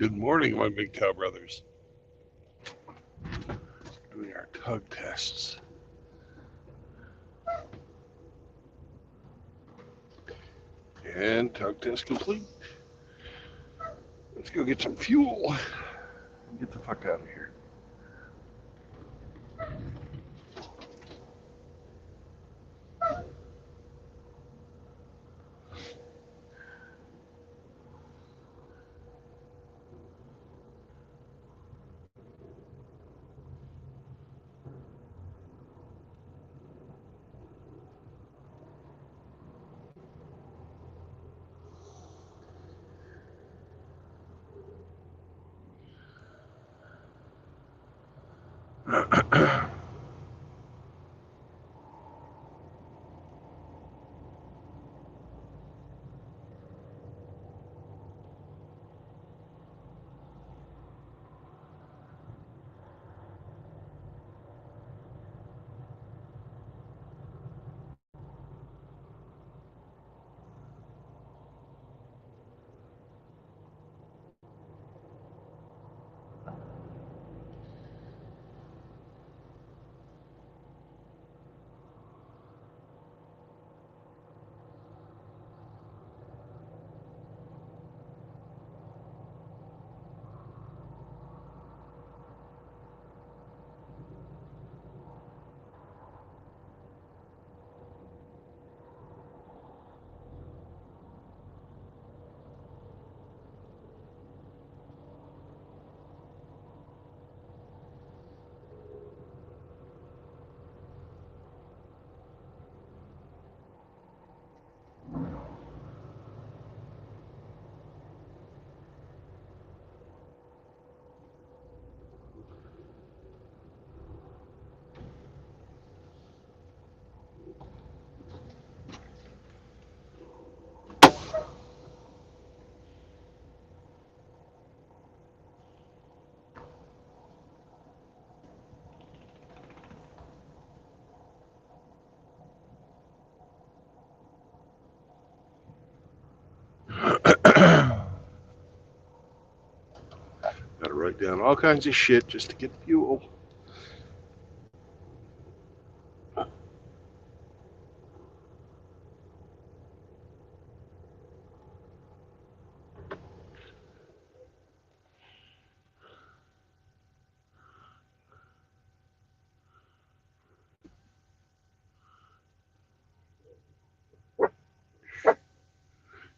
Good morning, my MGTOW brothers. Doing our tug tests. And tug test complete. Let's go get some fuel and get the fuck out of here. Gotta write down all kinds of shit just to get fuel.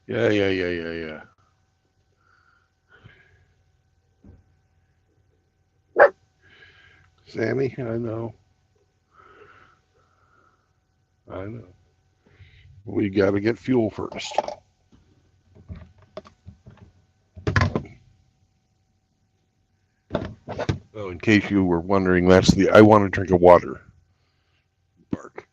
Yeah. Sammy, I know. We gotta get fuel first. Oh, in case you were wondering, that's the I want to drink of water bark.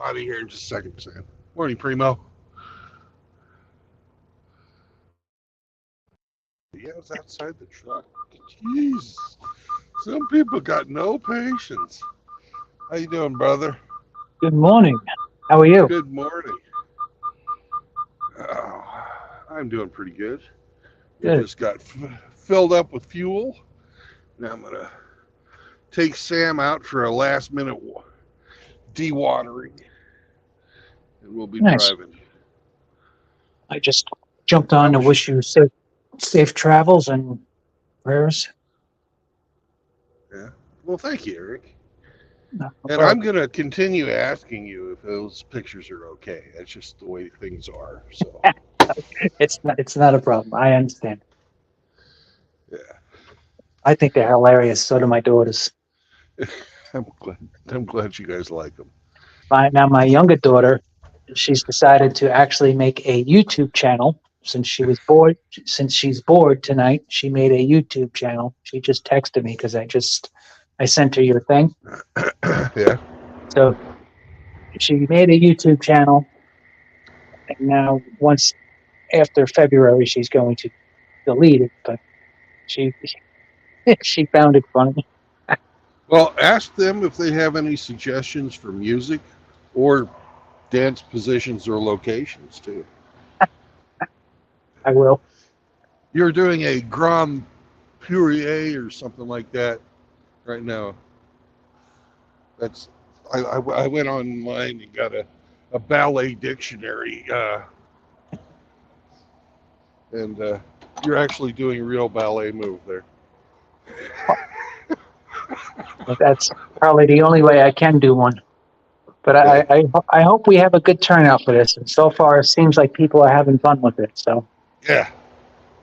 out of here in just a second, Sam. Morning, Primo. Yeah, it was outside the truck. Jeez. Some people got no patience. How you doing, brother? Good morning. How are you? Good morning. Oh, I'm doing pretty good. We Good. just got filled up with fuel. Now I'm gonna take Sam out for a last minute dewatering, and we'll be Nice. driving. I just jumped on How to was your? wish you safe travels and prayers. Yeah. Well, thank you, Eric. No And I'm problem. gonna continue asking you if those pictures are okay. That's just the way things are. So It's not a problem. I understand. yeah, I think they're hilarious. So do my daughters. I'm glad. I'm glad you guys like them. My younger daughter, she's decided to actually make a YouTube channel since she was bored. Since she's bored tonight, she made a YouTube channel. She just texted me because I sent her your thing. Yeah. So she made a YouTube channel, and now once after February, she's going to delete it. But she she found it funny. Well, ask them if they have any suggestions for music or dance positions or locations too. I will. You're doing a Grand Purier or something like that right now. That's I went online and got a ballet dictionary, and you're actually doing a real ballet move there. That's probably the only way I can do one. But Yeah, I hope we have a good turnout for this. And so far, it seems like people are having fun with it. So yeah.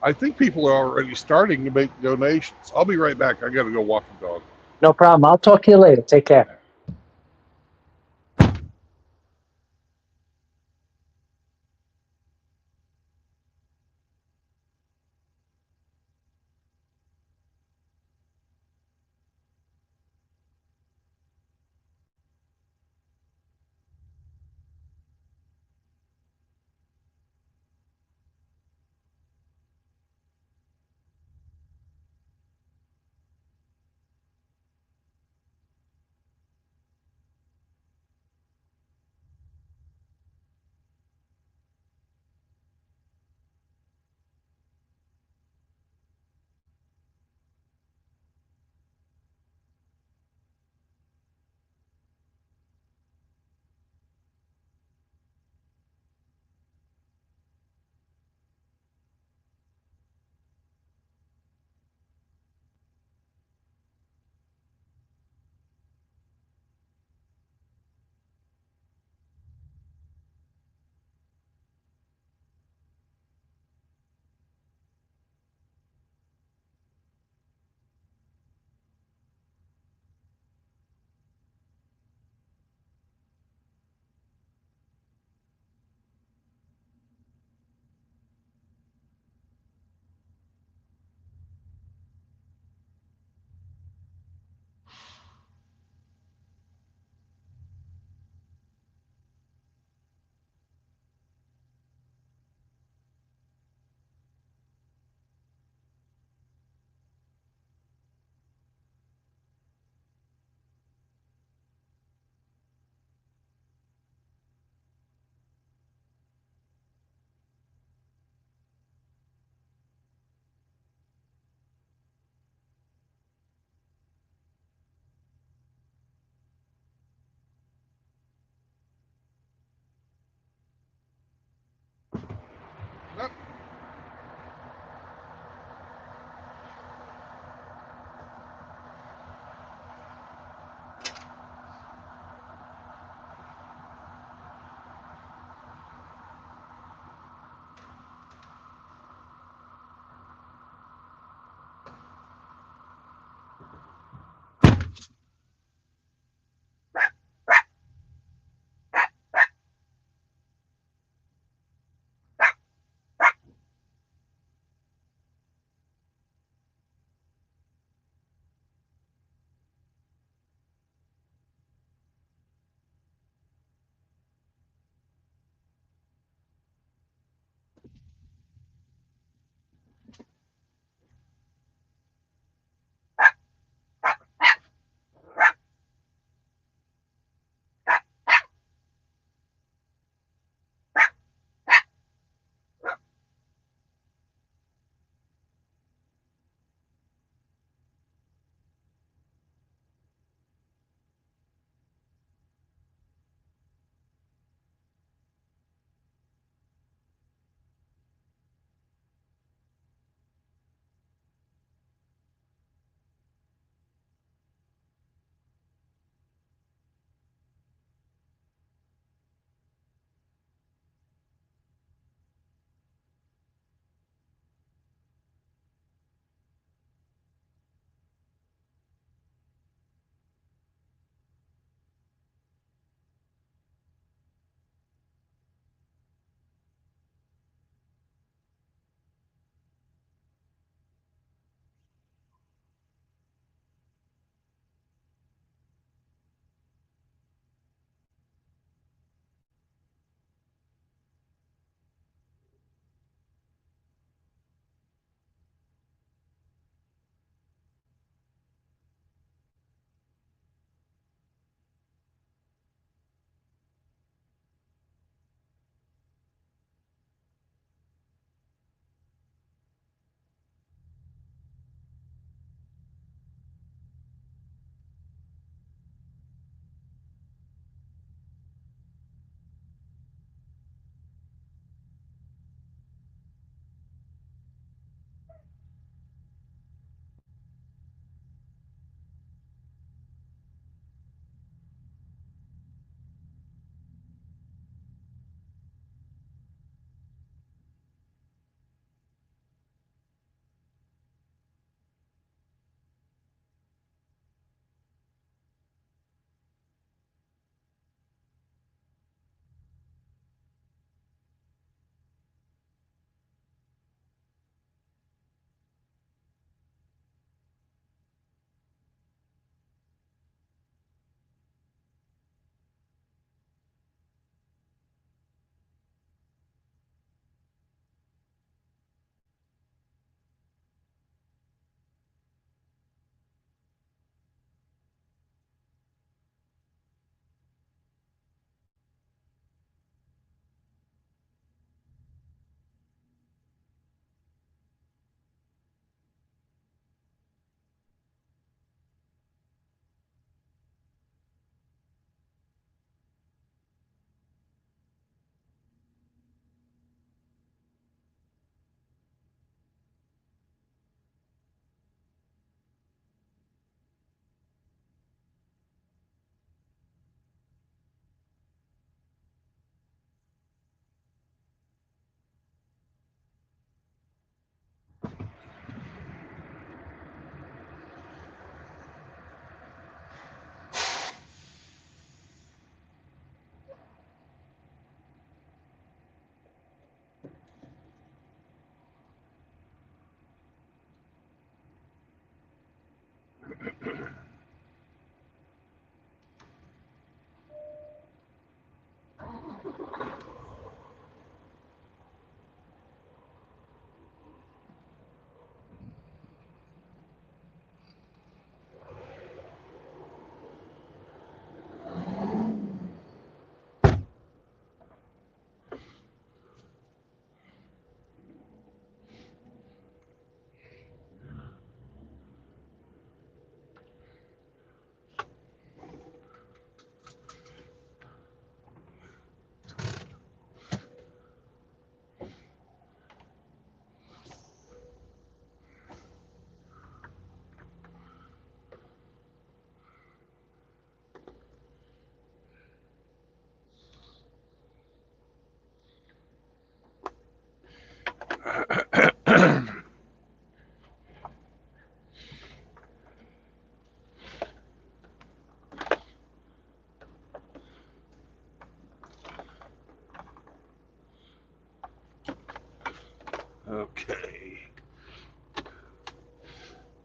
I think people are already starting to make donations. I'll be right back. I got to go walk the dog. no problem. I'll talk to you later. Take care.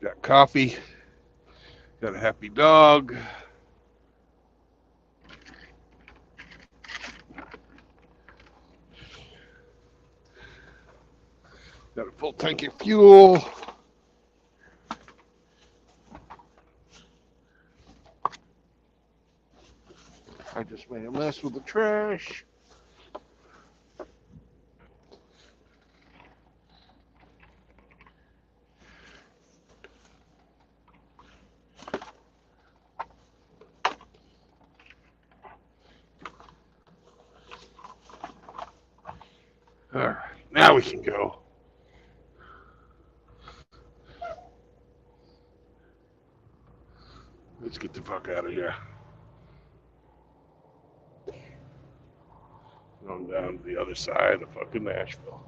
Got coffee. Got a happy dog. Got a full tank of fuel. I just made a mess with the trash. All right, now we can go. Let's get the fuck out of here. Going down to the other side of fucking Nashville.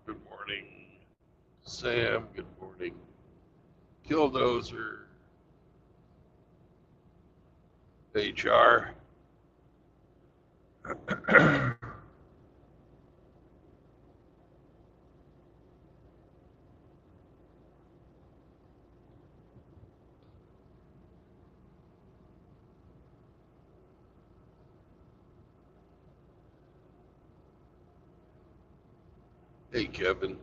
Good morning, Sam. Good morning, Killdozer. HR. Hey, Kevin.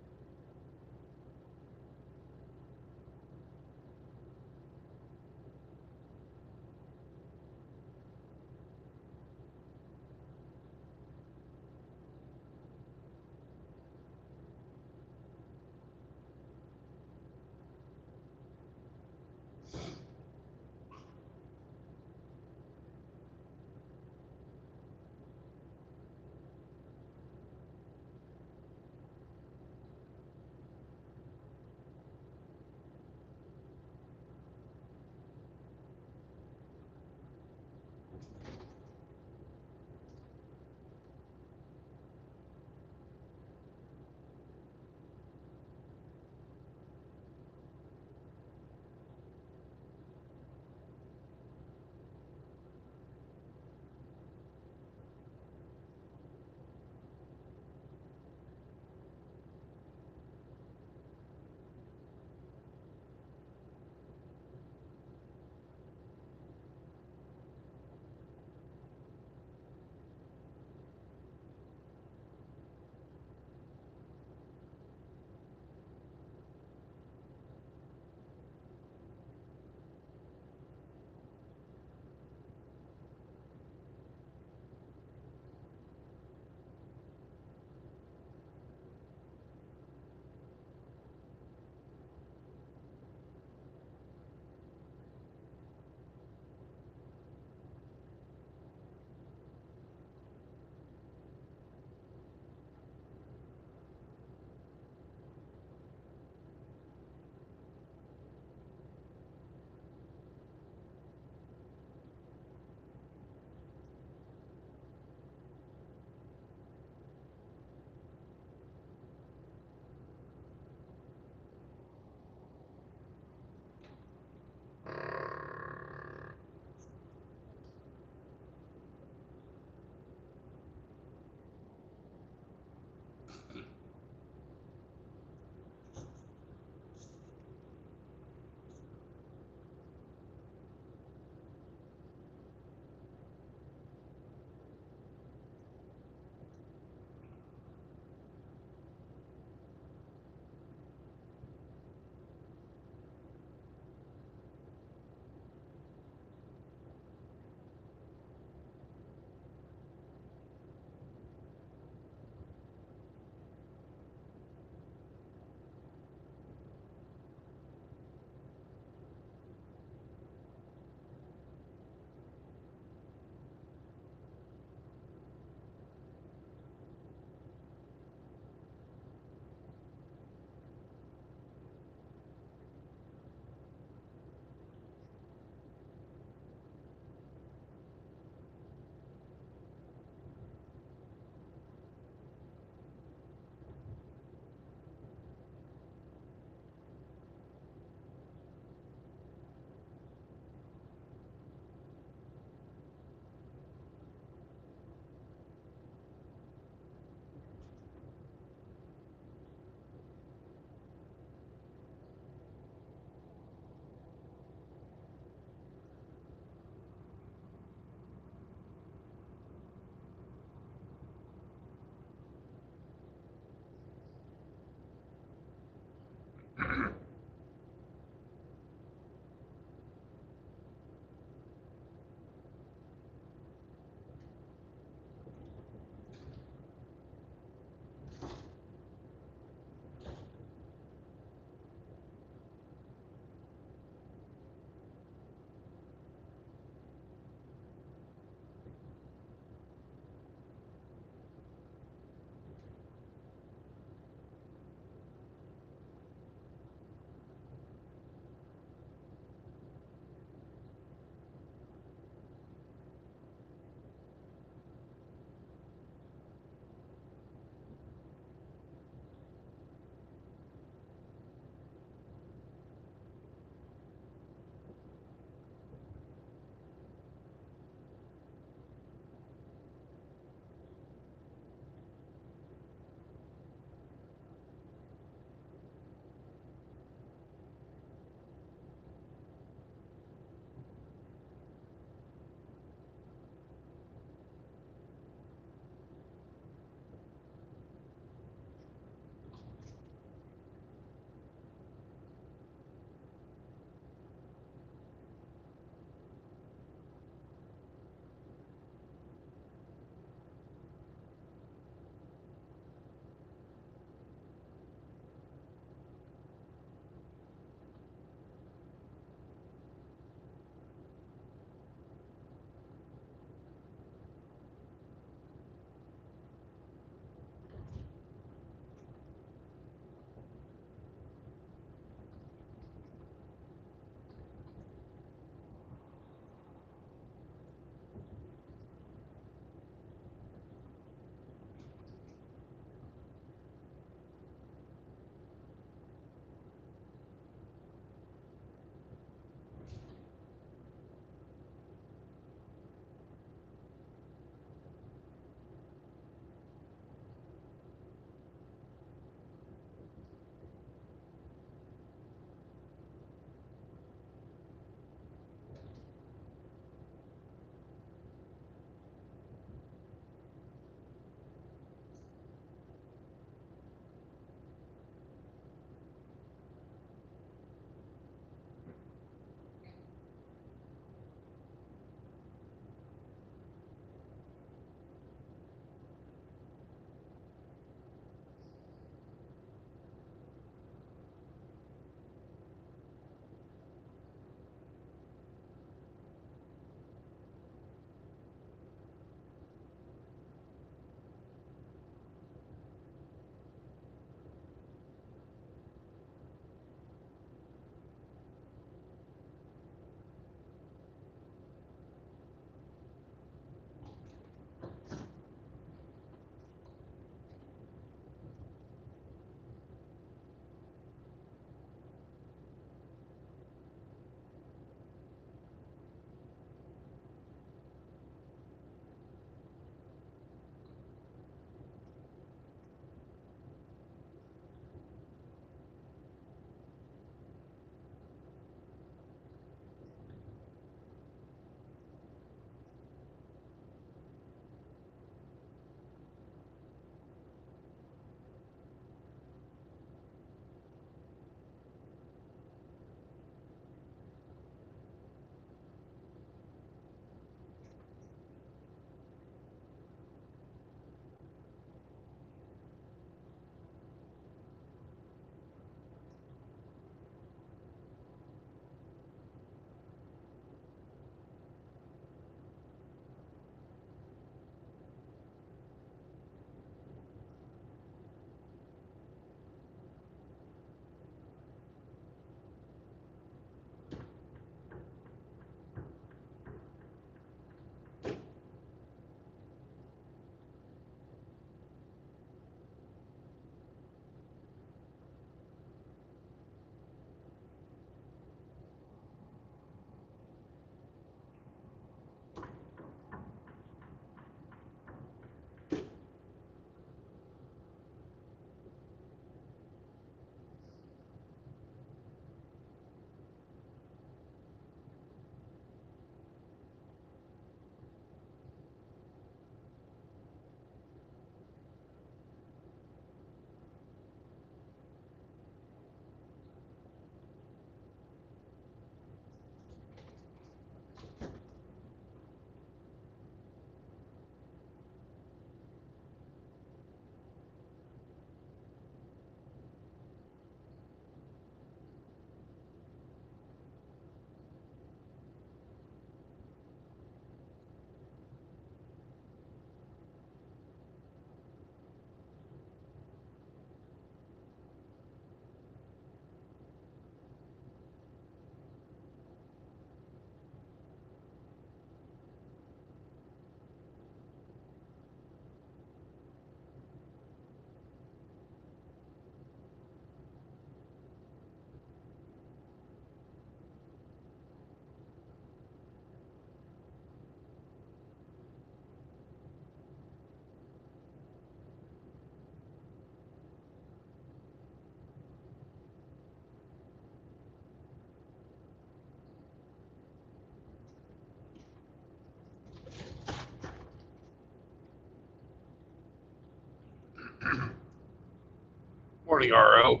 Morning, RO.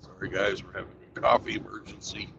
Sorry, guys, we're having a coffee emergency.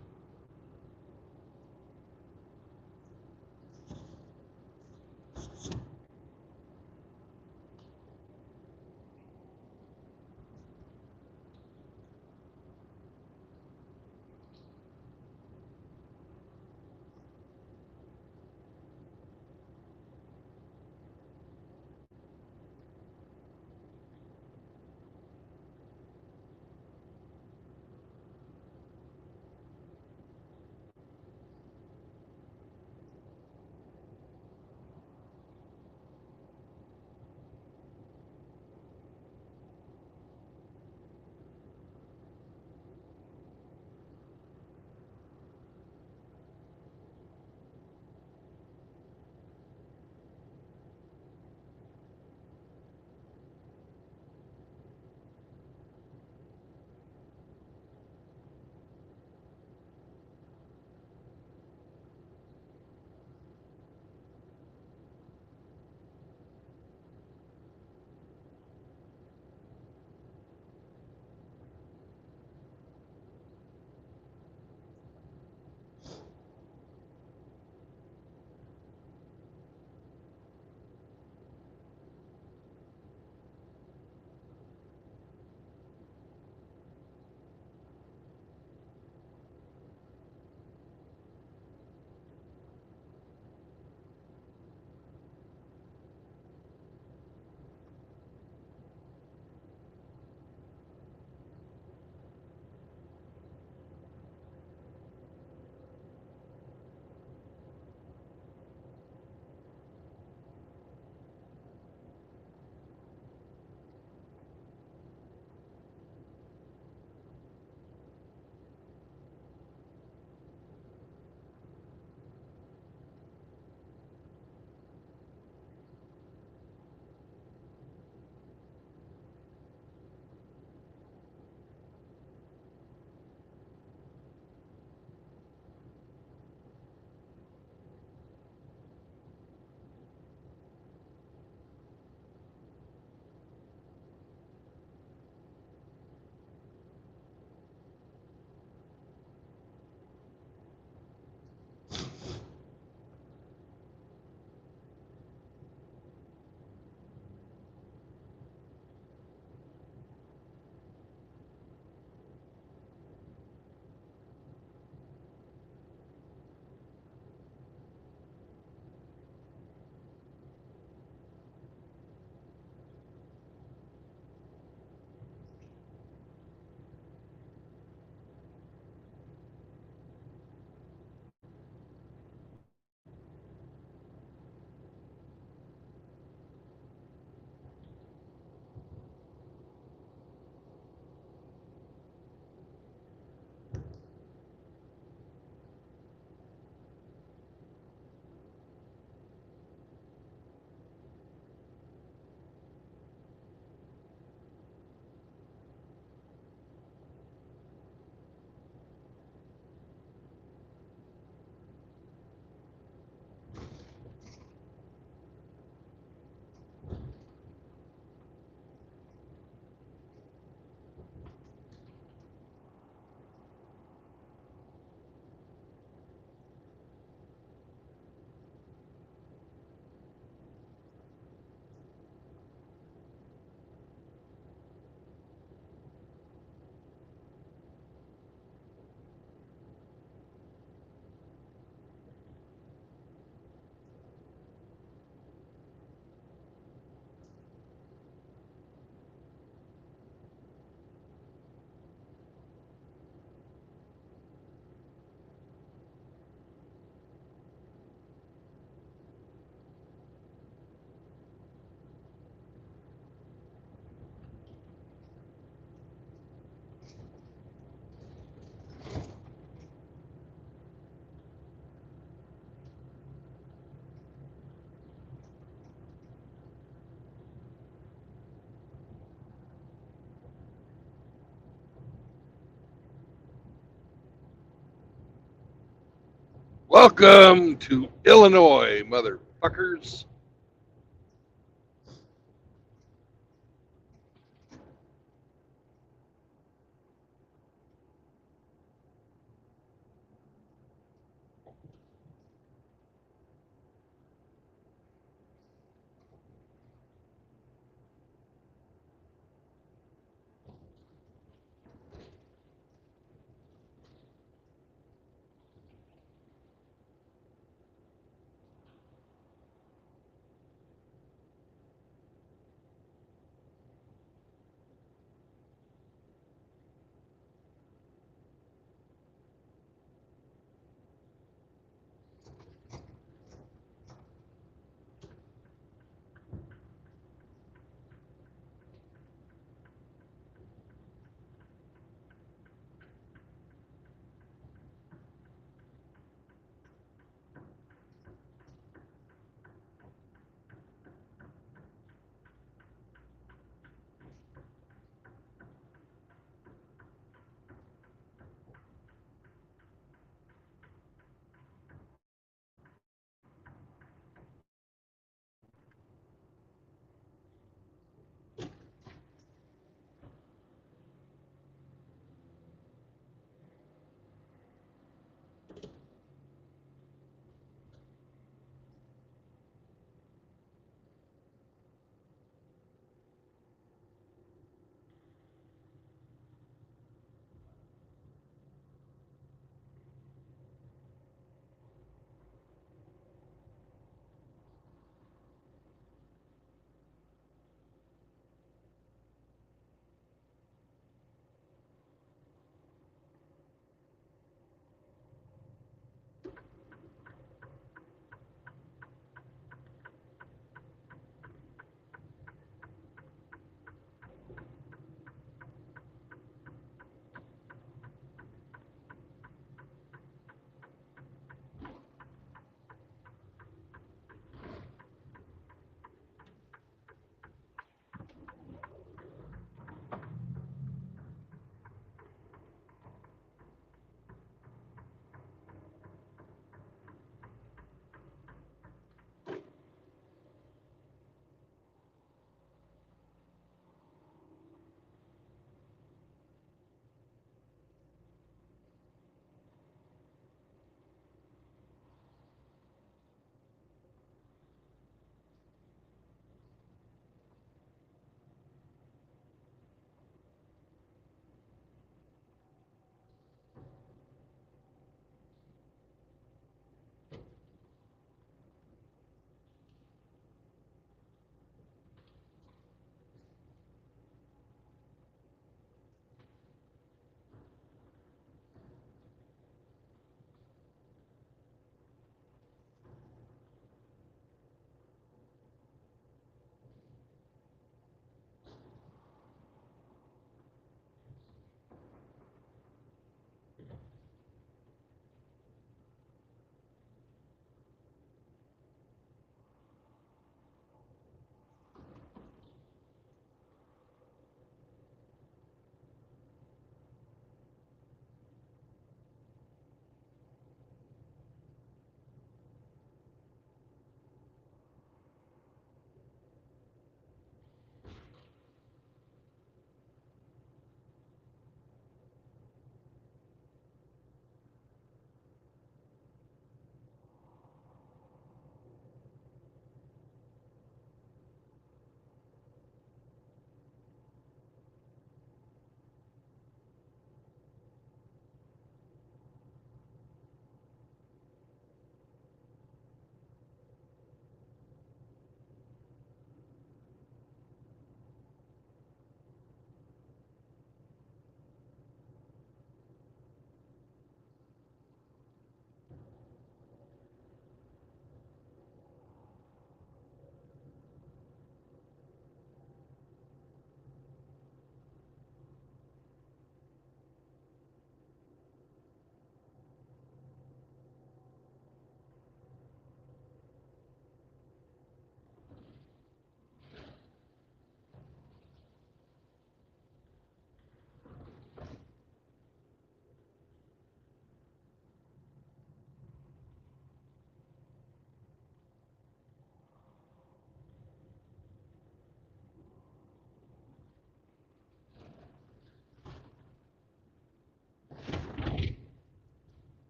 Welcome to Illinois, motherfuckers.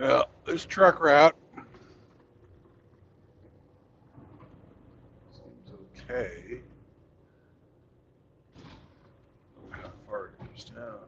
Yeah, this truck route seems okay. How far it goes down.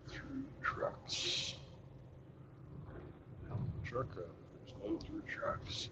Through trucks. Hell, the truck route. There's no through trucks.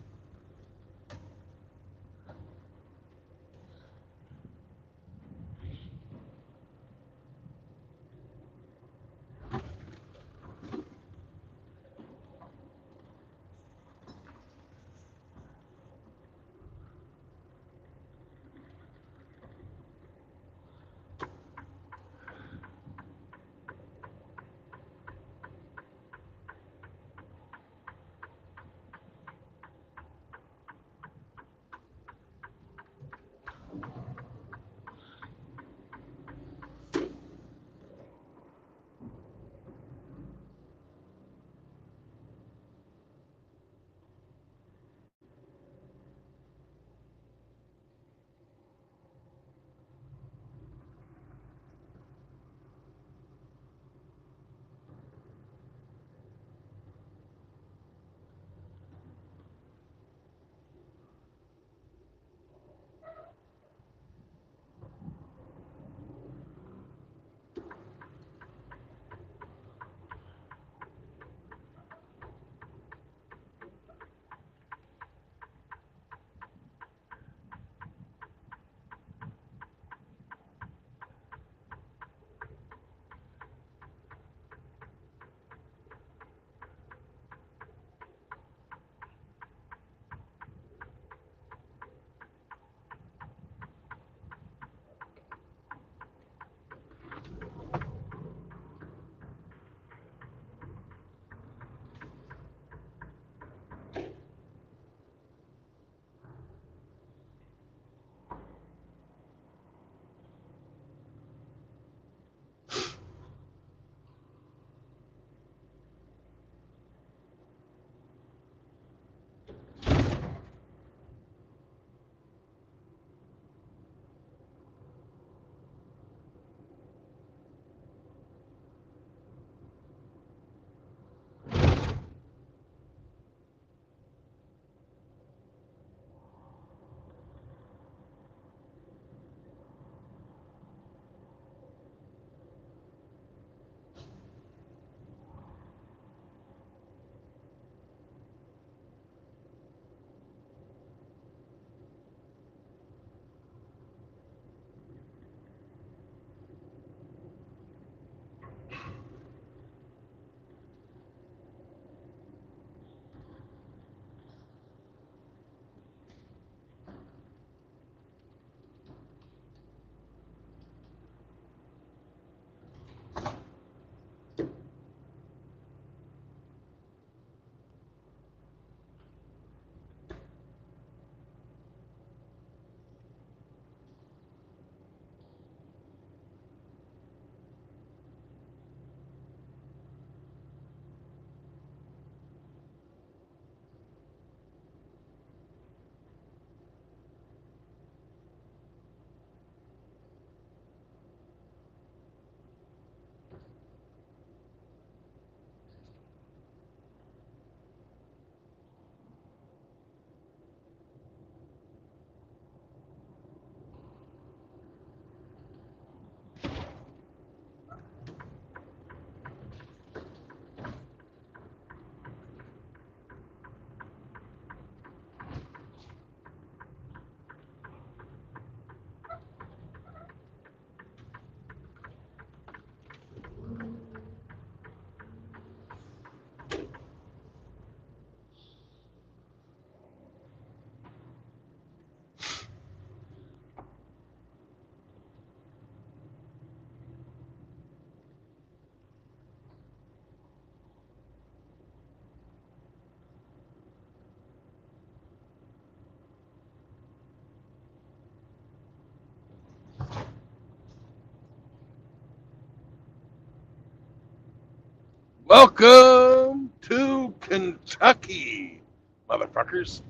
Welcome to Kentucky, motherfuckers.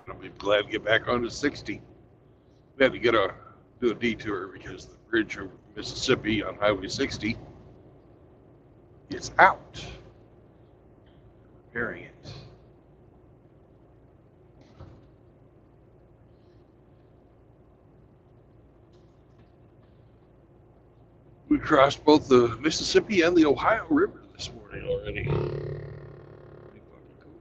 I'll be glad to get back on to 60. We had to do a detour because the bridge over Mississippi on Highway 60 is out. Repairing it. We crossed both the Mississippi and the Ohio River this morning already. Pretty fucking cool.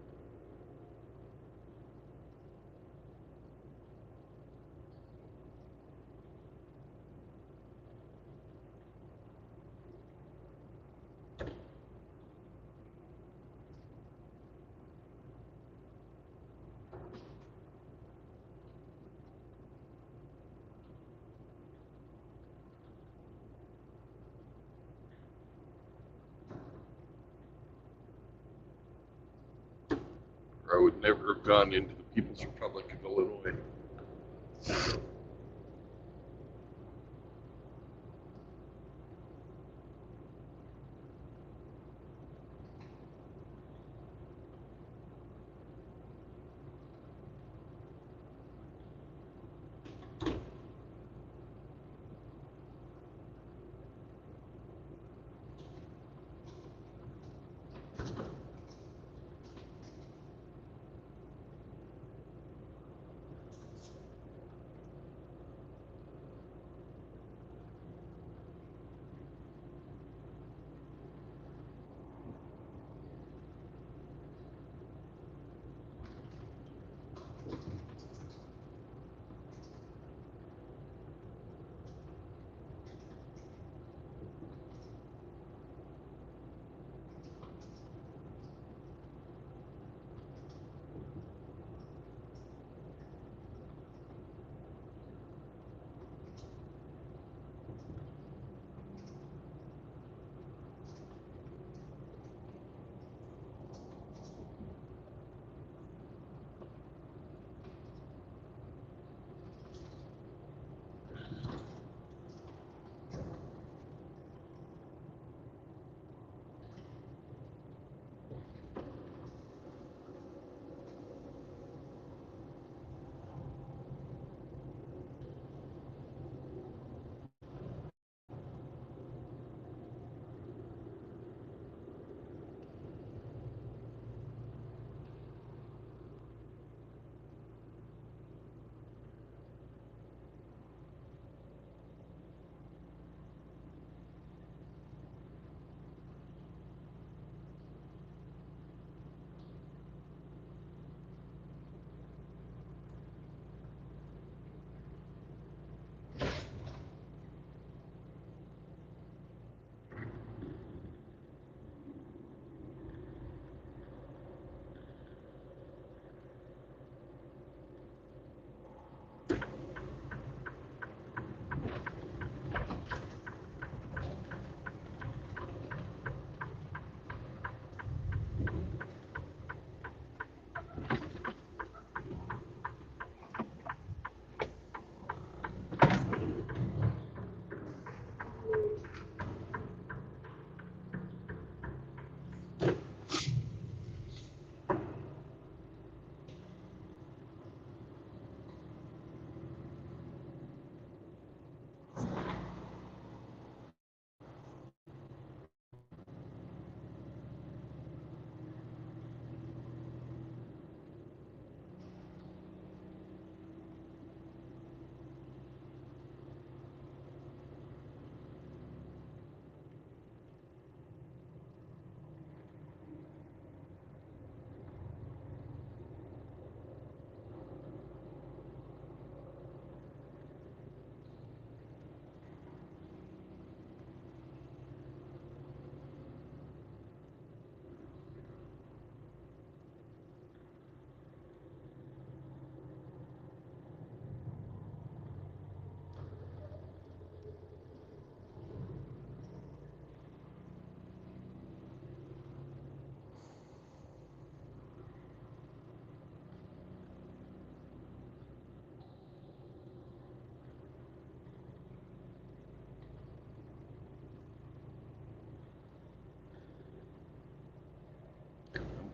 Or I would never have gone into the People's Republic of Illinois.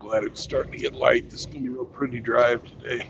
glad it's starting to get light. This is going to be a real pretty drive today.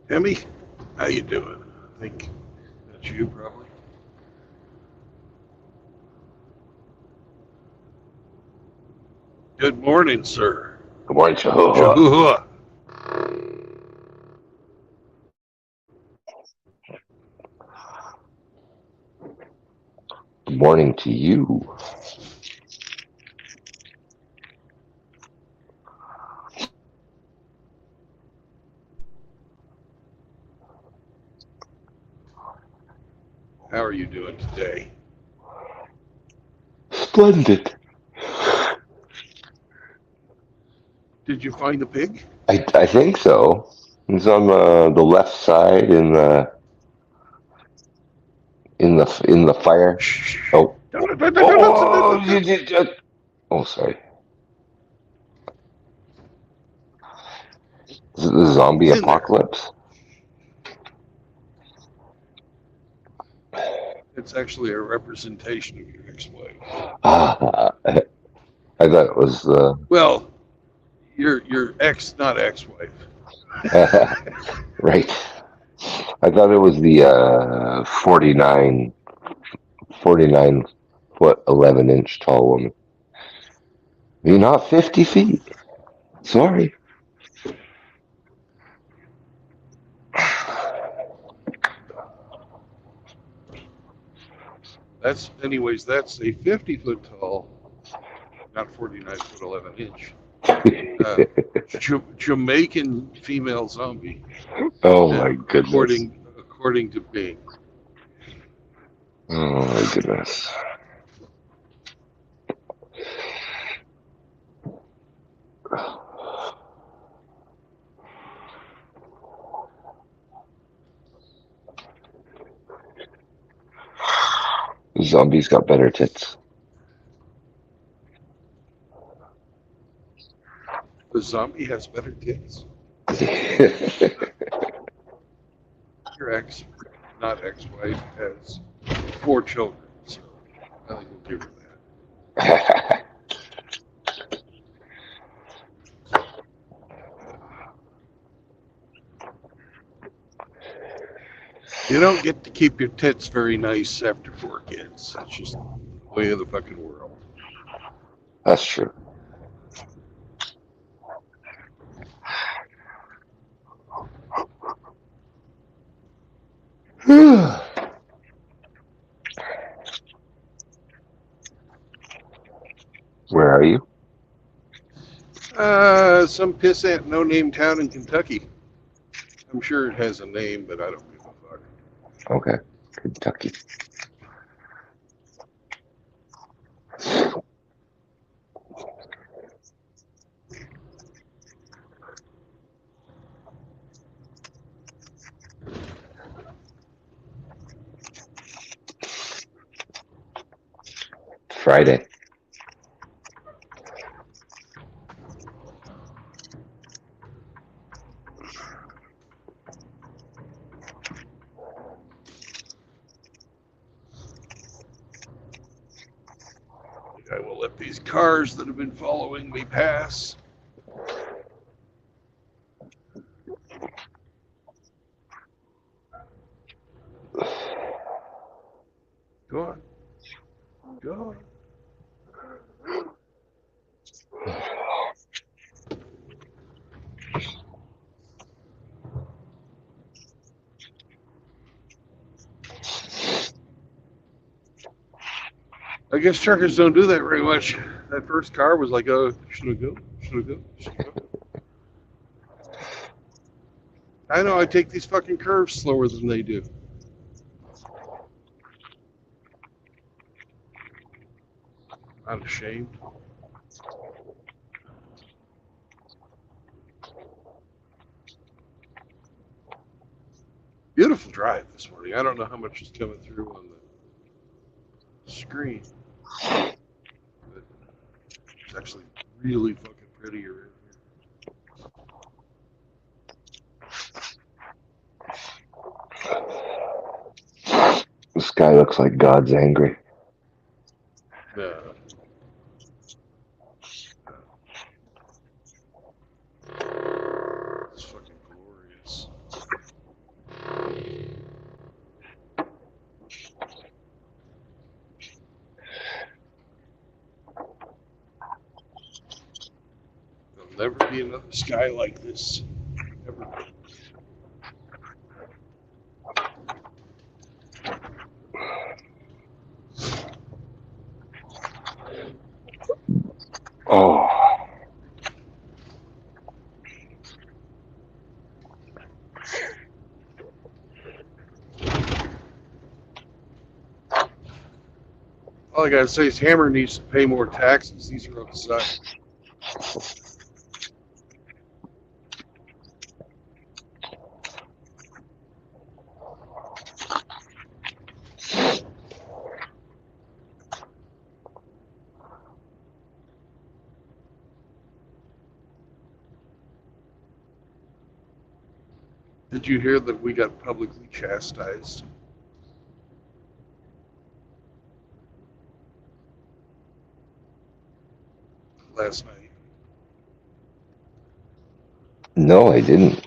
Emmy, how you doing? I think that's you, probably. Good morning, sir. Good morning, Chihuahua. Chihuahua. Good morning to you. How are you doing today? Splendid. Did you find the pig? I think so. He's on the left side in the fire. Shh. Oh, Don't. oh, sorry. Is it the zombie In there. apocalypse? It's actually a representation of your ex-wife. Ah, I thought it was the Well, your ex, not ex-wife. right. I thought it was the 49 foot 11 inch tall woman. You're not 50 feet. Sorry. That's that's a 50-foot tall, not 49 foot 11 inch, Jamaican female zombie. Oh my goodness. According to Bing. Oh my goodness. Zombies got better tits. The zombie has better tits. Your ex, not ex-wife, has 4 children, so I think we'll give her that. You don't get to keep your tits very nice after 4 kids. That's just the way of the fucking world. That's true. Where are you? Some pissant no-name town in Kentucky. I'm sure it has a name, but I don't give a fuck. Okay. Kentucky. Friday. I will let these cars that have been following me pass. Go on. Go on. I guess truckers don't do that very much. That first car was like, oh, should I go? Should I go? Should I go? I know, I take these fucking curves slower than they do. I'm ashamed. Beautiful drive this morning. I don't know how much is coming through on the screen. But it's actually really fucking pretty around The sky looks like God's angry. here. It's fucking glorious. There'll never be another sky like this. Ever. Oh. All I gotta say is Hammer needs to pay more taxes. These are upset. Did you hear that we got publicly chastised last night? No, I didn't.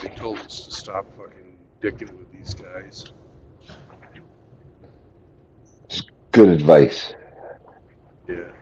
They told us to stop fucking dicking with these guys. Good advice. Yeah.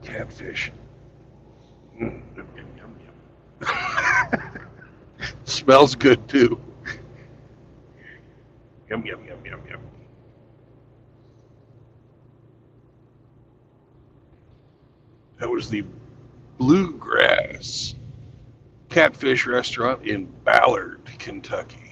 Catfish. Mm, yum, yum, yum. Smells good too. Yum, yum, yum, yum, yum. That was the Bluegrass Catfish Restaurant in Ballard, Kentucky.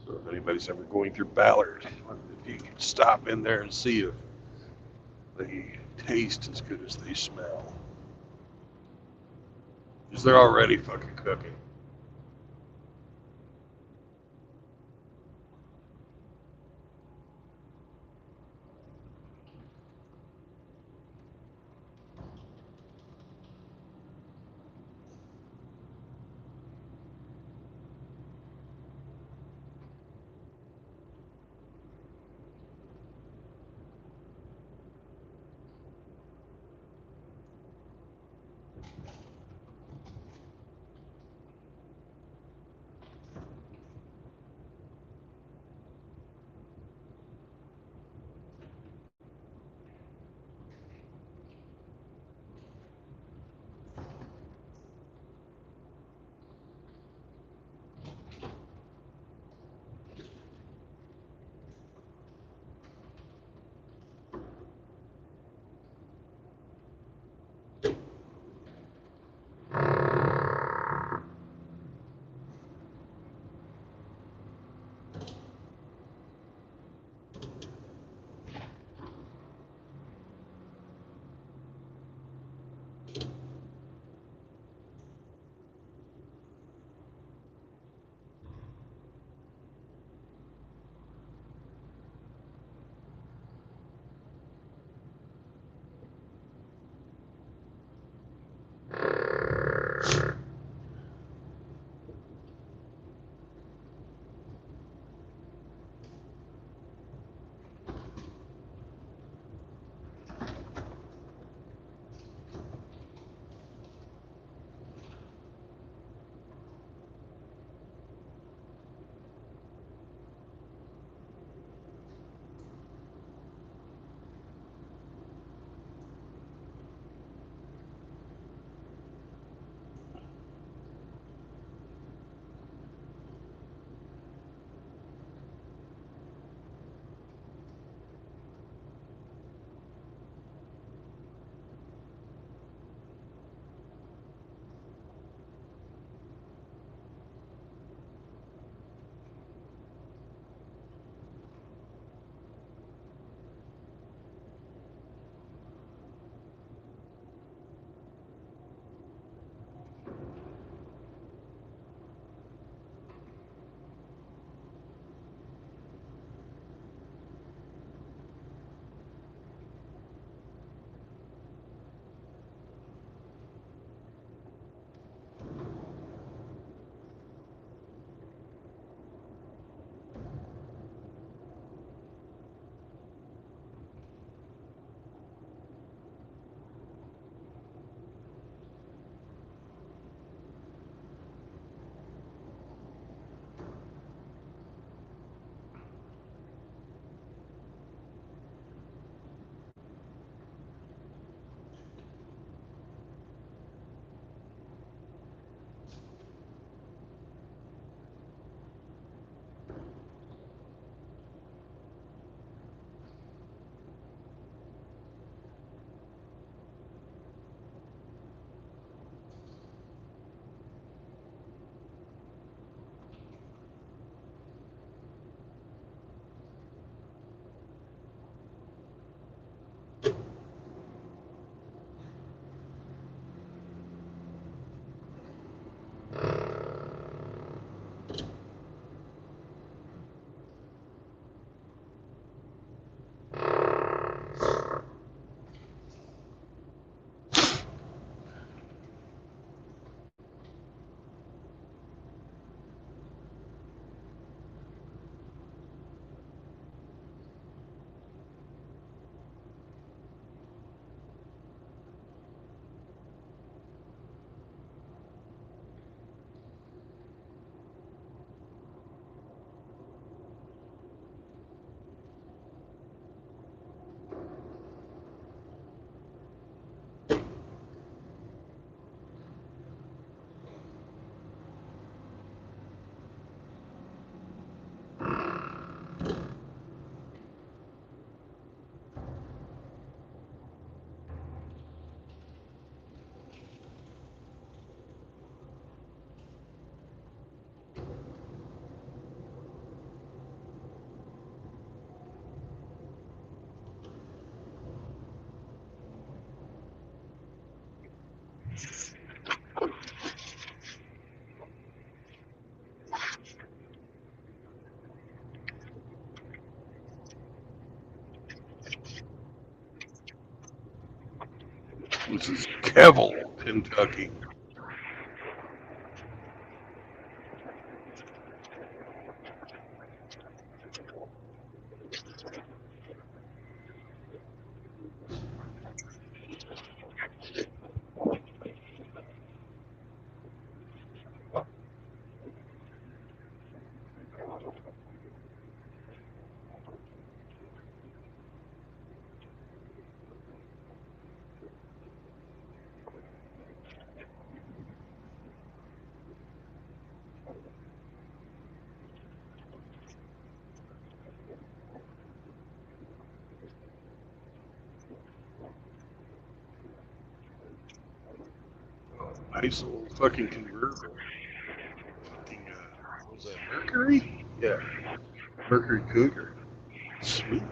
So if anybody's ever going through Ballard, if you can stop in there and see if they taste as good as they smell. Because they're already fucking cooking. This is Kevel, Kentucky. Nice old fucking convertible. Fucking, what was that, Mercury? Yeah, Mercury Cougar. Sweet.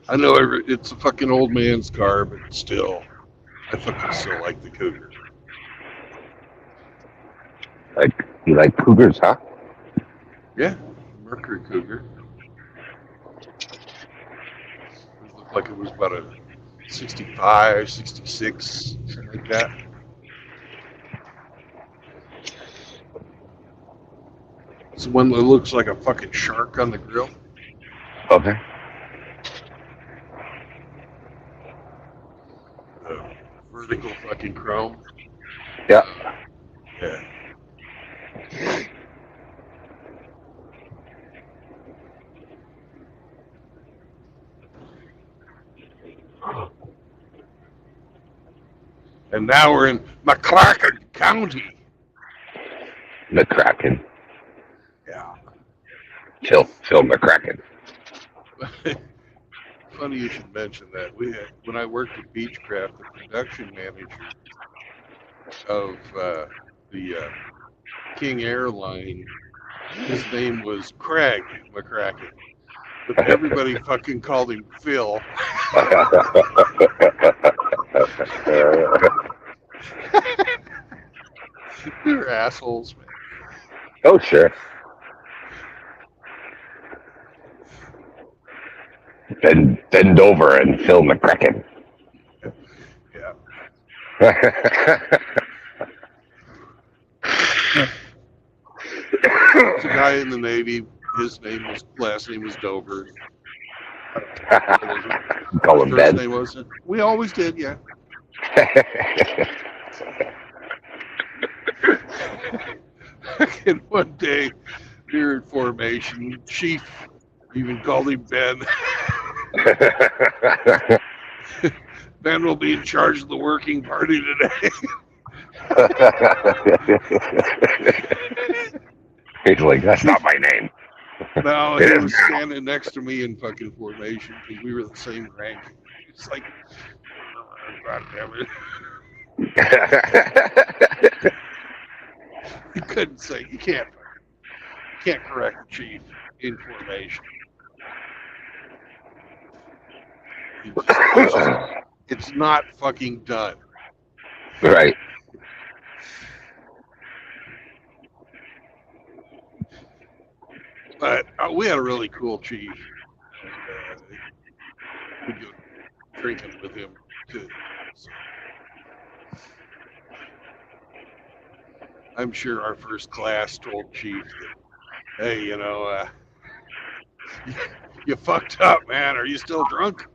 I know it's a fucking old man's car, but still, I fucking still like the Cougar. Like you like cougars, huh? Yeah, Mercury Cougar. It looked like it was about a 65, 66, something like that. It's the one that looks like a fucking shark on the grill. Okay. Vertical fucking chrome. Yeah. Yeah. And now we're in McCracken County. McCracken. Yeah. Phil McCracken. Funny you should mention that. We had, when I worked at Beechcraft, the production manager of the King Airline, his name was Craig McCracken, but everybody fucking called him Phil. They're assholes, man. Oh, sure. Bend over and Phil McCracken. Yeah. There's a guy in the Navy. His last name was Dover. Call him First Ben. name was. We always did, yeah. And one day, we were in formation. Chief even called him Ben. Ben will be in charge of the working party today. He's like, that's not my name. No, he was standing next to me in fucking formation because we were the same rank. It's like, oh, God damn it. You couldn't say, you can't correct the chief in formation. It's not fucking done. Right. But we had a really cool chief. We'd go drinking with him too. So I'm sure our first class told Chief that, hey, you know, you fucked up, man. Are you still drunk?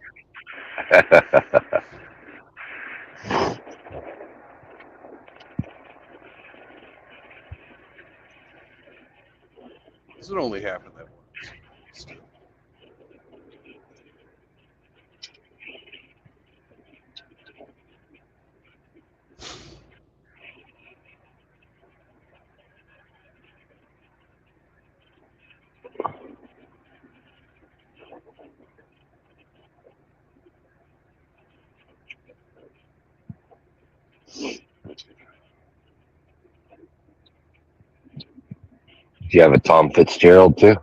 It only happened that once. Still. Do you have a Tom Fitzgerald too?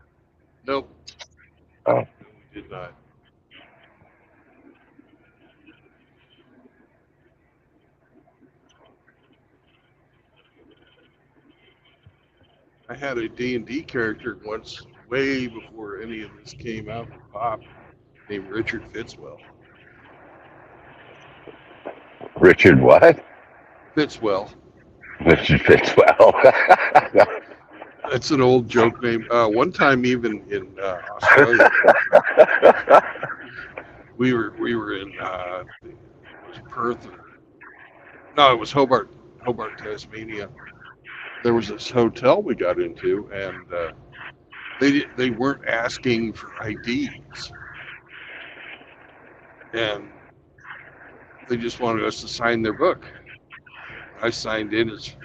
Oh, We did not. I had a D&D character once, way before any of this came out with Pop, named Richard Fitzwell. Richard what? Fitzwell. Richard Fitzwell. That's an old joke name. One time, even in Australia, we were in it was Perth or no, it was Hobart, Tasmania. There was this hotel we got into, and they weren't asking for IDs, and they just wanted us to sign their book. I signed in as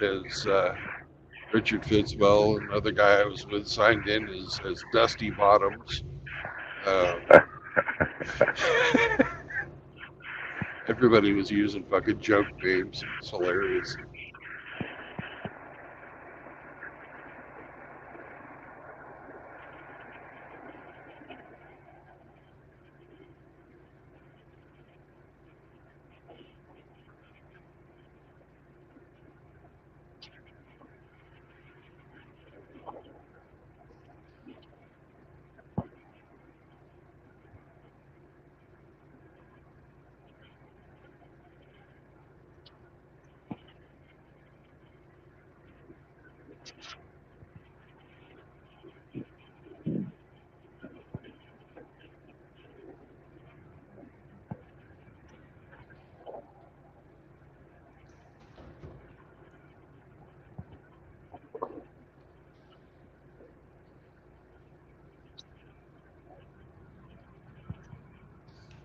Richard Fitzwell, and another guy I was with signed in as Dusty Bottoms. Um, everybody was using fucking joke names. It's hilarious.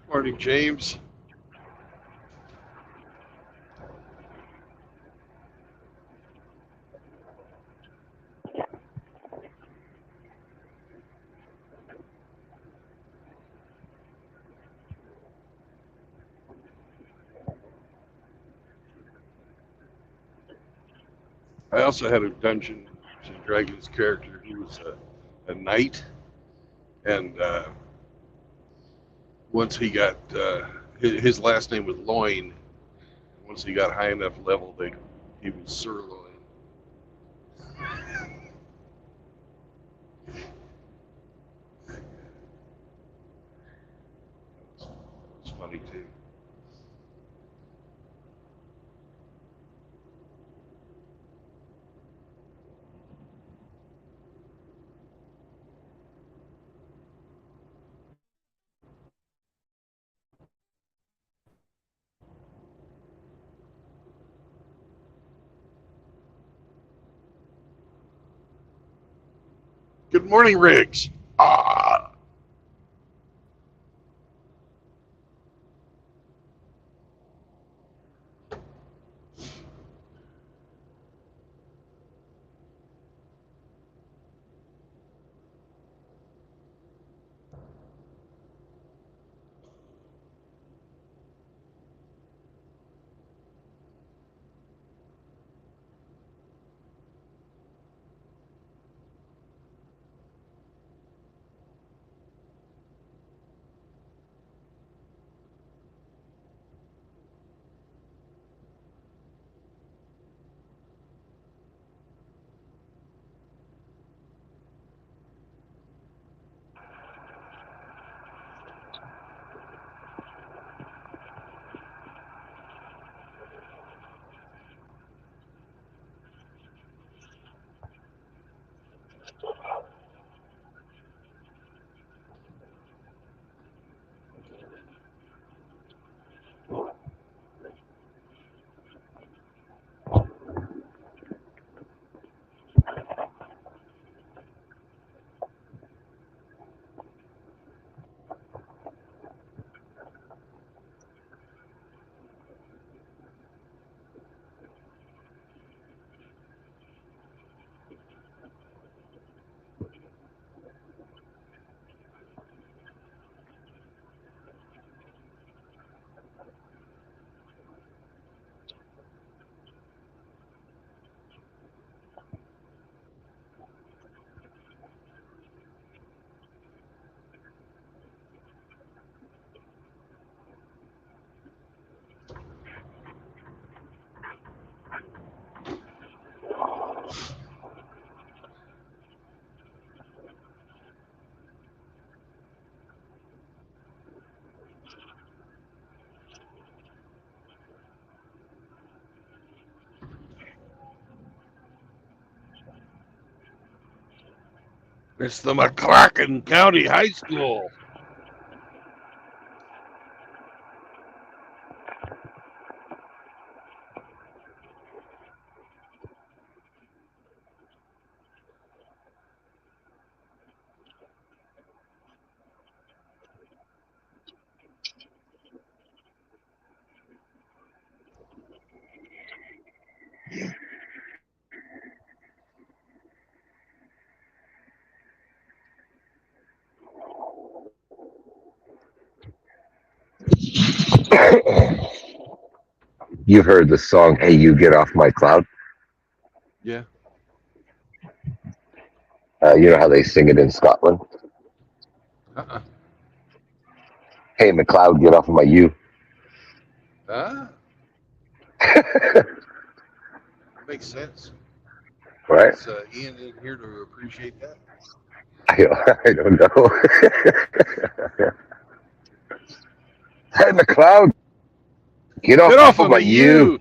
Morning, James. I also had a Dungeons and Dragons character who was a knight, and once he got his last name was Loin. Once he got high enough level, he was Sirloin. It's funny too. Good morning, Riggs. Ah, It's the McCracken County High School. You've heard the song "Hey, You Get Off My Cloud." Yeah. You know how they sing it in Scotland. Uh-uh. Hey, McLeod, get off of my U. Ah, makes sense. Right? Is Ian in here to appreciate that? I don't know. Hey, McLeod, get Get off off of of my me, U. you!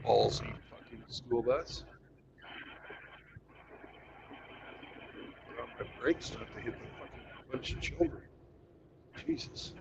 Ballsy fucking school bus. On my brakes not to hit the fucking bunch of children. Jesus.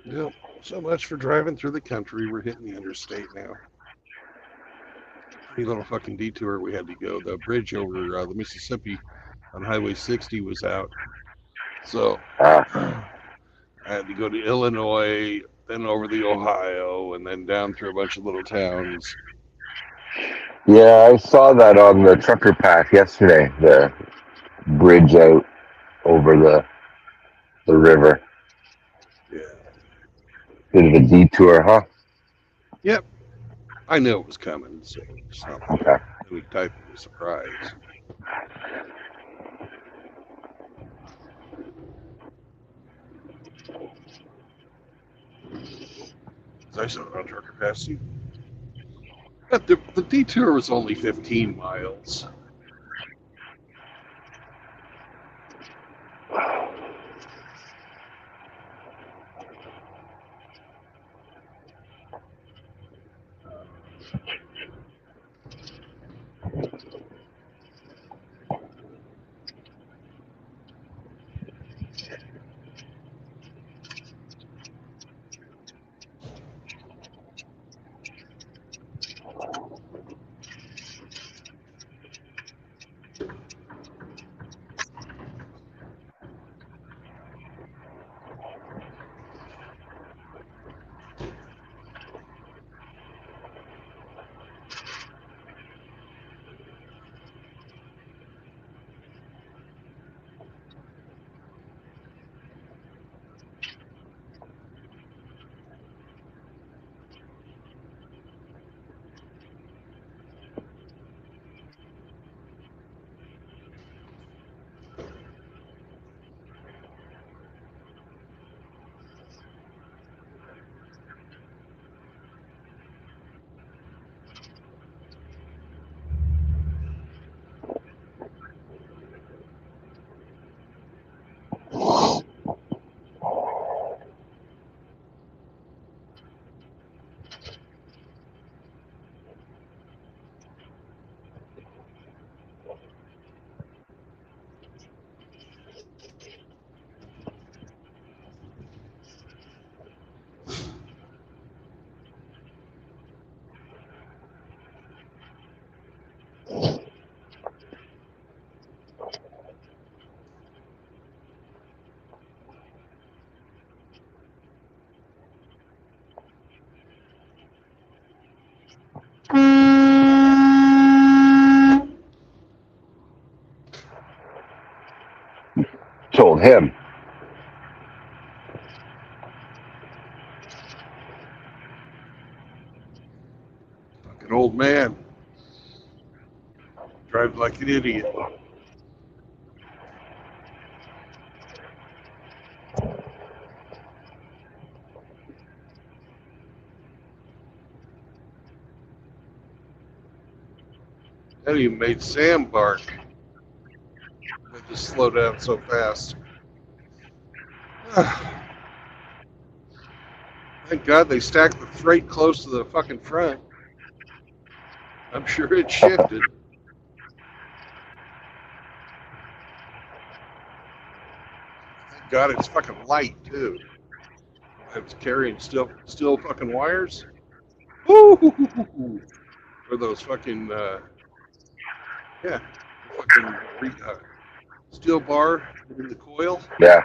Yep. So much for driving through the country. We're hitting the interstate now. Pretty little fucking detour we had to go. The bridge over the Mississippi on Highway 60 was out. So I had to go to Illinois, then over the Ohio, and then down through a bunch of little towns. Yeah, I saw that on the trucker path yesterday. The bridge out over the river. Yeah. Bit of a detour, huh? Yep. I knew it was coming, so it's not Okay. any type of a surprise. I saw it on trucker pass. But the detour was only 15 miles. Told him. Fucking old man. Drives like an idiot. That even made Sam bark. They just slow down so fast. Thank God they stacked the freight close to the fucking front. I'm sure it shifted. Thank God it's fucking light too. I was carrying still fucking wires. Woo! Or those fucking yeah, fucking steel bar in the coil. Yeah.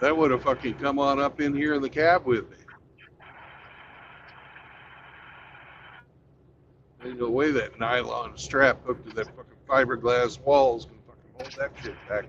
That would have fucking come on up in here in the cab with me. Ain't no way that nylon strap hooked to that fucking fiberglass walls can fucking hold that shit back.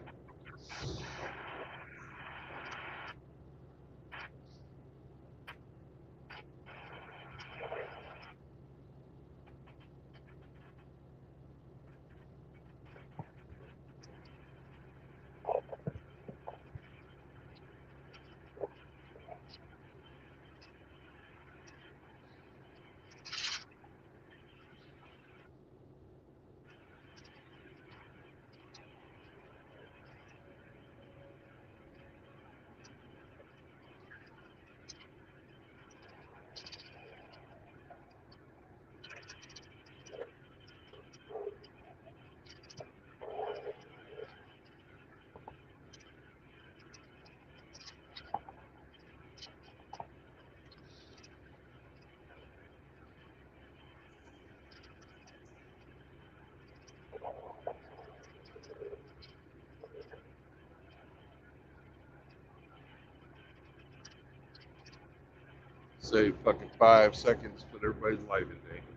Save fucking 5 seconds, put everybody's life in danger.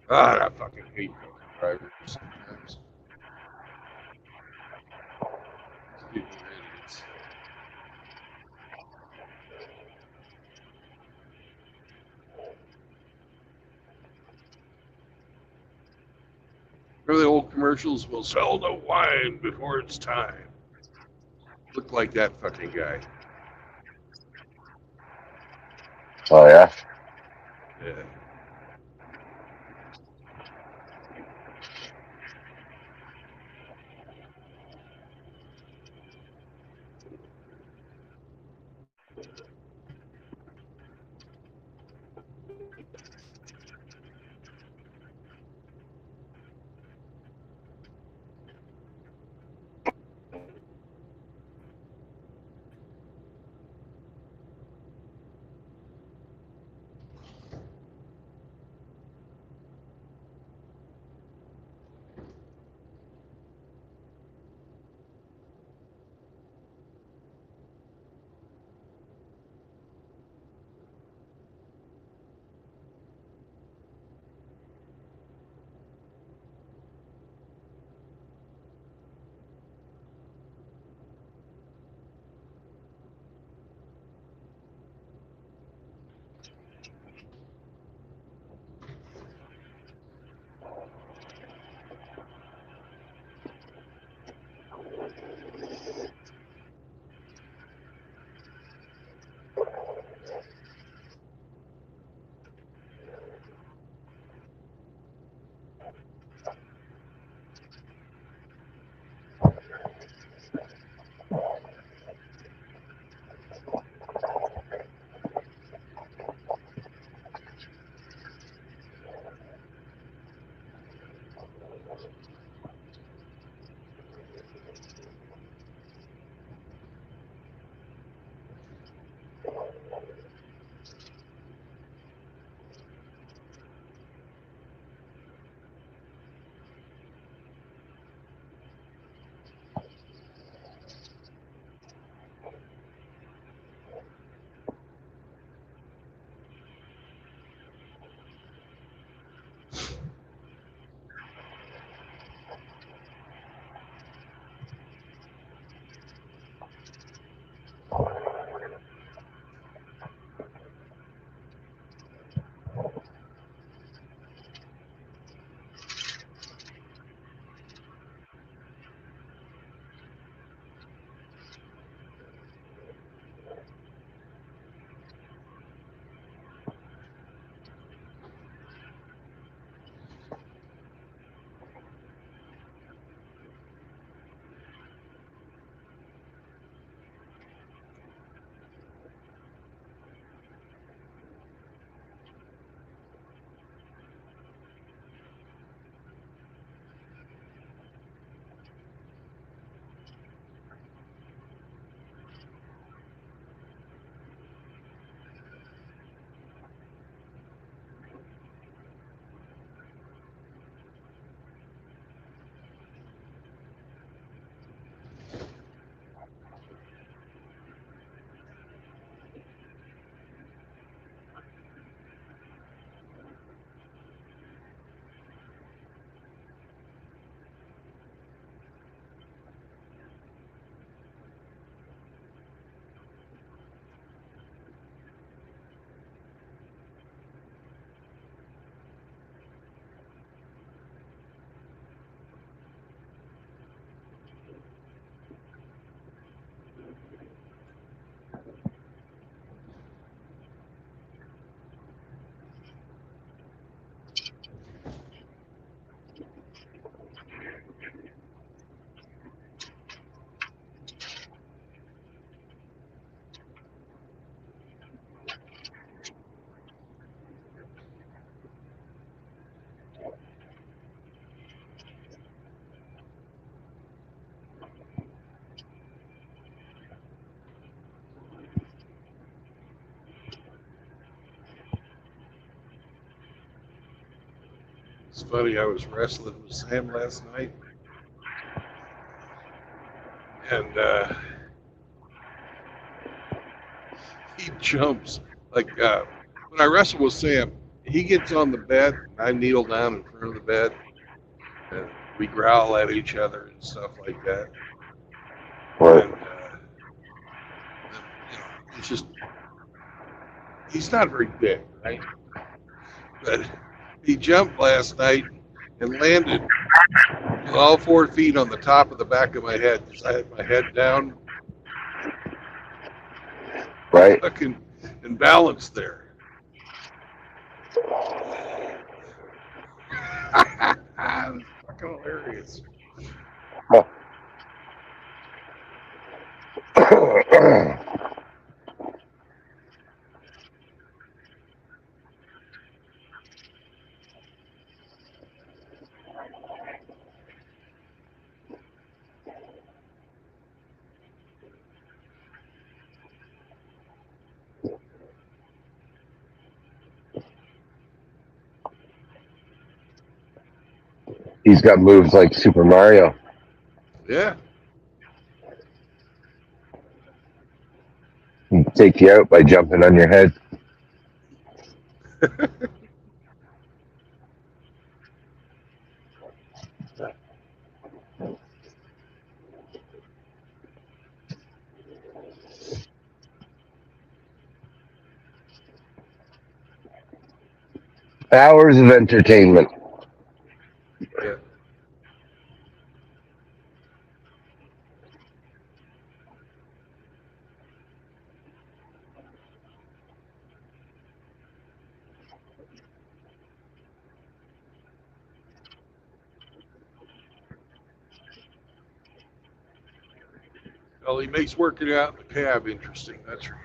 God, I fucking hate drivers sometimes. These people are idiots. Remember the old commercials? We'll sell the wine before it's time. Look like that fucking guy. Oh yeah. Yeah. It's funny, I was wrestling with Sam last night, and he jumps Like when I wrestle with Sam, he gets on the bed, and I kneel down in front of the bed, and we growl at each other and stuff like that. Right. And it's just he's not very big, right? But he jumped last night and landed with all 4 feet on the top of the back of my head because I had my head down, Right. fucking, and balanced there. It's fucking hilarious. He's got moves like Super Mario. Yeah. He can take you out by jumping on your head. Hours of entertainment. Yeah. Well, he makes working out in the cab interesting. That's for sure.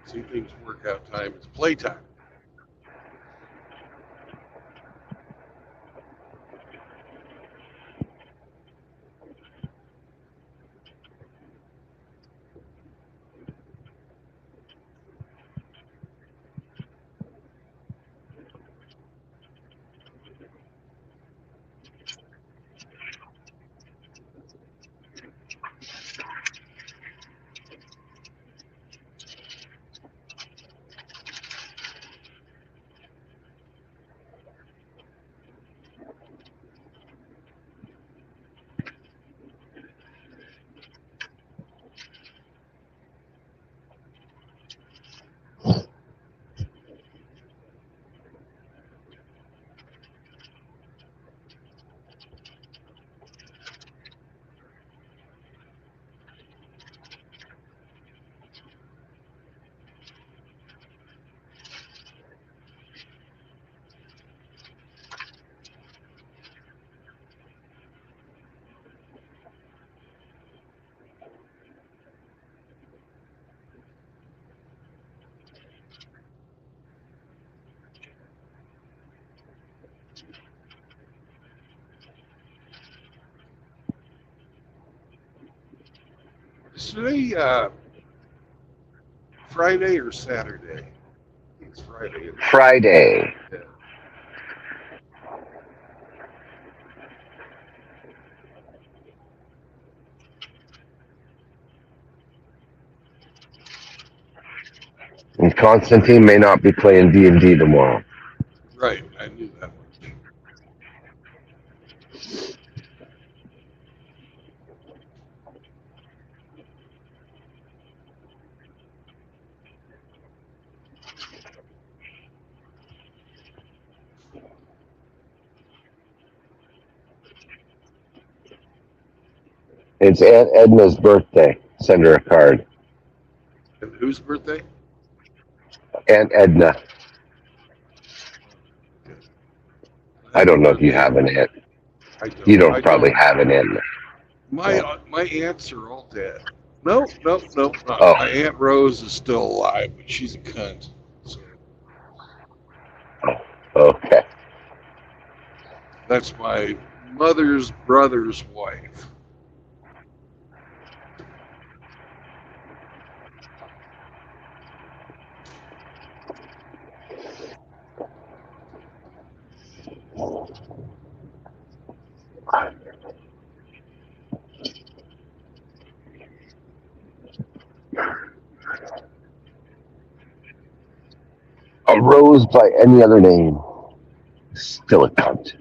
See things workout time is playtime. Is today Friday or Saturday? I think it's Friday. Friday. Yeah. And Constantine may not be playing D&D tomorrow. Right. I knew that much. It's Aunt Edna's birthday. Send her a card. And whose birthday? Aunt Edna. Okay. I don't Happy know if you birthday. have an aunt. I You don't. I don't probably don't. have an aunt. My aunts are all dead. No. Oh, My Aunt Rose is still alive, but she's a cunt. So okay. that's my mother's brother's wife. A rose by any other name is still a cunt.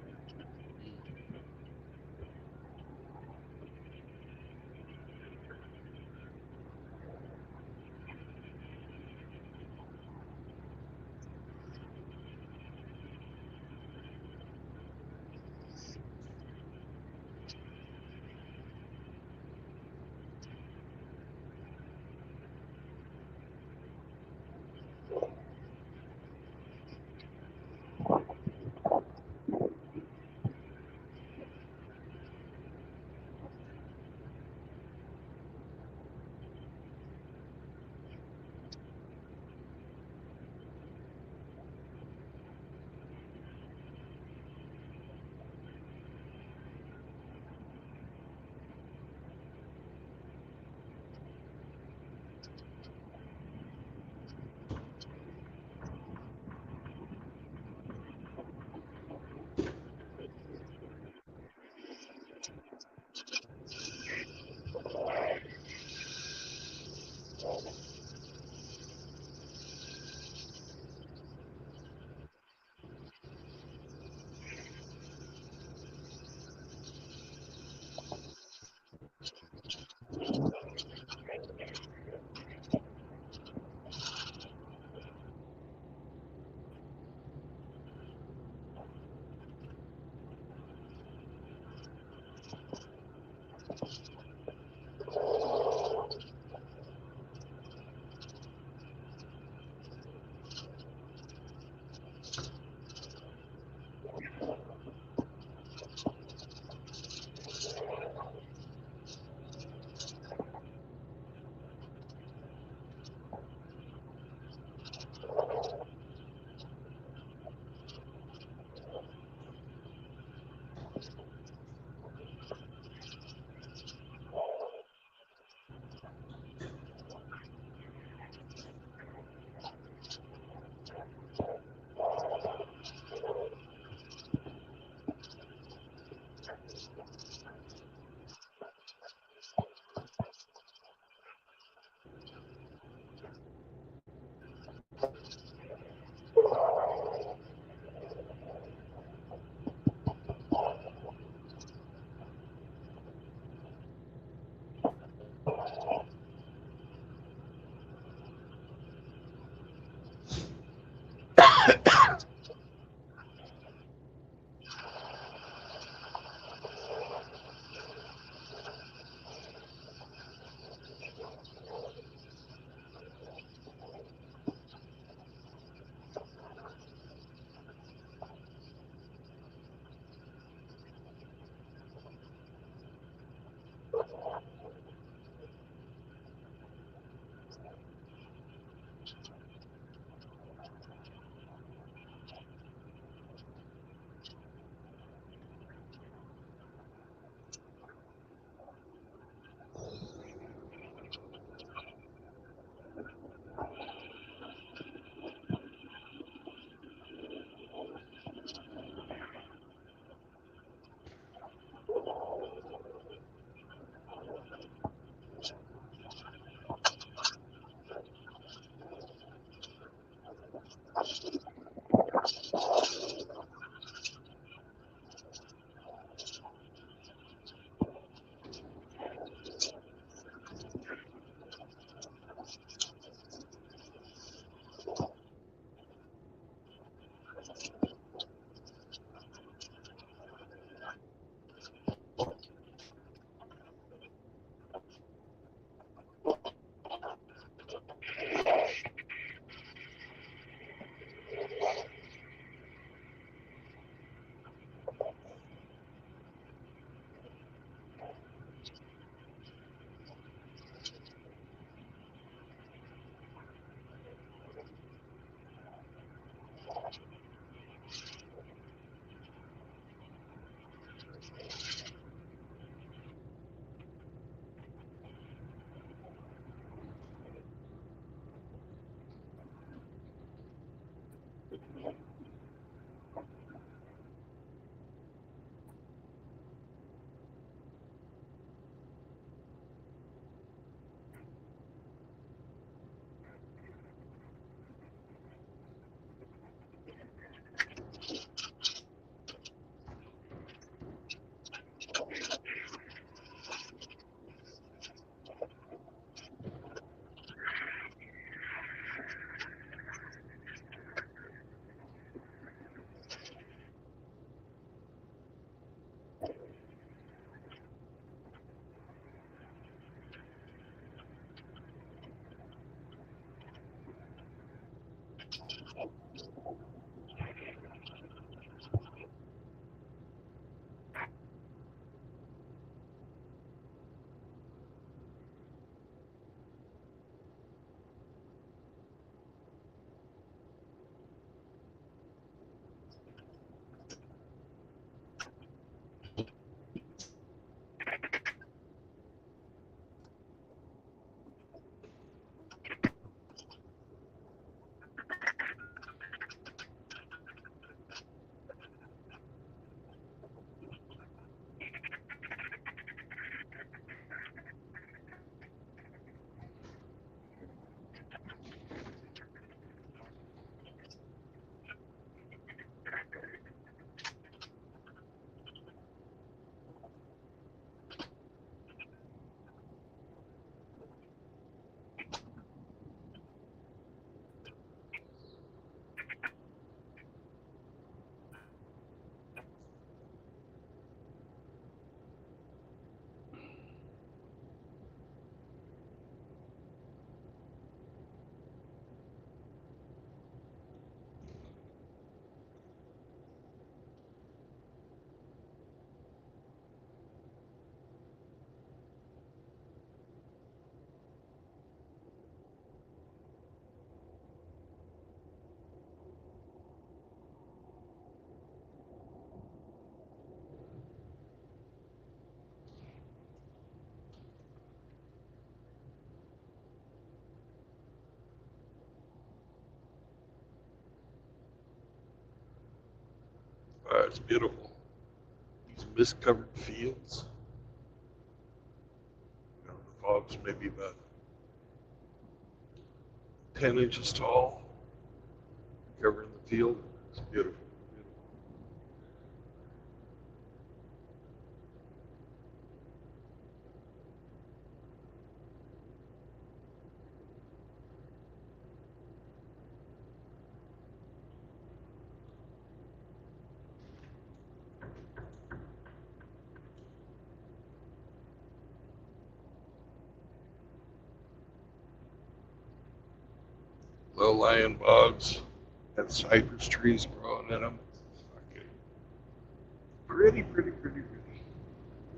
it's beautiful. These mist-covered fields. You know, the fog's maybe about 10 inches tall, covering the field. It's beautiful. Low-lying bogs had cypress trees growing in them. Okay. Pretty, pretty, pretty, pretty.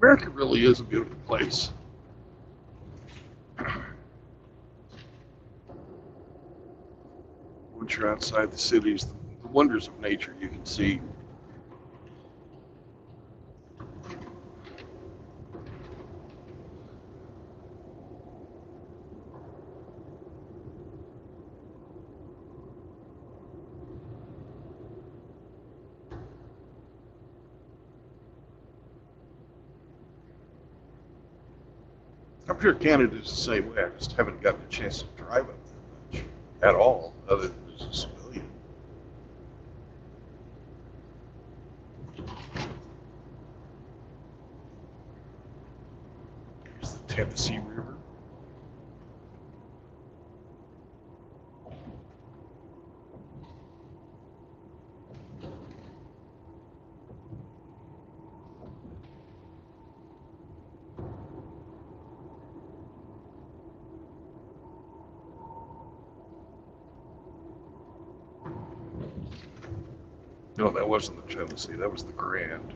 America really is a beautiful place. Once you're outside the cities, the wonders of nature you can see. I'm sure Canada's the same way. I just haven't gotten a chance to drive up there much at all, other than as a civilian. Here's the Tennessee River. No, that wasn't the Tennessee. That was the Grand.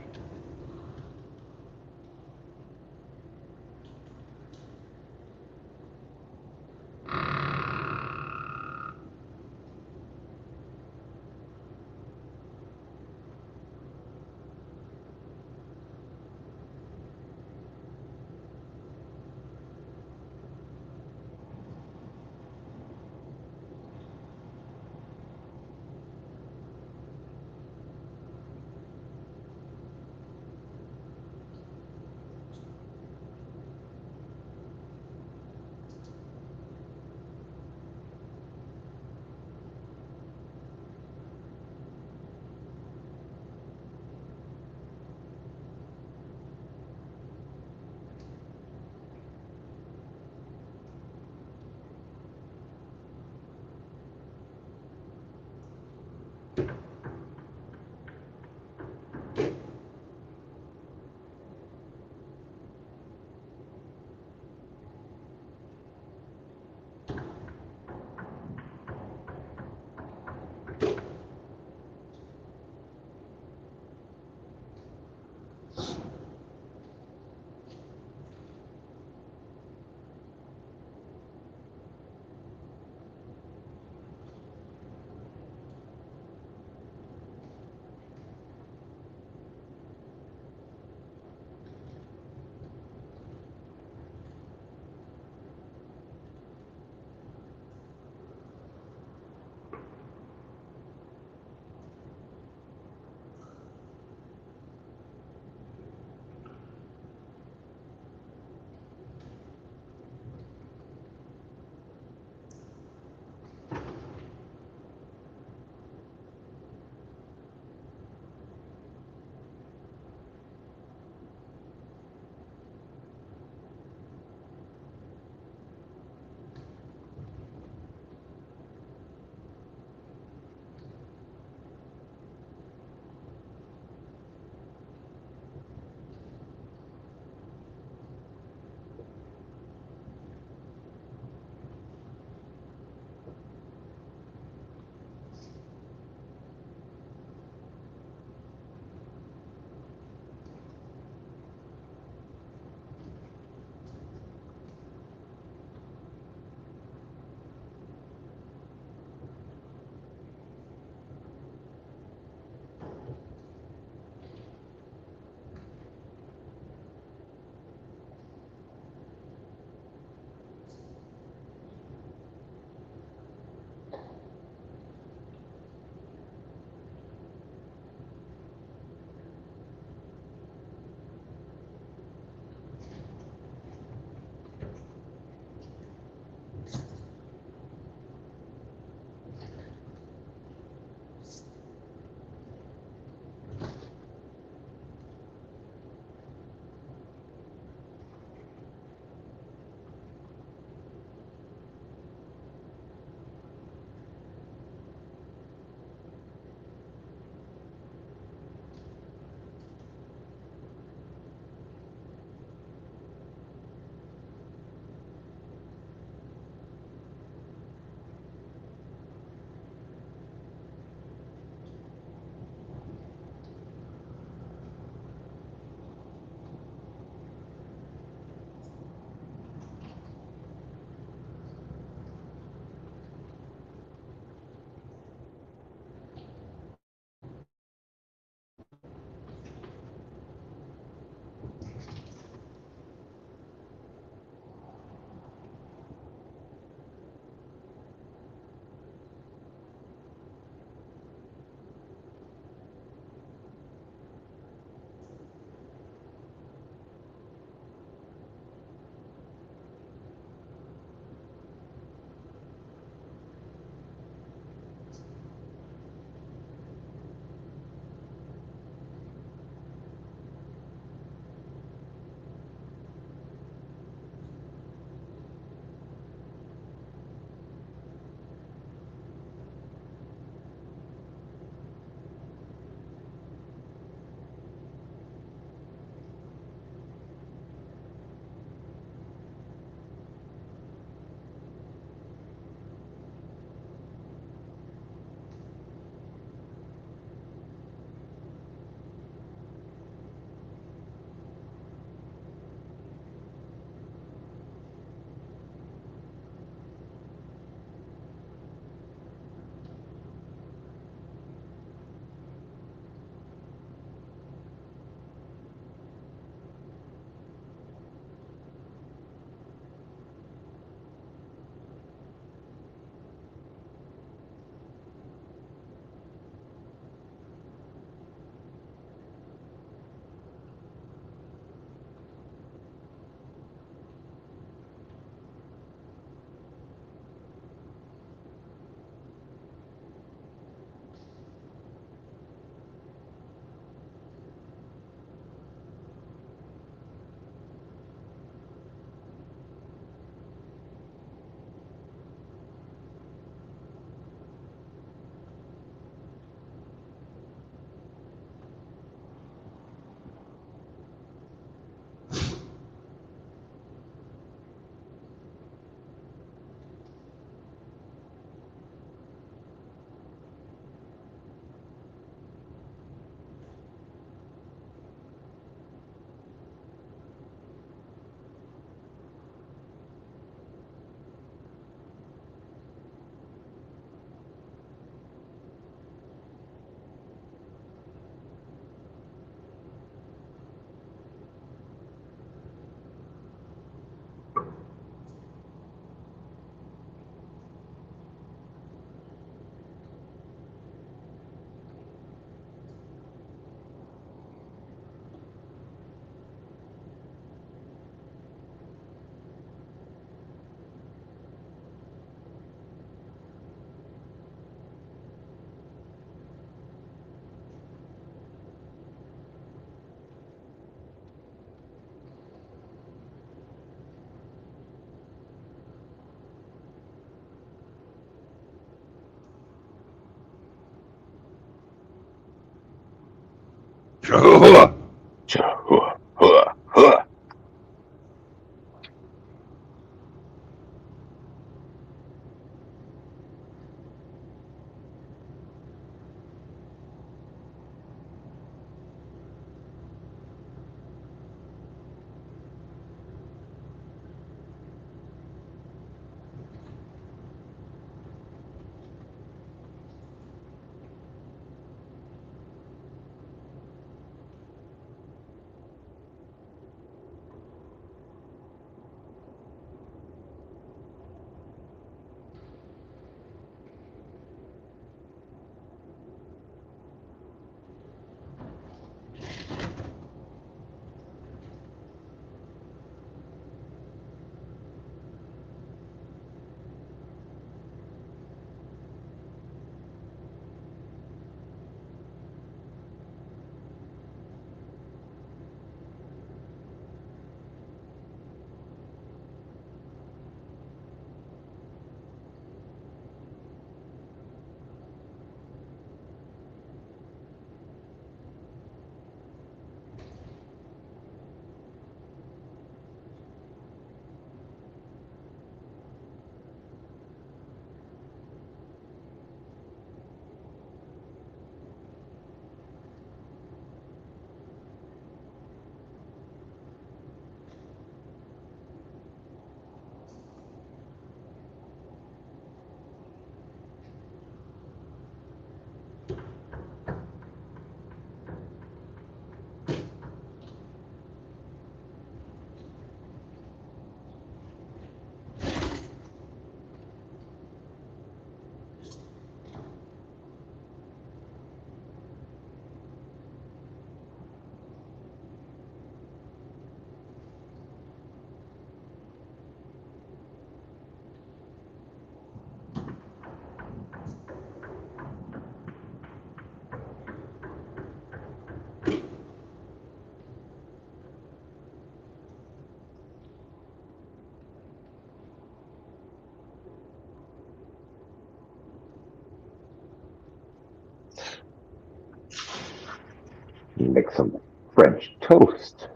Make some French toast.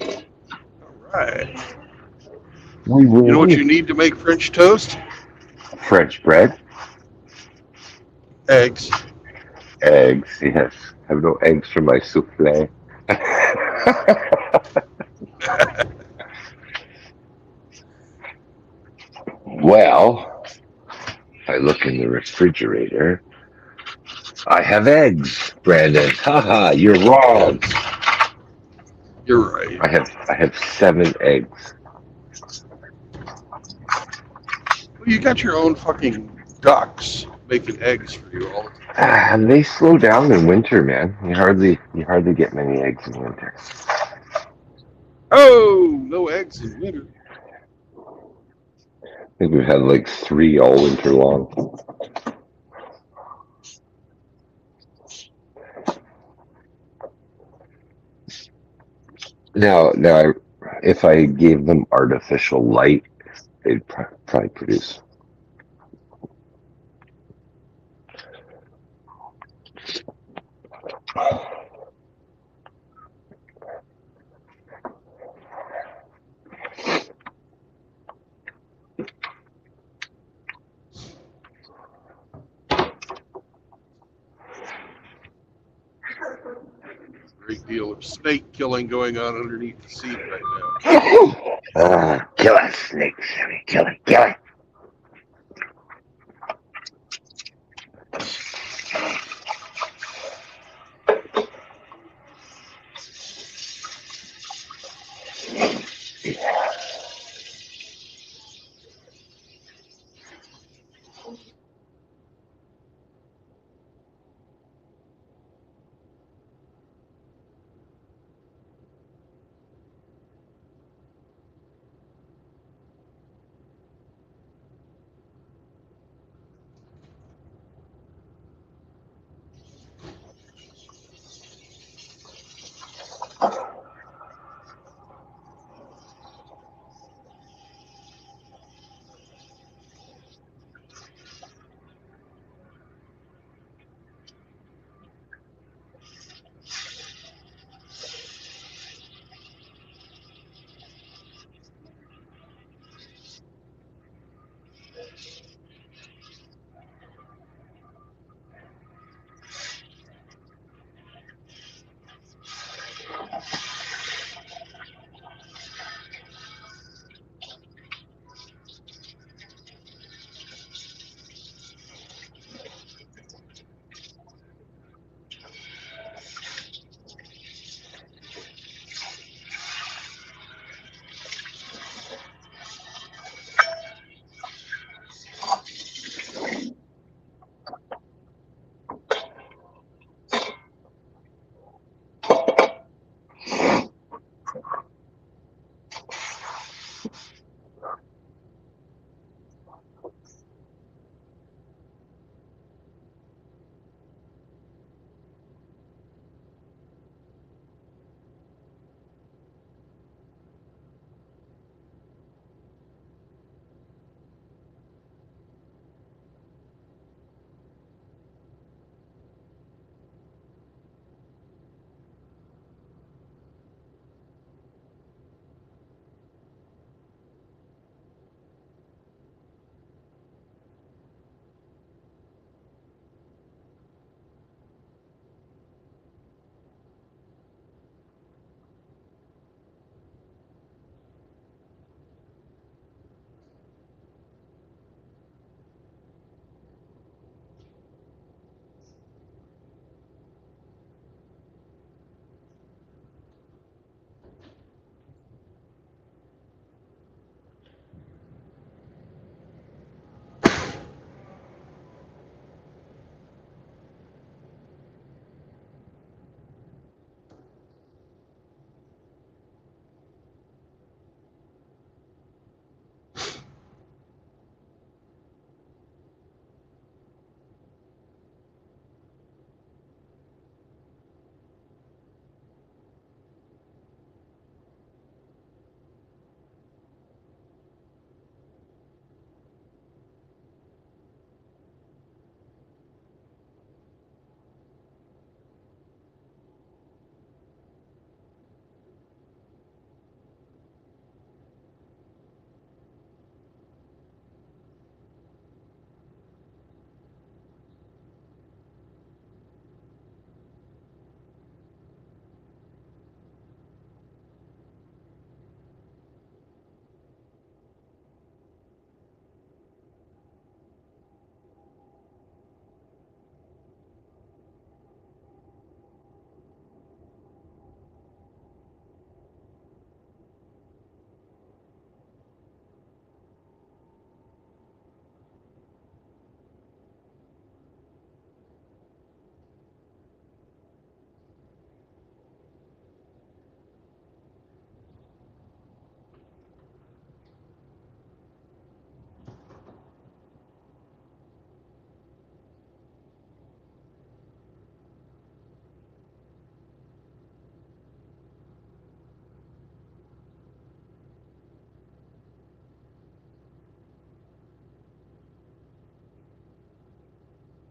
All right. We You know what you will. need to make French toast? French bread, Eggs. eggs. Yes, have no eggs for my souffle. Well, if I look in the refrigerator, I have eggs, Brandon. Haha, you're wrong. You're right. I have 7 eggs. Well, you got your own fucking ducks making eggs for you all the time. And they slow down in winter, man. You hardly get many eggs in winter. Oh, no eggs in winter. I think we've had like 3 all winter long. Now, if I gave them artificial light, they'd probably produce. Great deal of snake killing going on underneath the seat right now. Kill it, snake, Sammy. Kill it, kill it.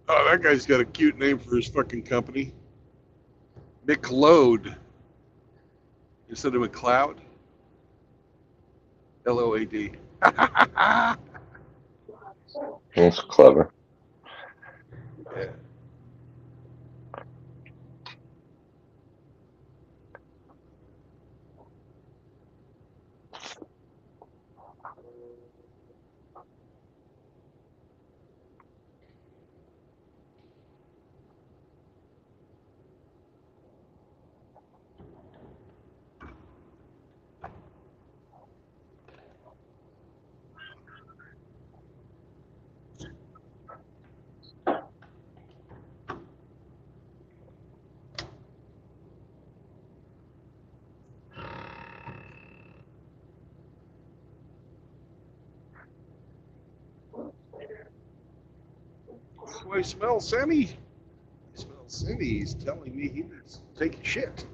Oh, that guy's got a cute name for his fucking company. McLoad instead of McLeod. Load. That's clever. Yeah. Oh, I smell Sammy. I smell Sammy. He's telling me he needs to take a shit.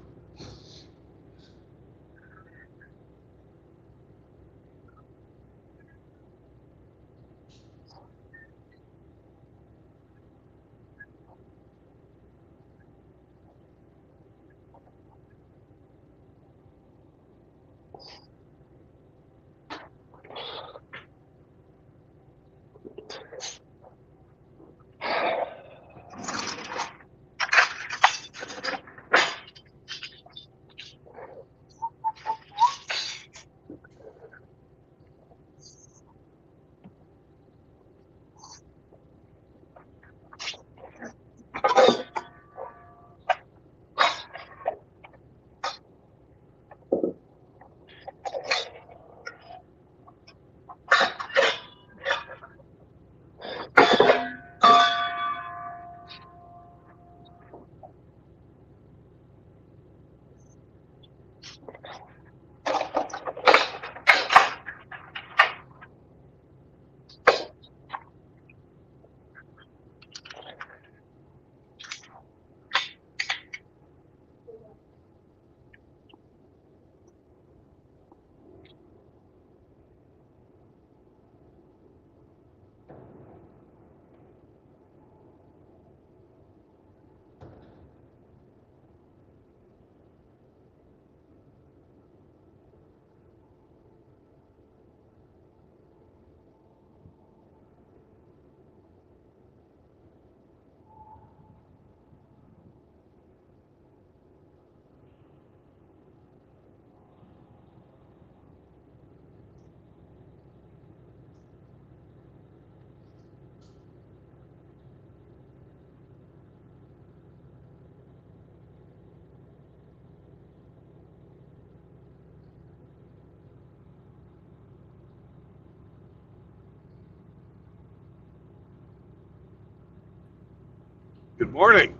Good morning.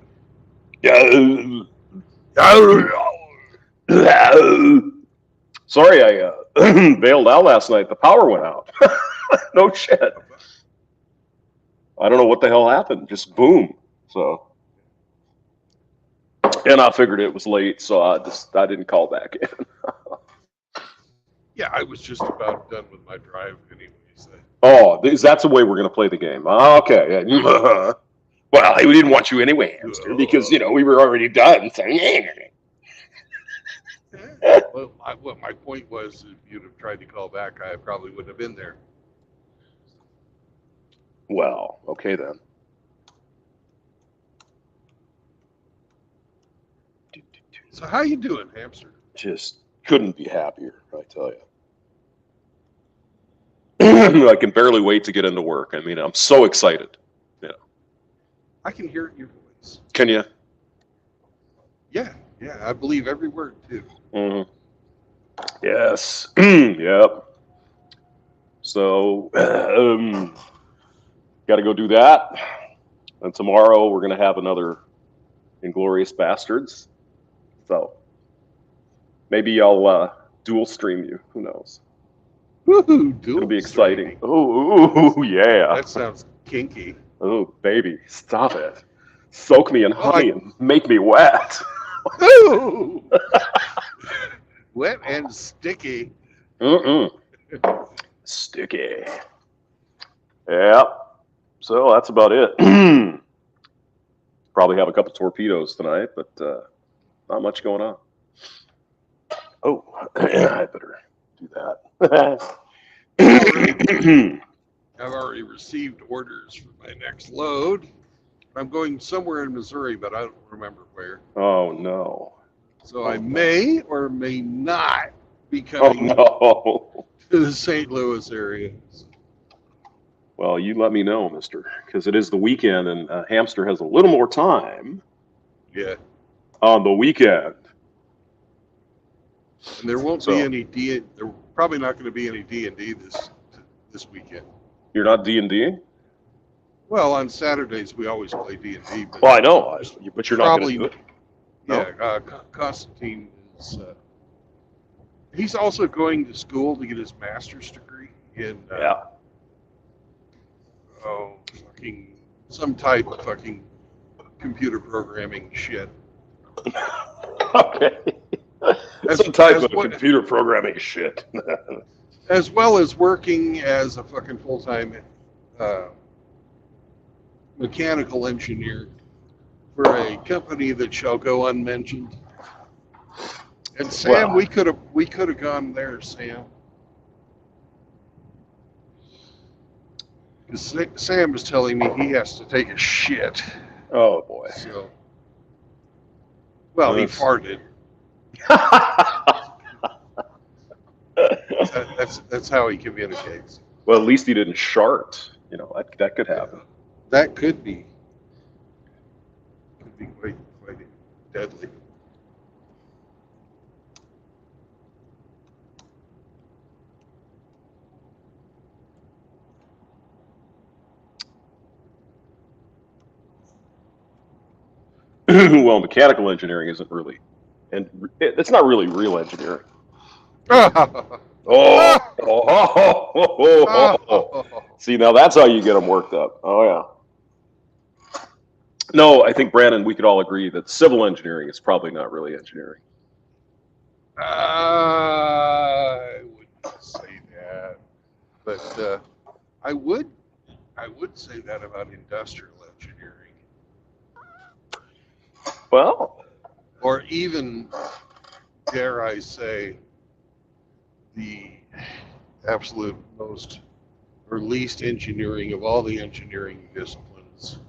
Sorry, I bailed out last night. The power went out. No shit. I don't know what the hell happened. Just boom. So, and I figured it was late, so I didn't call back in. Yeah, I was just about done with my drive anyways. Oh, that's the way we're gonna play the game. Okay. Yeah. Well, we didn't want you anyway, Hamster, because we were already done. So. Well, my point was, if you'd have tried to call back, I probably wouldn't have been there. Well, okay then. So how you doing, Hamster? Just couldn't be happier, I tell you. I can barely wait to get into work. I mean, I'm so excited. I can hear it in your voice. Can you? Yeah, I believe every word too. Mm-hmm. Yes. Yep. So, got to go do that. And tomorrow we're going to have another Inglorious Bastards. So, maybe I'll dual stream you. Who knows? Woohoo! It'll be exciting. Oh, yeah. That sounds kinky. Oh, baby, stop it. Soak me in honey and make me wet. Ooh. Wet and sticky. Sticky. Yeah. So that's about it. Probably have a couple torpedoes tonight, but not much going on. Oh, I better do that. I've already received orders for my next load. I'm going somewhere in Missouri, but I don't remember where. Oh, no. So I may or may not be coming to the St. Louis area. Well, you let me know, mister, because it is the weekend and Hamster has a little more time. Yeah. On the weekend. And there won't be any There probably not going to be any D&D this weekend. You're not D&D? Well, on Saturdays we always play D&D. Well, I know, but you're not going to do it. Yeah, Constantine is. He's also going to school to get his master's degree in. Fucking some type of fucking computer programming shit. Okay. Some type of computer programming shit. As well as working as a fucking full-time mechanical engineer for a company that shall go unmentioned. And Sam, we could have gone there, Sam. Because Sam was telling me he has to take a shit. Oh boy. So, well, he farted. That's how he communicates. Well, at least he didn't shart. That could happen. That could be. Could be quite deadly. Well, mechanical engineering isn't really, and it's not really real engineering. See, now that's how you get them worked up. Oh yeah. No, I think Brandon, we could all agree that civil engineering is probably not really engineering. I wouldn't say that, but I would say that about industrial engineering. Well, or even, dare I say, the absolute most or least engineering of all the engineering disciplines,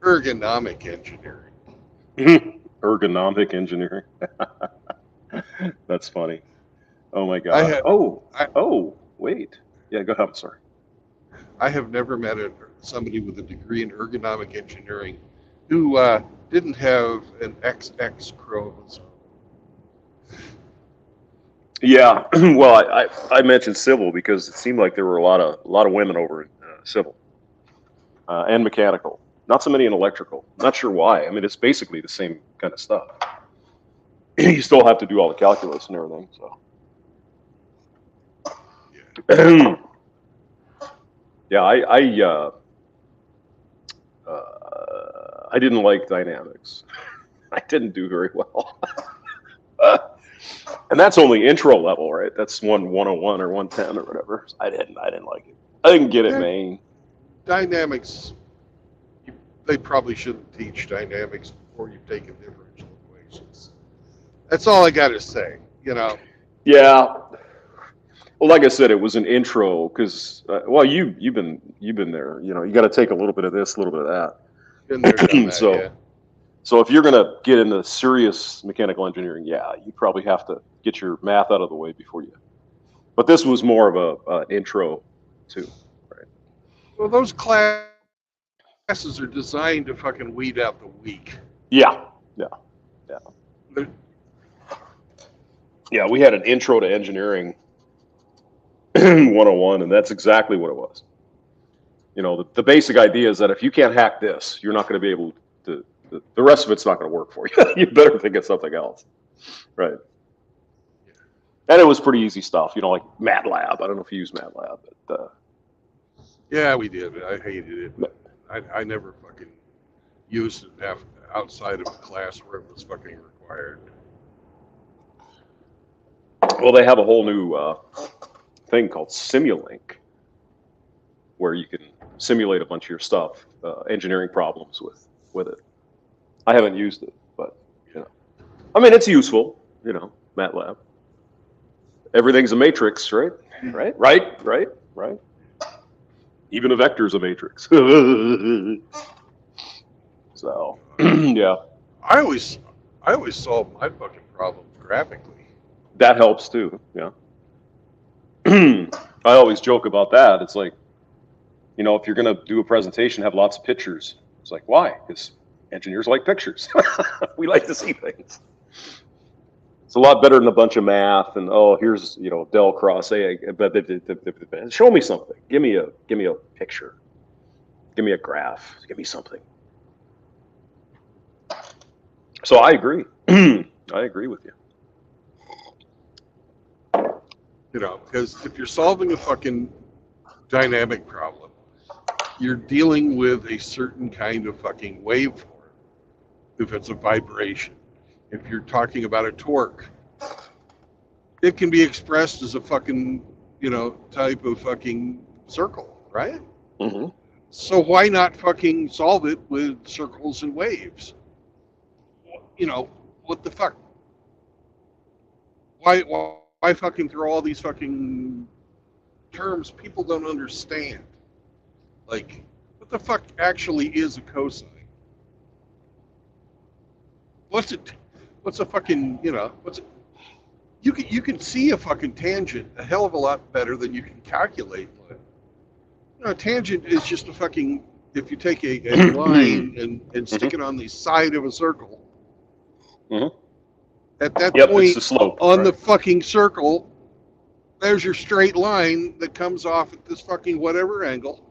ergonomic engineering. Ergonomic engineering. That's funny. Oh my God. Wait. Yeah, go ahead. I'm sorry. I have never met somebody with a degree in ergonomic engineering who didn't have an XX chromosome. Yeah, well, I mentioned civil because it seemed like there were a lot of women over in civil and mechanical. Not so many in electrical. Not sure why. I mean, it's basically the same kind of stuff. You still have to do all the calculus and everything. So, yeah, I didn't like dynamics. I didn't do very well. And that's only intro level, right? That's 101 or 110 or whatever. I didn't like it. I didn't get it, man. Dynamics, they probably shouldn't teach dynamics before you've taken differential equations. That's all I got to say, you know. Yeah. Well, like I said, it was an intro because, well, you've been there. You know, you got to take a little bit of this, a little bit of that. Been there, done that, So, yeah. So if you're going to get into serious mechanical engineering, yeah, you probably have to get your math out of the way before you. But this was more of an intro too, right? Well, those classes are designed to fucking weed out the weak. Yeah. They're, Yeah, we had an intro to engineering 101, and that's exactly what it was. You know, the basic idea is that if you can't hack this, you're not going to be able to, the rest of it's not going to work for you. You better think of something else, right? And it was pretty easy stuff, you know, like MATLAB. I don't know if you use MATLAB, but yeah, we did. I hated it. I never fucking used it outside of a class where it was fucking required. well, they have a whole new thing called Simulink, where you can simulate a bunch of your stuff, engineering problems with it. I haven't used it, but you know, I mean, it's useful. You know, MATLAB. Everything's a matrix, right? Right. Even a vector's a matrix. So, yeah. I always solve my fucking problems graphically. That helps too, yeah. I always joke about that. It's like, you know, if you're going to do a presentation, have lots of pictures. It's like, why? Because engineers like pictures. We like to see things. It's a lot better than a bunch of math and, oh, here's, you know, del cross A. Show me something. Give me a picture. Give me a graph. Give me something. So I agree. I agree with you. You know, because if you're solving a fucking dynamic problem, you're dealing with a certain kind of fucking waveform. If it's a vibration, if you're talking about a torque, it can be expressed as a fucking, you know, type of fucking circle, right? Mm-hmm. So why not fucking solve it with circles and waves? You know, what the fuck? Why fucking throw all these fucking terms people don't understand? Like, what the fuck actually is a cosine? What's it? What's a fucking, you know, what's it? You can see a fucking tangent a hell of a lot better than you can calculate one. You know, a tangent is just a fucking, if you take a line and stick it on the side of a circle, at that point it's the slope, on right? the fucking circle, there's your straight line that comes off at this fucking whatever angle.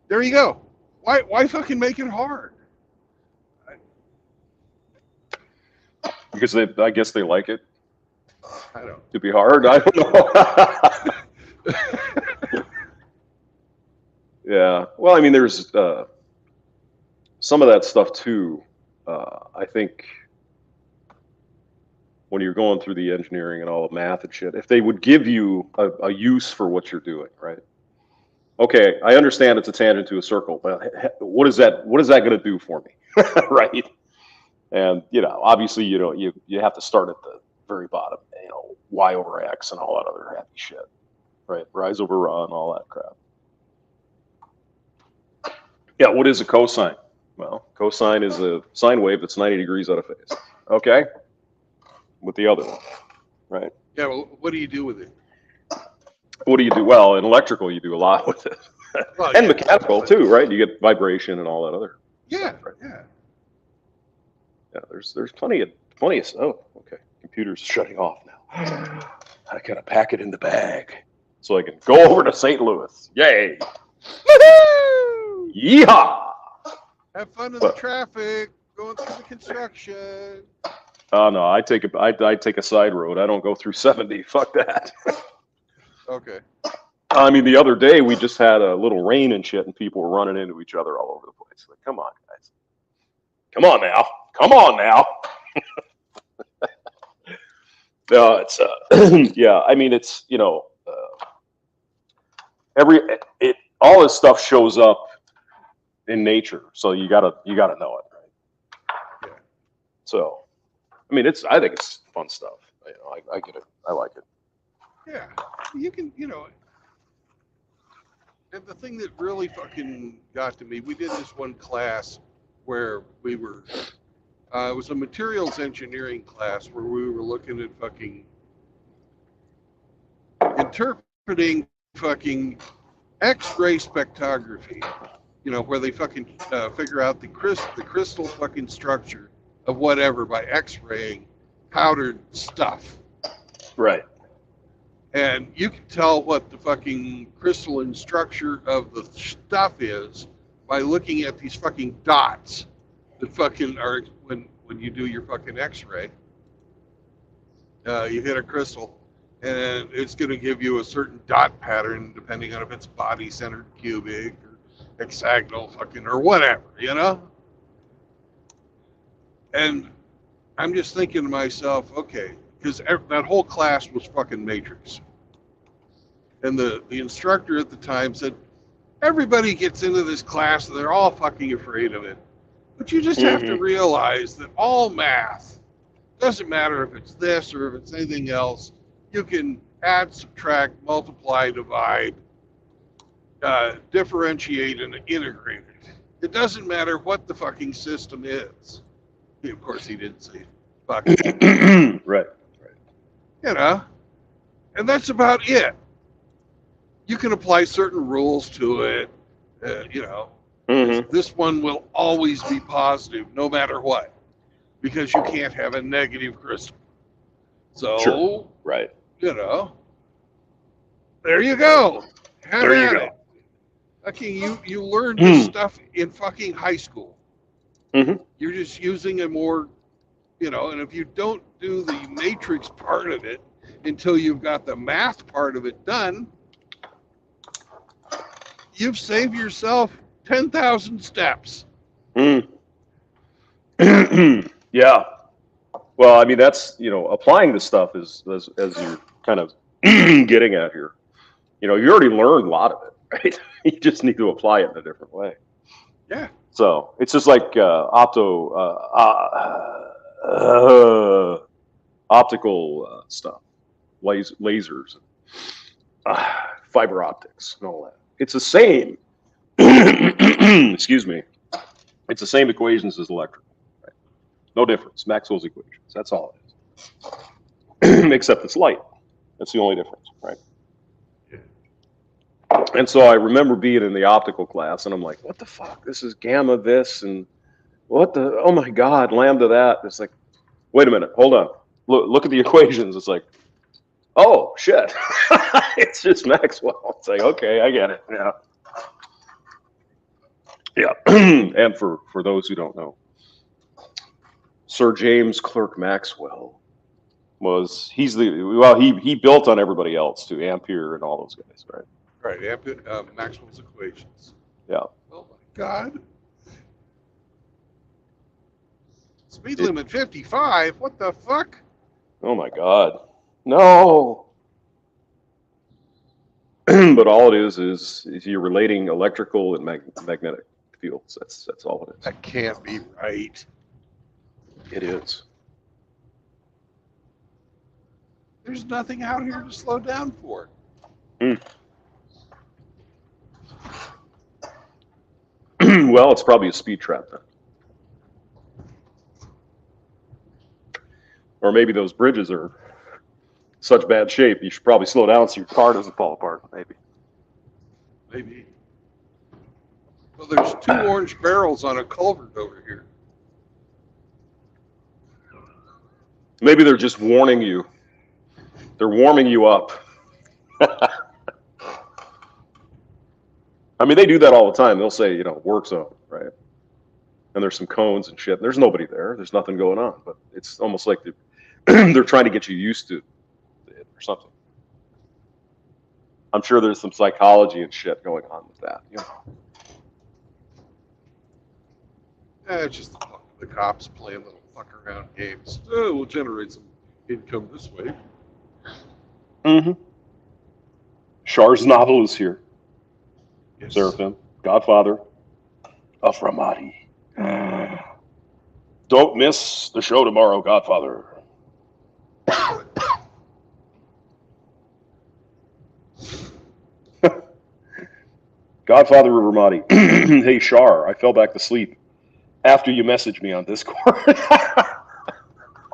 There you go. Why fucking make it hard? Because I guess they like it I don't. to be hard. I don't know. Yeah. Well, I mean, there's some of that stuff too. I think when you're going through the engineering and all the math and shit, if they would give you a use for what you're doing, right? Okay, I understand it's a tangent to a circle, but what is that going to do for me, right? And you know, obviously, you know, you have to start at the very bottom, you know, y over x and all that other happy shit, right? Rise over rho and all that crap. Yeah, what is a cosine? Well, cosine is a sine wave that's 90 degrees out of phase. Okay, with the other one, right? Yeah. Well, what do you do with it? What do you do? Well, in electrical, you do a lot with it, Well, and yeah, mechanical too, right? You get vibration and all that other. Yeah. Stuff, right? Yeah. Yeah, there's plenty of. Oh, okay. Computer's shutting off now. I gotta pack it in the bag so I can go over to St. Louis. Yay! Woohoo! Yeehaw! Have fun in the But- traffic, going through the construction. Oh no, I take a side road. I don't go through 70. Fuck that. Okay. I mean, the other day we just had a little rain and shit, and people were running into each other all over the place. Like, come on, guys. Come on now. Come on now. No, it's yeah. I mean, it's all this stuff shows up in nature, so you gotta know it, right? Yeah. So, I mean, I think it's fun stuff. I get it. I like it. Yeah. You can, and the thing that really fucking got to me, we did this one class where we were, it was a materials engineering class where we were looking at fucking interpreting fucking X-ray spectrography, where they fucking figure out the crystal fucking structure of whatever by X-raying powdered stuff. Right. And you can tell what the fucking crystalline structure of the stuff is by looking at these fucking dots that fucking are when you do your fucking X-ray. You hit a crystal, and it's going to give you a certain dot pattern depending on if it's body-centered, cubic, or hexagonal, fucking, or whatever, And I'm just thinking to myself, okay, because that whole class was fucking Matrix. And the instructor at the time said, everybody gets into this class and they're all fucking afraid of it. But you just have to realize that all math, doesn't matter if it's this or if it's anything else, you can add, subtract, multiply, divide, differentiate, and integrate it. It doesn't matter what the fucking system is. Of course, he didn't say fucking. Right. And that's about it. You can apply certain rules to it. This one will always be positive no matter what, because you can't have a negative crystal. So, Sure. Right. there you go. There you go. Okay, you learned this stuff in fucking high school. Mhm. You're just using a more, and if you don't do the matrix part of it until you've got the math part of it done, you've saved yourself 10,000 steps. Yeah. Well, I mean, that's, applying this stuff is as you're kind of getting at here. You already learned a lot of it, right? You just need to apply it in a different way. Yeah. So it's just like optical stuff, lasers, fiber optics, and all that. It's the same. Excuse me. It's the same equations as electrical. Right? No difference. Maxwell's equations. That's all it is. Except it's light. That's the only difference, right? And so I remember being in the optical class, and I'm like, what the fuck? This is gamma this, and what the, oh my God, lambda that. It's like, wait a minute, hold on. Look at the equations. It's like, oh, shit. It's just Maxwell. It's like, okay, I get it. Yeah. Yeah. And for those who don't know, Sir James Clerk Maxwell he built on everybody else too, Ampere and all those guys, right? Right, Maxwell's equations. Yeah. Oh my God. Speed limit 55? What the fuck? Oh my God. No. But all it is you're relating electrical and magnetic fields. That's all it is. That can't be right. It is. There's nothing out here to slow down for. Well, it's probably a speed trap then. Or maybe those bridges are such bad shape, you should probably slow down so your car doesn't fall apart, maybe. Maybe. Well, there's 2 orange barrels on a culvert over here. Maybe they're just warning you. They're warming you up. I mean, they do that all the time. They'll say, work zone, right? and there's some cones and shit. And there's nobody there. There's nothing going on, but it's almost like they're trying to get you used to it or something. I'm sure there's some psychology and shit going on with that. You know? It's just the cops playing little fuck around games. Oh, we'll generate some income this way. Mm-hmm. Char's novel is here. Yes. Seraphim, Godfather of Ramadi. Don't miss the show tomorrow, Godfather. Godfather of Ramadi. Hey, Char, I fell back to sleep after you messaged me on Discord.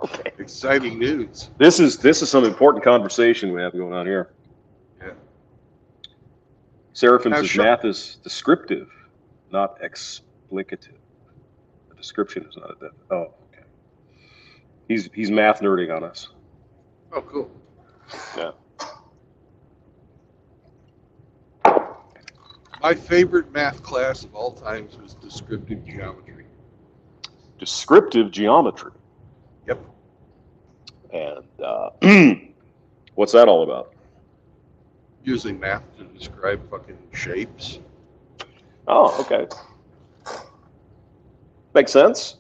Okay. Exciting news. This is some important conversation we have going on here. Yeah. Seraphim Now, says Char- math is descriptive, not explicative. A description is not a oh, okay. He's math nerding on us. Oh, cool. Yeah. My favorite math class of all times was descriptive geometry. Descriptive geometry. Yep. And what's that all about? Using math to describe fucking shapes. Oh, okay. Makes sense.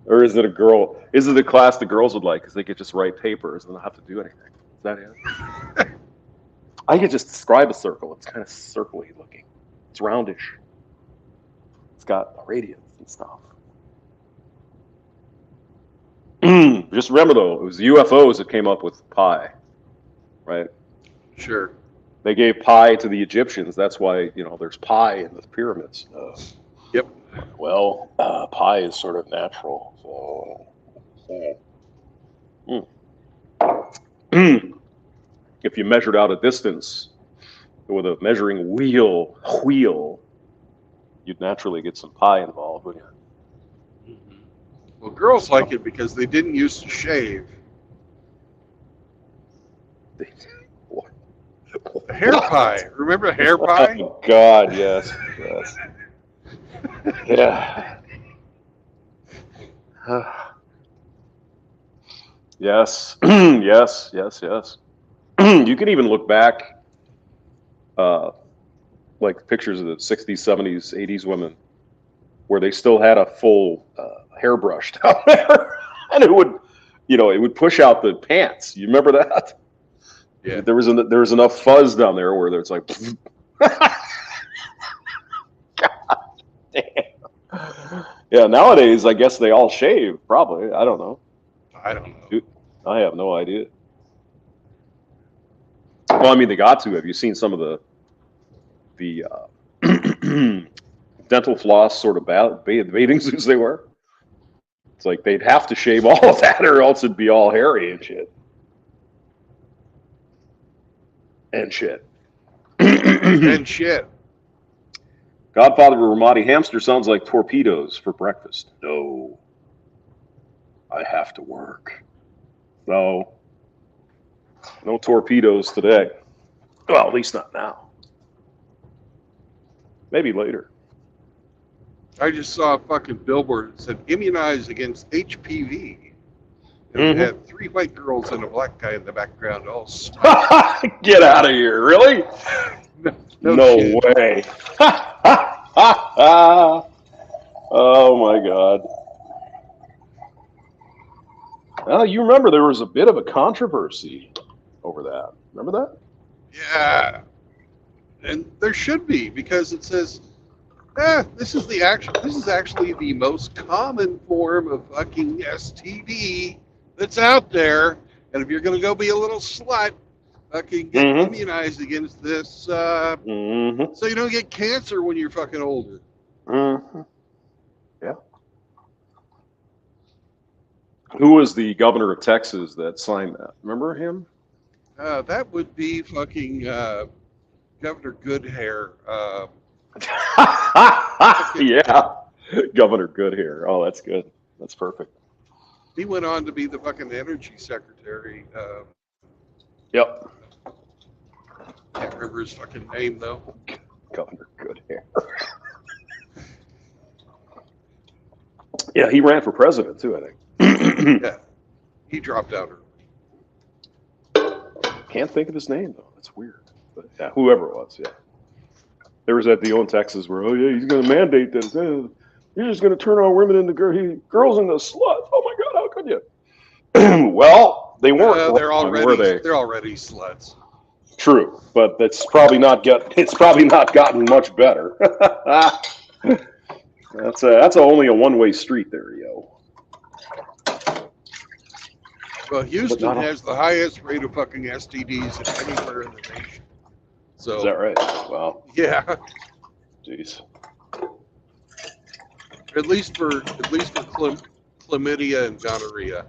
Or is it a girl? Is it a class the girls would like because they could just write papers and not have to do anything? Is that it? I could just describe a circle. It's kind of circle-y looking. It's roundish. It's got a radius and stuff. Just remember though, it was the UFOs that came up with pi, right? Sure. They gave pi to the Egyptians. That's why, there's pi in the pyramids. Yep. Well, pi is sort of natural. So, if you measured out a distance with a measuring wheel, you'd naturally get some pi involved, wouldn't you? Well, girls like it because they didn't used to shave. The hair pie. Remember hair pie? Oh, God, yes. Yeah. Yes. Yes. You can even look back, like pictures of the 60s, 70s, 80s women, where they still had a full hairbrush down there, and it would push out the pants. You remember that? Yeah. There was enough fuzz down there where it's like, God damn. Yeah, nowadays I guess they all shave. Probably, I don't know. I don't know. Dude, I have no idea. Well, I mean, they got to. Have you seen some of the dental floss sort of bathing suits they wear? It's like they'd have to shave all of that, or else it'd be all hairy and shit. And shit. And shit. Godfather of Ramadi hamster sounds like torpedoes for breakfast. No. I have to work. No. No torpedoes today. Well, at least not now. Maybe later. I just saw a fucking billboard that said immunize against HPV. And it had 3 white girls and a black guy in the background all smiling. Get out of here. Really? No way. Oh my God. Well, you remember there was a bit of a controversy over that. Remember that? Yeah. And there should be, because it says, this is actually the most common form of fucking STD that's out there. And if you're going to go be a little slut, fucking get immunized against this, so you don't get cancer when you're fucking older. Yeah. Who was the governor of Texas that signed that? Remember him? That would be fucking Governor Goodhair. Yeah, Governor Goodhair. Oh, that's good. That's perfect. He went on to be the fucking energy secretary. Yep. Can't remember his fucking name though. Governor good hair. Yeah, he ran for president too, I think. Yeah, he dropped out. Can't think of his name though. That's weird. But yeah, whoever it was, yeah. There was that deal in Texas where, oh yeah, he's going to mandate this. You're just going to turn all women into girls into sluts. Oh my God, how could you? Well, they weren't. They're wrong, already were they? they're already sluts. True, but it's probably not gotten much better. That's only a one-way street there, yo. Well, Houston not a- has the highest rate of fucking STDs than anywhere in the nation. So Is that right? Wow. yeah, Jeez. at least for chlamydia and gonorrhea.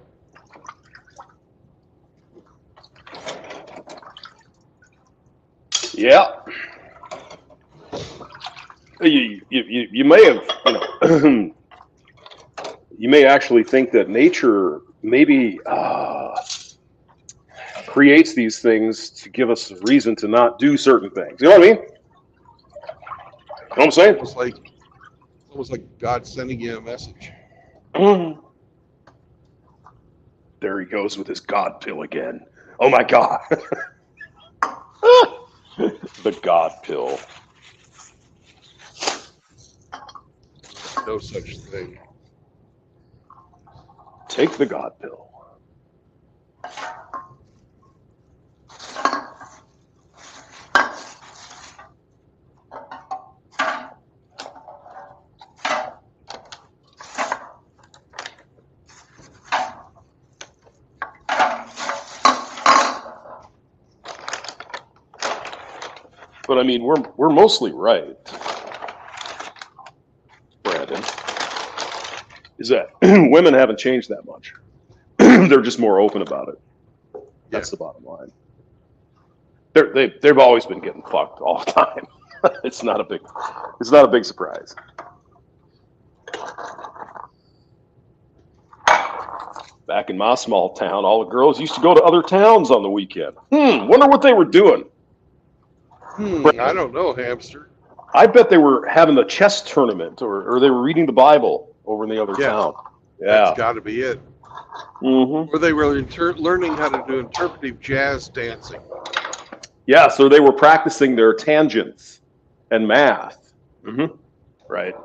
Yeah. You may have, you may actually think that nature maybe creates these things to give us a reason to not do certain things. You know what I mean? You know what I'm saying? Almost like God sending you a message. There he goes with his God pill again. Oh my God. The God pill. No such thing. Take the God pill. But I mean, we're mostly right, Brandon. Is that women haven't changed that much? They're just more open about it. That's the bottom line. They've always been getting fucked all the time. It's not a big surprise. Back in my small town, all the girls used to go to other towns on the weekend. Wonder what they were doing. I don't know, hamster. I bet they were having a chess tournament, or they were reading the Bible over in the other town. Yeah, That's got to be it. Mm-hmm. Or they were learning how to do interpretive jazz dancing. Yeah, so they were practicing their tangents and math. Mm-hmm. Right.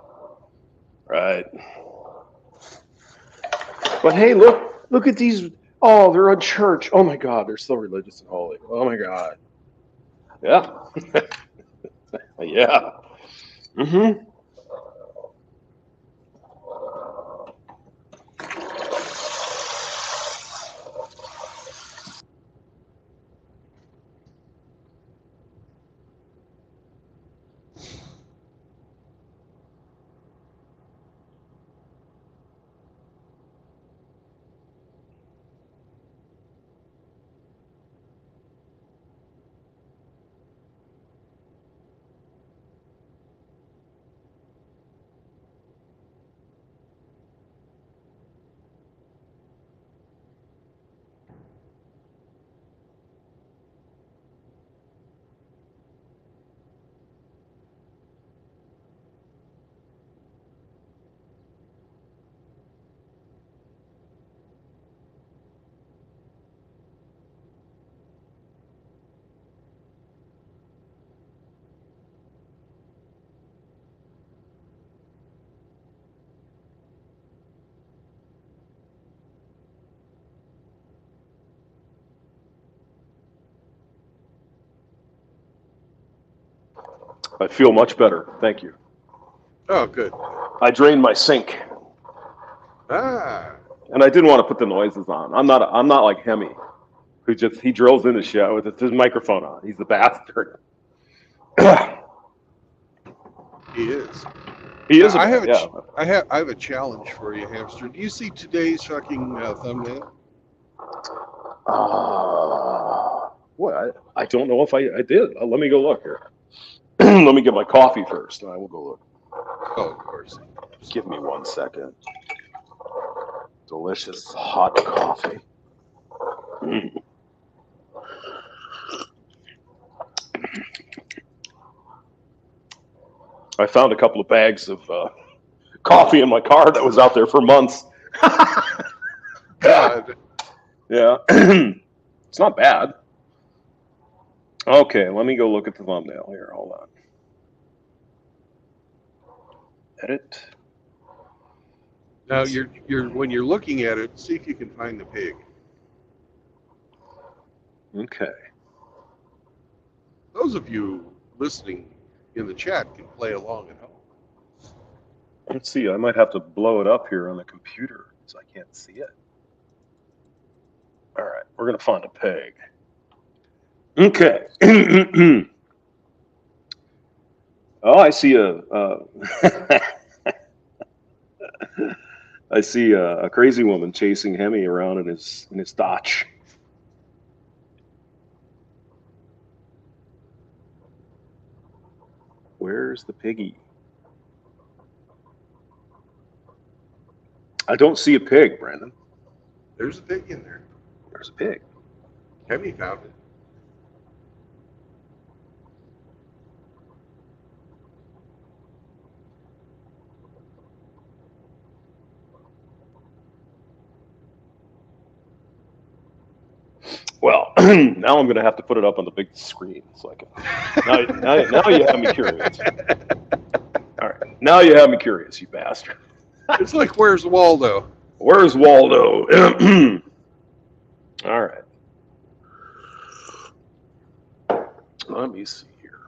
But hey, look at these. Oh, they're on church. Oh my God, they're so religious and holy. Oh my God. Yeah. Yeah. Mm-hmm. I feel much better. Thank you. Oh, good. I drained my sink. And I didn't want to put the noises on. I'm not like Hemi, who he drills in the show with his microphone on. He's the bastard. He is. He is. I have a challenge for you, hamster. Do you see today's fucking thumbnail? What? I don't know if I did. Let me go look here. Let me get my coffee first, and I will go look. Oh, of course. Give me 1 second. Delicious hot coffee. I found a couple of bags of coffee in my car that was out there for months. God. Yeah. It's not bad. Okay, let me go look at the thumbnail here. Hold on. Edit. Now you're when you're looking at it, see if you can find the pig. Okay. Those of you listening in the chat can play along at home. Let's see. I might have to blow it up here on the computer because I can't see it. All right, we're gonna find a peg. Okay. Oh, I see I see a crazy woman chasing Hemi around in his Dodge. Where's the piggy? I don't see a pig, Brandon. There's a pig in there. There's a pig. Hemi found it. Well, now I'm going to have to put it up on the big screen so I can. Now you have me curious. All right, now you have me curious, you bastard. It's like, where's Waldo? Where's Waldo? All right. Let me see here.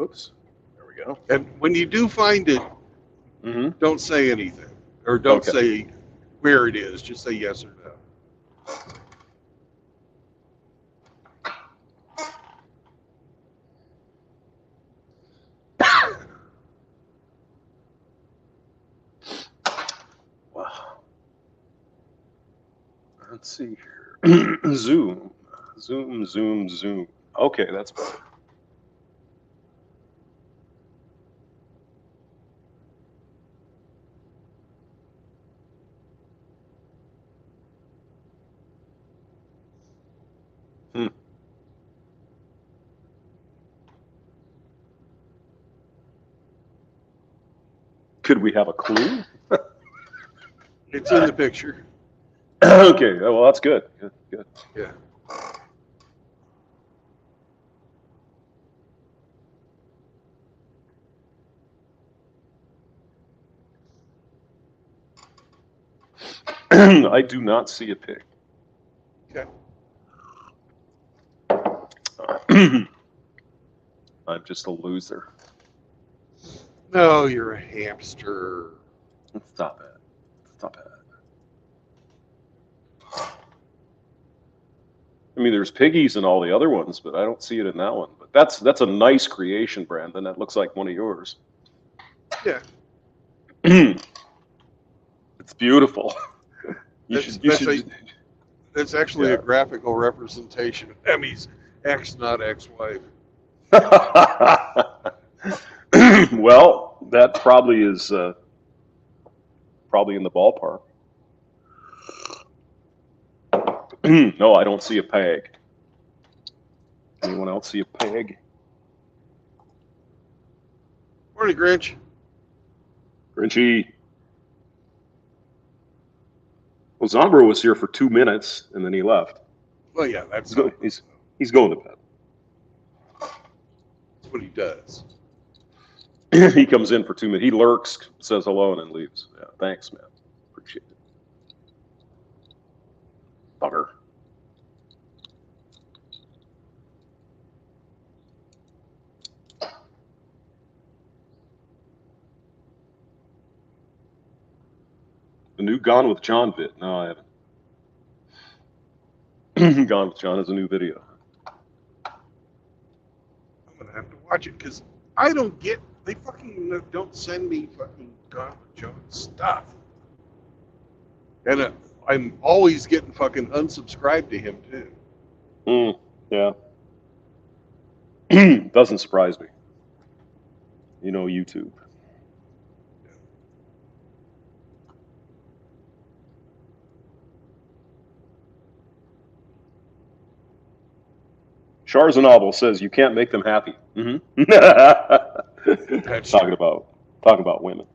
Oops. There we go. And when you do find it, Mm-hmm. don't say anything. Or don't Okay. say where it is. Just say yes or no. Wow. Let's see here. Zoom. Zoom, zoom, zoom. Okay, that's better. Could we have a clue? It's in the picture. Okay, well, that's good. Good. Yeah. I do not see a pig. Okay. I'm just a loser. No, you're a hamster. Stop it. Stop it. I mean, there's piggies in all the other ones, but I don't see it in that one. But that's a nice creation, Brandon. That looks like one of yours. Yeah. It's beautiful. That's actually Yeah. a graphical representation of Emmy's ex, not ex-wife. Well, that probably is probably in the ballpark. No, I don't see a peg. Anyone else see a peg? Morning, Grinch. Grinchy. Well, Zombro was here for 2 minutes and then he left. Well, yeah, that's He's going to bed. what he does. He comes in for 2 minutes. He lurks, says hello, and then leaves. Yeah, thanks, man. Appreciate it. Bugger. The new Gone with John vid. No, I haven't. Gone with John is a new video. I'm gonna have to watch it because I don't get. They fucking don't send me fucking Gone with John stuff, and I'm always getting fucking unsubscribed to him too. Yeah. Doesn't surprise me. You know, YouTube. Sharzanobble says you can't make them happy. Mm-hmm. That's talking about women.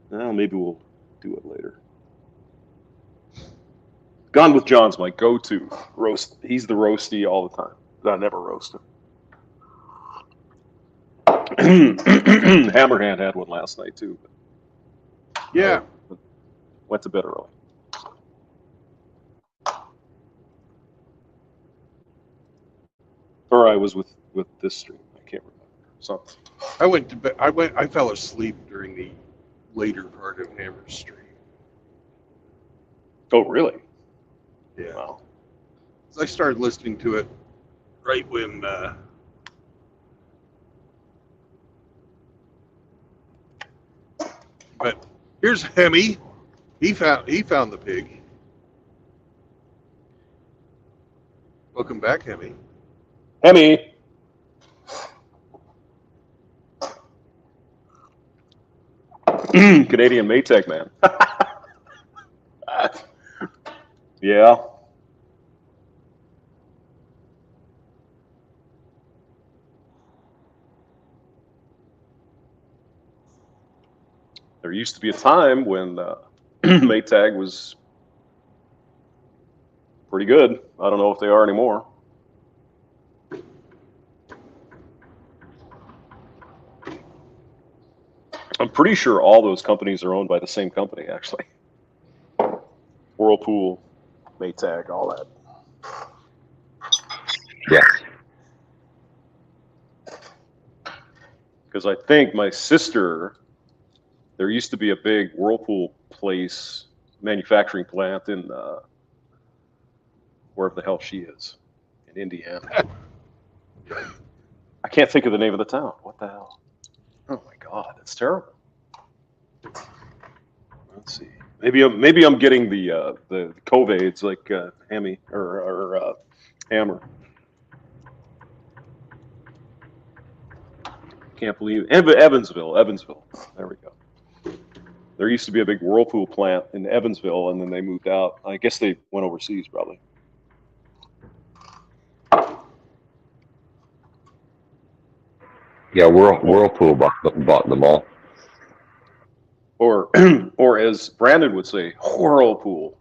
Well, maybe we'll do it later. Gone with John's my go-to roast. He's the roasty all the time. I never roast him. Hammerhand had one last night too. yeah. Went to bed early. Or I was with this stream. I can't remember. Something. I went to bed. I fell asleep during the later part of Hammer's stream. Oh, really? Yeah. Wow. So I started listening to it right when but here's Hemi. He found the pig. Welcome back, Hemi. Hemi. Canadian Maytag man. Yeah. There used to be a time when Maytag was pretty good. I don't know if they are anymore. I'm pretty sure all those companies are owned by the same company, actually. Whirlpool, Maytag, all that. Yeah. Because I think my sister, there used to be a big Whirlpool place, manufacturing plant in wherever the hell she is, in Indiana. I can't think of the name of the town. What the hell? Oh my God, that's terrible. Let's see. Maybe I'm getting the COVIDs like Hemi or Hammer. Can't believe Evansville. There we go. There used to be a big Whirlpool plant in Evansville, and then they moved out. I guess they went overseas, probably. Yeah, Whirlpool bought them all. Or or as Brandon would say, Whirlpool.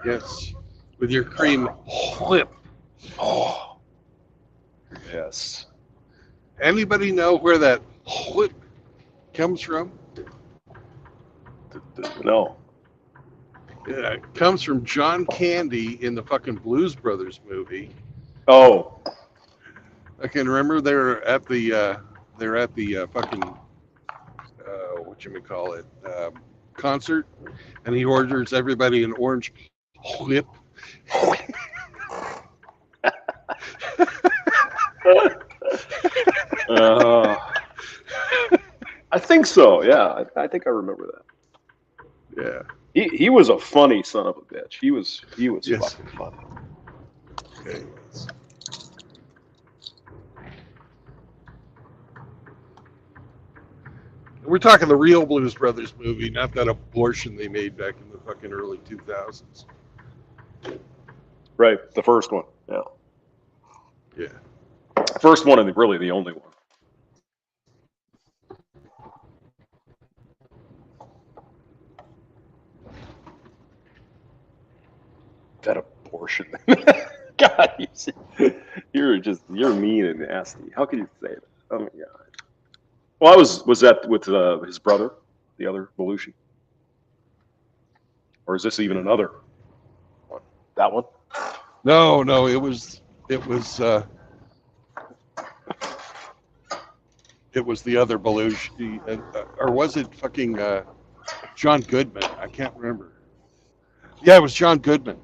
Yes, with your cream whip. Oh, yes. Anybody know where that whip comes from? No. Yeah, it comes from John Candy in the fucking Blues Brothers movie. Oh, I can remember they're at the fucking whatchamacallit, concert, and he orders everybody an orange whip. I think so. Yeah, I think I remember that. Yeah. He was a funny son of a bitch. He was Yes. fucking funny. Okay. We're talking the real Blues Brothers movie, not that abortion they made back in the fucking early 2000s. Right, the first one. Yeah. Yeah. First one and really the only one. That abortion. God, you're mean and nasty. How can you say that? Oh my God. Well, was that with his brother, the other Belushi, or is this even another one? That one? No, it was the other Belushi, or was it fucking John Goodman? I can't remember. Yeah, it was John Goodman.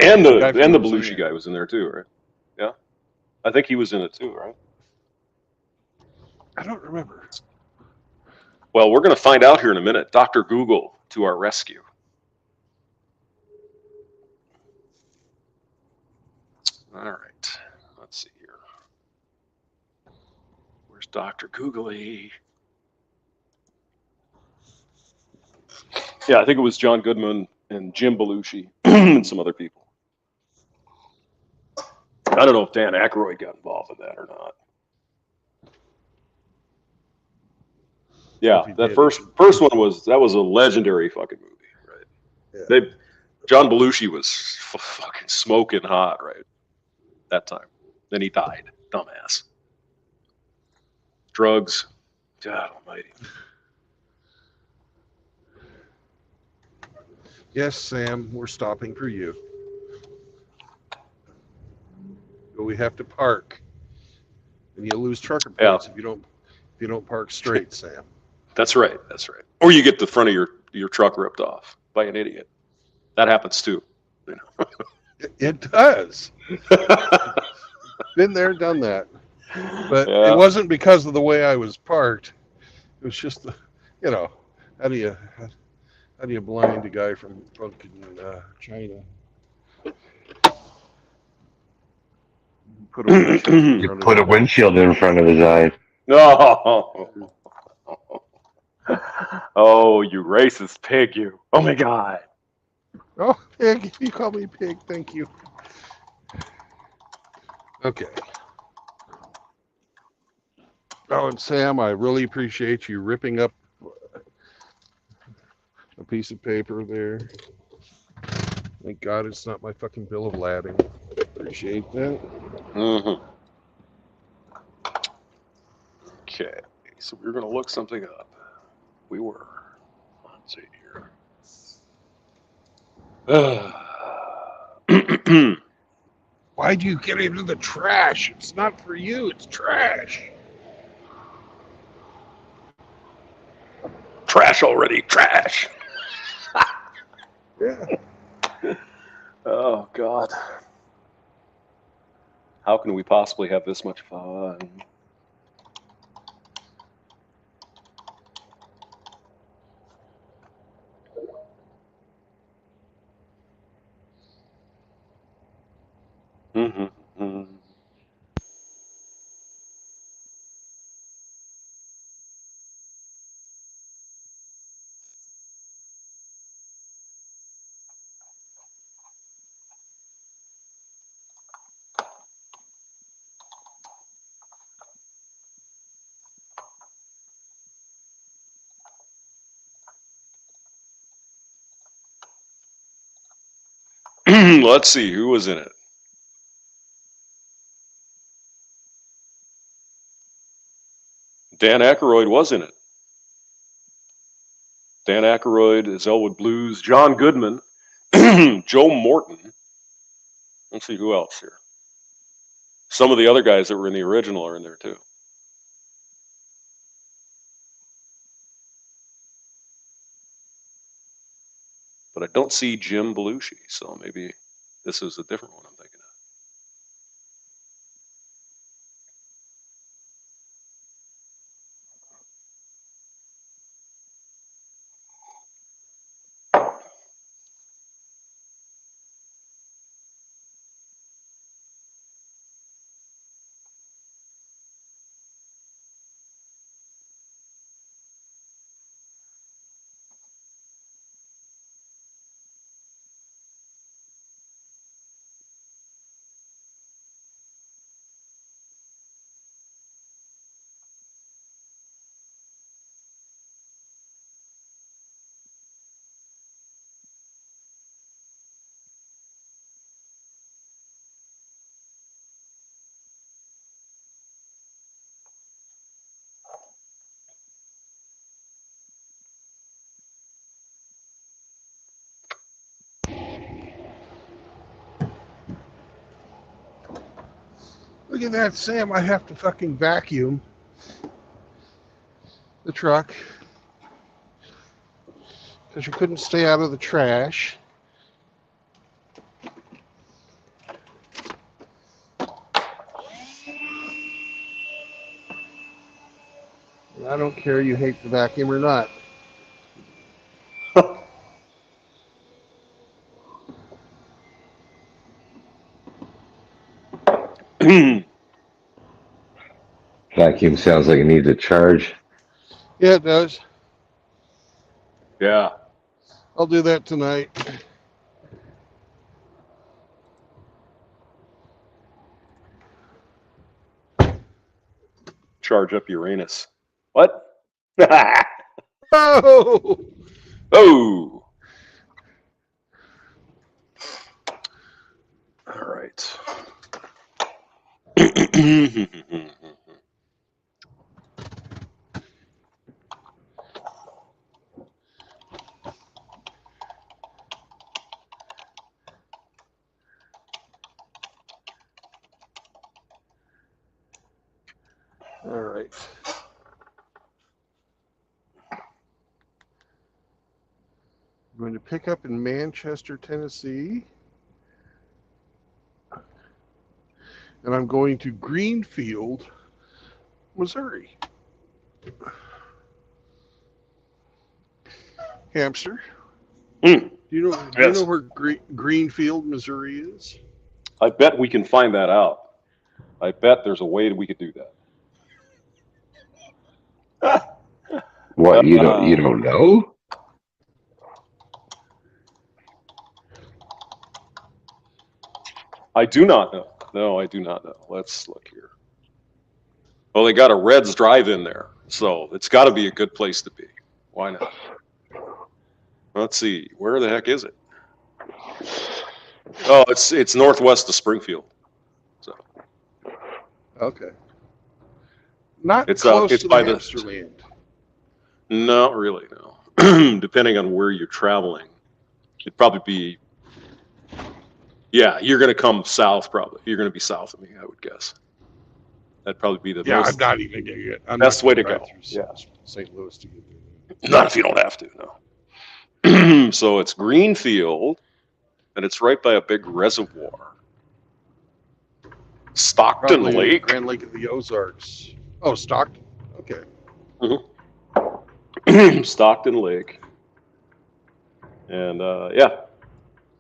And the guy from Belushi Roseanne. guy was in there too, right? Yeah, I think he was in it too, right? I don't remember. Well, we're going to find out here in a minute. Dr. Google to our rescue. All right, let's see here. Where's Dr. Googly? Yeah, I think it was John Goodman and Jim Belushi and some other people. I don't know if Dan Aykroyd got involved in that or not. Yeah, that first one was a legendary fucking movie, right? Yeah. John Belushi was fucking smoking hot, right? That time. Then he died. Dumbass. Drugs. God almighty. Yes, Sam, we're stopping for you. But we have to park. And you lose trucker points if you don't park straight, Sam. That's right. That's right. Or you get the front of your truck ripped off by an idiot. That happens too. You know? It does. Been there, done that. But Yeah. it wasn't because of the way I was parked. It was just, how do you blind a guy from fucking China? Put a windshield in You front put a of his windshield in front of his eye. No. Oh, you racist pig, you. Oh my God. Oh, pig. You call me pig. Thank you. Okay. Oh, and Sam, I really appreciate you ripping up a piece of paper there. Thank God it's not my fucking bill of lading. Appreciate that. Mm-hmm. Okay, so we were going to look something up. We were. Let's see here. Why do you get into the trash? It's not for you. It's trash. Trash already. Trash. Yeah. Oh, God. How can we possibly have this much fun? Mm-hmm. Let's see who was in it. Dan Aykroyd was in it. Dan Aykroyd is Elwood Blues. John Goodman, Joe Morton. Let's see who else here. Some of the other guys that were in the original are in there too. But I don't see Jim Belushi, so maybe this is a different one I'm thinking of. Look at that, Sam. I have to fucking vacuum the truck because you couldn't stay out of the trash. And I don't care you hate the vacuum or not. Vacuum sounds like it needs a charge. Yeah, it does. Yeah. I'll do that tonight. charge up Uranus. What? Oh! Oh! All right. All right. I'm going to pick up in Manchester, Tennessee. And I'm going to Greenfield, Missouri. Hamster. Mm, Do you yes. know where Greenfield, Missouri is? I bet we can find that out. I bet there's a way that we could do that. What, you don't know? I do not know. No, I do not know. Let's look here. Well, they got a Reds drive-in there, so it's got to be a good place to be. Why not? Let's see. Where the heck is it? Oh, it's northwest of Springfield. So Okay. Not it's close it's to by the the. hamster land. Not really, no. Depending on where you're traveling, it'd probably be. Yeah, you're going to come south. Probably you're going to be south of me, I would guess. That'd probably be the Yeah, most I'm not even going to get. I'm best not way gonna to drive go. through Yeah. St. Louis to get there. Not if you don't have to, no. So it's Greenfield, and it's right by a big reservoir. Stockton Probably Lake. Grand Lake of the Ozarks. Oh, Stockton. Okay. Stockton Lake. And yeah.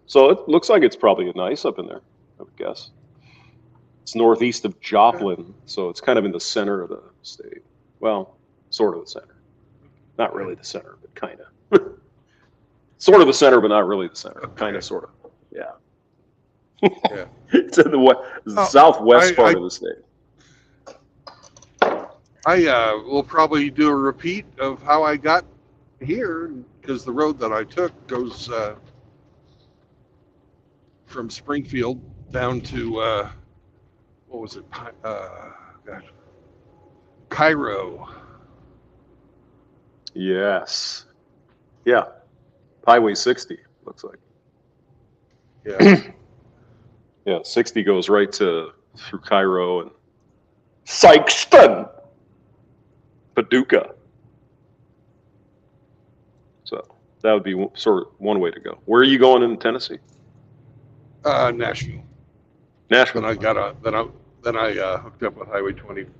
So it looks like it's probably nice up in there, I would guess. It's northeast of Joplin, so it's kind of in the center of the state. Well, sort of the center. Not really the center, but kind of. Sort of the center, but not really the center. Okay. Kind of, sort of. Yeah. Yeah. It's in the southwest part of the state. I will probably do a repeat of how I got here because the road that I took goes from Springfield down to what was it? God. Cairo. Yes. Yeah. Highway 60, looks like. Yeah. Yeah, 60 goes right through Cairo and Sykeston, Paducah. So that would be sort of one way to go. Where are you going in Tennessee? Nashville. Nashville. Then I hooked up with Highway 24,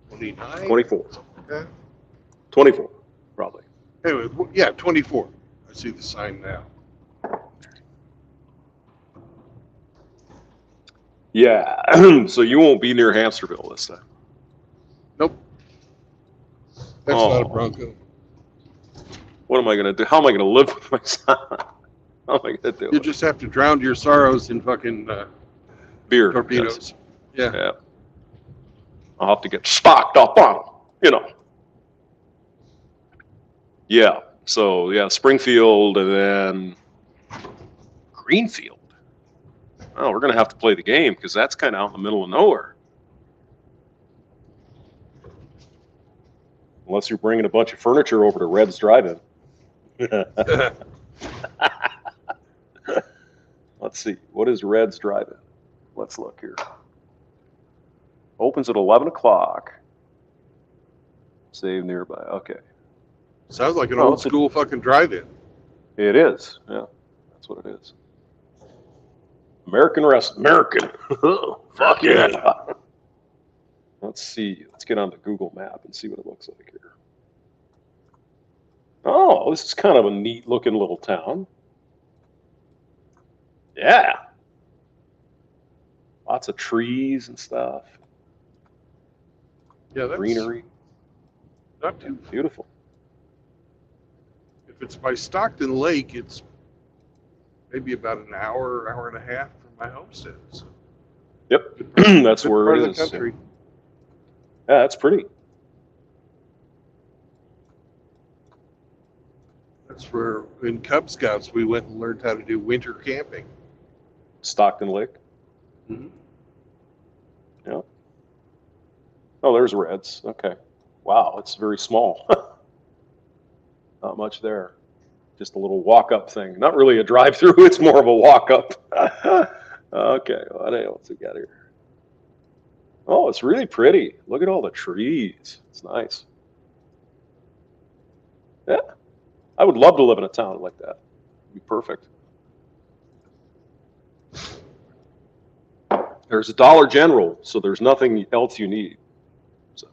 29, 24. Okay. 24, probably. Anyway, yeah, 24. I see the sign now. Yeah. So you won't be near Hamsterville this time. Nope. That's not a Bronco. What am I going to do? How am I going to live with my son? How am I going to do You it? just have to drown your sorrows in fucking Beer. torpedoes. Yes. Yeah. Yeah. I'll have to get stocked up on them, you know. Yeah. So, yeah, Springfield and then Greenfield. Oh, we're going to have to play the game because that's kind of out in the middle of nowhere. Unless you're bringing a bunch of furniture over to Red's Drive-In. Let's see. What is Red's Drive-In? Let's look here. Opens at 11 o'clock. Save nearby. Okay. Sounds like an old school fucking drive-in. It is. Yeah. That's what it is. American wrestling. American. Fuck yeah. Let's see. Let's get on the Google map and see what it looks like here. Oh, this is kind of a neat looking little town. Yeah. Lots of trees and stuff. Yeah, that's Greenery. not too. Beautiful. If it's by Stockton Lake, it's maybe about an hour and a half from my homestead. So. Yep, Good that's where part it of the is. country. Yeah, that's pretty. That's where in Cub Scouts we went and learned how to do winter camping. Stockton Lake. Mm-hmm. Yeah. Oh, there's Reds. Okay. Wow, it's very small. Not much there. Just a little walk-up thing. Not really a drive-through. It's more of a walk-up. Okay. What else we got here? Oh, it's really pretty. Look at all the trees. It's nice. Yeah. I would love to live in a town like that. It'd be perfect. There's a Dollar General, so there's nothing else you need. So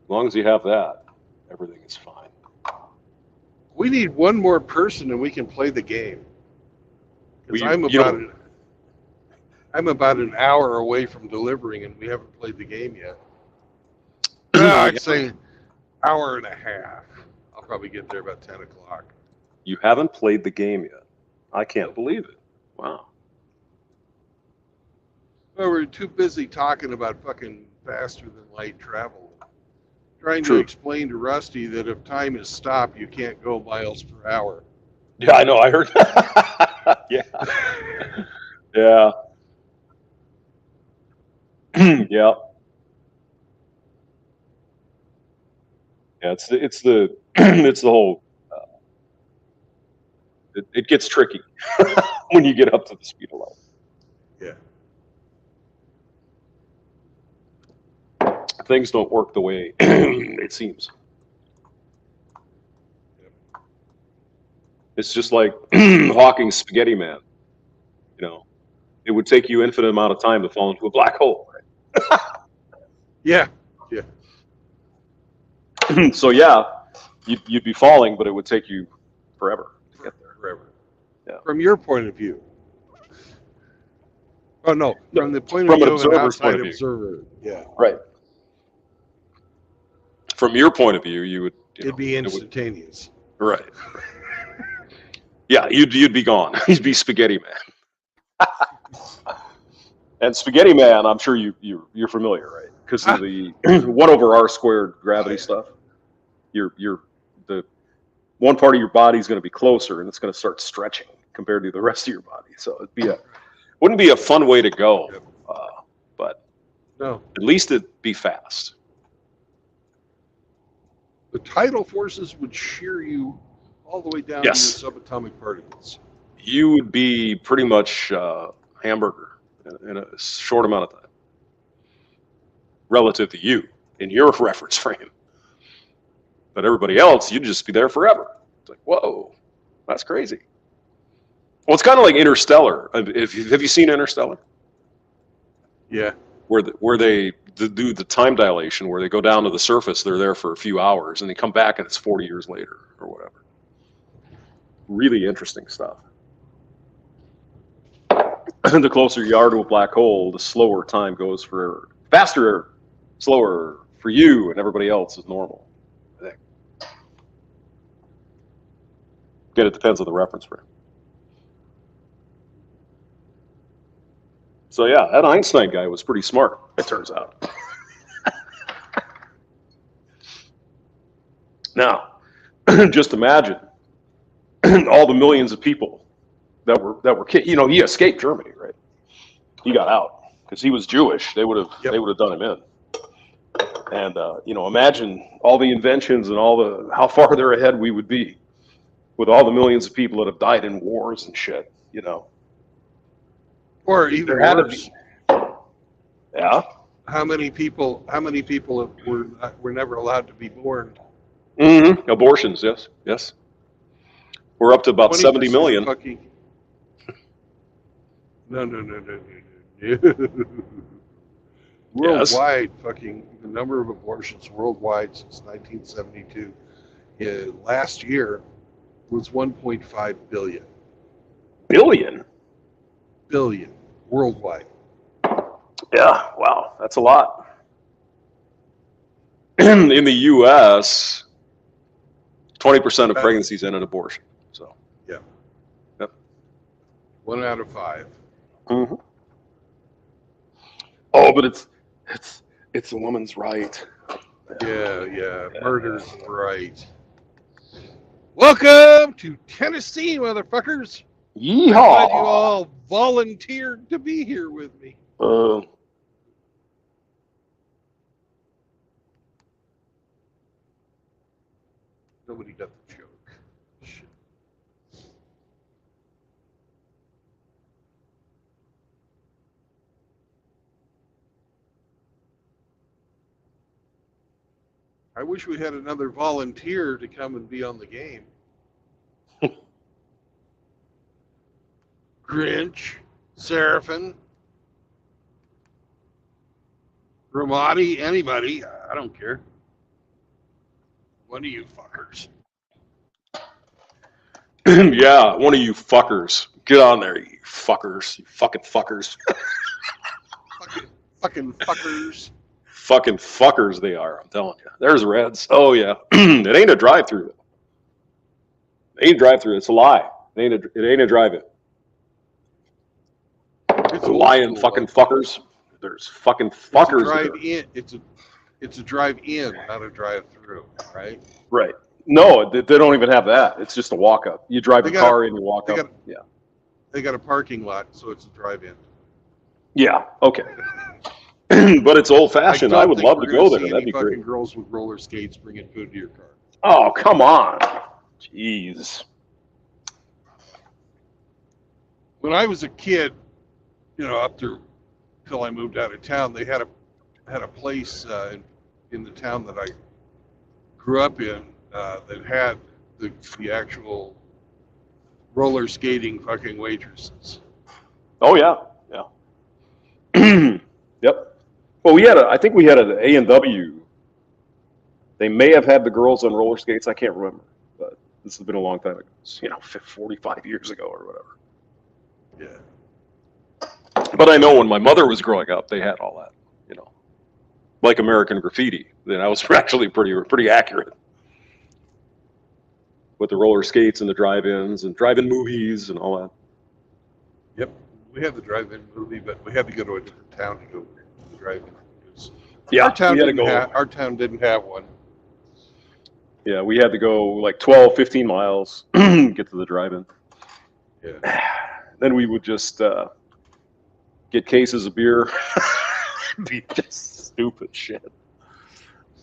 as long as you have that, everything is fine. We need one more person and we can play the game. Because I'm about an hour away from delivering and we haven't played the game yet. I'd say hour and a half. I'll probably get there about 10 o'clock. You haven't played the game yet. I can't believe it. Wow. Well, we're too busy talking about fucking faster than light travel. Trying True. to explain to Rusty that if time is stopped, you can't go miles per hour. Yeah, I know. I heard. Yeah. Yeah. Yeah. Yeah. It's the it's the whole. It gets tricky when you get up to the speed of light. Yeah. Things don't work the way it seems. It's just like Hawking's Spaghetti Man. You know, it would take you infinite amount of time to fall into a black hole. Right? Yeah. Yeah. So yeah, you'd be falling, but it would take you forever to get there. Forever. Yeah. From your point of view. Oh no, from the point From of an view of an observer's point outside of view. observer. Yeah. Right. From your point of view, you would. It'd be instantaneous. Right. Yeah, you'd be gone. You'd be Spaghetti Man. And Spaghetti Man, I'm sure you're familiar, right? Because of the 1/r² gravity stuff. The one part of your body is going to be closer, and it's going to start stretching compared to the rest of your body. So wouldn't be a fun way to go, but No. at least it'd be fast. The tidal forces would shear you all the way down Yes. to your subatomic particles. You would be pretty much hamburger in a short amount of time, relative to you in your reference frame. But everybody else, you'd just be there forever. It's like, whoa, that's crazy. Well, it's kind of like Interstellar. Have you seen Interstellar? Yeah. Where they do the time dilation, where they go down to the surface, they're there for a few hours, and they come back, and it's 40 years later or whatever. Really interesting stuff. The closer you are to a black hole, the slower time goes for faster, slower for you, and everybody else is normal. I think. Again, it depends on the reference frame. So yeah, that Einstein guy was pretty smart, it turns out. Now, just imagine all the millions of people that were he escaped Germany, right? He got out because he was Jewish. They would have done him in. And imagine all the inventions and how farther ahead we would be with all the millions of people that have died in wars and shit, Or even worse. Yeah. How many people were never allowed to be born? Mm-hmm. Abortions, yes. We're up to about 70 million. Fucking... No. Worldwide, fucking the number of abortions worldwide since 1972, last year was 1.5 billion. Billion worldwide. Yeah, wow, that's a lot. In the U.S., 20% of pregnancies end in abortion. So. Yeah. Yep. 1 out of 5. Mm-hmm. Oh, but it's a woman's right. Yeah. Murder's right. Welcome to Tennessee, motherfuckers. I'm glad you Yeehaw! all volunteered to be here with me. Nobody got the joke. Shit. I wish we had another volunteer to come and be on the game. Grinch, Seraphin, Ramadi, anybody. I don't care. One of you fuckers. Yeah, one of you fuckers. Get on there, you fuckers. You fucking fuckers. Fucking fuckers. Fucking fuckers they are, I'm telling you. There's Reds. Oh, yeah. It ain't a drive-through. It ain't a drive-through. It's a lie. It ain't a drive-in. It's lying fucking fuckers. There's fucking fuckers there. It's a drive-in, not a drive-through, right? Right. No, they don't even have that. It's just a walk-up. You drive your car in, you walk up. Yeah. They got a parking lot, so it's a drive-in. Yeah, okay. But it's old-fashioned. I would love to go there. That'd be great. Fucking girls with roller skates bringing food to your car. Oh, come on. Jeez. When I was a kid, up till I moved out of town, they had a place in the town that I grew up in that had the actual roller skating fucking waitresses. Oh yeah. Yep. Well, I think we had an A&W. They may have had the girls on roller skates. I can't remember, but this has been a long time ago. It's, 45 years ago or whatever. Yeah. But I know when my mother was growing up, they had all that, like American Graffiti. Then I was actually pretty accurate with the roller skates and the drive-ins and drive-in movies and all that. Yep. We had the drive-in movie, but we had to go to a different town to go to the drive-in. Yeah, our town didn't have one. Yeah, we had to go like 12, 15 miles, get to the drive-in. Yeah. Then we would just get cases of beer. Be just stupid shit.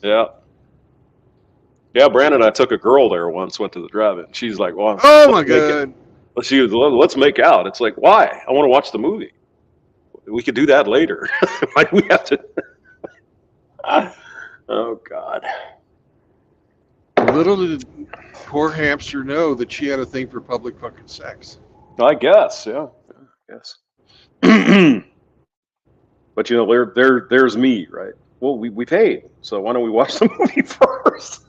Yeah. Yeah, Brandon and I took a girl there once, went to the drive-in. She's like, well, oh my God. She was, let's make out. It's like, why? I want to watch the movie. We could do that later. Why do we have to? Oh, God. Little did poor hamster know that she had a thing for public fucking sex. I guess, yeah. I guess. But, there's me, right? Well, we paid, so why don't we watch the movie first?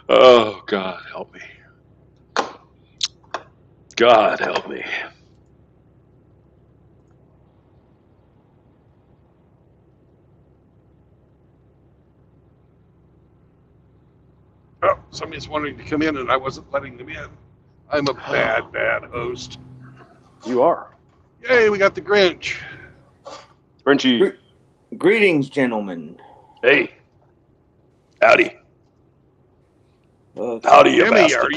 Oh, God help me. God help me. Oh, somebody's wanting to come in and I wasn't letting them in. I'm a bad host. You are. Yay, we got the Grinch. Grinchy. Greetings, gentlemen. Hey. Howdy. Howdy, you Jimmy, bastard.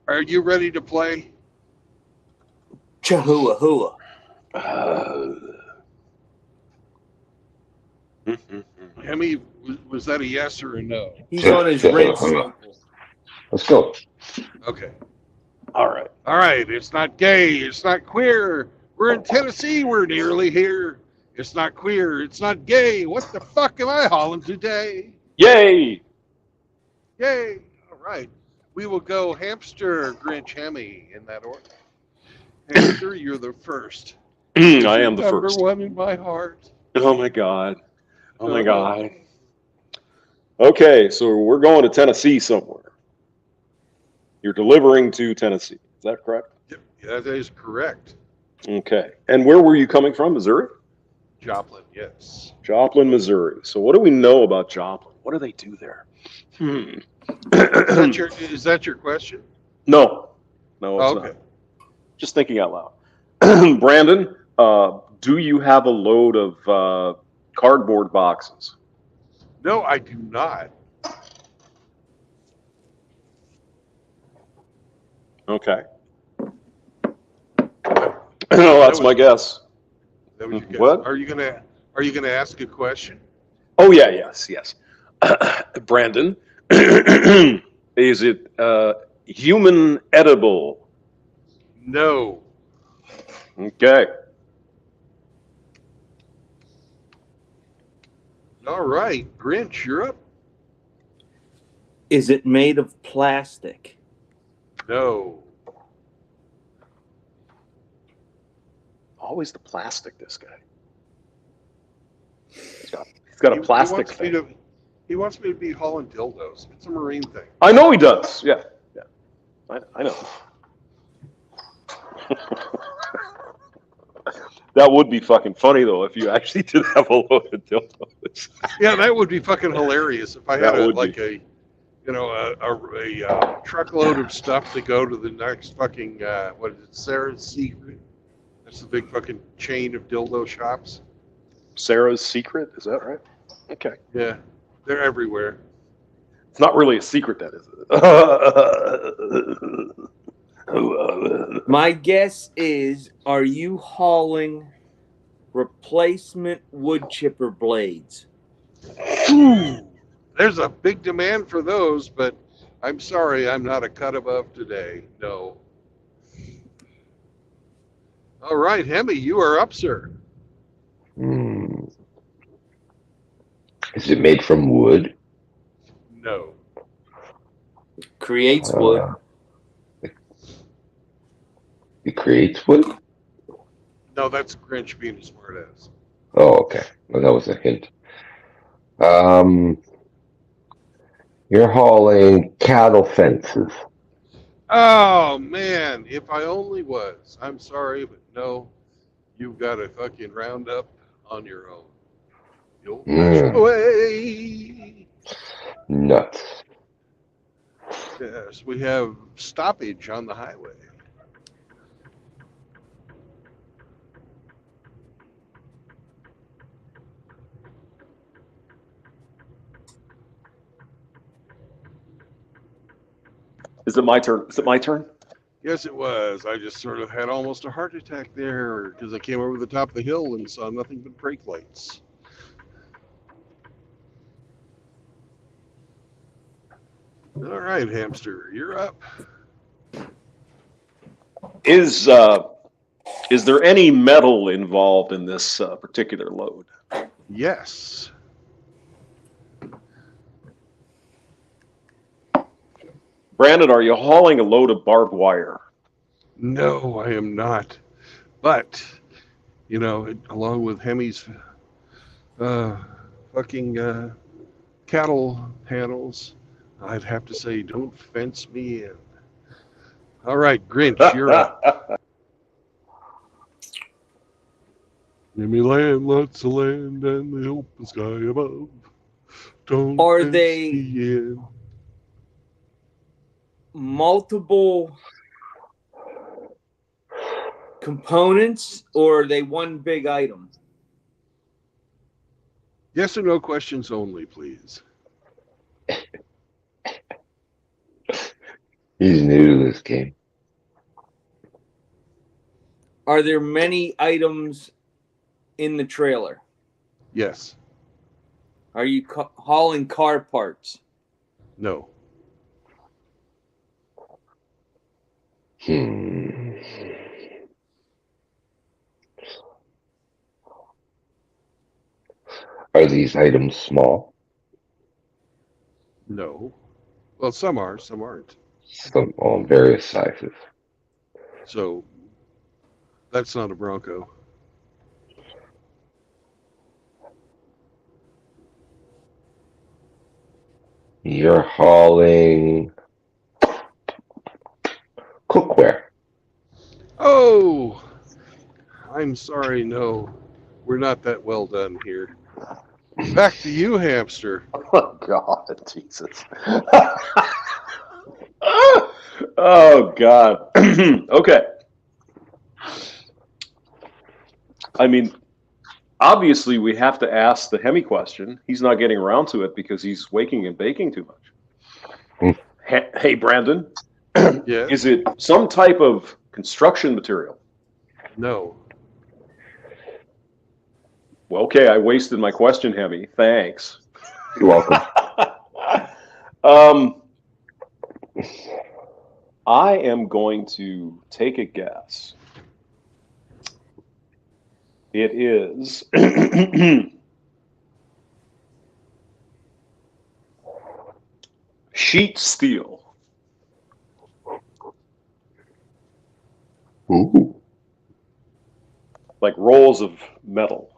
are you ready to play? Chahua hua. Hemi, was that a yes or a no? He's on his red cycle. Let's go. Okay. All right. All right. It's not gay. It's not queer. We're in Tennessee. We're nearly here. It's not queer. It's not gay. What the fuck am I hauling today? Yay. Yay. All right. We will go hamster, Grinch, Hemi in that order. Hamster, you're the first. I am the first. Number one in my heart. Oh, my God. Oh, my God. Okay, so we're going to Tennessee somewhere. You're delivering to Tennessee. Is that correct? Yep, that is correct. Okay. And where were you coming from? Missouri? Joplin, yes. Joplin, Missouri. So what do we know about Joplin? What do they do there? Is that your question? No. No, it's okay. Just thinking out loud. Brandon, do you have a load of cardboard boxes? No, I do not. Okay. No, that's my guess. That was your guess. What? Are you gonna ask a question? Oh yeah, yes. Brandon, is it human edible? No. Okay. All right, Grinch, you're up. Is it made of plastic? No. Always the plastic, this guy. He's got a plastic thing. He wants me to be hauling dildos. It's a marine thing. I know he does. Yeah. I know. That would be fucking funny though if you actually did have a load of dildos. Yeah, that would be fucking hilarious if I had a truckload of stuff to go to the next fucking what is it, Sarah's Secret? That's the big fucking chain of dildo shops. Sarah's Secret, is that right? Okay. Yeah, they're everywhere. It's not really a secret, that is it? My guess is, are you hauling replacement wood chipper blades? There's a big demand for those, but I'm sorry, I'm not a cut above today. No. All right, Hemi, you are up, sir. Is it made from wood? No. Creates wood. It creates wood? No, that's Grinch being a smart ass. Oh, okay. Well, that was a hint. You're hauling cattle fences. Oh, man, if I only was. I'm sorry, but no. You've got to fucking round up on your own. The old-fashioned way. Nuts. Yes, we have stoppage on the highway. Is it my turn? Yes, it was. I just sort of had almost a heart attack there because I came over the top of the hill and saw nothing but brake lights. All right, Hamster, you're up. Is there any metal involved in this particular load? Yes. Brandon, are you hauling a load of barbed wire? No, I am not. But, you know, along with Hemi's fucking cattle panels, I'd have to say, don't fence me in. All right, Grinch, you're up. Give me land, lots of land, and the open sky above. Don't Are fence they me in. multiple components, or are they one big item? Yes or no questions only, please. He's new to this game. Are there many items in the trailer? Yes. Are you hauling car parts? No. Are these items small? No. Well, some are, some aren't. Some on various sizes. So that's not a Bronco. You're hauling cookware. Oh, I'm sorry. No, we're not that well done here. Back to you, Hamster. Oh, God, Jesus. Oh, God. Okay. I mean, obviously we have to ask the Hemi question. He's not getting around to it because he's waking and baking too much. Hey, Brandon, Yes? is it some type of construction material? No. Well, okay, I wasted my question, Hemi. Thanks. You're welcome. I am going to take a guess. It is sheet steel, Ooh. like rolls of metal.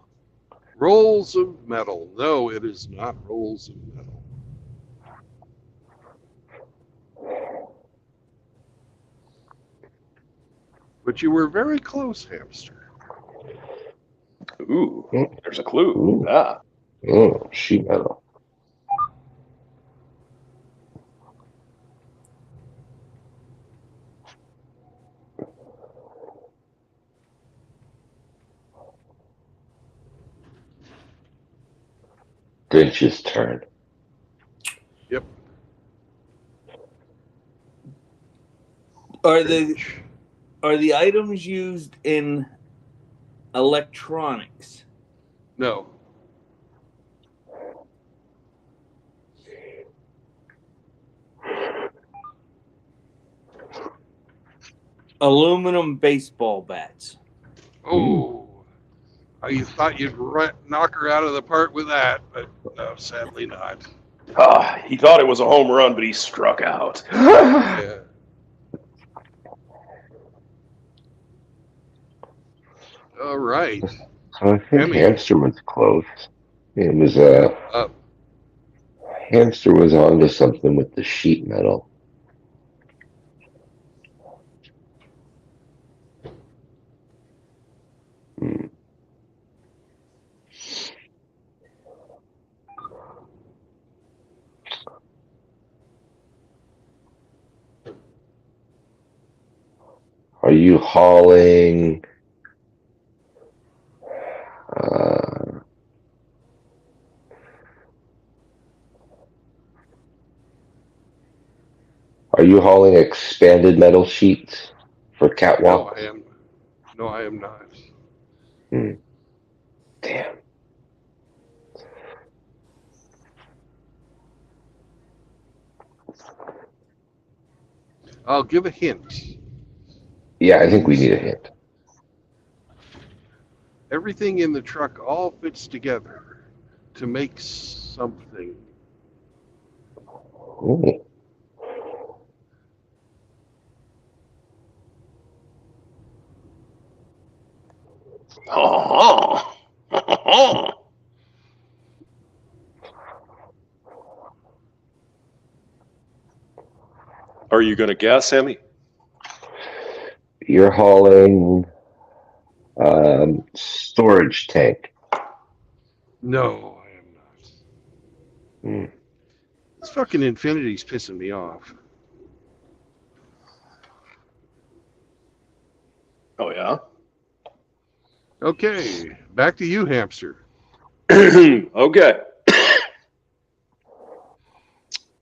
Rolls of metal. No, it is not rolls of metal. But you were very close, hamster. Ooh, there's a clue. Ooh. Ah. Oh, sheet metal. Grinch's turn. Yep. Are the items used in electronics? No. Aluminum baseball bats. Oh. You thought you'd knock her out of the park with that, but no, sadly not. He thought it was a home run, but he struck out. Yeah. All right. So I think Hemi. hamster was close. It was Up. hamster was onto something with the sheet metal. Hmm. Are you hauling? Are you hauling expanded metal sheets for No, catwalk? I am. No, I am not. Hmm. Damn. I'll give a hint. Yeah, I think we need a hint. Everything in the truck all fits together to make something. Ooh. Are you going to guess, Hemi? You're hauling storage tank. No, I am not. Hmm. This fucking Infinity's pissing me off. Oh, yeah? Okay, back to you, hamster. Okay.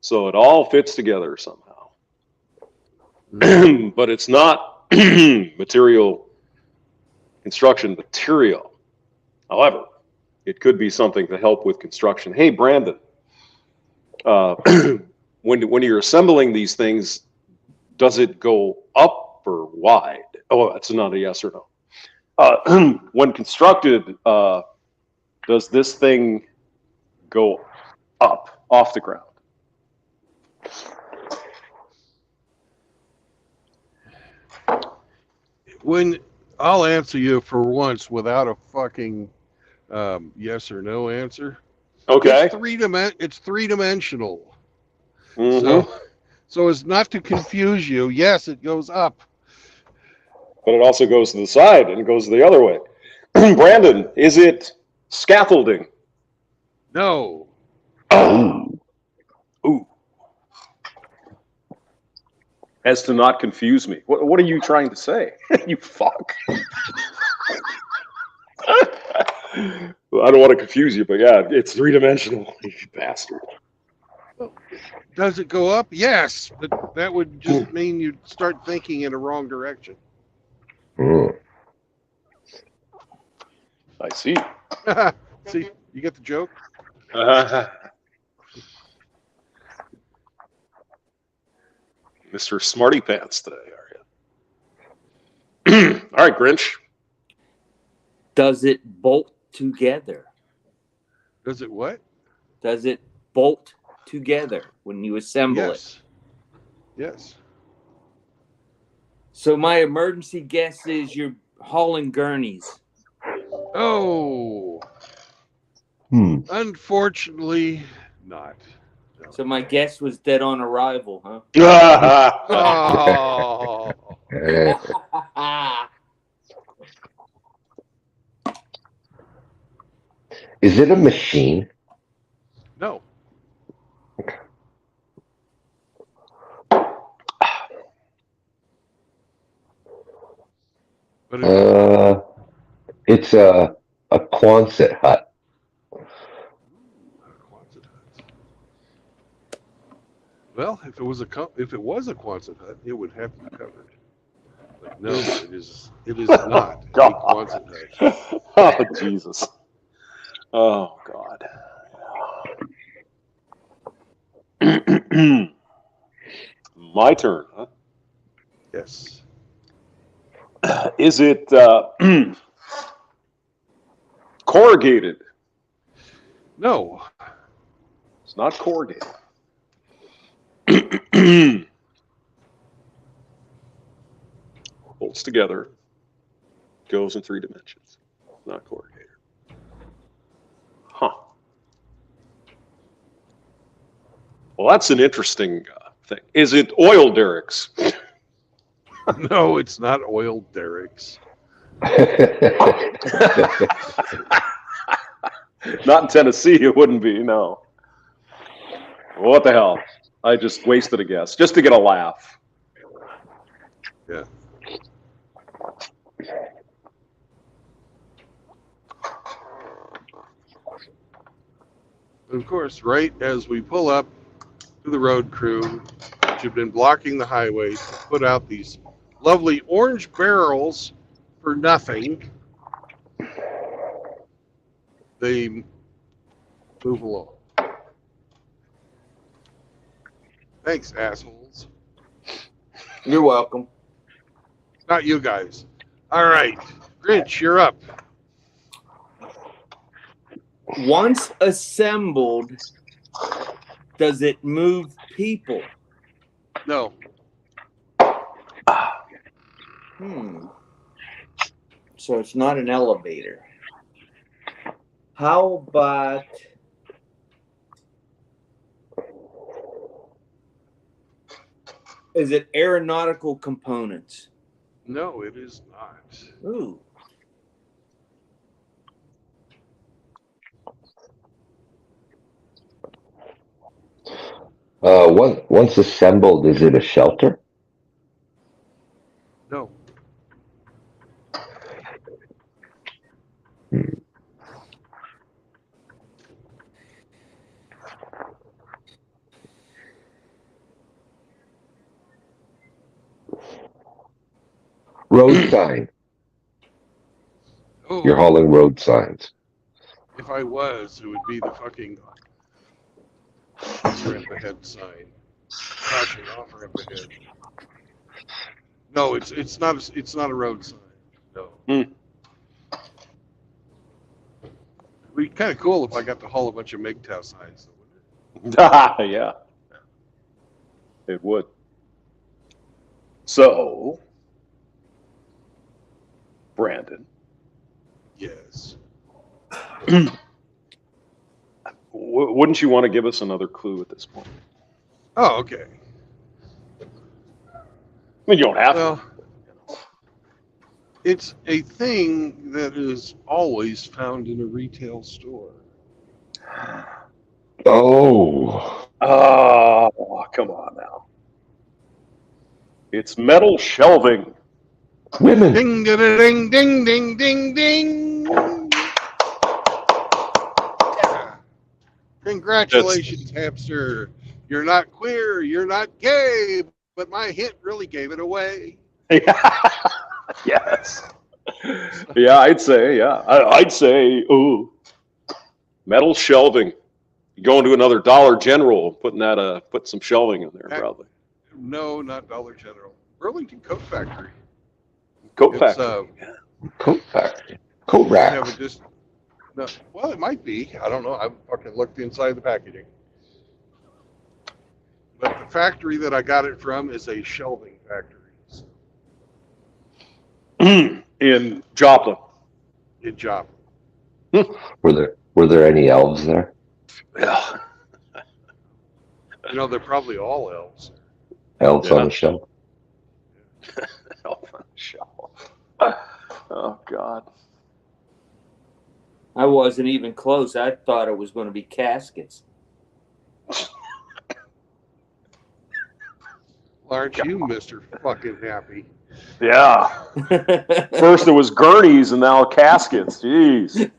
So it all fits together somehow. But it's not construction material. However, it could be something to help with construction. Hey, Brandon, when you're assembling these things, does it go up or wide? Oh, that's not a yes or no. When constructed, does this thing go up off the ground? When I'll answer you for once without a fucking yes or no answer. Okay. It's three-dimensional. Mm-hmm. So as not to confuse you, yes, it goes up. But it also goes to the side and it goes the other way. Brandon, is it scaffolding? No. Ooh. Ooh. As to not confuse me. What are you trying to say? You fuck. Well, I don't want to confuse you, but yeah, it's 3-dimensional, you bastard. Does it go up? Yes, but that would just mean you'd start thinking in a wrong direction. Mm. I see. See, you get the joke? Mr. Smarty Pants today, are you? All right, Grinch. Does it bolt together? Does it what? Does it bolt together when you assemble it? Yes. So my emergency guess is you're hauling gurneys. Oh, unfortunately, not. No. So my guess was dead on arrival, huh? Oh, Is it a machine? no. But It's a Quonset hut. well, if it was a Quonset hut, it would have to be covered. But no, it is not a Quonset hut. Oh, Jesus. Oh, God. My turn, huh? Yes. Is it corrugated? No. It's not corrugated. Bolts together. Goes in 3 dimensions. Not corrugated. Huh. Well, that's an interesting thing. Is it oil derricks? No, it's not oil derricks. Not in Tennessee, it wouldn't be, no. What the hell? I just wasted a guess, just to get a laugh. Yeah. Of course, right as we pull up to the road crew, which have been blocking the highway to put out these lovely orange barrels for nothing, they move along. Thanks, assholes. You're welcome. Not you guys. All right, Grinch, you're up. Once assembled, does it move people? No. So it's not an elevator. How about is it aeronautical components? No, it is not. Ooh. Once assembled, is it a shelter? No. Road sign. Oh, You're hauling road signs. if I was, it would be the fucking ramp ahead sign. Caution, off ramp ahead. No, it's not a road sign. No. It'd be kind of cool if I got to haul a bunch of MGTOW signs. Yeah, it would. So, Brandon. Yes. Wouldn't you want to give us another clue at this point? Oh, okay. I mean, you don't have Well, to. it's a thing that is always found in a retail store. Oh. Oh, come on now. It's metal shelving. Women. Ding, ding, ding, ding, ding, ding, ding. Congratulations, hamster. You're not queer, you're not gay, but my hint really gave it away. Yes. Yeah, I'd say, I'd say, ooh, metal shelving. You go into another Dollar General, put some shelving in there, probably. No, not Dollar General. Burlington Coat Factory. Coat It's, factory. Coat factory. Coat they have rack. no, well, it might be. I don't know. I fucking looked inside the packaging. But the factory that I got it from is a shelving factory In Joplin. in Joplin. Were there any elves there? Yeah. You know, they're probably all elves. Elves Yeah. on the shelf. Elf on the shelf. Oh God. I wasn't even close. I thought it was going to be caskets. Aren't you, Mr. Fucking Happy? Yeah. First it was gurneys and now caskets. Jeez.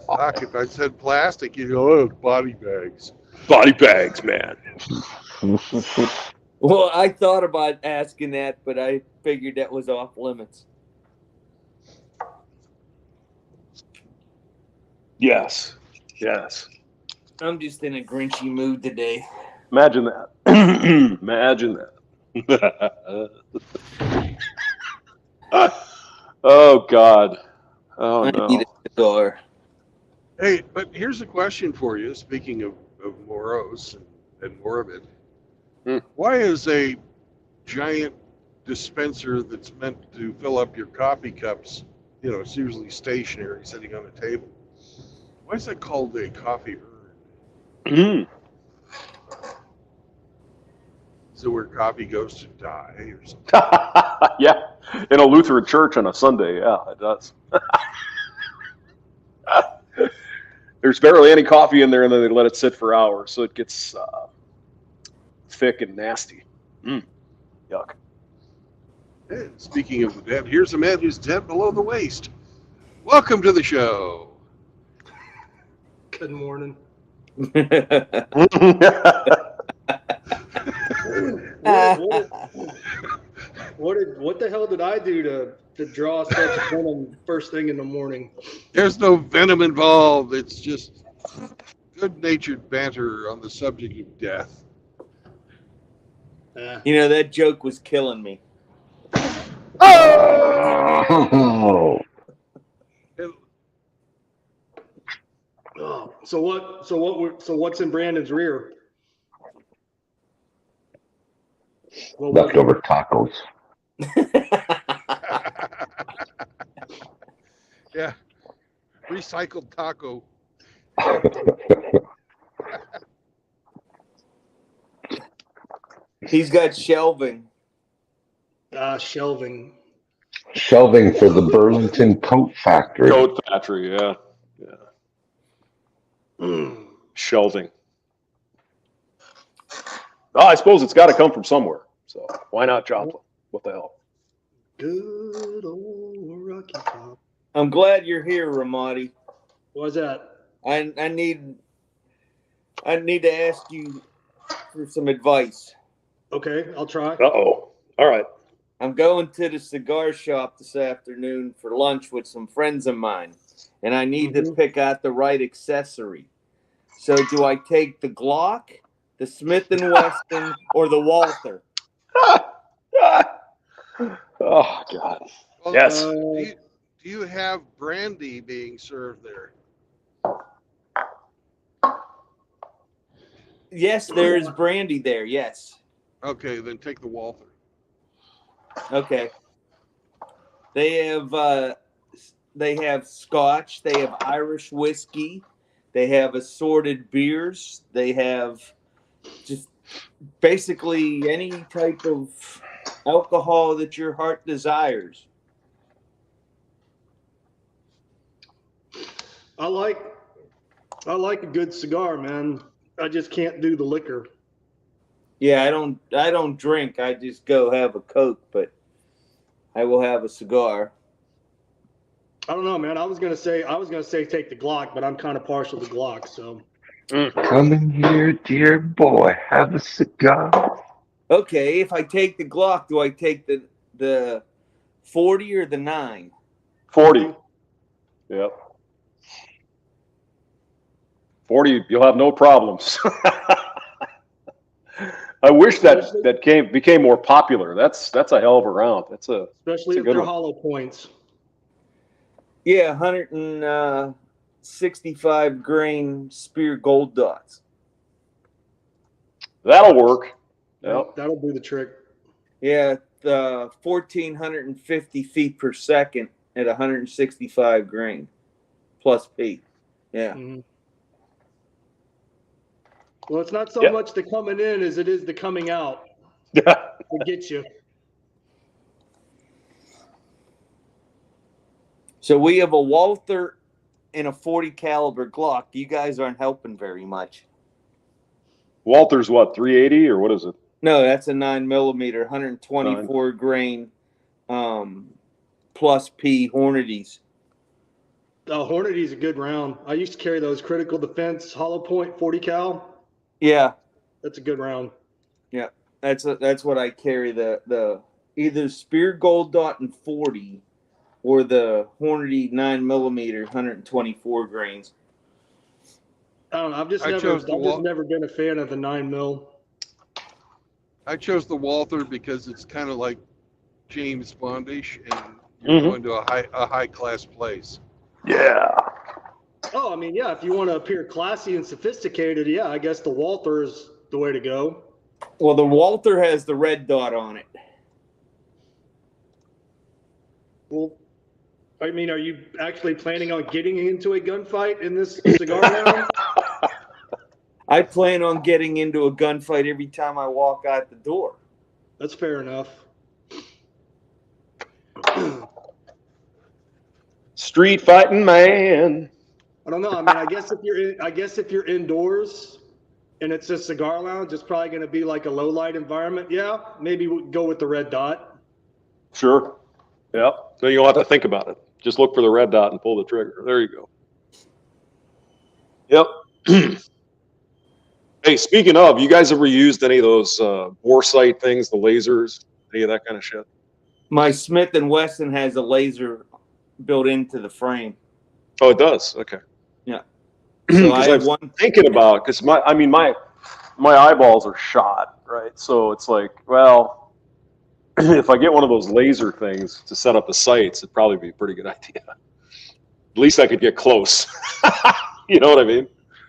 Fuck, if I said plastic, you go, oh, body bags. Body bags, man. Well, I thought about asking that, but I figured that was off limits. Yes. Yes. I'm just in a grinchy mood today. Imagine that. Imagine that. Oh God. Oh I no. need a cigar. Hey, but here's a question for you. Speaking of morose and morbid, why is a giant dispenser that's meant to fill up your coffee cups, you know, it's usually stationary, sitting on a table, why is that called a coffee urn? Is it where coffee goes to die or something? Yeah. In a Lutheran church on a Sunday, yeah, it does. There's barely any coffee in there, and then they let it sit for hours, so it gets thick and nasty. Yuck. And speaking of the dead, here's a man who's dead below the waist. Welcome to the show. Good morning. What the hell did I do to draw such venom first thing in the morning? There's no venom involved. It's just good-natured banter on the subject of death. You know, that joke was killing me. Oh! Oh, so what's in Brandon's rear? Well, Leftover tacos. Yeah, recycled taco. He's got shelving. Shelving. Shelving for the Burlington Coat Factory. Coat factory, yeah. Shelving. Oh, I suppose it's got to come from somewhere. So why not Joplin? What the hell? Good old Rocky Top. I'm glad you're here, Ramadi. Why's that? I need to ask you for some advice. Okay, I'll try. Uh-oh. All right. I'm going to the cigar shop this afternoon for lunch with some friends of mine, and I need to pick out the right accessory. So do I take the Glock, the Smith & Wesson, or the Walther? Oh, God. Well, Yes. Do you have brandy being served there? Yes, there is brandy there, yes. Okay, then take the Walther. Okay. They have Scotch, they have Irish whiskey, they have assorted beers, they have just basically any type of alcohol that your heart desires. I like a good cigar, man. I just can't do the liquor. Yeah, I don't drink. I just go have a Coke, but I will have a cigar. I don't know, man. I was gonna say take the Glock, but I'm kind of partial to Glock. So Come in here, dear boy. Have a cigar. Okay, if I take the Glock, do I take the 40 or the 9? 40. Yep. 40, you'll have no problems. I wish that became more popular. That's a hell of a round. especially if good they're one. hollow points. Yeah, 165 grain spear gold dots. That'll work. Yep. That'll do the trick. Yeah, 1,450 feet per second at 165 grain plus P. Yeah. Mm-hmm. Well, it's not so Yep. much the coming in as it is the coming out to get you. So we have a Walther and a 40 caliber Glock. You guys aren't helping very much. Walther's what, 380 or what is it? No, that's a 9mm, 124 grain plus P Hornady's. Hornady's a good round. I used to carry those critical defense hollow point 40 cal. Yeah, That's a good round. yeah. That's what I carry, the either spear gold dot and 40 or the Hornady 9mm 124 grains. I don't know. I've just I never been a fan of the 9mm. I chose the Walther because it's kind of like James Bondish, and you're going to a high class place. Yeah. Oh, I mean, yeah. If you want to appear classy and sophisticated, yeah, I guess the Walther is the way to go. Well, the Walther has the red dot on it. Well, I mean, are you actually planning on getting into a gunfight in this cigar round? I plan on getting into a gunfight every time I walk out the door. That's fair enough. Street fighting man. I don't know. I mean, I guess if you're indoors and it's a cigar lounge, it's probably going to be like a low light environment. Yeah, maybe we'll go with the red dot. Sure. Yep. So you don't have to think about it. Just look for the red dot and pull the trigger. There you go. Yep. Hey, speaking of, you guys ever used any of those bore sight things, the lasers, any of that kind of shit? My Smith & Wesson has a laser built into the frame. Oh, it does. Okay. Yeah. So I have one thinking about, because my eyeballs are shot, right? So it's like, well, if I get one of those laser things to set up the sights, it'd probably be a pretty good idea. At least I could get close. You know what I mean?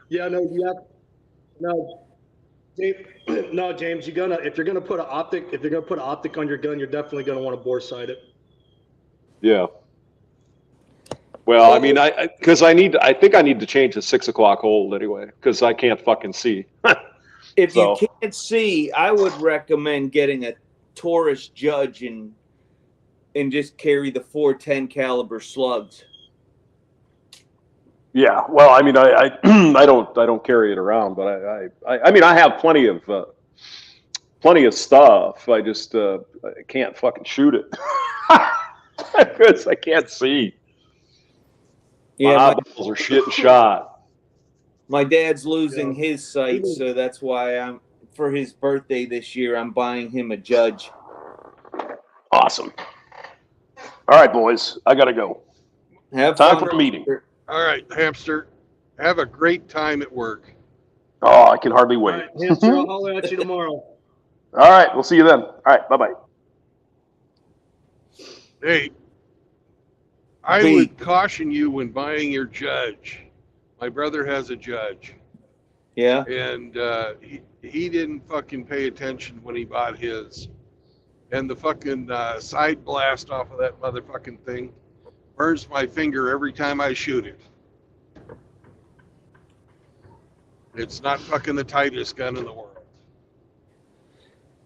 Yeah. No, James. If you're gonna put an optic on your gun, you're definitely gonna want to bore sight it. Yeah. Well, I mean, I think I need to change the 6 o'clock hold anyway, because I can't fucking see. If you can't see, I would recommend getting a Taurus Judge and just carry the 410 caliber slugs. Yeah, well, I mean, I don't carry it around, but I mean, I have plenty of stuff. I just I can't fucking shoot it because I can't see. Yeah, my eyeballs are shit and shot. My dad's losing his sight, so that's why for his birthday this year, I'm buying him a Judge. Awesome. All right, boys, I gotta go. Have time fun for a meeting. All right, Hamster. Have a great time at work. Oh, I can hardly wait. All right, Hamster, I'll holler at you tomorrow. All right, we'll see you then. All right, bye-bye. Hey, I would caution you when buying your Judge. My brother has a Judge. Yeah. And he didn't fucking pay attention when he bought his. And the fucking side blast off of that motherfucking thing burns my finger every time I shoot it. It's not fucking the tightest gun in the world.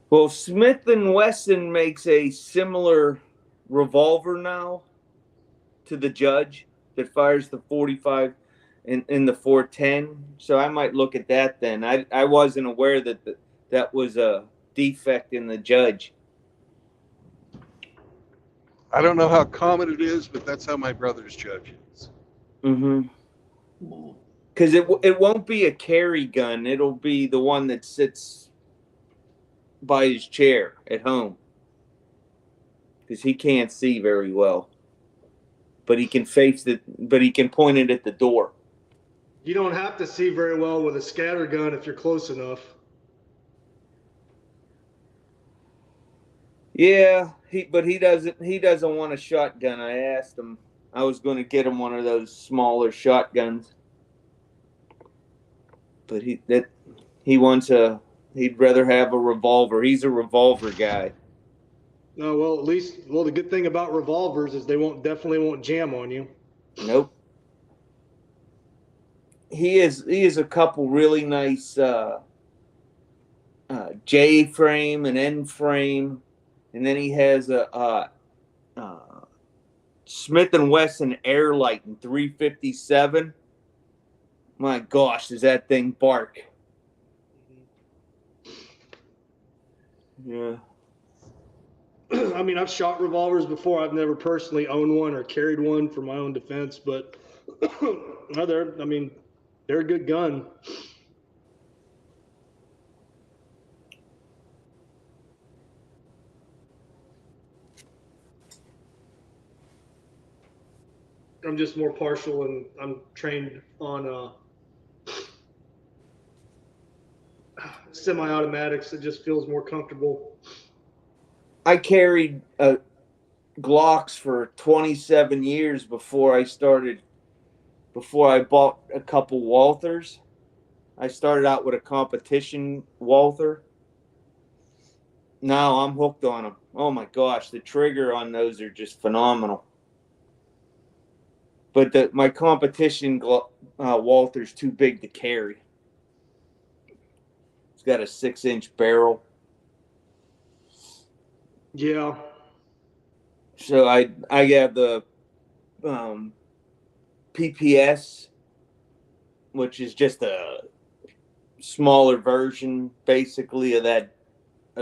Well, Smith & Wesson makes a similar revolver now to the Judge that fires the 45 in the 410. So I might look at that then. I wasn't aware that was a defect in the Judge. I don't know how common it is, but that's how my brothers judge it. Mm-hmm. Because it won't be a carry gun. It'll be the one that sits by his chair at home. Because he can't see very well. But he can face it. But he can point it at the door. You don't have to see very well with a scatter gun if you're close enough. Yeah, but he doesn't want a shotgun. I asked him. I was going to get him one of those smaller shotguns. But he'd rather have a revolver. He's a revolver guy. No, well, the good thing about revolvers is they definitely won't jam on you. Nope. He is a couple really nice J frame and N frame, and then he has a Smith and Wesson Airlight in 357. My gosh, does that thing bark? Yeah. I mean, I've shot revolvers before. I've never personally owned one or carried one for my own defense, but they're a good gun. I'm just more partial, and I'm trained on semi-automatics. It just feels more comfortable. I carried Glocks for 27 years before I bought a couple Walthers. I started out with a competition Walther. Now I'm hooked on them. Oh my gosh, the trigger on those are just phenomenal. But my competition Walther's too big to carry. It's got a 6-inch barrel. Yeah. So I have the PPS, which is just a smaller version, basically, of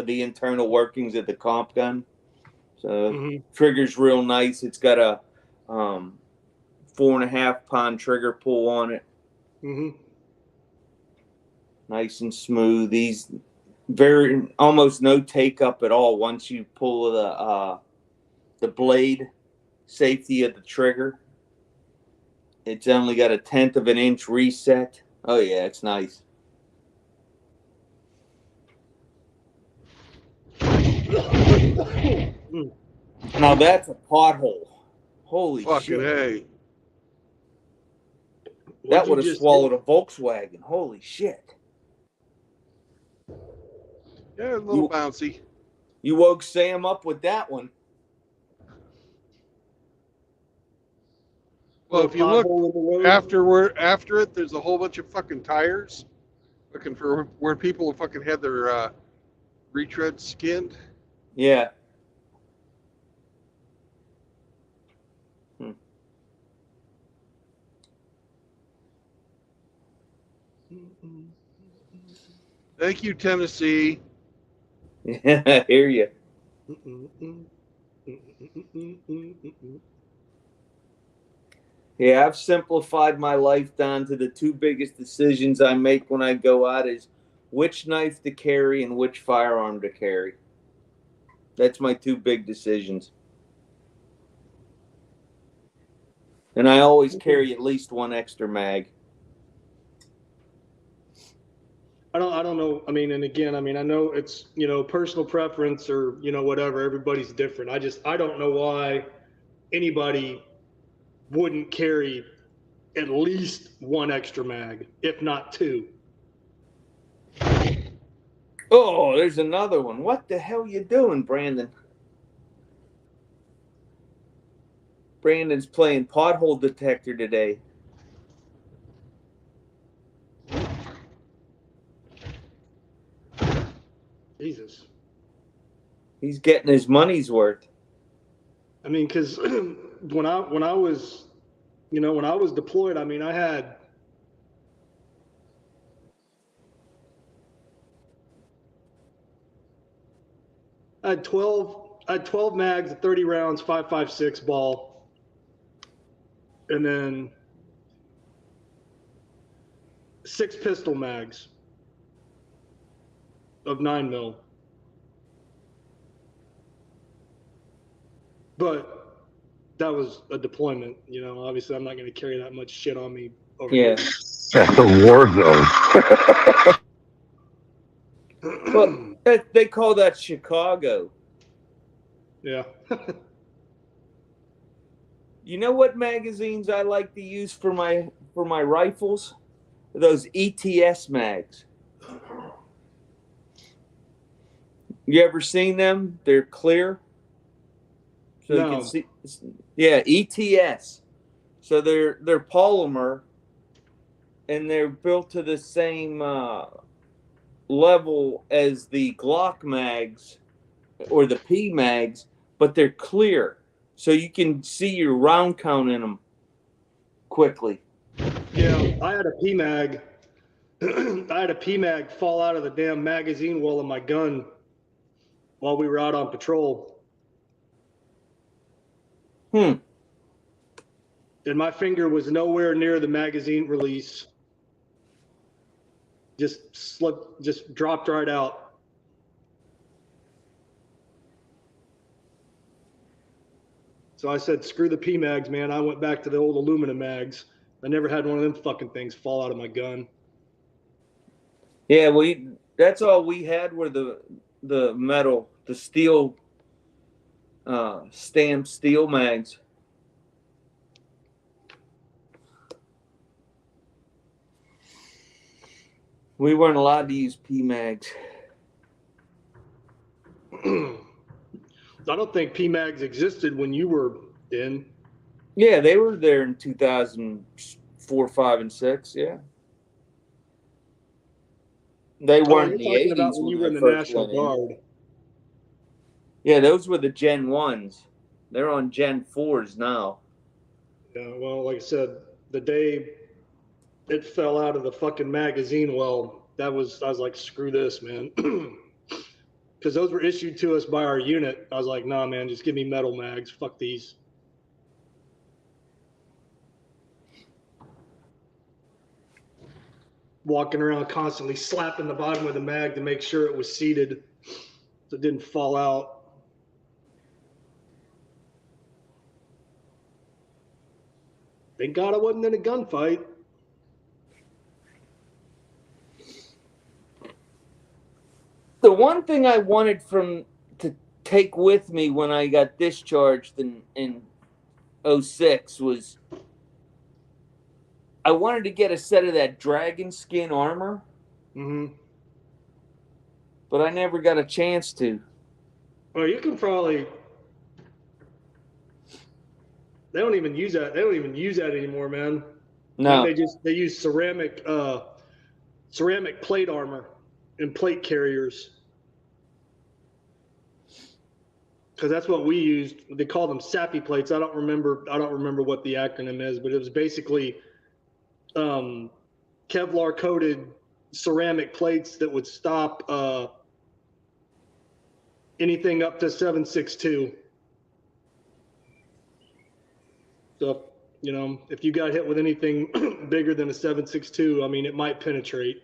the internal workings of the comp gun. So trigger's real nice. It's got a 4.5 pound trigger pull on it. Nice and smooth. These almost no take up at all once you pull the blade safety of the trigger. It's only got a 1/10 of an inch reset. Oh yeah, it's nice. Now that's a pothole. Holy Fucking shit. A. That would have swallowed a Volkswagen. Holy shit. Yeah, a little bouncy. You woke Sam up with that one. Well, if you look after it, there's a whole bunch of fucking tires looking for where people fucking had their retreads skinned. Yeah. Thank you, Tennessee. Yeah, I hear you. Yeah, I've simplified my life down to the two biggest decisions I make when I go out is which knife to carry and which firearm to carry. That's my two big decisions. And I always carry at least one extra mag. I don't know. I mean, and again, I know it's, personal preference or, whatever. Everybody's different. I don't know why anybody wouldn't carry at least one extra mag, if not two. Oh, there's another one. What the hell you doing, Brandon? Brandon's playing pothole detector today. Jesus. He's getting his money's worth. I mean, because when I was, when I was deployed, I mean, I had I I had 12 mags, 30 rounds, 5.56 ball, and then 6 pistol mags of 9mm. But that was a deployment, you know. Obviously, I'm not going to carry that much shit on me over Yeah. That's a war zone. Well, they call that Chicago. Yeah. You know what magazines I like to use for my rifles? Those ETS mags. You ever seen them? They're clear, so you can No. see. Yeah, ETS. So they're polymer, and they're built to the same level as the Glock mags or the P mags, but they're clear, so you can see your round count in them quickly. Yeah, I had a PMag. I had a PMag fall out of the damn magazine well of my gun while we were out on patrol. Hmm. And my finger was nowhere near the magazine release. Just slipped, just dropped right out. So I said, screw the PMags, man. I went back to the old aluminum mags. I never had one of them fucking things fall out of my gun. Yeah, that's all we had were the metal, the steel, stamped steel mags. We weren't allowed to use P mags. I don't think PMags existed when you were in. Yeah, they were there in 2004, 5, and 6. Yeah, they weren't in You're the talking about 80s when when you were in I the first National went in. Guard. Yeah, those were the Gen 1s. They're on Gen 4s now. Yeah, well, like I said, the day it fell out of the fucking magazine well, I was like, screw this, man. Because those were issued to us by our unit. I was like, nah, man, just give me metal mags. Fuck these. Walking around constantly slapping the bottom of the mag to make sure it was seated so it didn't fall out. Thank God I wasn't in a gunfight. The one thing I wanted to take with me when I got discharged in 06 was I wanted to get a set of that dragon skin armor, but I never got a chance to. Well, you can probably. They don't even use that. They don't even use that anymore, man. No. They use ceramic plate armor and plate carriers. Because that's what we used. They call them sappy plates. I don't remember what the acronym is, but it was basically Kevlar coated ceramic plates that would stop anything up to 7.62. So, you know, if you got hit with anything bigger than a 7.62, I mean, it might penetrate.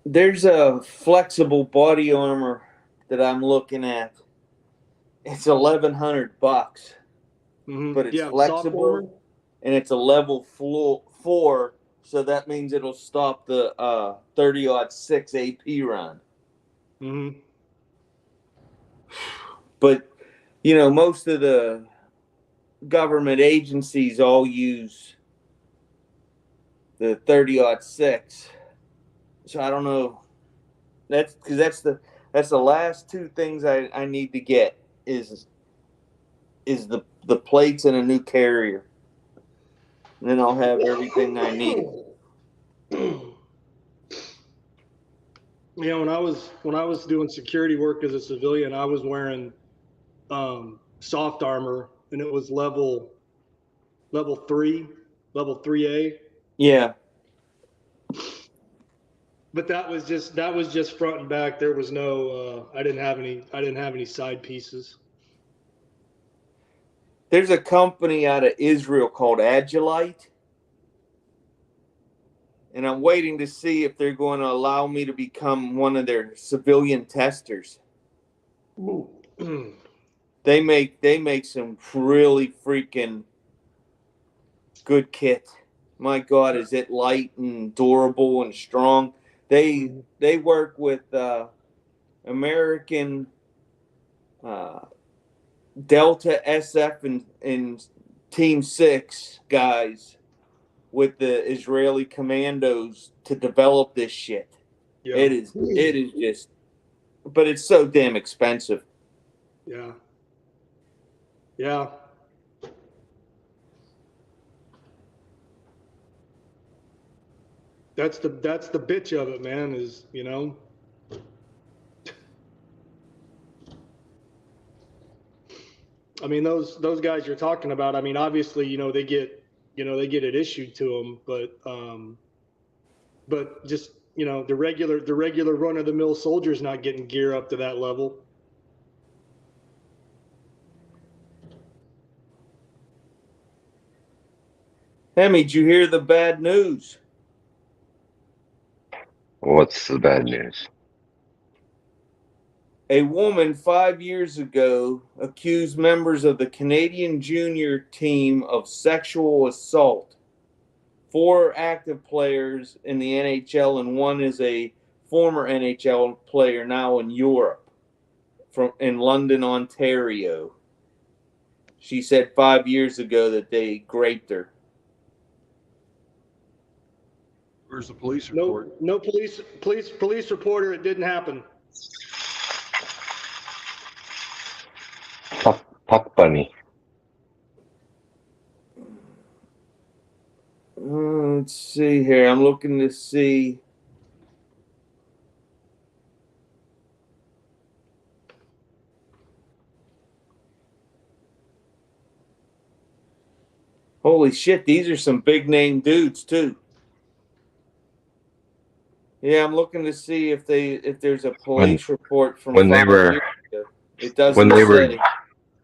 There's a flexible body armor that I'm looking at. It's $1,100, but it's flexible and it's a level 4, so that means it'll stop the 30-06 AP round. But you know, most of the government agencies all use the 30-06. So I don't know. That's because that's the last two things I need to get is the plates and a new carrier. And then I'll have everything I need. Yeah, when I was doing security work as a civilian, I was wearing soft armor, and it was level 3, level 3A. Yeah. But that was just front and back. There was no. I didn't have any side pieces. There's a company out of Israel called Agilite, and I'm waiting to see if they're going to allow me to become one of their civilian testers. Ooh. They make some really freaking good kit. My God, is it light and durable and strong? They work with American Delta SF and Team 6 guys with the Israeli commandos to develop this shit. Yeah. It is just, but it's so damn expensive. Yeah. Yeah. That's the bitch of it, man, is, you know. I mean, those guys you're talking about, I mean, obviously, they get it issued to them, but just, the regular run of the mill soldier's not getting gear up to that level. Hemi, did you hear the bad news? What's the bad news? A woman 5 years ago accused members of the Canadian junior team of sexual assault. 4 active players in the NHL, and one is a former NHL player now in Europe, in London, Ontario. She said 5 years ago that they raped her. Where's the police report? No police reporter. It didn't happen. Puck bunny. Let's see here. I'm looking to see. Holy shit, these are some big name dudes too. Yeah, I'm looking to see if there's a police report from when they 5 were years ago. It doesn't say.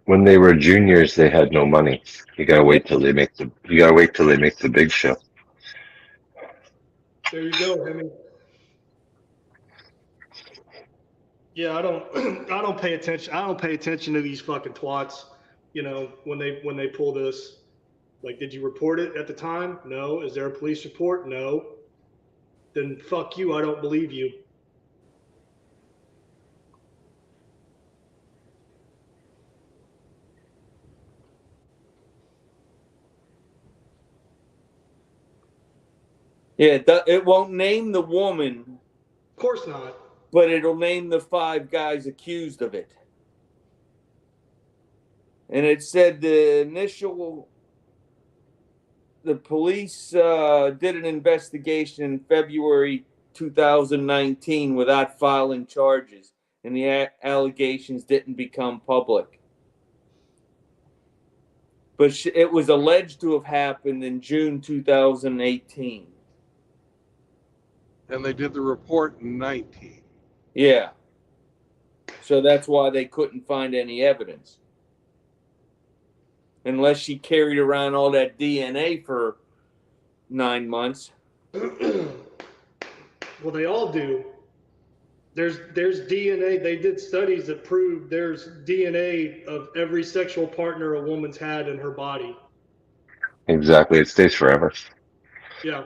When they were juniors, they had no money. You gotta wait till they make the big show. There you go, Hemi. Yeah, I don't pay attention. I don't pay attention to these fucking twats. When they pull this. Like, did you report it at the time? No. Is there a police report? No. Then fuck you. I don't believe you. Yeah, it won't name the woman. Of course not. But it'll name the 5 guys accused of it. And it said the police did an investigation in February 2019 without filing charges, and the allegations didn't become public. But it was alleged to have happened in June 2018. And they did the report in 19. Yeah. So that's why they couldn't find any evidence. Unless she carried around all that DNA for 9 months. Well, they all do. There's DNA. They did studies that proved there's DNA of every sexual partner a woman's had in her body. Exactly. It stays forever. Yeah.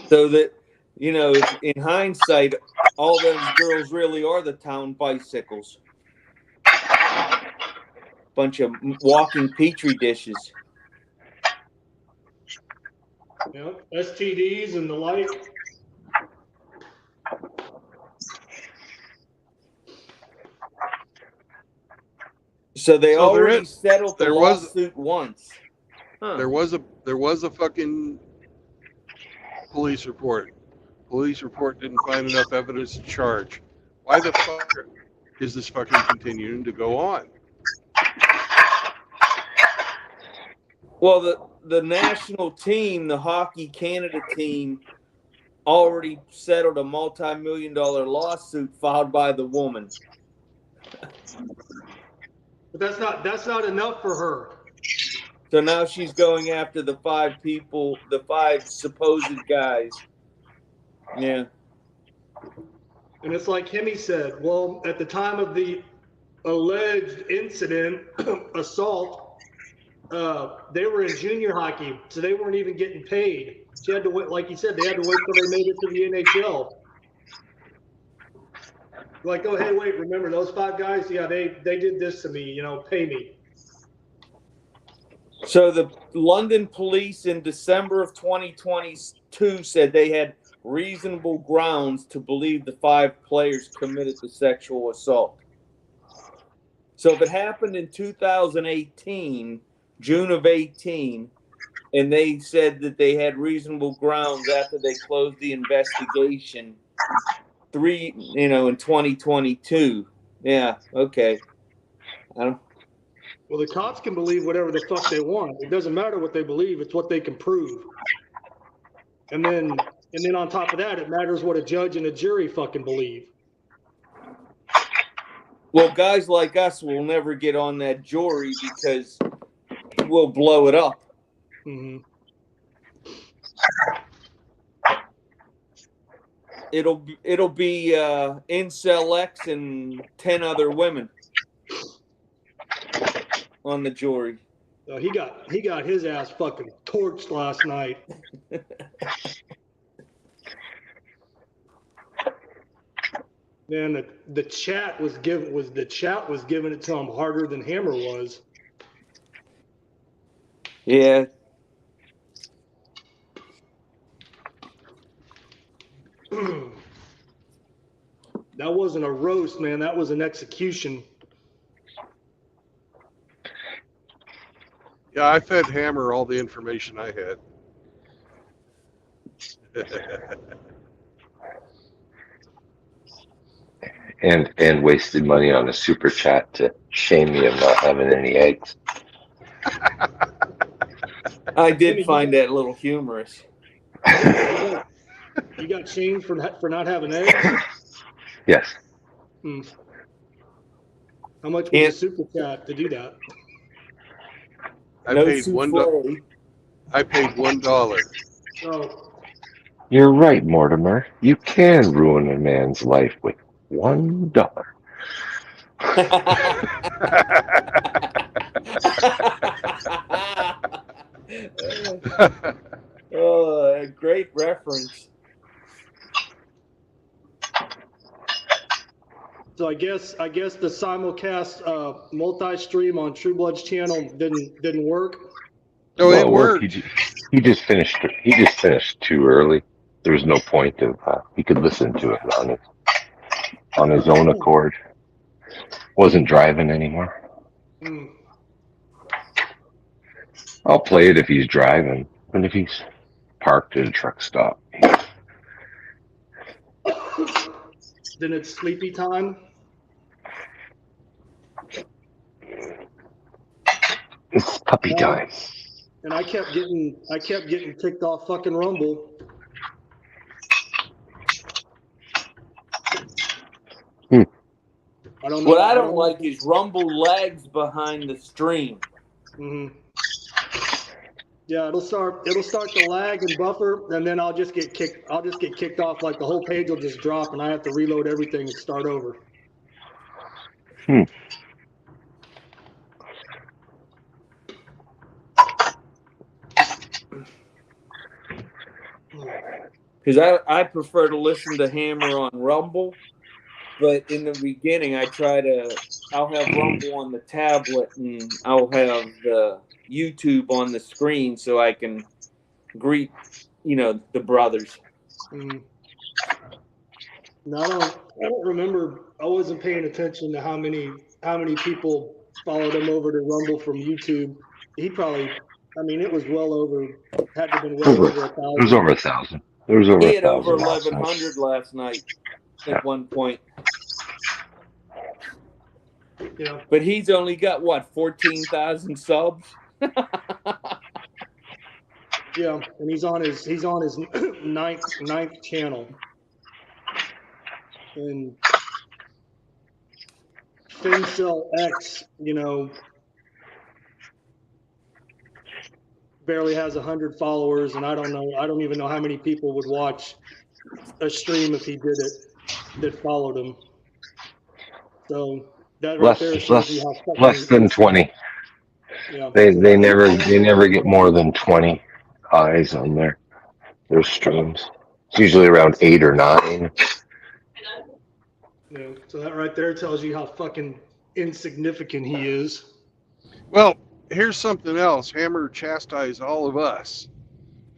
So that, in hindsight, all those girls really are the town bicycles. Bunch of walking petri dishes. Yeah. STDs and the like. So they already settled the lawsuit once. Huh. There was a fucking police report. Police report didn't find enough evidence to charge. Why the fuck is this fucking continuing to go on? Well, the national team, the Hockey Canada team, already settled a multi-million-dollar lawsuit filed by the woman. But that's not enough for her. So now she's going after the 5 people, the 5 supposed guys. Yeah. And it's like Hemi said, well, at the time of the alleged incident, assault, they were in junior hockey, so they weren't even getting paid. She had to wait, like you said, they had to wait till they made it to the NHL. Like, oh, hey, wait, remember those 5 guys? Yeah, they did this to me, you know, pay me. So the London police in December of 2022 said they had reasonable grounds to believe the 5 players committed the sexual assault. So if it happened in 2018, June of 18, and they said that they had reasonable grounds after they closed the investigation, in 2022. Yeah, okay. Well, the cops can believe whatever the fuck they want. It doesn't matter what they believe; it's what they can prove. And then on top of that, it matters what a judge and a jury fucking believe. Well, guys like us will never get on that jury because we'll blow it up. Mm-hmm. It'll be Incel X and 10 other women on the jury. He got his ass fucking torched last night. Man, the chat was giving it to him harder than Hammer was. Yeah. That wasn't a roast, man. That was an execution. Yeah, I fed Hammer all the information I had. And wasted money on a super chat to shame me of not having any eggs. I did find that a little humorous. You got shamed for not having eggs? Yes. How much was the super chat to do that? I paid $1. I paid $1. Oh. You're right, Mortimer. You can ruin a man's life with $1. Oh, great reference. So I guess the simulcast multi-stream on True Blood's channel didn't work. No, Well, it worked. He just finished too early. There was no point of he could listen to it on his own accord. Wasn't driving anymore. I'll play it if he's driving, and if he's parked at a truck stop. Then it's sleepy time. It's puppy time. And I kept getting kicked off fucking Rumble. I don't know. What I don't like is Rumble lags behind the stream. Mm-hmm. Yeah, it'll start to lag and buffer, and then I'll just get kicked off. Like the whole page will just drop, and I have to reload everything and start over. Because I prefer to listen to Hammer on Rumble, but in the beginning I'll have Rumble on the tablet and I'll have the YouTube on the screen so I can greet, the brothers. No, I don't remember. I wasn't paying attention to how many people followed him over to Rumble from YouTube. He probably, it was well over. Had to have been well over 1,000. It was over 1,000. There was over 1,000. He had over 1,100 last night at one point. Yeah. But he's only got 14,000 subs. Yeah, and he's on his ninth channel. And Fincel X, barely has 100 followers, and I don't even know how many people would watch a stream if he did it that followed him. So that right there shows you how Less fucking than 20. Yeah. They never get more than 20 eyes on their streams. It's usually around 8 or 9. Yeah. So that right there tells you how fucking insignificant he is. Well, here's something else. Hammer chastised all of us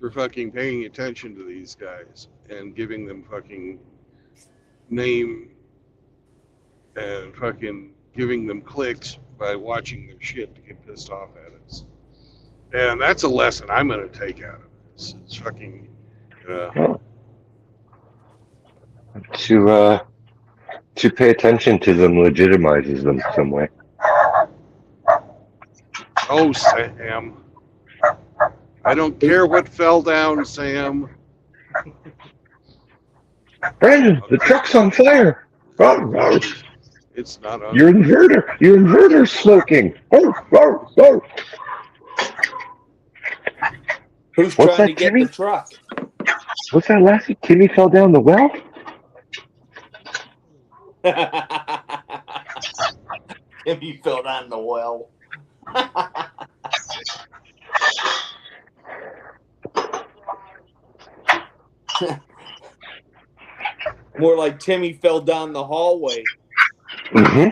for fucking paying attention to these guys and giving them fucking name and fucking giving them clicks by watching their shit to get pissed off at us. And that's a lesson I'm going to take out of this. It's fucking. To pay attention to them legitimizes them some way. Oh, Sam. I don't care what fell down, Sam. Brandon, the truck's on fire. It's not on. Your inverter's smoking. Who's What's trying that, to get Timmy? the truck? What's that, Lassie? Timmy fell down the well? Timmy fell down the well. More like Timmy fell down the hallway. Mm-hmm.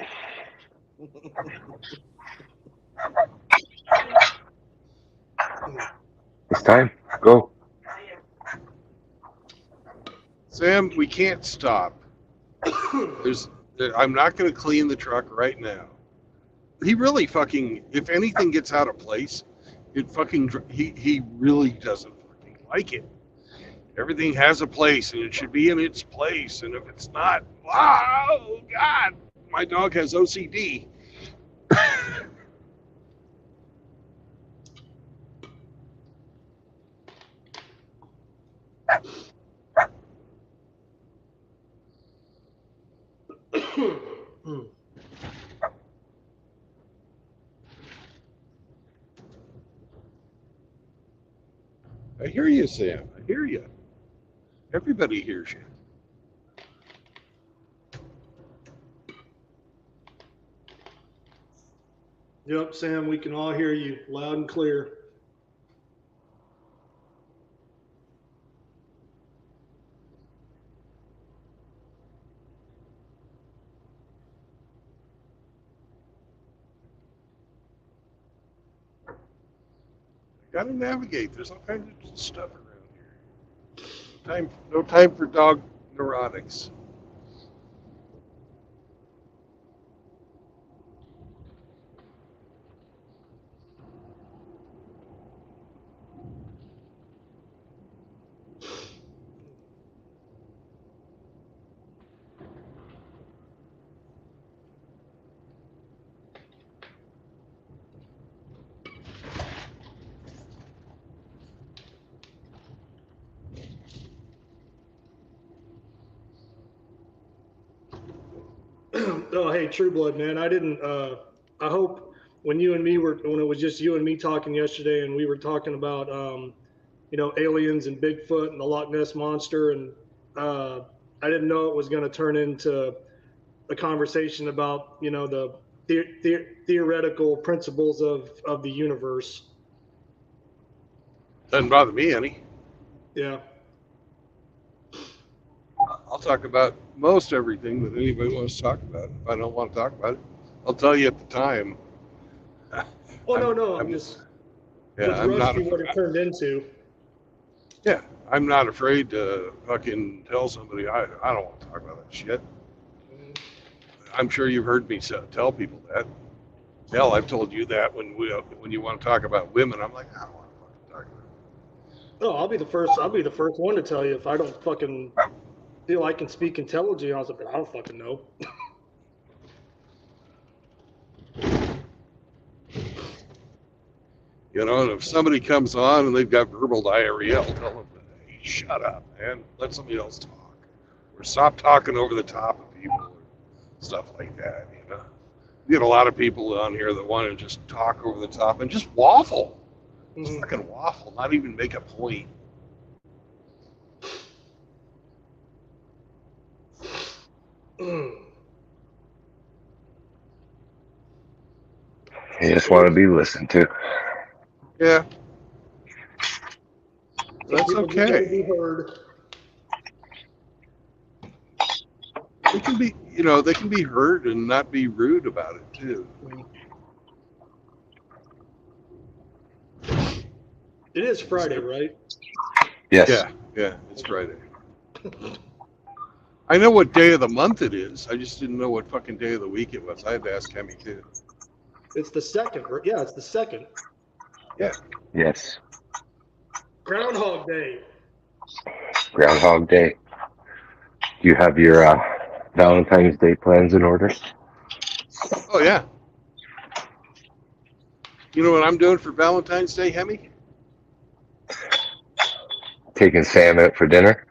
It's time. Go. Sam, we can't stop. I'm not going to clean the truck right now. He really fucking, if anything gets out of place, he really doesn't fucking like it. Everything has a place, and it should be in its place. And if it's not, oh God, my dog has OCD. I hear you, Sam. I hear you. Everybody hears you. Yep, Sam, we can all hear you loud and clear. Got to navigate. There's all kinds of stuff around here. No time for dog neurotics. Oh, hey, True Blood, man. I hope when it was just you and me talking yesterday and we were talking about, aliens and Bigfoot and the Loch Ness Monster. And I didn't know it was going to turn into a conversation about, the theoretical principles of the universe. Doesn't bother me any. Yeah. I'll talk about most everything that anybody wants to talk about. If I don't want to talk about it, I'll tell you at the time. Oh, I'm just I'm not rusty what it turned into. Yeah, I'm not afraid to fucking tell somebody I don't want to talk about that shit. I'm sure you've heard me tell people that. Hell, I've told you that when you want to talk about women, I'm like, I don't want to fucking talk about it. Oh, I'll be the first one to tell you if I don't fucking feel I can speak intelligently. I was like, I don't fucking know. You know, and if somebody comes on and they've got verbal diarrhea, I'll tell them, hey, shut up, man. Let somebody else talk. Or stop talking over the top of people or stuff like that, you know. You get a lot of people on here that want to just talk over the top and just waffle. Just fucking waffle, not even make a point. You just want to be listened to. Yeah. That's People just want to okay. be heard. They can be, you know, they can be heard and not be rude about it too. It is Friday, right? Yes. Yeah, it's Friday. I know what day of the month it is. I just didn't know what fucking day of the week it was. I had to ask Hemi too. It's the second. Yeah, it's the second. Yeah. Yes. Groundhog Day. Groundhog Day. Do you have your Valentine's Day plans in order? Oh yeah. You know what I'm doing for Valentine's Day, Hemi? Taking Sam out for dinner?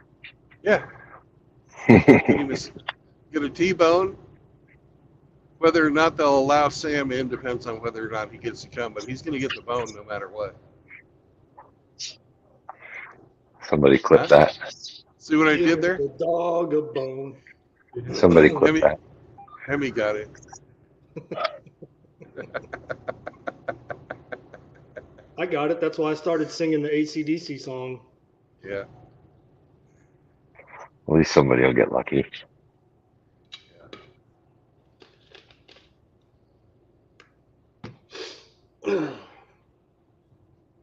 Yeah. Get a T-bone. Whether or not they'll allow Sam in depends on whether or not he gets to come, but he's going to get the bone no matter what. Somebody clip that. See what I did there? The dog a bone. Somebody clip that. Hemi got it. I got it. That's why I started singing the AC/DC song. Yeah. At least somebody will get lucky.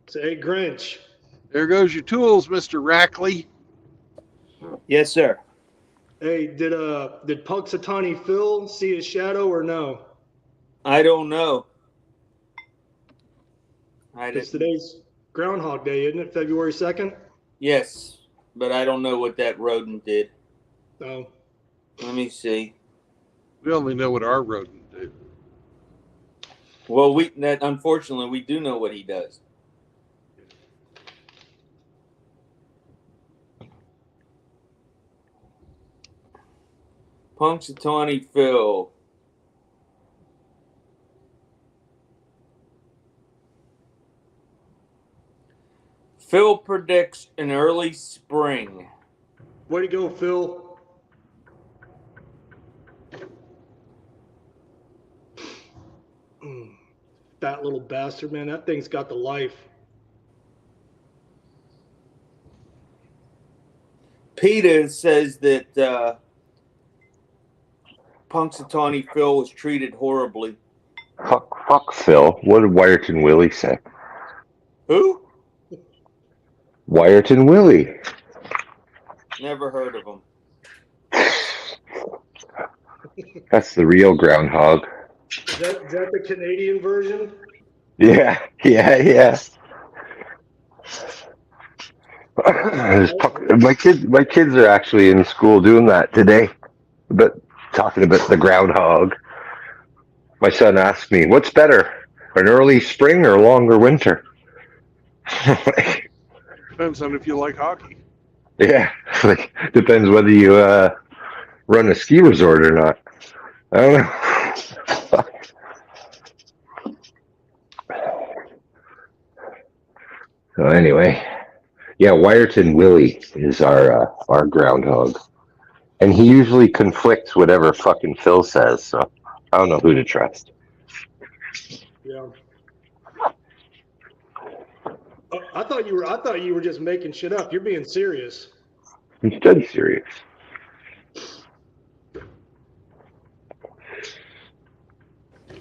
Say, hey, Grinch. There goes your tools, Mr. Rackley. Yes, sir. Hey, did Punxsutawney Phil see his shadow or no? I don't know. It's today's Groundhog Day, isn't it? February 2nd? Yes, but I don't know what that rodent did. Oh. Let me see. We only know what our rodent did. Well, unfortunately we do know what he does. Punxsutawney Phil. Phil predicts an early spring. Way to go, Phil. That little bastard, man. That thing's got the life. PETA says that Punxsutawney Phil was treated horribly. Fuck Phil. What did Wyerton Willie say? Who? Wyerton Willie. Never heard of him. That's the real groundhog. Is that the Canadian version? Yeah. My kids are actually in school doing that today, but talking about the groundhog. My son asked me, "What's better, an early spring or longer winter?" Depends on if you like hockey. Yeah, depends whether you run a ski resort or not. I don't know. So anyway, yeah, Wyerton Willie is our groundhog, and he usually conflicts whatever fucking Phil says. So I don't know who to trust. Yeah. Oh, I thought you were just making shit up. You're being serious. He's dead serious.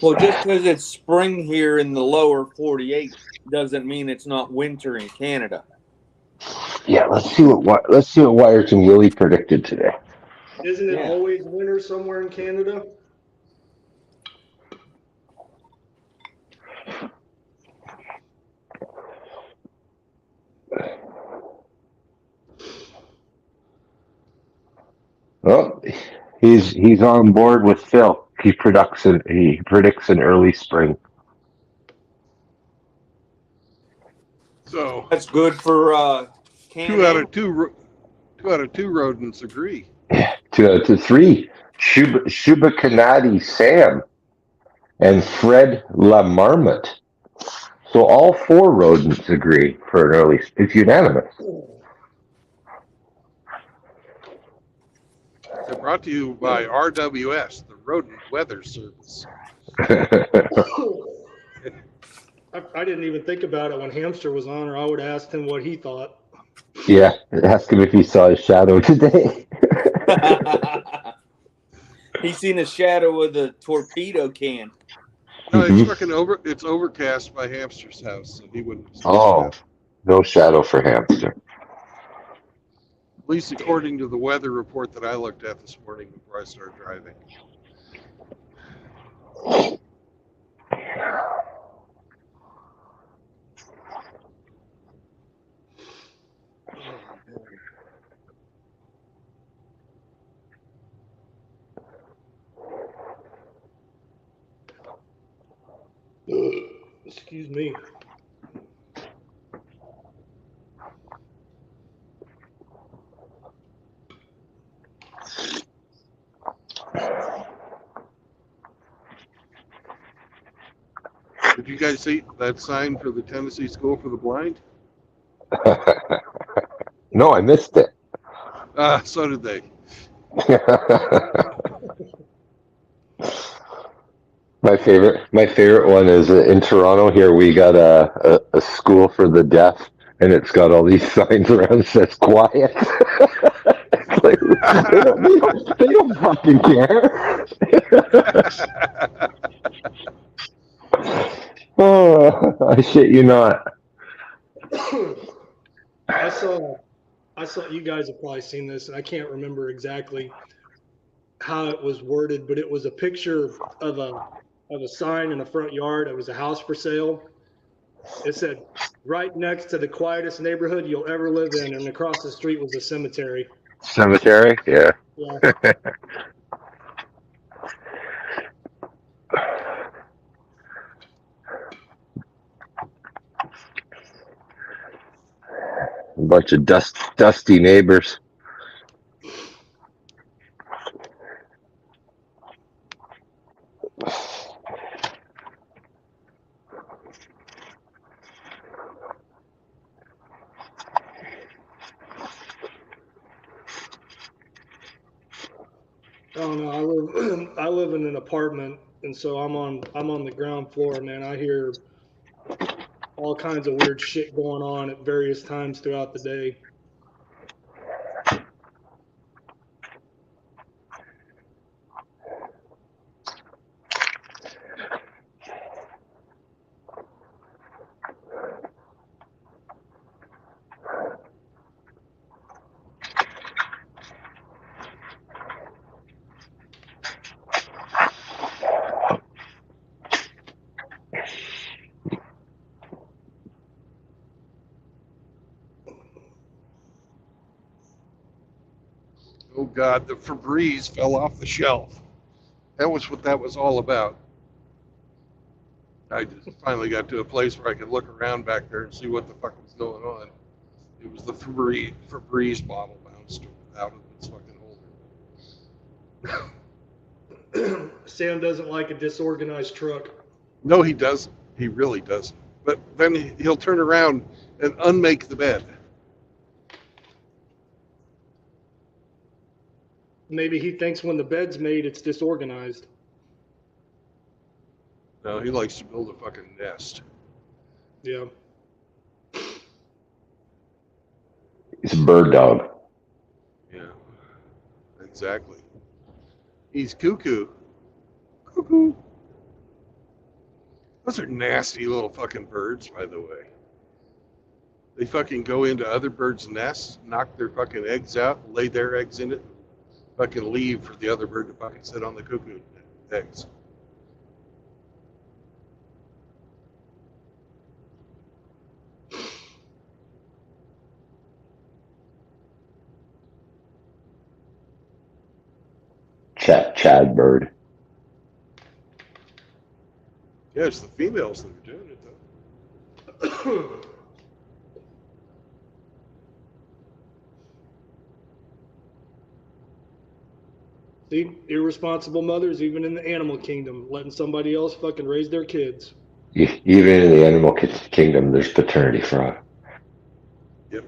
Well, just because it's spring here in the lower 48 doesn't mean it's not winter in Canada. Yeah, let's see what Wyerton Willie predicted today. Isn't it always winter somewhere in Canada? Well, he's on board with Phil. He predicts an early spring. Let's see what Wyerton Willie predicted today. Isn't it always winter somewhere in Canada? He predicts an early spring. So That's good for canning. two out of two rodents agree. 2 out of 3. Shubakanati Sam and Fred La Marmot. So all 4 rodents agree for an early. It's unanimous. They're brought to you by RWS, the Rodent Weather Service. I didn't even think about it when Hamster was on, or I would have asked him what he thought. Yeah, ask him if he saw his shadow today. He's seen a shadow of the torpedo can. No, it's fucking it's overcast by Hamster's house, so he wouldn't have seen Oh, that. no shadow for Hamster. At least according to the weather report that I looked at this morning before I started driving. Excuse me. Did you guys see that sign for the Tennessee School for the Blind? No, I missed it. So did they. My favorite one is in Toronto. Here we got a school for the deaf, and it's got all these signs around that says quiet. It's like, they don't fucking care. Oh, I shit you not. I saw you guys have probably seen this, and I can't remember exactly how it was worded, but it was a picture of a sign in the front yard. It was a house for sale. It said, right next to the quietest neighborhood you'll ever live in, and across the street was a cemetery. Cemetery, yeah. Yeah. A bunch of dusty neighbors. I don't know. I live in an apartment, and so I'm on the ground floor, man. I hear all kinds of weird shit going on at various times throughout the day. Oh God, the Febreze fell off the shelf. That was what that was all about. I just finally got to a place where I could look around back there and see what the fuck was going on. It was the Febreze bottle bounced out of its fucking holder. Sam doesn't like a disorganized truck. No, he doesn't. He really doesn't. But then he'll turn around and unmake the bed. Maybe he thinks when the bed's made, it's disorganized. No, he likes to build a fucking nest. Yeah. He's a bird dog. Yeah, exactly. He's cuckoo. Cuckoo. Those are nasty little fucking birds, by the way. They fucking go into other birds' nests, knock their fucking eggs out, lay their eggs in it, fucking leave for the other bird to fucking sit on the cuckoo eggs. Chad bird. Yeah, it's the females that are doing it, though. See, irresponsible mothers, even in the animal kingdom, letting somebody else fucking raise their kids. Even in the animal kingdom, there's paternity fraud. Yep.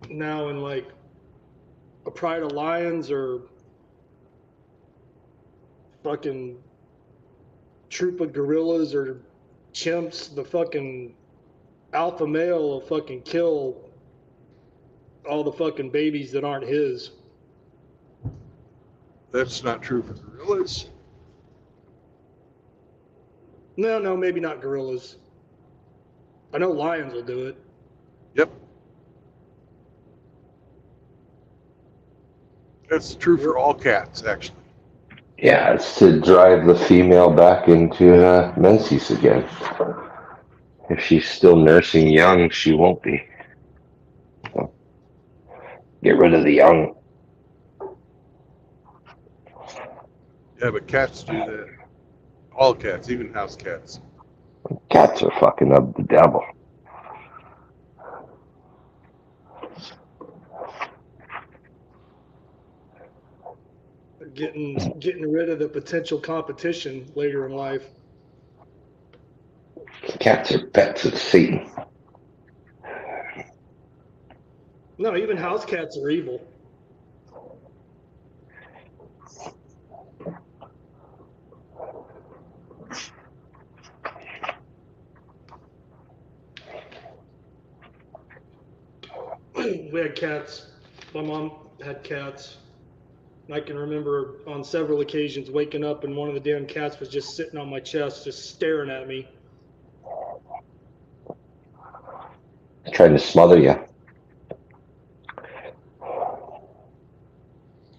Now, in like a pride of lions or fucking troop of gorillas or chimps, the fucking alpha male will fucking kill all the fucking babies that aren't his. That's not true for gorillas. No, maybe not gorillas. I know lions will do it. Yep. That's true for all cats, actually. Yeah, it's to drive the female back into menses again. If she's still nursing young, she won't be. So, get rid of the young. Yeah, but cats do that. All cats, even house cats. Cats are fucking of the devil. Getting rid of the potential competition later in life. Cats are pets of Satan. No, even house cats are evil. We had cats. My mom had cats. I can remember on several occasions waking up and one of the damn cats was just sitting on my chest, just staring at me. Trying to smother you.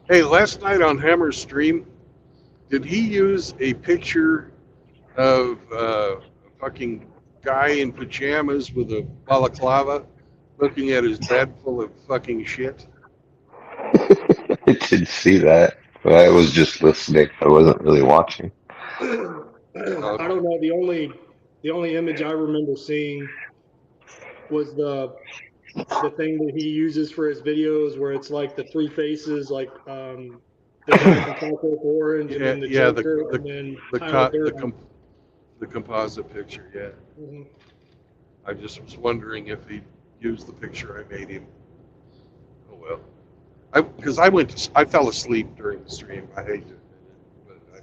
Hey, last night on Hammer's stream, did he use a picture of a fucking guy in pajamas with a balaclava looking at his bed full of fucking shit? I didn't see that. I was just listening. I wasn't really watching. I don't know. The only image I remember seeing was the thing that he uses for his videos, where it's like the three faces, like the guy from Clockwork Orange, and then the Yeah, Joker, and then Tyler Durden. the composite picture, yeah. Mhm. I just was wondering if he used the picture I made him. Oh well. Because I fell asleep during the stream. I hate to admit it, but I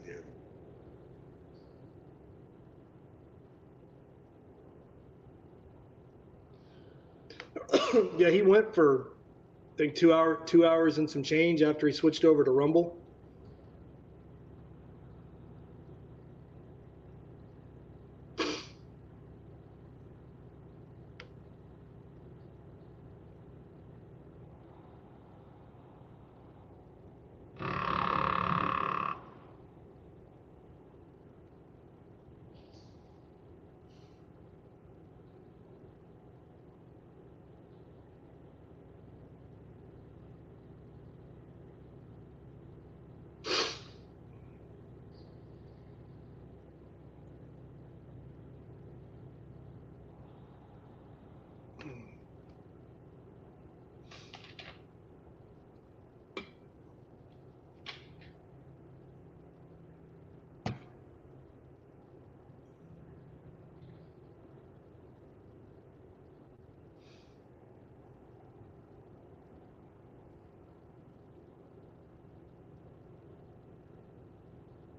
did. Yeah, he went for I think 2 hours and some change after he switched over to Rumble.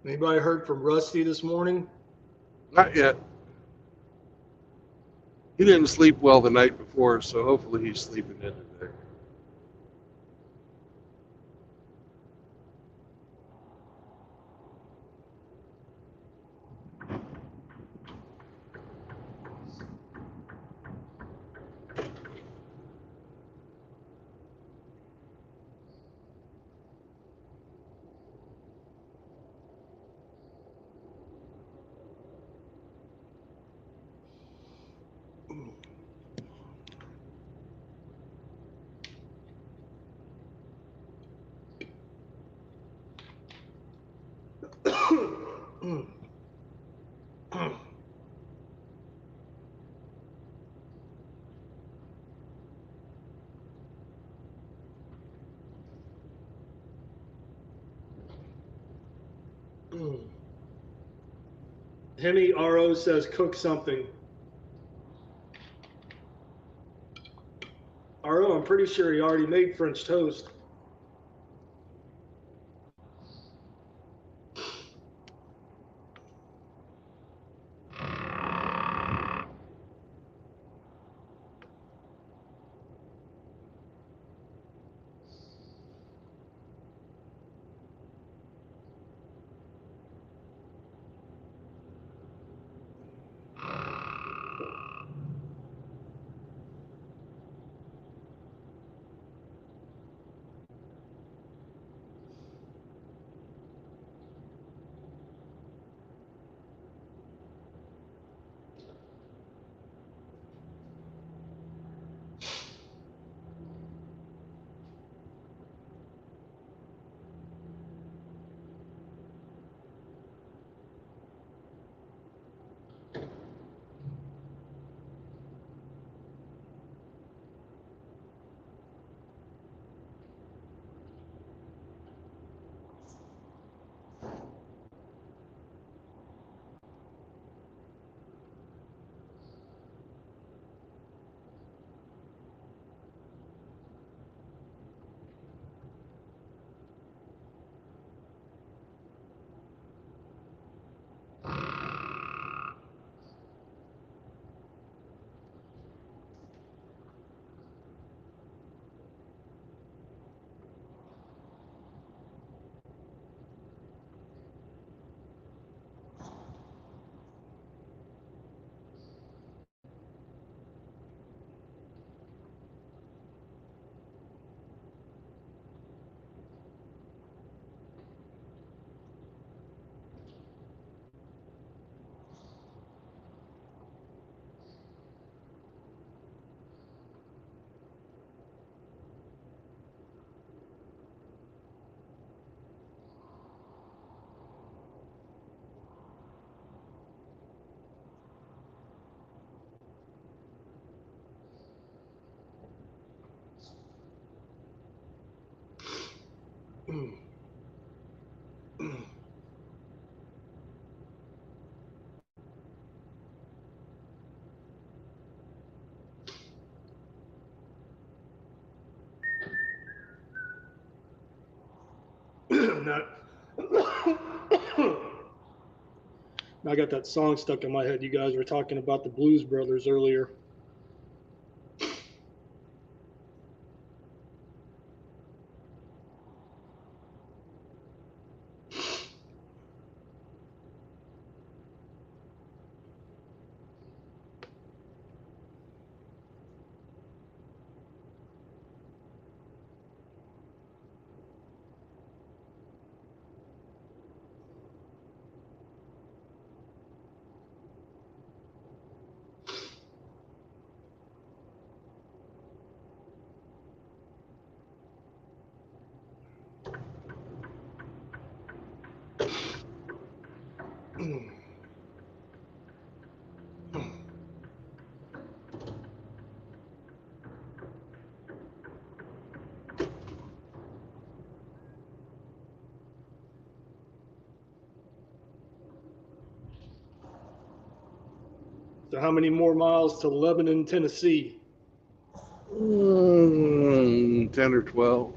Anybody heard from Rusty this morning? Not yet. He didn't sleep well the night before, so hopefully he's sleeping in today. Hemi RO says cook something. RO, I'm pretty sure he already made French toast. Not, I got that song stuck in my head. You guys were talking about the Blues Brothers earlier. So how many more miles to Lebanon, Tennessee? 10 or 12.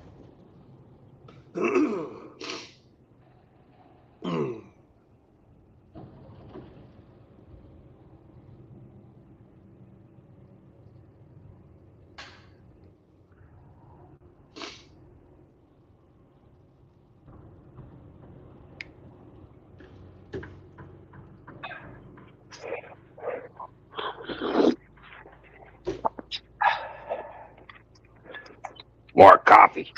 More coffee.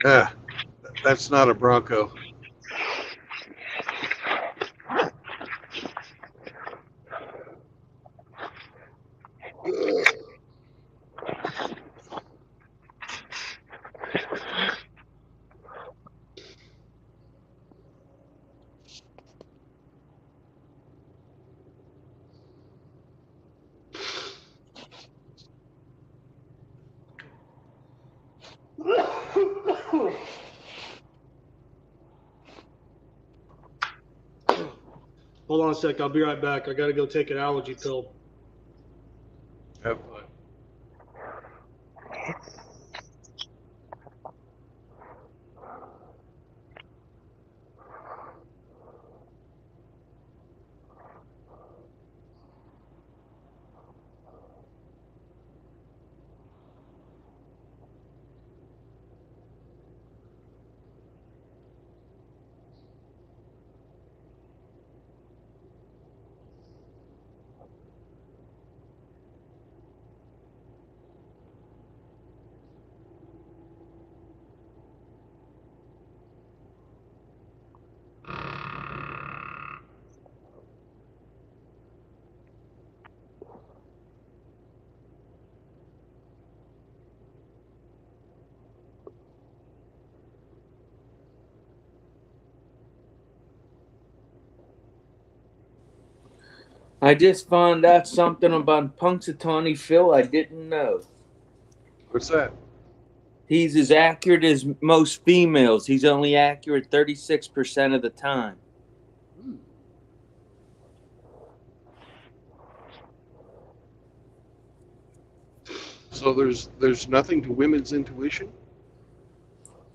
Ah, that's not a Bronco. Hold on a sec. I'll be right back. I got to go take an allergy pill. Have fun. I just found out something about Punxsutawney Phil I didn't know. What's that? He's as accurate as most females. He's only accurate 36% of the time. So there's nothing to women's intuition?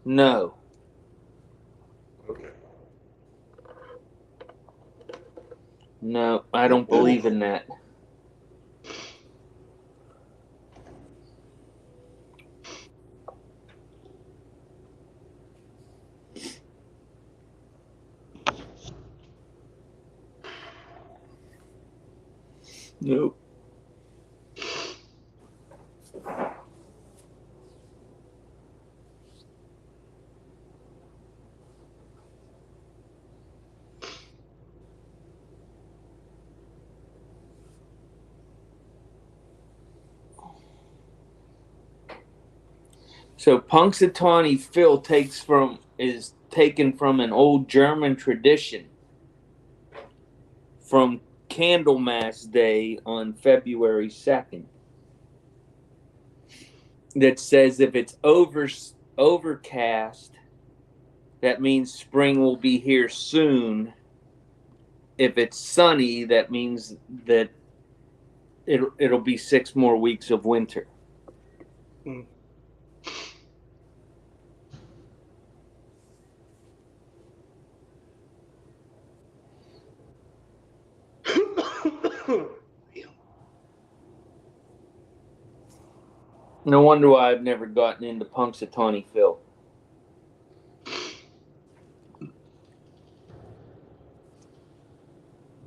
No. Okay. No, I don't believe in that. Nope. So Punxsutawney Phil is taken from an old German tradition from Candlemas Day on February 2nd that says if it's overcast, that means spring will be here soon. If it's sunny, that means that it'll be 6 more weeks of winter. Hmm. No wonder why I've never gotten into Punxsutawney Phil.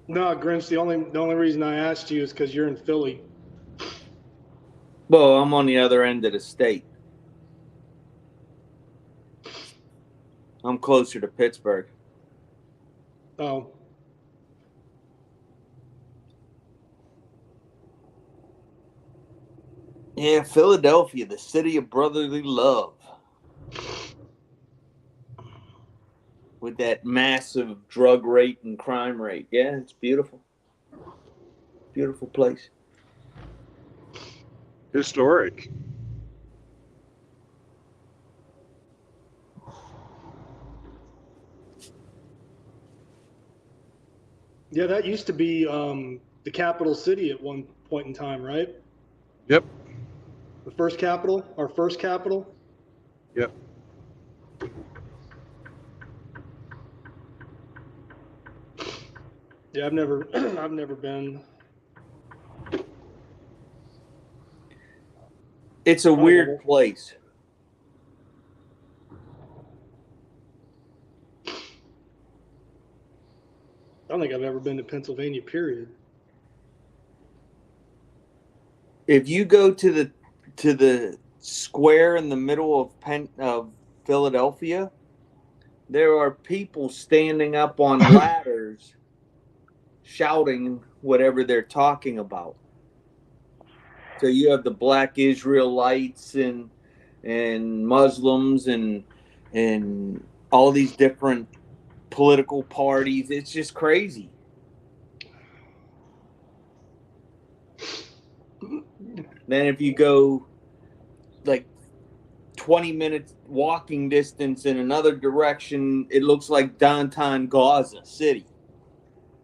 No, Grinch, the only reason I asked you is because you're in Philly. Well, I'm on the other end of the state. I'm closer to Pittsburgh. Oh. Yeah, Philadelphia, the city of brotherly love. With that massive drug rate and crime rate. Yeah, it's beautiful. Beautiful place. Historic. Yeah, that used to be the capital city at one point in time, right? Yep. The first capital, our first capital. Yep. Yeah, I've never been. It's a weird place. I don't think I've ever been to Pennsylvania, period. If you go to the square in the middle of Philadelphia, there are people standing up on ladders shouting whatever they're talking about. So you have the Black Israelites and Muslims and all these different political parties. It's just crazy. Then if you go like 20 minutes walking distance in another direction, it looks like downtown Gaza City.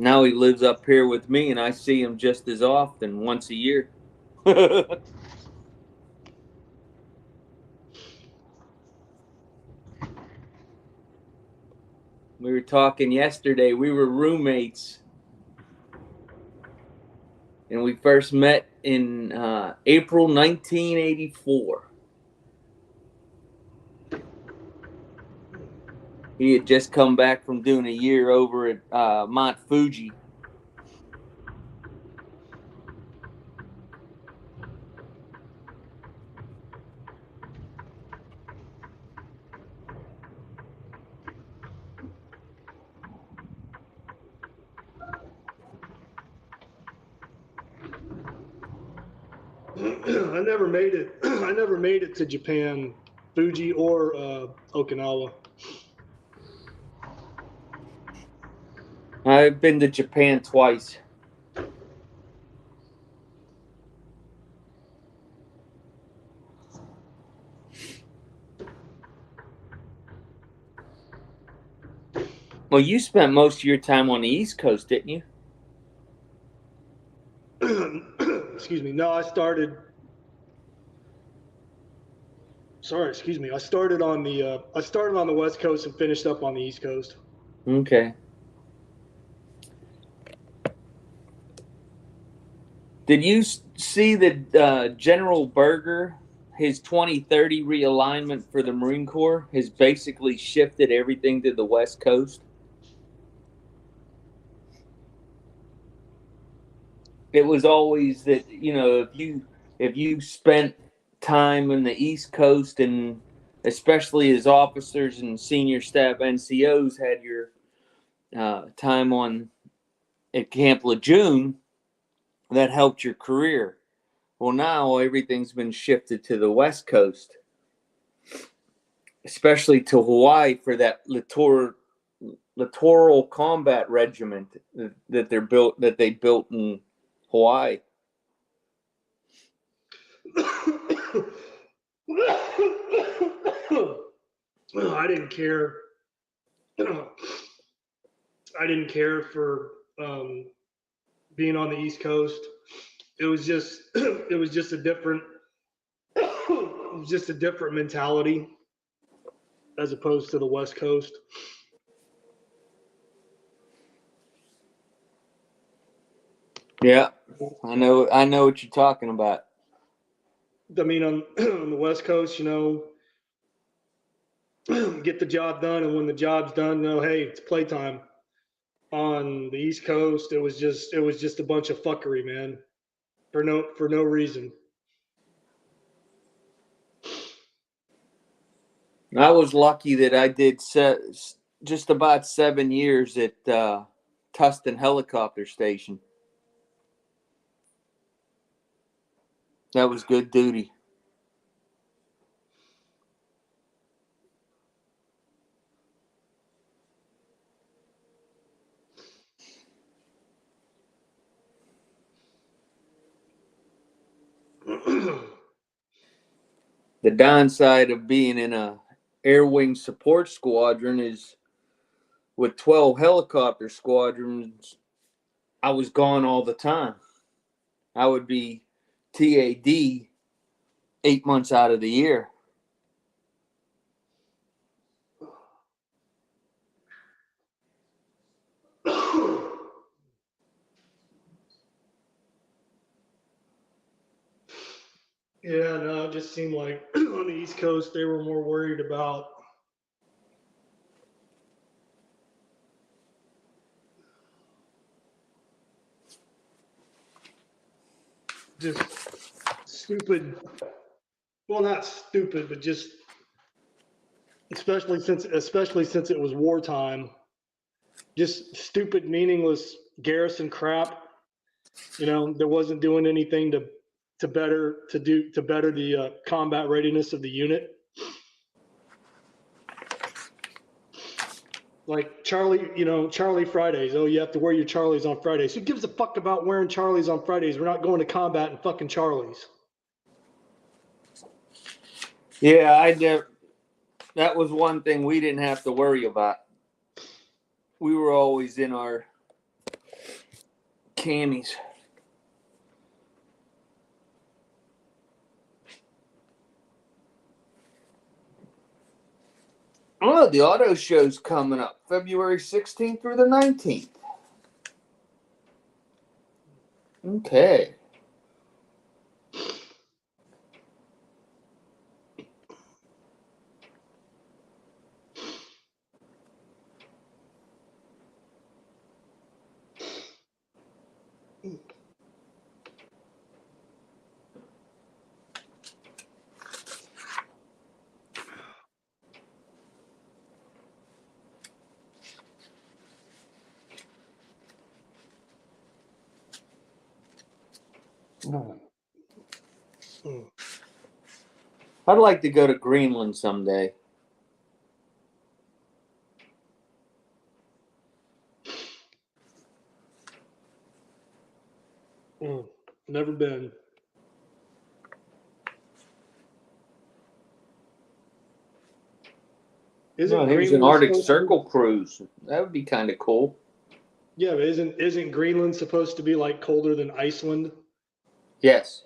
Now he lives up here with me, and I see him just as often, once a year. We were talking yesterday. We were roommates, and we first met in April 1984. He had just come back from doing a year over at Mount Fuji. I never made it. I never made it to Japan, Fuji, or Okinawa. I've been to Japan twice. Well, you spent most of your time on the East Coast, didn't you? Excuse me. No, I started. Sorry, excuse me. I started on the West Coast and finished up on the East Coast. Okay. Did you see that General Berger, his 2030 realignment for the Marine Corps, has basically shifted everything to the West Coast? It was always that, you know, if you spent time in the East Coast, and especially as officers and senior staff NCOs had your time on at Camp Lejeune, that helped your career. Well, now everything's been shifted to the West Coast, especially to Hawaii for that littoral combat regiment that they built in Hawaii. I didn't care. I didn't care for being on the East Coast. It was just a different mentality as opposed to the West Coast. Yeah, I know what you're talking about. I mean, on the West Coast, you know, get the job done, and when the job's done, hey, it's playtime. On the East Coast, it was just a bunch of fuckery, man, for no reason. I was lucky that I did just about 7 years at Tustin Helicopter Station. That was good duty. The downside of being in a air wing support squadron is with 12 helicopter squadrons, I was gone all the time. I would be TAD 8 months out of the year. Yeah, no, it just seemed like on the East Coast they were more worried about just stupid. Well, not stupid, but just especially since it was wartime, just stupid, meaningless garrison crap. You know, that wasn't doing anything to better the combat readiness of the unit. Like Charlie Fridays. Oh, you have to wear your Charlies on Fridays. Who gives a fuck about wearing Charlies on Fridays? We're not going to combat in fucking Charlies. Yeah, that was one thing we didn't have to worry about. We were always in our camis. Oh, the auto show's coming up February 16th through the 19th. Okay. I'd like to go to Greenland someday. Never been. No, here's an Arctic Circle cruise. That would be kind of cool. Yeah, but isn't Greenland supposed to be like colder than Iceland? Yes.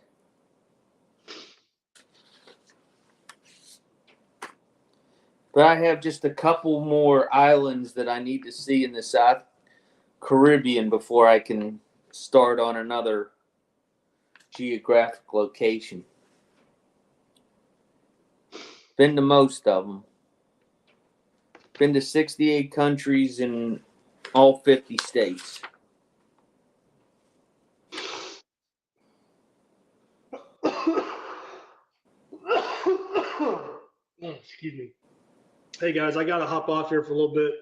But I have just a couple more islands that I need to see in the South Caribbean before I can start on another geographic location. Been to most of them. Been to 68 countries in all 50 states. Excuse me. Hey guys, I gotta hop off here for a little bit.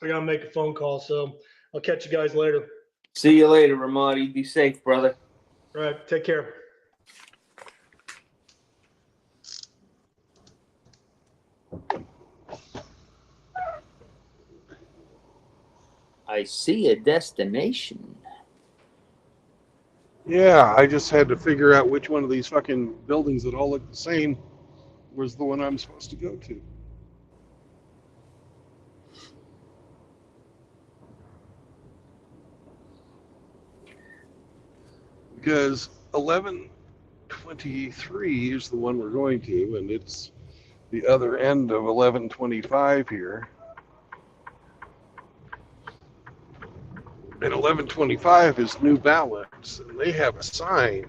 I gotta make a phone call, so I'll catch you guys later. See you later, Ramadi. Be safe, brother. All right, take care. I see a destination. Yeah, I just had to figure out which one of these fucking buildings that all look the same was the one I'm supposed to go to. Because 1123 is the one we're going to, and it's the other end of 1125 here. And 1125 is New Balance, and they have a sign.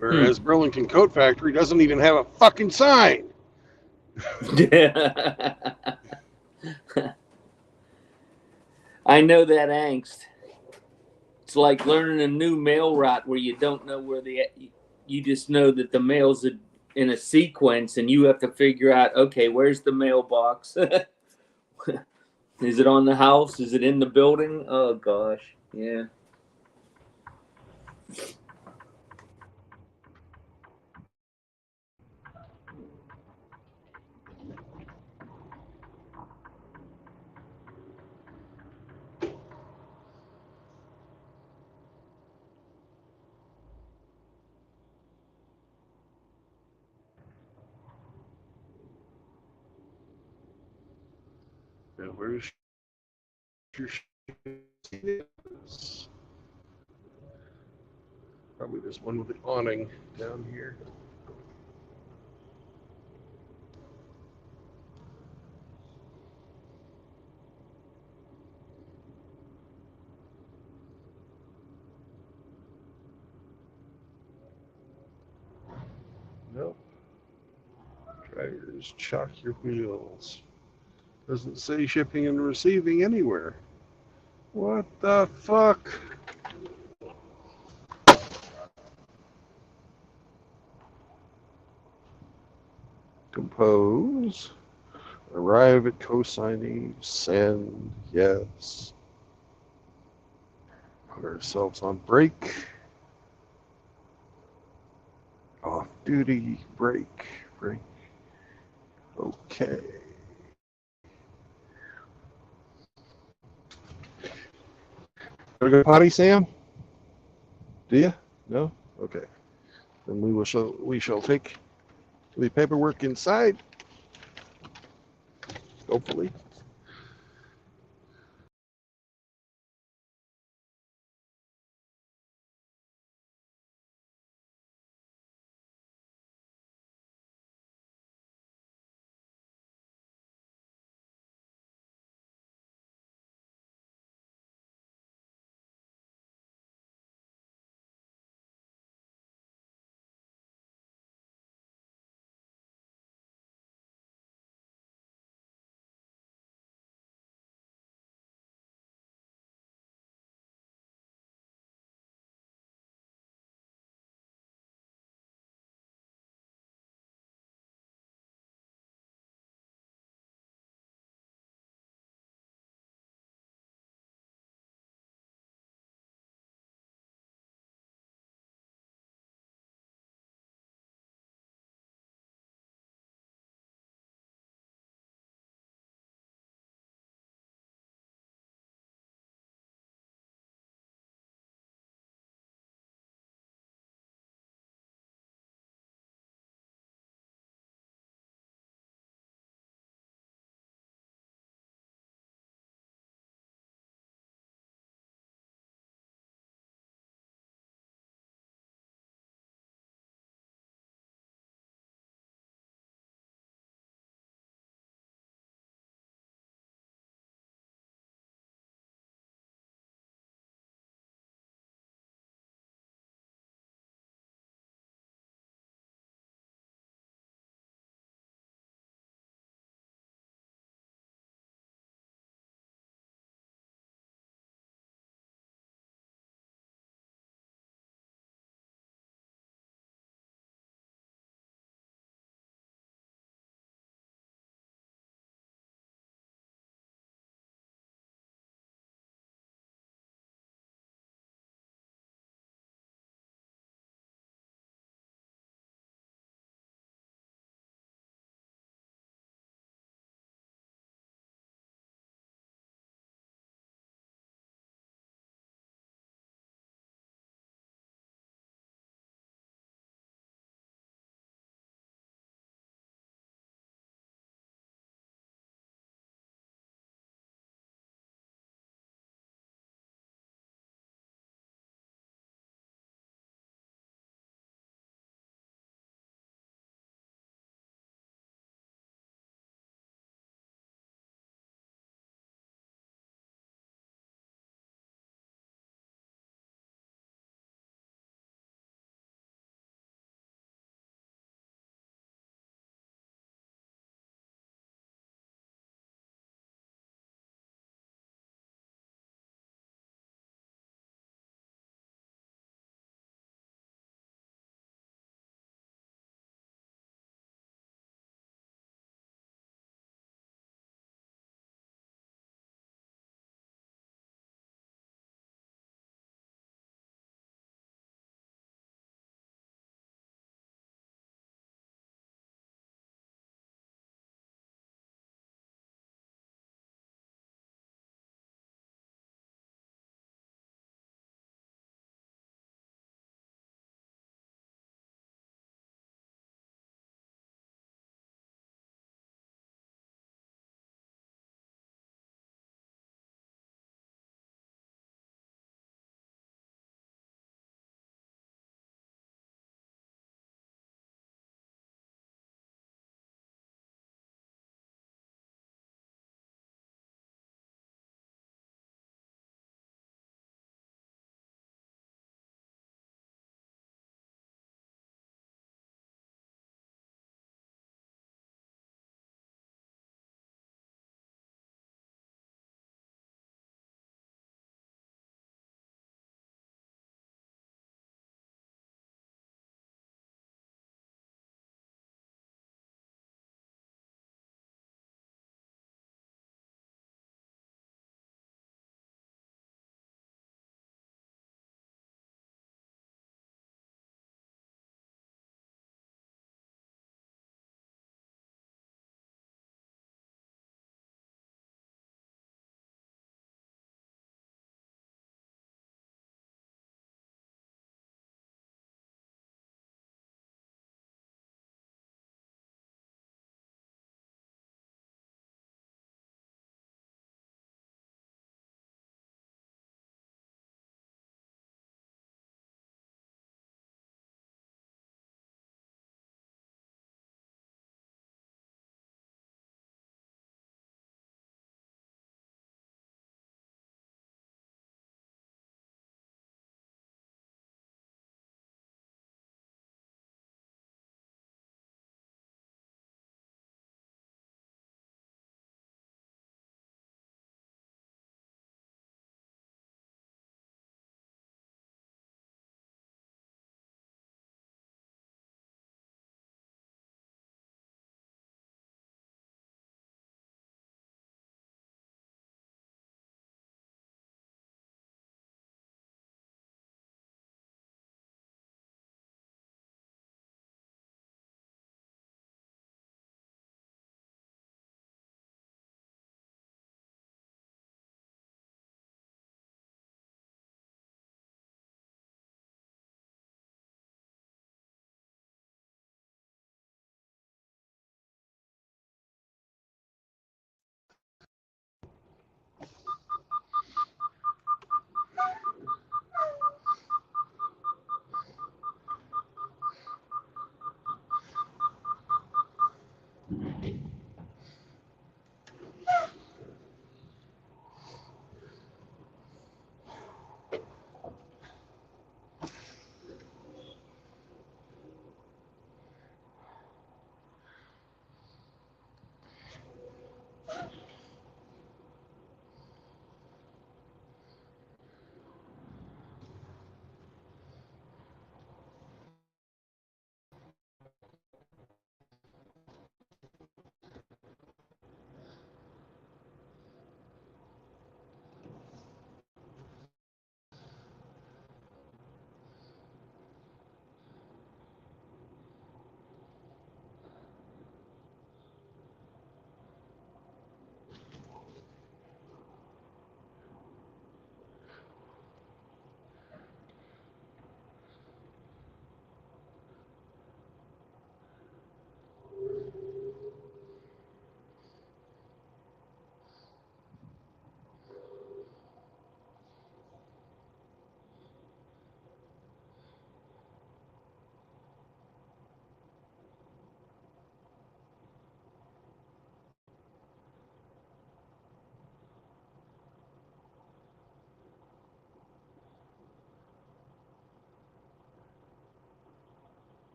Whereas Burlington Coat Factory doesn't even have a fucking sign. I know that angst. It's like learning a new mail route where you don't know where you just know that the mail's in a sequence and you have to figure out, okay, where's the mailbox? Is it on the house? Is it in the building? Oh gosh, yeah. Now, where's your shit? Probably this one with the awning down here. Nope. Drivers, chalk your wheels. Doesn't say shipping and receiving anywhere. What the fuck? Compose. Arrive at co-signing. Send. Yes. Put ourselves on break. Off duty. Break. Break. Okay. Gotta go potty, Sam? Do you? No? Okay. Then we shall take the paperwork inside. Hopefully.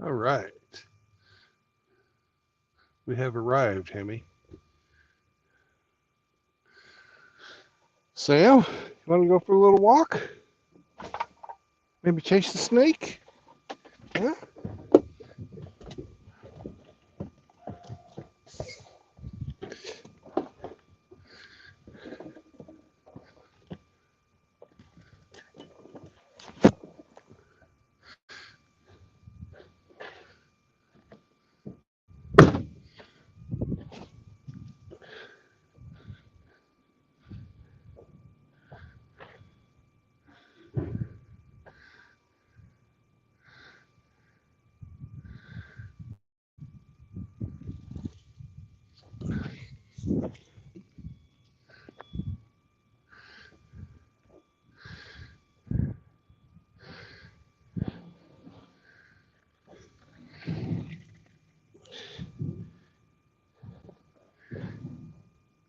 All right. We have arrived, Hemi. Sam, you want to go for a little walk? Maybe chase the snake? Huh?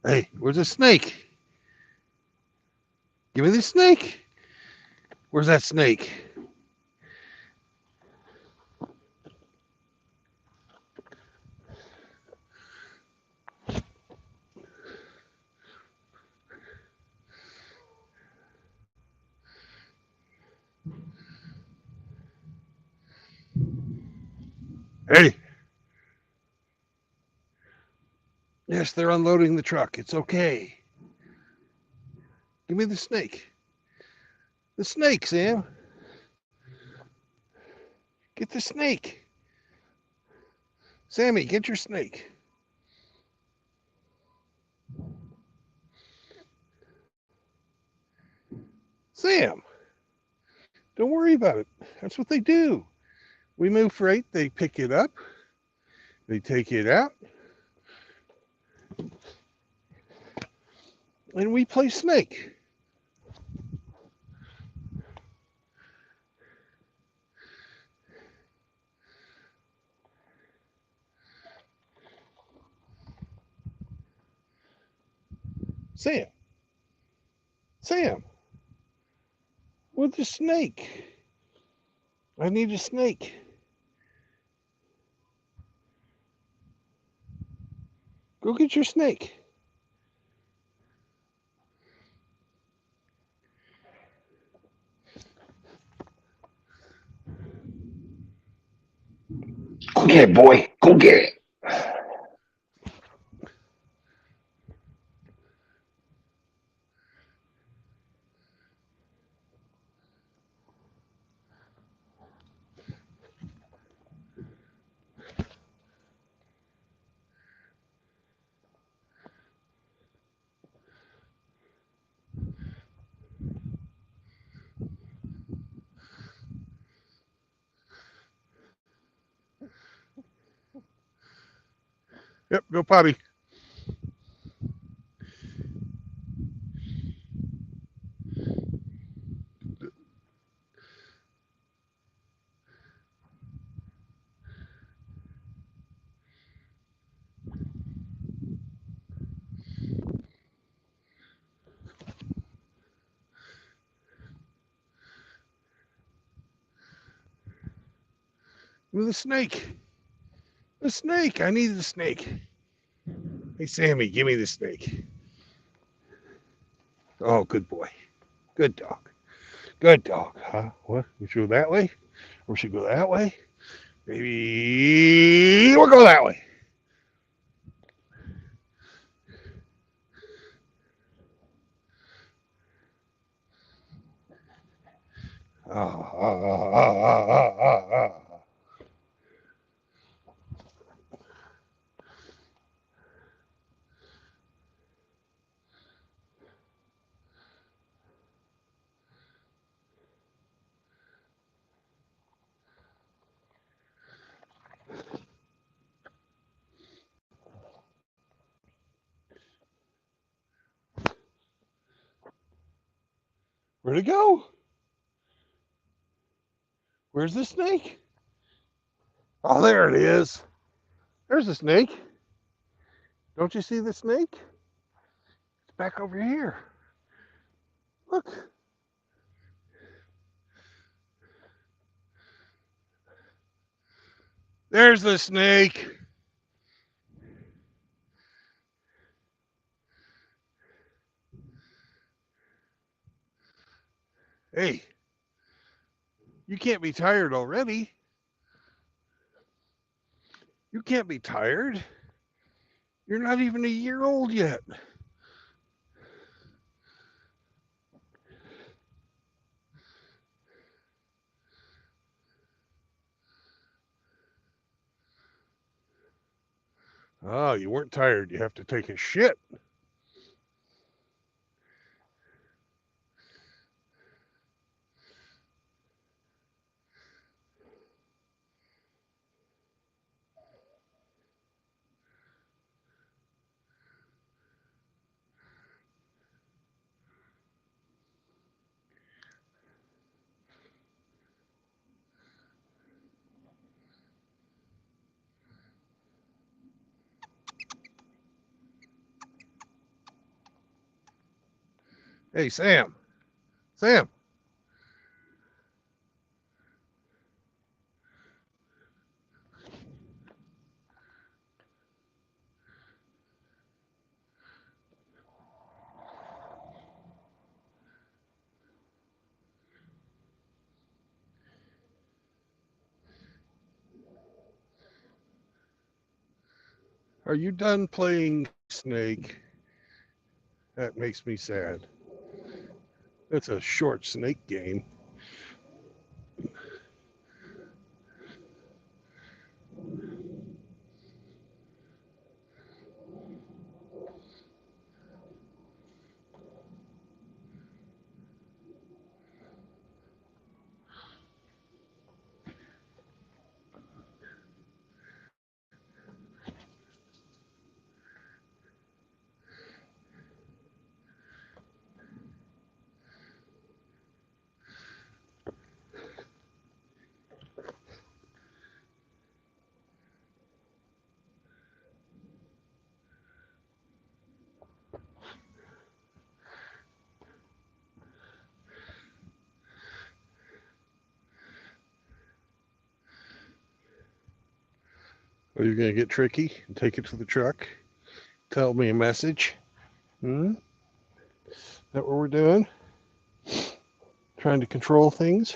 Hey, where's the snake? Give me the snake. Where's that snake? Hey. Yes, they're unloading the truck. It's okay. Give me the snake. The snake, Sam. Get the snake. Sammy, get your snake. Sam, don't worry about it. That's what they do. We move freight, they pick it up, they take it out, and we play snake. Sam, Sam, where's the snake? I need a snake. Go get your snake. Go get it, boy. Go get it. Yep, go potty. With the snake. The snake. I need the snake. Hey, Sammy, give me the snake. Oh, good boy. Good dog. Good dog. Huh? What? We should go that way? Or we should go that way? Maybe we'll go that way. Ah. Where'd it go? Where's the snake? Oh, there it is. There's the snake. Don't you see the snake? It's back over here. Look. There's the snake. Hey, you can't be tired already. You can't be tired. You're not even a year old yet. Oh, you weren't tired. You have to take a shit. Hey, Sam. Sam. Are you done playing Snake? That makes me sad. It's a short Snake game. Are you going to get tricky and take it to the truck? Tell me a message? Is that what we're doing? Trying to control things?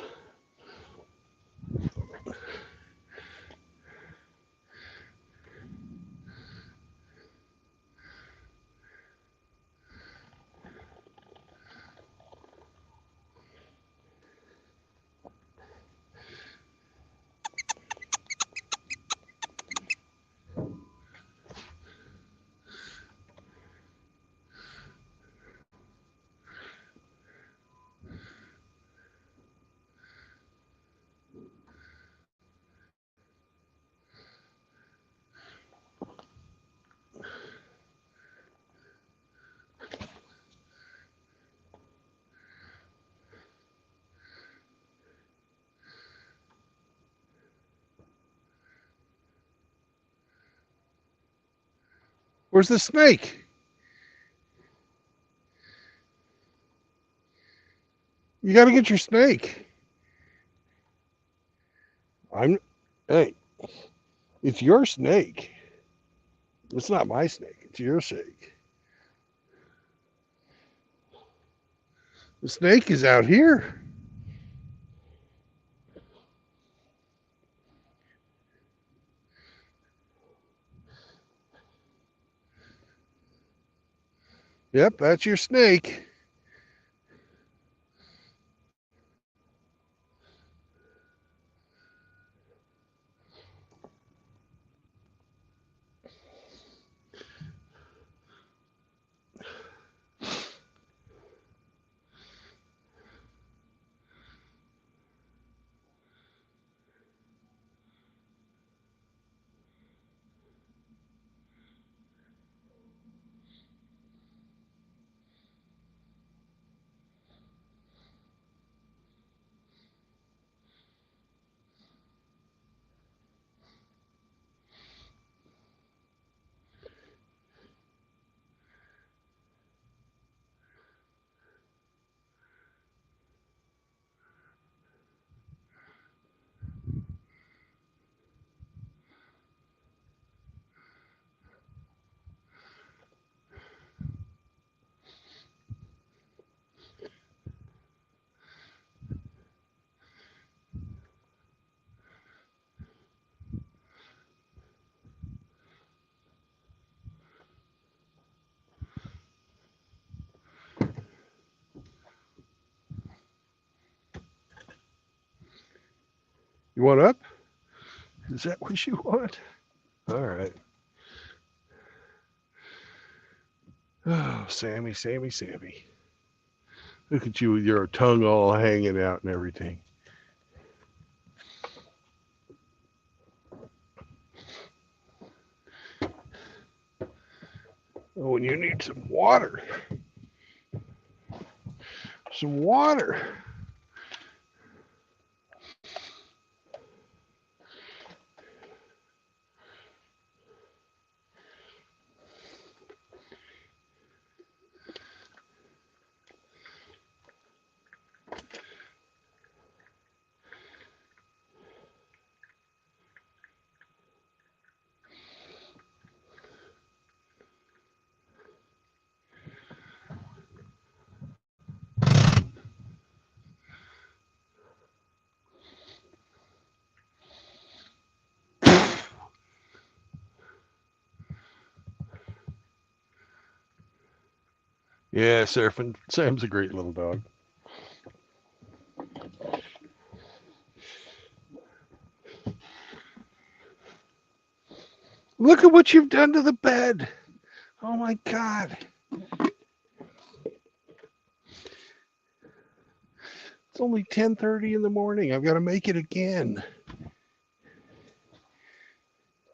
Where's the snake? You got to get your snake. Hey, it's your snake. It's not my snake. It's your snake. The snake is out here. Yep, that's your snake. You want up? Is that what you want? All right. Oh, Sammy, Sammy, Sammy. Look at you with your tongue all hanging out and everything. Oh, and you need some water. Some water. Yeah, Seraphin. Sam's a great little dog. Look at what you've done to the bed. Oh my God. It's only 10:30 in the morning. I've got to make it again.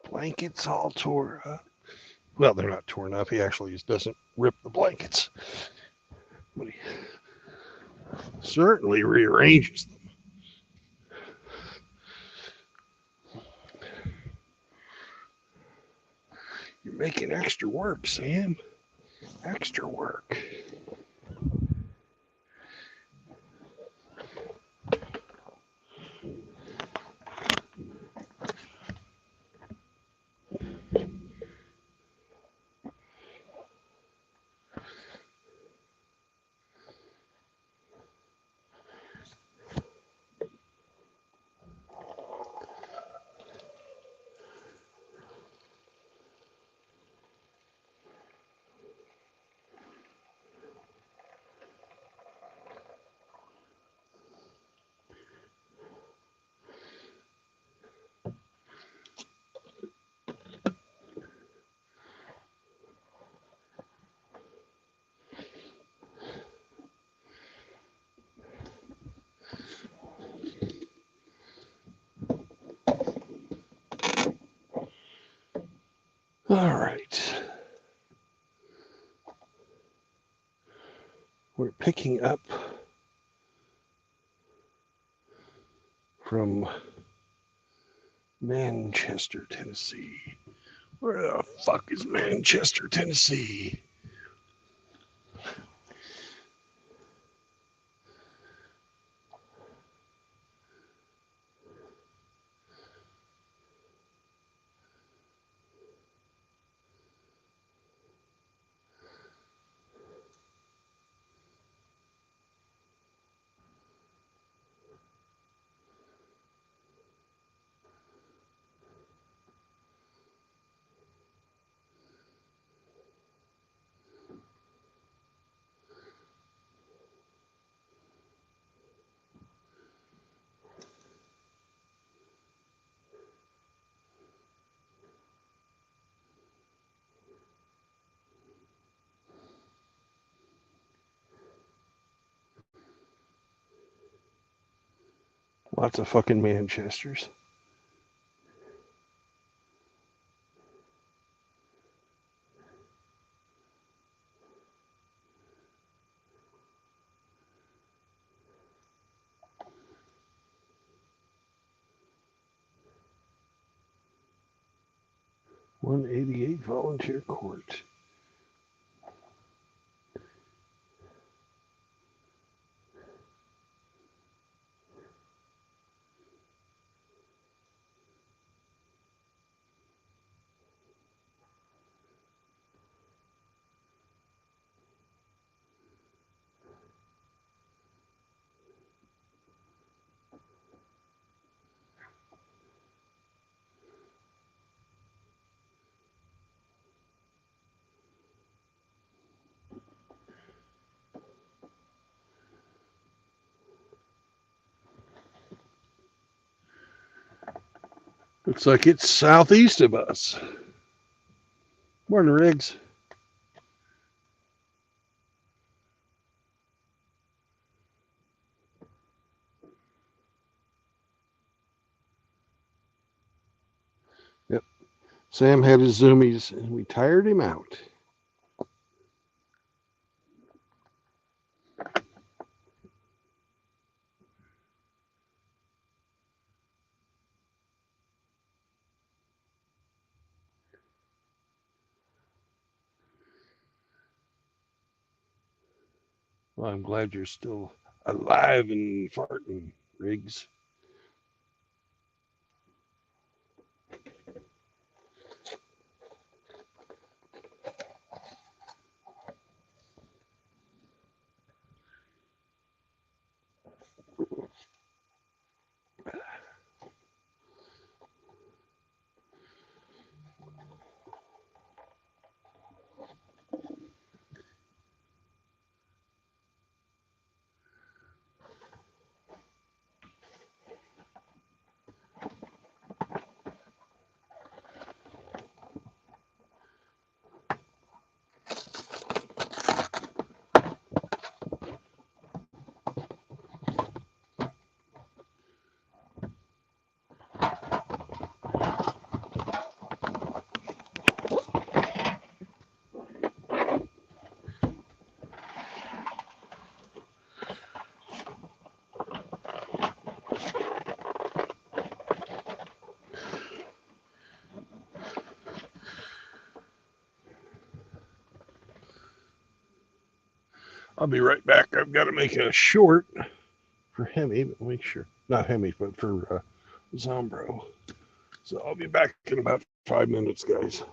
Blankets all tore up. Well, they're not torn up. He actually just doesn't rip the blankets. But he certainly rearranges them. You're making extra work, Sam. Extra work. All right. We're picking up from Manchester, Tennessee. Where the fuck is Manchester, Tennessee? Lots of fucking Manchesters. $188 volunteer court. Looks like it's southeast of us. Morning, Riggs. Yep. Sam had his zoomies and we tired him out. Well, I'm glad you're still alive and farting, Riggs. I'll be right back. I've got to make a short for Hemi, but make sure, not Hemi, but for Zombro. So I'll be back in about 5 minutes, guys.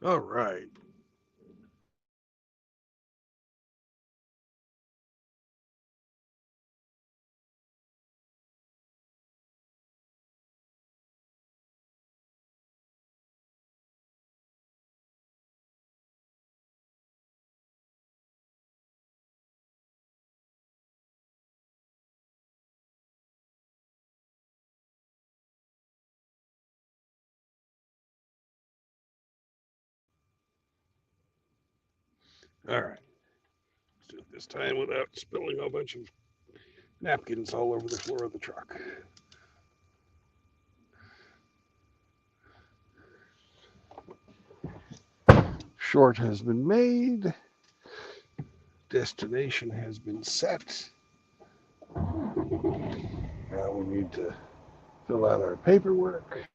All right. All right. Let's do it this time without spilling a bunch of napkins all over the floor of the truck. Short has been made. Destination has been set. Now we need to fill out our paperwork.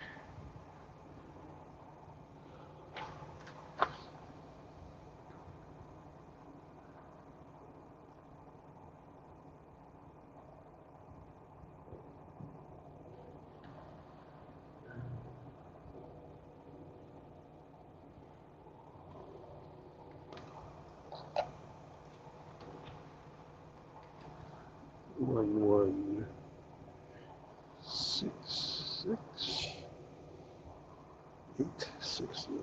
One, 6, 8, 6, 9.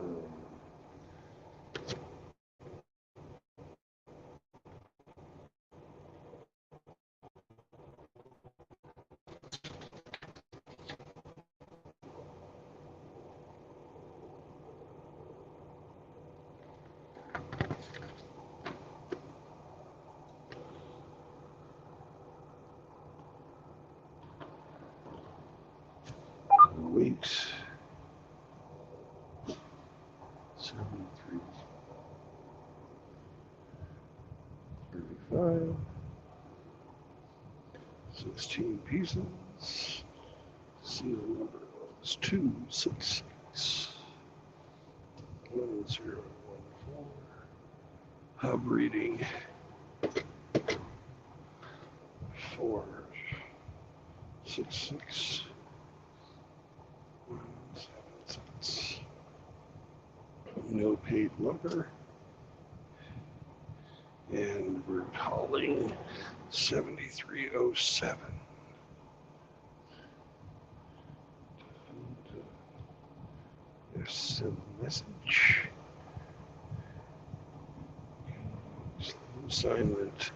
Wait. 73, 35, 16 pieces. Seal number is 266. 1014. Hub reading 466. 177. No paid lumber. And we're calling 7307. Send message. Assignment.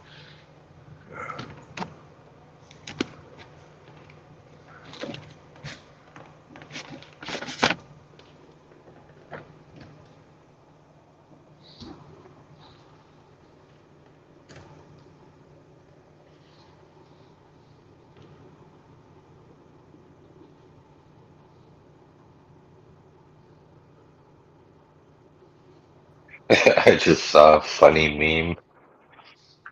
I just saw a funny meme.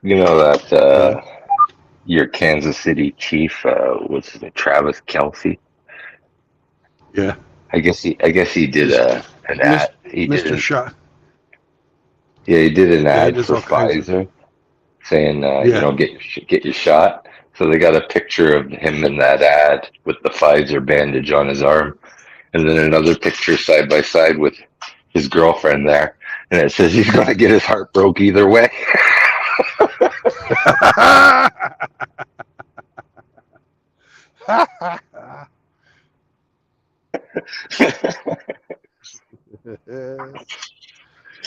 You know that Yeah. your Kansas City Chief, what's his name, Travis Kelsey. Yeah. I guess he did Just an Miss, ad. He did Mr. an Shot. Yeah, he did an Yeah, he ad does for all kinds of. Pfizer saying, Yeah. get your shot. So they got a picture of him in that ad with the Pfizer bandage on his arm, and then another picture side by side with his girlfriend there, and it says he's going to get his heart broke either way.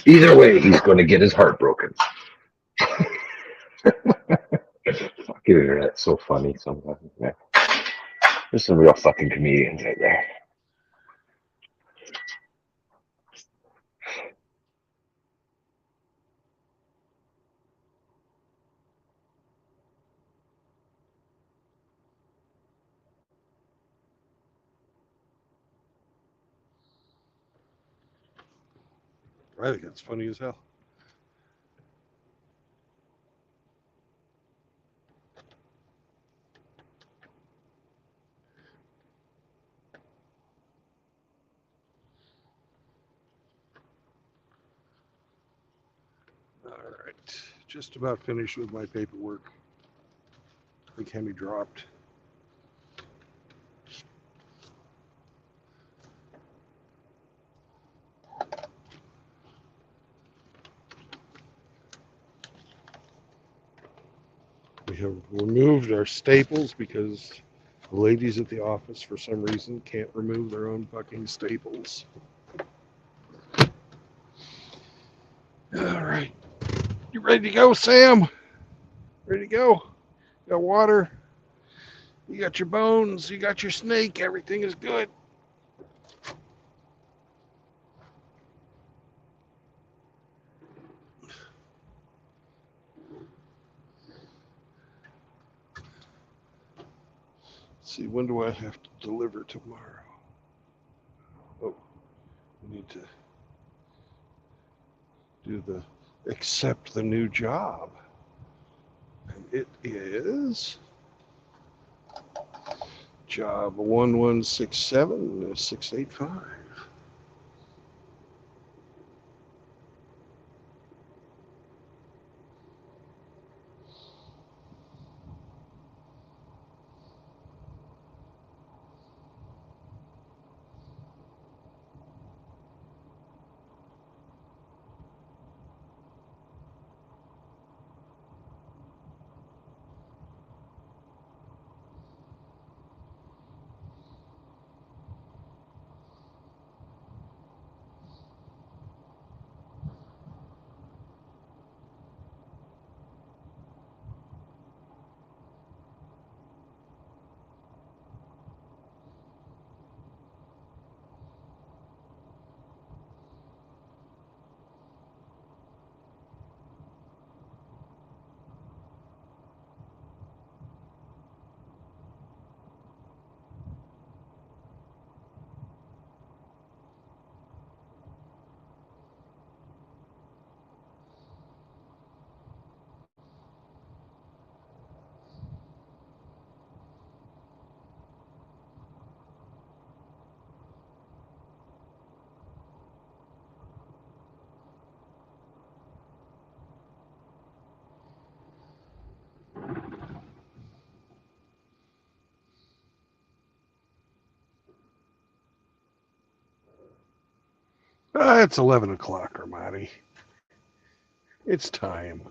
Either way, he's going to get his heart broken. Fucking internet's so funny sometimes. Man. There's some real fucking comedians out there. I think it's funny as hell. All right. Just about finished with my paperwork. I think Hemi dropped. have removed our staples because the ladies at the office, for some reason, can't remove their own fucking staples. All right. You ready to go, Sam? Ready to go? You got water? You got your bones? You got your snake? Everything is good. Let's see, when do I have to deliver tomorrow? Oh, we need to do the accept the new job. And it is job 1167685. It's 11 o'clock, Armani. It's time.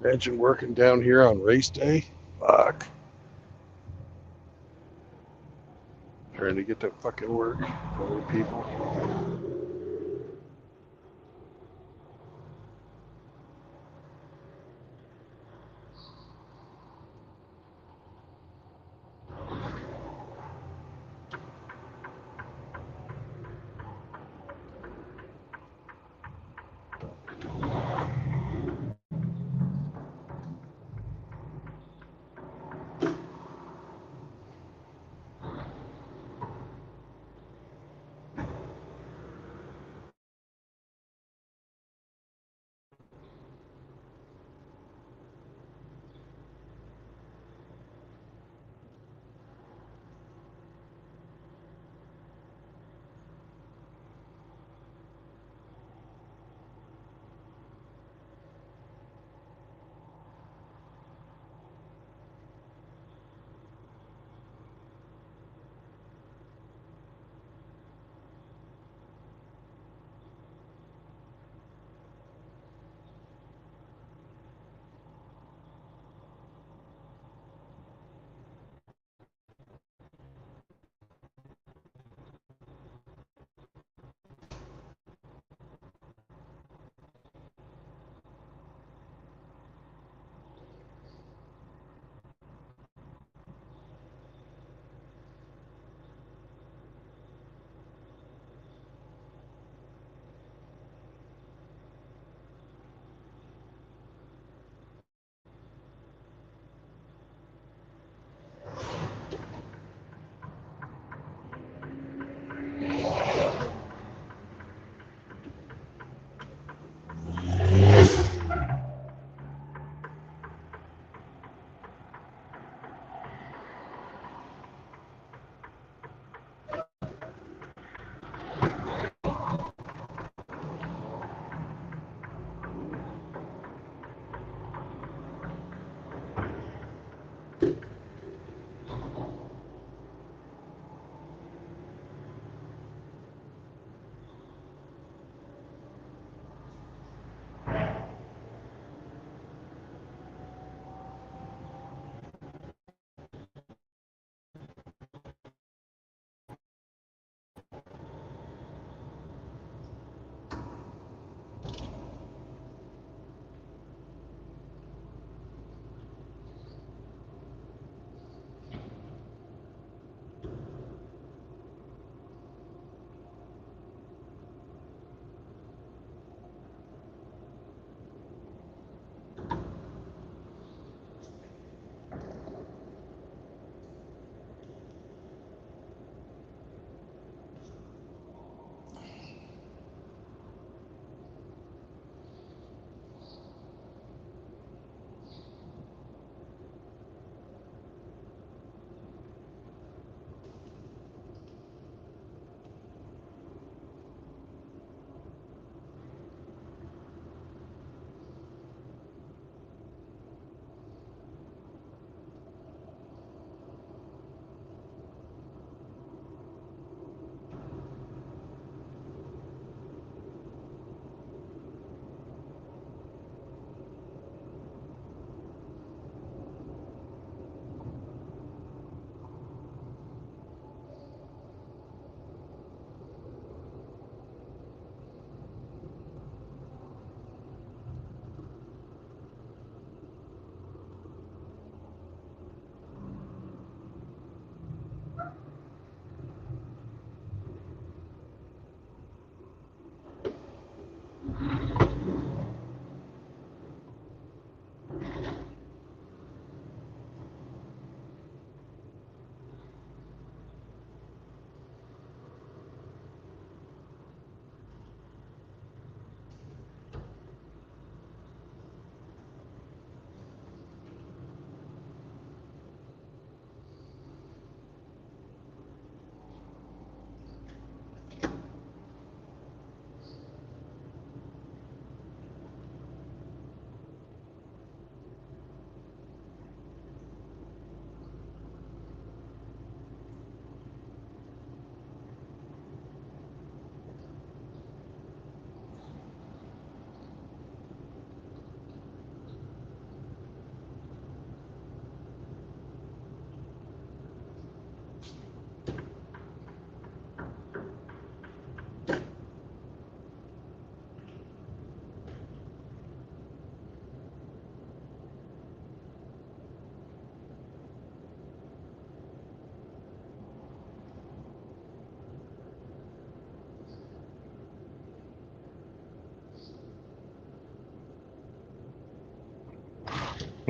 Imagine working down here on race day. Fuck. Trying to get that fucking work for other people.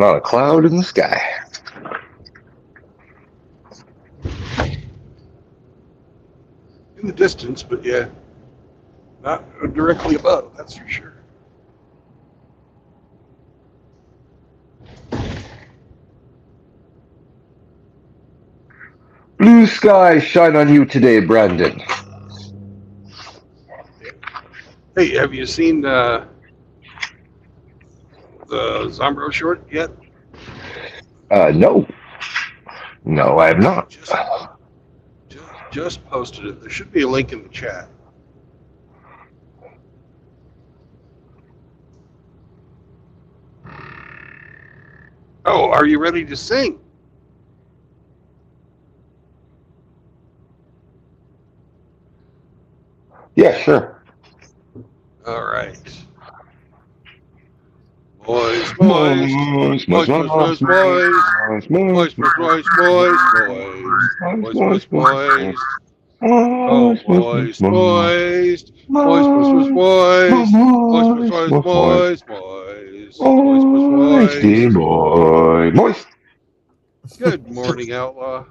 Not a cloud in the sky. In the distance, but yeah, not directly above, that's for sure. Blue skies shine on you today, Brandon. Hey, have you seen the Zombro short yet? No. No, I have not. Just posted it. There should be a link in the chat. Oh, are you ready to sing? Yeah, sure. All right. Boys, boys, boys, boys, boys, boys, boys, boys, boys, boys, boys, boys, boys, boys. Oh, boys, boys, boys, boys, boys, boys, boys, boys, boys, boys, boy. Moist. Good morning, Outlaw.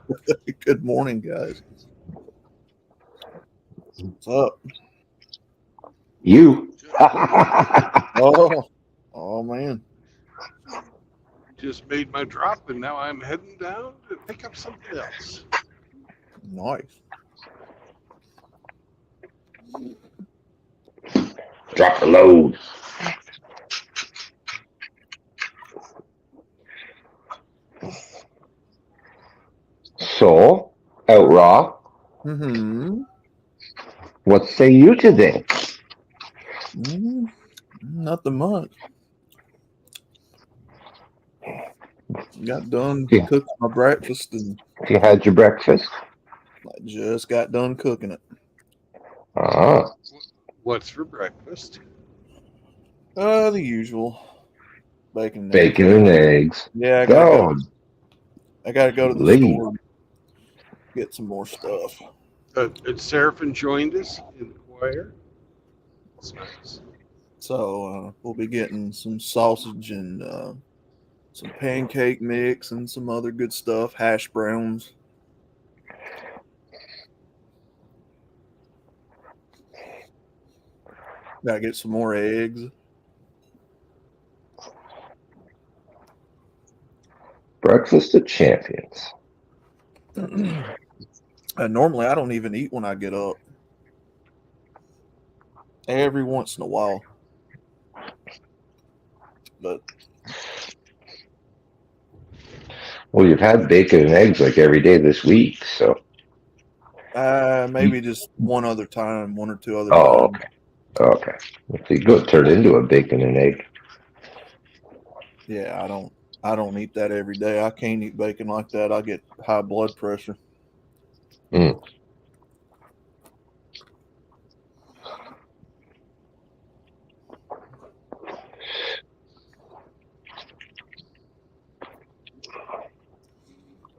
Good morning, guys. What's up? You. Oh man. Just made my drop, and now I'm heading down to pick up something else. Nice. Drop the load. So, Outraw, Mm-hmm. what say you today? Nothing much. Got done Yeah. cooking my breakfast and You had your breakfast? I just got done cooking it. Ah. What's for breakfast? The usual. Bacon and Bacon eggs. and eggs. Yeah, I gotta go to the Lee. store and get some more stuff. And Seraphin joined us in the choir. That's nice. So we'll be getting some sausage and some pancake mix and some other good stuff, hash browns. Gotta get some more eggs. Breakfast of champions. Normally, I don't even eat when I get up. Every once in a while. But Well, you've had bacon and eggs like every day this week, so. maybe just one other time, one or two other Oh, times. okay. So you go turn into a bacon and egg. Yeah, I don't eat that every day. I can't eat bacon like that. I get high blood pressure. Mm.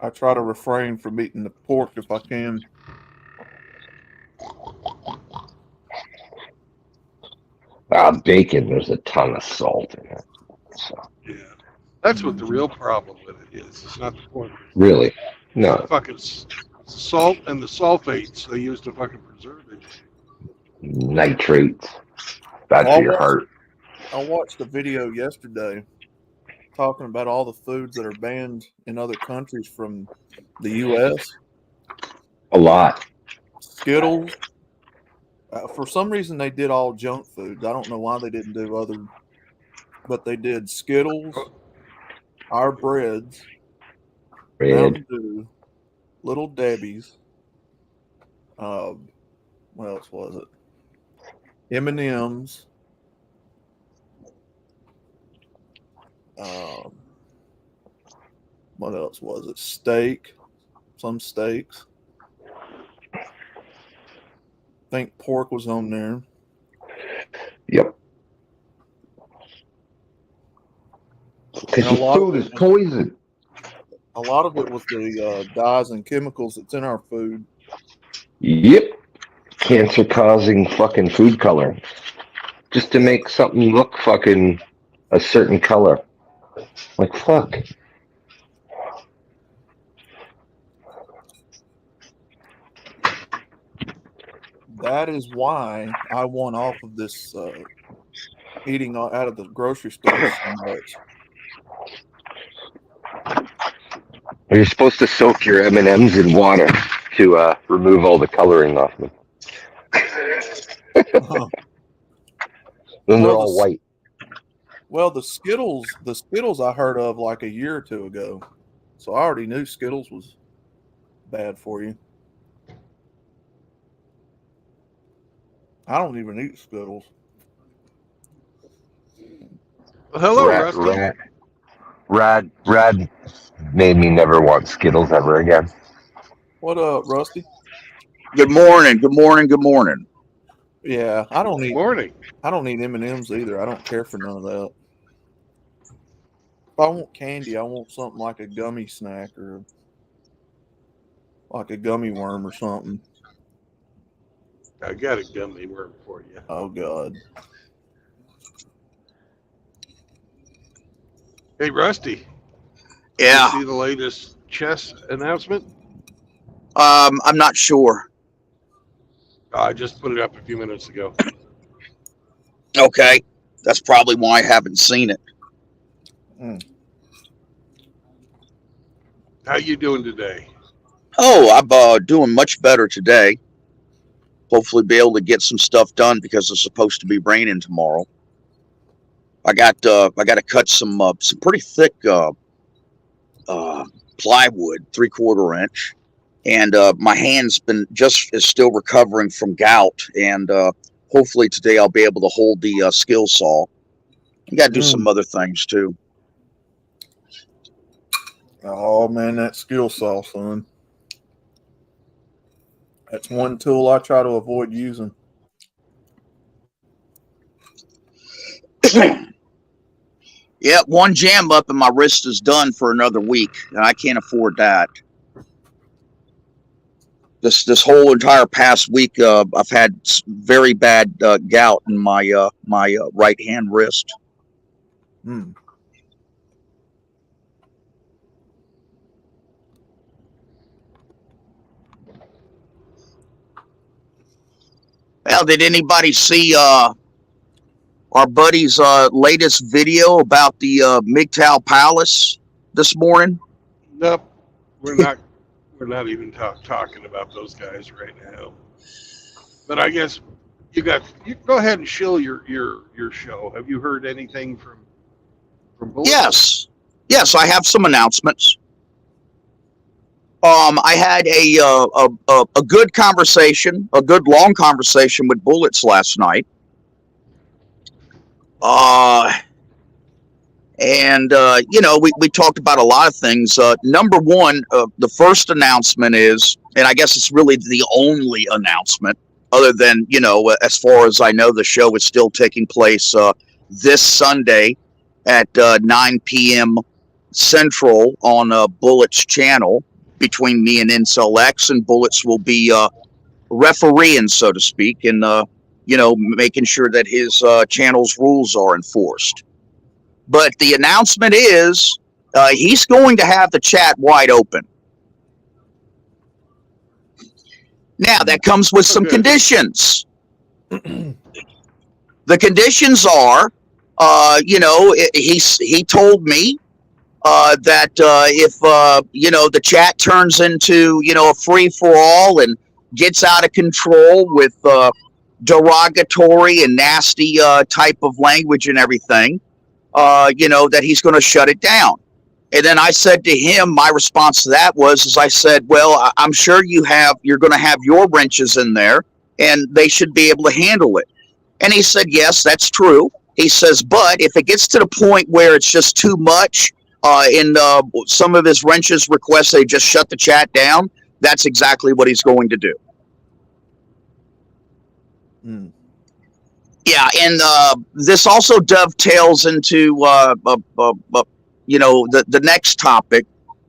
I try to refrain from eating the pork if I can. Bacon, there's a ton of salt in it. So. Yeah. That's what the real problem with it is. It's not the pork. Really? It's No. the fucking salt and the sulfates they use to fucking preserve it. Nitrates. Bad for your heart. I watched a video yesterday talking about all the foods that are banned in other countries from the U.S. A lot. Skittles. For some reason, they did all junk foods. I don't know why they didn't do other, but they did Skittles, our breads, Mountain Dew, Little Debbie's. What else was it? M&M's. What else was it? Steak. Some steaks. I think pork was on there. Yep. Because your food is poison. A lot of it was the dyes and chemicals that's in our food. Yep. Cancer-causing fucking food coloring. Just to make something look fucking a certain color. Like, fuck. That is why I want off of this eating out of the grocery store so much. You're supposed to soak your M&Ms in water to remove all the coloring off them. Then they're all white. Well, the Skittles I heard of like a year or two ago. So I already knew Skittles was bad for you. I don't even eat Skittles. Well, hello, Rusty. Rad made me never want Skittles ever again. What up, Rusty? Good morning. Good morning. Good morning. Yeah, I don't Good eat morning. M&Ms either. I don't care for none of that. If I want candy, I want something like a gummy snack or like a gummy worm or something. I got a gummy worm for you. Oh God. Hey, Rusty. Yeah. Did you see the latest chess announcement? I'm not sure. I just put it up a few minutes ago. Okay. That's probably why I haven't seen it. How you doing today? Oh, I'm doing much better today. Hopefully be able to get some stuff done because it's supposed to be raining tomorrow. I got to cut some pretty thick plywood, 3/4 inch, and my hand's is still recovering from gout, and hopefully today I'll be able to hold the skill saw. I got to do some other things too. Oh man, that skill saw, son. That's one tool I try to avoid using. Yeah, one jam up and my wrist is done for another week, and I can't afford that. This whole entire past week, I've had very bad gout in my right hand wrist. Well, did anybody see our buddy's latest video about the MGTOW Palace this morning? Nope. We're not even talking about those guys right now. But I guess you go ahead and shill your show. Have you heard anything from Bullet? Yes, I have some announcements. I had a good conversation, a good long conversation with Bullets last night. And we talked about a lot of things. Number one, the first announcement is, and I guess it's really the only announcement, other than, as far as I know, the show is still taking place this Sunday at 9 p.m. Central on Bullet's channel between me and Incel X, and Bullets will be refereeing, so to speak, and making sure that his channel's rules are enforced. But the announcement is he's going to have the chat wide open. Now, that comes with some conditions. The conditions are, he told me that if, the chat turns into, a free-for-all and gets out of control with derogatory and nasty type of language and everything, that he's going to shut it down. And then I said to him, my response to that was, I said, well, I'm sure you're going to have your wrenches in there and they should be able to handle it. And he said, yes, that's true. He says, but if it gets to the point where it's just too much, in some of his wrenches requests they just shut the chat down, that's exactly what he's going to do. Yeah, and this also dovetails into the next topic,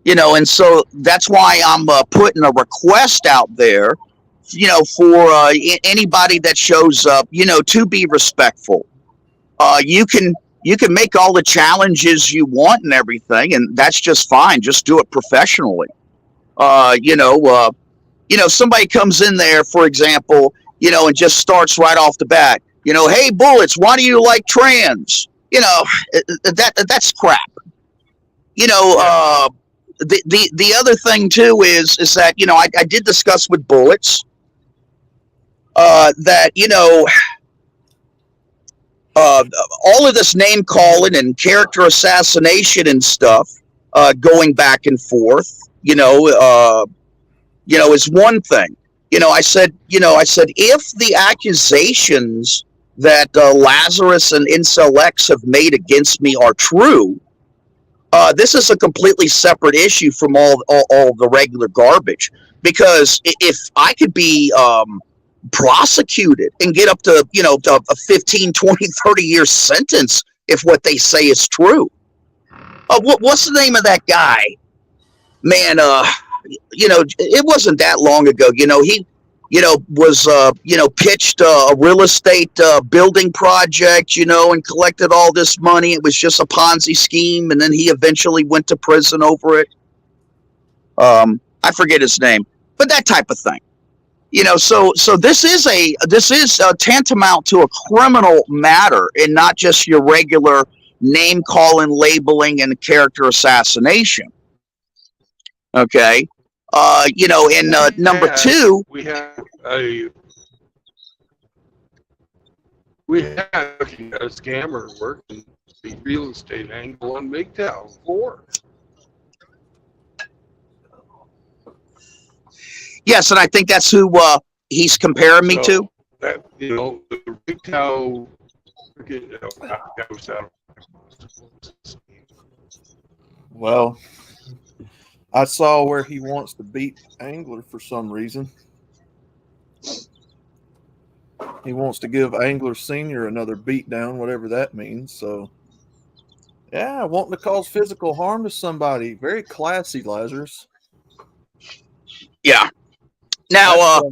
and so that's why I'm putting a request out there, for anybody that shows up, to be respectful. You can you can make all the challenges you want and everything, and that's just fine. Just do it professionally. Somebody comes in there, for example, and just starts right off the bat. Hey, Bullets, why do you like trans? That's crap. The other thing too is that I did discuss with Bullets that all of this name calling and character assassination and stuff going back and forth, is one thing. I said if the accusations that Lazarus and Incel X have made against me are true, this is a completely separate issue from all the regular garbage. Because if I could be prosecuted and get up to to a 15, 20, 30-year sentence if what they say is true. What's the name of that guy? Man, it wasn't that long ago. He was pitched a real estate building project, and collected all this money. It was just a Ponzi scheme, and then he eventually went to prison over it. I forget his name, but that type of thing. So this is tantamount to a criminal matter, and not just your regular name calling, labeling, and character assassination. Okay, and number two, we have a scammer working the real estate angle on MGTOW 4. Yes, and I think that's who he's comparing me to. That, the MGTOW. Well, I saw where he wants to beat Angler for some reason. He wants to give Angler Senior another beatdown, whatever that means. So, yeah, wanting to cause physical harm to somebody. Very classy, Lazarus. Yeah. Now,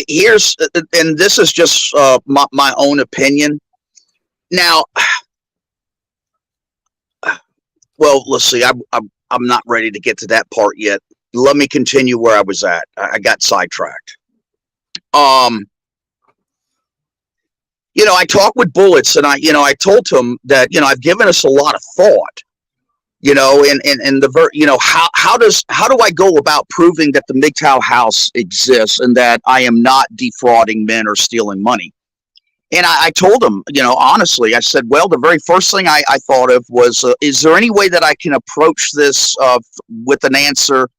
here's, and this is just my own opinion. Now, well, let's see. I'm not ready to get to that part yet. Let me continue where I was at. I got sidetracked. I talked with Bullets, and I told him that I've given us a lot of thought. And how do I go about proving that the MGTOW house exists and that I am not defrauding men or stealing money? And I told him, honestly, I said, well, the very first thing I thought of was, is there any way that I can approach this with an answer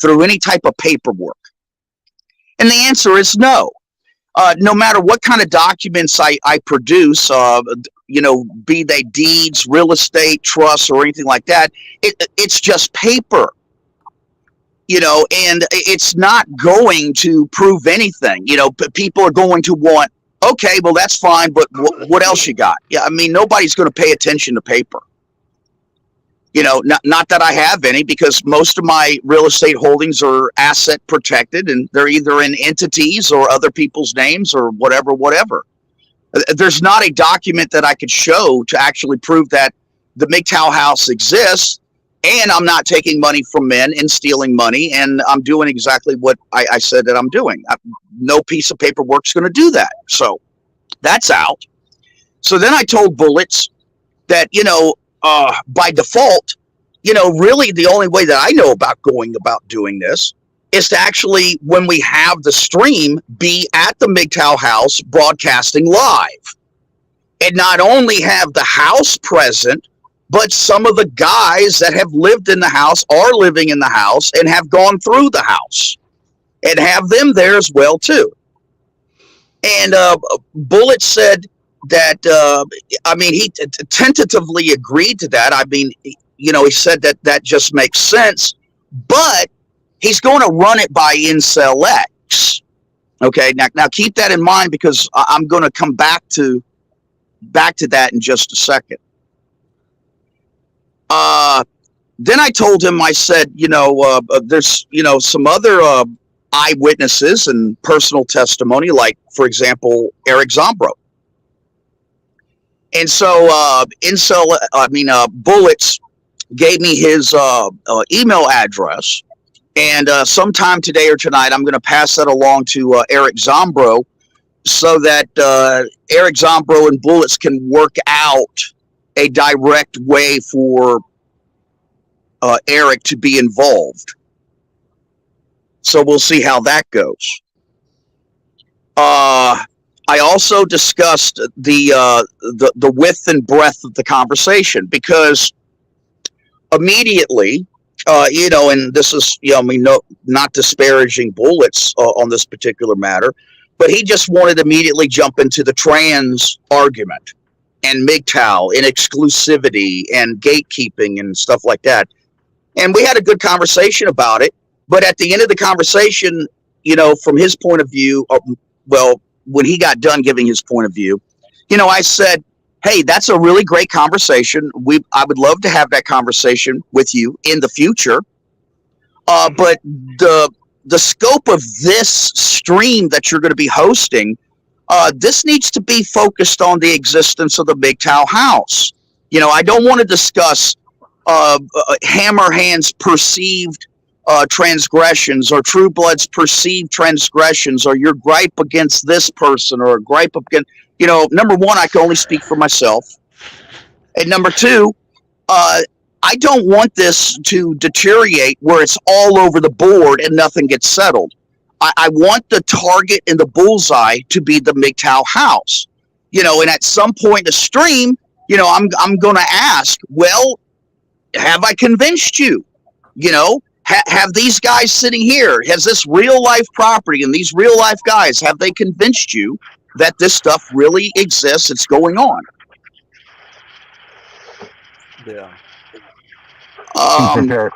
through any type of paperwork? And the answer is no. No matter what kind of documents I produce, be they deeds, real estate, trusts, or anything like that, it's just paper. And it's not going to prove anything. People are going to want, okay, well, that's fine, but what else you got? Yeah, I mean, nobody's going to pay attention to paper. Not that I have any, because most of my real estate holdings are asset protected, and they're either in entities or other people's names or whatever. There's not a document that I could show to actually prove that the MGTOW house exists, and I'm not taking money from men and stealing money, and I'm doing exactly what I said that I'm doing. No piece of paperwork's going to do that. So that's out. So then I told Bullets that, by default, really the only way that I know about going about doing this is to actually, when we have the stream, be at the MGTOW house broadcasting live. And not only have the house present, but some of the guys that have lived in the house are living in the house and have gone through the house, and have them there as well too. And Bullet said that, he tentatively agreed to that. I mean, he said that just makes sense, but he's going to run it by Incel X. Okay, now keep that in mind, because I'm going to come back to that in just a second. Then I told him, I said, there's, some other eyewitnesses and personal testimony, like, for example, Eric Zombro. And so, Bullets gave me his email address. And sometime today or tonight, I'm going to pass that along to Eric Zombro so that Eric Zombro and Bullets can work out a direct way for Eric to be involved. So we'll see how that goes. I also discussed the width and breadth of the conversation because immediately, and this is, not disparaging Bullets on this particular matter, but he just wanted to immediately jump into the trans argument and MGTOW and exclusivity and gatekeeping and stuff like that. And we had a good conversation about it. But at the end of the conversation, from his point of view, when he got done giving his point of view, I said, hey, that's a really great conversation. I would love to have that conversation with you in the future. But the scope of this stream that you're going to be hosting, this needs to be focused on the existence of the MGTOW house. I don't want to discuss Hammer Hand's perceived transgressions or True Blood's perceived transgressions or your gripe against this person or a gripe against, number one, I can only speak for myself. And number two, I don't want this to deteriorate where it's all over the board and nothing gets settled. I want the target and the bullseye to be the MGTOW house, and at some point in the stream, I'm going to ask, well, have I convinced you? Have these guys sitting here, has this real life property and these real life guys, have they convinced you that this stuff really exists? It's going on. Yeah.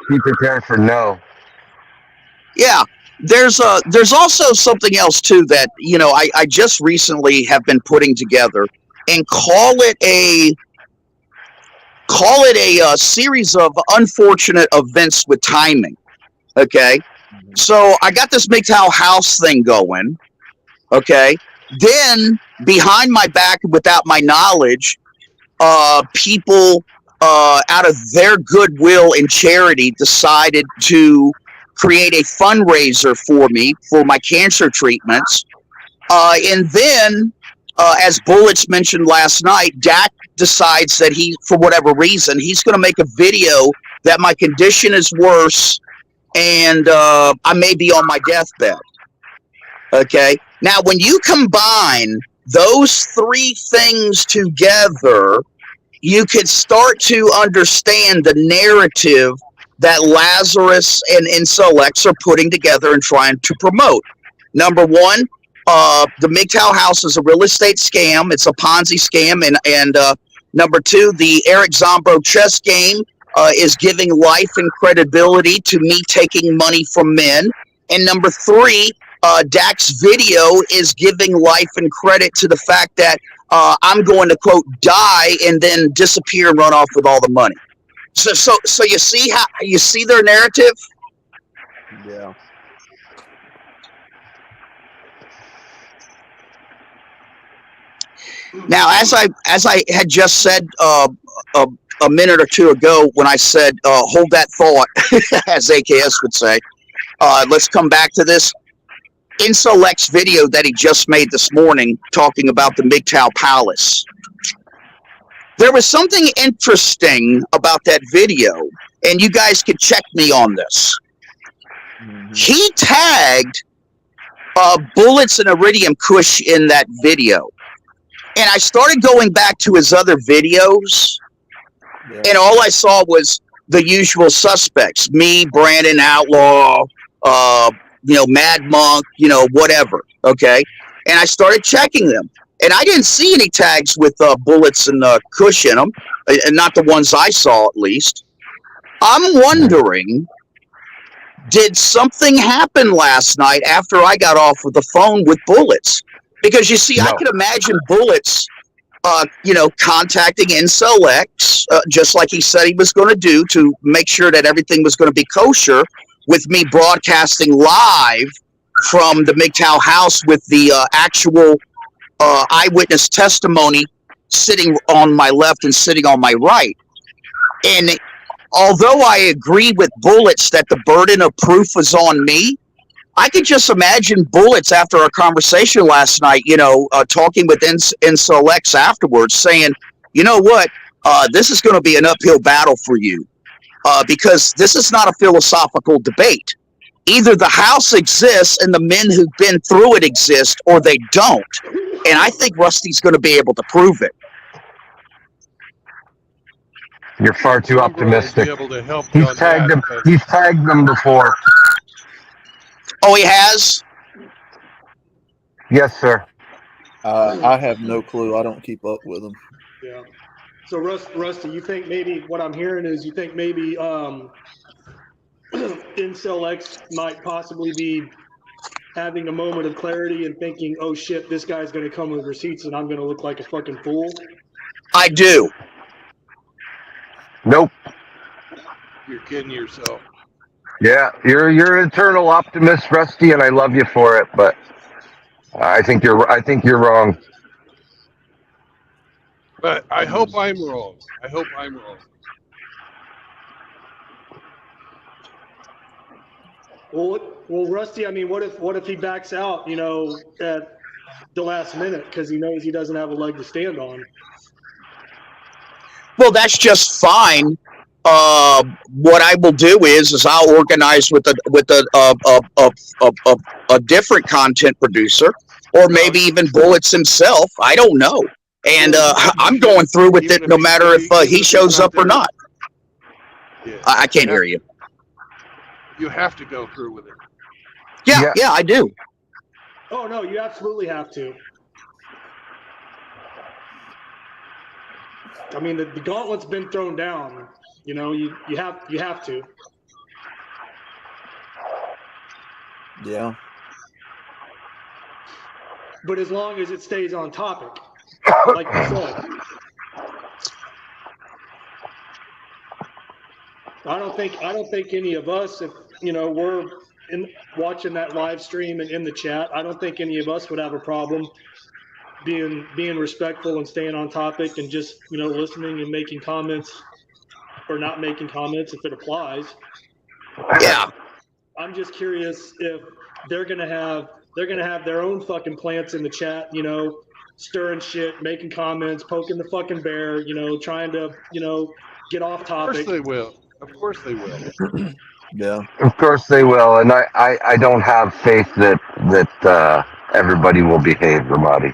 Be prepared for no. Yeah. There's also something else too that, I just recently have been putting together and call it a series of unfortunate events with timing. Okay. So I got this MGTOW house thing going. Okay. Then behind my back, without my knowledge, people out of their goodwill and charity decided to create a fundraiser for me for my cancer treatments. And then, as Bullets mentioned last night, Dak decides that for whatever reason, he's going to make a video that my condition is worse and I may be on my deathbed. Okay. Now, when you combine those three things together, you could start to understand the narrative that Lazarus and Insolex are putting together and trying to promote. Number one, the MGTOW house is a real estate scam. It's a Ponzi scam. And number two, the Eric Zombro chess game is giving life and credibility to me taking money from men. And number three, Dak's video is giving life and credit to the fact that I'm going to, quote, die and then disappear and run off with all the money. So you see their narrative? Yeah. Now, as I had just said a minute or two ago when I said, hold that thought, as AKS would say, let's come back to this. Insolex video that he just made this morning talking about the MGTOW Palace. There was something interesting about that video, and you guys could check me on this. Mm-hmm. He tagged Bullets and Iridium Kush in that video. And I started going back to his other videos, and all I saw was the usual suspects. Me, Brandon, Outlaw, Mad Monk, whatever, okay? And I started checking them. And I didn't see any tags with Bullets and Kush in them, and not the ones I saw, at least. I'm wondering, did something happen last night after I got off of the phone with Bullets? Because, you see, no. I could imagine Bullets, contacting Insolex, just like he said he was going to do to make sure that everything was going to be kosher, with me broadcasting live from the MGTOW house with the actual eyewitness testimony sitting on my left and sitting on my right. And although I agree with Bullets that the burden of proof was on me, I could just imagine Bullets after our conversation last night, talking with Incel X afterwards, saying, you know what, this is going to be an uphill battle for you because this is not a philosophical debate. Either the house exists and the men who've been through it exist, or they don't. And I think Rusty's going to be able to prove it. You're far too optimistic. Be able to help you on that. He's tagged them before. Oh, he has? Yes, sir. I have no clue. I don't keep up with them. Yeah. So Rusty, you think maybe what I'm hearing is you think maybe Incel X might possibly be having a moment of clarity and thinking, oh shit, this guy's going to come with receipts and I'm going to look like a fucking fool? I do. Nope. You're kidding yourself. Yeah, you're an eternal optimist, Rusty, and I love you for it. But I think you're wrong. But I hope I'm wrong. I hope I'm wrong. Well, Rusty, I mean, what if he backs out, at the last minute because he knows he doesn't have a leg to stand on? Well, that's just fine. What I will do is I'll organize with a different content producer, or maybe even Bullets himself. I don't know, and I'm going through with it no matter if he shows up or not. Yeah. I can't hear you. You have to go through with it. Yeah, I do. Oh no, you absolutely have to. I mean, the gauntlet's been thrown down. You have to. Yeah. But as long as it stays on topic, like you said. I don't think any of us, if we're watching that live stream and in the chat, I don't think any of us would have a problem being respectful and staying on topic and just listening and making comments or not making comments if it applies. Yeah. I'm just curious if they're gonna have their own fucking plants in the chat, stirring shit, making comments, poking the fucking bear, trying to get off topic. Of course they will. Of course they will. Yeah. Of course they will, and I don't have faith that everybody will behave, Ramadi.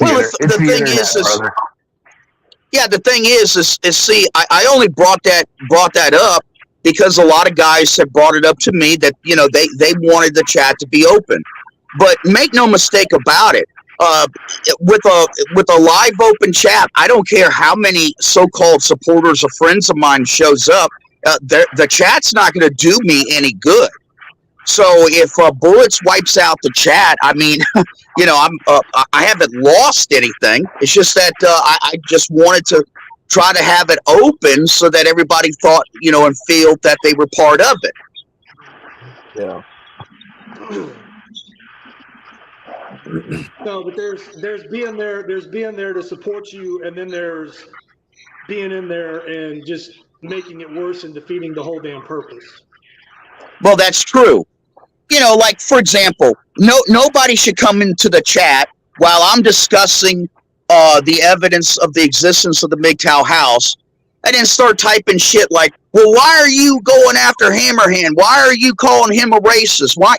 Well, the thing is, yeah, the thing is see, I only brought that up because a lot of guys have brought it up to me that they wanted the chat to be open, but make no mistake about it. With a live open chat, I don't care how many so-called supporters or friends of mine shows up. The chat's not going to do me any good. So if Bullets wipes out the chat, I mean, I haven't lost anything. It's just that I just wanted to try to have it open so that everybody thought, and feel that they were part of it. Yeah. No, but there's being there to support you, and then there's being in there and just making it worse and defeating the whole damn purpose. Well, that's true. Like for example, nobody should come into the chat while I'm discussing the evidence of the existence of the MGTOW house, and then start typing shit like, well, why are you going after Hammerhand? Why are you calling him a racist? Why,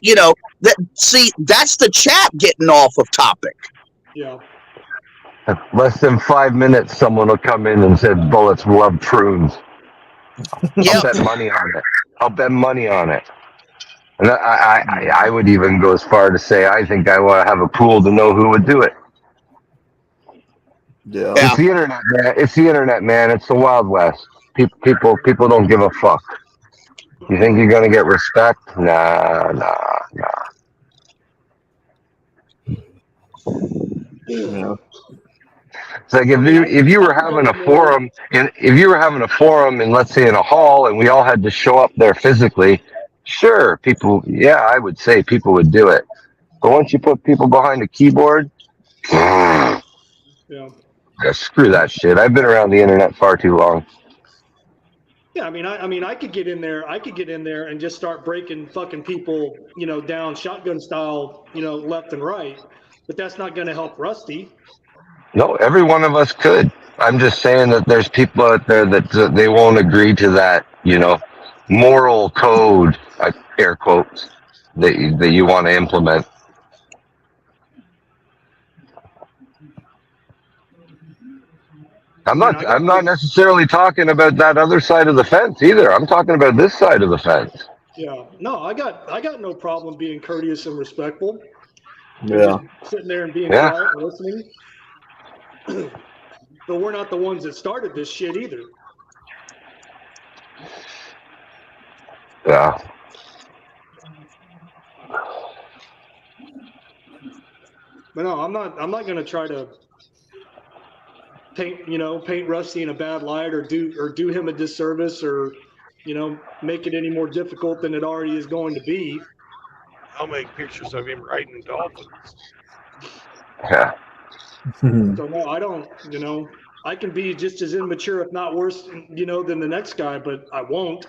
that's the chat getting off of topic. Yeah. Less than 5 minutes, someone will come in and say Bullets love prunes. Yep. I'll bet money on it. And I would even go as far to say I think I want to have a pool to know who would do it. Yeah. It's the internet, man. It's the internet, man. It's the Wild West. People don't give a fuck. You think you're gonna get respect? Nah. Yeah. It's like if you were having a forum and let's say in a hall and we all had to show up there physically, sure, I would say people would do it. But once you put people behind a keyboard, Yeah. Yeah, screw that shit. I've been around the internet far too long. Yeah, I mean, I could get in there. I could get in there and just start breaking fucking people, down shotgun style, left and right. But that's not going to help Rusty. No, every one of us could. I'm just saying that there's people out there that they won't agree to that, moral code, air quotes, that you want to implement. I'm not necessarily talking about that other side of the fence either. I'm talking about this side of the fence. Yeah. No, I got no problem being courteous and respectful. Yeah. And just sitting there and being Yeah. quiet and listening. But we're not the ones that started this shit either. Yeah. But no, I'm not going to try to paint Rusty in a bad light or do him a disservice or, make it any more difficult than it already is going to be. I'll make pictures of him riding dolphins. Yeah. So no, I don't, I can be just as immature, if not worse, than the next guy, but I won't.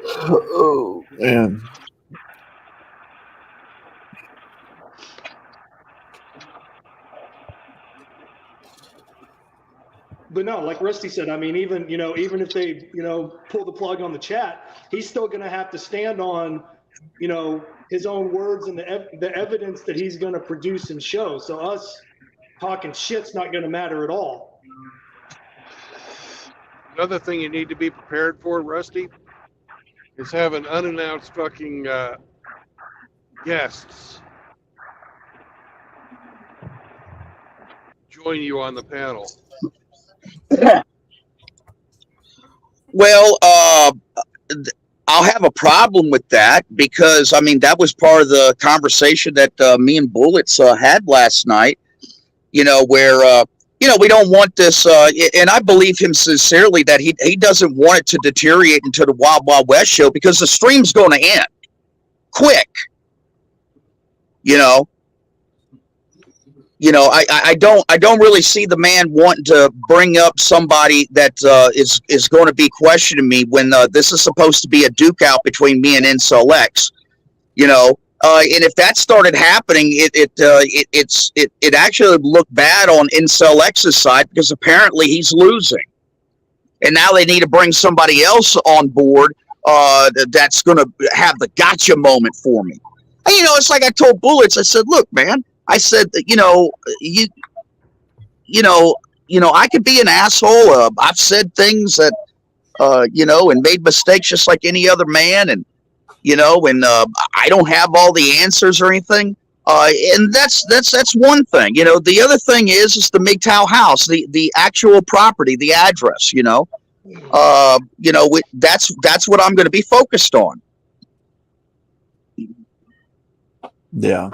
Oh man. But no, like Rusty said, I mean, even if they, pull the plug on the chat, he's still going to have to stand on, his own words and the evidence that he's going to produce and show. So us talking shit's not going to matter at all. Another thing you need to be prepared for, Rusty, is having unannounced fucking guests join you on the panel. Well, I'll have a problem with that because, I mean, that was part of the conversation that me and Bullets had last night, where, we don't want this, and I believe him sincerely that he doesn't want it to deteriorate into the Wild Wild West show because the stream's going to end quick, I don't really see the man wanting to bring up somebody that is going to be questioning me when this is supposed to be a duke out between me and Incel X, and if that started happening, it actually looked bad on Incel X's side because apparently he's losing, and now they need to bring somebody else on board that's going to have the gotcha moment for me. And, it's like I told Bullets, I said, look, man. I said, I could be an asshole. I've said things that, and made mistakes just like any other man. And, I don't have all the answers or anything. And that's one thing. The other thing is the MGTOW house, the actual property, the address, that's what I'm going to be focused on. Yeah.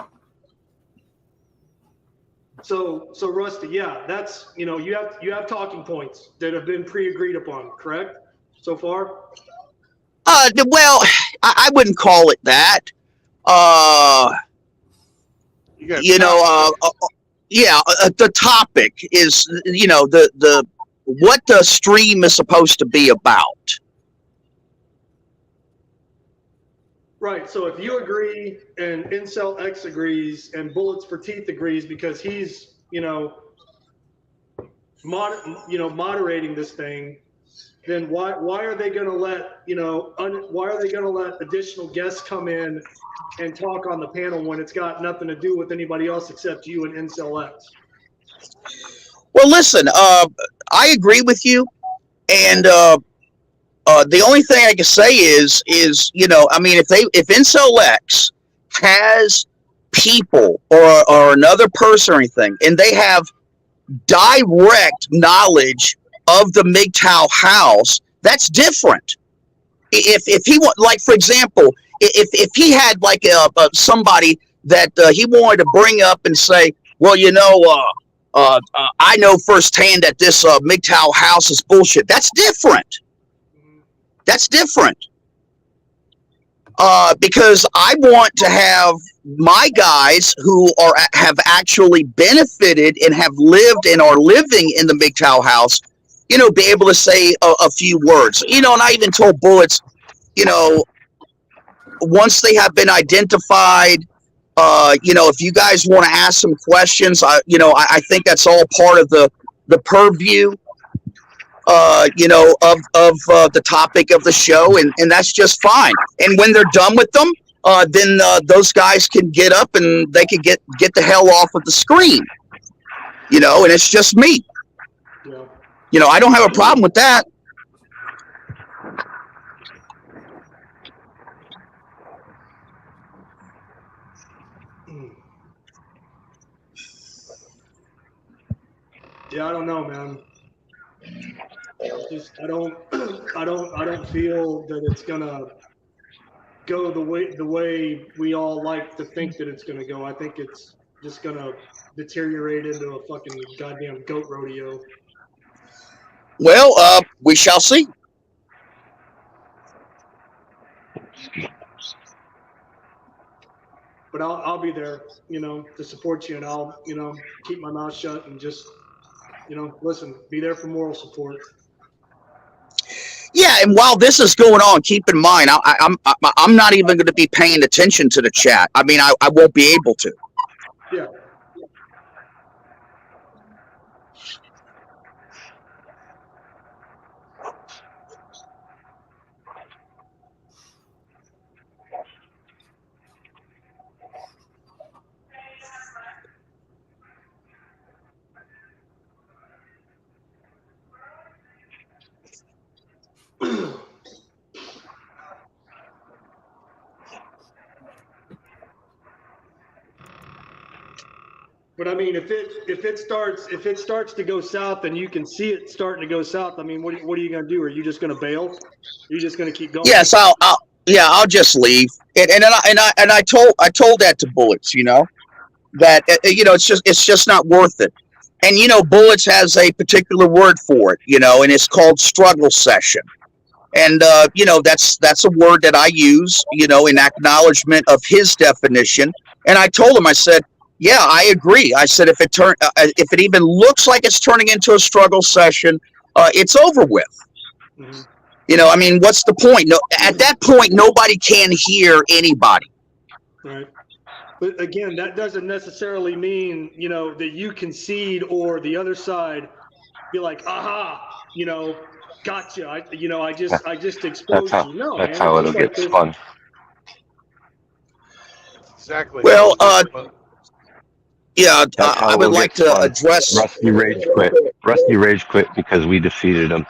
So Rusty, yeah, that's, you have talking points that have been pre-agreed upon, correct? So far? Well, I wouldn't call it that. The topic is, the what the stream is supposed to be about. Right. So if you agree and Incel X agrees and Bullets for Teeth agrees because he's, moderating this thing, then why are they going to let, why are they going to let additional guests come in and talk on the panel when it's got nothing to do with anybody else except you and Incel X? Well, listen, I agree with you. And, the only thing I can say is if Incel X has people or another person or anything, and they have direct knowledge of the MGTOW house, that's different. If he want, like for example, if he had like somebody that he wanted to bring up and say, well, I know firsthand that this MGTOW house is bullshit. That's different. That's different. because I want to have my guys who have actually benefited and have lived and are living in the MGTOW house, be able to say a few words. And I even told Bullets, once they have been identified, if you guys want to ask some questions, I think that's all part of the purview, of the topic of the show, and that's just fine. And when they're done with them, then those guys can get up and they can get the hell off of the screen, and it's just me. Yeah. I don't have a problem with that. Yeah, I don't know, man. I don't feel that it's gonna go the way we all like to think that it's gonna go. I think it's just gonna deteriorate into a fucking goddamn goat rodeo. Well, we shall see. But I'll be there, to support you, and I'll, keep my mouth shut and just, listen, be there for moral support. Yeah, and while this is going on, keep in mind, I'm not even going to be paying attention to the chat. I mean, I won't be able to. Yeah. But I mean, if it starts to go south, and you can see it starting to go south, I mean, what are you going to do? Are you just going to bail? Are you just going to keep going? Yes, I'll just leave. And I told that to Bullets, that it's just not worth it. And Bullets has a particular word for it, and it's called struggle session. And that's a word that I use, in acknowledgement of his definition. And I told him, I said, yeah, I agree. I said, if it even looks like it's turning into a struggle session, it's over with. Mm-hmm. I mean, what's the point? No, at that point, nobody can hear anybody. Right. But again, that doesn't necessarily mean, that you concede or the other side be like, aha, gotcha. I just exposed you. No, that's man. how It's it'll just like get this. spun. Exactly. Well, That's I how would it'll like get to spun. address. Rusty Rage quit. Rusty Rage quit because we defeated him.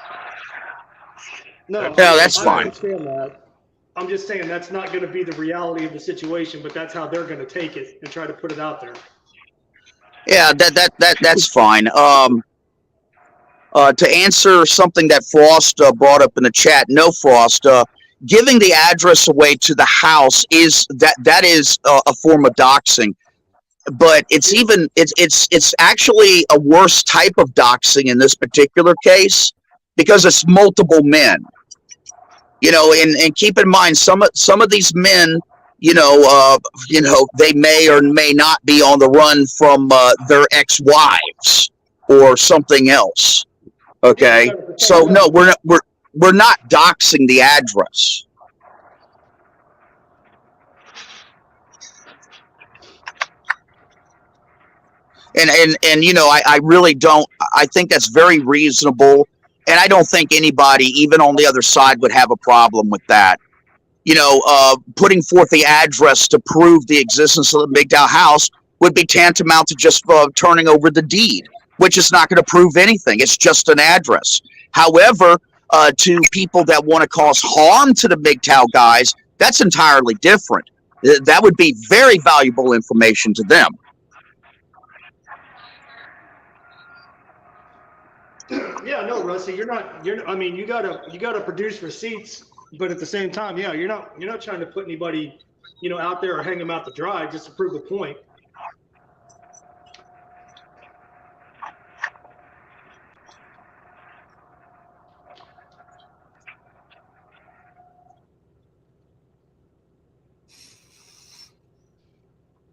No, Yeah, that's I fine. understand that. I'm just saying that's not going to be the reality of the situation, but that's how they're going to take it and try to put it out there. Yeah, that's fine. To answer something that Frost brought up in the chat, no, Frost, giving the address away to the house is a form of doxing, but it's actually a worse type of doxing in this particular case because it's multiple men. And keep in mind some of these men, they may or may not be on the run from their ex-wives or something else. Okay, so no, we're not doxing the address. And I really don't. I think that's very reasonable, and I don't think anybody, even on the other side, would have a problem with that. Putting forth the address to prove the existence of the MGTOW house would be tantamount to just turning over the deed, which is not going to prove anything. It's just an address. However, to people that want to cause harm to the MGTOW guys, that's entirely different. That would be very valuable information to them. Yeah, no, Rusty, I mean, you gotta produce receipts, but at the same time, yeah, you're not trying to put anybody, out there or hang them out to dry just to prove a point.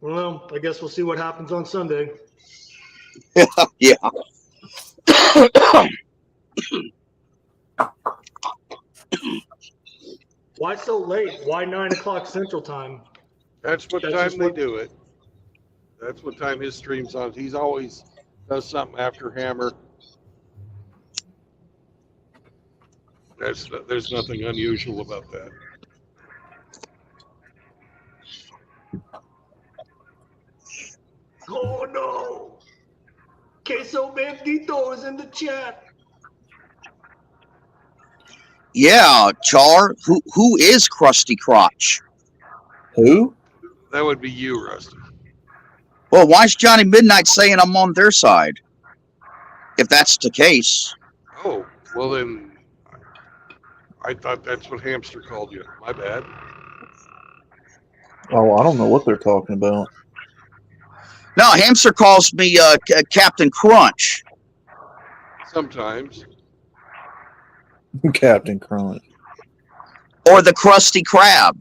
Well, I guess we'll see what happens on Sunday. Yeah. Why so late? Why 9 o'clock Central Time? That's what That's time just they what- do it. That's what time his stream's on. He's always does something after Hammer. There's nothing unusual about that. Oh no! Queso Bandito is in the chat. Yeah, Char. Who is Krusty Crotch? Who? That would be you, Rusty. Well, why is Johnny Midnight saying I'm on their side? If that's the case. Oh, well then, I thought that's what Hamster called you. My bad. Oh, I don't know what they're talking about. No, Hamster calls me Captain Crunch. Sometimes. Captain Crunch. Or the Krusty Krab.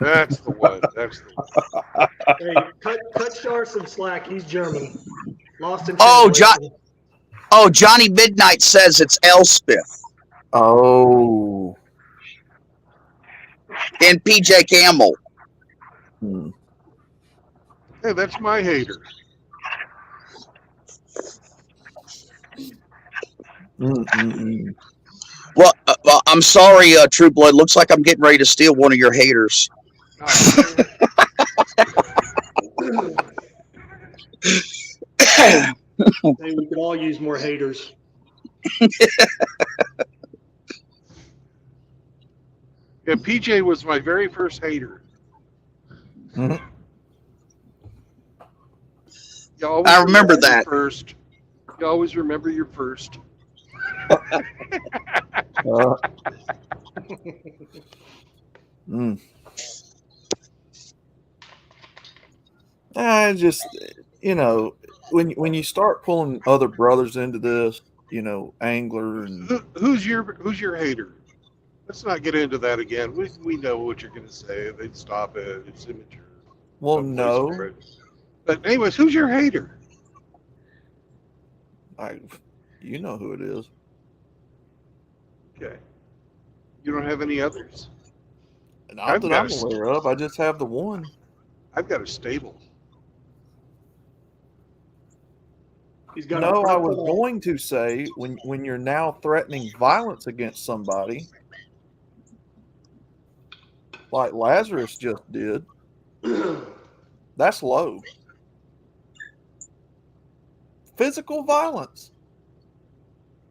That's the one. That's the one. Hey, cut Char some slack. He's German. Lost in Oh, translation. Johnny Midnight says it's Elspeth Oh. and PJ Campbell. Hmm. Hey, that's my hater. Mm-mm-mm. Well, I'm sorry, True Blood. Looks like I'm getting ready to steal one of your haters. Hey, we could all use more haters. Yeah, PJ was my very first hater. Mhm. You always I remember your that. First. You always remember your first. Mm. I just, when you start pulling other brothers into this, angler and Who's your hater? Let's not get into that again. We know what you're going to say. They'd stop it. It's immature. well, Don't voice no, for it. But anyways, who's your hater? you know who it is. Okay. You don't have any others? Not I've that got I'm a aware of. I just have the one. I've got a stable. He's got No, I a was going to say when you're now threatening violence against somebody, like Lazarus just did, that's low. Physical violence.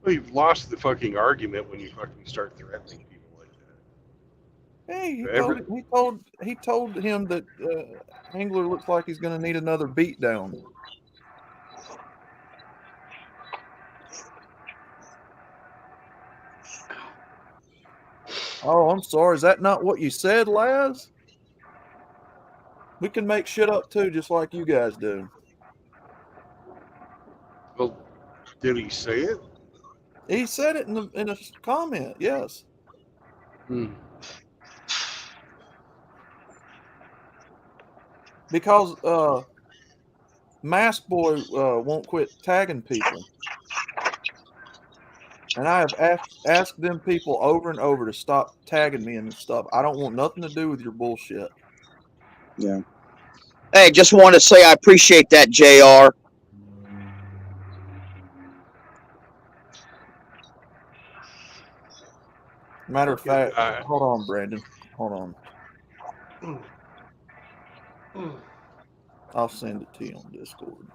Well, you've lost the fucking argument when you fucking start threatening people like that. Hey, Every- he told him that Angler looks like he's going to need another beatdown. Oh, I'm sorry. Is that not what you said, Laz? We can make shit up too, just like you guys do. Well, did he say it? He said it in a comment. Yes. Hmm. Because Mask Boy won't quit tagging people. And I have asked them people over and over to stop tagging me and stuff. I don't want nothing to do with your bullshit. Yeah. Hey, just wanted to say I appreciate that, JR. Matter of fact, all right. hold on, Brandon. Hold on. I'll send it to you on Discord.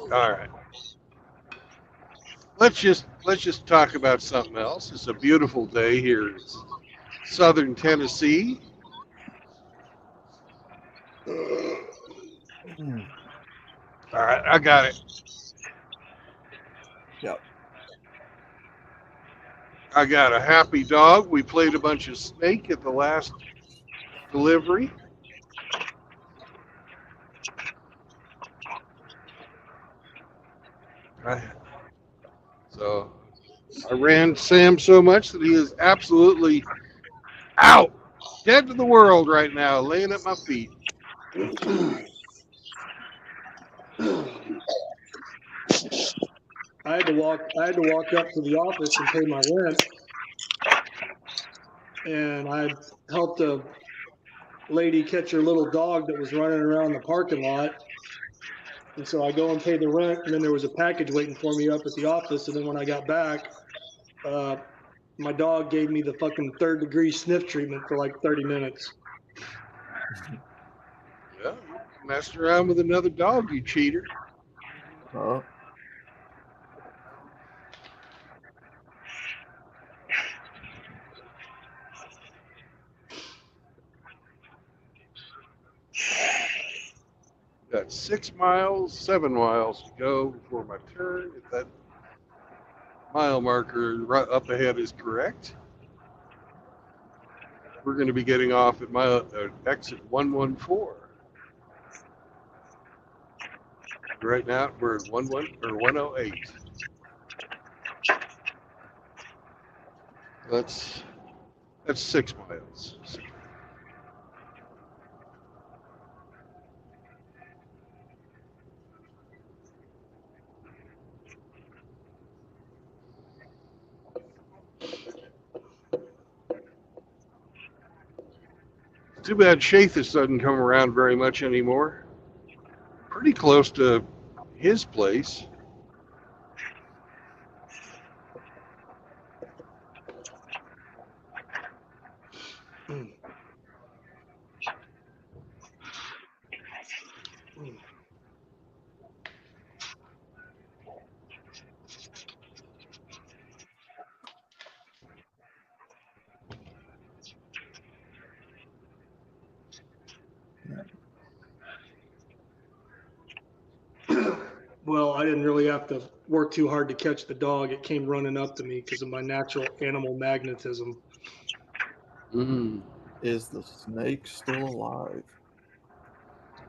All right. Let's just talk about something else. It's a beautiful day here in southern Tennessee. All right, I got it. Yep. I got a happy dog. We played a bunch of Snake at the last delivery. So I ran Sam so much that he is absolutely out, dead to the world right now, laying at my feet. I had to walk up to the office and pay my rent, and I helped a lady catch her little dog that was running around the parking lot. And so I go and pay the rent, and then there was a package waiting for me up at the office. And then when I got back, my dog gave me the fucking 3rd-degree sniff treatment for like 30 minutes. Yeah, you messed around with another dog, you cheater. Got 6 miles, 7 miles to go before my turn. If that mile marker right up ahead is correct, we're going to be getting off at exit 114. Right now, we're at 108. That's 6 miles. Too bad Shathis doesn't come around very much anymore. Pretty close to his place. Well, I didn't really have to work too hard to catch the dog. It came running up to me because of my natural animal magnetism. Is the snake still alive?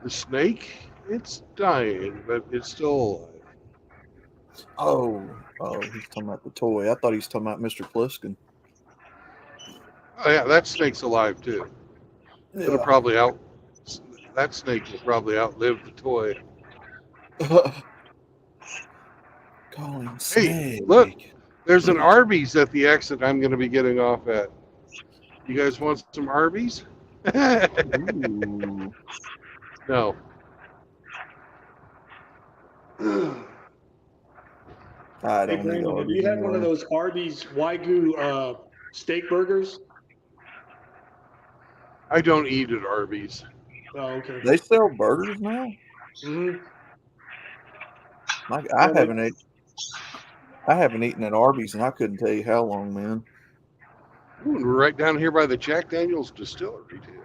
The snake, it's dying, but it's still alive. Oh, he's talking about the toy. I thought he was talking about Mr. Pliskin. Oh yeah, that snake's alive too. It'll probably that snake will probably outlive the toy. Call him Hey, snake. look, there's an Arby's at the exit I'm going to be getting off at. You guys want some Arby's? No. I Hey, don't need Brandon, have Arby's you had one of anyway. those Arby's Wagyu steak burgers? I don't eat at Arby's. Oh, okay. They sell burgers now? Mm-hmm. I haven't eaten at Arby's, and I couldn't tell you how long, man. Ooh, and we're right down here by the Jack Daniels distillery too.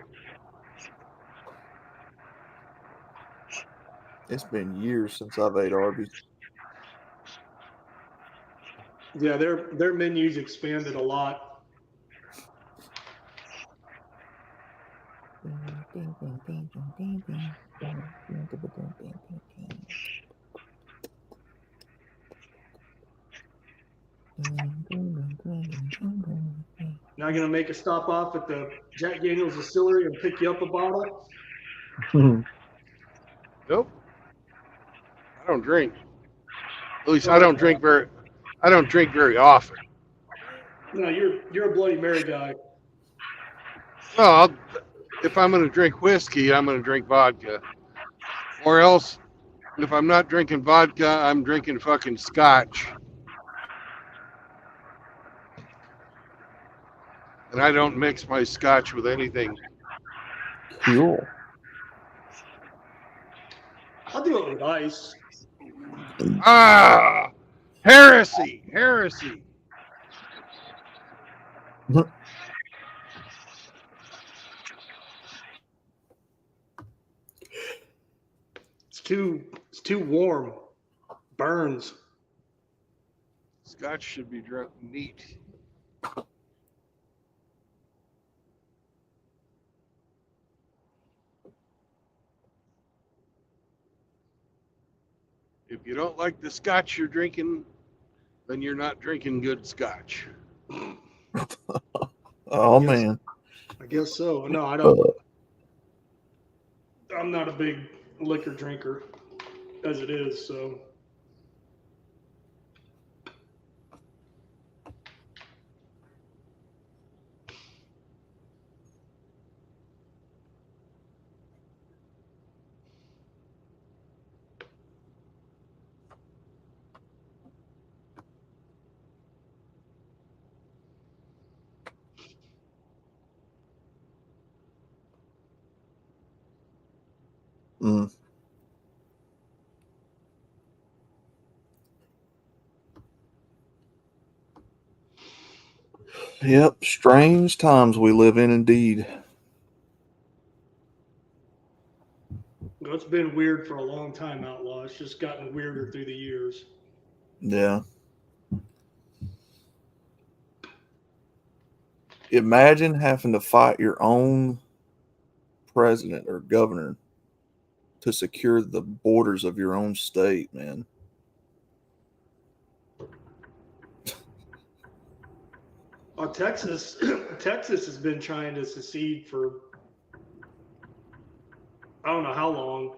It's been years since I've ate Arby's. Yeah, their menu's expanded a lot. Now gonna make a stop off at the Jack Daniels distillery and pick you up a bottle? Nope. I don't drink. At least I don't drink very often. No, you're a Bloody Mary guy. Well, if I'm going to drink whiskey, I'm going to drink vodka. Or else, if I'm not drinking vodka, I'm drinking fucking scotch. And I don't mix my scotch with anything. Cool. I'll do it with ice. Ah! Heresy! Heresy! It's too warm. Burns. Scotch should be drunk neat. If you don't like the scotch you're drinking, then you're not drinking good scotch. Oh, man. I guess so. No, I don't. I'm not a big liquor drinker. as it is. So Mm. Yep, strange times we live in indeed. it's been weird for a long time, Outlaw. It's just gotten weirder through the years. Yeah. Imagine having to fight your own president or governor to secure the borders of your own state, man. Texas has been trying to secede for I don't know how long.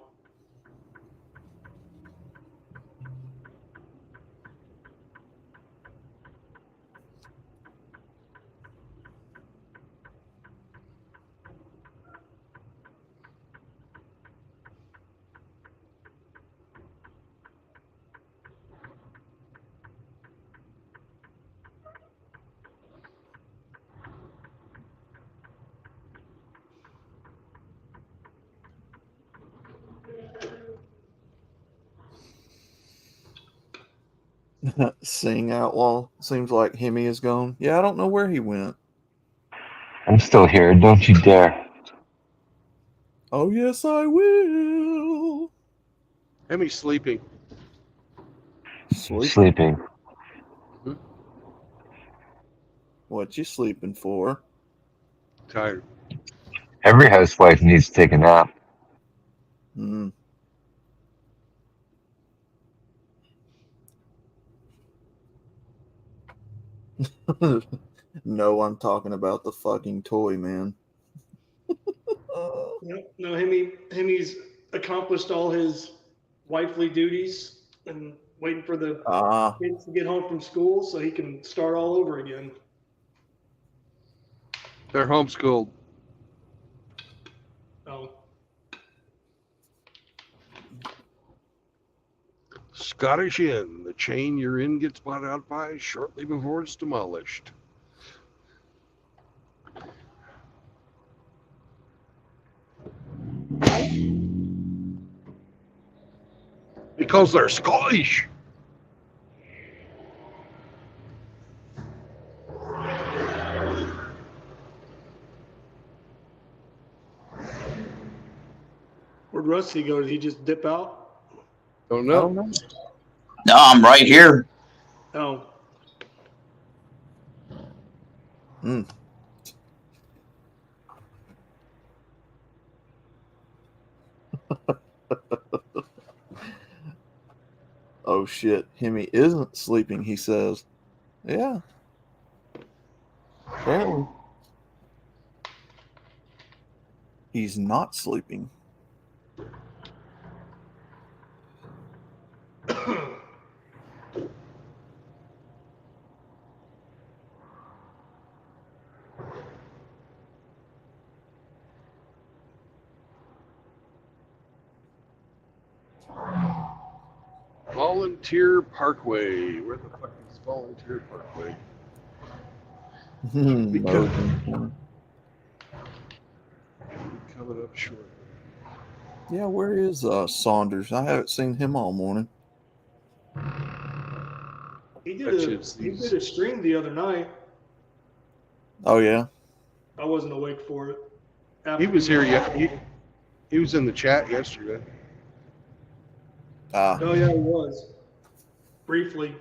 Sing Outlaw. Seems like Hemi is gone. Yeah, I don't know where he went. I'm still here. Don't you dare. Oh, yes, I will. Hemi's sleeping. Sleeping. What you sleeping for? Tired. Every housewife needs to take a nap. Hmm. No, I'm talking about the fucking toy, man. No, Hemi's accomplished all his wifely duties and waiting for the kids to get home from school so he can start all over again. They're homeschooled. Oh, Scottish Inn. The chain you're in gets bought out by shortly before it's demolished. Because they're Scottish. where'd Rusty go? Did he just dip out? Don't I know. don't know. No, I'm right here. Oh, Hmm. Oh shit, Hemi isn't sleeping, he says. Yeah. Apparently. He's not sleeping. Volunteer Parkway. Where the fuck is Volunteer Parkway? Be Motion. coming up shortly. Yeah, where is Saunders? I haven't seen him all morning. he did a stream the other night. Oh yeah. I wasn't awake for it. He was here yet. He was in the chat yesterday. Oh yeah, he was. Briefly.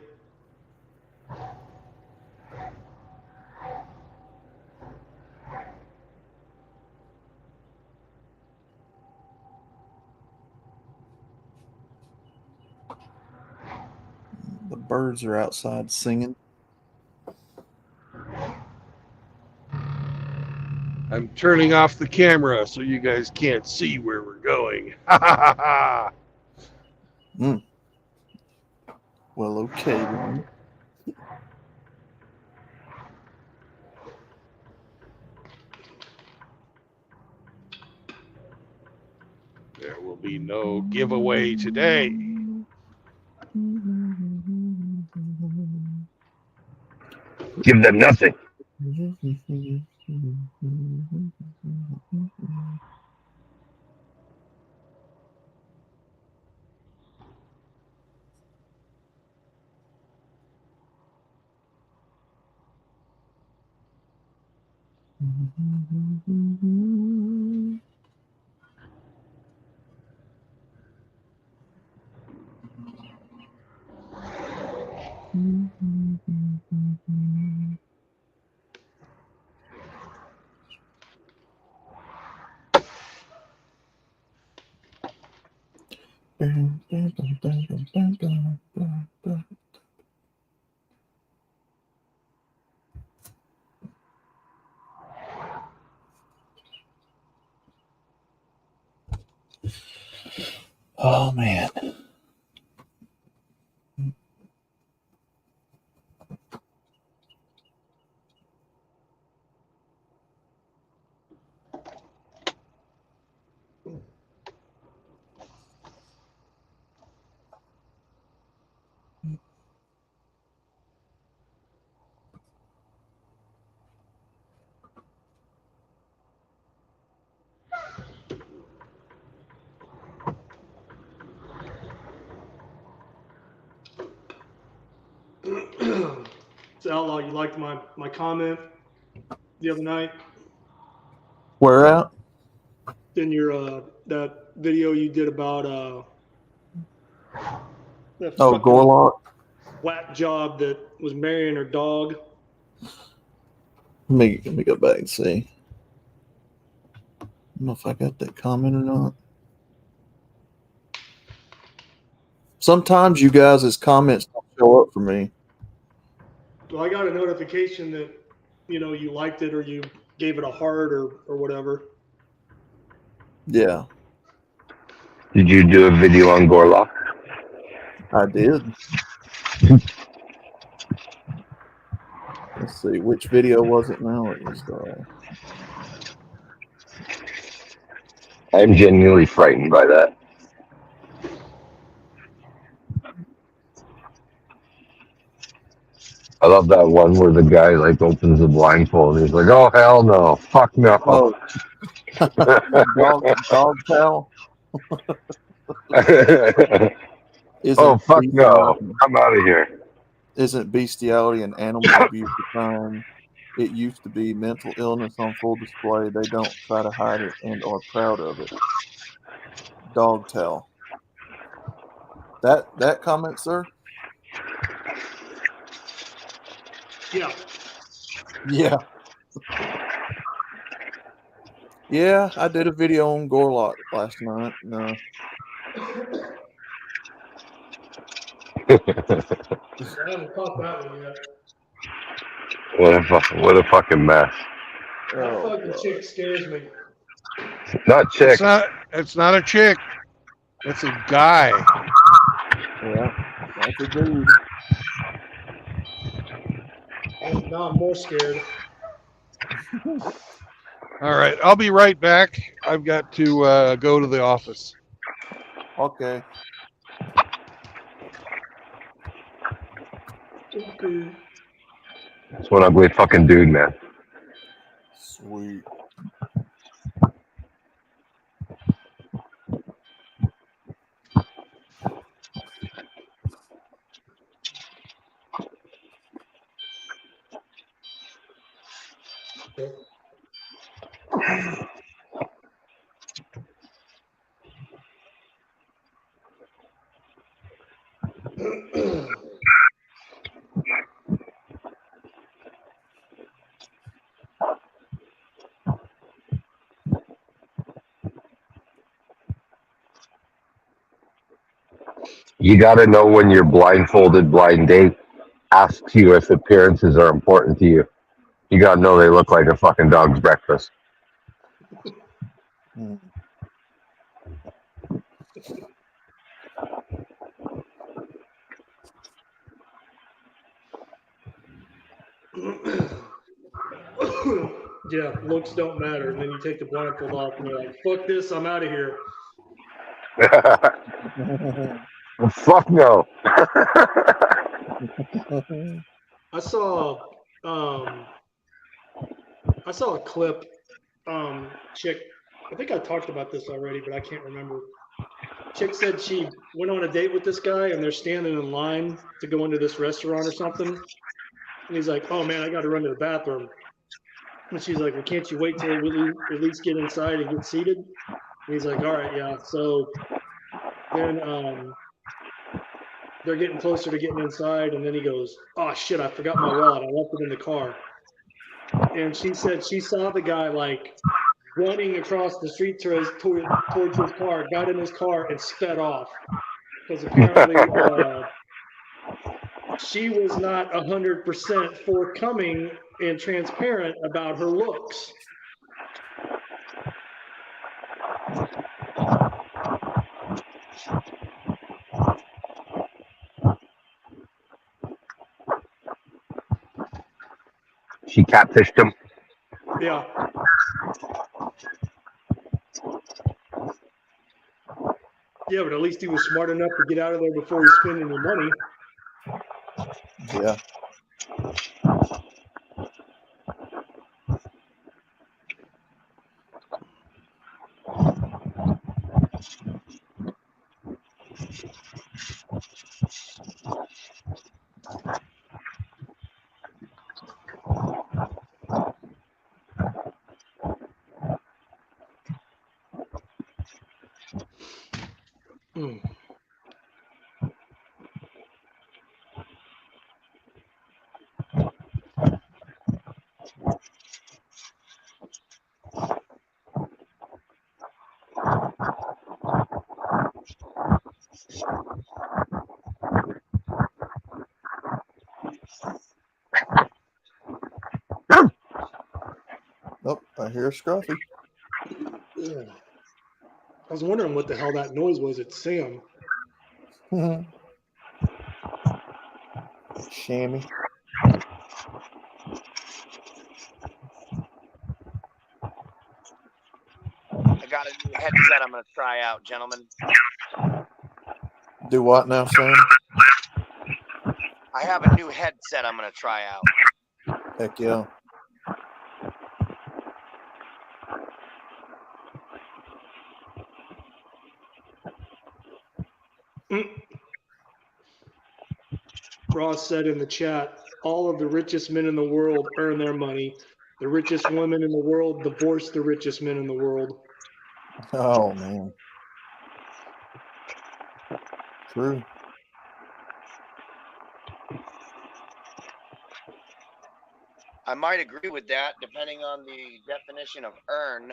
The birds are outside singing. I'm turning off the camera so you guys can't see where we're going. Ha ha ha ha! Mm. Well, okay then. There will be no giveaway today. Give them nothing. Oh man. So Outlaw, you liked my comment the other night Where at? in your that video you did about that Oh, fucking Gorlock. whack job that was marrying her dog. Let me go back and see. I don't know if I got that comment or not. Sometimes you guys' comments don't show up for me. Well, I got a notification that you liked it or you gave it a heart or whatever. Yeah, Did you do a video on Gorlock? I did. Let's see, which video was it now? It was I'm genuinely frightened by that. I love that one where the guy like opens the blindfold and he's like, "Oh hell no, fuck no." oh dog pal. Oh fuck no, I'm out of here. Isn't bestiality and animal abuse a crime? It used to be mental illness on full display. They don't try to hide it and are proud of it. Dog tell. That comment, sir? Yeah. Yeah. Yeah, I did a video on Gorlock last night. No. I haven't caught that one yet. What a fucking mess. That fucking chick scares me. Not chick. It's not a chick. It's a guy. Yeah, that's a dude. Now I'm more scared. All right, I'll be right back. I've got to go to the office. Okay. Okay. It's one ugly fucking dude, man. Sweet. You got to know when your blindfolded blind date asks you if appearances are important to you. You got to know they look like a fucking dog's breakfast. Yeah, looks don't matter. And then you take the blindfold off and you're like, fuck this, I'm out of here. Fuck no. I saw a clip, chick, I think I talked about this already, but I can't remember. Chick said she went on a date with this guy and they're standing in line to go into this restaurant or something. And he's like, oh man, I got to run to the bathroom. And she's like, well, can't you wait till we at least get inside and get seated? And he's like, all right, yeah. So then they're getting closer to getting inside. And then he goes, oh shit, I forgot my wallet. I left it in the car. And she said she saw the guy like running across the street towards his car, got in his car and sped off. Because apparently she was not 100% forthcoming and transparent about her looks. She catfished him. Yeah. Yeah, but at least he was smart enough to get out of there before he spent any money. Yeah. Mm. Oh, I hear a Scruffy. Yeah. I was wondering what the hell that noise was at Sam. Shammy. I got a new headset I'm going to try out, gentlemen. Do what now, Sam? I have a new headset I'm going to try out. Heck yeah. Ross said in the chat, all of the richest men in the world earn their money. The richest women in the world divorce the richest men in the world. Oh, man. True. I might agree with that, depending on the definition of earn,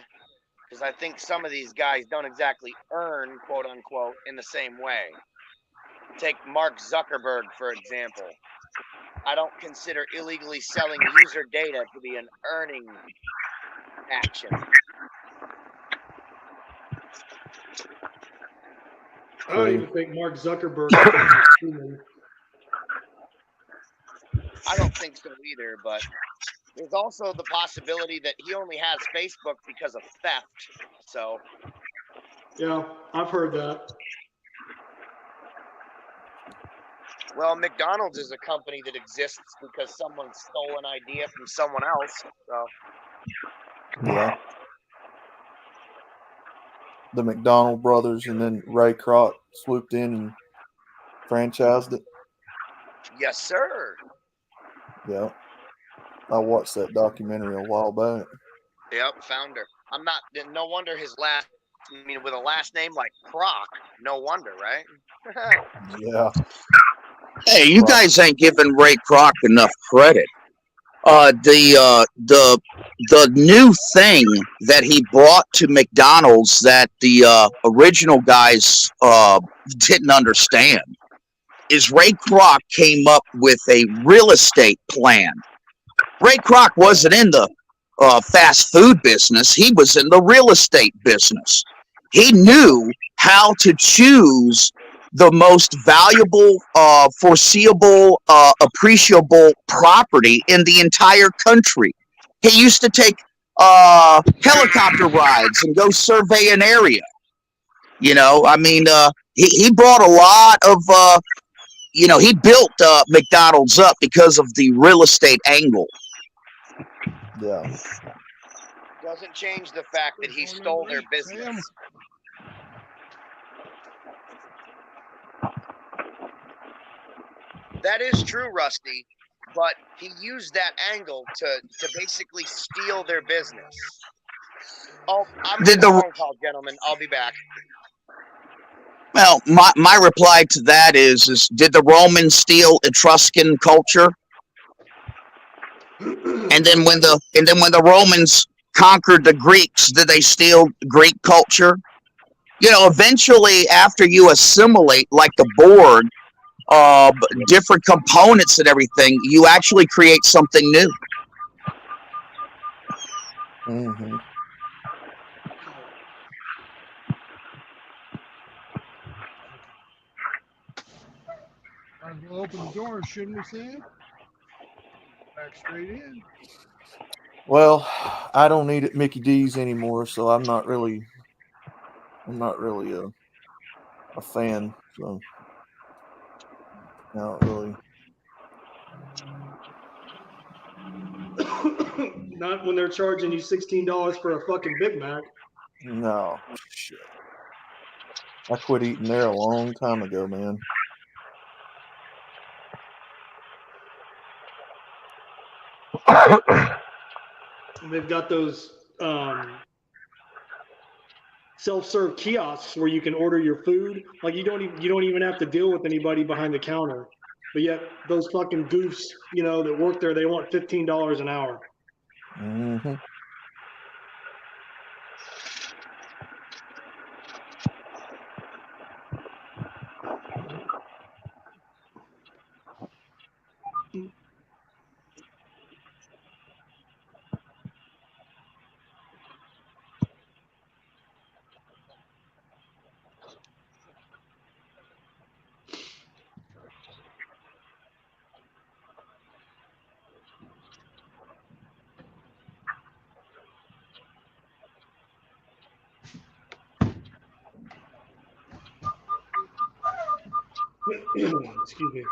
because I think some of these guys don't exactly earn, quote unquote, in the same way. Take Mark Zuckerberg, for example. I don't consider illegally selling user data to be an earning action. I don't even think Mark Zuckerberg is human. I don't think so either, but there's also the possibility that he only has Facebook because of theft. So, Yeah, I've heard that. well, McDonald's is a company that exists because someone stole an idea from someone else. So, Yeah. The McDonald brothers, and then Ray Kroc swooped in and franchised it. yes, sir. Yeah. I watched that documentary a while back. Yep, founder. I'm not. No wonder his last. I mean, with a last name like Kroc, no wonder, right? Yeah. Hey, you guys ain't giving Ray Kroc enough credit. The new thing that he brought to McDonald's that the original guys didn't understand is Ray Kroc came up with a real estate plan. Ray Kroc wasn't in the fast food business. He was in the real estate business. He knew how to choose the most valuable, foreseeable, appreciable property in the entire country. He used to take helicopter rides and go survey an area. You know, I mean, he brought a lot of, you know, he built McDonald's up because of the real estate angle. Yeah. Doesn't change the fact that he stole their business. That is true, Rusty, but he used that angle to basically steal their business. Oh, I'm getting a phone call, gentlemen. I'll be back. Well, my reply to that is did the Romans steal Etruscan culture? And then when the Romans conquered the Greeks, did they steal Greek culture? You know, eventually after you assimilate like the board, different components and everything, you actually create something new. Mm-hmm. We'll open the door, shouldn't we, Sam? Back straight in. Well, I don't eat at Mickey D's anymore, so I'm not really a fan. So not really. Not when they're charging you $16 for a fucking Big Mac. No, shit. I quit eating there a long time ago, man. They've got those self-serve kiosks where you can order your food. Like you don't even have to deal with anybody behind the counter. But yet those fucking goofs, you know, that work there, they want $15 an hour. Mm-hmm. Excuse me.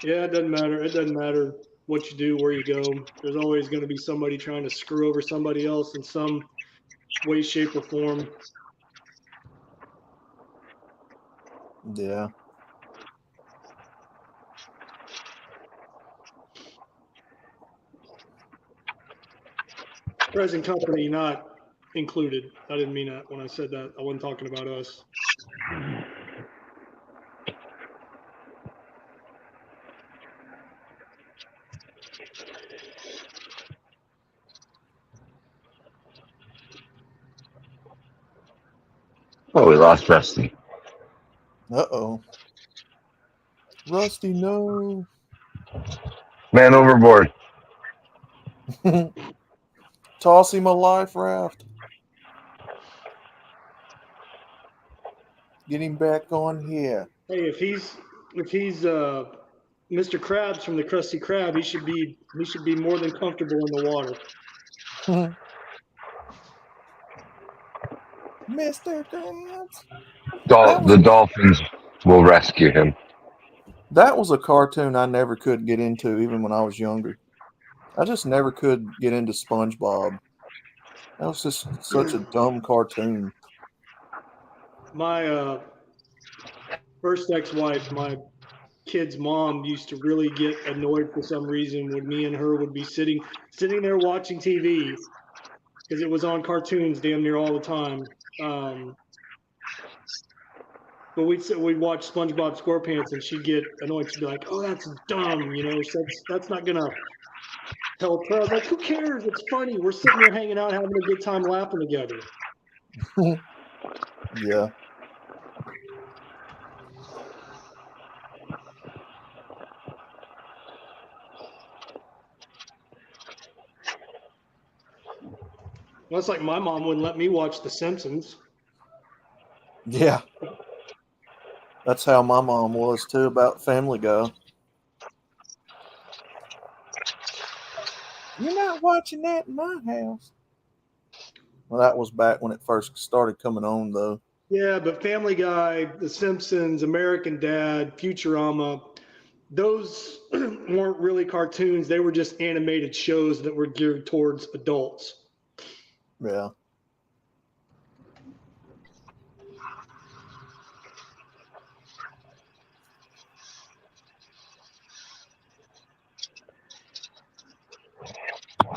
Yeah, it doesn't matter. It doesn't matter what you do, where you go. There's always going to be somebody trying to screw over somebody else in some way, shape, or form. Yeah. Present company not included. I didn't mean that when I said that. I wasn't talking about us. Oh, we lost Rusty. Uh-oh. Rusty, no. Man overboard. Toss him a life raft. Get him back on here. Hey, if he's Mr. Krabs from the Krusty Krab, he should be more than comfortable in the water. Mr. Krabs. The dolphins will rescue him. That was a cartoon I never could get into, even when I was younger. I just never could get into SpongeBob. That was just such a dumb cartoon. My first ex-wife, my kid's mom, used to really get annoyed for some reason when me and her would be sitting there watching TV because it was on cartoons damn near all the time. But we'd watch SpongeBob SquarePants, and she'd get annoyed. She'd be like, "Oh, that's dumb," so that's not gonna help her. I was like, "Who cares? It's funny. We're sitting there hanging out, having a good time, laughing together." Yeah. Well, it's like my mom wouldn't let me watch The Simpsons. Yeah. That's how my mom was too about Family Guy. You're not watching that in my house. Well, that was back when it first started coming on, though. Yeah, but Family Guy, The Simpsons, American Dad, Futurama, those weren't really cartoons. They were just animated shows that were geared towards adults. Yeah.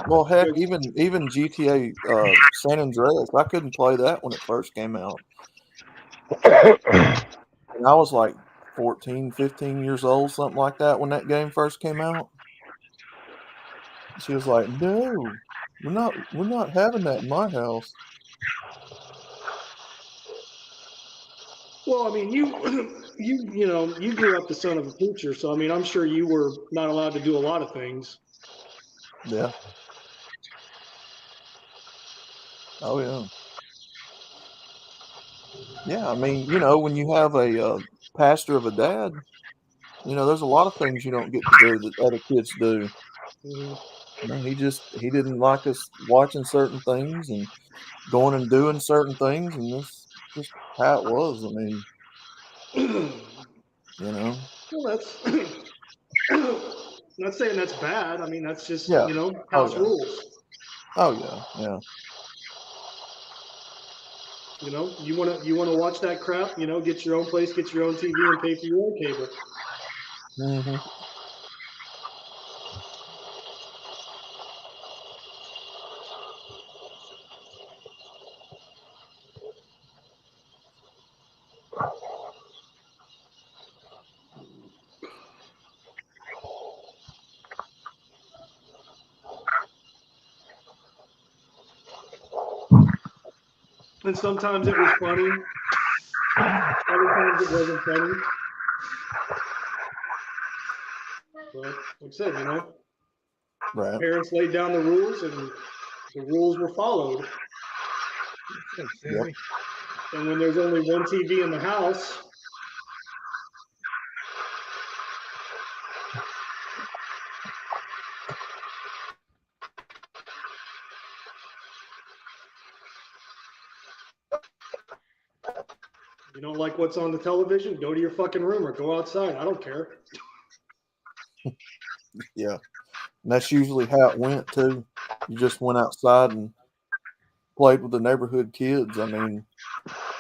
Well, heck, even GTA San Andreas, I couldn't play that when it first came out. And I was like 14, 15 years old, something like that, when that game first came out. She was like, "No, we're not having that in my house." Well, I mean, you grew up the son of a preacher, so I mean, I'm sure you were not allowed to do a lot of things. Yeah. Oh yeah. Yeah, I mean, when you have a pastor of a dad, there's a lot of things you don't get to do that other kids do. Mhm. He didn't like us watching certain things and going and doing certain things, and that's just how it was. I mean, Well, that's not saying that's bad. I mean, that's just yeah. Oh house yeah. rules. Oh yeah. Yeah. You wanna watch that crap. Get your own place, get your own TV, and pay for your own cable. Hmm. And sometimes it was funny. Other times it wasn't funny. But like I said, Right. parents laid down the rules, and the rules were followed. Yep. And when there's only one TV in the house, you don't like what's on the television, go to your fucking room or go outside. I don't care. Yeah. And that's usually how it went too. You just went outside and played with the neighborhood kids. I mean,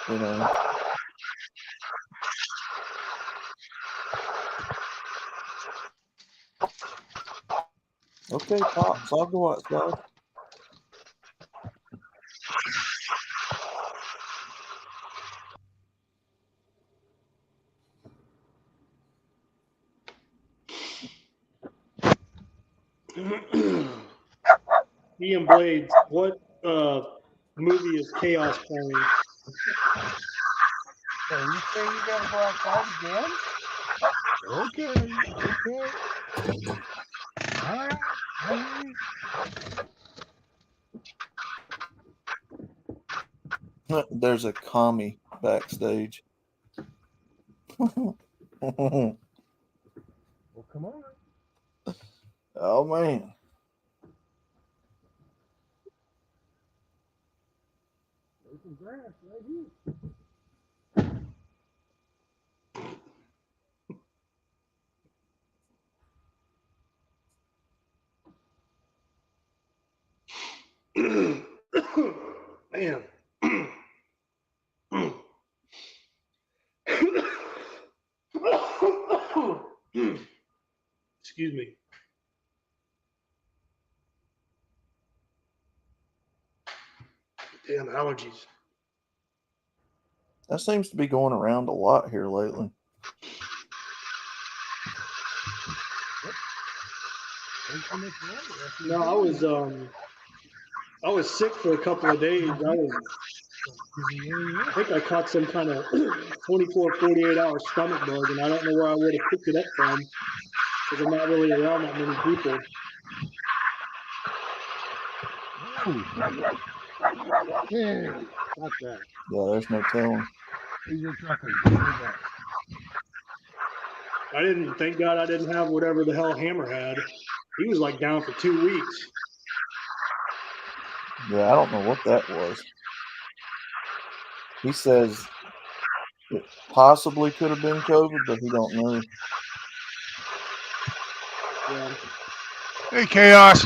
you know. Okay, Pops, I'll go outside. Ian Blades, what movie is Chaos playing? So you say you gotta go outside again? Okay. All right. There's a commie backstage. Well, come on. Oh man. There's some grass right here. Man. Excuse me. Damn allergies. That seems to be going around a lot here lately. No, I was sick for a couple of days. I think I caught some kind of 24, 48 hour stomach bug, and I don't know where I would have picked it up from because I'm not really around that many people. Yeah, got that. Yeah, there's no telling. Here's your trucker. Thank God I didn't have whatever the hell Hammer had. He was like down for 2 weeks. Yeah, I don't know what that was. He says it possibly could have been COVID, but he don't know. Yeah. Hey, Chaos.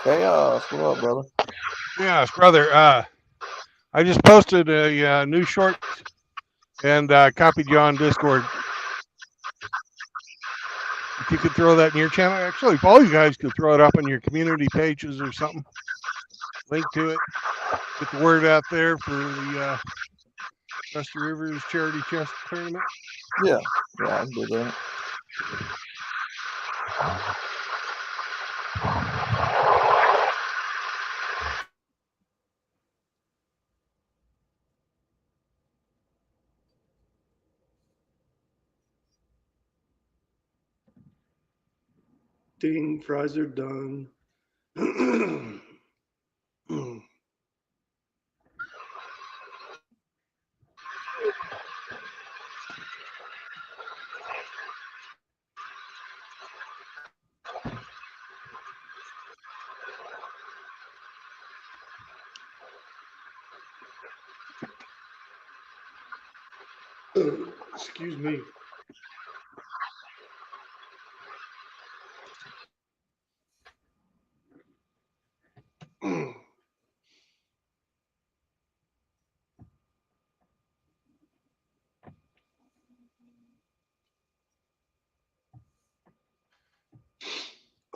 Chaos, what up, brother? Yes, brother. I just posted a new short and copied you on Discord. If you could throw that in your channel, actually, if all you guys could throw it up on your community pages or something, link to it, get the word out there for the Rusty Rivers Charity Chess Tournament. Yeah, I can do that. Ding, fries are done. Excuse me.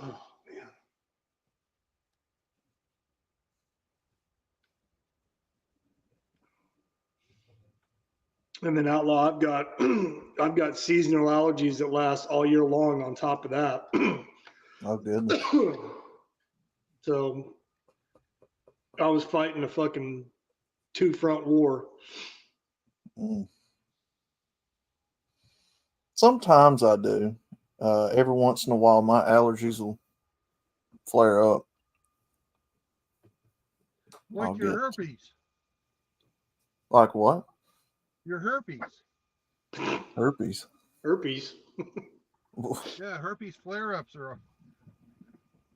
Oh, man. And then Outlaw, I've got seasonal allergies that last all year long on top of that. Oh, goodness. So I was fighting a fucking 2-front war. Sometimes I do. Every once in a while, my allergies will flare up. Like your herpes. Like what? Your herpes. Herpes. Herpes. Yeah, herpes flare-ups are.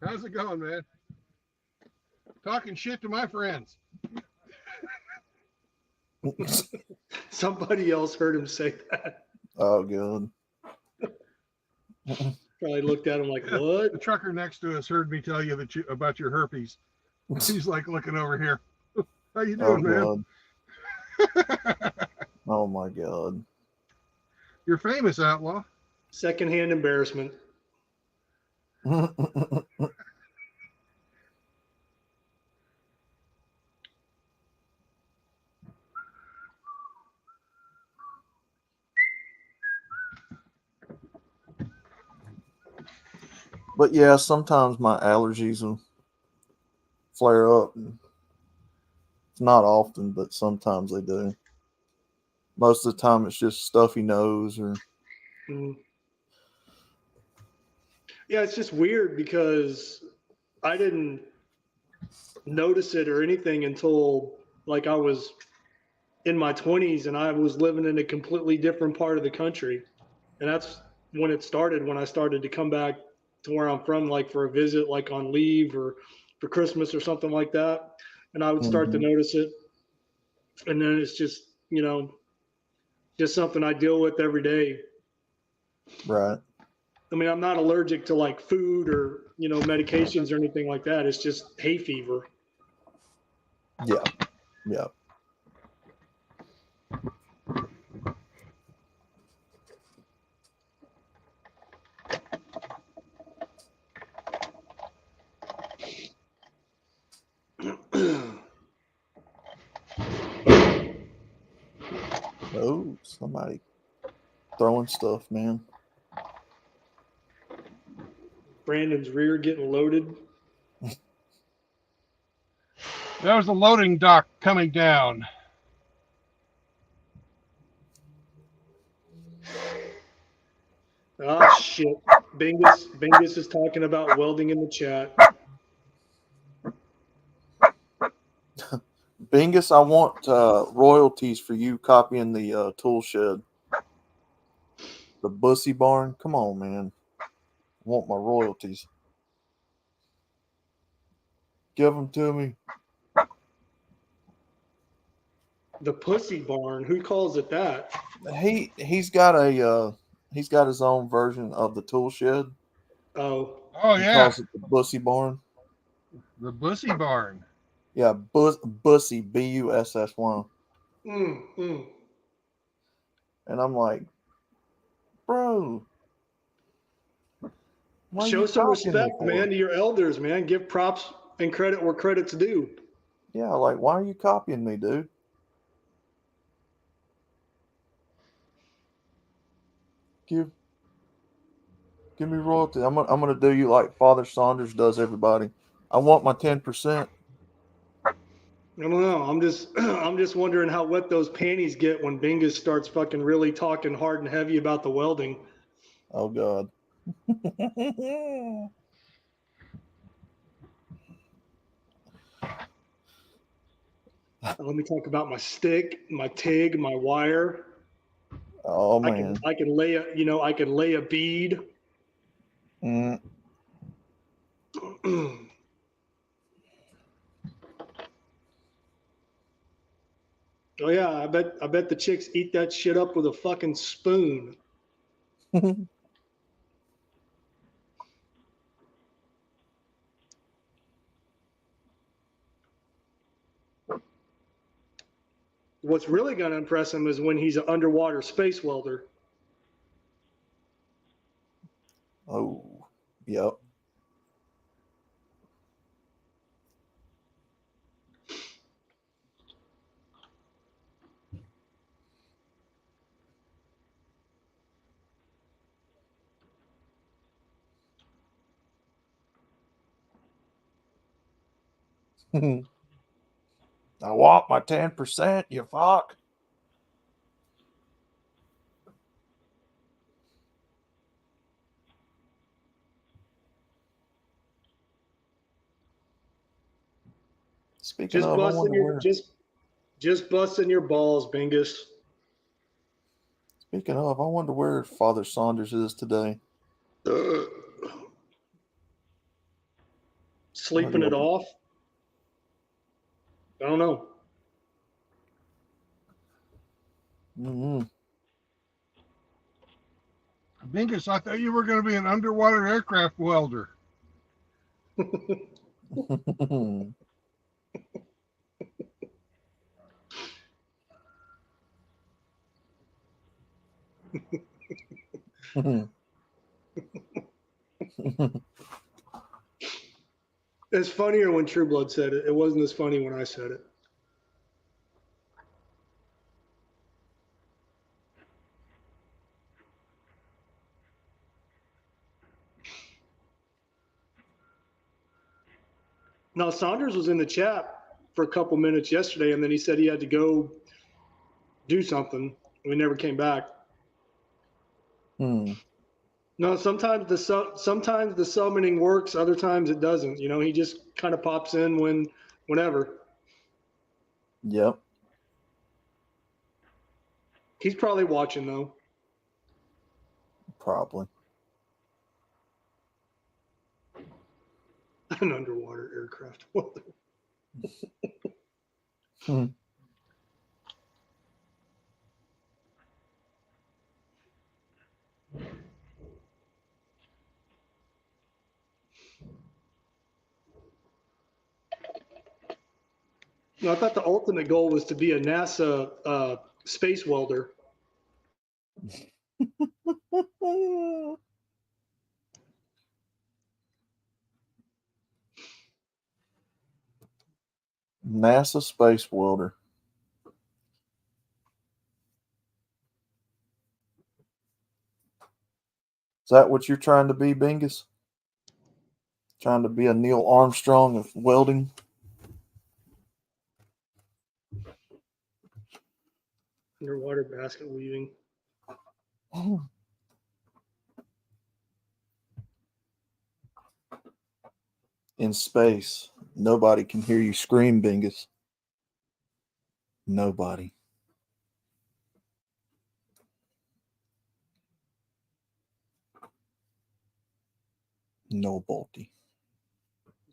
How's it going, man? Talking shit to my friends. Somebody else heard him say that. Oh, good. Probably looked at him like, what? The trucker next to us heard me tell you about your herpes. He's like looking over here. How you doing, man? Oh, my God. You're famous, Outlaw. Secondhand embarrassment. But yeah, sometimes my allergies will flare up. It's not often, but sometimes they do. Most of the time, it's just stuffy nose or. Yeah, it's just weird because I didn't notice it or anything until like I was in my 20s and I was living in a completely different part of the country. And that's when it started, when I started to come back to where I'm from, like for a visit, like on leave or for Christmas or something like that. And I would start to notice it. And then it's just, just something I deal with every day. Right. I mean, I'm not allergic to like food or, medications or anything like that. It's just hay fever. Yeah. Yeah. Oh, somebody throwing stuff, man. Brandon's rear getting loaded. That was a loading dock coming down. Ah, shit. Bingus is talking about welding in the chat. Bingus, I want royalties for you copying the tool shed. The Bussy Barn. Come on, man. I want my royalties. Give them to me. The Pussy Barn. Who calls it that? He's got his own version of the tool shed. Oh. Oh, He yeah. calls it the Bussy Barn. The Bussy Barn. Yeah, Bussy, Bussy. Mm. And I'm like, bro, why Show you some copying me respect, for? man, to your elders, man. Give props and credit where credit's due. Yeah, like, why are you copying me, dude? Give me royalty. I'm gonna do you like Father Saunders does everybody. I want my 10%. I don't know. I'm just wondering how wet those panties get when Bingus starts fucking really talking hard and heavy about the welding. Oh God. Let me talk about my stick, my TIG, my wire. Oh man. I can lay a bead. Mm. Oh yeah, I bet the chicks eat that shit up with a fucking spoon. What's really going to impress him is when he's an underwater space welder. Oh, yep. I want my 10%, you fuck. Speaking Just of, I wonder where. Just busting your balls, Bingus. Speaking of, I wonder where Father Saunders is today. Sleeping it off? I don't know. Mm-hmm. Bingus, I thought you were going to be an underwater aircraft welder. It's funnier when True Blood said it. It wasn't as funny when I said it. Now, Saunders was in the chat for a couple minutes yesterday, and then he said he had to go do something. We never came back. No, sometimes the summoning works, other times it doesn't. He just kind of pops in whenever. Yep. He's probably watching though. Probably. An underwater aircraft welder. No, I thought the ultimate goal was to be a NASA space welder. NASA space welder. Is that what you're trying to be, Bingus? Trying to be a Neil Armstrong of welding? Underwater basket weaving. In space, nobody can hear you scream, Bingus. Nobody. Nobody.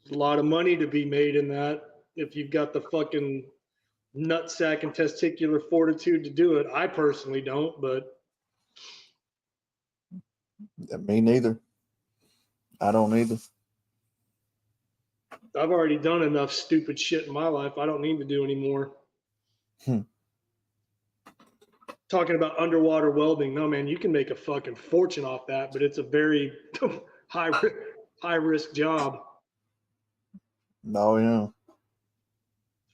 There's a lot of money to be made in that if you've got the fucking nutsack and testicular fortitude to do it. I personally don't, but Me neither. I don't either. I've already done enough stupid shit in my life. I don't need to do any more. Talking about underwater welding, no man, you can make a fucking fortune off that, but it's a very high risk job. Oh yeah.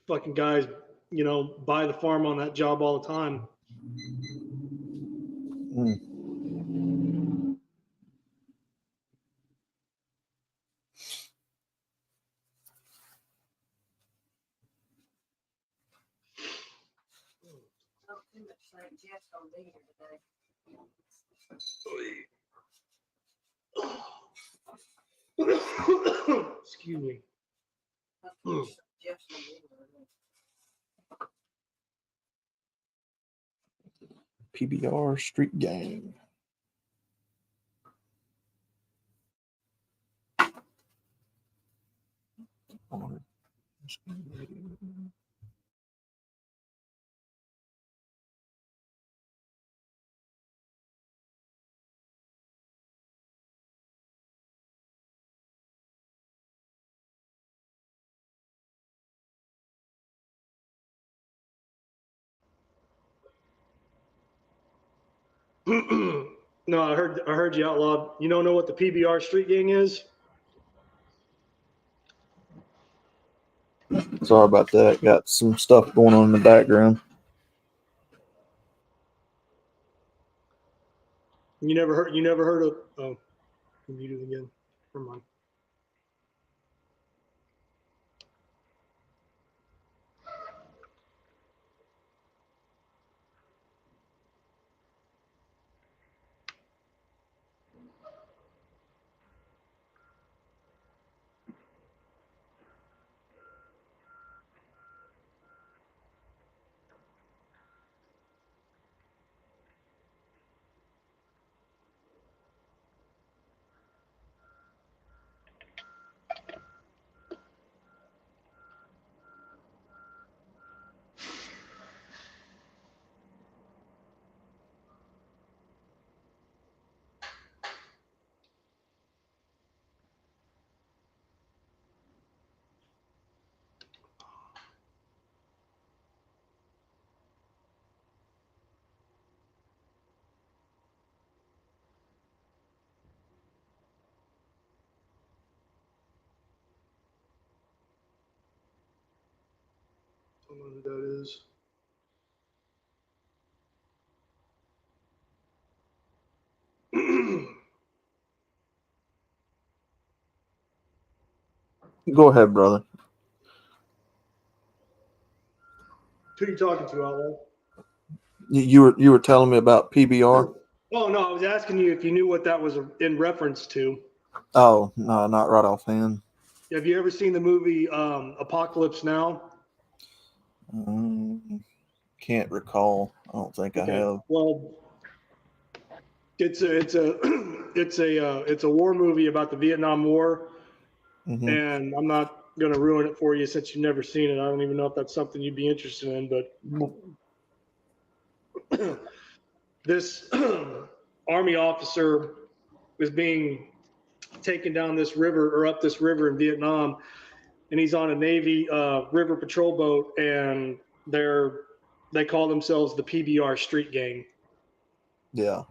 Fucking guys, buy the farm on that job all the time. Excuse me. PBR Street Gang. No, I heard you, Outlaw. You don't know what the PBR Street Gang is? Sorry about that. Got some stuff going on in the background. You never heard of? Oh, you muted again. Never mind. I don't know who that is. Go ahead, brother. Who are you talking to, Outlaw? You were telling me about PBR. Oh no, I was asking you if you knew what that was in reference to. Oh no, not right offhand. Have you ever seen the movie Apocalypse Now? Can't recall. I don't think I have. Well, it's a war movie about the Vietnam War, and I'm not going to ruin it for you since you've never seen it. I don't even know if that's something you'd be interested in, but this Army officer was being taken down this river or up this river in Vietnam, and he's on a Navy river patrol boat, and they call themselves the PBR Street Gang. Yeah.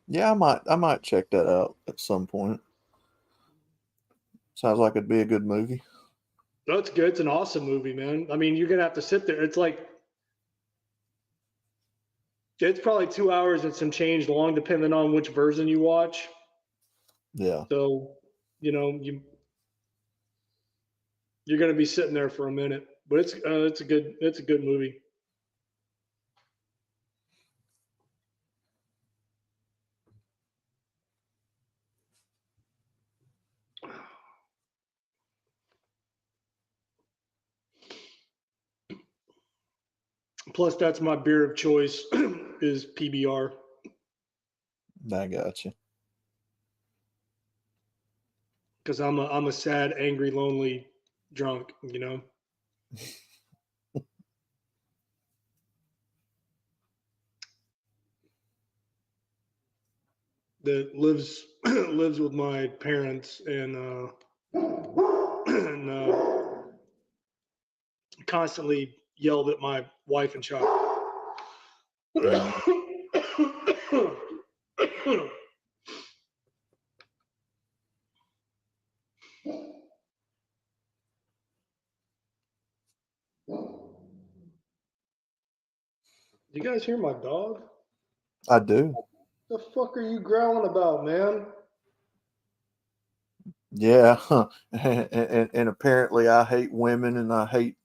Yeah, I might check that out at some point. Sounds like it'd be a good movie. No, it's good. It's an awesome movie, man. I mean, you're gonna have to sit there. It's probably 2 hours and some change long, depending on which version you watch. Yeah. So, you're gonna be sitting there for a minute, but it's a good movie. Plus, that's my beer of choice is PBR. I got you. Because I'm a sad, angry, lonely drunk, that lives lives with my parents and constantly yelled at my wife and child. You guys hear my dog? I do. The fuck are you growling about, man? Yeah. And apparently I hate women and I hate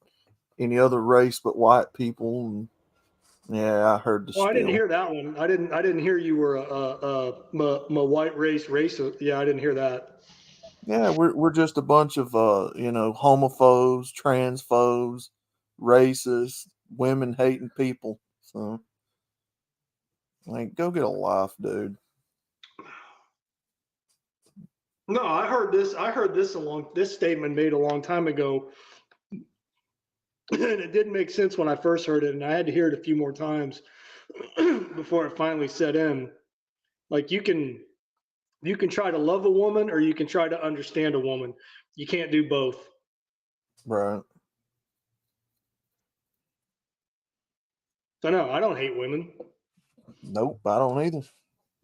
any other race but white people. And yeah, I heard the Oh, I didn't spiel. hear that one. I didn't hear you were a white racist. Yeah, I didn't hear that. Yeah, we're just a bunch of homophobes, transphobes, racists, women hating people. So like, go get a life, dude. No, I heard this. This statement made a long time ago, and it didn't make sense when I first heard it, and I had to hear it a few more times before it finally set in. Like you can try to love a woman, or you can try to understand a woman. You can't do both. Right. So no, I don't hate women. Nope, I don't either.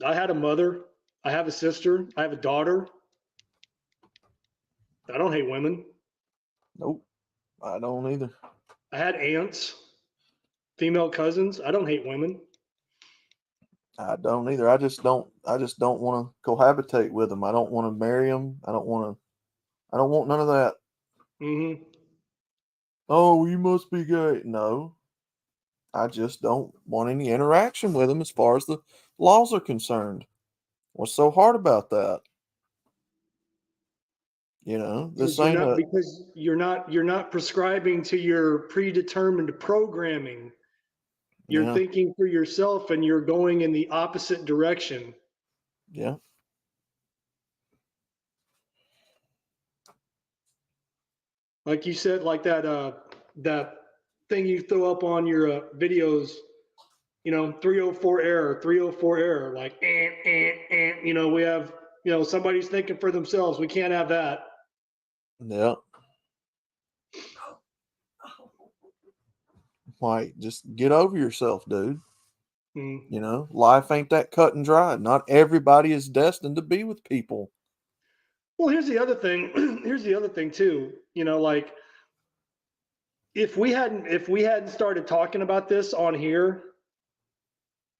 I had a mother. I have a sister. I have a daughter. I don't hate women. Nope, I don't either. I had aunts, female cousins. I don't hate women. I don't either. I just don't want to cohabitate with them. I don't want to marry them. I don't want none of that. Mm-hmm. Oh, you must be gay. No, I just don't want any interaction with them as far as the laws are concerned. What's so hard about that? This ain't a. Because you're not prescribing to your predetermined programming. You're Yeah, thinking for yourself, and you're going in the opposite direction. yeah, Like you said, like that thing you throw up on your videos. 304 error, 304 error. Like, we have, somebody's thinking for themselves. We can't have that. yeah. Like, just get over yourself, dude. Mm. Life ain't that cut and dry. Not everybody is destined to be with people. Well, here's the other thing. Here's the other thing too. Like if we hadn't started talking about this on here,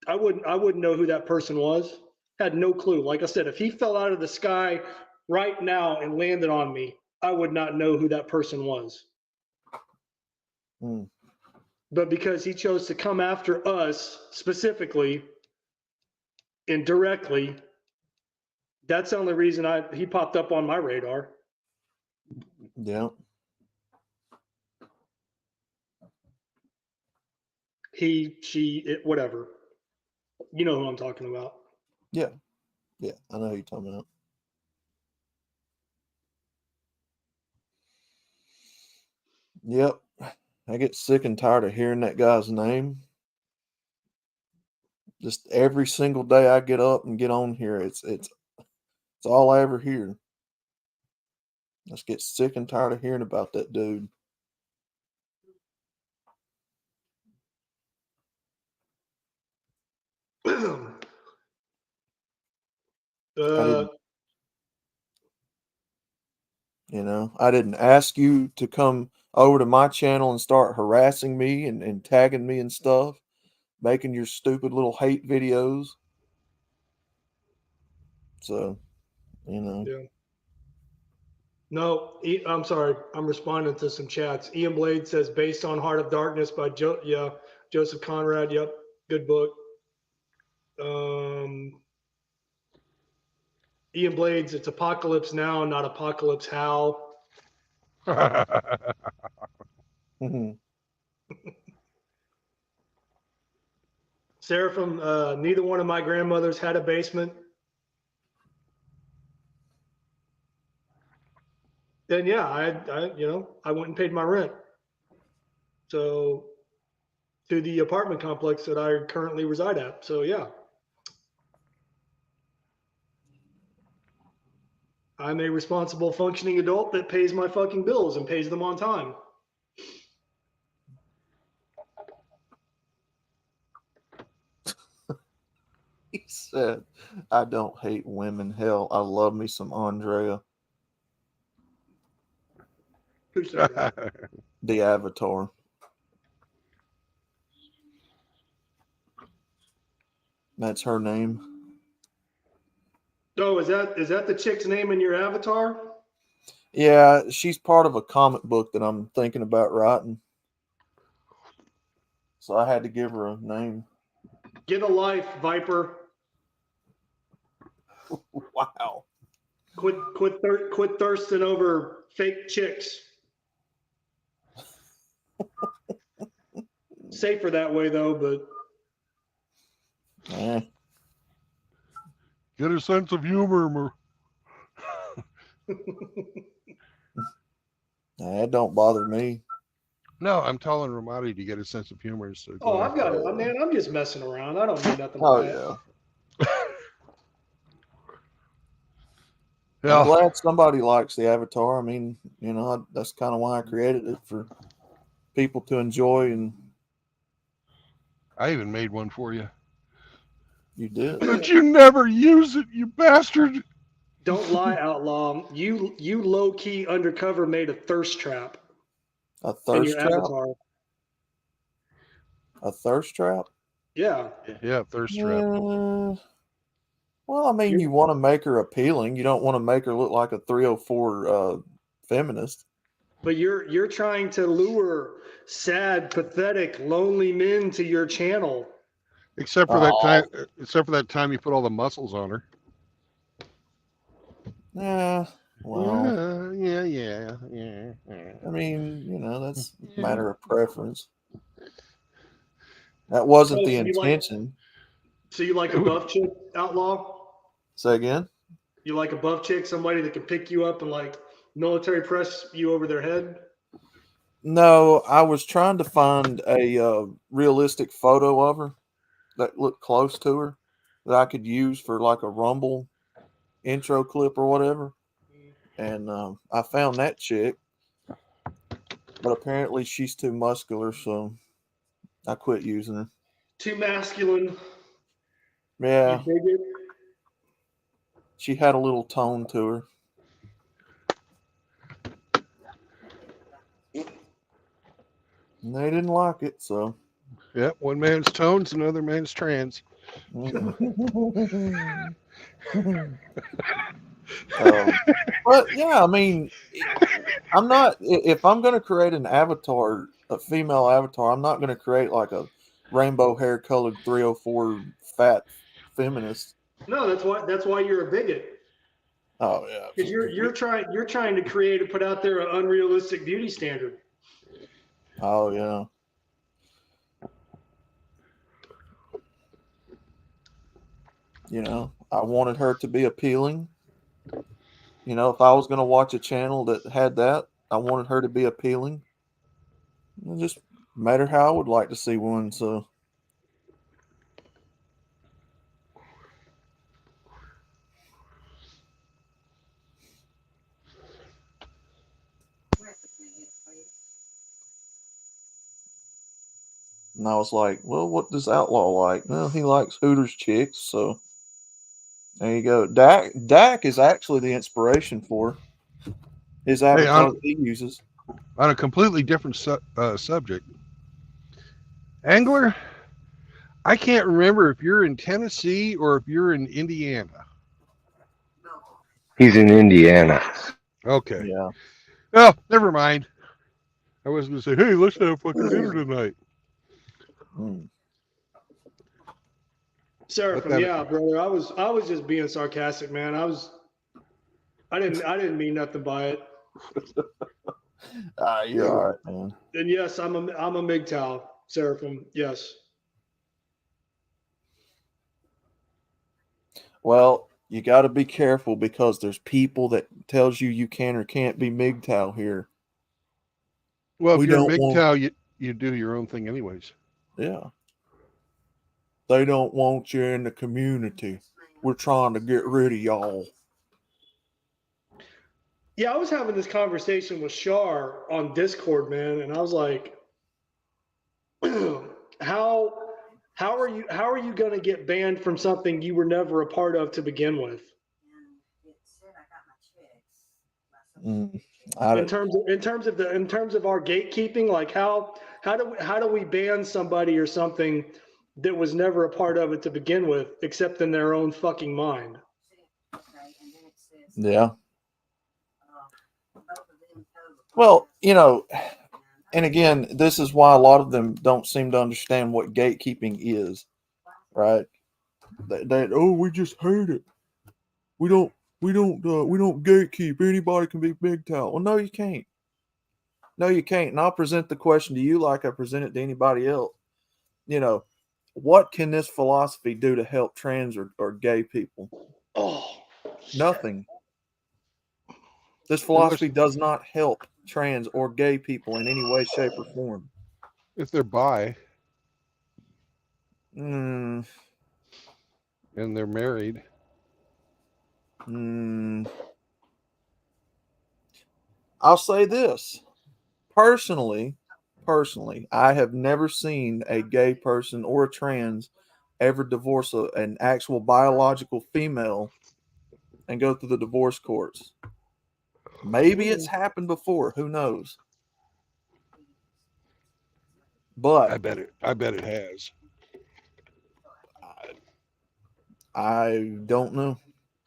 I wouldn't know who that person was. Had no clue. Like I said, if he fell out of the sky right now and landed on me, I would not know who that person was. Mm. But because he chose to come after us specifically and directly, that's the only reason he popped up on my radar. Yeah. He, she, it, whatever. You know who I'm talking about. Yeah. Yeah. I know who you're talking about. Yep. I get sick and tired of hearing that guy's name. Just every single day I get up and get on here, it's all I ever hear. Let's get sick and tired of hearing about that dude. I didn't ask you to come over to my channel and start harassing me and tagging me and stuff, making your stupid little hate videos. So, Yeah. No, I'm sorry. I'm responding to some chats. Ian Blade says, based on Heart of Darkness by Joseph Conrad. Yep. Good book. Ian Blades, it's Apocalypse Now, not Apocalypse How. Seraphim, neither one of my grandmothers had a basement. Then yeah, I went and paid my rent. So to the apartment complex that I currently reside at. So yeah. I'm a responsible functioning adult that pays my fucking bills and pays them on time. He said, I don't hate women. Hell, I love me some Andrea. Who said that? The Avatar. That's her name. Oh, is that the chick's name in your avatar? Yeah, she's part of a comic book that I'm thinking about writing. So I had to give her a name. Get a life, Viper. Wow. Quit thirsting over fake chicks. Safer that way though, but Get a sense of humor. That don't bother me. No, I'm telling Ramadi to get a sense of humor. So I've got it, man. I'm just messing around. I don't do nothing. Oh yeah. Yeah. I'm glad somebody likes the Avatar. I mean, that's kind of why I created it, for people to enjoy. And I even made one for you. You did. But you never use it, you bastard. Don't lie, outlaw. You low key undercover made a thirst trap. A thirst trap? Avatar. A thirst trap? Yeah. Yeah, thirst trap. Well, I mean, you want to make her appealing. You don't want to make her look like a 304 feminist. But you're trying to lure sad, pathetic, lonely men to your channel. Except for that time you put all the muscles on her. Yeah. Well. Yeah. I mean, that's a matter of preference. That wasn't the intention. So you like a buff chick, outlaw? Say again? You like a buff chick, somebody that can pick you up and like military press you over their head? No, I was trying to find a realistic photo of her that looked close to her that I could use for like a Rumble intro clip or whatever. And I found that chick, but apparently she's too muscular, so I quit using her. Too masculine. Yeah. You dig it? She had a little tone to her. And they didn't like it, so. Yep, one man's tones, another man's trans. But yeah, I mean, I'm not. If I'm going to create an avatar, a female avatar, I'm not going to create like a rainbow hair colored 304 fat feminist. No, that's why you're a bigot. Oh yeah, because you're trying to create and put out there an unrealistic beauty standard. Oh yeah. I wanted her to be appealing. If I was going to watch a channel that had that, I wanted her to be appealing. It just matter how I would like to see one. So. And I was like, well, what does Outlaw like? Well, he likes Hooters chicks, so there you go. Dak is actually the inspiration for his Hey, avatar that he uses. on a completely different subject, angler. I can't remember if you're in Tennessee or if you're in Indiana. He's in Indiana. Okay. Yeah. Oh, never mind. I was going to say, hey, let's have fucking dinner tonight. Mm. Seraphim, yeah, brother. I was just being sarcastic, man. I didn't mean nothing by it. You're all right, man. And yes, I'm a MGTOW, Seraphim. Yes. Well, you got to be careful because there's people that tells you can or can't be MGTOW here. Well, if We you're don't MGTOW, you do your own thing anyways. Yeah. They don't want you in the community. We're trying to get rid of y'all. Yeah, I was having this conversation with Shar on Discord, man, and I was like, how are you going to get banned from something you were never a part of to begin with? In terms of our gatekeeping, like how do we ban somebody or something that was never a part of it to begin with, except in their own fucking mind? Yeah. Well, and again, this is why a lot of them don't seem to understand what gatekeeping is, right? We just hate it. We don't gatekeep. Anybody can be MGTOW. Well, no, you can't. No, you can't. And I'll present the question to you like I present it to anybody else. What can this philosophy do to help trans or gay people? Oh, nothing. This philosophy does not help trans or gay people in any way, shape, or form. If they're bi Mm. and they're married. I'll say this. Personally, I have never seen a gay person or a trans ever divorce an actual biological female and go through the divorce courts. Maybe it's happened before. Who knows? But I bet it has. I don't know.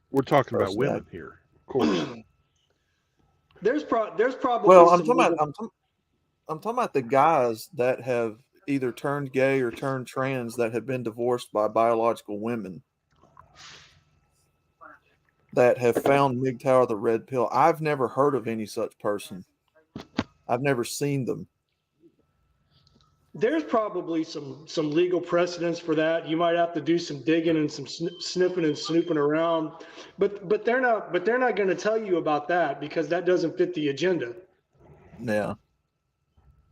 We're talking about women here, of course. There's probably. Well, I'm talking about the guys that have either turned gay or turned trans that have been divorced by biological women that have found MGTOW or the red pill. I've never heard of any such person. I've never seen them. There's probably some legal precedents for that. You might have to do some digging and some sniffing and snooping around, but they're not going to tell you about that because that doesn't fit the agenda. Yeah.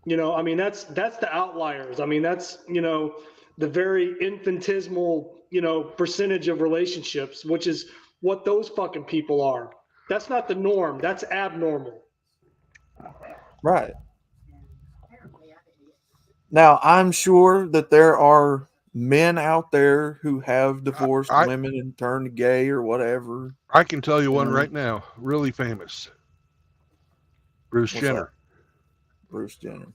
I mean, that's the outliers. I mean, that's, the very infinitesimal, percentage of relationships, which is what those fucking people are. That's not the norm. That's abnormal. Right. Now, I'm sure that there are men out there who have divorced women and turned gay or whatever. I can tell you one right now, really famous. Bruce Jenner. Bruce Jenner.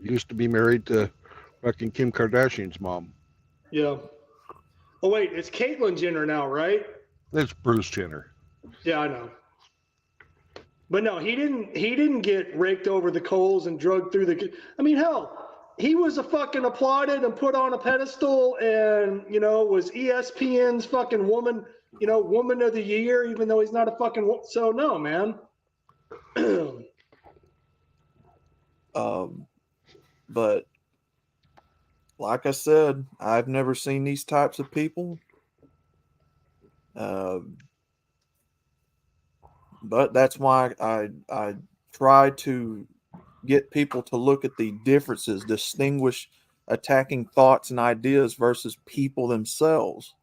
Used to be married to fucking Kim Kardashian's mom. Yeah. Oh wait, it's Caitlyn Jenner now, right? It's Bruce Jenner. Yeah, I know. But no, he didn't get raked over the coals and drugged through the. I mean, hell, he was a fucking applauded and put on a pedestal, and was ESPN's fucking woman of the year, even though he's not a fucking. So no, man. But like I said, I've never seen these types of people. But that's why I try to get people to look at the differences, distinguish attacking thoughts and ideas versus people themselves.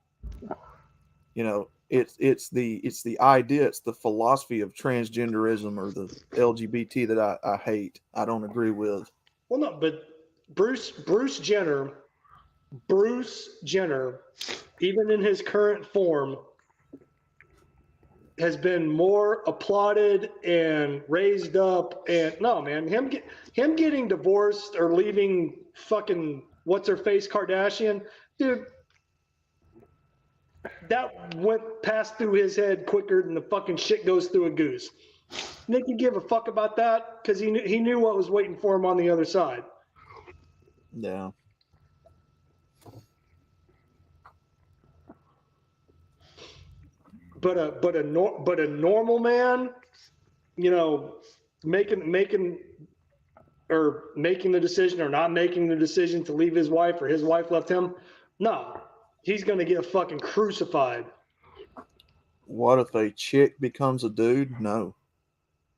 It's the idea, it's the philosophy of transgenderism or the LGBT that I hate. I don't agree with. Well, no, but Bruce Jenner, even in his current form, has been more applauded and raised up. And no, man, him getting divorced or leaving fucking what's her face Kardashian, dude, that passed through his head quicker than the fucking shit goes through a goose. Nick, you give a fuck about that because he knew what was waiting for him on the other side. Yeah. But a normal man, you know, making the decision or not making the decision to leave his wife or his wife left him, no, he's gonna get fucking crucified. What if a chick becomes a dude? No,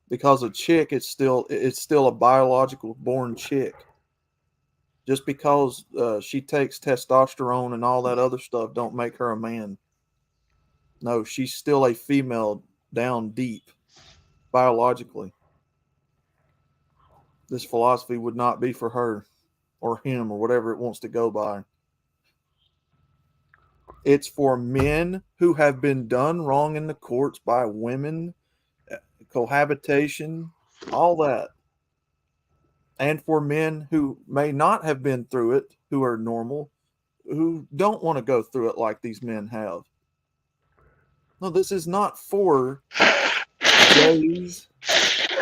because a chick it's still a biological born chick. Just because she takes testosterone and all that other stuff don't make her a man. No, she's still a female down deep, biologically. This philosophy would not be for her or him or whatever it wants to go by. It's for men who have been done wrong in the courts by women, cohabitation, all that. And for men who may not have been through it, who are normal, who don't want to go through it like these men have. No, this is not for gays,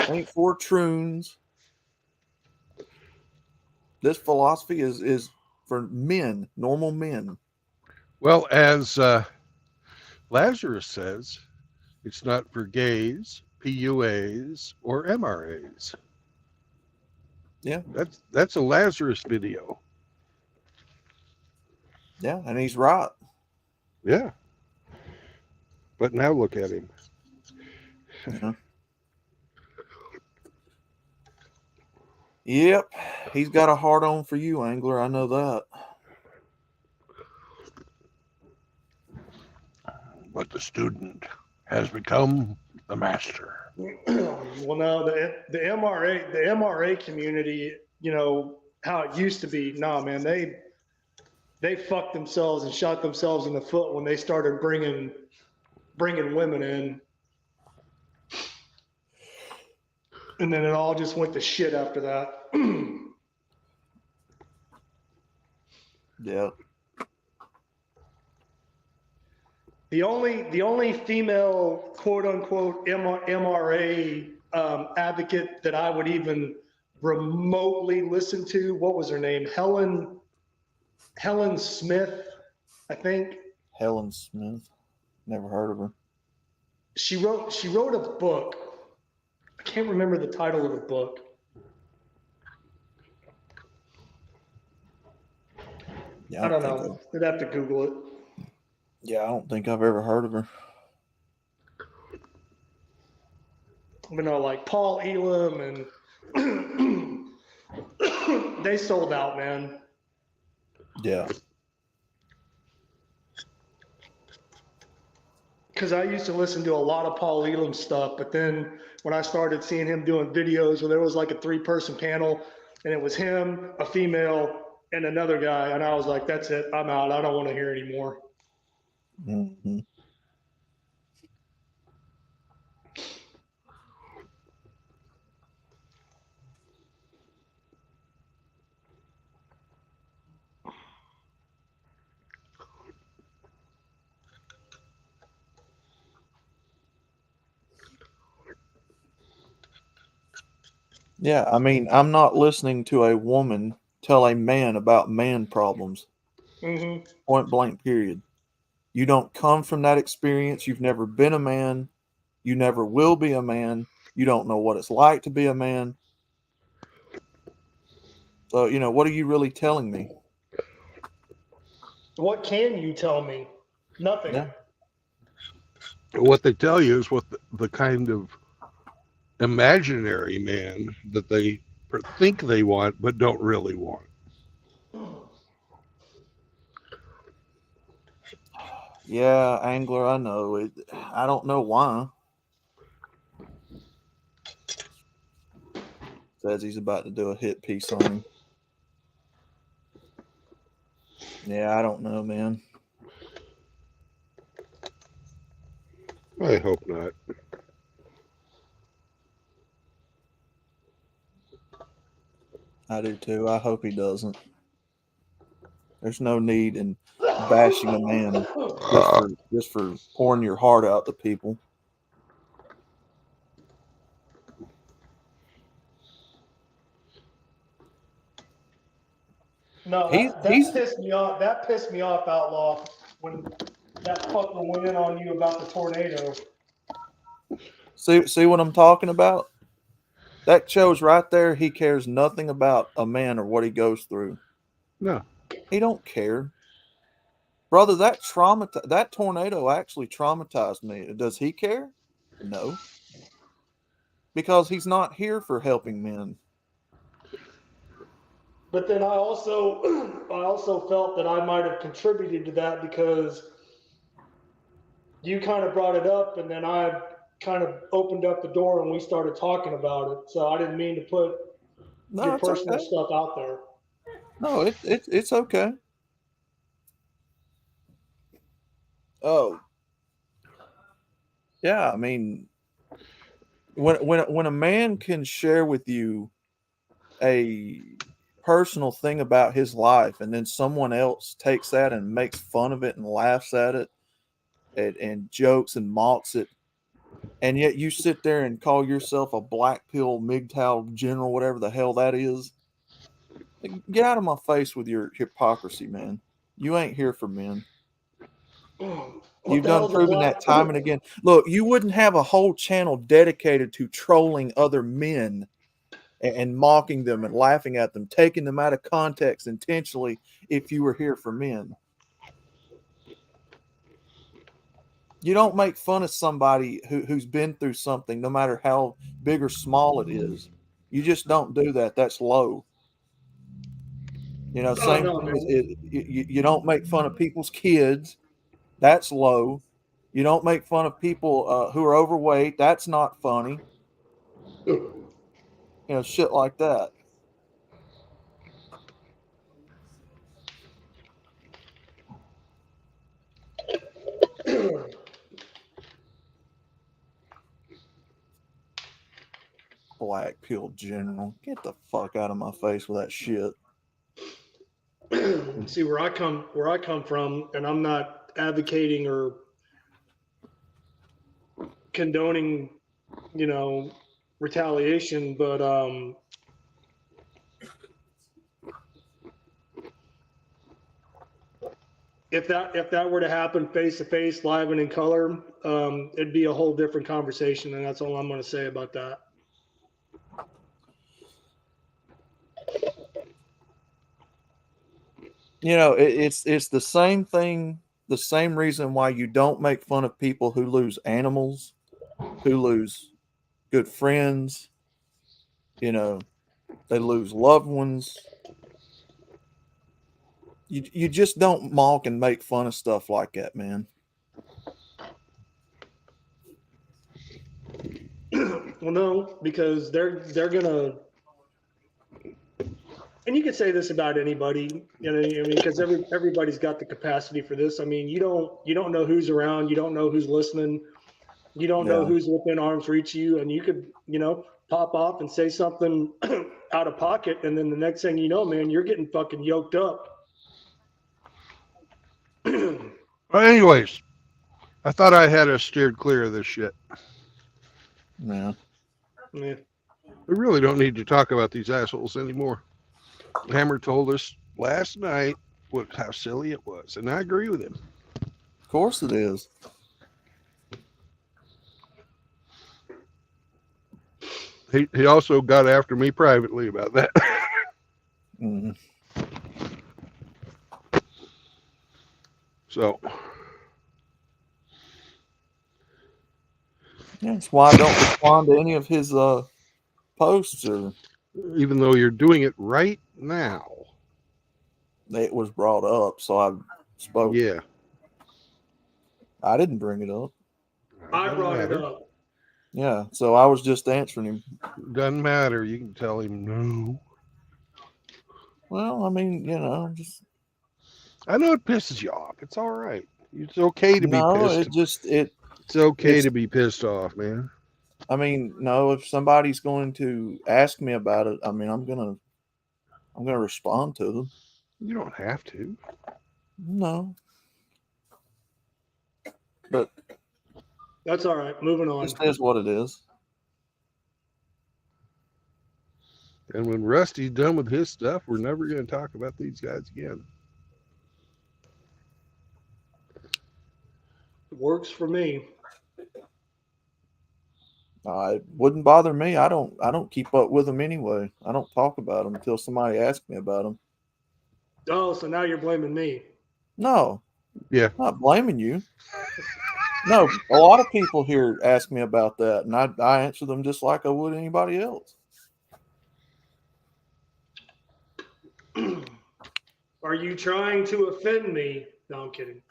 ain't for troons. This philosophy is for men, normal men. Well, as Lazarus says, it's not for gays, PUAs, or MRAs. Yeah. That's a Lazarus video. Yeah, and he's right. Yeah. But now look at him. Yeah. Yep, he's got a hard on for you, Angler. I know that. But the student has become the master. Well, no, the MRA community, you know how it used to be. Nah, man, they fucked themselves and shot themselves in the foot when they started bringing women in, and then it all just went to shit after that. Yeah. The only female quote unquote MRA advocate that I would even remotely listen to, what was her name? Helen Smith, I think. Helen Smith. Never heard of her. She wrote a book. I can't remember the title of the book. Yeah, I don't know. I'd have to Google it. Yeah, I don't think I've ever heard of her. You know, like Paul Elam and they sold out, man. Yeah. Because I used to listen to a lot of Paul Elam stuff, but then when I started seeing him doing videos where there was like a 3-person panel and it was him, a female, and another guy, and I was like, that's it, I'm out. I don't want to hear anymore. Mm-hmm. Yeah, I mean, I'm not listening to a woman tell a man about man problems. Mm-hmm. Point blank, period. You don't come from that experience. You've never been a man. You never will be a man. You don't know what it's like to be a man. So, you know, what are you really telling me? What can you tell me? Nothing. Yeah. What they tell you is what the kind of imaginary man that they think they want but don't really want. Yeah, angler, I know it. I don't know why. Says he's about to do a hit piece on him. Yeah, I don't know, man. I hope not. I do too. I hope he doesn't. There's no need in bashing a man just for pouring your heart out to people. No, that pissed me off. That pissed me off, Outlaw, when that fucker went in on you about the tornado. See what I'm talking about? That shows right there he cares nothing about a man or what he goes through. No. He don't care. Brother, that tornado actually traumatized me. Does he care? No. Because he's not here for helping men. But then I also felt that I might have contributed to that because you kind of brought it up, and then I kind of opened up the door and we started talking about it. So I didn't mean to put your It's personal okay. stuff out there. No, it's okay. Oh, yeah. I mean, when a man can share with you a personal thing about his life, and then someone else takes that and makes fun of it and laughs at it, and jokes and mocks it, and yet you sit there and call yourself a black pill MGTOW general, whatever the hell that is. Get out of my face with your hypocrisy, man. You ain't here for men. You've done proven that time and again. Look, you wouldn't have a whole channel dedicated to trolling other men and mocking them and laughing at them, taking them out of context intentionally if you were here for men. You don't make fun of somebody who's been through something, no matter how big or small it is. You just don't do that. That's low. You know, same thing as you don't make fun of people's kids. That's low. You don't make fun of people who are overweight. That's not funny. You know, shit like that. Black pill general. Get the fuck out of my face with that shit. See where I come from, and I'm not advocating or condoning, retaliation, but if that were to happen face to face, live and in color, it'd be a whole different conversation, and that's all I'm going to say about that. You know, it's the same thing, the same reason why you don't make fun of people who lose animals, who lose good friends, you know, they lose loved ones. You just don't mock and make fun of stuff like that, man. Well, no, because they're gonna, and you can say this about anybody, because everybody's got the capacity for this. I mean, you don't know who's around, you don't know who's listening, you don't know who's within arm's reach of you, and you could, pop off and say something out of pocket, and then the next thing you know, man, you're getting fucking yoked up. But anyways, I thought I had us steered clear of this shit. Yeah. Yeah. We really don't need to talk about these assholes anymore. Hammer told us last night how silly it was, and I agree with him. Of course it is. He also got after me privately about that. Mm. So That's why I don't respond to any of his posts, or even though you're doing it right now, it was brought up, so I spoke. Yeah. I didn't bring it up. I Doesn't brought it matter. up. Yeah, so I was just answering him. Doesn't matter. You can tell him no. Well, I mean, just I know it pisses you off. It's all right. It's okay to be no. pissed. It's okay it's to be pissed off, man. I mean, no. If somebody's going to ask me about it, I mean, I'm gonna respond to them. You don't have to. No, but That's all right. Moving on. this is what it is. And when Rusty's done with his stuff, we're never going to talk about these guys again. It works for me. It wouldn't bother me. I don't keep up with them anyway. I don't talk about them until somebody asks me about them. Oh, so now you're blaming me. No, Yeah. I'm not blaming you. No, a lot of people here ask me about that, and I answer them just like I would anybody else. Are you trying to offend me? No, I'm kidding.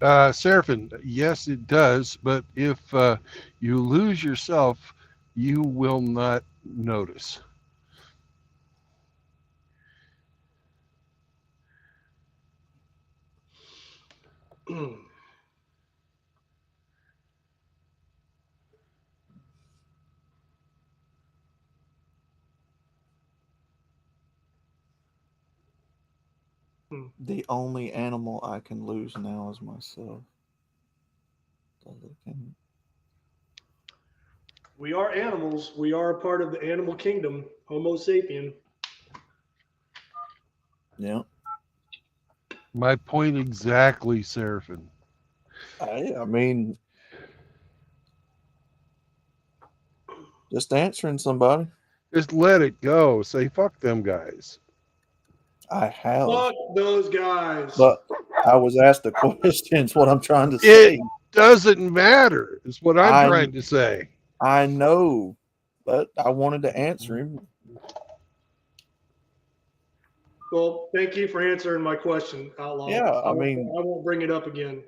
Seraphin, yes, it does. But if you lose yourself, you will not notice. The only animal I can lose now is myself. We are animals. We are a part of the animal kingdom, Homo sapien. Yeah. My point exactly, Seraphin. I mean, just answering somebody. Just let it go. Say, fuck them guys. I have. Fuck those guys. But I was asked a question. It's what I'm trying to say. It doesn't matter, is what I'm trying to say. I know, but I wanted to answer him. Well, thank you for answering my question, Outlaw. Yeah, I won't bring it up again.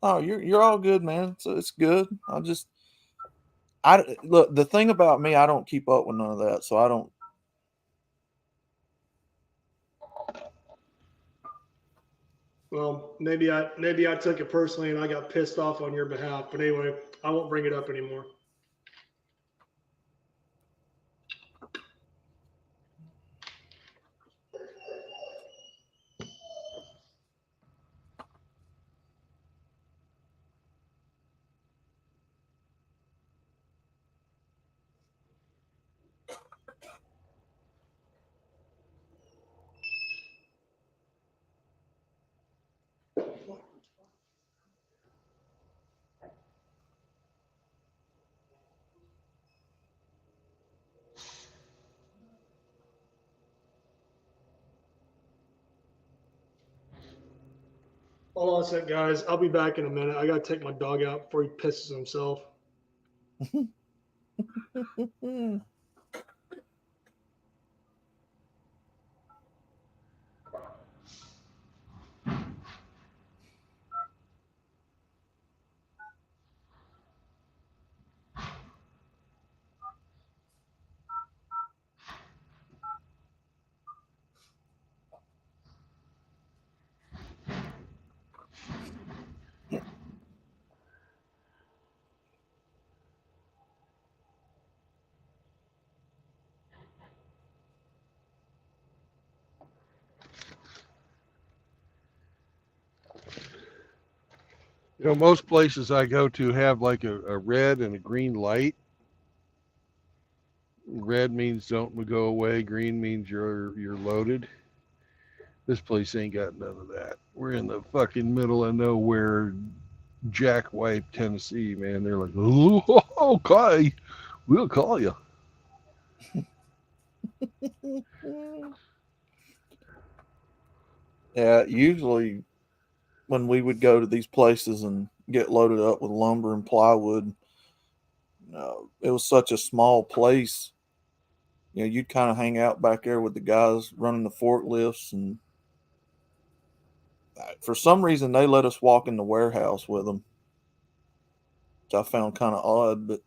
Oh, you're all good, man. So it's good. Look, the thing about me, I don't keep up with none of that, so I don't. Well, maybe I took it personally and I got pissed off on your behalf. But anyway, I won't bring it up anymore. Hold on a sec, guys. I'll be back in a minute. I gotta take my dog out before he pisses himself. You know, most places I go to have like a red and a green light. Red means don't go away. Green means you're loaded. This place ain't got none of that. We're in the fucking middle of nowhere, Jackwipe, Tennessee, man. They're like, oh, okay, we'll call you. Yeah, usually when we would go to these places and get loaded up with lumber and plywood, it was such a small place. You know, you'd kind of hang out back there with the guys running the forklifts, and for some reason they let us walk in the warehouse with them, which I found kind of odd, but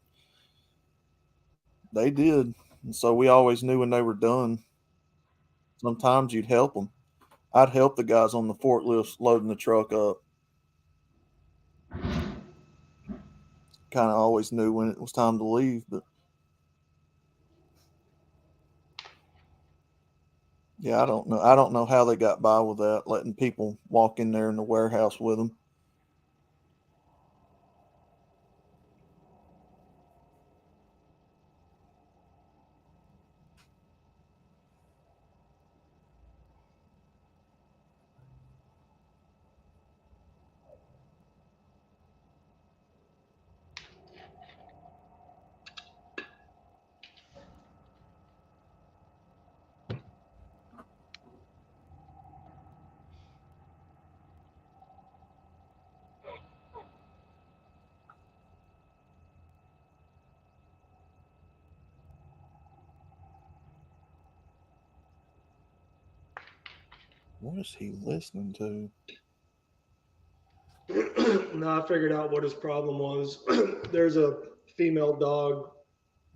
they did. And so we always knew when they were done. Sometimes you'd help them. I'd help the guys on the forklifts loading the truck up. Kind of always knew when it was time to leave, but yeah, I don't know. I don't know how they got by with that, letting people walk in there in the warehouse with them. What is he listening to? No, I figured out what his problem was. There's a female dog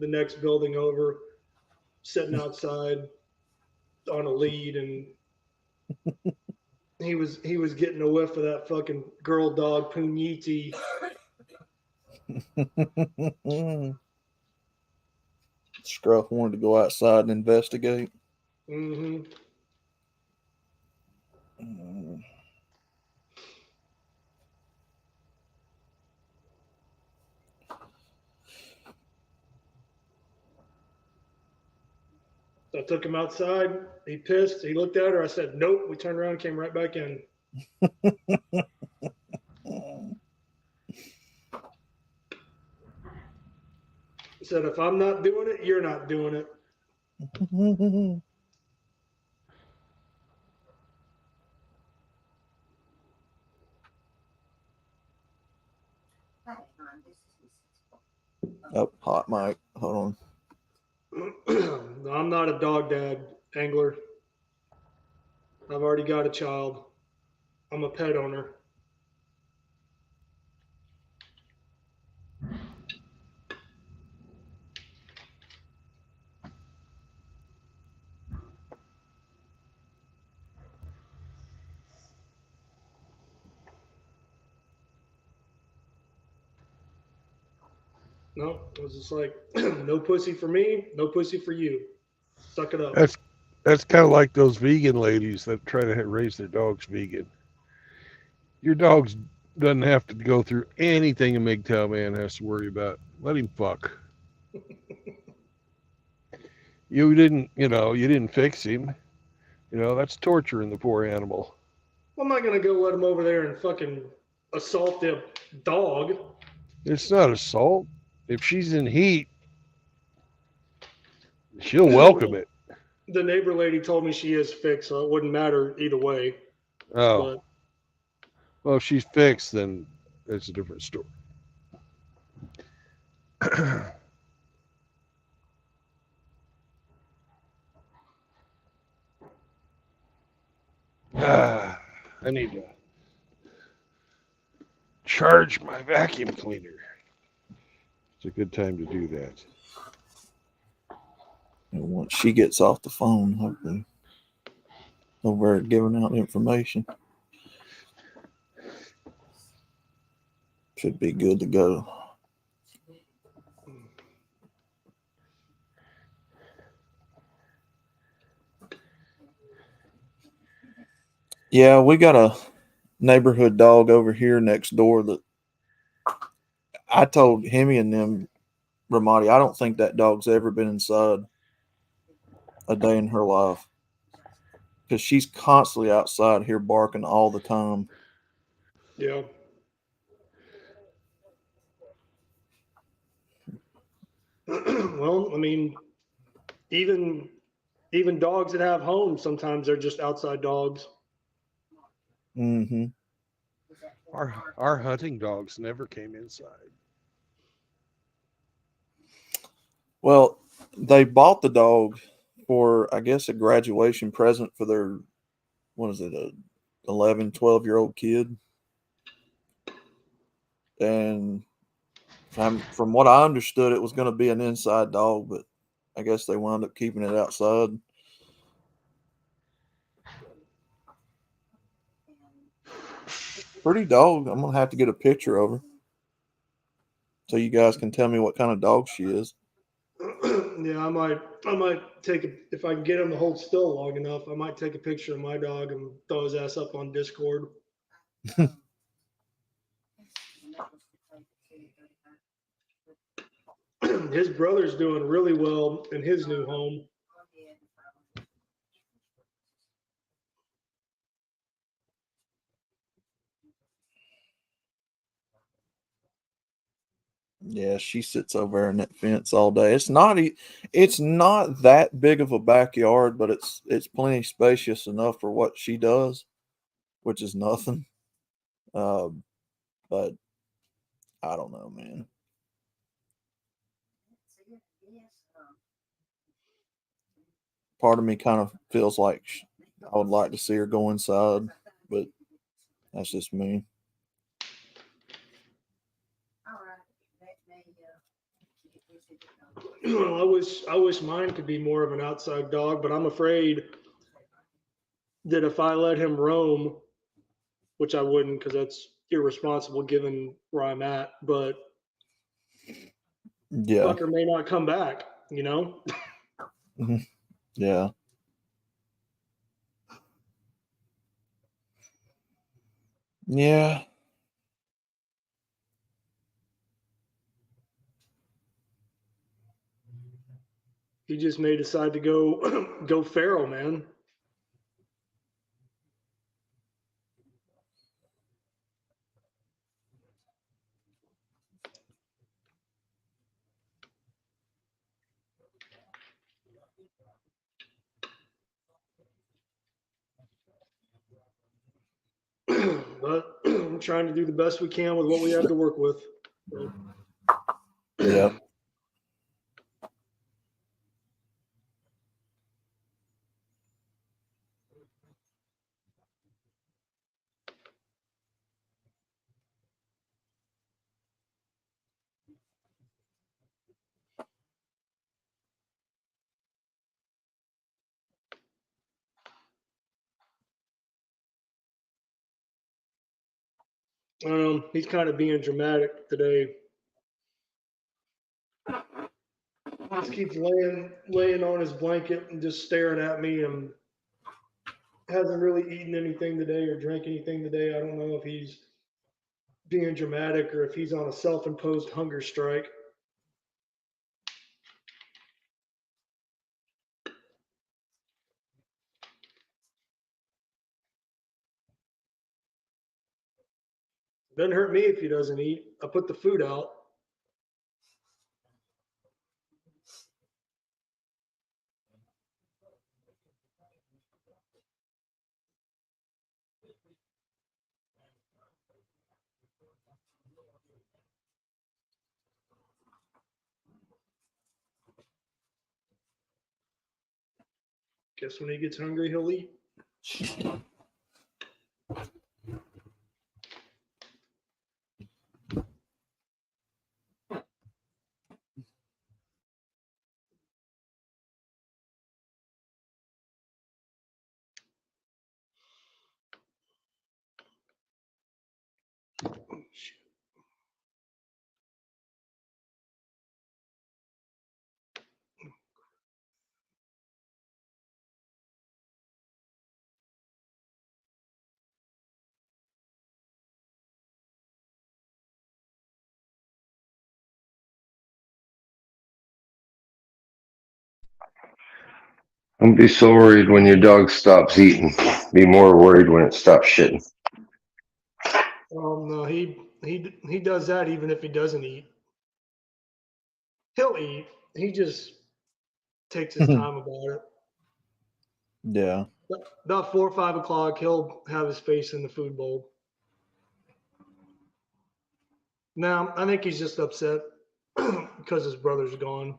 the next building over sitting outside on a lead, and he was getting a whiff of that fucking girl dog puniti. Scruff wanted to go outside and investigate. Mm-hmm. So I took him outside. He pissed. He looked at her. I said, nope. We turned around and came right back in. He said, if I'm not doing it, you're not doing it. Oh, hot mic. Hold on. No, I'm not a dog dad, Angler. I've already got a child. I'm a pet owner. No, it was just like, no pussy for me, no pussy for you. Suck it up. That's kind of like those vegan ladies that try to raise their dogs vegan. Your dog doesn't have to go through anything a MGTOW man has to worry about. Let him fuck. You didn't fix him. That's torturing the poor animal. I'm not gonna go let him over there and fucking assault the dog. It's not assault. If she's in heat, she'll welcome it. The neighbor lady told me she is fixed, so it wouldn't matter either way. Oh. Well, if she's fixed, then it's a different story. I need to charge my vacuum cleaner. It's a good time to do that. And once she gets off the phone, hopefully, over giving out information, should be good to go. Yeah, we got a neighborhood dog over here next door that I told Hemi and them, Ramadi, I don't think that dog's ever been inside a day in her life, because she's constantly outside here barking all the time. Yeah. Well, I mean, even dogs that have homes, sometimes they're just outside dogs. Mm-hmm. Our hunting dogs never came inside. Well, they bought the dog for, I guess, a graduation present for their, what is it, a 11, 12-year-old kid. And from what I understood, it was going to be an inside dog, but I guess they wound up keeping it outside. Pretty dog. I'm going to have to get a picture of her so you guys can tell me what kind of dog she is. Yeah, I might take a, if I can get him to hold still long enough, I might take a picture of my dog and throw his ass up on Discord. His brother's doing really well in his new home. Yeah, she sits over there in that fence all day. It's not that big of a backyard, but it's plenty spacious enough for what she does, which is nothing. But I don't know, man. Part of me kind of feels like I would like to see her go inside, but that's just me. I wish mine could be more of an outside dog, but I'm afraid that if I let him roam, which I wouldn't because that's irresponsible given where I'm at, but Yeah. fucker may not come back, you know? Yeah. Yeah. He just may decide to go go feral, man. But I'm trying to do the best we can with what we have to work with. So. Yeah. He's kind of being dramatic today. Just keeps laying on his blanket and just staring at me and hasn't really eaten anything today or drank anything today. I don't know if he's being dramatic or if he's on a self-imposed hunger strike. Doesn't hurt me if he doesn't eat. I put the food out. Guess when he gets hungry, he'll eat. Oh, shit. Don't be so worried when your dog stops eating. Be more worried when it stops shitting. No, he does that even if he doesn't eat. He'll eat. He just takes his time about it. Yeah. About 4 or 5 o'clock, he'll have his face in the food bowl. Now, I think he's just upset because his brother's gone.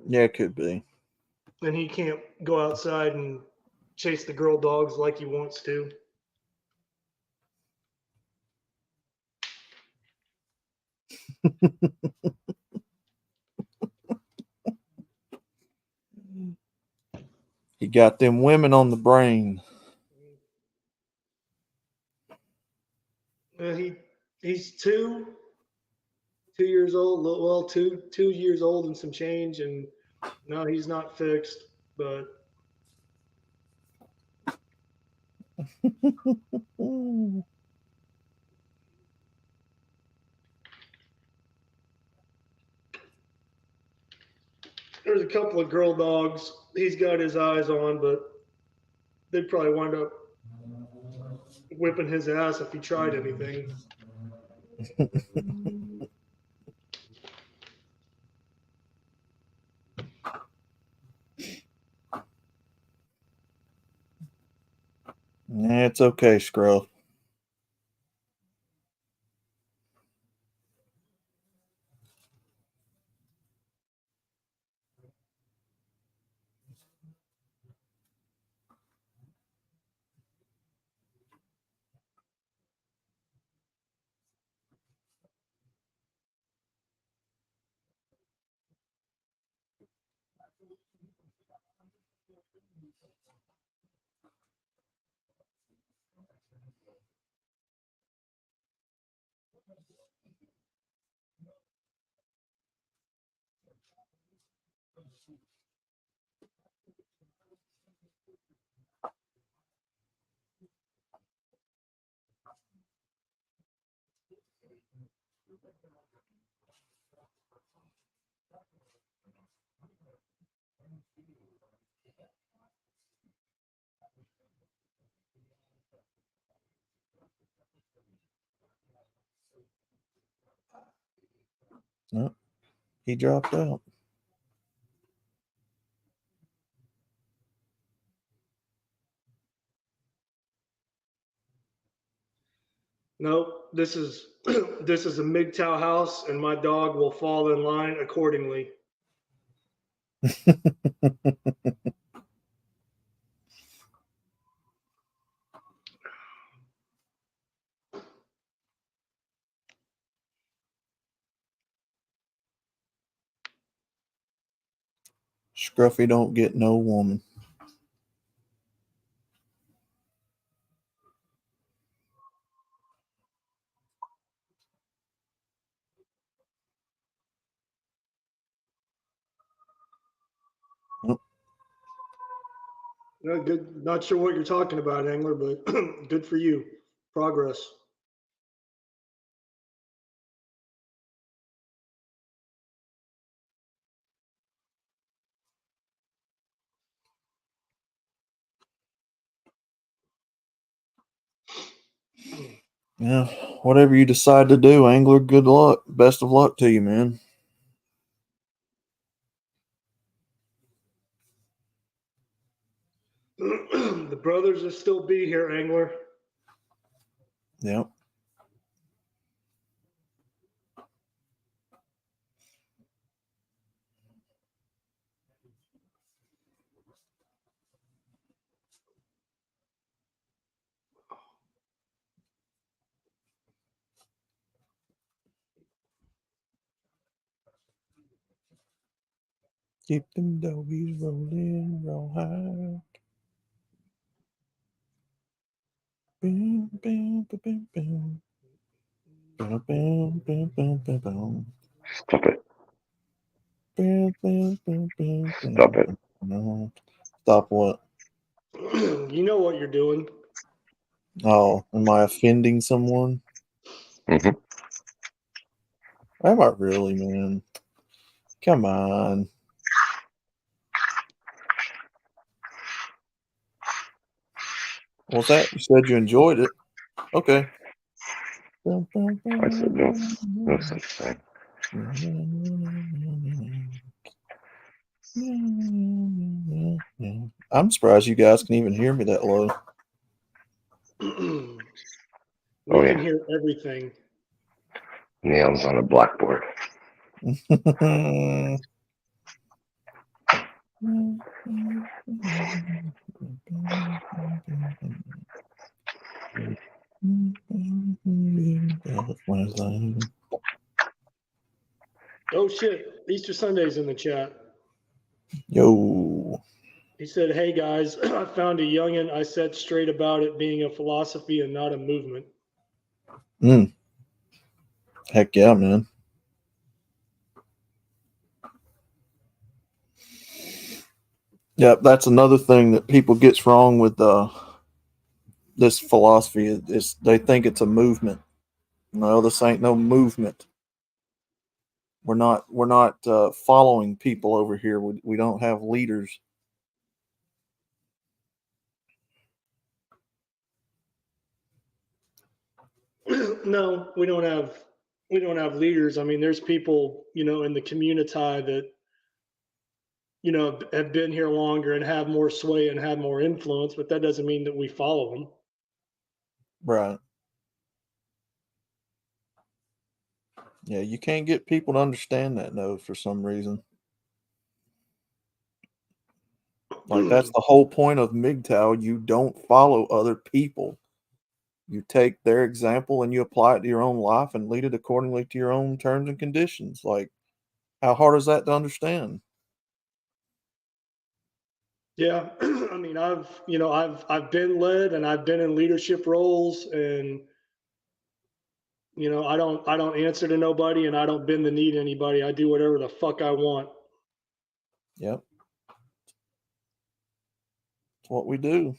Yeah, it could be. And he can't go outside and chase the girl dogs like he wants to. He got them women on the brain. He's 2 years old. Well, 2 years old and some change, and no, he's not fixed. But there's a couple of girl dogs he's got his eyes on, but they'd probably wind up whipping his ass if he tried anything. Yeah, it's okay, Scruff. Nope, he dropped out. Nope, this is this is a MGTOW house, and my dog will fall in line accordingly. Scruffy don't get no woman. Nope. Good. Not sure what you're talking about, Angler, but good for you. Progress. Yeah, whatever you decide to do, Angler, good luck. Best of luck to you, man. The brothers will still be here, Angler. Yep. Keep them doggies rolling, roll high. Bam, bam, bam, bam, bam. Bam, bam, bam, bam, bam, bam. Stop it. Bam, bam, bam, bam, Stop it. bam. No. Stop what? You know what you're doing. Oh, am I offending someone? hmm Am I really, man? Come on. What's that? You said you enjoyed it. Okay. I said no such thing. I'm surprised you guys can even hear me that low. We Oh, can yeah. hear everything. Nails on a blackboard. Oh shit! Easter Sunday's in the chat. Yo. He said, "Hey guys, I found a youngin. I said straight about it being a philosophy and not a movement." Heck yeah, man. Yeah, that's another thing that people gets wrong with this philosophy is they think it's a movement. No, this ain't no movement. We're not following people over here. We don't have leaders. No, we don't have leaders. I mean, there's people, in the community that, have been here longer and have more sway and have more influence, but that doesn't mean that we follow them. Right. Yeah, you can't get people to understand that, no, for some reason. Like, that's the whole point of MGTOW. You don't follow other people. You take their example and you apply it to your own life and lead it accordingly to your own terms and conditions. Like, how hard is that to understand? Yeah, I mean, I've been led and I've been in leadership roles, and I don't answer to nobody and I don't bend the knee to anybody. I do whatever the fuck I want. Yep. That's what we do.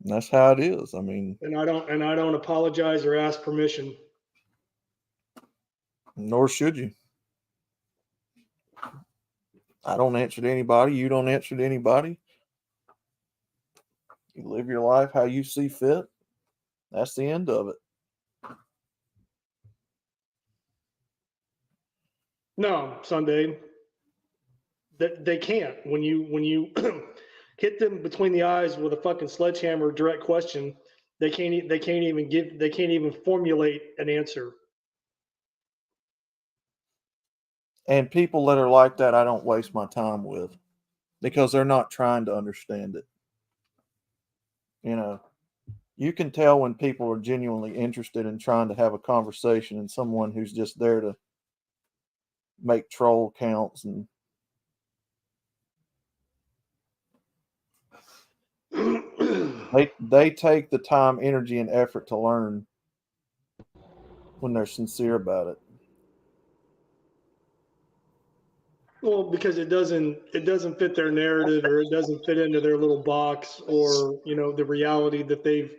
And that's how it is. I mean, and I don't apologize or ask permission. Nor should you. I don't answer to anybody. You don't answer to anybody. You live your life how you see fit. That's the end of it. No, Sunday. They can't. When you hit them between the eyes with a fucking sledgehammer direct question, they can't even formulate an answer. And people that are like that, I don't waste my time with, because they're not trying to understand it. You can tell when people are genuinely interested in trying to have a conversation and someone who's just there to make troll counts and they take the time, energy, and effort to learn when they're sincere about it. Well, because it doesn't fit their narrative, or it doesn't fit into their little box, or the reality that they've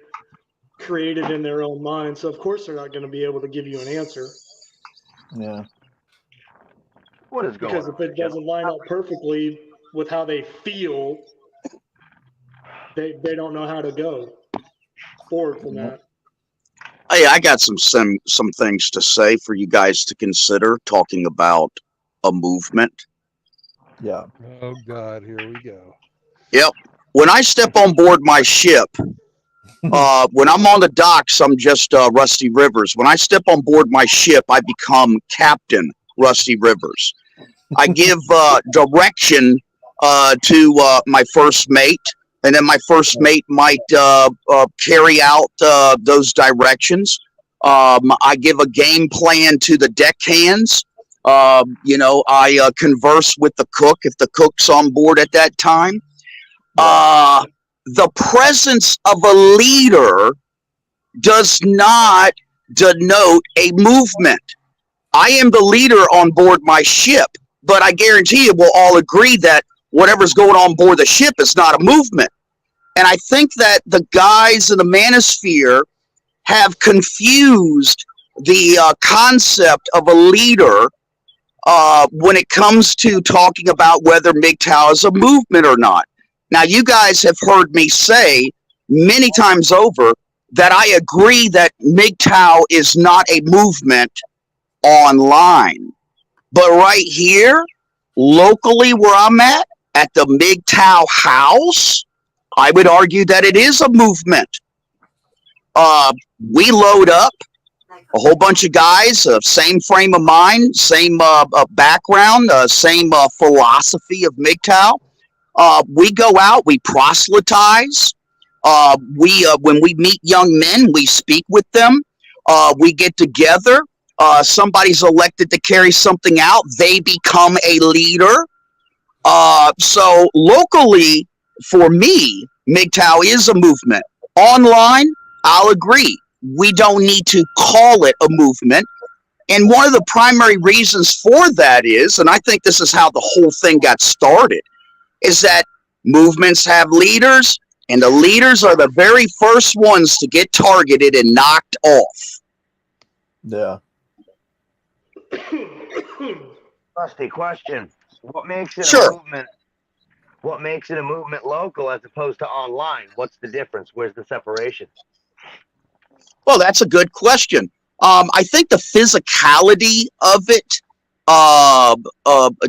created in their own mind. So of course they're not going to be able to give you an answer. Yeah. What is going on? Because if it doesn't line up perfectly with how they feel, they don't know how to go forward from that. Hey, I got some things to say for you guys to consider talking about a movement. Yeah. Oh God, here we go. Yep. When I step on board my ship, when I'm on the docks, I'm just Rusty Rivers. When I step on board my ship, I become Captain Rusty Rivers. I give direction to my first mate, and then my first mate might carry out those directions. I give a game plan to the deckhands. I converse with the cook if the cook's on board at that time. The presence of a leader does not denote a movement. I am the leader on board my ship, but I guarantee you we'll all agree that whatever's going on board the ship is not a movement. And I think that the guys in the manosphere have confused the concept of a leader when it comes to talking about whether MGTOW is a movement or not. Now, you guys have heard me say many times over that I agree that MGTOW is not a movement online. But right here, locally where I'm at the MGTOW house, I would argue that it is a movement. We load up a whole bunch of guys, same frame of mind, same background, same philosophy of MGTOW. We go out, we proselytize. When we meet young men, we speak with them. We get together. Somebody's elected to carry something out. They become a leader. So locally, for me, MGTOW is a movement. Online, I'll agree. We don't need to call it a movement. And one of the primary reasons for that is, and I think this is how the whole thing got started, is that movements have leaders, and the leaders are the very first ones to get targeted and knocked off. Yeah. Rusty, question. What makes it Sure. a movement? What makes it a movement local as opposed to online? What's the difference? Where's the separation? Well, that's a good question. I think the physicality of it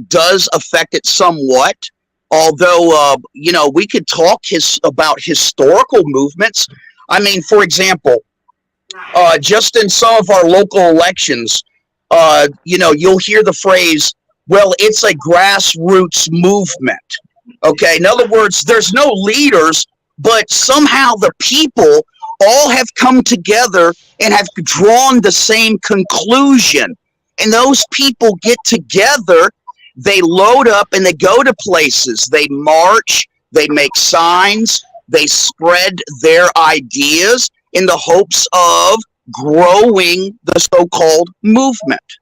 does affect it somewhat. Although, we could talk about historical movements. I mean, for example, just in some of our local elections, you'll hear the phrase, well, it's a grassroots movement. Okay, in other words, there's no leaders, but somehow the people all have come together and have drawn the same conclusion. And those people get together, they load up and they go to places. They march, they make signs, they spread their ideas in the hopes of growing the so-called movement.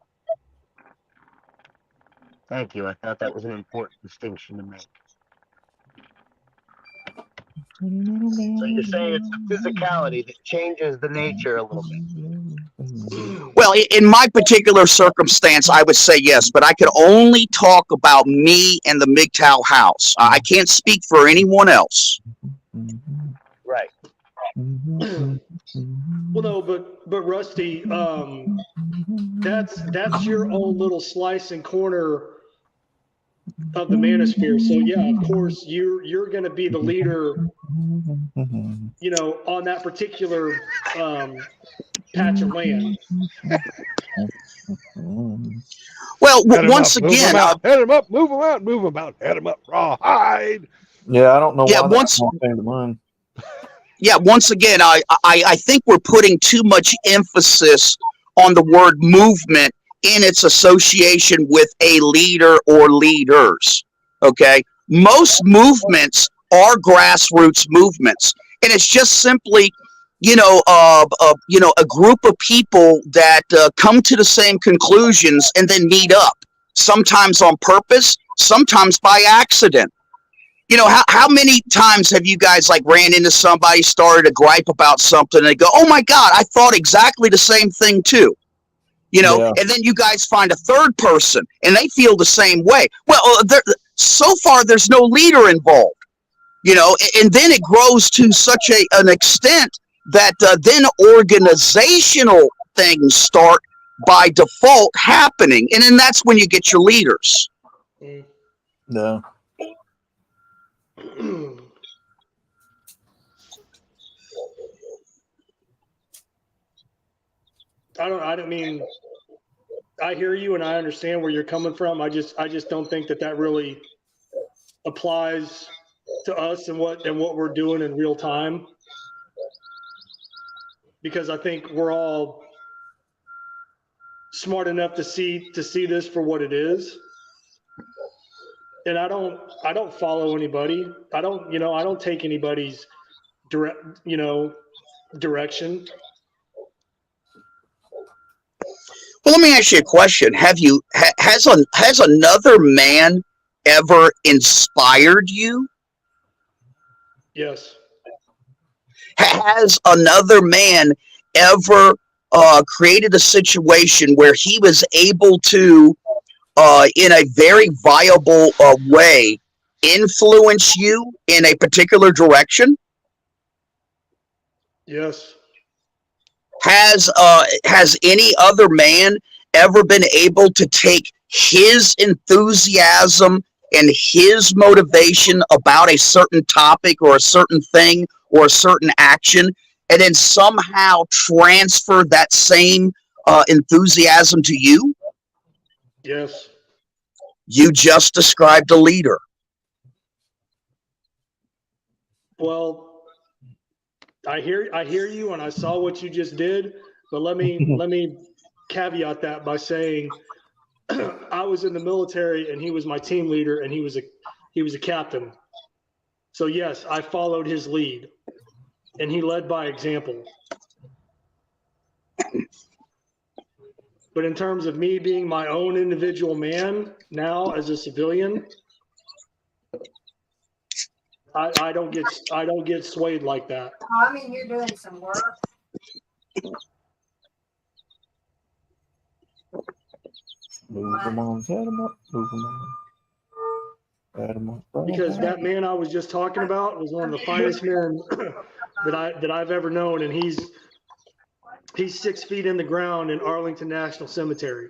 Thank you. I thought that was an important distinction to make. So you're saying it's the physicality that changes the nature a little bit. Well, in my particular circumstance, I would say yes, but I could only talk about me and the MGTOW house. I can't speak for anyone else. Right. Well, no, but Rusty, that's your own little slice and corner of the manosphere. So yeah, of course you're going to be the leader, on that particular patch of land. Well, once again, head him up, move him out, move him out, head him up, rawhide. Yeah, I don't know why once that came to mind. Yeah, once again, I think we're putting too much emphasis on the word movement in its association with a leader or leaders. Okay, most movements are grassroots movements, and it's just simply, a group of people that come to the same conclusions and then meet up. Sometimes on purpose, sometimes by accident. How many times have you guys ran into somebody, started a gripe about something, and they go, "Oh my God, I thought exactly the same thing too." Yeah. And then you guys find a third person and they feel the same way. Well, so far there's no leader involved, and then it grows to such an extent that then organizational things start by default happening. And then that's when you get your leaders. No. I mean, I hear you and I understand where you're coming from. I just don't think that really applies to us and what we're doing in real time. Because I think we're all smart enough to see this for what it is. And I don't follow anybody. I don't take anybody's direction. Well, let me ask you a question. Has another man ever inspired you? Yes. Has another man ever created a situation where he was able to, in a very viable way, influence you in a particular direction? Yes. Has any other man ever been able to take his enthusiasm and his motivation about a certain topic or a certain thing or a certain action, and then somehow transfer that same enthusiasm to you? Yes. You just described a leader. Well, I hear you, and I saw what you just did. But let me caveat that by saying I was in the military, and he was my team leader, and he was a captain. So yes, I followed his lead, and he led by example. But in terms of me being my own individual man now as a civilian, I don't get swayed like that. I mean, you're doing some work. Move them on, set them up, move them on. Add 'em up. Because that man I was just talking about was one of the finest men that I've ever known, and he's 6 feet in the ground in Arlington National Cemetery.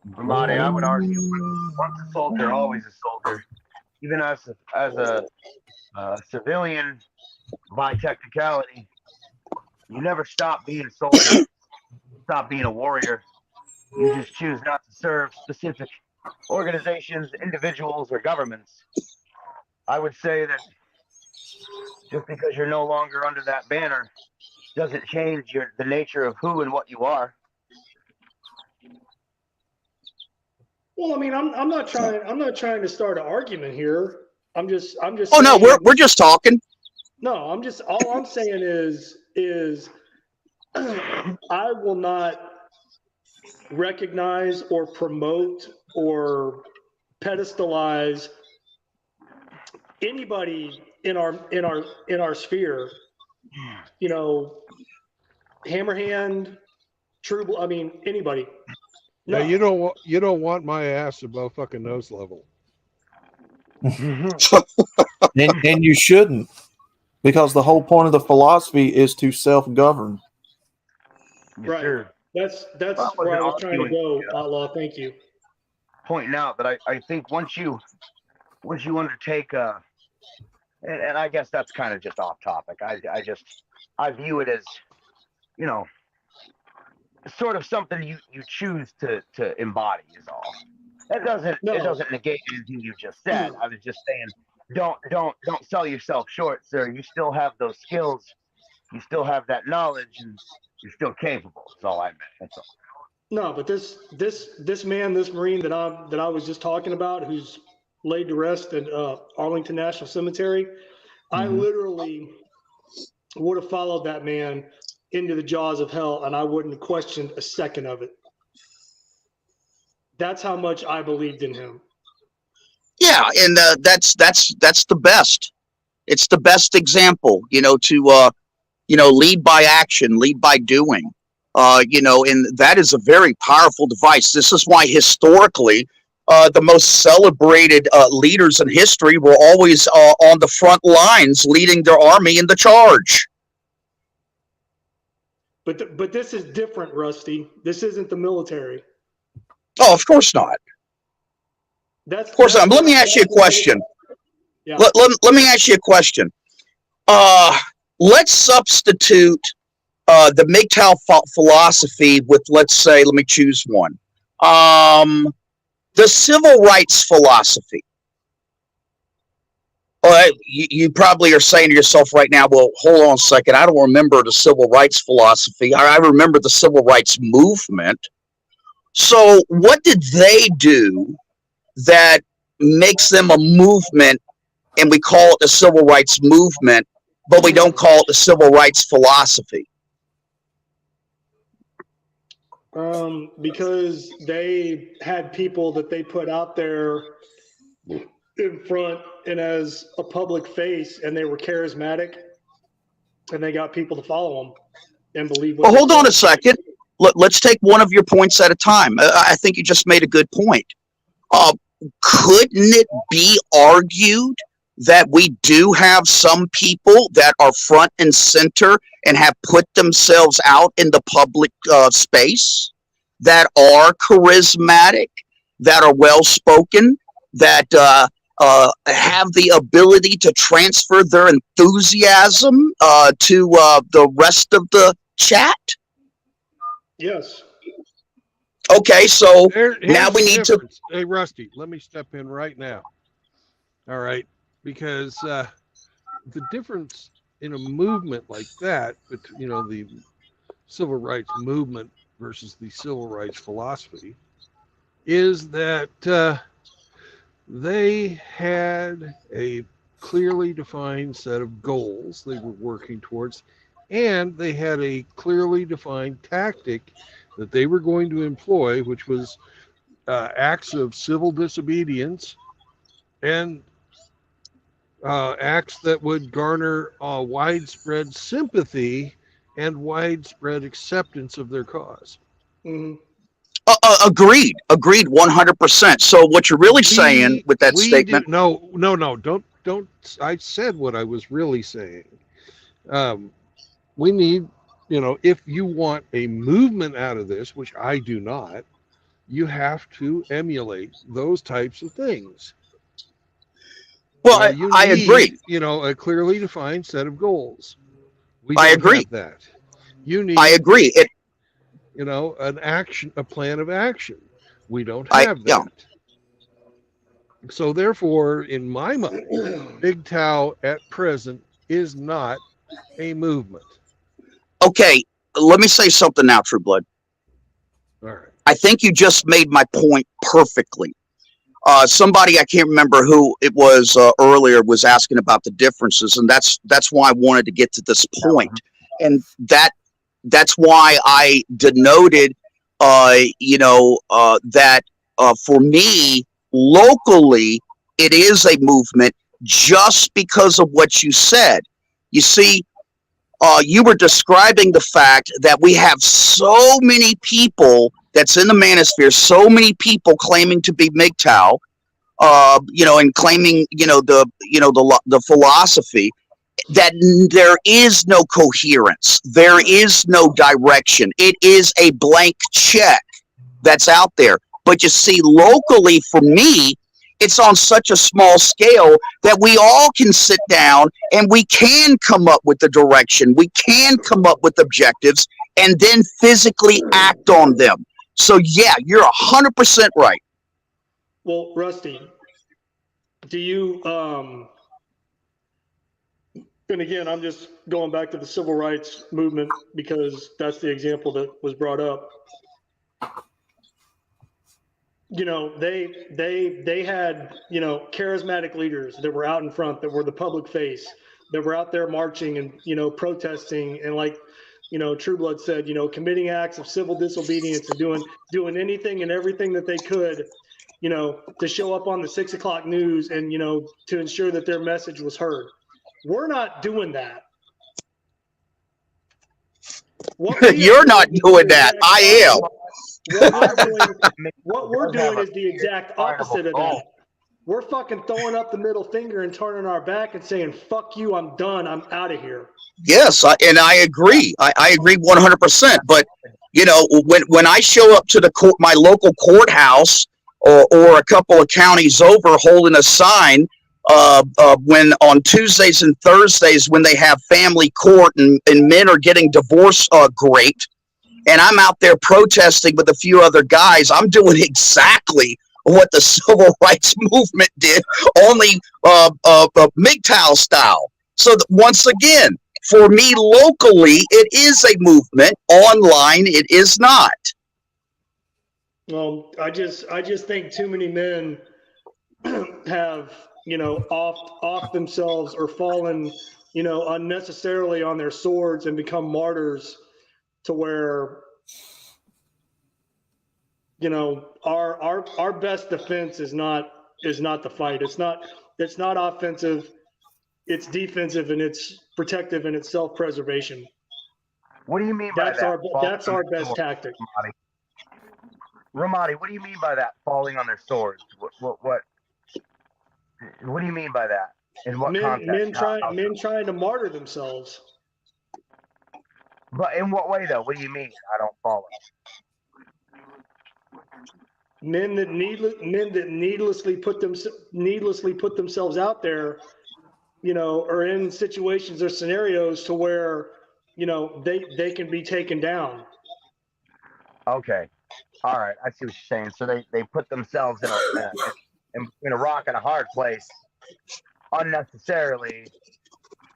Marty, I would argue once a soldier, always a soldier. Even as a civilian, by technicality, you never stop being a soldier, stop being a warrior. You just choose not to serve specific organizations, individuals, or governments. I would say that just because you're no longer under that banner doesn't change the nature of who and what you are. Well, I mean, I'm not trying to start an argument here. I'm just. Oh saying, no, we're just talking. No, all I'm saying is I will not recognize or promote or pedestalize anybody in our sphere. You know, Hammerhand, True. I mean, anybody. No, No. you don't want my ass above fucking nose level. And you shouldn't, because the whole point of the philosophy is to self-govern. Right. Sure. That's Well, where I was wasn't trying to go, arguing, Outlaw. Thank you. Pointing out that I think once you undertake and I guess that's kind of just off topic. I view it as, you know, sort of something you choose to embody is all. It doesn't negate anything you just said. I was just saying, don't sell yourself short, sir. You still have those skills, you still have that knowledge, and you're still capable. That's all I meant. That's all. No, but this man, this Marine that I was just talking about, who's laid to rest at Arlington National Cemetery, I literally would have followed that man into the jaws of hell, and I wouldn't have questioned a second of it. That's how much I believed in him. Yeah, and that's the best. It's the best example, to lead by action, lead by doing. And that is a very powerful device. This is why historically, the most celebrated leaders in history were always on the front lines, leading their army in the charge. But this is different, Rusty. This isn't the military. Oh, of course not. Of course not. Let me ask you a question. Yeah. Let me ask you a question. Let's substitute the MGTOW philosophy with, let's say, let me choose one. The civil rights philosophy. You probably are saying to yourself right now, well, hold on a second. I don't remember the civil rights philosophy. I remember the civil rights movement. So what did they do that makes them a movement, and we call it the civil rights movement, but we don't call it the civil rights philosophy? Because they had people that they put out there in front and as a public face, and they were charismatic, and they got people to follow them and believe. Well, hold on a second. Let's take one of your points at a time. I think you just made a good point. Couldn't it be argued that we do have some people that are front and center and have put themselves out in the public space, that are charismatic, that are well-spoken, that have the ability to transfer their enthusiasm to the rest of the chat? Yes. Okay, so Here's now we the need to. difference. Hey, Rusty, let me step in right now. All right, because the difference in a movement like that, but the civil rights movement versus the civil rights philosophy, is that they had a clearly defined set of goals they were working towards, and they had a clearly defined tactic that they were going to employ, which was acts of civil disobedience and acts that would garner widespread sympathy and widespread acceptance of their cause. Mm-hmm. Agreed. Agreed. 100%. So what you're really saying with that We do statement? no. Don't. I said what I was really saying. We need, if you want a movement out of this, which I do not, you have to emulate those types of things. Well, You I agree. need, a clearly defined set of goals. We I don't agree. have that. You I need, agree. a plan of action. We don't Yeah. have that. So therefore, in my mind, MGTOW at present is not a movement. Okay. Let me say something now, True Blood. All right. I think you just made my point perfectly. Somebody, I can't remember who it was earlier, was asking about the differences, and that's why I wanted to get to this point, and that's why I denoted, that for me locally it is a movement just because of what you said. You see, you were describing the fact that we have so many people that's in the manosphere, so many people claiming to be MGTOW, and claiming, the philosophy, that there is no coherence, there is no direction. It is a blank check that's out there. But you see, locally, for me, it's on such a small scale that we all can sit down and we can come up with the direction. We can come up with objectives and then physically act on them. So yeah, you're 100% right. Well, Rusty, do you, and again, I'm just going back to the civil rights movement because that's the example that was brought up. They had, charismatic leaders that were out in front, that were the public face, that were out there marching and, protesting, and like, True Blood said, committing acts of civil disobedience and doing anything and everything that they could, to show up on the 6 o'clock news and, to ensure that their message was heard. We're not doing that. You're not doing that. I am. What we're doing is the exact opposite of that. We're fucking throwing up the middle finger and turning our back and saying, fuck you, I'm done, I'm out of here. Yes, and I agree. I agree 100%. But, when I show up to the my local courthouse or a couple of counties over holding a sign, when on Tuesdays and Thursdays when they have family court and men are getting divorce great, and I'm out there protesting with a few other guys, I'm doing exactly what the civil rights movement did, only MGTOW style. So once again, for me locally, it is a movement. Online, it is not. Well, I just think too many men have, off themselves or fallen, unnecessarily on their swords and become martyrs to where, our best defense is not the fight. It's not offensive. It's defensive, and it's protective, and it's self-preservation. What do you mean by that? That's our best tactic. Ramadi, what do you mean by that? Falling on their swords? What do you mean by that? In what context? Men trying to martyr themselves. But in what way, though? What do you mean? I don't follow. Men that needlessly put themselves out there, are in situations or scenarios to where, they can be taken down. Okay. All right. I see what you're saying. So they put themselves in between a rock and a hard place unnecessarily,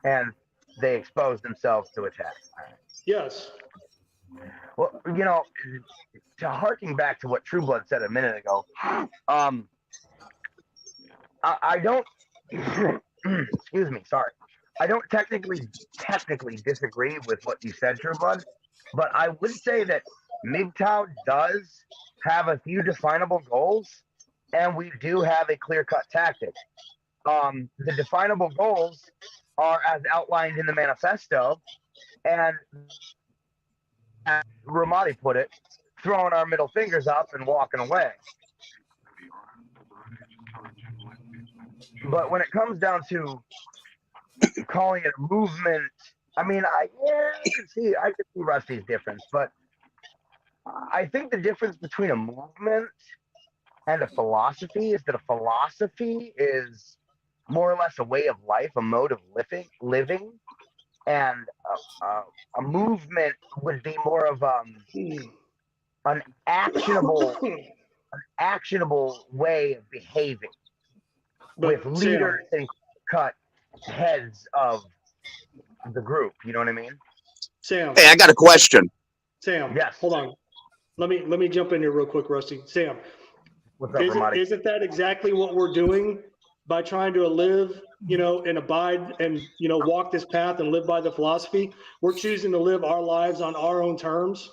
and they expose themselves to attack. All right. Yes. Well, to harking back to what True Blood said a minute ago, I don't. Excuse me. Sorry. I don't technically disagree with what you said, True Blood, but I would say that MGTOW does have a few definable goals, and we do have a clear-cut tactic. The definable goals are as outlined in the manifesto, and as Ramadi put it, throwing our middle fingers up and walking away. But when it comes down to calling it a movement, I mean, I can see Rusty's difference, but I think the difference between a movement and a philosophy is that a philosophy is more or less a way of life, a mode of living, and a movement would be more of an actionable way of behaving with leaders and cut heads of the group. You know what I mean? Sam. Hey, I got a question. Sam. Yes. Hold on. Let me jump in here real quick, Rusty. Sam. What's up, Ramadi? Isn't that exactly what we're doing by trying to live, and abide and, walk this path and live by the philosophy? We're choosing to live our lives on our own terms.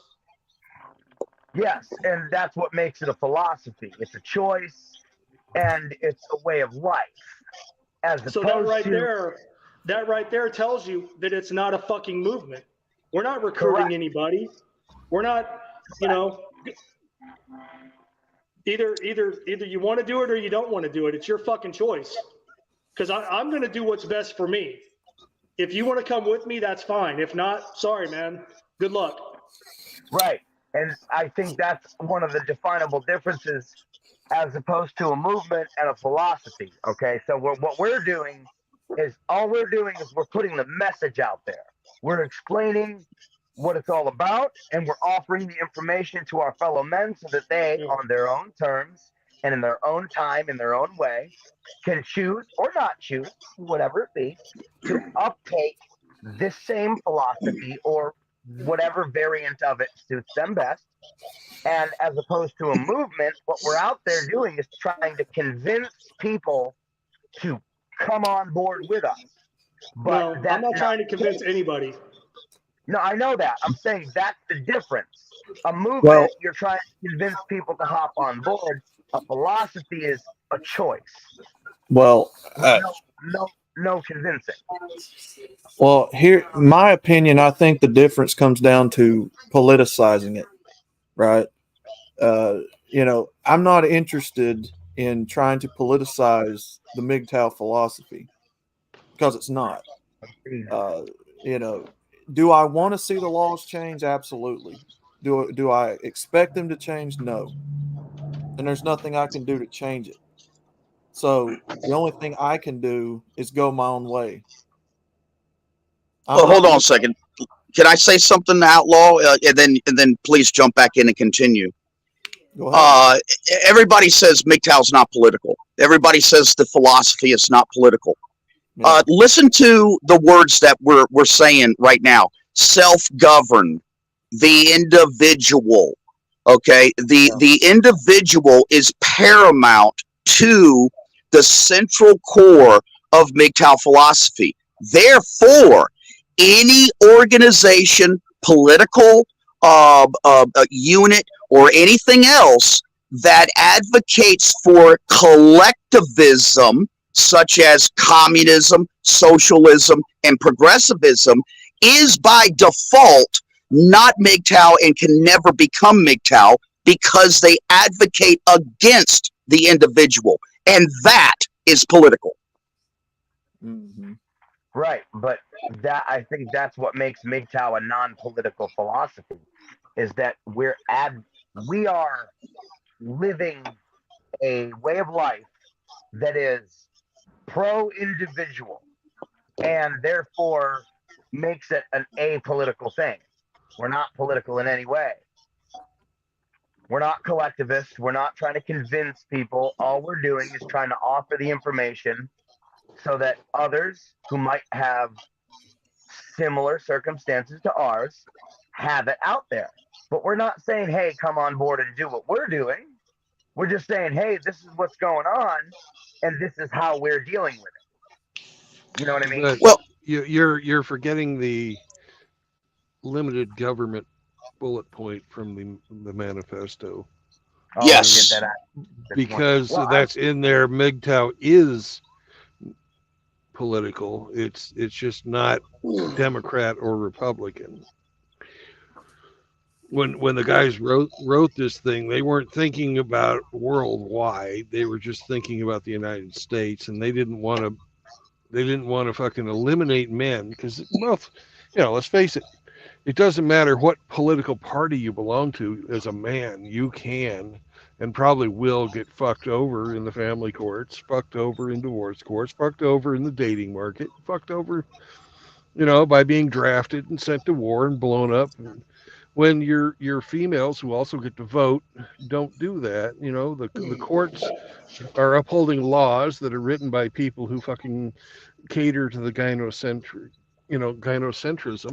Yes, and that's what makes it a philosophy. It's a choice, and it's a way of life. So that right there tells you that it's not a fucking movement. We're not recruiting anybody. We're not, either you want to do it or you don't want to do it. It's your fucking choice. Because I'm going to do what's best for me. If you want to come with me, that's fine. If not, sorry, man. Good luck. Right. And I think that's one of the definable differences as opposed to a movement and a philosophy. Okay. So what we're doing is we're putting the message out there. We're explaining what it's all about, and we're offering the information to our fellow men so that they, on their own terms and in their own time, in their own way, can choose or not choose, whatever it be, to uptake this same philosophy or whatever variant of it suits them best. And as opposed to a movement, what we're out there doing is trying to convince people to come on board with us. But no, I'm not trying to convince anybody. No, I know that. I'm saying that's the difference. A movement, you're trying to convince people to hop on board. A philosophy is a choice. Well, no convincing. Well, here, my opinion, I think the difference comes down to politicizing it, right? I'm not interested in trying to politicize the MGTOW philosophy because it's not. Do I want to see the laws change? Absolutely. Do I expect them to change? No. And there's nothing I can do to change it. So the only thing I can do is go my own way. Well, hold on a second. Can I say something, Outlaw? And then please jump back in and continue. Go ahead. Everybody says MGTOW's not political. Everybody says the philosophy is not political. Yeah. Listen to the words that we're saying right now. Self-governed, the individual. Okay, the individual is paramount to the central core of MGTOW philosophy. Therefore, any organization, political unit, or anything else that advocates for collectivism, such as communism, socialism, and progressivism, is by default not MGTOW and can never become MGTOW because they advocate against the individual. And that is political. Mm-hmm. Right, but I think that's what makes MGTOW a non-political philosophy, is that we are living a way of life that is pro-individual and therefore makes it an apolitical thing. We're not political in any way. We're not collectivists. We're not trying to convince people. All we're doing is trying to offer the information so that others who might have similar circumstances to ours have it out there. But we're not saying, hey, come on board and do what we're doing. We're just saying, hey, this is what's going on, and this is how we're dealing with it. You know what I mean? But Well, you're forgetting the limited government bullet point from the manifesto. Oh, I get yes. that. Because Well, that's in there. MGTOW is political. It's just not Democrat or Republican. When the guys wrote this thing, they weren't thinking about worldwide. They were just thinking about the United States, and they didn't want to fucking eliminate men because, well, let's face it. It doesn't matter what political party you belong to. As a man, you can and probably will get fucked over in the family courts, fucked over in divorce courts, fucked over in the dating market, fucked over, by being drafted and sent to war and blown up. And when your females who also get to vote don't do that, the courts are upholding laws that are written by people who fucking cater to the gynocentrism.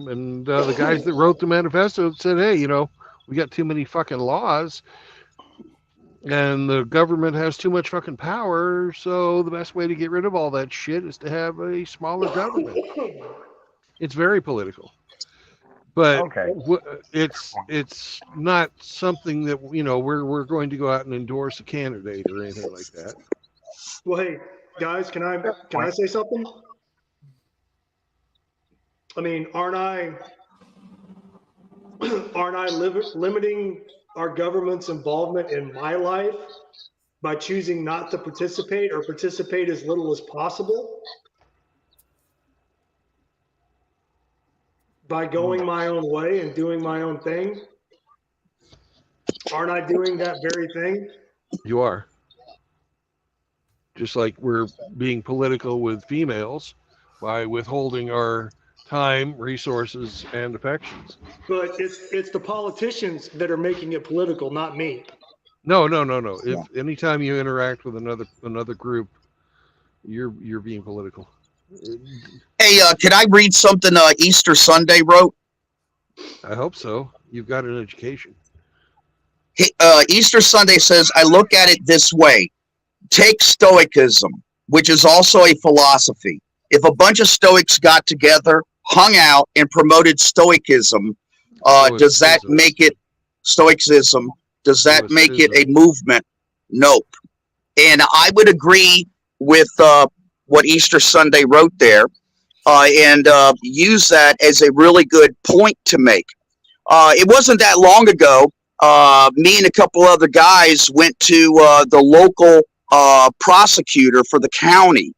And the guys that wrote the manifesto said, hey, we got too many fucking laws and the government has too much fucking power. So the best way to get rid of all that shit is to have a smaller government. It's very political. But okay. it's not something that we're going to go out and endorse a candidate or anything like that. Well, hey guys, can I say something? I mean, aren't I limiting our government's involvement in my life by choosing not to participate or participate as little as possible? By going my own way and doing my own thing? Aren't I doing that very thing? You are. Just like we're being political with females by withholding our time, resources, and affections. But it's the politicians that are making it political, not me. No. If anytime you interact with another group, you're being political. Hey, can I read something Easter Sunday wrote? I hope so. You've got an education. Easter Sunday says, I look at it this way. Take Stoicism, which is also a philosophy. If a bunch of Stoics got together, hung out, and promoted Stoicism, does that make it Stoicism? Does that make it a movement? Nope. And I would agree with what Easter Sunday wrote there, and use that as a really good point to make. It wasn't that long ago, me and a couple other guys went to the local prosecutor for the county.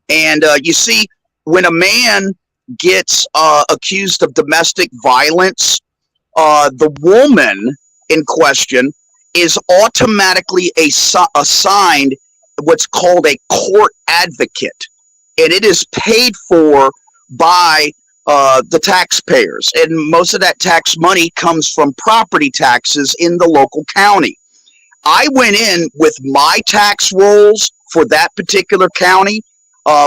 And you see, when a man gets accused of domestic violence, the woman in question is automatically assigned what's called a court advocate, and it is paid for by the taxpayers, and most of that tax money comes from property taxes in the local county. I went in with my tax rolls for that particular county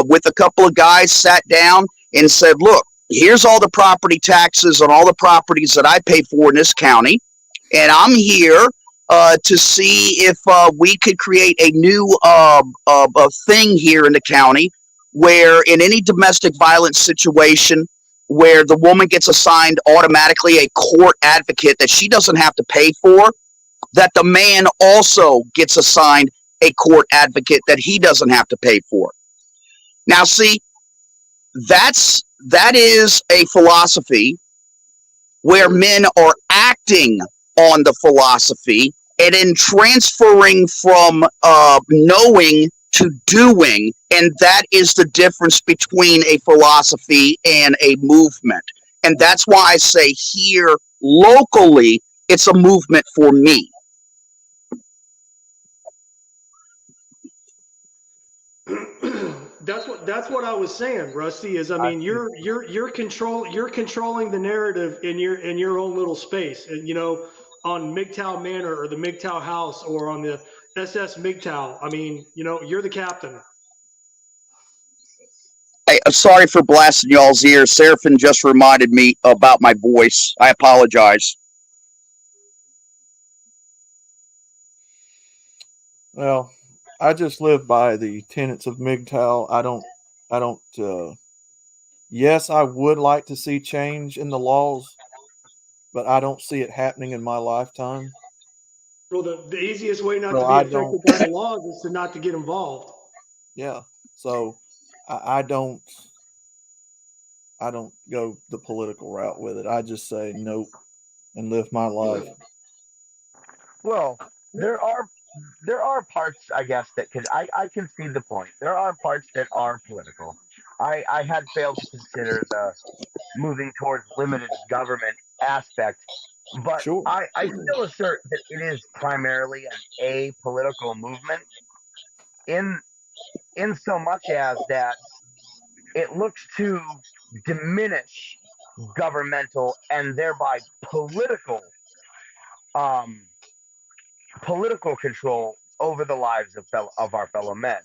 with a couple of guys, sat down and said, look, here's all the property taxes on all the properties that I pay for in this county, and I'm here to see if we could create a new thing here in the county where in any domestic violence situation where the woman gets assigned automatically a court advocate that she doesn't have to pay for, that the man also gets assigned a court advocate that he doesn't have to pay for. Now, see, that is a philosophy where men are acting on the philosophy and then transferring from knowing to doing, and that is the difference between a philosophy and a movement. And that's why I say here locally, it's a movement for me. That's what I was saying, Rusty. Is I mean, you're controlling the narrative in your own little space, and on MGTOW Manor or the MGTOW House or on the SS MGTOW. I mean, you know, you're the captain. Hey, sorry for blasting y'all's ears. Seraphin just reminded me about my voice. I apologize. Well, I just live by the tenets of MGTOW. I don't, yes, I would like to see change in the laws, but I don't see it happening in my lifetime. Well, the easiest way not So to be I affected don't, by the laws is to not to get involved. yeah. So I don't go the political route with it. I just say nope and live my life. Well, there are parts, I guess, that I can see the point. There are parts that are political. I had failed to consider the moving towards limited government aspect, but Sure. I still assert that it is primarily an apolitical movement in so much as that it looks to diminish governmental and thereby um political control over the lives of our fellow men.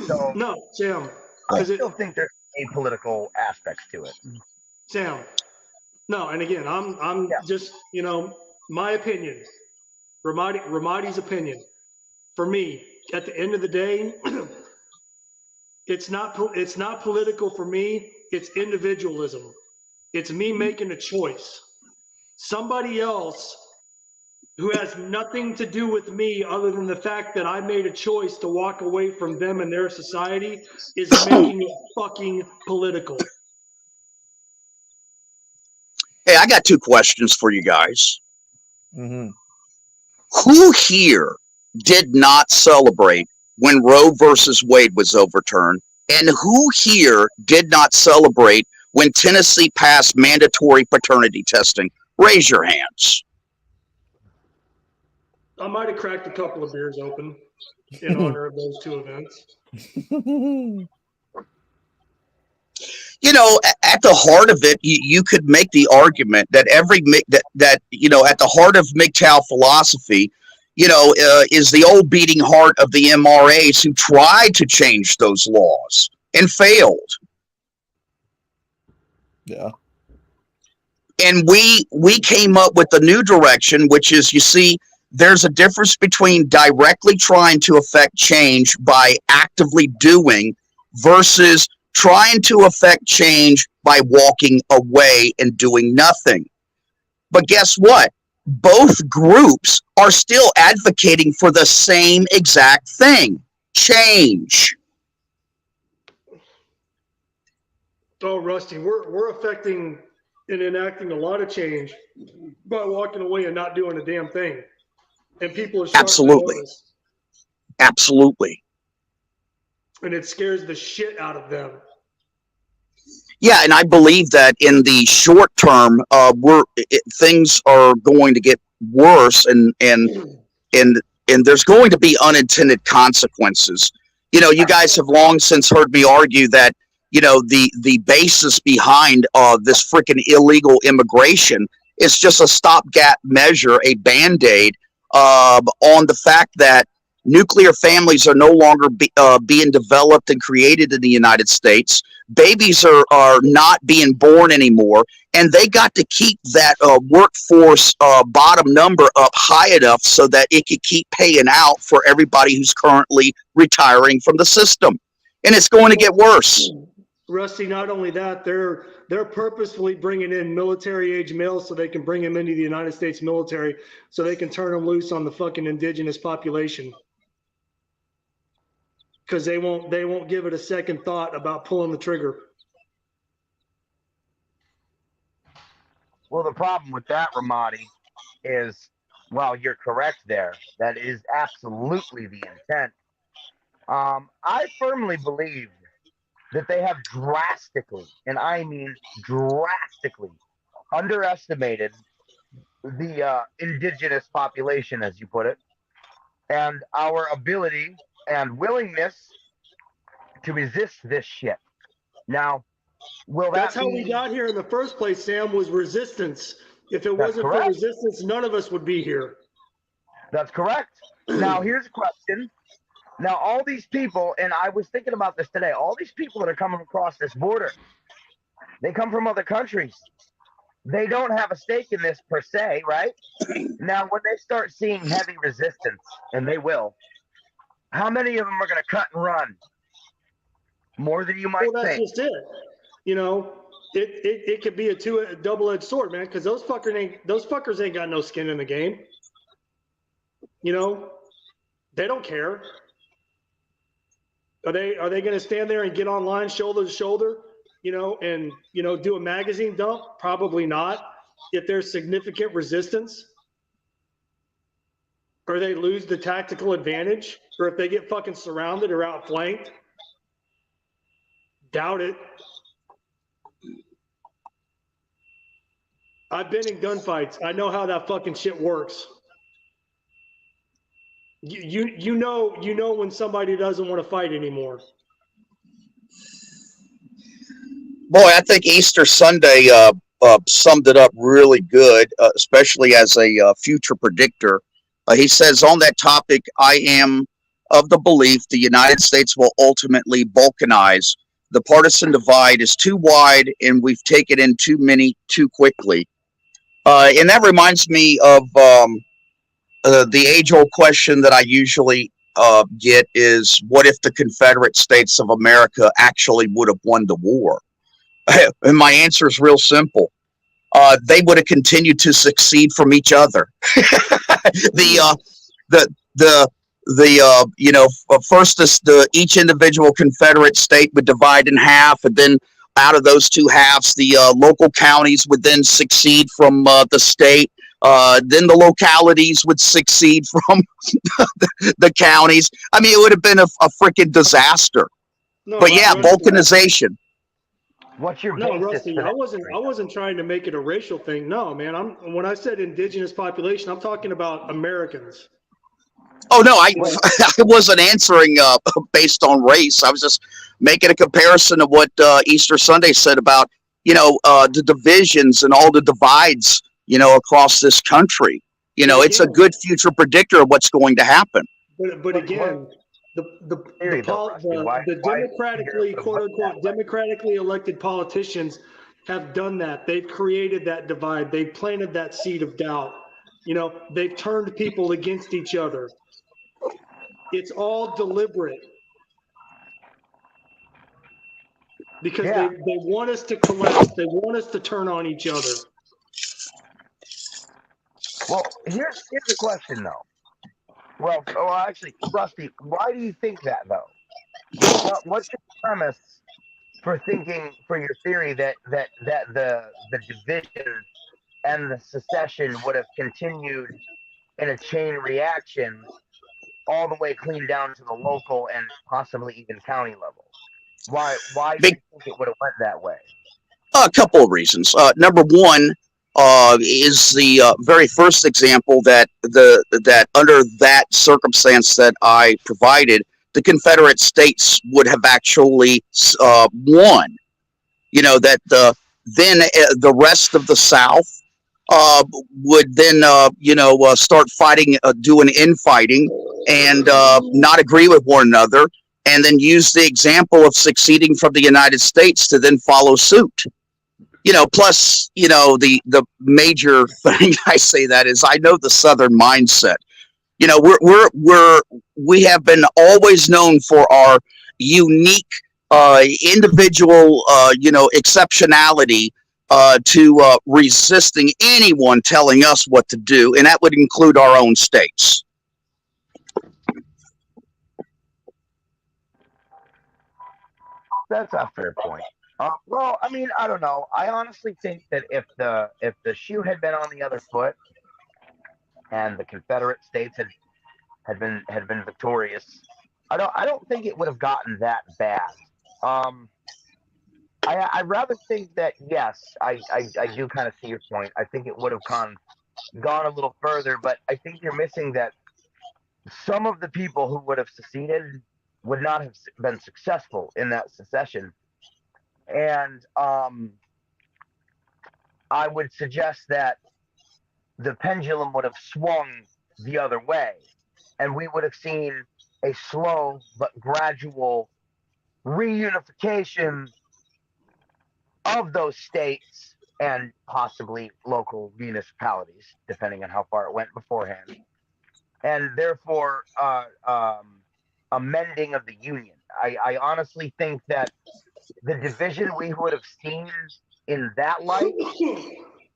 So No, Sam, I because still think there's apolitical aspects to it. Sam, no, and again, I'm Yeah. just, you know, my opinion, Ramadi's opinion. For me, at the end of the day, it's not political for me. It's individualism. It's me making a choice. Somebody else who has nothing to do with me other than the fact that I made a choice to walk away from them and their society is making it fucking political. Hey, I got two questions for you guys. Mm-hmm. Who here did not celebrate when Roe versus Wade was overturned? And who here did not celebrate when Tennessee passed mandatory paternity testing? Raise your hands. I might have cracked a couple of beers open in honor of those two events. You know, at the heart of it, you could make the argument that that you know, at the heart of MGTOW philosophy, you know, is the old beating heart of the MRAs who tried to change those laws and failed. Yeah. And we came up with a new direction, which is, you see, there's a difference between directly trying to affect change by actively doing versus trying to affect change by walking away and doing nothing. But guess what? Both groups are still advocating for the same exact thing: change. Oh, Rusty, we're affecting and enacting a lot of change by walking away and not doing a damn thing. And people are starting Absolutely. to notice. Absolutely. And it scares the shit out of them. Yeah, and I believe that in the short term, things are going to get worse, and there's going to be unintended consequences. You know, you guys have long since heard me argue that, you know, the basis behind this freaking illegal immigration is just a stopgap measure, a Band-Aid on the fact that nuclear families are no longer being developed and created in the United States. Babies are not being born anymore, and they got to keep that workforce bottom number up high enough so that it could keep paying out for everybody who's currently retiring from the system. And it's going to get worse. Rusty, not only that, they're purposefully bringing in military-age males so they can bring them into the United States military so they can turn them loose on the fucking indigenous population. Because they won't give it a second thought about pulling the trigger. Well, the problem with that, Ramadi, is, well, you're correct there. That is absolutely the intent. I firmly believe that they have drastically, and I mean drastically, underestimated the indigenous population, as you put it, and our ability and willingness to resist this shit. Now, will that That's how we got here in the first place, Sam, was resistance. If it wasn't for resistance, none of us would be here. That's correct. Now, here's a question. Now, all these people, and I was thinking about this today, all these people that are coming across this border, they come from other countries. They don't have a stake in this per se, right? Now, when they start seeing heavy resistance, and they will, how many of them are going to cut and run? More than you might Well, that's think. just it. You know, it could be a double-edged sword, man, because those fuckers ain't got no skin in the game. You know, they don't care. Are they going to stand there and get online shoulder to shoulder, and do a magazine dump? Probably not. If there's significant resistance, or they lose the tactical advantage, or if they get fucking surrounded or outflanked, doubt it. I've been in gunfights. I know how that fucking shit works. You know when somebody doesn't want to fight anymore. Boy, I think Easter Sunday summed it up really good, especially as a future predictor. He says on that topic, I am of the belief the United States will ultimately balkanize. The partisan divide is too wide, and we've taken in too many too quickly. And that reminds me of the age-old question that I usually get is, what if the Confederate States of America actually would have won the war? And my answer is real simple. They would have continued to succeed from each other. First each individual Confederate state would divide in half, and then out of those two halves, the local counties would then succeed from the state. Then the localities would succeed from the counties. I mean, it would have been a freaking disaster. No, but yeah, balkanization. What's your no, basis Rusty? for that? I wasn't trying to make it a racial thing. No, man. When I said indigenous population, I'm talking about Americans. Oh no, I wasn't answering based on race. I was just making a comparison of what Easter Sunday said about the divisions and all the divides across this country. It's a good future predictor of what's going to happen. But again, the democratically, quote unquote, democratically elected politicians have done that. They've created that divide. They've planted that seed of doubt. They've turned people against each other. It's all deliberate. Because they want us to collapse. They want us to turn on each other. Well, here's the question, though. Well, actually, Rusty, why do you think that, though? What's your premise for your theory that the division and the secession would have continued in a chain reaction all the way clean down to the local and possibly even county level? Why do you think it would have went that way? A couple of reasons. Number one is the very first example that under that circumstance that I provided, the Confederate States would have actually won. That the rest of the South would then start fighting, doing infighting, and not agree with one another, and then use the example of succeeding from the United States to then follow suit. Plus, the major thing I say that is I know the Southern mindset. We have been always known for our unique individual, exceptionality to resisting anyone telling us what to do, and that would include our own states. That's a fair point. Well, I mean, I don't know. I honestly think that if the shoe had been on the other foot, and the Confederate States had been victorious, I don't think it would have gotten that bad. I rather think that yes, I do kind of see your point. I think it would have gone a little further, but I think you're missing that some of the people who would have seceded would not have been successful in that secession. And I would suggest that the pendulum would have swung the other way, and we would have seen a slow but gradual reunification of those states and possibly local municipalities, depending on how far it went beforehand, and therefore amending of the union. I honestly think that the division we would have seen in that light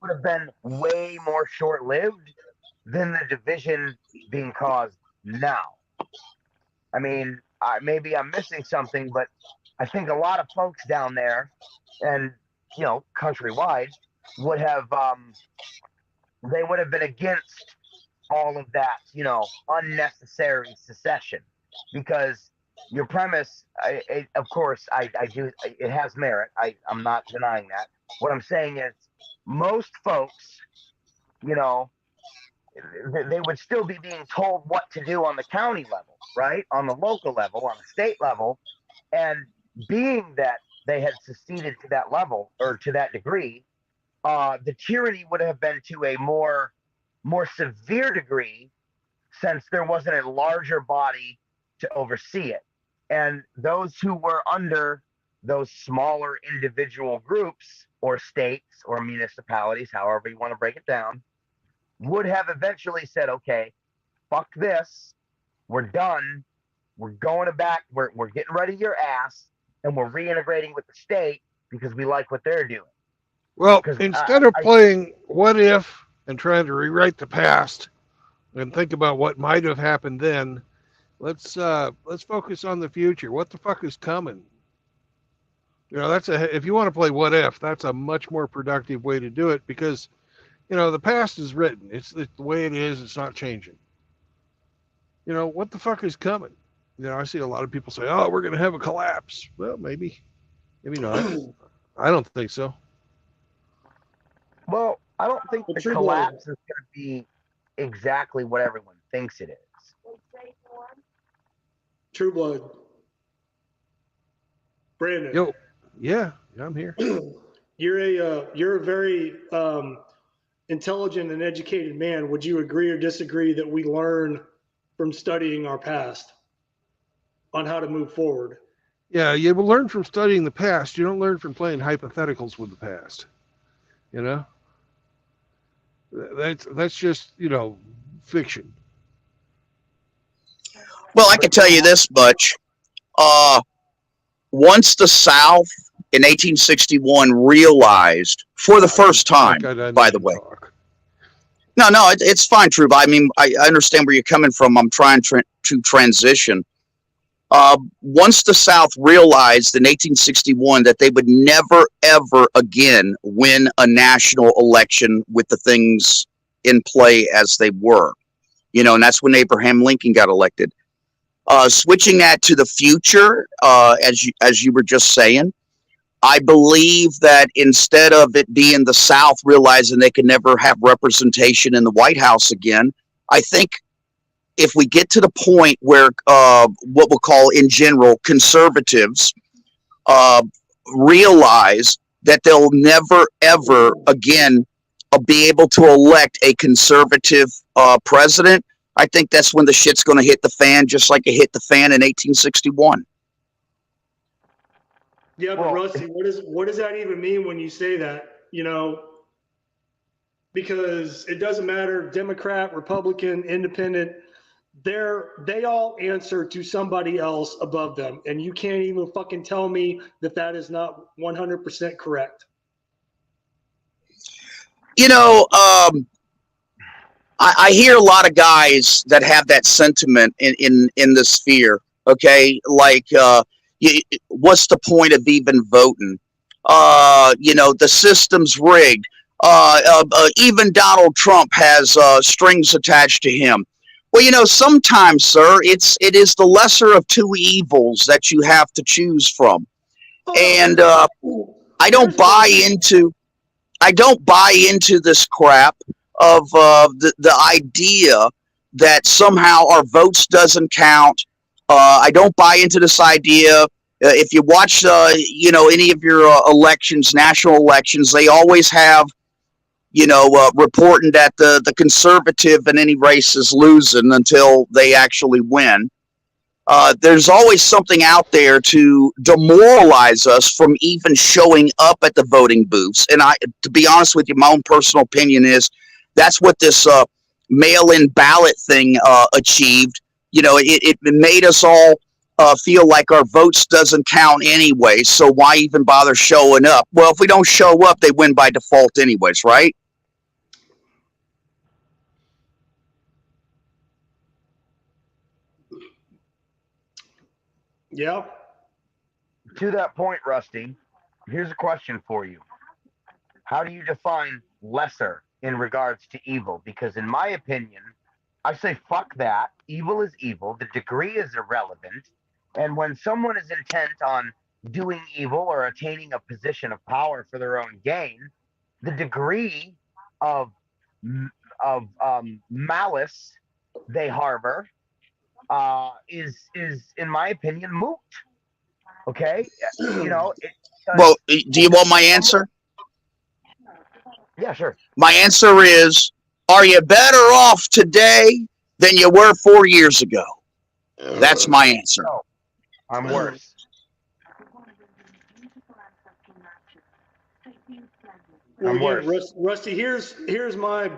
would have been way more short-lived than the division being caused now. I mean, maybe I'm missing something, but I think a lot of folks down there, and countrywide, would have they would have been against all of that, unnecessary secession, because your premise, of course, I do, it has merit. I'm not denying that. What I'm saying is, most folks, they would still be being told what to do on the county level, right? On the local level, on the state level. And being that they had seceded to that level or to that degree, the tyranny would have been to a more severe degree, since there wasn't a larger body to oversee it. And those who were under those smaller individual groups or states or municipalities, however you want to break it down, would have eventually said, okay, fuck this, we're done, we're going back, we're getting rid of your ass, and we're reintegrating with the state because we like what they're doing. Well, instead of playing what if and trying to rewrite the past and think about what might have happened then, let's focus on the future. What the fuck is coming? If you want to play what if, that's a much more productive way to do it, because the past is written. It's the way it is. It's not changing. What the fuck is coming? I see a lot of people say, "Oh, we're going to have a collapse." Well, maybe not. I don't think so. Well, I don't think the collapse is going to be exactly what everyone thinks it is. True Blood. Brandon. Yo, yeah, I'm here. You're a very intelligent and educated man. Would you agree or disagree that we learn from studying our past on how to move forward? Yeah, you will learn from studying the past. You don't learn from playing hypotheticals with the past. That's just fiction. Well, I can tell you this much. Once the South in 1861 realized, for the first time, by the way. No, it's fine, True. I mean, I understand where you're coming from. I'm trying to transition. Once the South realized in 1861 that they would never, ever again win a national election with the things in play as they were, and that's when Abraham Lincoln got elected. Switching that to the future, as you were just saying, I believe that instead of it being the South realizing they could never have representation in the White House again, I think if we get to the point where what we'll call in general conservatives realize that they'll never, ever again be able to elect a conservative president, I think that's when the shit's going to hit the fan, just like it hit the fan in 1861. Yeah, but Rusty, what does that even mean when you say that? Because it doesn't matter, Democrat, Republican, Independent, they all answer to somebody else above them, and you can't even fucking tell me that is not 100% correct. I hear a lot of guys that have that sentiment in the sphere. Okay, like what's the point of even voting? The system's rigged. Even Donald Trump has strings attached to him. Well, sometimes, sir, it is the lesser of two evils that you have to choose from, and I don't buy into this crap of the idea that somehow our votes doesn't count. I don't buy into this idea. If you watch, any of your elections, national elections, they always have reporting that the conservative in any race is losing until they actually win. There's always something out there to demoralize us from even showing up at the voting booths. And to be honest with you, my own personal opinion is that's what this mail-in ballot thing achieved. It made us all feel like our votes doesn't count anyway. So why even bother showing up? Well, if we don't show up, they win by default anyways, right? Yeah. To that point, Rusty, here's a question for you. How do you define lesser in regards to evil? Because in my opinion, I say fuck that. Evil is evil. The degree is irrelevant. And when someone is intent on doing evil or attaining a position of power for their own gain, the degree of malice they harbor is in my opinion moot. Okay, Well, do you want my answer? Yeah, sure. My answer is, are you better off today than you were 4 years ago? That's my answer. No, I'm worse. Well, again, Rusty, here's my,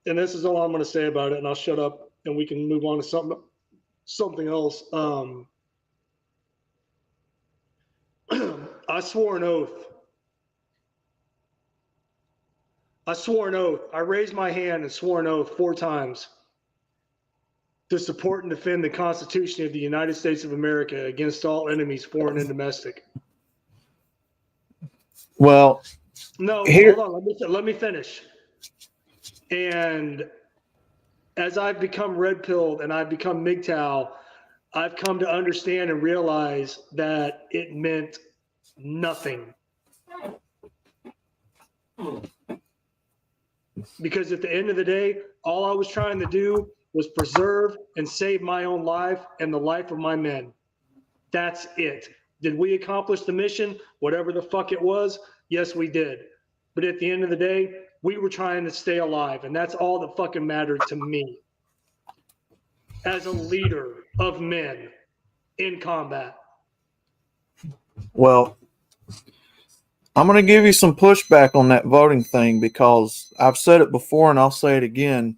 and this is all I'm going to say about it, and I'll shut up and we can move on to something else. I swore an oath. I raised my hand and swore an oath 4 times to support and defend the Constitution of the United States of America against all enemies, foreign and domestic. Well, no, here, hold on. Let me finish. And as I've become red-pilled and I've become MGTOW, I've come to understand and realize that it meant nothing. Because at the end of the day, all I was trying to do was preserve and save my own life and the life of my men. That's it. Did we accomplish the mission? Whatever the fuck it was, yes, we did. But at the end of the day, we were trying to stay alive, and that's all that fucking mattered to me as a leader of men in combat. Well, I'm going to give you some pushback on that voting thing because I've said it before and I'll say it again.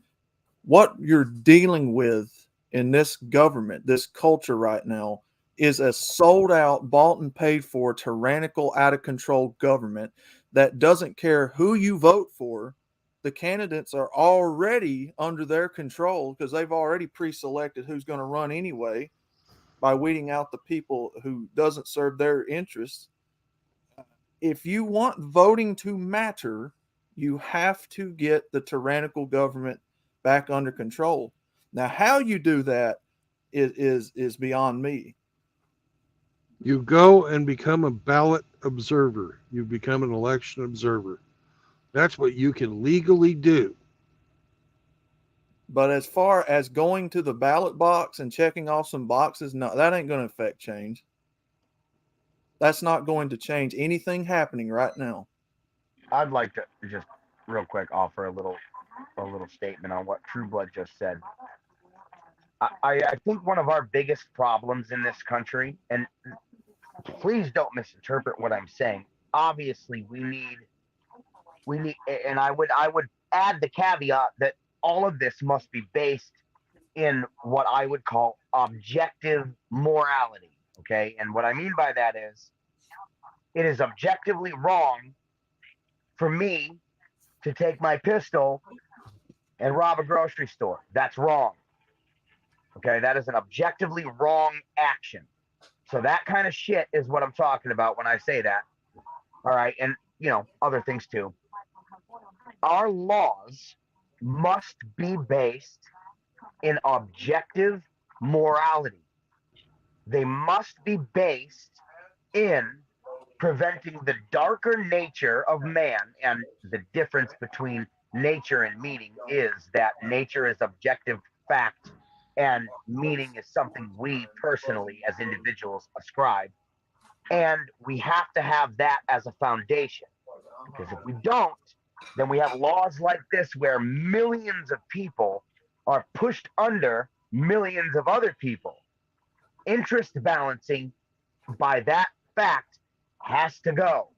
What you're dealing with in this government, this culture right now, is a sold out, bought and paid for, tyrannical, out of control government that doesn't care who you vote for. The candidates are already under their control because they've already pre-selected who's going to run anyway by weeding out the people who doesn't serve their interests. If you want voting to matter, you have to get the tyrannical government back under control. Now, how you do that is beyond me. You go and become a ballot observer. You become an election observer. That's what you can legally do. But as far as going to the ballot box and checking off some boxes, no, that ain't going to affect change. That's not going to change anything happening right now. I'd like to just real quick offer a little statement on what True Blood just said. I think one of our biggest problems in this country, and please don't misinterpret what I'm saying. Obviously, we need, and I would add the caveat that all of this must be based in what I would call objective morality. Okay, and what I mean by that is, it is objectively wrong for me to take my pistol and rob a grocery store. That's wrong. Okay, that is an objectively wrong action. So that kind of shit is what I'm talking about when I say that. All right, and other things too. Our laws must be based in objective morality. They must be based in preventing the darker nature of man. And the difference between nature and meaning is that nature is objective fact and meaning is something we personally as individuals ascribe. And we have to have that as a foundation, because if we don't, then we have laws like this where millions of people are pushed under millions of other people. Interest balancing, by that fact, has to go.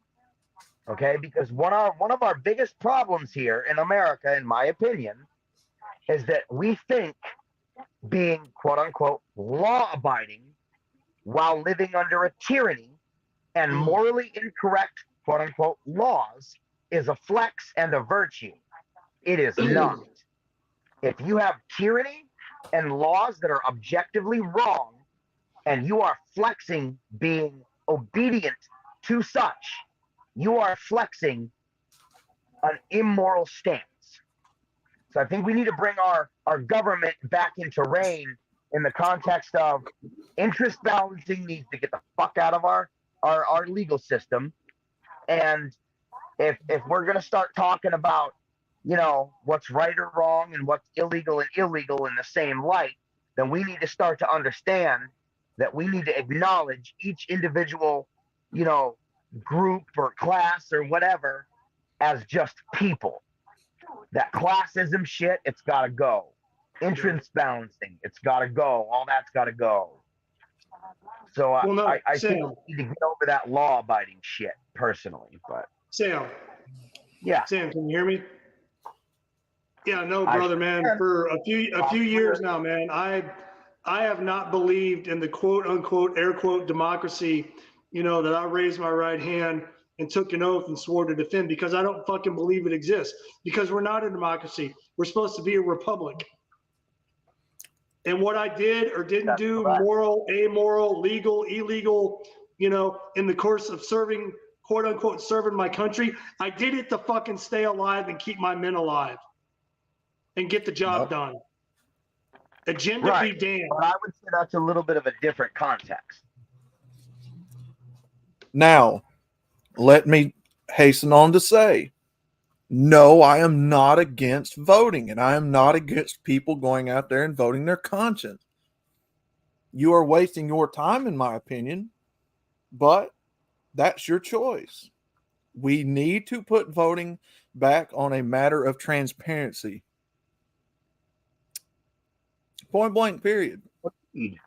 Okay, because one of our biggest problems here in America, in my opinion, is that we think being quote unquote law abiding while living under a tyranny and morally incorrect quote unquote laws is a flex and a virtue. It is not. If you have tyranny and laws that are objectively wrong and you are flexing being obedient to such, you are flexing an immoral stance. So I think we need to bring our government back into reign in the context of interest balancing needs to get the fuck out of our legal system. And if we're gonna start talking about, you know, what's right or wrong and what's illegal and illegal in the same light, then we need to start to understand that we need to acknowledge each individual, you know, group or class or whatever as just people. That classism shit, it's got to go. Interest balancing, it's got to go. All that's got to go. So Well, no, I think Sam. we need to get over that law-abiding shit personally. But Sam, yeah, Sam, can you hear me? Yeah, no, I brother, man. can. For a few years now, man, I have not believed in the quote unquote air quote democracy, you know, that I raised my right hand and took an oath and swore to defend, because I don't fucking believe it exists. Because we're not a democracy. We're supposed to be a republic. And what I did or didn't do, moral, amoral, legal, illegal, you know, in the course of serving, quote unquote, serving my country, I did it to fucking stay alive and keep my men alive and get the job done. Agenda be damned. But I would say that's a little bit of a different context. Now, let me hasten on to say, no, I am not against voting, and I am not against people going out there and voting their conscience. You are wasting your time, in my opinion, but that's your choice. We need to put voting back on a matter of transparency. Point blank, period. The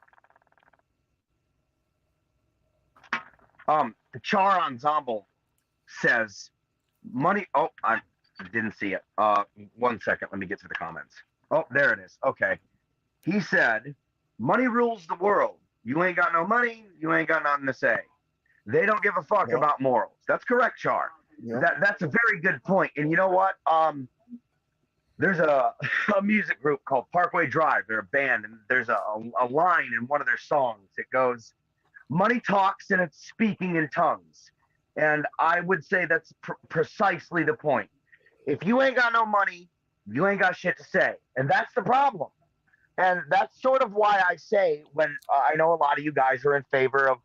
Char Ensemble says money. Oh, I didn't see it. 1 second. Let me get to the comments. Oh, there it is. Okay. He said, money rules the world. You ain't got no money. You ain't got nothing to say. They don't give a fuck about morals. That's correct, Char. That's a very good point. And you know what? There's a music group called Parkway Drive. They're a band, and there's a line in one of their songs. It goes, money talks and it's speaking in tongues. And I would say that's precisely the point. If you ain't got no money, you ain't got shit to say. And that's the problem. And that's sort of why I say, when I know a lot of you guys are in favor of,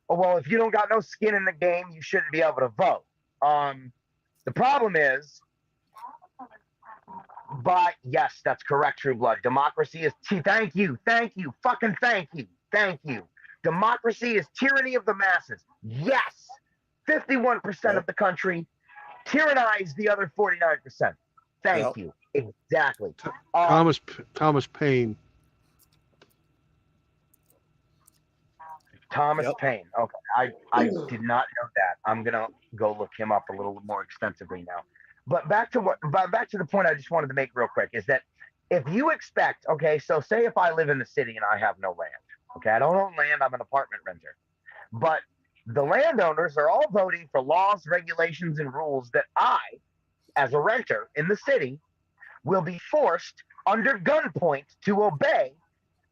oh, well, if you don't got no skin in the game, you shouldn't be able to vote. The problem is, but yes, that's correct, True Blood. Democracy is thank you, fucking thank you. Democracy is tyranny of the masses. Yes, 51% of the country tyrannize the other 49%. Thank you. Exactly. Thomas Paine. Thomas Paine. Okay, I did not know that. I'm gonna go look him up a little more extensively now. But back to the point I just wanted to make real quick is that if you expect, okay, so say if I live in the city and I have no land, okay, I don't own land, I'm an apartment renter, but the landowners are all voting for laws, regulations, and rules that I, as a renter in the city, will be forced under gunpoint to obey,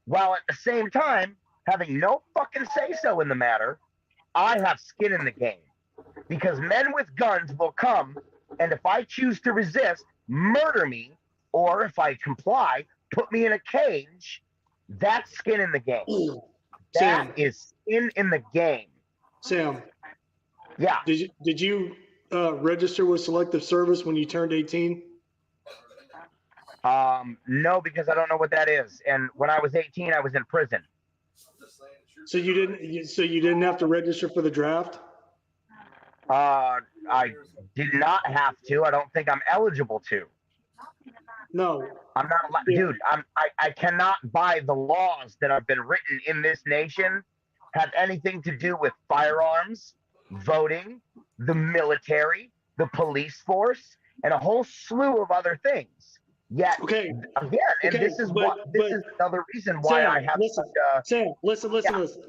while at the same time having no fucking say-so in the matter. I have skin in the game, because men with guns will come, and if I choose to resist, murder me, or if I comply, put me in a cage. That's skin in the game. That is skin in the game. Sam. Yeah. Did you register with Selective Service when you turned 18? No, because I don't know what that is. And when I was 18, I was in prison. So you didn't have to register for the draft? I did not have to. I don't think I'm eligible to. No. I'm not allowed, Yeah. dude. I cannot, by the laws that have been written in this nation, have anything to do with firearms, voting, the military, the police force, and a whole slew of other things. Yet, Okay. again, and Okay, this is but another reason why Sam, I have listen, such a Sam,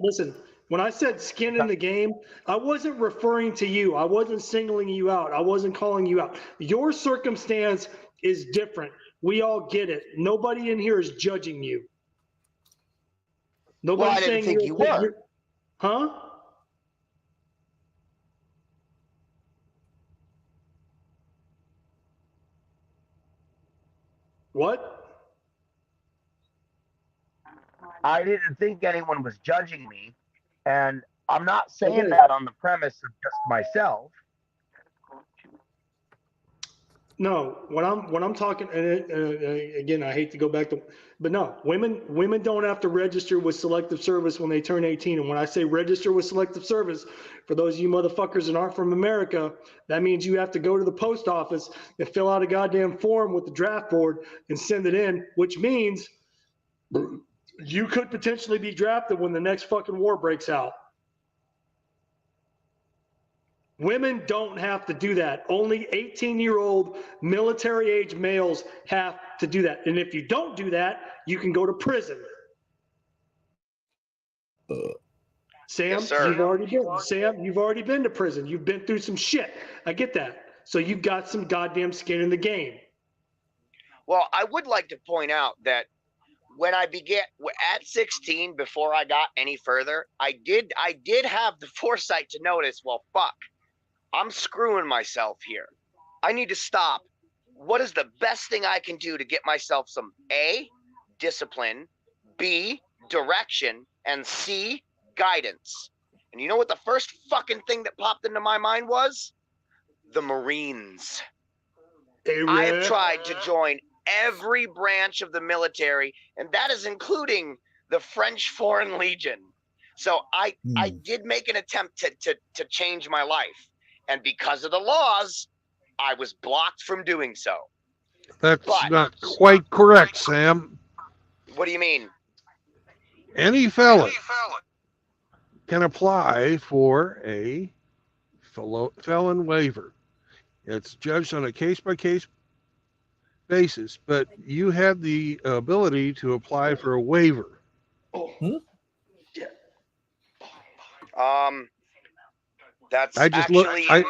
listen. When I said skin in the game, I wasn't referring to you. I wasn't singling you out. I wasn't calling you out. Your circumstance is different. We all get it. Nobody in here is judging you. Well, Nobody's I didn't saying think you were. Huh? What? I didn't think anyone was judging me, and I'm not saying Okay. that on the premise of just myself. No, when I'm talking, and again, I hate to go back to, but no, women don't have to register with Selective Service when they turn 18. And when I say register with Selective Service, for those of you motherfuckers that aren't from America, that means you have to go to the post office and fill out a goddamn form with the draft board and send it in, which means you could potentially be drafted when the next fucking war breaks out. Women don't have to do that. Only 18-year-old military age males have to do that. And if you don't do that, you can go to prison. Sam, Yes, sir. you've already been to prison. You've been through some shit. I get that. So you've got some goddamn skin in the game. Well, I would like to point out that when I began at 16, before I got any further, I did have the foresight to notice, well, fuck, I'm screwing myself here. I need to stop. What is the best thing I can do to get myself some A, discipline, B, direction, and C, guidance? And you know what the first fucking thing that popped into my mind was? The Marines. I have tried to join every branch of the military, and that is including the French Foreign Legion. So I did make an attempt to change my life. And because of the laws, I was blocked from doing so. That's not quite correct, Sam. What do you mean? Any felon can apply for a felon waiver. It's judged on a case-by-case basis, but you have the ability to apply for a waiver. That's I just actually.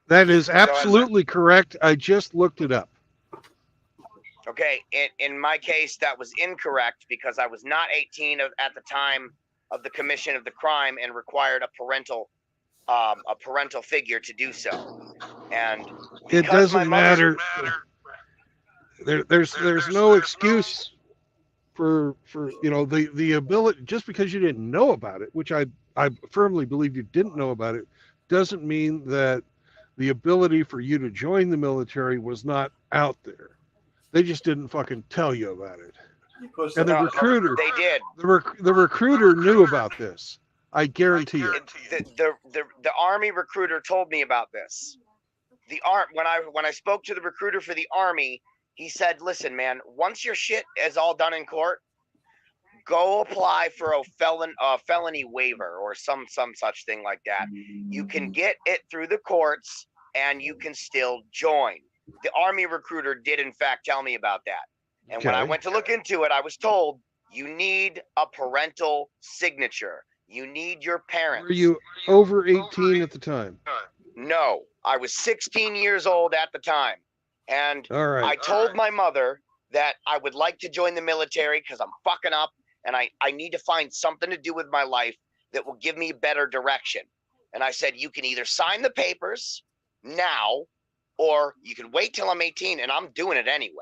That is absolutely correct. I just looked it up. Okay, in my case, that was incorrect because I was not 18 at the time of the commission of the crime and required a parental figure to do so. And it doesn't matter. There's no excuse for the ability, just because you didn't know about it, which I firmly believe you didn't know about it, doesn't mean that the ability for you to join the military was not out there. They just didn't fucking tell you about it. And the recruiter, they did. The recruiter knew about this. I guarantee you. The Army recruiter told me about this. When I spoke to the recruiter for the Army, he said, "Listen, man, once your shit is all done in court, go apply for a felony waiver or some such thing like that. You can get it through the courts and you can still join." The Army recruiter did in fact tell me about that. And when I went to look into it, I was told you need a parental signature. You need your parents. Were you over 18 at the time? No, I was 16 years old at the time. And I told my mother that I would like to join the military because I'm fucking up and I need to find something to do with my life that will give me better direction. And I said, you can either sign the papers now or you can wait till I'm 18 and I'm doing it anyway.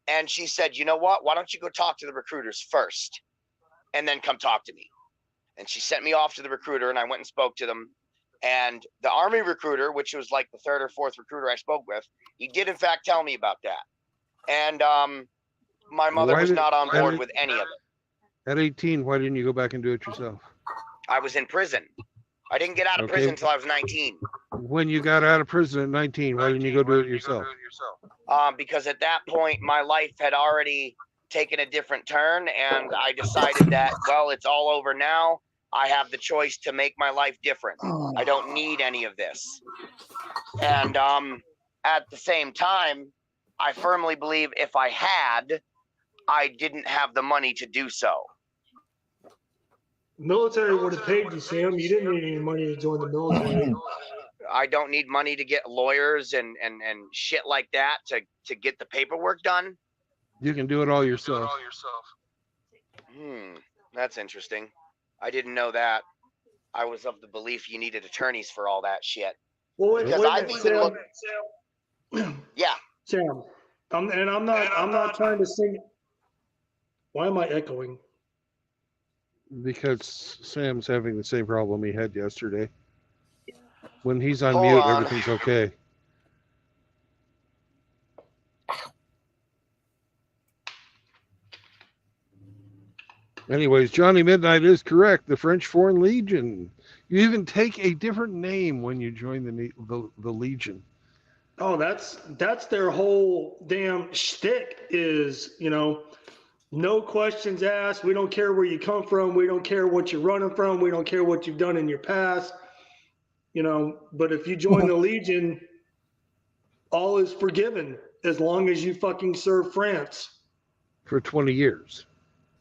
And she said, you know what? Why don't you go talk to the recruiters first and then come talk to me? And she sent me off to the recruiter and I went and spoke to them. And the Army recruiter, which was like the third or fourth recruiter I spoke with, he did in fact tell me about that. And my mother was not on board with any of it. At 18, why didn't you go back and do it yourself? I was in prison. I didn't get out of Okay. prison until I was 19. When you got out of prison at 19, why didn't you go do it yourself? Because at that point, my life had already taken a different turn, and I decided that, well, it's all over now. I have the choice to make my life different. I don't need any of this. And at the same time, I firmly believe if I had, I didn't have the money to do so. Military would have paid you, Sam. You didn't need any money to join the military. I don't need money to get lawyers and shit like that to get the paperwork done. You can do it all yourself. That's interesting. I didn't know that. I was of the belief you needed attorneys for all that shit. Well, wait, Because wait a I've minute, even Sam. looked. Yeah. Sam, I'm not trying to sing. Why am I echoing? Because Sam's having the same problem he had yesterday. When he's on Hold mute, on. everything's okay. Anyways, Johnny Midnight is correct. The French Foreign Legion. You even take a different name when you join the Legion. Oh, that's their whole damn shtick is, no questions asked. We don't care where you come from. We don't care what you're running from. We don't care what you've done in your past. But if you join the Legion, all is forgiven as long as you fucking serve France. For 20 years.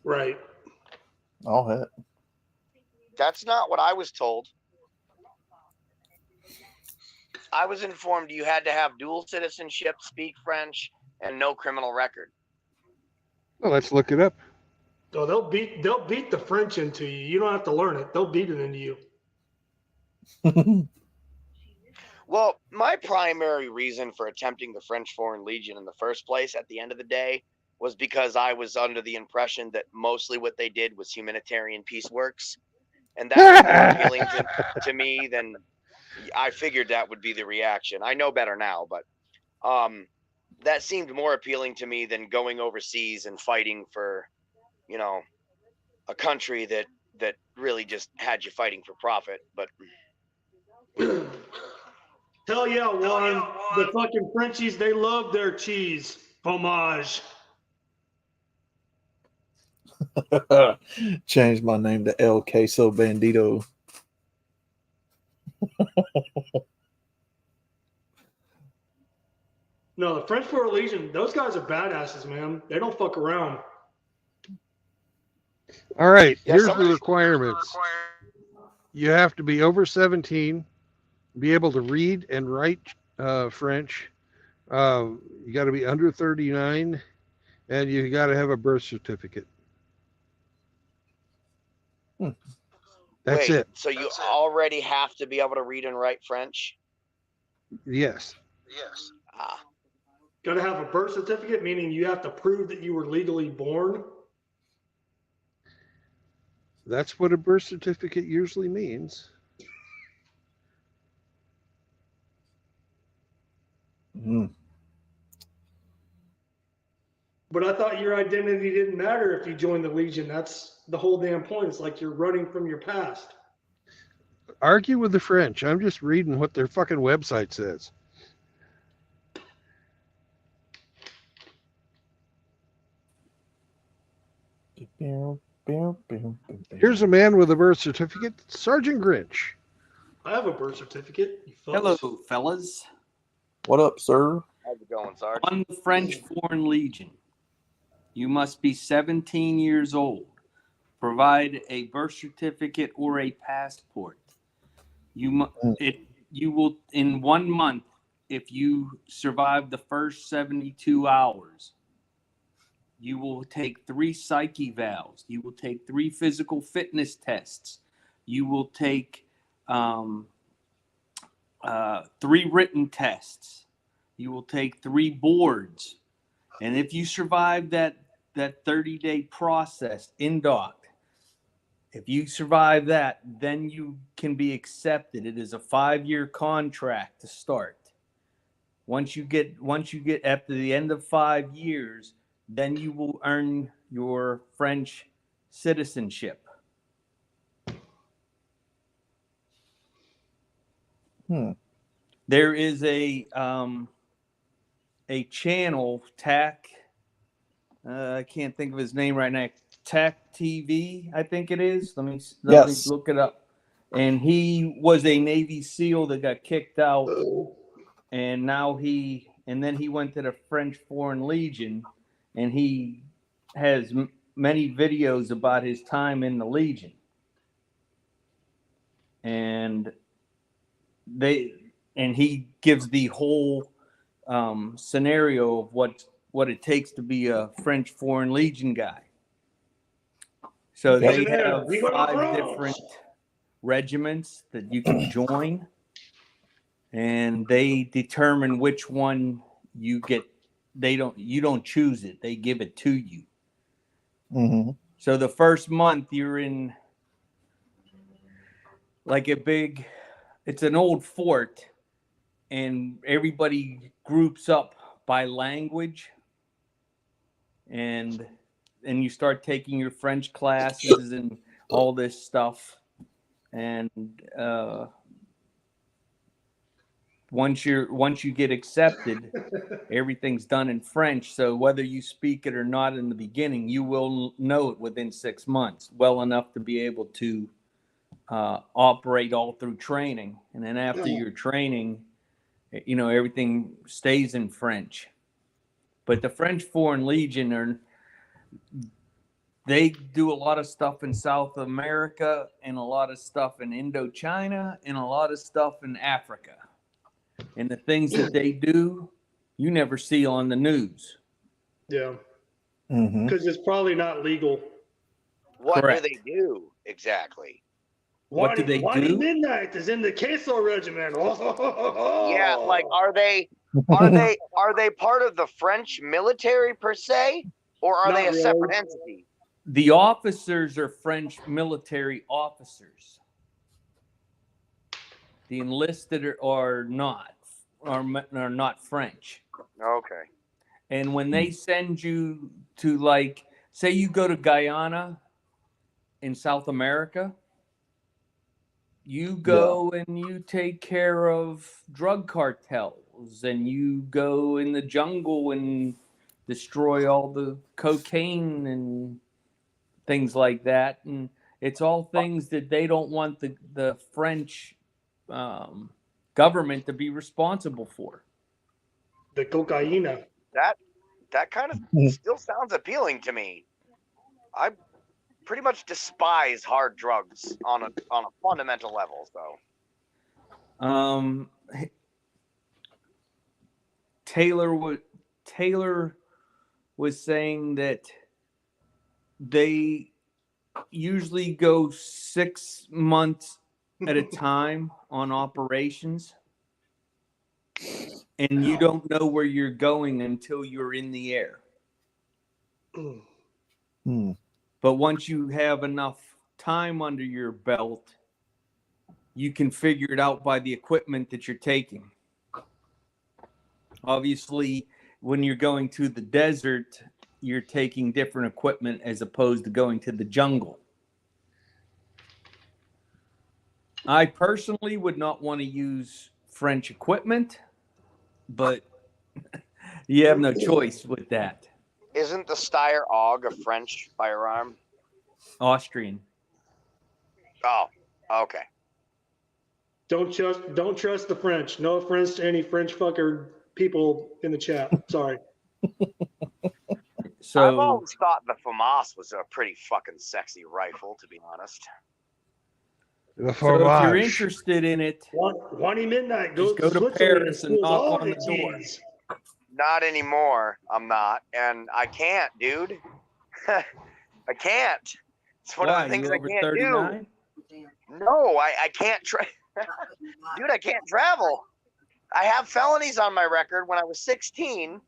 Right. Oh, heck. That's not what I was told. I was informed you had to have dual citizenship, speak French, and no criminal record. Well, let's look it up. So they'll beat the French into you. You don't have to learn it. They'll beat it into you. Well, my primary reason for attempting the French Foreign Legion in the first place at the end of the day was because I was under the impression that mostly what they did was humanitarian peace works. And that was more appealing to me than I figured that would be the reaction. I know better now, but that seemed more appealing to me than going overseas and fighting for, a country that really just had you fighting for profit. But Hell yeah, Juan. The fucking Frenchies, they love their cheese. Fromage. Changed my name to El Queso Bandito. No, the French Foreign Legion, those guys are badasses, man. They don't fuck around. All right, Yeah, here's the requirements. You have to be over 17, be able to read and write French. You got to be under 39, and you got to have a birth certificate. That's wait, it. So you already have to be able to read and write French? Yes. Ah. Got to have a birth certificate, meaning you have to prove that you were legally born. That's what a birth certificate usually means. But I thought your identity didn't matter if you joined the Legion. That's the whole damn point. It's like you're running from your past. Argue with the French. I'm just reading what their fucking website says. Here's a man with a birth certificate, Sergeant Grinch. I have a birth certificate. You Hello, fucks. fellas. What up, sir? How's it going, Sarge? On the French Foreign Legion, you must be 17 years old. Provide a birth certificate or a passport. You will in 1 month, if you survive the first 72 hours, you will take 3 psyche evals. You will take 3 physical fitness tests. You will take 3 written tests. You will take 3 boards. And if you survive that 30-day process in dock, if you survive that, then you can be accepted. It is a 5-year contract to start. Once you get after the end of 5 years, then you will earn your French citizenship. There is a channel, TAC. I can't think of his name right now. TAC TV, I think it is. Let me look it up. And he was a Navy SEAL that got kicked out, and now then he went to the French Foreign Legion, and he has many videos about his time in the Legion. And he gives the whole scenario of what it takes to be a French Foreign Legion guy. So they have 5 different regiments that you can join, and they determine which one you get. You don't choose it; they give it to you. Mm-hmm. So the first month you're in like it's an old fort, and everybody groups up by language, and you start taking your French classes and all this stuff. And once you get accepted, everything's done in French. So whether you speak it or not in the beginning, you will know it within 6 months, well enough to be able to operate all through training. And then after your training, everything stays in French. But the French Foreign Legion they do a lot of stuff in South America, and a lot of stuff in Indochina, and a lot of stuff in Africa. And the things that they do, you never see on the news. Yeah. Because it's probably not legal. What Correct. do they do exactly? What do they do? Midnight is in the Queso Regiment. Yeah, like are they part of the French military per se, or are they a separate entity? The officers are French military officers. The enlisted are not French. Okay. And when they send you to, like, say you go to Guyana in South America, you go and you take care of drug cartels, and you go in the jungle and destroy all the cocaine and things like that. And it's all things that they don't want the French government to be responsible for. The cocaine. That kind of still sounds appealing to me. I pretty much despise hard drugs on a fundamental level. So, Taylor was saying that they usually go 6 months at a time on operations, and you don't know where you're going until you're in the air. But once you have enough time under your belt, you can figure it out by the equipment that you're taking. Obviously, when you're going to the desert, you're taking different equipment as opposed to going to the jungle. I personally would not want to use French equipment, but you have no choice with that. isn't the Steyr AUG a French firearm? Austrian. Oh, okay. Don't trust the French. No offense to any French fucker people in the chat. Sorry. So I've always thought the FAMAS was a pretty fucking sexy rifle, to be honest. So if you're interested in it, Wani Midnight, just go to Paris and knock on the door. Not anymore. I'm not, and I can't, dude. I can't. It's one of the things I can't 39? Do. No, I can't. Dude, I can't travel. I have felonies on my record. When I was 16,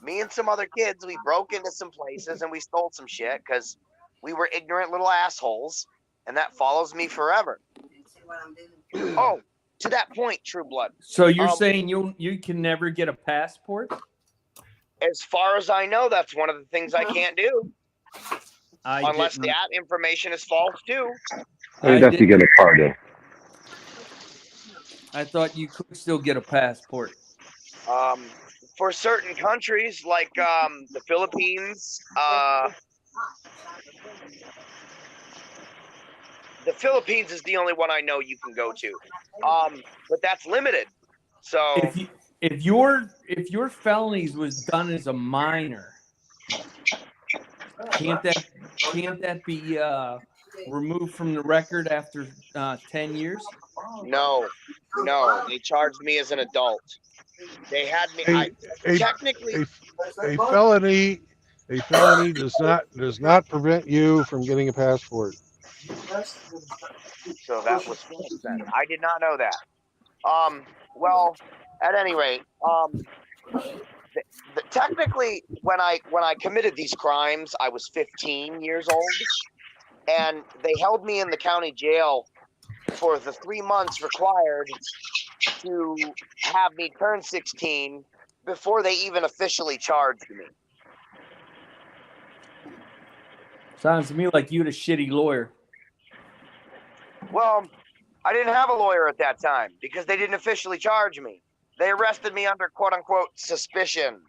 me and some other kids, we broke into some places and we stole some shit because we were ignorant little assholes, and that follows me forever. Oh, to that point, True Blood. So you're saying you can never get a passport? As far as I know, that's one of the things I can't do. Unless that information is false too. You'd have to get a pardon. I thought you could still get a passport. For certain countries like the Philippines, the Philippines is the only one I know you can go to, but that's limited. So If your felonies was done as a minor, can't that be removed from the record after 10 years? no, they charged me as an adult. They had me. Technically, a felony does not prevent you from getting a passport. so that was false then. I did not know that. Well, at any rate, technically, when I committed these crimes, I was 15 years old, and they held me in the county jail for the 3 months required to have me turn 16 before they even officially charged me. Sounds to me like you had a shitty lawyer. Well, I didn't have a lawyer at that time because they didn't officially charge me. They arrested me under quote-unquote suspicion.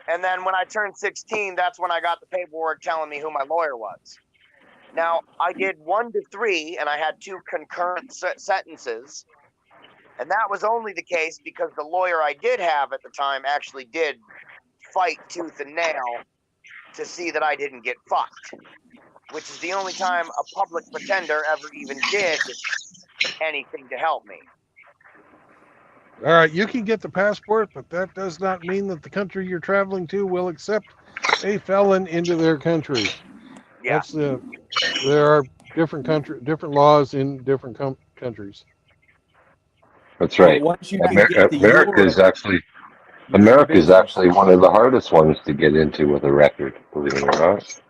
And then when I turned 16, that's when I got the paperwork telling me who my lawyer was. Now, I did 1 to 3, and I had 2 concurrent sentences. And that was only the case because the lawyer I did have at the time actually did fight tooth and nail to see that I didn't get fucked, which is the only time a public pretender ever even did anything to help me. All right, you can get the passport, but that does not mean that the country you're traveling to will accept a felon into their country. Yeah. There are different laws in different countries. That's right. America is actually one of the hardest ones to get into with a record, believe it or not.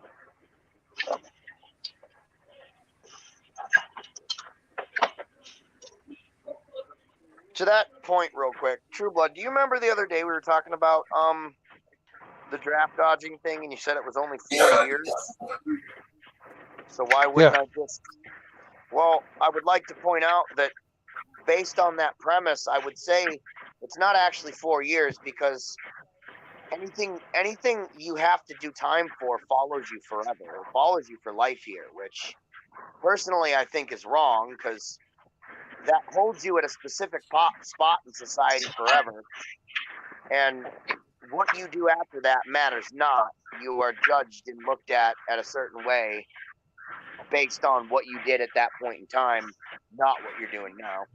To that point, real quick, True Blood, do you remember the other day we were talking about the draft dodging thing, and you said it was only 4 years? So why wouldn't I just? Well, I would like to point out that based on that premise, I would say it's not actually 4 years because anything you have to do time for follows you forever. It follows you for life here, which personally I think is wrong because that holds you at a specific spot in society forever. And what you do after that matters not. You are judged and looked at a certain way based on what you did at that point in time, not what you're doing now.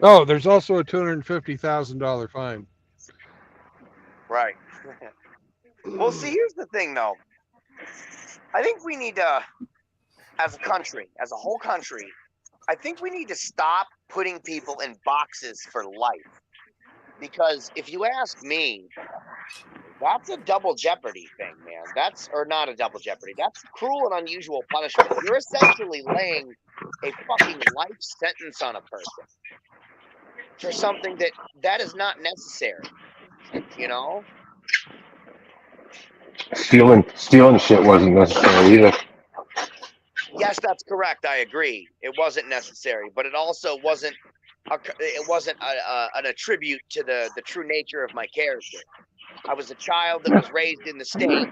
Oh, there's also a $250,000 fine. Right. Well, see, here's the thing, though. I think we need to, as a country, as a whole country, I think we need to stop putting people in boxes for life. Because if you ask me, that's a double jeopardy thing, man. Or not a double jeopardy. That's cruel and unusual punishment. You're essentially laying a fucking life sentence on a person for something that is not necessary. You know? Stealing shit wasn't necessary either. Yes, that's correct. I agree. It wasn't necessary, but it also wasn't an attribute to the true nature of my character. I was a child that was raised in the state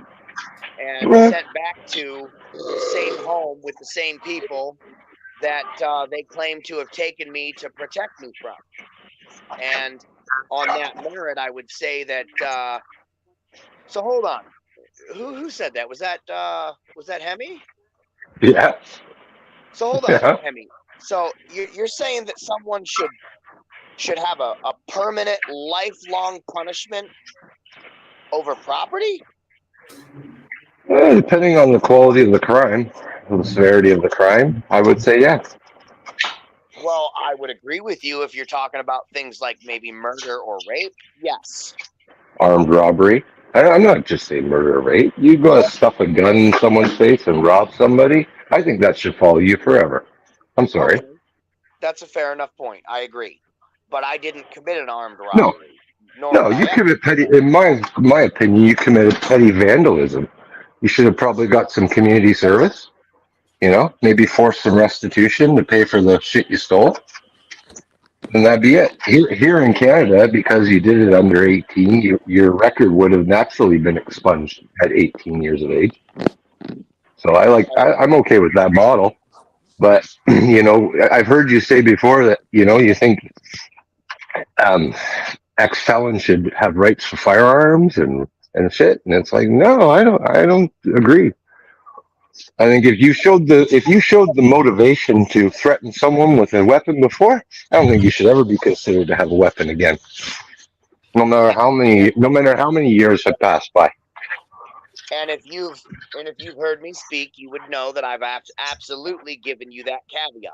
and sent back to the same home with the same people that they claim to have taken me to protect me from. And on that merit, I would say that. So hold on. Who said that? Was that Hemi? Yeah. So hold on, Hemi. So you're saying that someone should have a permanent, lifelong punishment over property? Depending on the quality of the crime, the severity of the crime, I would say yes. Well, I would agree with you if you're talking about things like maybe murder or rape. Yes. Armed robbery. I'm not just saying murder or rape. You go stuff a gun in someone's face and rob somebody, I think that should follow you forever. I'm sorry. Okay. That's a fair enough point. I agree. But I didn't commit an armed robbery. No, you commit petty. In my opinion, you committed petty vandalism. You should have probably got some community service. maybe force some restitution to pay for the shit you stole. And that'd be it. Here in Canada, because you did it under 18, your record would have naturally been expunged at 18 years of age. So I'm okay with that model. But, I've heard you say before that, you think ex-felons should have rights for firearms and shit. And it's like, no, I don't agree. I think if you showed the motivation to threaten someone with a weapon before, I don't think you should ever be considered to have a weapon again. No matter how many years have passed by. And if you've heard me speak, you would know that I've absolutely given you that caveat.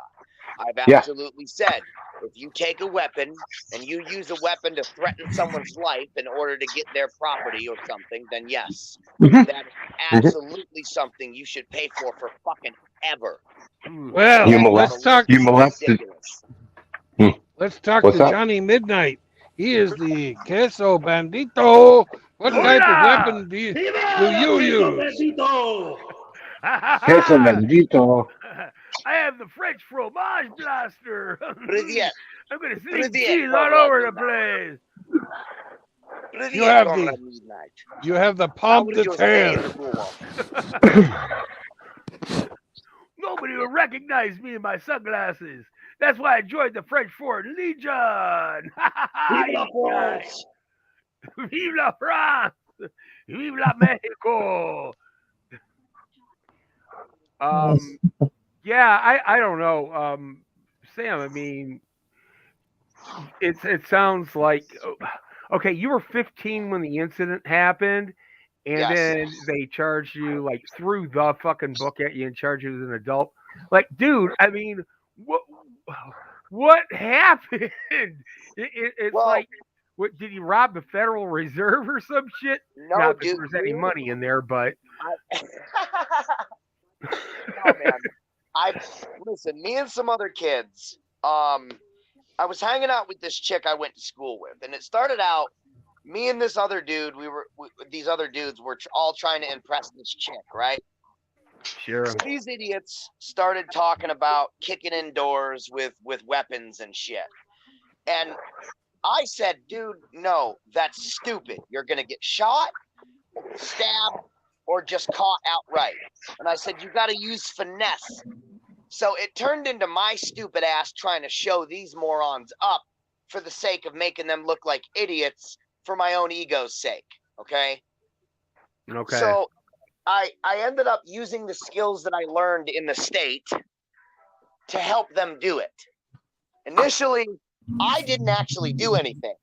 I've absolutely said, if you take a weapon and you use a weapon to threaten someone's life in order to get their property or something, then yes, that is absolutely something you should pay for fucking ever. Well, let's talk. Let's talk to Johnny Midnight. He is the queso bandito. What type of weapon do you use? Queso bandito. I have the French fromage blaster. Привет. I'm gonna sneak cheese all over the place. You have the pomme de terre. Nobody will recognize me in my sunglasses. That's why I joined the French Foreign Legion. Vive la France! Vive la France! Vive la Mexico! Yeah, I don't know. Sam, I mean, it sounds like, okay, you were 15 when the incident happened, and then they charged you, like, threw the fucking book at you and charged you as an adult. Like, dude, I mean, what happened? It's like, what, did you rob the Federal Reserve or some shit? No, Not that dude, there's any money in there, but no, man. Listen, me and some other kids, I was hanging out with this chick I went to school with, and it started out, me and this other dude, these other dudes were all trying to impress this chick, right? Sure. So these idiots started talking about kicking in doors with weapons and shit. And I said, dude, no, that's stupid. You're going to get shot, stabbed, or just caught outright. And I said, you got to use finesse. So it turned into my stupid ass trying to show these morons up for the sake of making them look like idiots for my own ego's sake. Okay? Okay. So I ended up using the skills that I learned in the state to help them do it. Initially, I didn't actually do anything.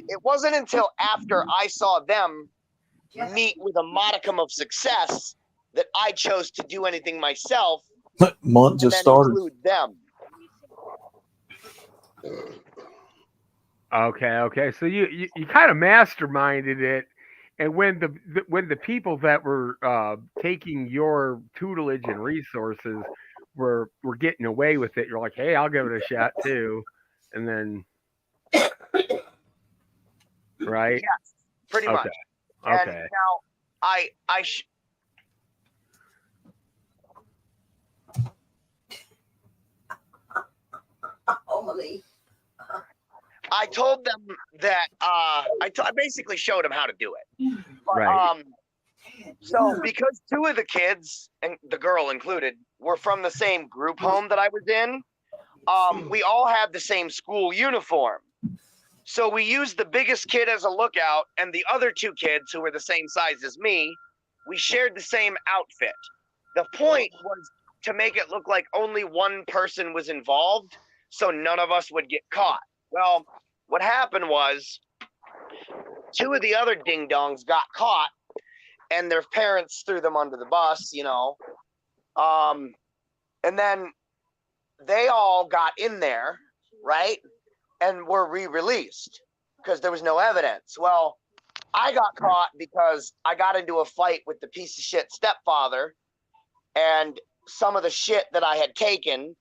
It wasn't until after I saw them meet with a modicum of success that I chose to do anything myself. Month just started. Include them. Okay. So you kind of masterminded it, and when the people that were taking your tutelage and resources were getting away with it, you're like, hey, I'll give it a shot too, and then right? Yes, pretty much. Okay. And now I told them that I basically showed them how to do it. But, right. So because two of the kids, and the girl included, were from the same group home that I was in, we all had the same school uniform. So we used the biggest kid as a lookout, and the other two kids who were the same size as me, we shared the same outfit. The point was to make it look like only one person was involved, so none of us would get caught. Well, what happened was two of the other ding-dongs got caught, and their parents threw them under the bus, you know. And then they all got in there, right? And were re-released because there was no evidence. Well, I got caught because I got into a fight with the piece of shit stepfather, and some of the shit that I had taken,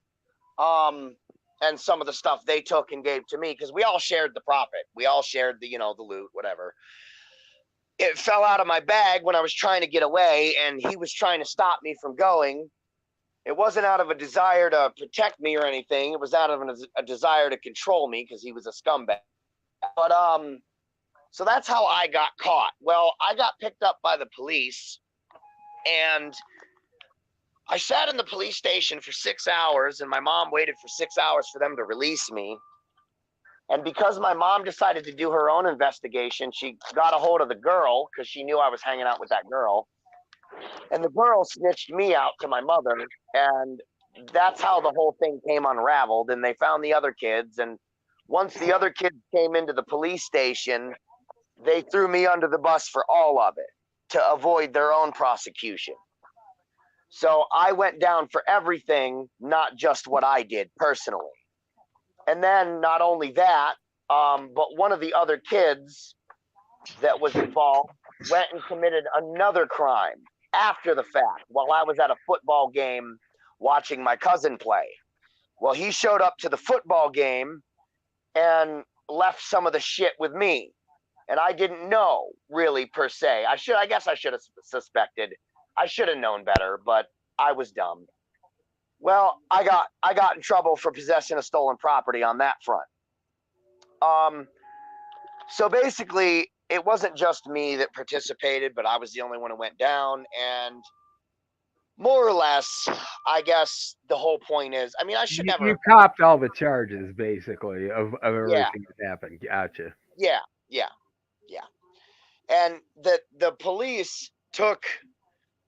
and some of the stuff they took and gave to me, because we all shared the profit. We all shared the, the loot, whatever. It fell out of my bag when I was trying to get away, and he was trying to stop me from going. It wasn't out of a desire to protect me or anything. It was out of a desire to control me because he was a scumbag. But so that's how I got caught. Well, I got picked up by the police, and I sat in the police station for 6 hours, and my mom waited for 6 hours for them to release me. And because my mom decided to do her own investigation, she got a hold of the girl because she knew I was hanging out with that girl. And the girl snitched me out to my mother. And that's how the whole thing came unraveled. And they found the other kids. And once the other kids came into the police station, they threw me under the bus for all of it to avoid their own prosecution. So I went down for everything, not just what I did personally. And then not only that, but one of the other kids that was involved went and committed another crime after the fact while I was at a football game watching my cousin play. Well, he showed up to the football game and left some of the shit with me. And I didn't know really per se. I guess I should have suspected. I should have known better, but I was dumb. Well, I got in trouble for possessing of stolen property on that front. So basically, it wasn't just me that participated, but I was the only one who went down. And more or less, I guess the whole point is, I mean, I should never. You copped all the charges, basically, of everything that happened. Gotcha. Yeah. And the police took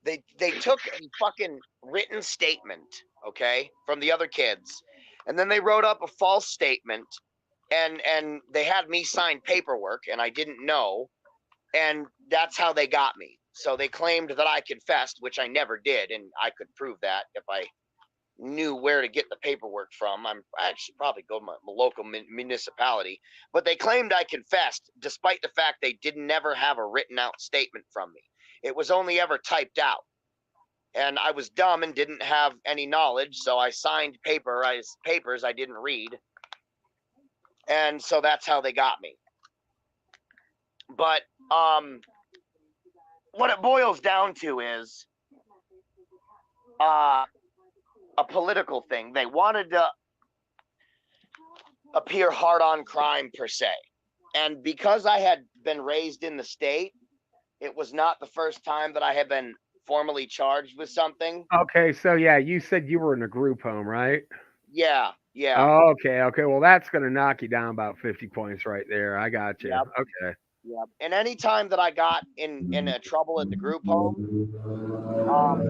they took a fucking written statement, okay, from the other kids, and then they wrote up a false statement, and they had me sign paperwork, and I didn't know, and that's how they got me. So they claimed that I confessed, which I never did, and I could prove that if I knew where to get the paperwork from. I should probably go to my local municipality, but they claimed I confessed, despite the fact they didn't never have a written out statement from me. It was only ever typed out. And I was dumb and didn't have any knowledge, so I signed papers I didn't read. And so that's how they got me. But what it boils down to is a political thing. They wanted to appear hard on crime per se. And because I had been raised in the state, it was not the first time that I had been formally charged with something. Okay, so yeah, you said you were in a group home, right? Yeah. Oh, okay. Well, that's going to knock you down about 50 points right there. I got you. Yep. Okay. Yep. And any time that I got in trouble at the group home,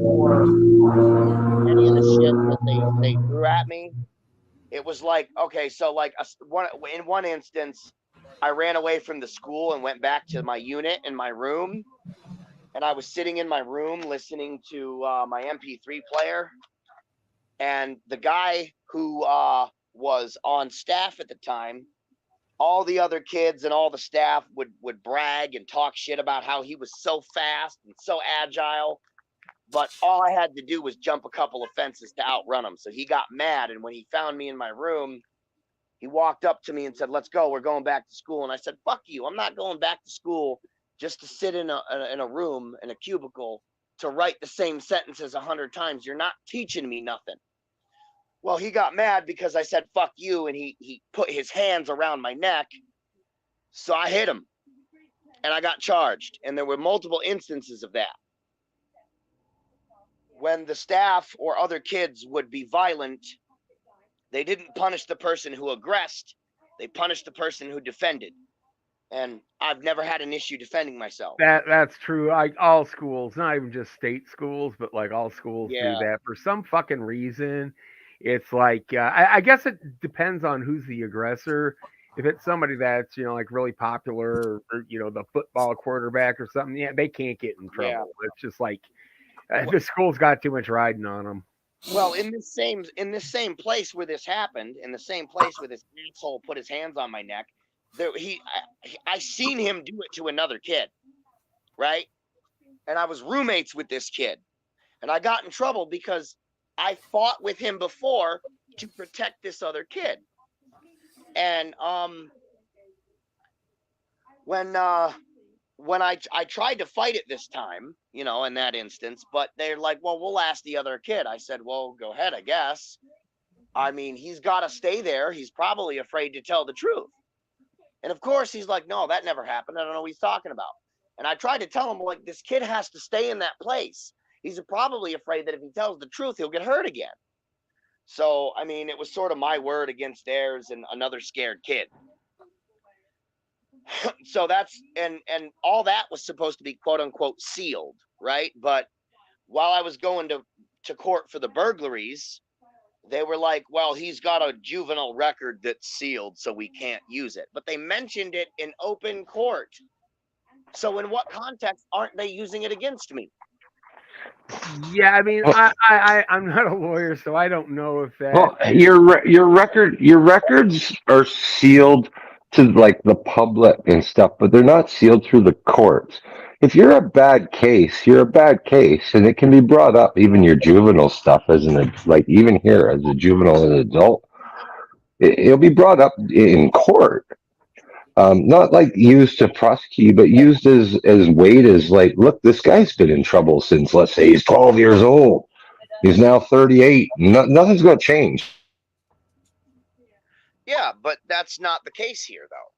or any of the shit that they threw at me, it was like, okay, so like in one instance, I ran away from the school and went back to my unit in my room, and I was sitting in my room listening to my MP3 player, and the guy who was on staff at the time, all the other kids and all the staff would brag and talk shit about how he was so fast and so agile. But all I had to do was jump a couple of fences to outrun him. So he got mad. And when he found me in my room, he walked up to me and said, "Let's go. We're going back to school." And I said, "Fuck you. I'm not going back to school just to sit in a room, in a cubicle, to write the same sentences 100 times. You're not teaching me nothing." Well, he got mad because I said, "Fuck you." And he put his hands around my neck. So I hit him and I got charged. And there were multiple instances of that. When the staff or other kids would be violent, they didn't punish the person who aggressed. They punished the person who defended. And I've never had an issue defending myself. That's true. Like all schools, not even just state schools, but like all schools do that for some fucking reason. It's like I guess it depends on who's the aggressor. If it's somebody that's like really popular, or the football quarterback or something, yeah, they can't get in trouble. Yeah. It's just like the school's got too much riding on them. Well, in this same place where this happened, in the same place where this asshole put his hands on my neck, I seen him do it to another kid, right? And I was roommates with this kid, and I got in trouble because I fought with him before to protect this other kid. And when when I tried to fight it this time, you know, in that instance, but they're like, well, we'll ask the other kid. I said, well, go ahead, I guess. I mean, he's got to stay there. He's probably afraid to tell the truth. And of course, he's like, no, that never happened. I don't know what he's talking about. And I tried to tell him, like, this kid has to stay in that place. He's probably afraid that if he tells the truth, he'll get hurt again. So, I mean, it was sort of my word against theirs and another scared kid. So that's, and all that was supposed to be quote unquote sealed, right? But while I was going to court for the burglaries, they were like, well, he's got a juvenile record that's sealed, so we can't use it. But they mentioned it in open court. So in what context aren't they using it against me? Yeah, I mean, I'm not a lawyer, so I don't know if that. Well, your records are sealed to like the public and stuff, but they're not sealed through the courts. If you're a bad case, you're a bad case, and it can be brought up. Even your juvenile stuff, like even here as a juvenile and adult, it'll be brought up in court. Not like used to prosecute, but used as weight as like, look, this guy's been in trouble since, let's say, he's 12 years old. He's now 38. Nothing's going to change. Yeah, but that's not the case here, though.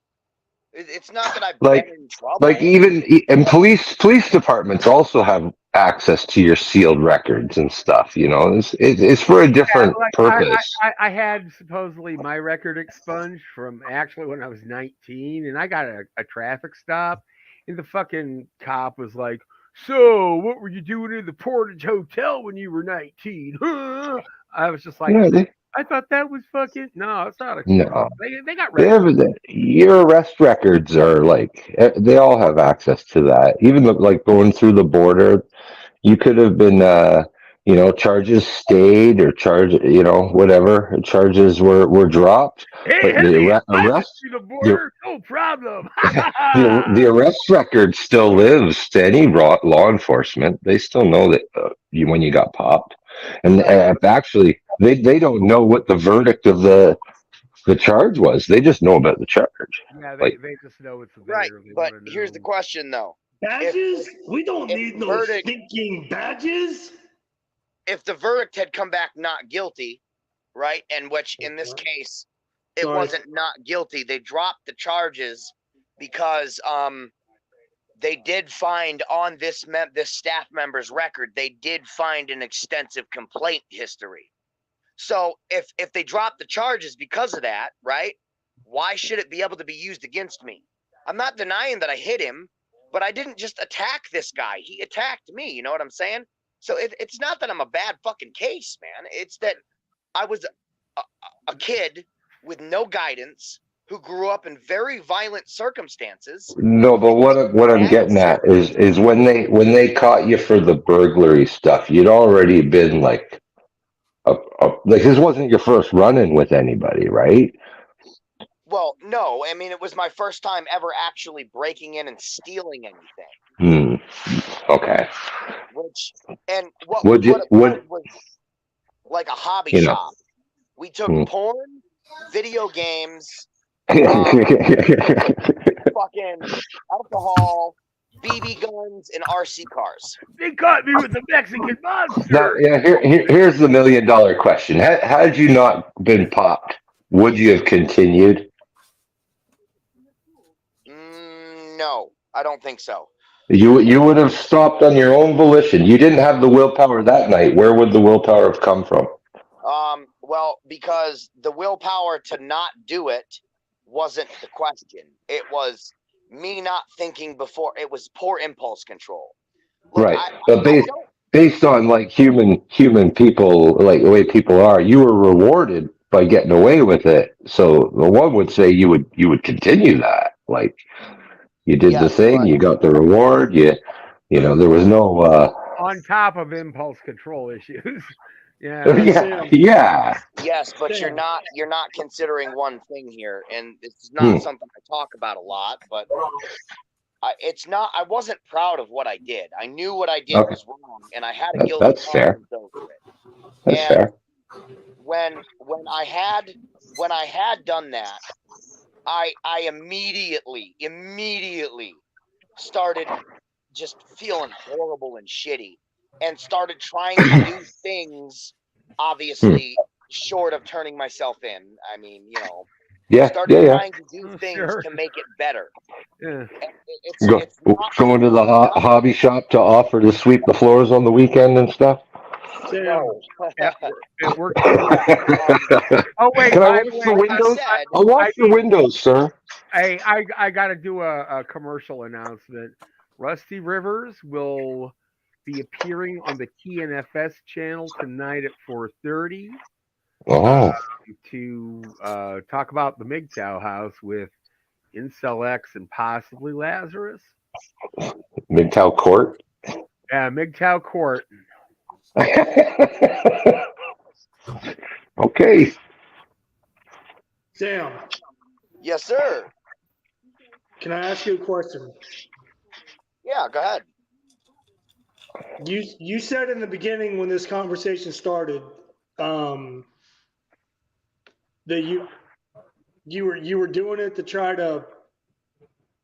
It's not that I've Like, been in trouble. like even and police departments also have access to your sealed records and stuff. You know, it's for a different purpose. I had supposedly my record expunged from actually when I was 19, and I got a traffic stop, and the fucking cop was like, "So, what were you doing in the Portage Hotel when you were 19?" Huh? I was just like, Yeah, I thought that was fucking no, it's not a no, they got they records. have your arrest records are like they all have access to that. Even like going through the border, you could have been, charges stayed or whatever charges were dropped, Hey, but the honey, I went arrest, through the the, border, no problem. the arrest record still lives to any law enforcement. They still know that when you got popped, and actually they don't know what the verdict of the charge was. They just know about the charge. Yeah, Like, they just know it's Right, there. They but wanna here's the know. question, though. Badges? We don't if need the no verdict- stinking badges. If the verdict had come back not guilty, right, and which in this case it Sorry. wasn't not guilty, they dropped the charges because they did find on this staff member's record, they did find an extensive complaint history. So if they dropped the charges because of that, right, why should it be able to be used against me? I'm not denying that I hit him, but I didn't just attack this guy. He attacked me. You know what I'm saying? So it's not that I'm a bad fucking case, man. It's that I was a kid with no guidance who grew up in very violent circumstances. no, but what I'm getting at is when they caught you for the burglary stuff, you'd already been like like this wasn't your first run-in with anybody, right? Well, no. I mean, it was my first time ever actually breaking in and stealing anything. Okay. What Would it was like a hobby shop. We took porn, video games, fucking alcohol, BB guns, and RC cars. They caught me with the Mexican monster. Now, yeah, here's the $1 million question. Had you not been popped, would you have continued? No, I don't think so. You would have stopped on your own volition. You didn't have the willpower that night. Where would the willpower have come from? Well, because the willpower to not do it wasn't the question. It was me not thinking before. It was poor impulse control. Look, right. But based on like human people, like the way people are, you were rewarded by getting away with it. So the one would say you would continue that. Like you did the thing, you got the reward. You there was no on top of impulse control issues. Yeah. Yes, but you're not considering one thing here, and it's not something I talk about a lot. But I wasn't proud of what I did. I knew what I did was wrong, and I had a guilty conscience over it. That's fair. When I had done that, I immediately started just feeling horrible and shitty, and started trying to do things, obviously short of turning myself in. I mean, you know, started trying to do things to make it better. Yeah. It's not Going to the hobby shop to offer to sweep the floors on the weekend and stuff. no. It worked. Oh wait, Can I by wash the the way, windows? said, I'll wash the windows, sir. Hey, I got to do a commercial announcement. Rusty Rivers will be appearing on the TNFS channel tonight at 4:30 Oh, to talk about the MGTOW house with Incel X and possibly Lazarus. MGTOW Court. Yeah, MGTOW Court. Okay. Sam, yes, sir. can I ask you a question? Yeah, go ahead. You said in the beginning when this conversation started that you were doing it to try to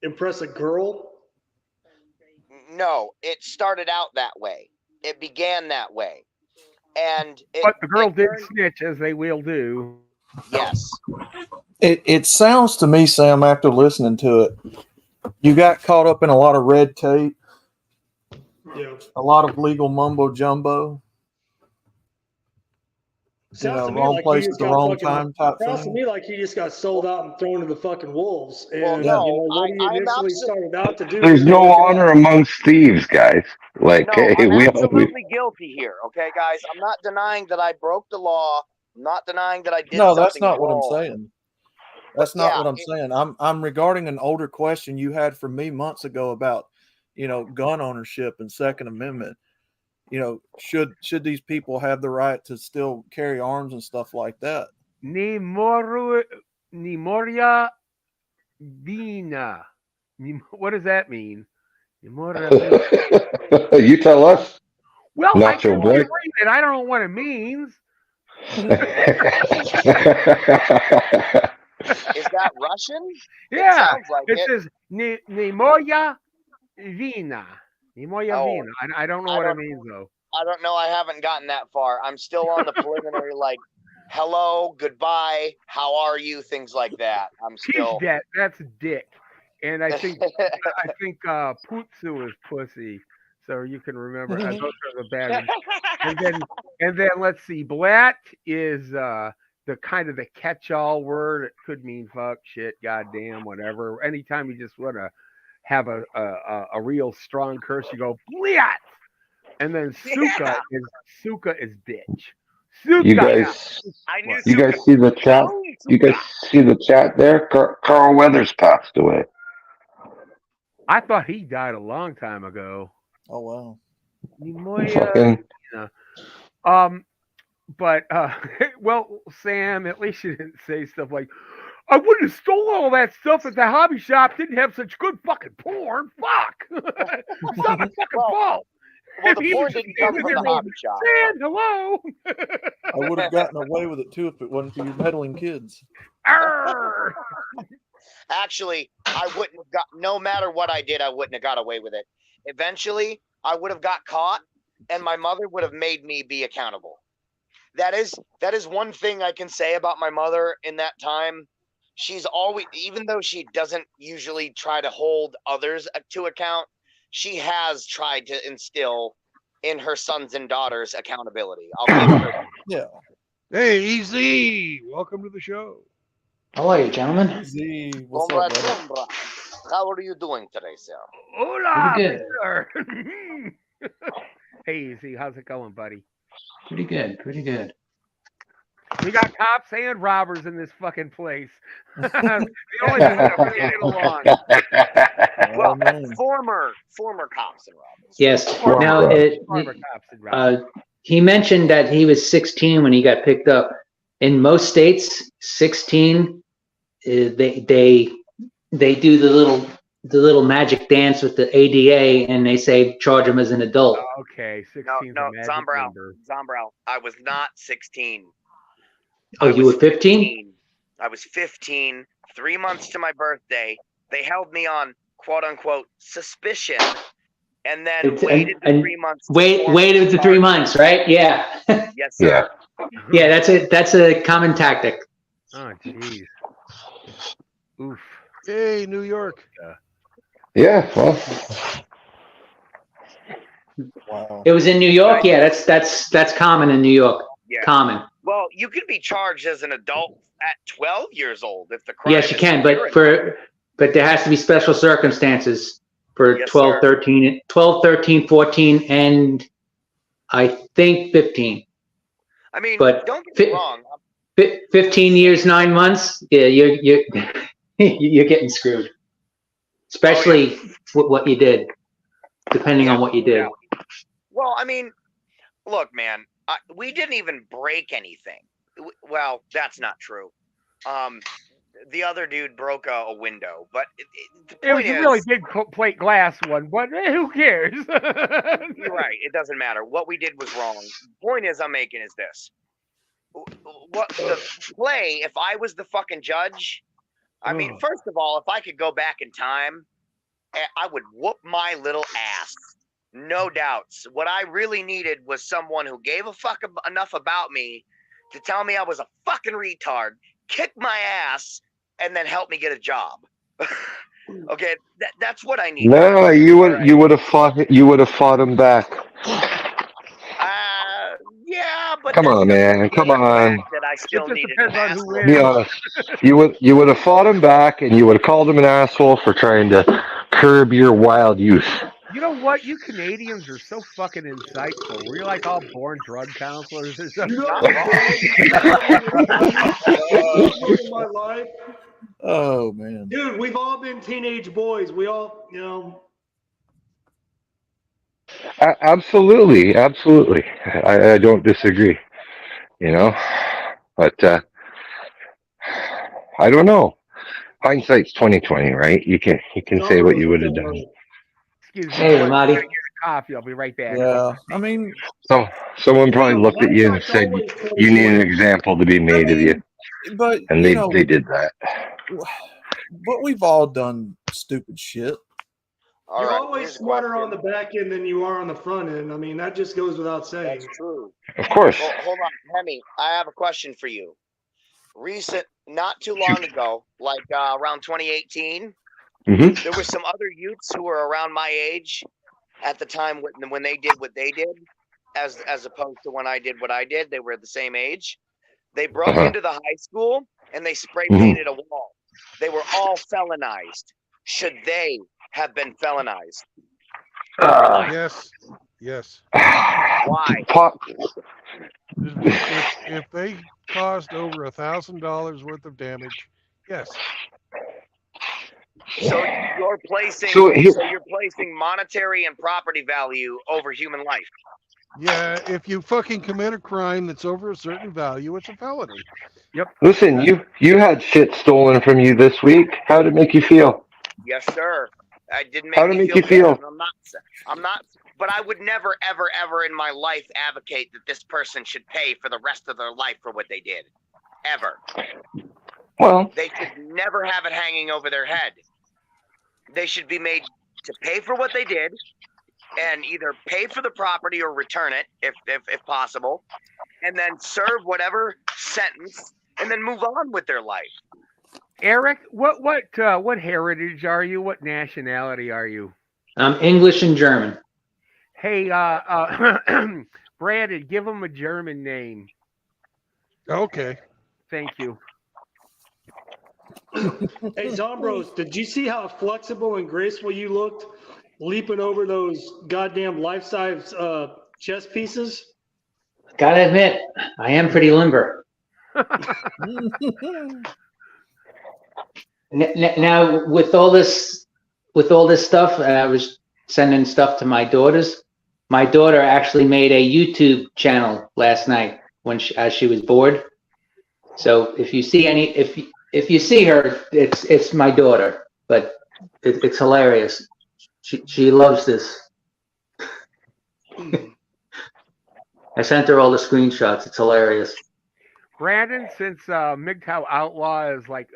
impress a girl. No, it started out that way. It began that way, and But the girl did snitch, as they will do. Yes. It sounds to me, Sam, after listening to it, you got caught up in a lot of red tape, a lot of legal mumbo jumbo. Sounds to me wrong like place he at just the got wrong fucking. time type Sounds to thing. me like he just got sold out and thrown to the fucking wolves. And Well, no, what he I'm initially absolutely. started out to do. There's was no like, honor amongst thieves, guys. Like, No, hey, I'm we absolutely guilty here. Okay, guys, I'm not denying that I broke the law. I'm not denying that I did No, something that's not what I'm wrong. saying. That's not what I'm saying. I'm regarding an older question you had from me months ago about, gun ownership and Second Amendment. Should these people have the right to still carry arms and stuff like that? Memoria Vina. What does that mean? You tell us. Well, I Nacho can boy. read it. I don't know what it means. Is that Russian? Yeah, It sounds like it it. says Nemoya Vina. Nemoya Vina. I don't know what it means though. I don't know. I haven't gotten that far. I'm still on the preliminary, like, hello, goodbye, how are you, things like that. I'm still. That's dick, and I think Putsu is pussy. So you can remember those are the bad ones. And then let's see, Blat is the kind of the catch-all word. It could mean fuck, shit, goddamn, whatever. Anytime you just want to have a real strong curse, you go Blat. And then Suka is bitch. Suka. You guys see the chat? You guys see the chat there? Carl Weathers passed away. I thought he died a long time ago. Oh wow. But well, Sam, at least you didn't say stuff like, I wouldn't have stolen all that stuff if the hobby shop didn't have such good fucking porn. Fuck. It's not my fucking fault. Well, the porn didn't come from the hobby shop. Sam, hello. I would have gotten away with it too if it wasn't for you meddling kids. Actually, I wouldn't have got. No matter what I did, I wouldn't have got away with it. Eventually, I would have got caught, and my mother would have made me be accountable. That is one thing I can say about my mother in that time. She's always, even though she doesn't usually try to hold others to account, she has tried to instill in her sons and daughters accountability. I'll give her that. Yeah. Hey, Easy, welcome to the show. How are you, gentlemen? Easy. What's up, brother? How are you doing today, sir? Hola, Pretty good. sir. Hey, Easy, how's it going, buddy? Pretty good. Pretty good. We got cops and robbers in this fucking place. The only thing that we get along. Well, former cops and robbers. Yes. Now, he mentioned that he was 16 when he got picked up. In most states, 16, they do the little magic dance with the ADA, and they say charge him as an adult. Okay, 16. No, Zombrow. I was not 16. Oh, you were 15? I was 15, 3 months to my birthday. They held me on quote unquote suspicion, and then It's- waited the and 3 months. to waited formally the 3 charge. months, right? Yeah. Yes, Yeah. sir. Yeah, that's a common tactic. Oh, jeez. Oof. Hey, New York. Yeah. Well, Wow. It was in New York. Yeah, that's common in New York. Yeah. Common. Well, you can be charged as an adult at 12 years old if the crime. Yes, you is can, severe but there has to be special circumstances for Yes, 12, sir. 13, 12, 13, 14, and I think 15. I mean, But don't get me wrong. 15 years, 9 months. Yeah, you're you're getting screwed. Especially with what you did, depending on what you did. Well, I mean, look, man, we didn't even break anything. Well, that's not true. The other dude broke a window, but the It was point a is, really big plate glass one, but who cares? you're right. It doesn't matter. What we did was wrong. The point is I'm making is this. What the play, if I was the fucking judge, I mean, first of all, if I could go back in time, I would whoop my little ass. No doubts. What I really needed was someone who gave a fuck enough about me to tell me I was a fucking retard, kick my ass, and then help me get a job. Okay, that's what I need. no, you would have fought him back. Yeah, but Come that on, doesn't man. Come change the on. fact that I still just needed depends an on who asshole. Be honest. You would have fought him back, and you would have called him an asshole for trying to curb your wild youth. You know what? You Canadians are so fucking insightful. We're like all born drug counselors or something. You know what, in my life, Oh man. dude, we've all been teenage boys. We all, you know. Absolutely. I don't disagree. You know, but I don't know. Hindsight's 2020, right? You can say what you would have done. Excuse me. Hey, I'm Marty. gonna get a coffee. I'll be right back. Yeah. I mean, So someone probably looked at you and said, "You need an example to be made of you," but and you know, they did that. but we've all done stupid shit. You're right, always here's a smarter on question. the back end than you are on the front end. I mean, that just goes without saying. That's true. Of course. Well, hold on, Hemi. I have a question for you. Not too long ago, like around 2018, Mm-hmm. there were some other youths who were around my age at the time when they did what they did, as opposed to when I did what I did. They were the same age. They broke into the high school and they spray painted a wall. They were all felonized. Should they have been felonized? Yes. Why? If they caused over $1,000 worth of damage, yes. So you're placing monetary and property value over human life. Yeah, if you fucking commit a crime that's over a certain value, it's a felony. Yep. Listen, you had shit stolen from you this week. How did it make you feel? Yes, sir. It didn't How make did me it make you feel feel? good. I'm not, but I would never, ever, ever in my life advocate that this person should pay for the rest of their life for what they did. Ever. Well, They should never have it hanging over their head. They should be made to pay for what they did and either pay for the property or return it if possible, and then serve whatever sentence and then move on with their life. Eric, what heritage are you? What nationality are you? English and German. Hey, Brandon, give him a German name. Okay. Thank you. Hey, Zombros, did you see how flexible and graceful you looked leaping over those goddamn life-size chess pieces? Gotta admit, I am pretty limber. Now, with all this stuff, and I was sending stuff to my daughters. My daughter actually made a YouTube channel last night as she was bored. So if you see if you see her, it's my daughter, but it's hilarious. She loves this. I sent her all the screenshots. It's hilarious. Brandon, since MGTOW Outlaw is like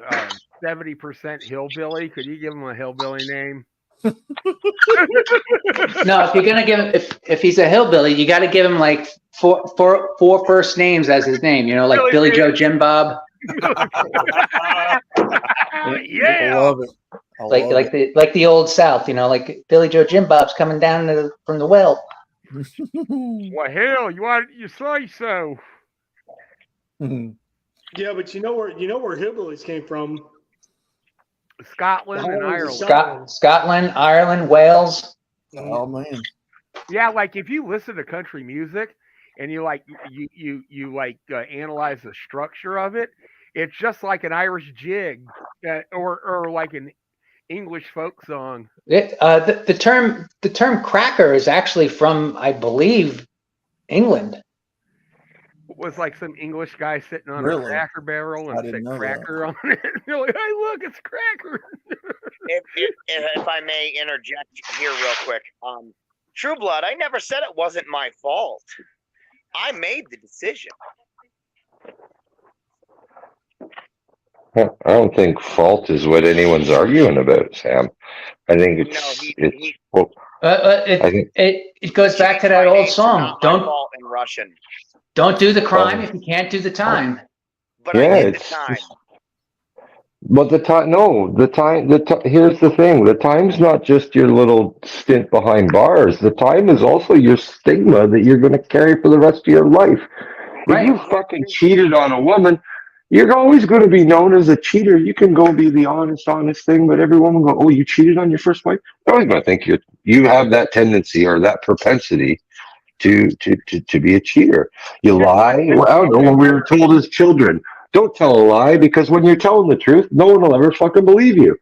70% hillbilly, could you give him a hillbilly name? No, if you're gonna give him, if he's a hillbilly, you got to give him like four first names as his name. You know, like Billy Joe, Jim Bob. I love it. I love Like the old South. You know, like Billy Joe, Jim Bob's coming down from the well. Well, hell, you say so. Yeah, but you know where hillbillies came from? Scotland and Ireland. Scotland, Ireland, Wales. Oh man. Yeah, like if you listen to country music and you analyze the structure of it, it's just like an Irish jig or like an English folk song. The term cracker is actually from, I believe, England. It was like some English guy sitting on Really? a Cracker Barrel and said know cracker on it. You're like, hey, look, it's cracker. If I may interject here real quick, True Blood, I never said it wasn't my fault. I made the decision. I don't think fault is what anyone's arguing about, Sam. I think It goes back to that old song. Fault in Russian. Don't do the crime if you can't do the time. But I did the time. But here's the thing. The time's not just your little stint behind bars. The time is also your stigma that you're going to carry for the rest of your life. If you fucking cheated on a woman, you're always going to be known as a cheater. You can go be the honest thing, but every woman go, oh, you cheated on your first wife? They're always going to think you have that tendency or that propensity to be a cheater. You lie. Well, I don't know, when we were told as children, don't tell a lie, because when you're telling the truth, no one will ever fucking believe you.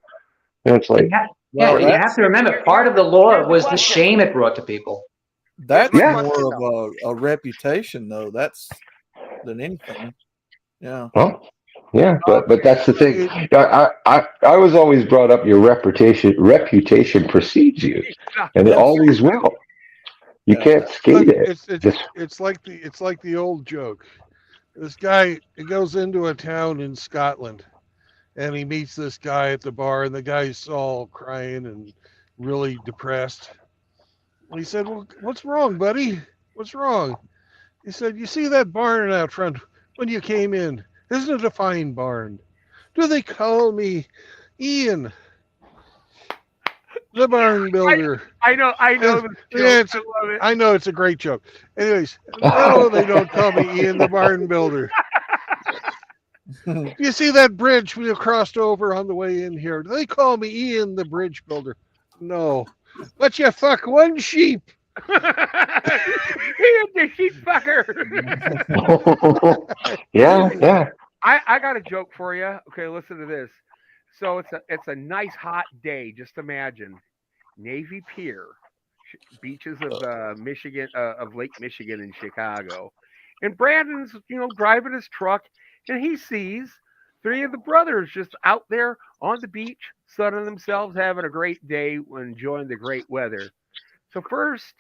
And it's like, you have to remember, part of the law was the shame it brought to people. That's more of a reputation, though. That's than anything. Yeah. Well, yeah, but that's the thing. I was always brought up, your reputation precedes you, and it always will. You can't skate it. It's like the old joke. This guy, he goes into a town in Scotland, and he meets this guy at the bar, and the guy's all crying and really depressed. And he said, "Well, what's wrong, buddy? What's wrong?" He said, "You see that barn out front when you came in? Isn't it a fine barn? Do they call me Ian, the barn builder?" I know. I know it's a great joke. Anyways, no, they don't call me Ian, the barn builder. You see that bridge we crossed over on the way in here? They call me Ian, the bridge builder. No, but you fuck one sheep. Ian, the sheep fucker. Yeah. I got a joke for you. Okay, listen to this. So it's a nice hot day. Just imagine Navy Pier, beaches of Michigan, of Lake Michigan in Chicago, and Brandon's driving his truck, and he sees three of the brothers just out there on the beach, sunning themselves, having a great day, enjoying the great weather. So first,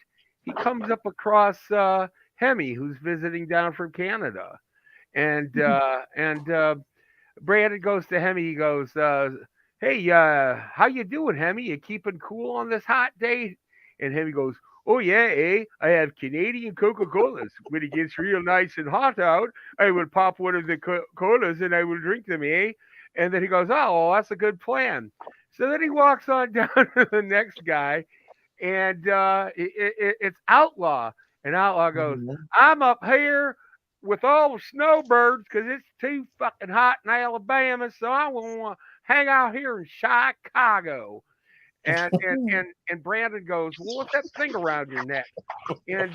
he comes up across Hemi, who's visiting down from Canada, and Brandon goes to Hemi. He goes, "Hey, how you doing, Hemi? You keeping cool on this hot day?" And Hemi goes, "Oh yeah, I have Canadian Coca-Colas. When it gets real nice and hot out, I would pop one of the colas and I would drink them, eh?" And then he goes, "Oh, well, that's a good plan." So then he walks on down to the next guy, and it's Outlaw. And Outlaw goes, "I'm up here with all the snowbirds because it's too fucking hot in Alabama, so I want to hang out here in Chicago." And Brandon goes, "Well, what's that thing around your neck?" And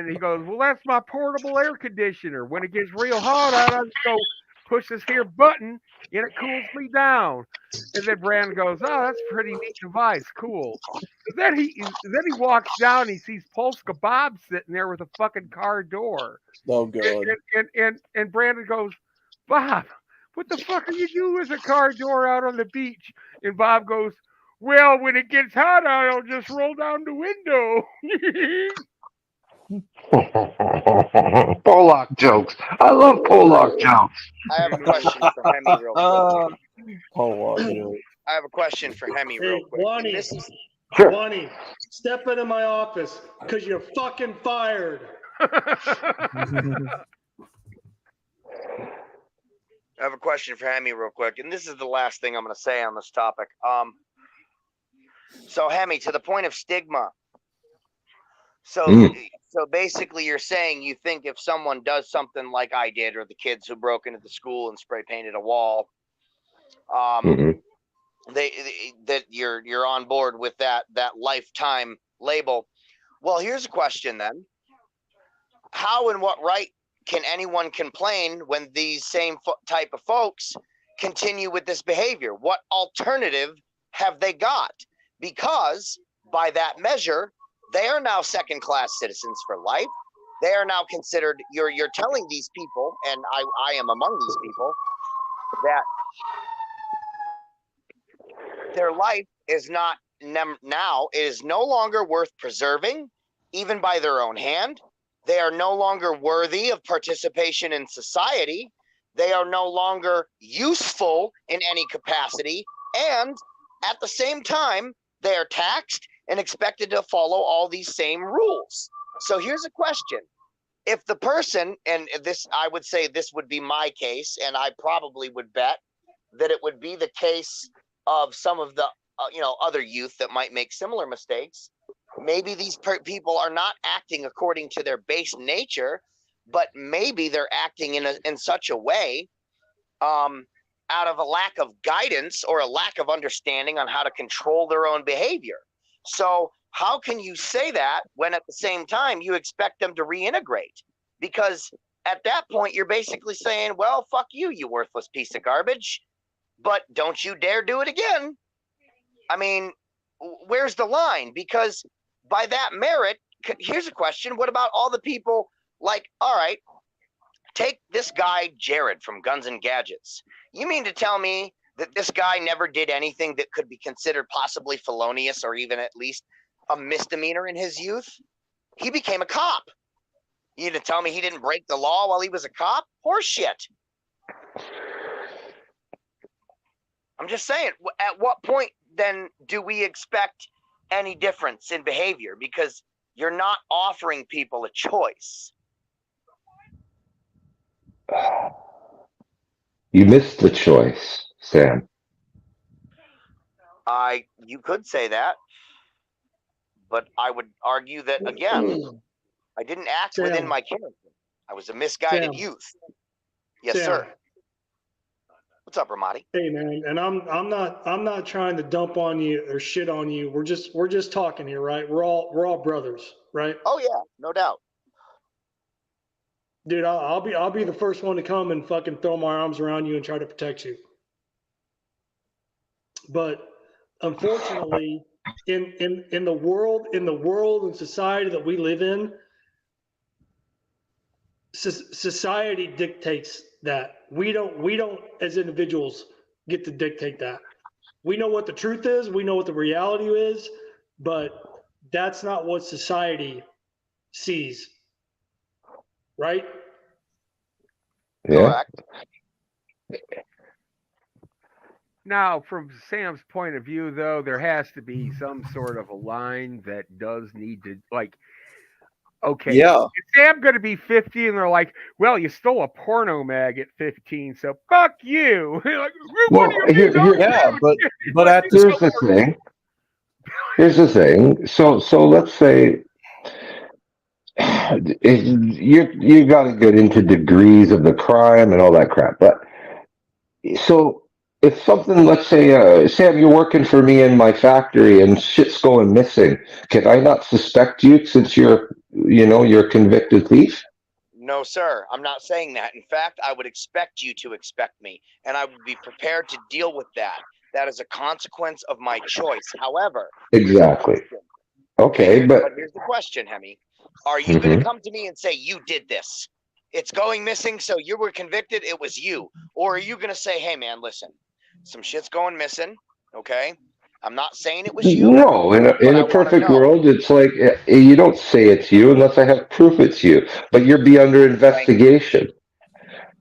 he goes, "Well, that's my portable air conditioner. When it gets real hot, I just go push this here button, and it cools me down." And then Brandon goes, "Oh, that's a pretty neat device. Cool." Then he walks down, and he sees Polska Bob sitting there with a fucking car door. Oh god. And Brandon goes, "Bob, what the fuck are you doing with a car door out on the beach?" And Bob goes, "Well, when it gets hot out, I'll just roll down the window." Pollock jokes. I love Pollock jokes. I have a question for Hemi real quick. Pollock jokes. I have a question for Hemi real quick. Lonnie, This is Sure. Lonnie, step into my office because you're fucking fired. I have a question for Hemi real quick, and this is the last thing I'm going to say on this topic. So Hemi, to the point of stigma. So basically, you're saying you think if someone does something like I did, or the kids who broke into the school and spray painted a wall, that you're on board with that lifetime label. Well, here's a question then: how and what right can anyone complain when these same type of folks continue with this behavior? What alternative have they got? Because by that measure, they are now second-class citizens for life. They are now considered. You're telling these people, and I am among these people, that their life is not now is no longer worth preserving, even by their own hand. They are no longer worthy of participation in society. They are no longer useful in any capacity. And at the same time, they are taxed and expected to follow all these same rules. So here's a question. If the person, and this, I would say this would be my case, and I probably would bet that it would be the case of some of the other youth that might make similar mistakes. Maybe these people are not acting according to their base nature, but maybe they're acting in such a way out of a lack of guidance or a lack of understanding on how to control their own behavior. So how can you say that when at the same time you expect them to reintegrate? Because at that point, you're basically saying, well, fuck you, you worthless piece of garbage, but don't you dare do it again. I mean, where's the line? Because by that merit, here's a question. What about all the people like, all right, take this guy, Jared from Guns and Gadgets. You mean to tell me that this guy never did anything that could be considered possibly felonious or even at least a misdemeanor in his youth? He became a cop. You to tell me he didn't break the law while he was a cop? Horseshit. I'm just saying, at what point then do we expect any difference in behavior? Because you're not offering people a choice. You missed the choice, Sam. You could say that, but I would argue that, again, I didn't act Sam. within my character. I was a misguided Sam. youth. Yes, Sam. sir. What's up, Ramadi? Hey man, and I'm not trying to dump on you or shit on you. We're just talking here, right? We're all brothers, right? Oh yeah, no doubt. Dude, I'll be the first one to come and fucking throw my arms around you and try to protect you. But unfortunately, in the world and society that we live in, society dictates that. We don't as individuals get to dictate that. We know what the truth is, we know what the reality is, but that's not what society sees. Right? Yeah. Correct. Now, from Sam's point of view, though, there has to be some sort of a line that does need to, like, okay, Yeah. is Sam going to be 50 and they're like, well, you stole a porno mag at 15, so fuck you. Like, Well, but at here's the thing. Here's the thing. So let's say you got to get into degrees of the crime and all that crap. But so if something, let's say, Sam, you're working for me in my factory and shit's going missing, can I not suspect you since you're a convicted thief? No, sir. I'm not saying that. In fact, I would expect you to expect me, and I would be prepared to deal with that. That is a consequence of my choice. However, Exactly. Okay, but here's the question, Hemi. Are you going to come to me and say, you did this? It's going missing, so you were convicted, it was you. Or are you going to say, hey, man, listen, some shit's going missing, okay? I'm not saying it was you. No, in a perfect world, it's like you don't say it's you unless I have proof it's you. But you'll be under investigation.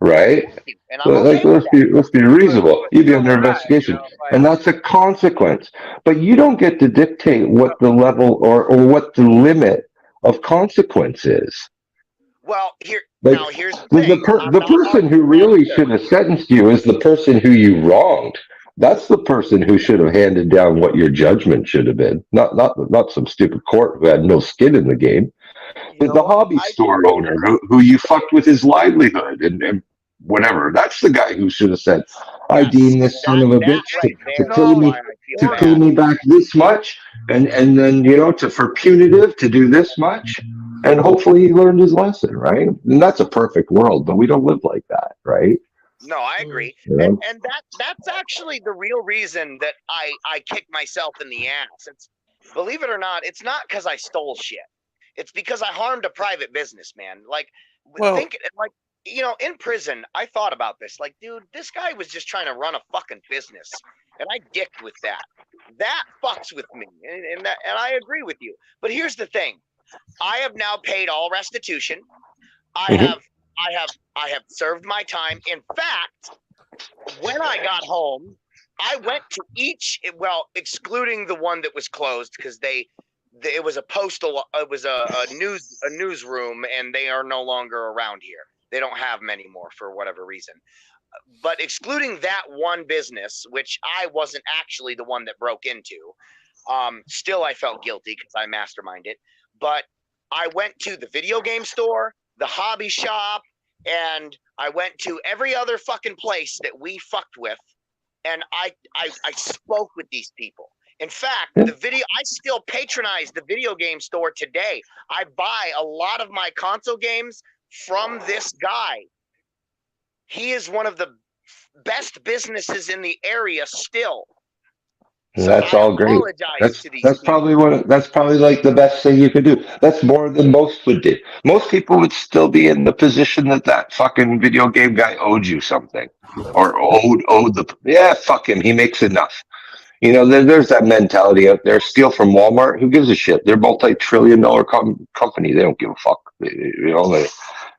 right? And I'm okay with Let's be reasonable. You'd be under investigation, Like, and that's a consequence. But you don't get to dictate what the level or what the limit of consequence is. Well, Like here's the the thing. I'm the not person who arguing really necessarily. should have sentenced you is the person who you wronged. That's the person who should have handed down what your judgment should have been. Not some stupid court who had no skin in the game. You But know the what? hobby store owner who you fucked with his livelihood and whatever. That's the guy who should have said, "I deem this son of a That bitch right to there pay is no, me why I feel to pay bad. me back this much, and then to for punitive to do this much." And hopefully he learned his lesson, right? And that's a perfect world, but we don't live like that, right? No, I agree. You know? And that's actually the real reason that I kick myself in the ass. It's, believe it or not, it's not because I stole shit. It's because I harmed a private business, man. Like, Well, in prison, I thought about this. Like, dude, this guy was just trying to run a fucking business, and I dicked with that. That fucks with me, and I agree with you. But here's the thing: I have now paid all restitution. I have served my time. In fact, when I got home, I went to excluding the one that was closed because it was a newsroom, and they are no longer around here. They don't have them anymore for whatever reason. But excluding that one business, which I wasn't actually the one that broke into, still I felt guilty because I masterminded it. But I went to the video game store, the hobby shop, and I went to every other fucking place that we fucked with, and I spoke with these people. In fact, I still patronize the video game store today. I buy a lot of my console games from this guy. He is one of the best businesses in the area still. So That's I all great. apologize to these people. That's probably like the best thing you could do. That's more than most would do. Most people would still be in the position that fucking video game guy owed you something, or fuck him. He makes enough. There's that mentality out there. Steal from Walmart. Who gives a shit? They're multi-trillion-dollar company. They don't give a fuck.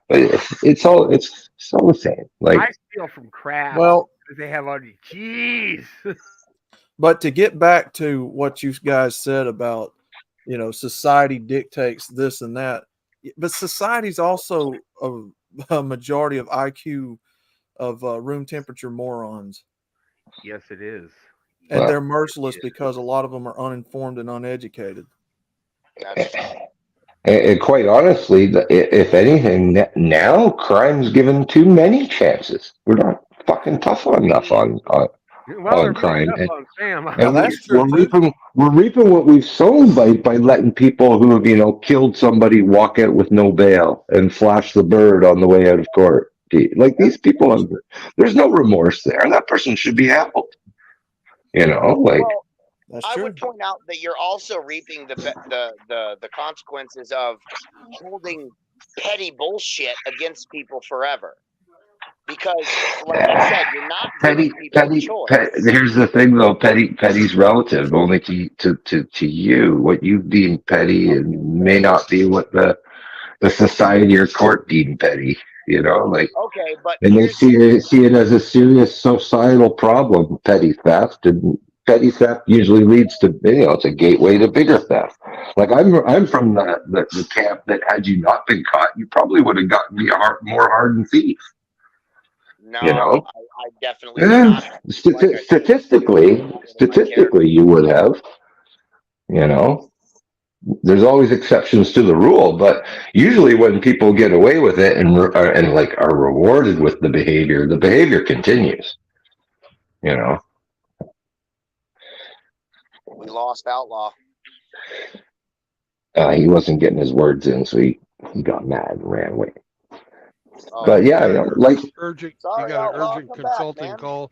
It's all the same. Like, I steal from crap. Well, because they have all these cheese. but to get back to what you guys said about, society dictates this and that, but society's also a majority of IQ of room temperature morons. Yes, it is. And they're merciless because a lot of them are uninformed and uneducated. And quite honestly, if anything, now crime's given too many chances. We're not fucking tough enough on crime. And we're reaping what we've sown by letting people who have killed somebody walk out with no bail and flash the bird on the way out of court. Like, these people, there's no remorse there. That person should be held. I would point out that you're also reaping the consequences of holding petty bullshit against people forever. Because, like I said, you're not giving people a choice. Here's the thing, though. Petty's relative. Only to you. What you deem petty may not be what the society or court deem petty. Okay, but and they see it as a serious societal problem. Petty theft, and petty theft usually leads to it's a gateway to bigger theft. Like, I'm from the camp that had you not been caught, you probably would have gotten me a more hardened thief. No, I definitely not. Statistically, you would have. There's always exceptions to the rule, but usually when people get away with it and are rewarded with the behavior continues. We lost Outlaw. He wasn't getting his words in, so he got mad and ran away. But yeah, urgent. You got an urgent consulting call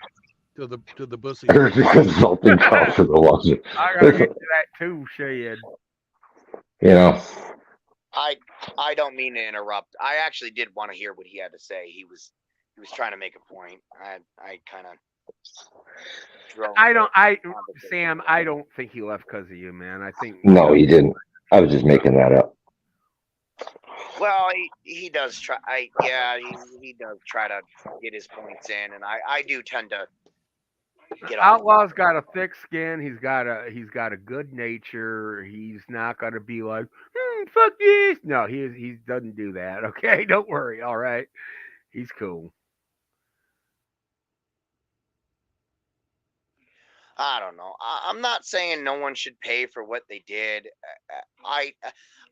to the bussy. Urgent consulting call to the lawsuit. I gotta get to that too, Shad. I don't mean to interrupt. I actually did want to hear what he had to say. He was trying to make a point. I kind of. Sam, I don't think he left because of you, man. I think. No, he didn't. I was just making that up. Well, he does try. He does try to get his points in, and I do tend to get off. Outlaw's got a thick skin. He's got a good nature. He's not gonna be like, fuck this. No, he doesn't do that. Okay, don't worry. All right, he's cool. I don't know. I'm not saying no one should pay for what they did. I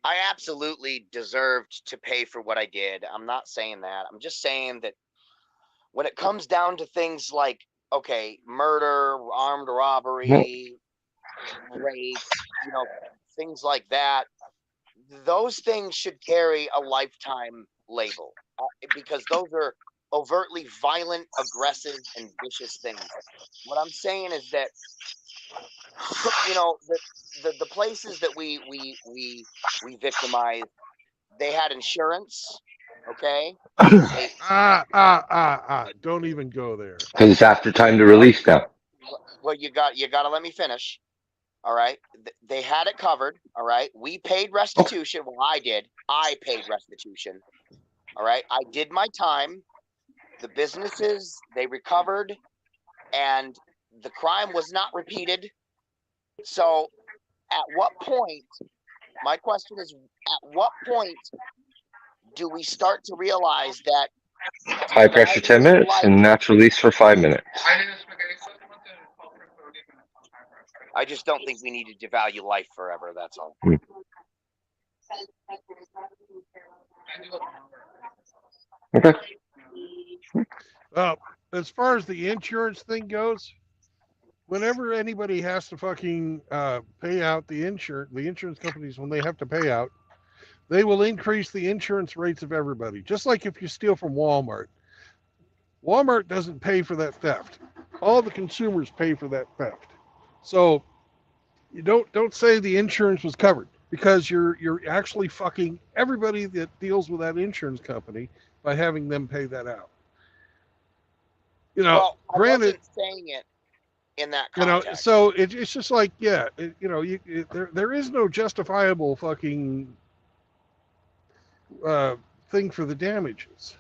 I absolutely deserved to pay for what I did. I'm not saying that. I'm just saying that when it comes down to things like, okay, murder, armed robbery, rape, things like that, those things should carry a lifetime label because those are overtly violent, aggressive, and vicious things. What I'm saying is that the places that we victimized, they had insurance, okay? They Don't even go there. Because it's after time to release now. well, you got to let me finish. All right, they had it covered. All right, we paid restitution. Well, I did. I paid restitution. All right, I did my time. The businesses, they recovered, and the crime was not repeated. So, at what point? My question is, at what point do we start to realize that High pressure 10 minutes and natural release for 5 minutes. I just don't think we need to devalue life forever. That's all. Okay. As far as the insurance thing goes, whenever anybody has to fucking pay out the insurance companies, when they have to pay out, they will increase the insurance rates of everybody. Just like if you steal from Walmart. Walmart doesn't pay for that theft. All the consumers pay for that theft. So you don't say the insurance was covered, because you're actually fucking everybody that deals with that insurance company by having them pay that out. Well, I granted, wasn't saying it in that context. so it's just like, yeah, there is no justifiable fucking thing for the damages.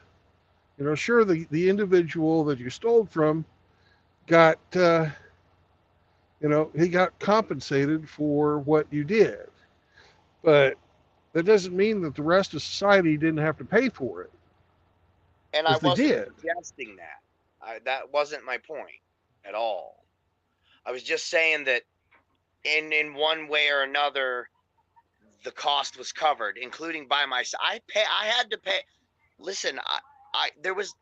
Sure, the individual that you stole from got he got compensated for what you did, but that doesn't mean that the rest of society didn't have to pay for it. And I wasn't did. suggesting that. That wasn't my point at all. I was just saying that in one way or another, the cost was covered, including by myself. I had to pay. Listen, there was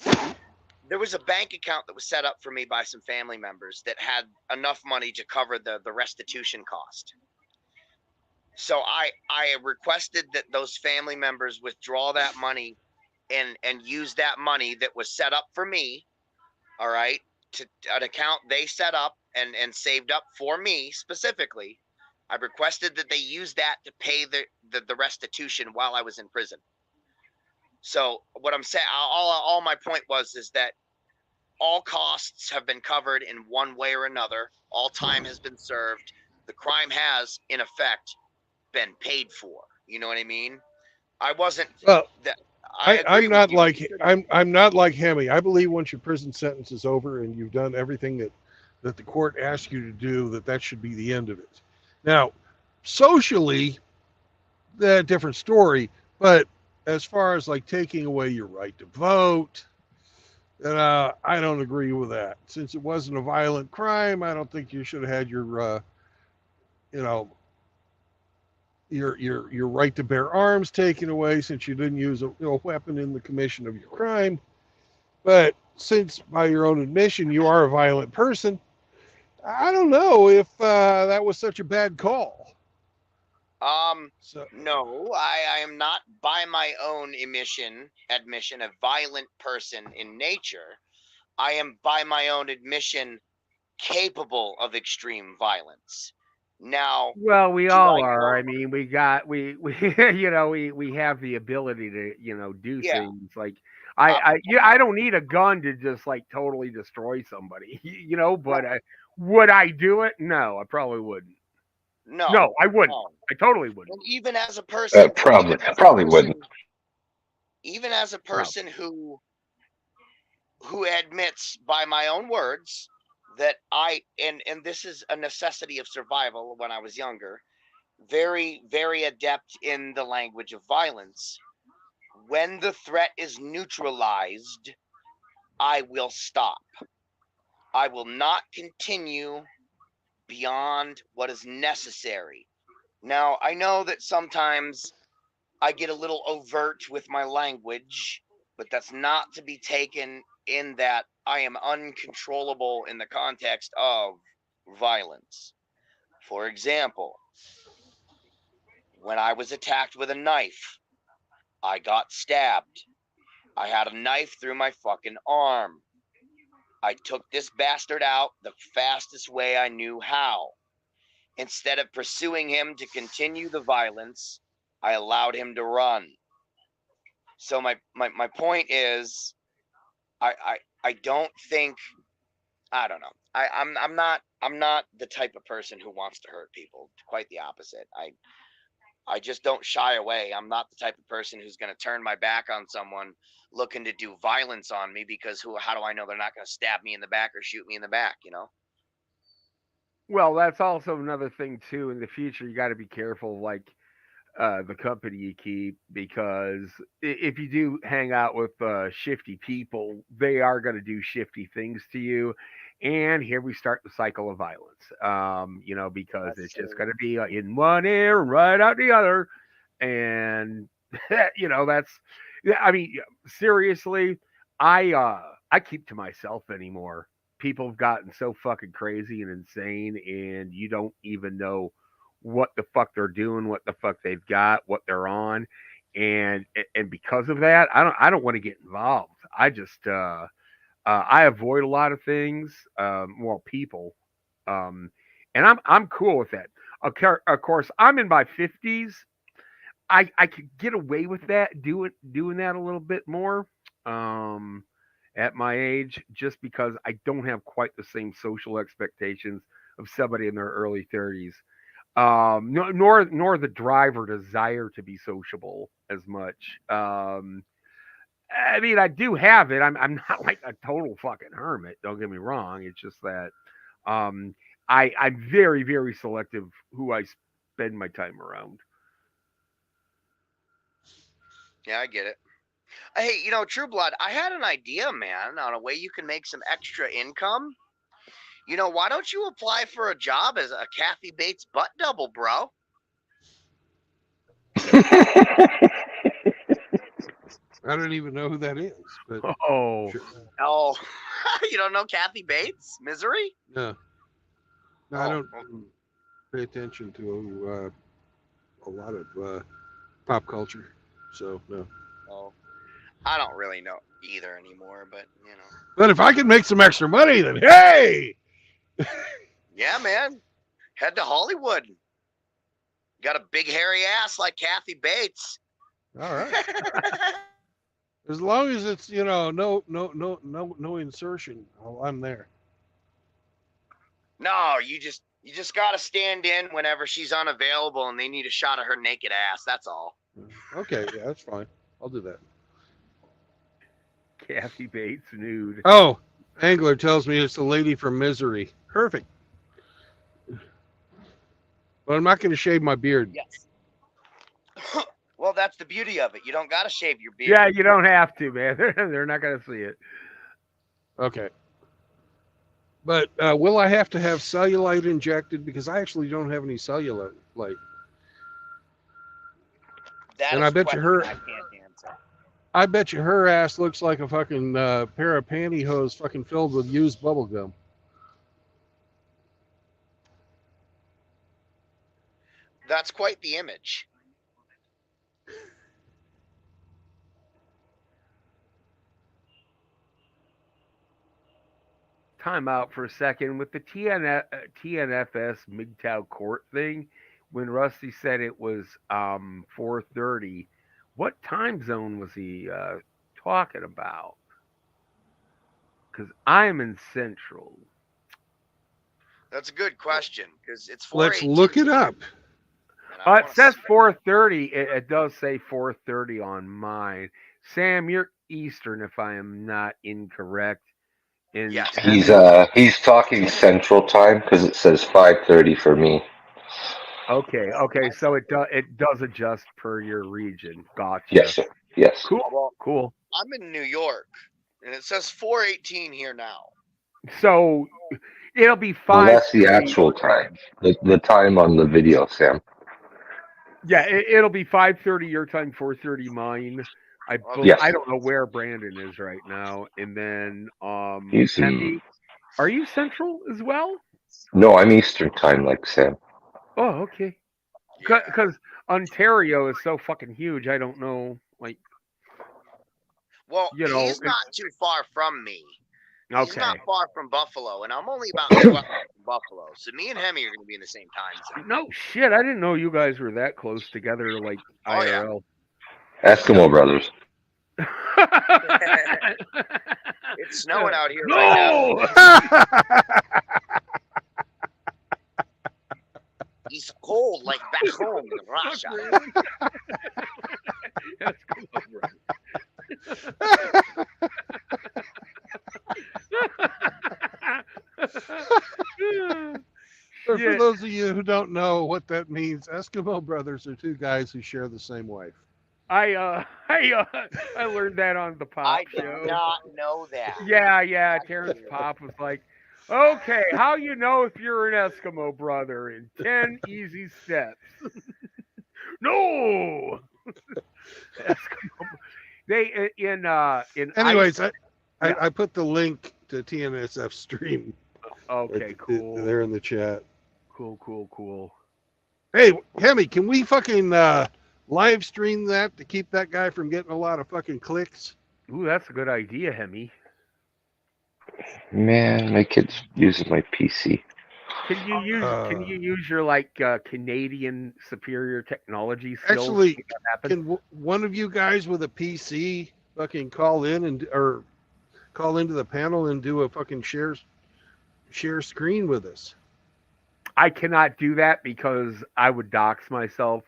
a bank account that was set up for me by some family members that had enough money to cover the restitution cost. So I requested that those family members withdraw that money and use that money that was set up for me, all right, to an account they set up and saved up for me specifically. I requested that they use that to pay the restitution while I was in prison. So what I'm saying, all my point is that all costs have been covered in one way or another. All time has been served. The crime has, in effect, been paid for. You know what I mean? I wasn't. Well, I'm not like I'm not like Hemi. I believe once your prison sentence is over and you've done everything that the court asked you to do, that should be the end of it. Now, socially, a different story. But as far as like taking away your right to vote, I don't agree with that. Since it wasn't a violent crime, I don't think you should have had your your right to bear arms taken away, since you didn't use a weapon in the commission of your crime. But since by your own admission you are a violent person, I don't know if that was such a bad call. No, I am not by my own admission a violent person in nature. I am by my own admission capable of extreme violence. Now, well, we all are. I mean, we have the ability to do things like I don't need a gun to just like totally destroy somebody, but would I do it? No, I probably wouldn't. No, No, I wouldn't. no. I totally wouldn't. And even as a person, Probably wouldn't. even as a person who admits by my own words that and this is a necessity of survival when I was younger, very, very adept in the language of violence. When the threat is neutralized, I will stop. I will not continue beyond what is necessary. Now, I know that sometimes I get a little overt with my language, but that's not to be taken in that I am uncontrollable in the context of violence. For example, when I was attacked with a knife, I got stabbed. I had a knife through my fucking arm. I took this bastard out the fastest way I knew how. Instead of pursuing him to continue the violence, I allowed him to run. So my point is, I don't think, I don't know. I'm not the type of person who wants to hurt people. Quite the opposite. I just don't shy away. I'm not the type of person who's going to turn my back on someone looking to do violence on me because how do I know they're not going to stab me in the back or shoot me in the back, you know? Well, that's also another thing too. In the future, you got to be careful, like the company you keep, because if you do hang out with shifty people, they are going to do shifty things to you. And here we start the cycle of violence. Because it's just going to be in one ear and right out the other, and that's. Yeah, I mean, seriously, I keep to myself anymore. People have gotten so fucking crazy and insane, and you don't even know what the fuck they're doing, what the fuck they've got, what they're on, and because of that, I don't want to get involved. I avoid a lot of things, people, um, and I'm cool with that. Of course, I'm in my 50s. I could get away with that, doing that a little bit more. Um, at my age, just because I don't have quite the same social expectations of somebody in their early 30s. Nor the drive or desire to be sociable as much. I mean, I do have it. I'm not like a total fucking hermit. Don't get me wrong. It's just that um, I'm very, very selective who I spend my time around. Yeah, I get it. Hey, True Blood, I had an idea, man, on a way you can make some extra income. Why don't you apply for a job as a Kathy Bates butt double, bro? I don't even know who that is, but Oh, sure. Oh, you don't know Kathy Bates? Misery? No, I don't pay attention to a lot of pop culture, so no. Oh, I don't really know either anymore, but But if I can make some extra money, then hey, yeah, man, head to Hollywood. Got a big hairy ass like Kathy Bates. all right. As long as it's no insertion, I'm there. No, you just gotta stand in whenever she's unavailable and they need a shot of her naked ass. That's all. Okay, yeah, that's fine. I'll do that. Kathy Bates nude. Oh, Angler tells me it's the lady from Misery. Perfect. But I'm not going to shave my beard. Yes. Well, that's the beauty of it. You don't gotta shave your beard. Yeah, you don't have to, man. They're not gonna see it. Okay. But will I have to have cellulite injected? Because I actually don't have any cellulite. And I bet you her. I can't answer. I bet you her ass looks like a fucking pair of pantyhose fucking filled with used bubble gum. That's quite the image. Time out for a second with the TNFS MGTOW court thing. When Rusty said it was 4:30, what time zone was he talking about? Because I'm in Central. That's a good question because it's 4:18. Let's look it up. It says 4:30. It does say 4:30 on mine. Sam, you're Eastern, if I am not incorrect. And Yes. He's talking Central Time because it says 5:30 for me. Okay. So it does adjust per your region. Gotcha. Yes, sir. Yes. Cool. Well, Cool. I'm in New York, and it says 4:18 here now. So it'll be Well, 5. that's the actual time. The time on the video, Sam. Yeah, it'll be 5:30 your time, 4:30 mine. Yes. I don't know where Brandon is right now. And then He's in- Henry, are you Central as well? No, I'm Eastern Time, like Sam. Oh, okay. Because Ontario is so fucking huge. I don't know, like. Well, You know, he's not too far from me. He's Okay. not far from Buffalo, and I'm only about 2 hours from Buffalo. So me and Hemi are going to be in the same time zone. No shit, I didn't know you guys were that close together, like Oh, yeah. IRL. Eskimo brothers. It's snowing out here right now. It's cold like back home in Russia. That's cool, For those of you who don't know what that means, Eskimo brothers are two guys who share the same wife. I learned that on the Pop I show. did not know that. Yeah. Terrence Pop was like, "Okay, how you know if you're an Eskimo brother in 10 easy steps?" No. Eskimo. They in Anyways, Iceland- I put the link to TNSF stream. Okay, cool. They're in the chat. Cool. Hey, Hemi, can we fucking live stream that to keep that guy from getting a lot of fucking clicks? Ooh, that's a good idea, Hemi. Man, my kid's using my PC. Can you use your like Canadian superior technology skills? Actually, to make that happen? can one of you guys with a PC fucking call in or call into the panel and do a fucking share screen with us? I cannot do that because I would dox myself.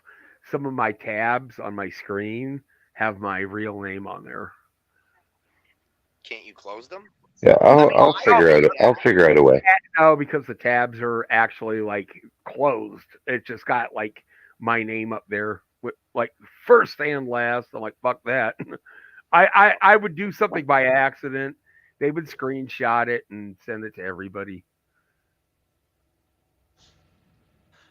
Some of my tabs on my screen have my real name on there. Can't you close them? Yeah, I'll figure out a way. No, because the tabs are actually like closed. It just got like my name up there with like first and last. I'm like, fuck that. I would do something by accident. They would screenshot it and send it to everybody.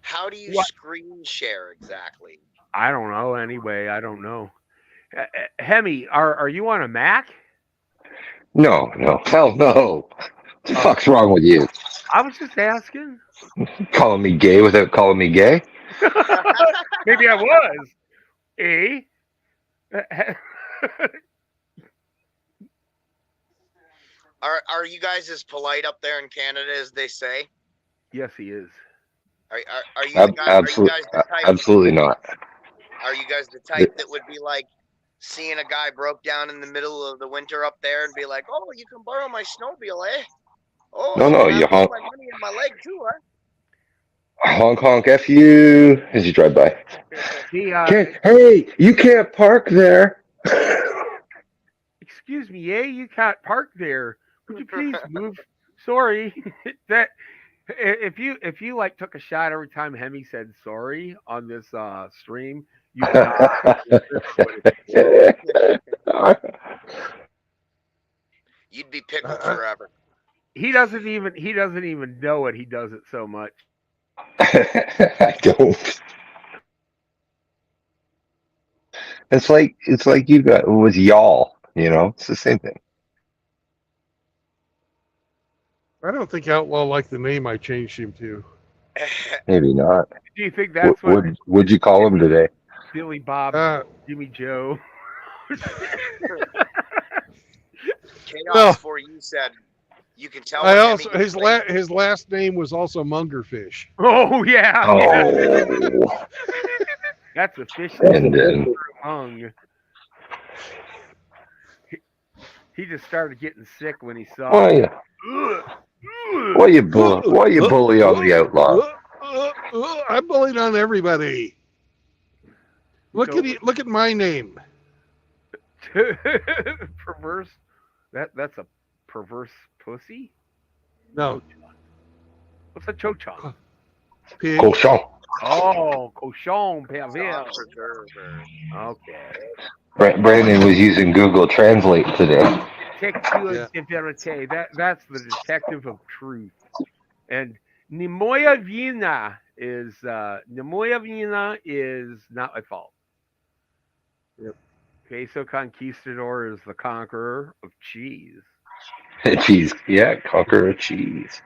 How do you screen share exactly? I don't know. Anyway, I don't know. Hemi, are you on a Mac? No, hell no. What the fuck's wrong with you? I was just asking. Calling me gay without calling me gay? Maybe I was. Eh? Are you guys as polite up there in Canada as they say? Yes, he is. Are you the guys, Absolutely, are you guys the type, absolutely not. Are you guys the type that would be like seeing a guy broke down in the middle of the winter up there and be like, "Oh, you can borrow my snowmobile, eh? Oh, No, you you have honk, my money in my leg too, huh?" honk, F you as you drive by. Hey, you can't park there. Excuse me, you can't park there. Would you please move? Sorry. That if you like took a shot every time Hemi said sorry on this stream, you You'd be pickled forever. He doesn't even know it. He does it so much. I don't. It's like you got with y'all, it's the same thing. I don't think Outlaw liked the name I changed him to. Maybe not. Do you think that's what would you call him today? Billy Bob, Jimmy Joe? Chaos for you said you can tell. I also his last name was also Mungerfish. Oh yeah. Oh. That's a fish. Hung. He just started getting sick when he saw. Oh yeah. Why you bully on the outlaw? I bullied on everybody. Look at my name. Perverse. That's a perverse pussy. No. What's a chochon? Pig. Cochon. Oh, cochon pervers. Preserver. Okay. Brandon was using Google Translate today. Detective de verite. That's the detective of truth. And Nemoya Vina is not my fault. Yep. Queso Conquistador is the conqueror of cheese. Cheese. Yeah, conqueror cheese.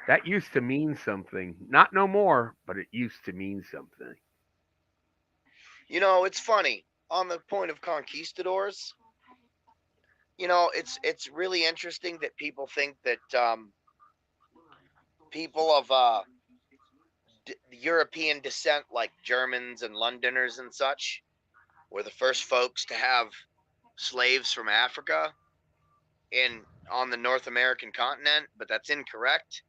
That used to mean something. Not no more, but it used to mean something. You know, it's funny. On the point of conquistadors, you know, it's really interesting that people think that people of European descent, like Germans and Londoners and such, were the first folks to have slaves from Africa on the North American continent, but that's incorrect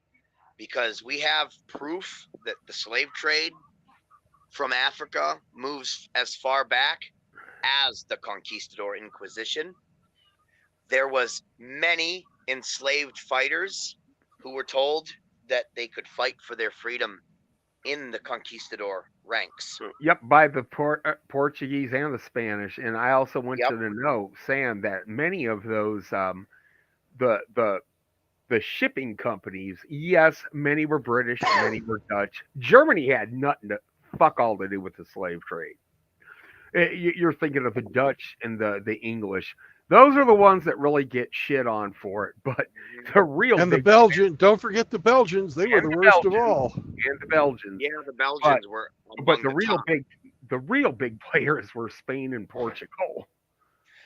because we have proof that the slave trade from Africa moves as far back as the Conquistador Inquisition. There was many enslaved fighters who were told that they could fight for their freedom in the conquistador ranks. Yep, by the Portuguese and the Spanish. And I also went to the note saying that many of those the shipping companies, yes, many were British, many were Dutch. Germany had nothing to fuck all to do with the slave trade. You're thinking of the Dutch and the English. Those are the ones that really get shit on for it. But the real and the Belgians, don't forget the Belgians. They were the worst of all. And the Belgians. Yeah, the Belgians were. But the real big players were Spain and Portugal.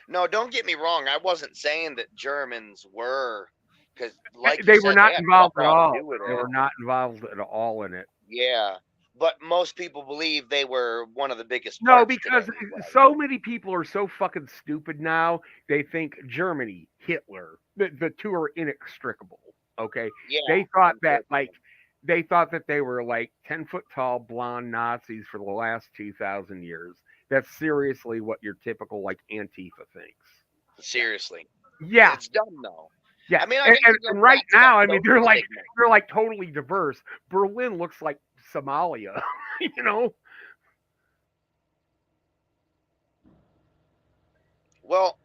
No, don't get me wrong. I wasn't saying that Germans were, because like they you were said, not they had involved fuck at all. to do with They it. were not involved at all in it. Yeah, but most people believe they were one of the biggest. No, because so many people are so fucking stupid now. They think Germany, Hitler, the two are inextricable. Okay, Yeah, they thought that they were like 10-foot tall blonde Nazis for the last 2,000 years. That's seriously what your typical like Antifa thinks. Seriously. Yeah, it's dumb though. Yeah, I mean, and right now, I mean, they're like totally diverse. Berlin looks like Somalia, you know. Well,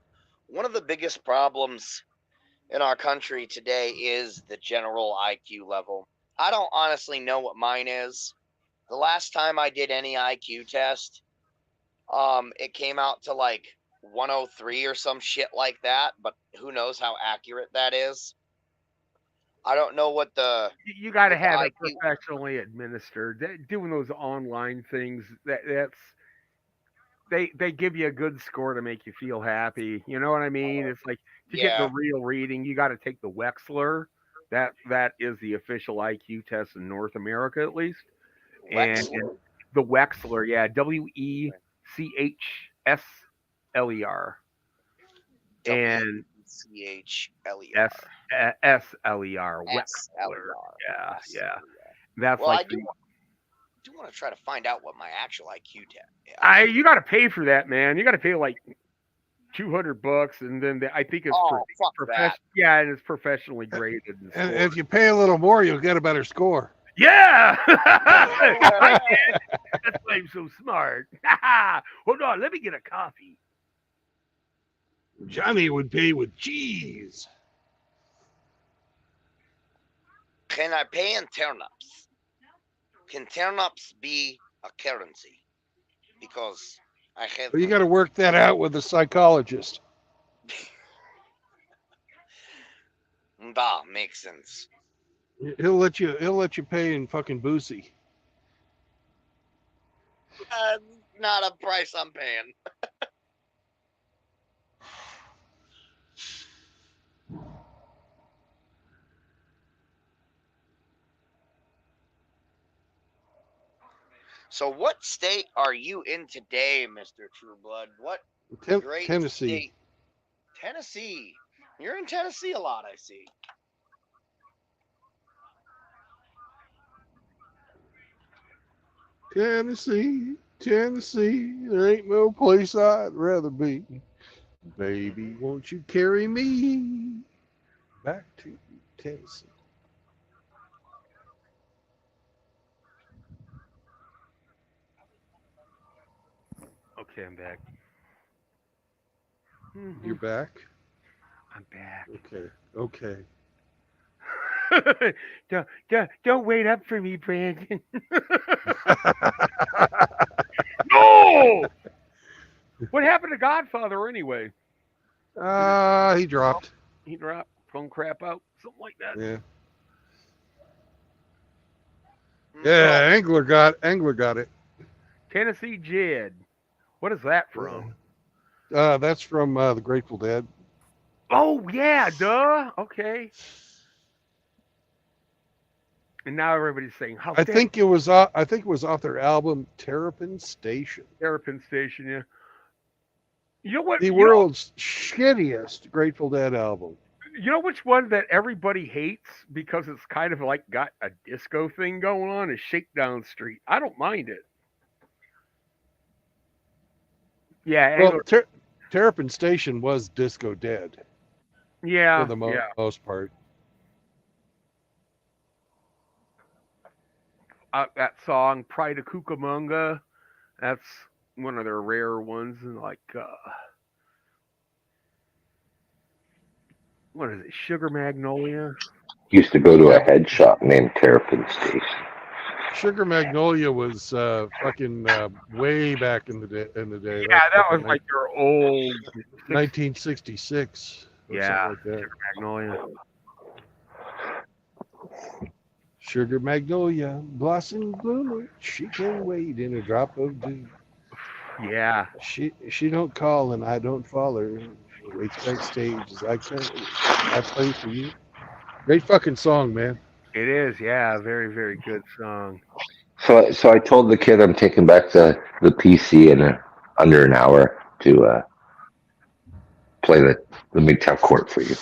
one of the biggest problems in our country today is the general IQ level. I don't honestly know what mine is. The last time I did any IQ test, it came out to like 103 or some shit like that, but who knows how accurate that is. I don't know what the you got to have it professionally administered. Doing those online things, that's they give you a good score to make you feel happy. You know what I mean? It's like to get the real reading, you got to take the Wechsler. That is the official IQ test in North America, at least. And the Wechsler, yeah, WECHSLER. And WECHLER. SLER. Wechsler. Yeah. That's well, like. I do want to try to find out what my actual IQ test. You got to pay for that, man. You got to pay like $200, and then I think it's yeah, and it's professionally graded. And if you pay a little more, you'll get a better score. Yeah, that's why I'm so smart. Hold on, let me get a coffee. Johnny would pay with cheese. Can I pay in turnips? Can turnips be a currency? Because I have. Well, you got to work that out with a psychologist. That makes sense. He'll let you pay in fucking Boosie. Not a price I'm paying. So what state are you in today, Mr. Trueblood? What great Tennessee. State? Tennessee. You're in Tennessee a lot, I see. Tennessee, Tennessee, there ain't no place I'd rather be. Baby, won't you carry me back to Tennessee? Okay, I'm back. You're back? I'm back. Okay. Don't wait up for me, Brandon. No! What happened to Godfather anyway? He dropped. He dropped, phone crap out, something like that. Yeah. Yeah, Angler got it. Tennessee Jed. What is that from? That's from the Grateful Dead. Oh yeah, duh. Okay. And now everybody's saying how I think it was off their album Terrapin Station. Terrapin Station, yeah. You know what? The world's shittiest Grateful Dead album. You know which one that everybody hates because it's kind of like got a disco thing going on is Shakedown Street. I don't mind it. Yeah, Well, Terrapin Station was Disco Dead. Yeah, for the most part. That song Pride of Cucamonga, that's one of their rare ones, and like what is it, Sugar Magnolia? Used to go to a head shop named Terrapin Station. Sugar Magnolia was fucking way back in the day. Yeah, that was like your old 1966. Yeah, like that. Sugar Magnolia. Sugar Magnolia, blossom bloomer, she can wait in a drop of dew. Yeah. She don't call and I don't follow her. She waits backstage as I play for you. Great fucking song, man. It is, yeah, very, very good song. So I told the kid I'm taking back the PC in under an hour to play the MGTOW court for you.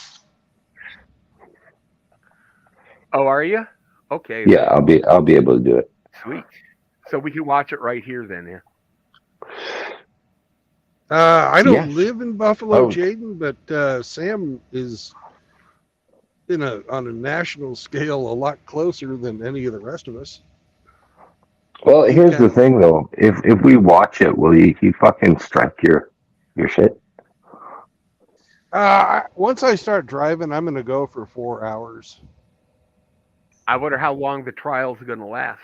Oh, are you? Okay. Yeah, then. I'll be able to do it. Sweet. So we can watch it right here then, yeah. I don't live in Buffalo, Oh. Jaden, but Sam is on a national scale a lot closer than any of the rest of us. Well, here's the thing though. If we watch it, will he fucking strike your shit? Once I start driving, I'm going to go for 4 hours. I wonder how long the trial's going to last.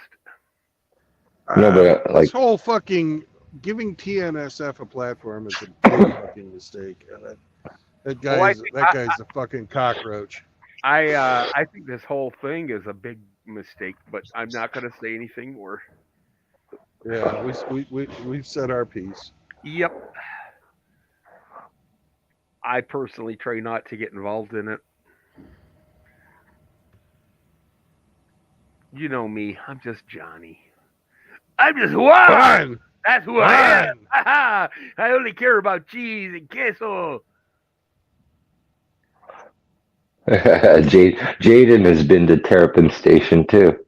No, but like This whole fucking giving TNSF a platform is a big fucking mistake. That guy's a fucking cockroach. I think this whole thing is a big mistake, but I'm not going to say anything more. Yeah, we've said our piece. Yep. I personally try not to get involved in it. You know me. I'm just Johnny. I'm just one. That's who I am. I only care about cheese and queso. Jaden has been to Terrapin Station too.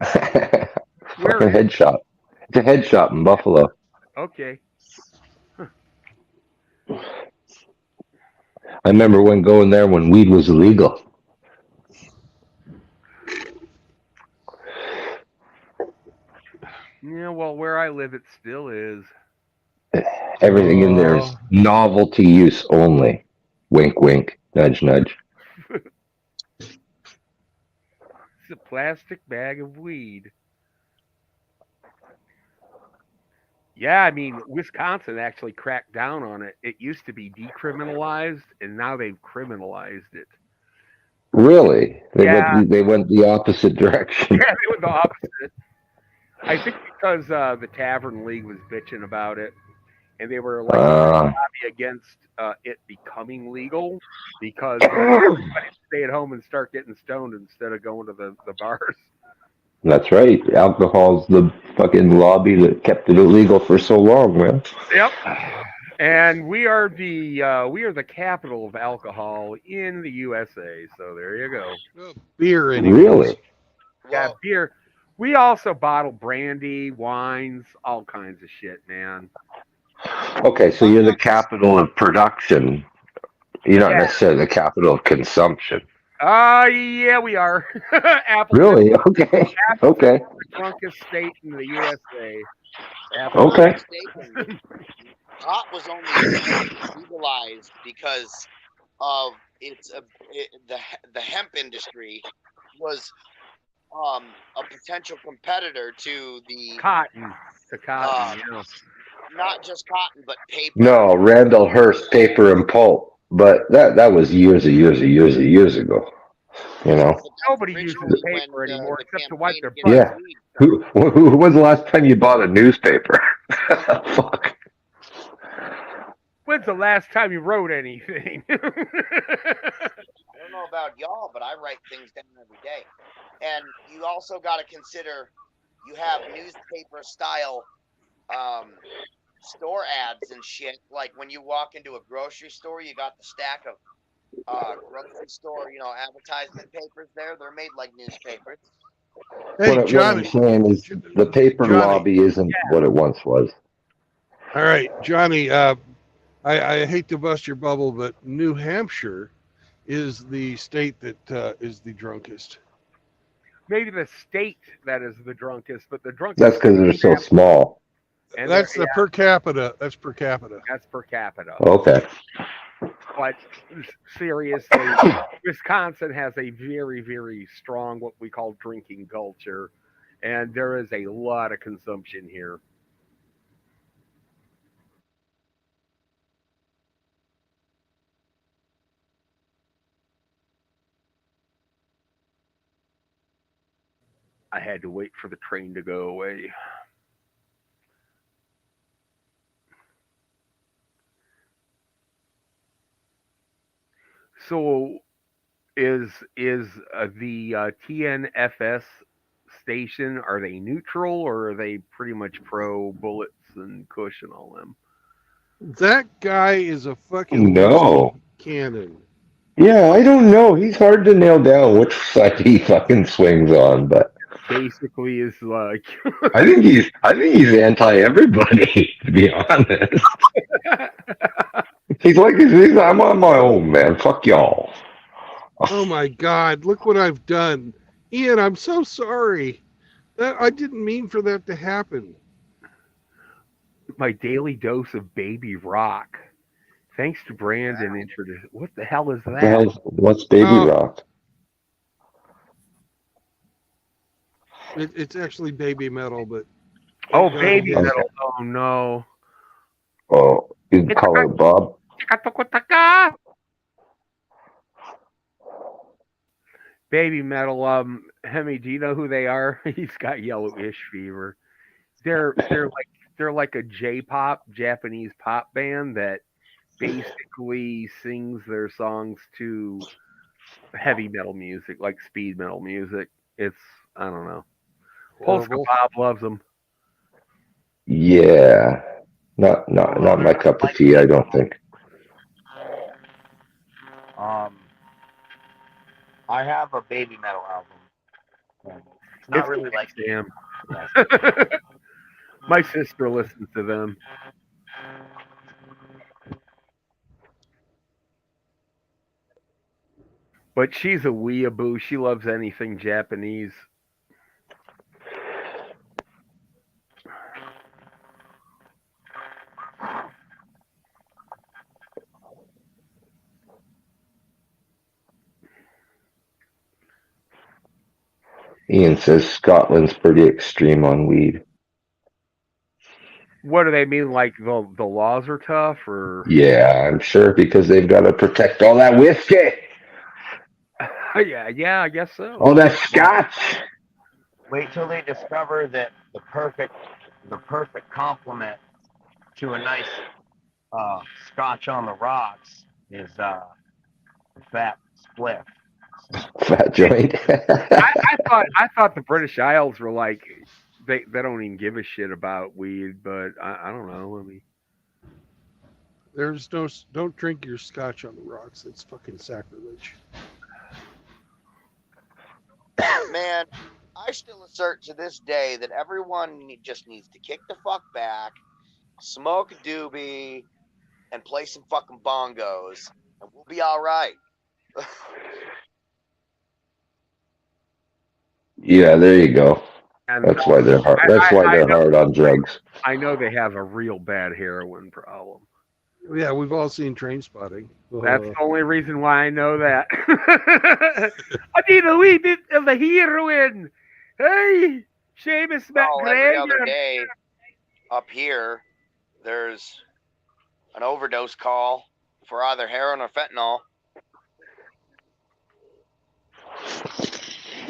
Fucking head shop. It's a head shop in Buffalo. Okay. I remember going there when weed was illegal. Yeah, well, where I live, it still is. Everything in there is novelty use only. Wink, wink. Nudge, nudge. It's a plastic bag of weed. Yeah, I mean, Wisconsin actually cracked down on it. It used to be decriminalized, and now they've criminalized it. Really? They went the opposite direction. Yeah, they went the opposite. I think because the Tavern League was bitching about it, and they were like lobby against it becoming legal because everybody stay at home and start getting stoned instead of going to the bars. That's right. Alcohol's the fucking lobby that kept it illegal for so long, man. Yep. And we are the capital of alcohol in the USA. So there you go. Beer, anyways. Really? Yeah, beer. We also bottle brandy, wines, all kinds of shit, man. Okay, so you're the capital of production. You're not Yeah. necessarily the capital of consumption. Yeah, we are. Appleton, Really? Okay. Appleton, Okay. the drunkest state in the USA. If I'm not Okay. mistaken, pot was only legalized because of the hemp industry was a potential competitor to the Cotton. To cotton, yeah. not just cotton but paper. No, Randall Hearst paper and pulp, but that was years ago. You know. Nobody uses paper anymore except to wipe their butt. Yeah. Who was the last time you bought a newspaper? Fuck. When's the last time you wrote anything? I don't know about y'all, but I write things down every day. And you also got to consider you have newspaper style store ads and shit. Like when you walk into a grocery store, you got the stack of grocery store, advertisement papers there. They're made like newspapers. Hey, What I'm Johnny. saying is the paper Johnny. lobby isn't what it once was. All right, Johnny. I hate to bust your bubble, but New Hampshire is the state that is the drunkest. Maybe the state that is the drunkest, but the drunkest. That's because they're so small. And that's the per capita. That's per capita. That's per capita. Okay. But seriously, Wisconsin has a very, very strong what we call drinking culture, and there is a lot of consumption here. I had to wait for the train to go away. So, is the TNFS station, are they neutral or are they pretty much pro bullets and Kush and all them? That guy is a fucking No. cannon. Yeah, I don't know. He's hard to nail down which side he fucking swings on, but basically is like I think he's anti everybody, to be honest. he's I'm on my own, man. Fuck y'all. Oh my God! Look what I've done, Ian. I'm so sorry. I didn't mean for that to happen. My daily dose of baby rock. Thanks to Brandon introduced. What the hell is that? What's baby rock? It's actually baby metal, but baby metal. Oh no. Oh, you can call it Bob. Baby metal. Hemi, do you know who they are? He's got yellowish fever. They're like a J-pop, Japanese pop band that basically sings their songs to heavy metal music, like speed metal music. It's, I don't know. Polska Bob loves them. Yeah, not my cup of tea. I don't think. I have a baby metal album. It's not really like them. My sister listens to them. But she's a weeaboo. She loves anything Japanese. Ian says Scotland's pretty extreme on weed. What do they mean? Like the laws are tough, or? Yeah, I'm sure because they've got to protect all that whiskey. Yeah, I guess so. All that scotch. Wait till they discover that the perfect complement to a nice scotch on the rocks is fat spliff. Fat joint. I thought the British Isles were like they don't even give a shit about weed, but I don't know. I mean, there's don't drink your scotch on the rocks. It's fucking sacrilege. Man, I I still assert to this day that everyone just needs to kick the fuck back, smoke a doobie, and play some fucking bongos, and we'll be all right. Yeah, there you go. And That's why they're hard. That's why they're hard on drugs. I know they have a real bad heroin problem. Yeah, we've all seen Train Spotting. That's the only reason why I know that. I need a wee bit of the heroin. Hey, Seamus Every other McGregor. day up here, there's an overdose call for either heroin or fentanyl.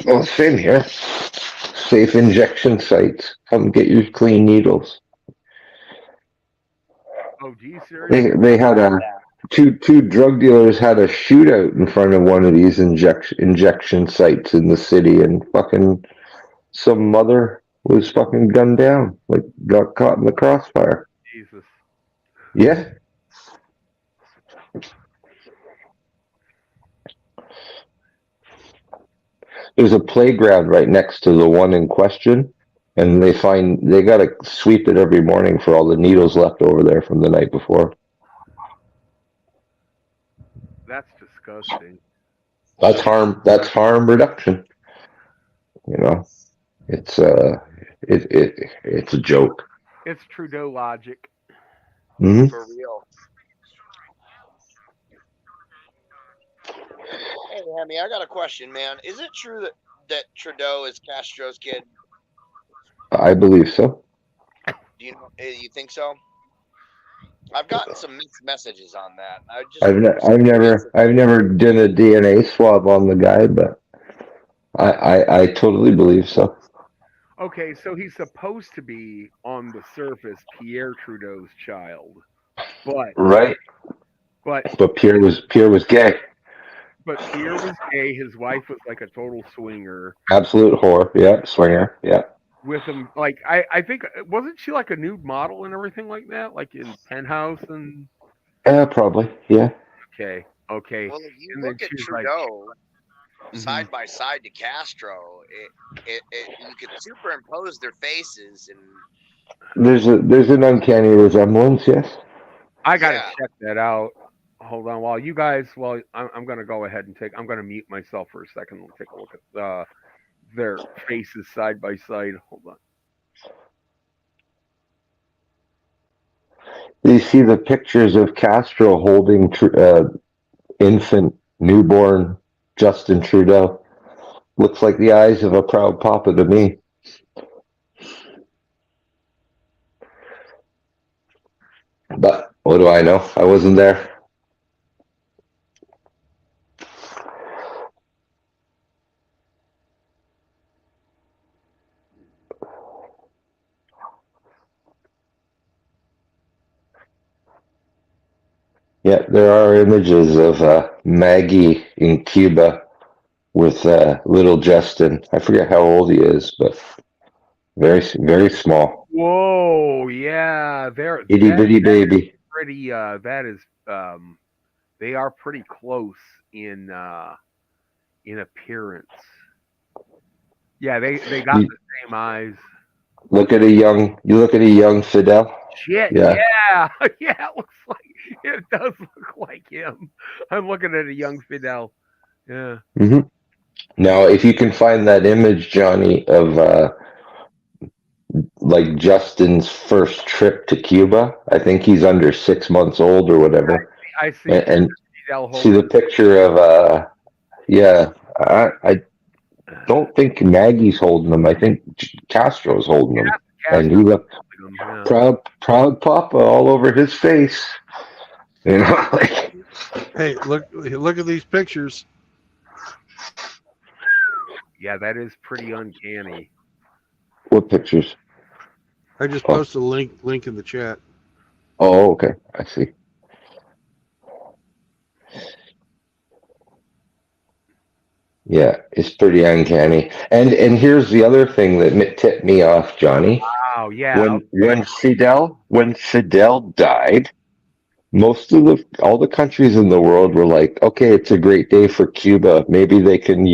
Well, same here. Safe injection sites. Come get your clean needles. Oh, geez, seriously? They had two drug dealers had a shootout in front of one of these injection sites in the city, and fucking some mother was fucking gunned down, like got caught in the crossfire. Jesus. Yeah. There's a playground right next to the one in question, and they gotta sweep it every morning for all the needles left over there from the night before. That's disgusting. That's harm reduction. You know, it's a joke. It's Trudeau logic. Mm-hmm. For real. Hey, Hammy, I got a question, man. Is it true that Trudeau is Castro's kid? I believe so. Do you think so? I've gotten some mixed messages on that. I've never done a DNA swab on the guy, but I totally believe so. Okay, so he's supposed to be on the surface Pierre Trudeau's child, but Right. But Pierre was gay. But Pierre was gay. His wife was like a total swinger. Absolute whore. Yeah, swinger. Yeah. With him, like I think wasn't she like a nude model and everything like that, like in Penthouse and? Probably. Yeah. Okay. Well, if you And look then at she's Trudeau like, side by side to Castro, you could superimpose their faces, and there's an uncanny resemblance. Yes. I gotta check that out. Hold on, I'm gonna go ahead and I'm gonna mute myself for a second and take a look at their faces side by side. Hold on. You see the pictures of Castro holding infant, newborn Justin Trudeau. Looks like the eyes of a proud papa to me. But what do I know? I wasn't there. Yeah, there are images of Maggie in Cuba with little Justin. I forget how old he is, but very, very small. Whoa, yeah, they're Itty bitty baby. Pretty. That is. They are pretty close in appearance. Yeah, they got the same eyes. You look at a young Fidel. Shit. Yeah. Yeah. It does look like him. I'm looking at a young Fidel. Yeah. Mm-hmm. Now, if you can find that image, Johnny, of like Justin's first trip to Cuba, I think he's under 6 months old or whatever. I see. And see the picture of I don't think Maggie's holding him. I think Castro's holding him, and he looked proud papa all over his face. You know, like, hey, look at these pictures. Yeah, that is pretty uncanny. What pictures? I just posted a link in the chat. Oh, okay. I see. Yeah, it's pretty uncanny. And here's the other thing that tipped me off, Johnny. Wow, yeah. When Fidel died, all the countries in the world were like, okay, it's a great day for Cuba. Maybe they can,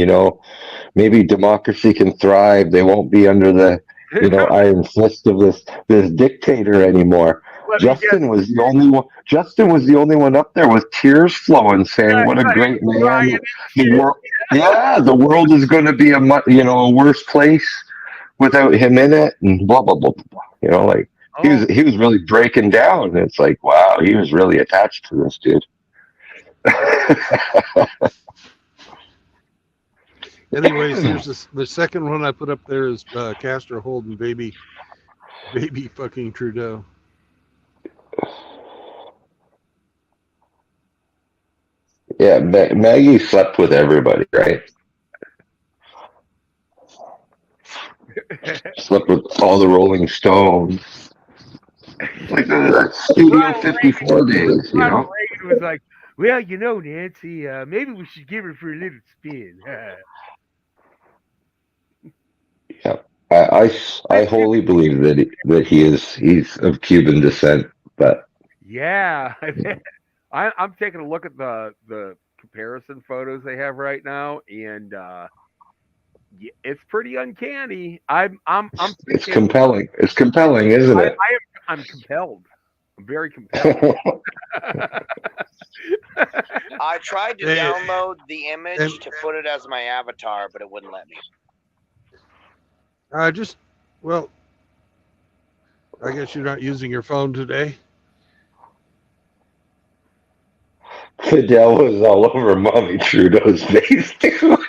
maybe democracy can thrive. They won't be under the iron fist of this dictator anymore. Justin was the only one. Justin was the only one up there with tears flowing, saying, "What a great man! The world, yeah, the world is going to be a a worse place without him in it." And blah blah blah blah. Like he was really breaking down. It's like, wow, he was really attached to this dude. Anyways, here's the second one I put up there is Castro holding baby fucking Trudeau. Yeah, Maggie slept with everybody, right? Slept with all the Rolling Stones. Like Studio 54 days, Ronald Reagan was like, well, Nancy, maybe we should give her for a little spin. Yeah, I wholly believe that he's of Cuban descent, but Yeah, I'm taking a look at the comparison photos they have right now, and it's pretty uncanny. I'm it's compelling. It's compelling, isn't it? I'm compelled. I'm very compelled. I tried to download the image to put it as my avatar, but it wouldn't let me. I guess you're not using your phone today. Fidel was all over Mommy Trudeau's face. What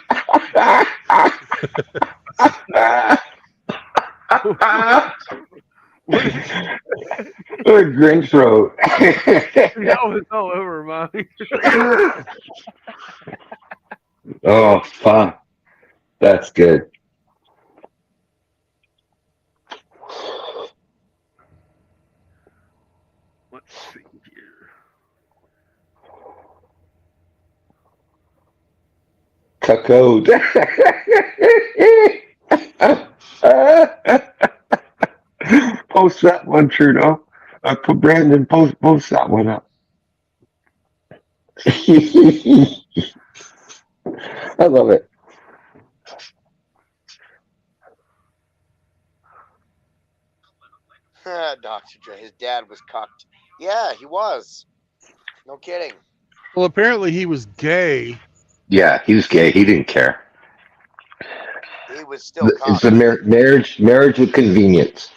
a Grinch wrote. That was all over Mommy. Oh, fuck. That's good. Let's see here. Cuckold. Post that one, Trudeau. Brandon, post that one up. I love it. Dr. Dre, his dad was cucked. Yeah, he was. No kidding. Well, apparently he was gay. Yeah, he was gay. He didn't care. He was still cucked. It's a marriage with convenience.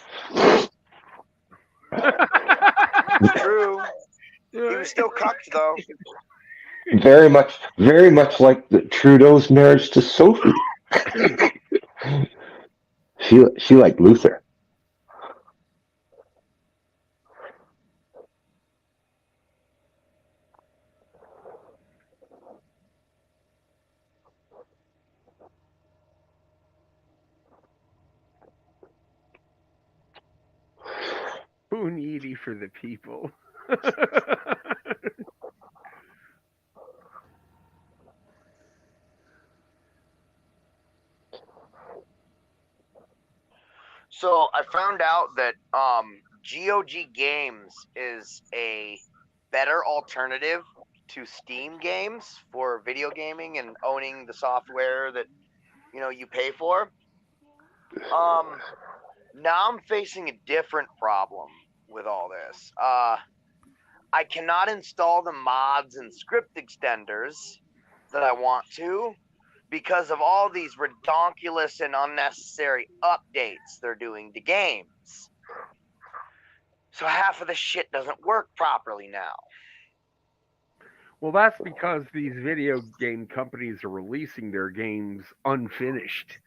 True. He was still cucked, though. Very much like Trudeau's marriage to Sophie. She liked Luther. Who needy for the people? So I found out that GOG Games is a better alternative to Steam games for video gaming and owning the software that you pay for. Now I'm facing a different problem with all this. I cannot install the mods and script extenders that I want to because of all these redonkulous and unnecessary updates they're doing to games. So half of the shit doesn't work properly now. Well, that's because these video game companies are releasing their games unfinished.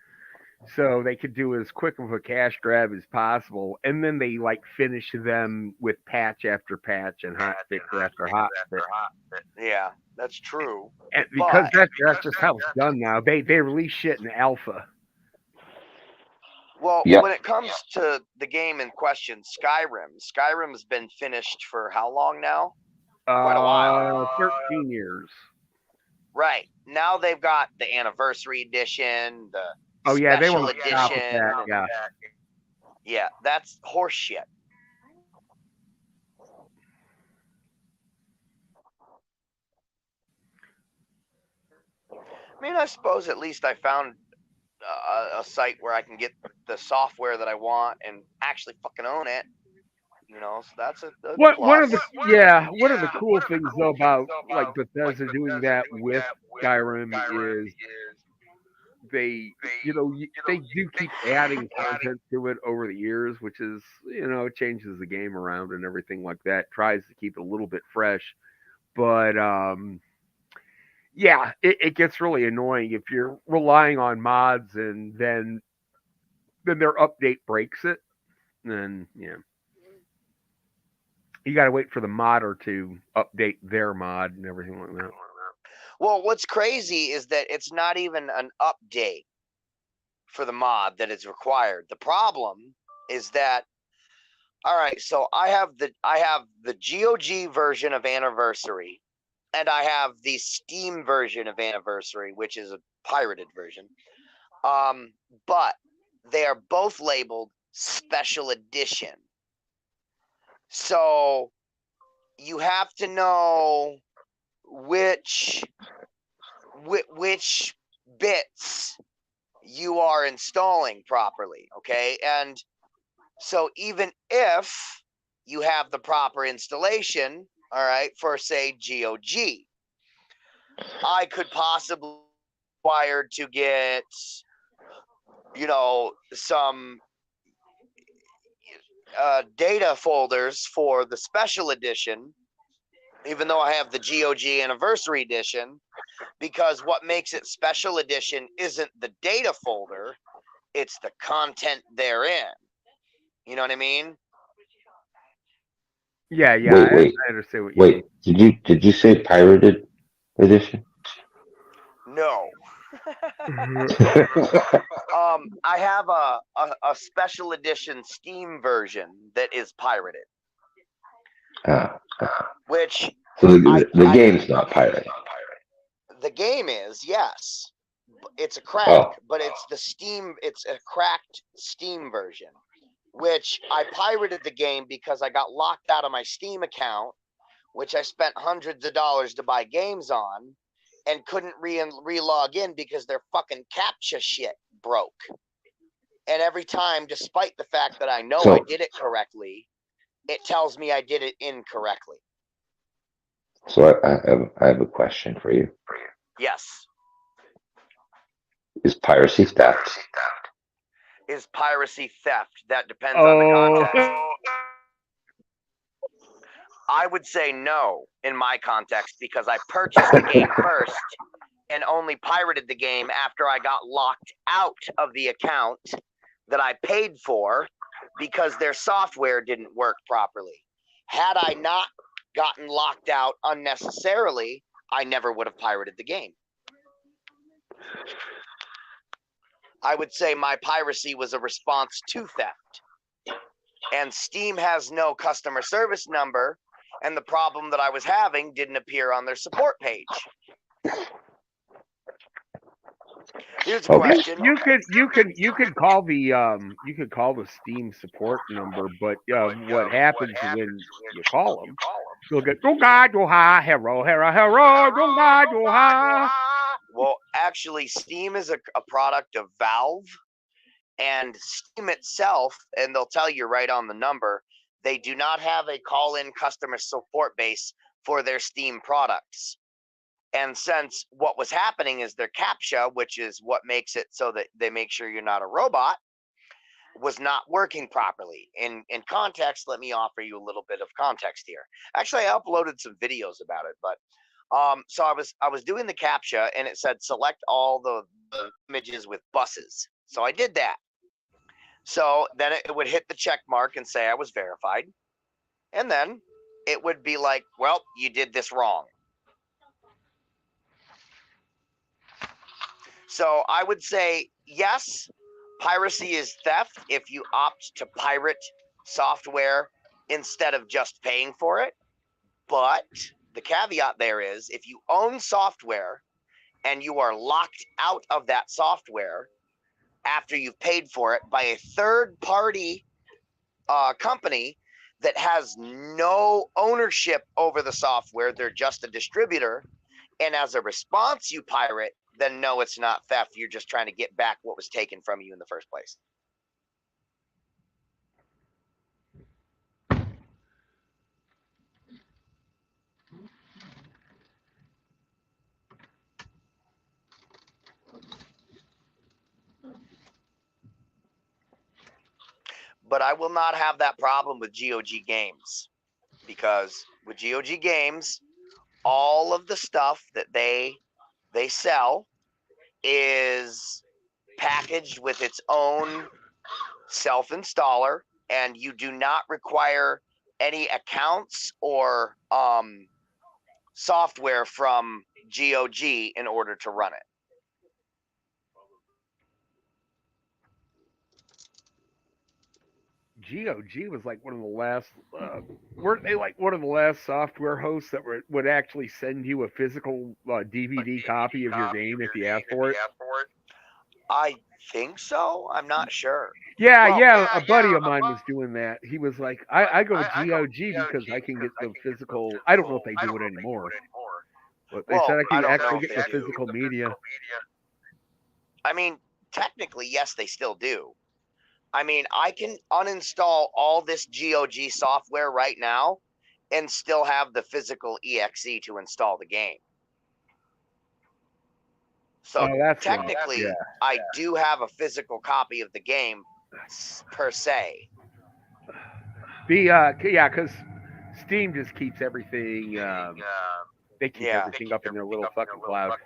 So they could do as quick of a cash grab as possible, and then they finish them with patch after patch and hot fix after hot fix. Yeah, that's true. And because that's just how it's done now. They release shit in alpha. Well, Yep. When it comes to the game in question, Skyrim's been finished for how long now? Quite a while. 13 years. Right. Now they've got the anniversary edition, the they special want to stop with edition. that. Yeah. Yeah, that's horseshit. I mean, I suppose at least I found a site where I can get the software that I want and actually fucking own it. You know, so that's a What plus. one of the cool things though about like Bethesda doing that with Skyrim is they they do keep adding content to it over the years, which is changes the game around and everything like that. Tries to keep it a little bit fresh, but yeah, it gets really annoying if you're relying on mods and then their update breaks it. Then you got to wait for the modder to update their mod and everything like that. Well, what's crazy is that it's not even an update for the mod that is required. The problem is that, all right, so I have the GOG version of Anniversary, and I have the Steam version of Anniversary, which is a pirated version. But they are both labeled Special Edition. So you have to know which bits you are installing properly, okay? And so even if you have the proper installation, all right, for say GOG, I could possibly be required to get some data folders for the special edition, even though I have the GOG Anniversary Edition, because what makes it special edition isn't the data folder, it's the content therein. You know what I mean? Yeah, Wait. I understand what you mean. Did you say pirated edition? No. I have a special edition Steam version that is pirated. Which so the game's not pirated. The game is, yes. It's a crack, but it's a cracked Steam version, which I pirated the game because I got locked out of my Steam account, which I spent hundreds of dollars to buy games on, and couldn't re-log in because their fucking CAPTCHA shit broke. And every time, despite the fact that I know I did it correctly, it tells me I did it incorrectly. So I have a question for you. Yes. Is piracy theft? Is piracy theft? That depends on the context. I would say no in my context because I purchased the game first and only pirated the game after I got locked out of the account that I paid for because their software didn't work properly. Had I not gotten locked out unnecessarily, I never would have pirated the game. I would say my piracy was a response to theft. And Steam has no customer service number, and the problem that I was having didn't appear on their support page. Here's a question. You could call the Steam support number, but what happens when you call them? You'll get Well, actually, Steam is a product of Valve, and Steam itself, and they'll tell you right on the number, they do not have a call-in customer support base for their Steam products. And since what was happening is their CAPTCHA, which is what makes it so that they make sure you're not a robot, was not working properly. In context, let me offer you a little bit of context here. Actually, I uploaded some videos about it, but so I was doing the CAPTCHA, and it said select all the images with buses. So I did that. So then it would hit the check mark and say I was verified. And then it would be like, well, you did this wrong. So I would say, yes, piracy is theft if you opt to pirate software instead of just paying for it. But the caveat there is if you own software and you are locked out of that software after you've paid for it by a third-party company that has no ownership over the software, they're just a distributor, and as a response you pirate, then no, it's not theft. You're just trying to get back what was taken from you in the first place. But I will not have that problem with GOG games, because with GOG games, all of the stuff that they sell is packaged with its own self-installer, and you do not require any accounts or software from GOG in order to run it. GOG was like one of the last, weren't they like one of the last software hosts that would actually send you a physical DVD copy of your game if you asked for it? I think so. I'm not sure. Yeah, Well, a buddy of mine was doing that. He was like, I go GOG because I can get the physical. I don't know if they do it anymore, but they said I can actually get the physical media. I mean, technically, yes, they still do. I mean, I can uninstall all this GOG software right now and still have the physical EXE to install the game. So technically, I do have a physical copy of the game per se. Because Steam just keeps everything. They keep everything up in their little fucking cloud.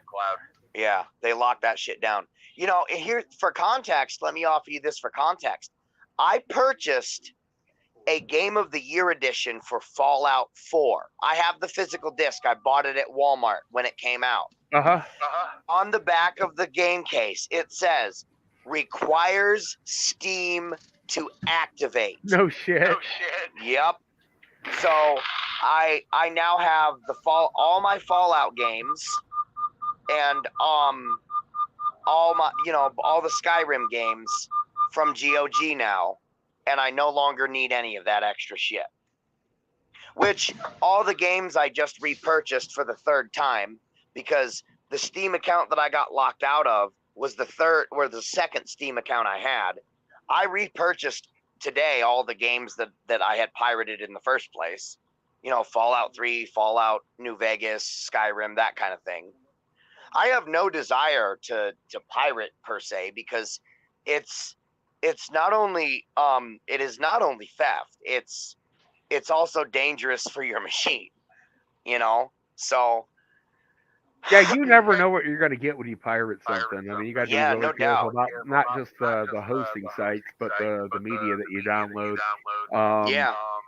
Yeah, they lock that shit down. You know, here for context, let me offer you this for context. I purchased a Game of the Year edition for Fallout 4. I have the physical disc. I bought it at Walmart when it came out. On the back of the game case, it says, requires Steam to activate. No shit. Yep. So I now have all my Fallout games and all the Skyrim games from GOG now, and I no longer need any of that extra shit. Which all the games I just repurchased for the third time, because the Steam account that I got locked out of was the second Steam account I had. I repurchased today all the games that I had pirated in the first place. You know, Fallout 3, Fallout New Vegas, Skyrim, that kind of thing. I have no desire to pirate per se, because it's not only it is not only theft, it's also dangerous for your machine, you know? So yeah, you never know what you're going to get when you pirate something. I mean, you got to be really careful about not just the hosting sites, but the media that you download.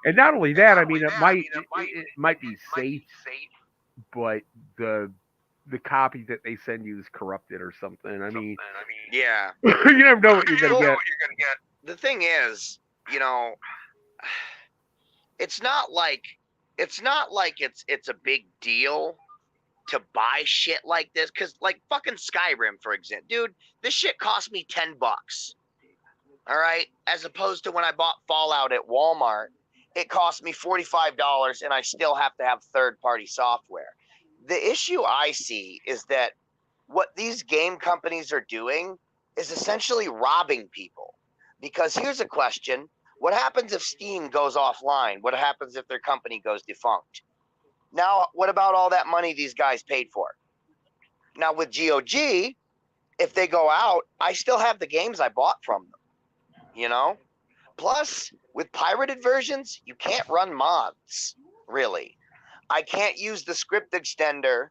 And not only that, I mean, it might be safe, but the copy that they send you is corrupted or something. I mean, yeah, you never know what you're going to get. The thing is, you know, it's not like it's a big deal to buy shit like this, because like fucking Skyrim, for example, dude, this shit cost me $10. All right, as opposed to when I bought Fallout at Walmart, it cost me $45, and I still have to have third-party software. The issue I see is that what these game companies are doing is essentially robbing people. Because here's a question: what happens if Steam goes offline? What happens if their company goes defunct? Now, what about all that money these guys paid for? Now, with GOG, if they go out, I still have the games I bought from them, you know? Plus, with pirated versions, you can't run mods, really. I can't use the script extender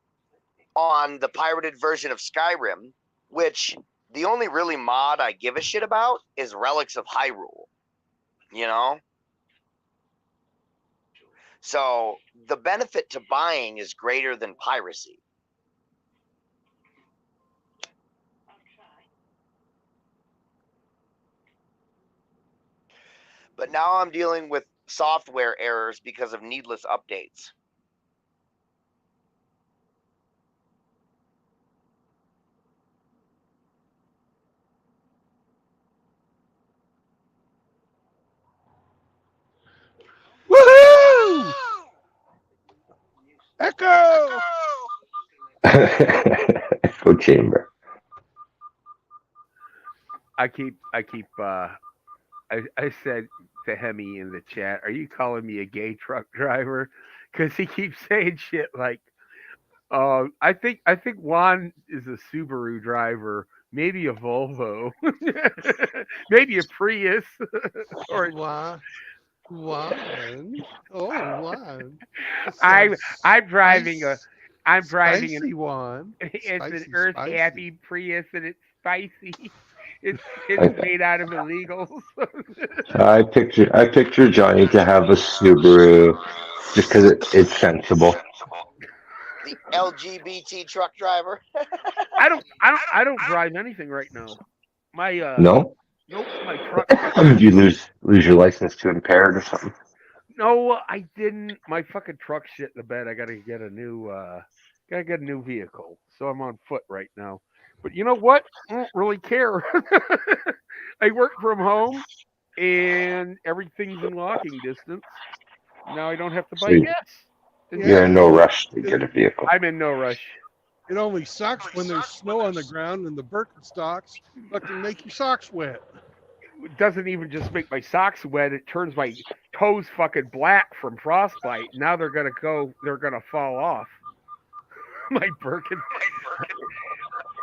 on the pirated version of Skyrim, which the only really mod I give a shit about is Relics of Hyrule, you know? So the benefit to buying is greater than piracy. But now I'm dealing with software errors because of needless updates. Woohoo! Echo! Echo chamber. I said to Hemi in the chat, "Are you calling me a gay truck driver?" Because he keeps saying shit like, I think Juan is a Subaru driver, maybe a Volvo, maybe a Prius, or Juan. Oh, Juan. I'm driving a Spicy Juan. it's an Spicy, Earth spicy. Happy Prius and it's spicy. It's I, made out of illegals. I picture Johnny to have a Subaru just because it's sensible. The LGBT truck driver. I don't drive anything right now. My No? nope, my truck. Did you lose your license to impaired or something? No, I didn't. My fucking truck shit in the bed. I gotta get a new vehicle. So I'm on foot right now. But you know what? I don't really care. I work from home and everything's in walking distance. Now I don't have to So buy gas. you're in no rush to get a vehicle. I'm in no rush. It only sucks when there's snow on the ground and the Birkenstocks fucking make your socks wet. It doesn't even just make my socks wet, it turns my toes fucking black from frostbite. Now they're gonna fall off. My Birken.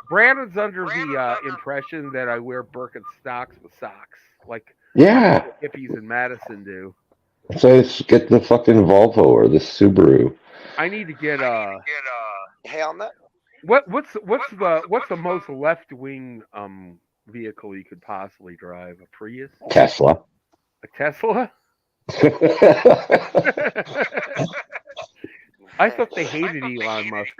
Brandon's under the impression that I wear Birkenstocks with socks, like Yeah. hippies in Madison do. So just get the fucking Volvo or the Subaru. I need to get Hey, on that. what's the most left wing vehicle you could possibly drive? A Prius? Tesla. A Tesla? I thought they hated Elon Musk.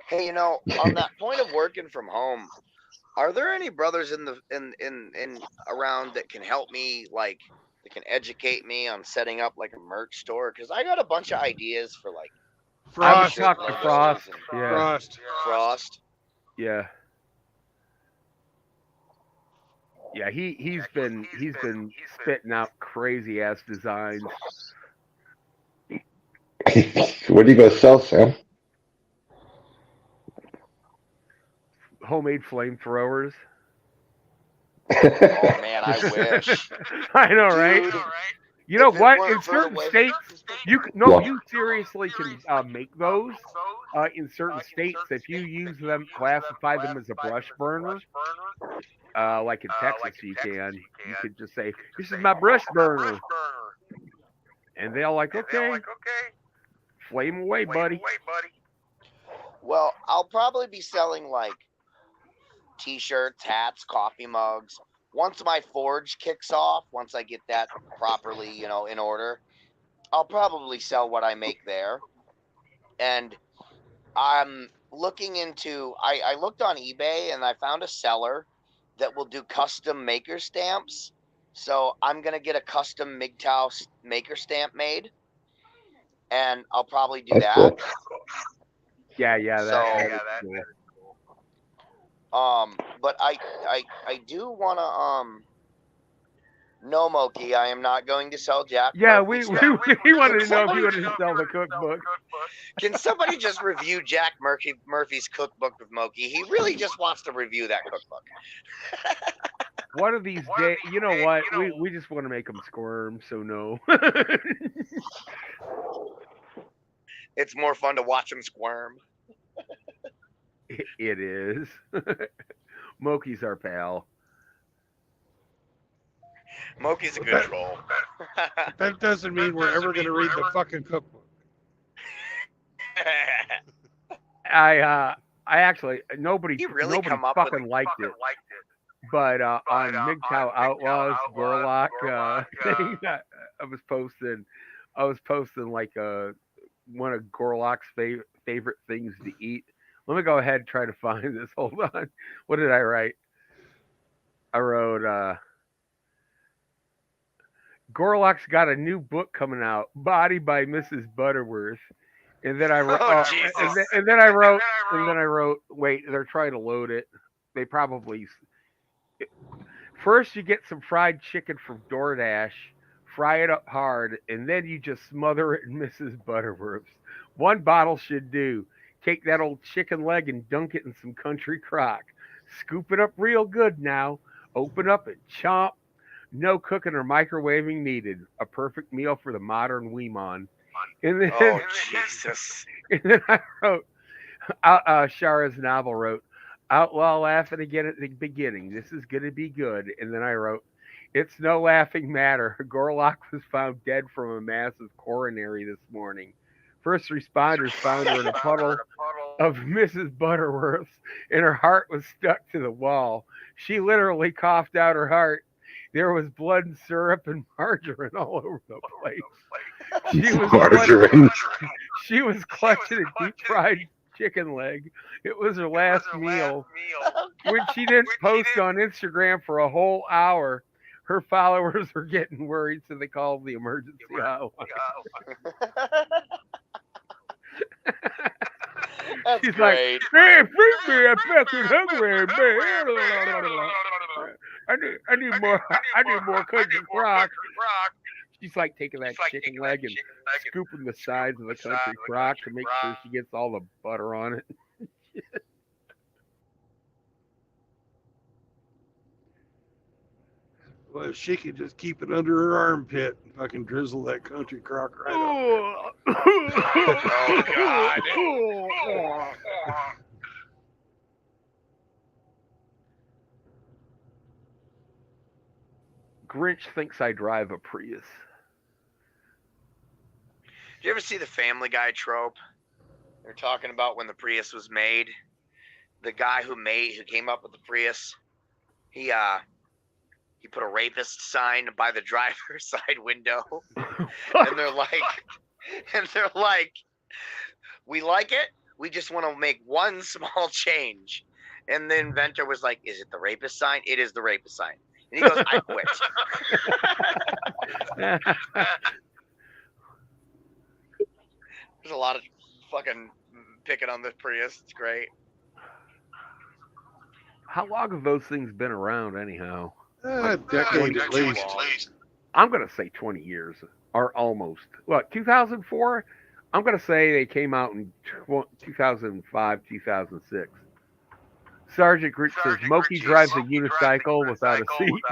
Hey, you know, on that point of working from home, are there any brothers in around that can help me, like, that can educate me on setting up like a merch store? Because I got a bunch of ideas for like I was talking to Frost. Yeah. Frost. Yeah. Yeah, he's been spitting out crazy ass designs. What are you gonna sell, Sam? Homemade flamethrowers. Oh man, I wish. I know, right? Dude, you know if it what? weren't In for the certain way- states, you seriously can make those. In certain states, if you use them, classify them as a brush burner, like in Texas, you can. You could just say, "This is my brush burner," and they're like, "Okay, flame away, buddy." Well, I'll probably be selling like t-shirts, hats, coffee mugs. Once my forge kicks off, once I get that properly, you know, in order, I'll probably sell what I make there. And I'm looking into, I looked on eBay and I found a seller that will do custom maker stamps. So I'm going to get a custom MGTOW maker stamp made. And I'll probably do that. Cool. Yeah, that is cool. But I do want to no, Moki, I am not going to sell Jack. Yeah, Murphy we stuff. wanted to know if you wanted to sell the cookbook. Can somebody just review Jack Murphy's cookbook with Moki? He really just wants to review that cookbook. One of these days, you know what? We just want to make them squirm, so no. It's more fun to watch him squirm. It is. Moki's our pal. Moki's a good troll. That doesn't mean we're ever going to read the fucking cookbook. I actually nobody really fucking liked it. But on MGTOW Outlaws Gorlock thing, I was posting like one of Gorlock's favorite things to eat. Let me go ahead and try to find this. Hold on. What did I write? I wrote Gorlock's got a new book coming out, Body by Mrs. Butterworth. And then I wrote and then I wrote, wait, they're trying to load it. They probably first you get some fried chicken from DoorDash, fry it up hard, and then you just smother it in Mrs. Butterworth's. One bottle should do. Take that old chicken leg and dunk it in some country crock. Scoop it up real good now. Open up and chomp. No cooking or microwaving needed. A perfect meal for the modern Weemon. And then, Oh Jesus! and then I wrote, Shara's novel wrote, Outlaw laughing again at the beginning. This is going to be good. And then I wrote, it's no laughing matter. Gorlock was found dead from a massive coronary this morning. First responders found her in a puddle of Mrs. Butterworth's, and her heart was stuck to the wall. She literally coughed out her heart. There was blood and syrup and margarine all over the place. Margarine. She was clutching a deep fried chicken leg. It was her last meal. When she didn't post on Instagram for a whole hour, her followers were getting worried, so they called the emergency hotline. That's She's great. like, hey, feed me, I'm fucking hungry, man. I need more country crock. She's like taking that chicken leg and scooping the sides of the country crock to make sure she gets all the butter on it. Well, if she could just keep it under her armpit and fucking drizzle that country crock right on. Oh God! Grinch thinks I drive a Prius. Did you ever see the Family Guy trope? They're talking about when the Prius was made. The guy who came up with the Prius, he put a rapist sign by the driver's side window, and they're like, we like it. We just want to make one small change. And the inventor was like, is it the rapist sign? It is the rapist sign. And he goes, I quit. There's a lot of fucking picking on the Prius. It's great. How long have those things been around, anyhow? A decade at least. I'm going to say 20 years, or almost. What, 2004? I'm going to say they came out in 2005, 2006. Sergeant Grinch says, Moki drives a unicycle without a seat.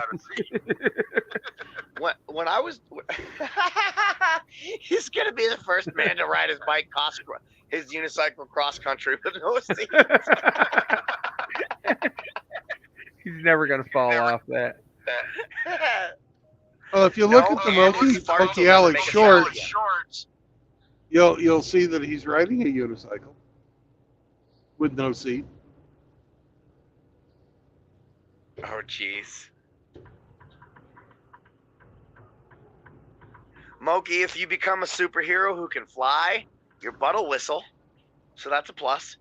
When I was... He's going to be the first man to ride his bike, his unicycle cross-country with no seat. He's never going to fall off that. Well, if you look at the Moki Alex shorts, you'll see that he's riding a unicycle with no seat. Oh, jeez. Moki, if you become a superhero who can fly, your butt'll whistle. So that's a plus.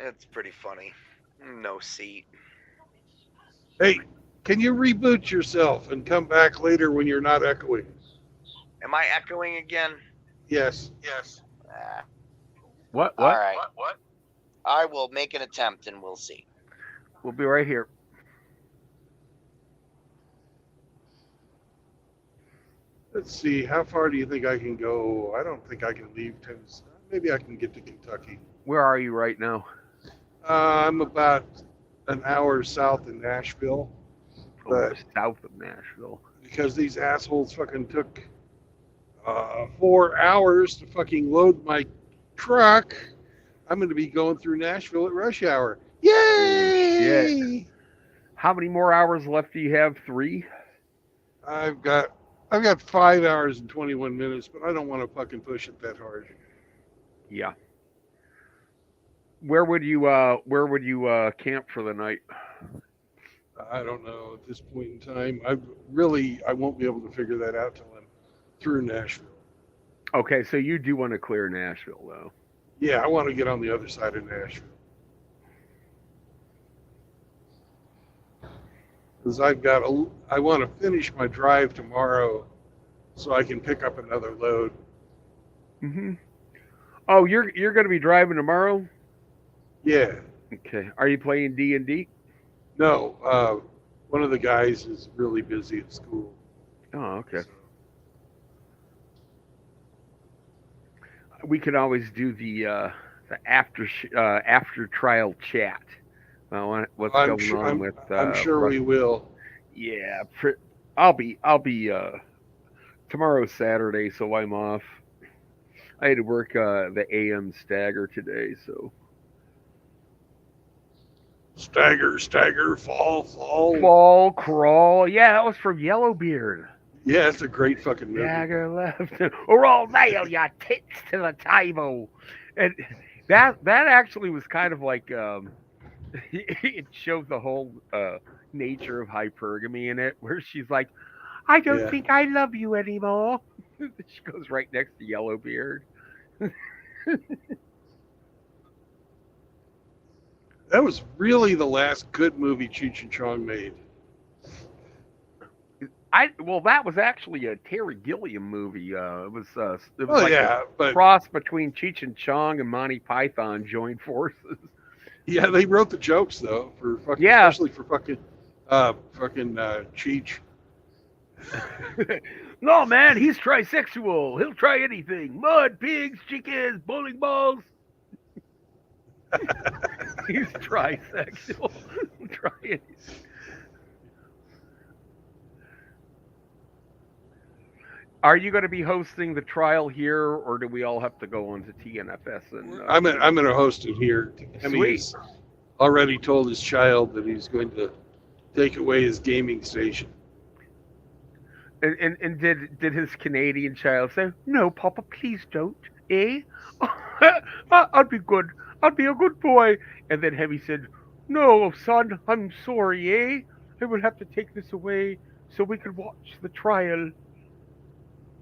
It's pretty funny. No seat. Hey, can you reboot yourself and come back later when you're not echoing? Am I echoing again? Yes. What? All right. What? I will make an attempt and we'll see. We'll be right here. Let's see. How far do you think I can go? I don't think I can leave Tennessee. Maybe I can get to Kentucky. Where are you right now? I'm about an hour south of Nashville. But south of Nashville. Because these assholes fucking took 4 hours to fucking load my truck, I'm going to be going through Nashville at rush hour. Yay! Yeah. How many more hours left do you have? 3? I've got 5 hours and 21 minutes, but I don't want to fucking push it that hard. Yeah. Where would you camp for the night? I don't know at this point in time. I won't be able to figure that out till I'm through Nashville. Okay, so you do want to clear Nashville, though. Yeah, I want to get on the other side of Nashville. Because I want to finish my drive tomorrow so I can pick up another load. Mm-hmm. Oh, you're going to be driving tomorrow? Yeah. Okay. Are you playing D&D? No, one of the guys is really busy at school. Oh, okay. We could always do the after trial chat. What's I'm going sure. on with I'm sure Russ? we will. Yeah, I'll be tomorrow's Saturday, so I'm off. I had to work the AM stagger today, so Stagger, fall. fall crawl. Yeah, that was from Yellowbeard. Yeah, it's a great fucking movie. Stagger left, or all nail your tits to the table, and that actually was kind of like it shows the whole nature of hypergamy in it, where she's like, I don't Yeah. think I love you anymore. She goes right next to Yellowbeard. That was really the last good movie Cheech and Chong made. Well, that was actually a Terry Gilliam movie. It was like yeah, a but cross between Cheech and Chong and Monty Python joined forces. yeah, they wrote the jokes though for fucking, Yeah. especially for fucking Cheech. No, man, he's trisexual. He'll try anything: mud, pigs, chickens, bowling balls. He's trisexual. Try it. Are you going to be hosting the trial here, or do we all have to go on to TNFS? And I'm going to host it here. He's already told his child that he's going to take away his gaming station. And did his Canadian child say, "No, Papa, please don't, eh? I'll be good. I'll be a good boy." And then Hemi said, "No, son, I'm sorry, eh? I will have to take this away so we can watch the trial."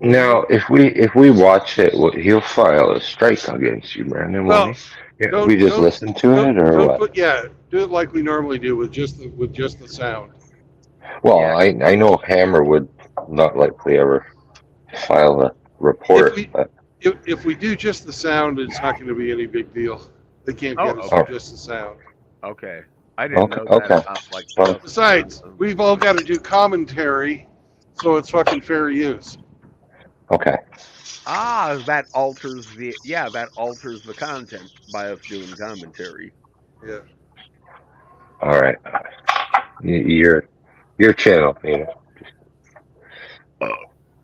Now, if we watch it, he'll file a strike against you, Brandon. Well, Won't he? Yeah, we just listen to it, or what? Do it like we normally do with just the sound. Well, I know Hammer would not likely ever file a report, but If we do just the sound, it's not going to be any big deal. They can't get us for just the sound. Okay, I didn't know that. About, like, Besides, we've all got to do commentary, so it's fucking fair use. Okay. That alters the content by us doing commentary. Yeah. All right. Your channel, Peter.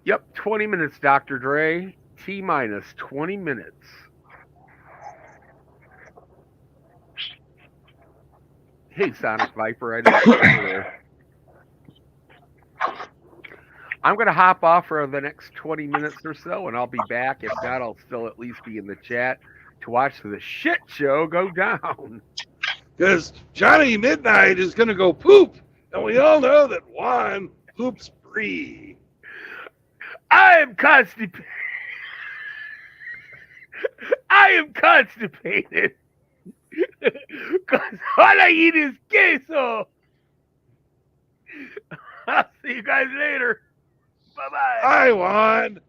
Yep, 20 minutes, Dr. Dre. T-minus 20 minutes. Hey, Sonic Viper, I didn't know you were there. I'm going to hop off for the next 20 minutes or so, and I'll be back. If not, I'll still at least be in the chat to watch the shit show go down. Because Johnny Midnight is going to go poop, and we all know that Juan poops free. I am constipated. I am constipated. Because all I eat is queso. I'll see you guys later. Bye-bye. Hi, Juan.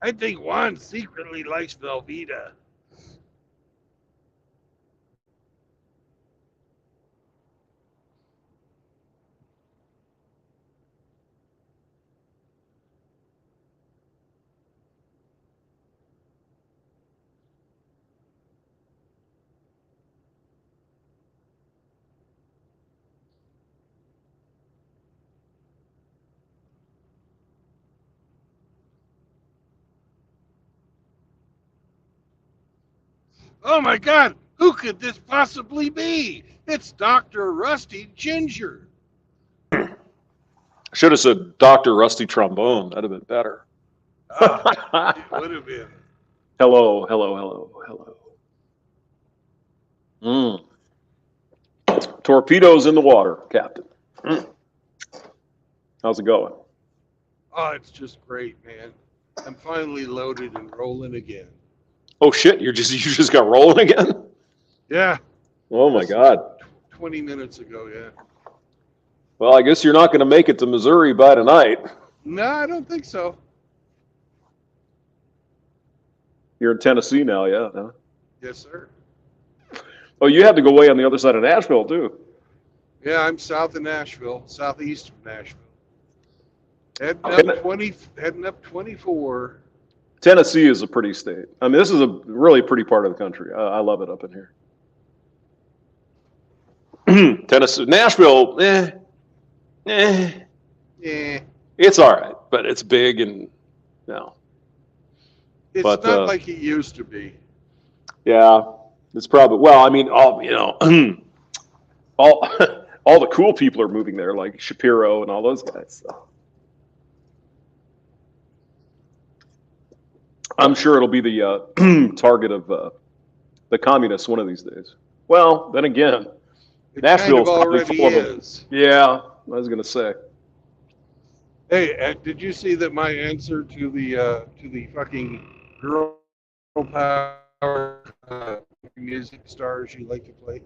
I think Juan secretly likes Velveeta. Oh my God, who could this possibly be? It's Dr. Rusty Ginger. Should have said Dr. Rusty Trombone. That'd have been better. It would have been. Hello. Torpedoes in the water, Captain. How's it going? Oh, it's just great, man. I'm finally loaded and rolling again. Oh shit! You just got rolling again? Yeah. Oh my God. 20 minutes ago, yeah. Well, I guess you're not going to make it to Missouri by tonight. No, I don't think so. You're in Tennessee now, yeah. Huh? Yes, sir. Oh, you had to go way on the other side of Nashville too. Yeah, I'm south of Nashville, southeast of Nashville. Heading up 24. Tennessee is a pretty state. I mean, this is a really pretty part of the country. I love it up in here. Tennessee, Nashville, Yeah. it's all right, but it's big and no. It's But, not like it used to be. Yeah, it's probably, well, I mean, all all the cool people are moving there, like Shapiro and all those guys. So. I'm sure it'll be the target of the communists one of these days. Well, then again, Nashville's probably full of them. Yeah, I was gonna say. Hey, did you see that my answer to the fucking girl power music stars you like to play?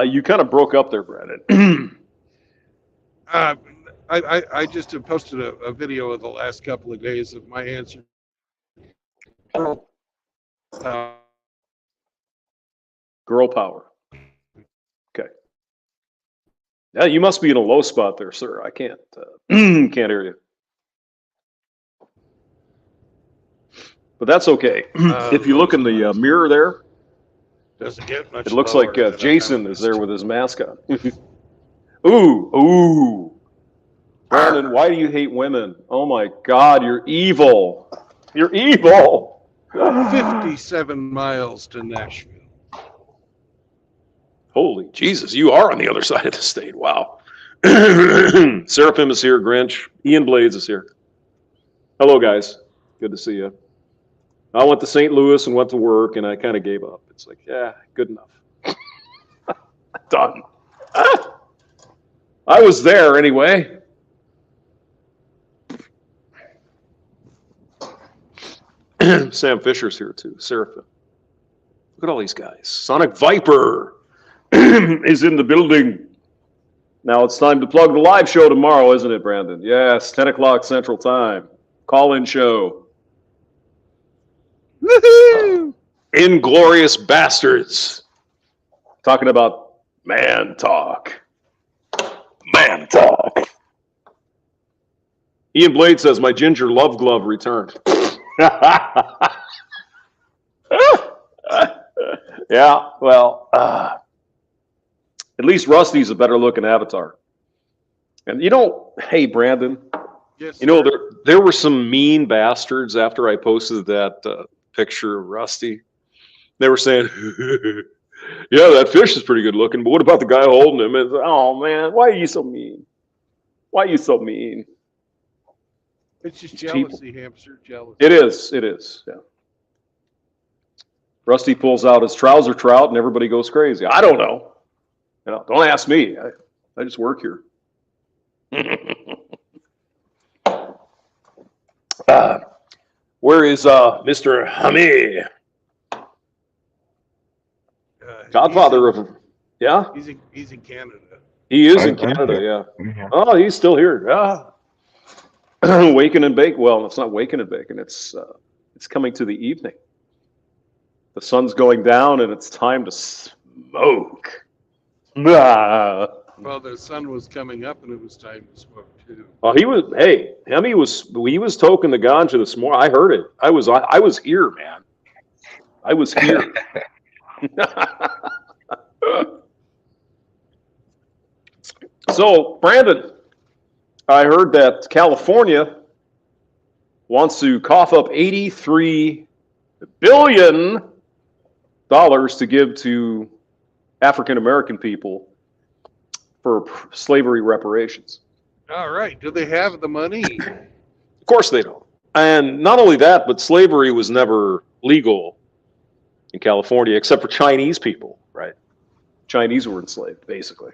You kind of broke up there, Brandon. I just have posted a video of the last couple of days of my answer. Girl power. Okay. Yeah, you must be in a low spot there, sir. I can't can't hear you. But that's okay. If you look in the mirror there, doesn't get much. It looks like Jason is there with his mask on. Ooh. Brandon, why do you hate women? Oh my God, you're evil. You're evil. 57 miles to Nashville. Holy Jesus, you are on the other side of the state. Wow. Seraphim is here, Grinch. Ian Blades is here. Hello, guys. Good to see you. I went to St. Louis and went to work, and I kind of gave up. It's like, yeah, good enough. Done. I was there anyway. Sam Fisher's here too. Seraphim. Look at all these guys. Sonic Viper is in the building. Now it's time to plug the live show tomorrow, isn't it, Brandon? Yes, 10 o'clock Central Time. Call-in show. Woohoo! Inglorious Bastards. Talking about man talk. Man talk. Ian Blade says, my ginger love glove returned. Yeah, well, at least Rusty's a better looking avatar. And hey, Brandon, yes, there were some mean bastards after I posted that picture of Rusty. They were saying, yeah, that fish is pretty good looking, but what about the guy holding him? And, oh, man, why are you so mean? Why are you so mean? It's just jealousy, hamster, jealousy. It is, yeah. Rusty pulls out his trouser trout and everybody goes crazy. I don't know. Don't ask me. I just work here. Where is Mr. Hamid? Godfather of, yeah? He's in Canada. He is in Canada, yeah. Oh, he's still here. Yeah. Waking and bake. Well, it's not waking and baking. It's coming to the evening. The sun's going down, and it's time to smoke. Well, the sun was coming up, and it was time to smoke too. Oh, he was toking the ganja this morning. I heard it. I was here, man. I was here. So, Brandon, I heard that California wants to cough up $83 billion to give to African American people for slavery reparations. All right. Do they have the money? Of course they don't. And not only that, but slavery was never legal in California except for Chinese people, right? Chinese were enslaved, basically.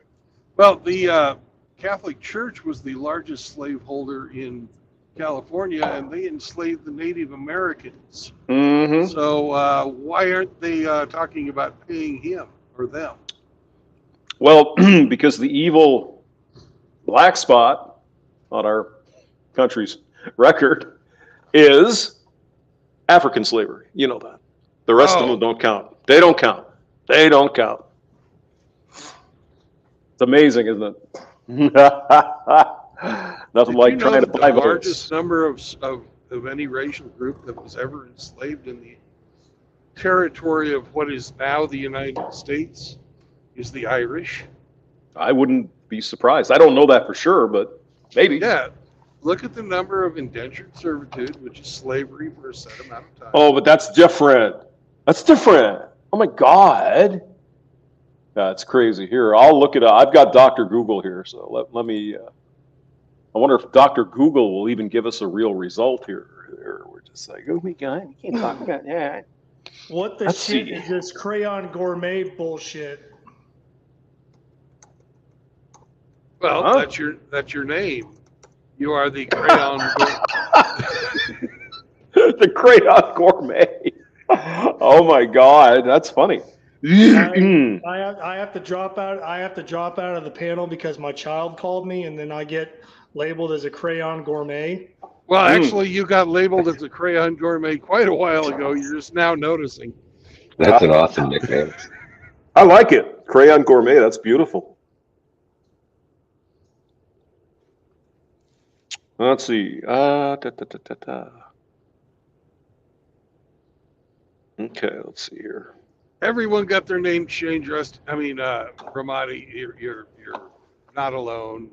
Well, the Catholic Church was the largest slaveholder in California, and they enslaved the Native Americans. Mm-hmm. So why aren't they talking about paying him or them? Well, because the evil black spot on our country's record is African slavery. You know that. The rest of them don't count. They don't count. They don't count. It's amazing, isn't it? Nothing like trying to buy the largest votes. number of any racial group that was ever enslaved in the territory of what is now the United States is the Irish. I wouldn't be surprised. I don't know that for sure, but maybe. Yeah. Look at the number of indentured servitude, which is slavery for a set amount of time. Oh, but that's different. That's different. Oh my God. That's crazy. Here, I'll look it up. I've got Dr. Google here, so let me. I wonder if Dr. Google will even give us a real result here. We're just like, oh my God, we can't talk about that. What the shit is this crayon gourmet bullshit? Well, that's your name. You are the crayon. The crayon gourmet. Oh my God, that's funny. I have to drop out. I have to drop out of the panel because my child called me, and then I get labeled as a crayon gourmet. Well, actually, you got labeled as a crayon gourmet quite a while ago. You're just now noticing. That's an awesome nickname. I like it. Crayon gourmet. That's beautiful. Let's see. Okay, let's see here. Everyone got their name changed. Ramadi, you're not alone.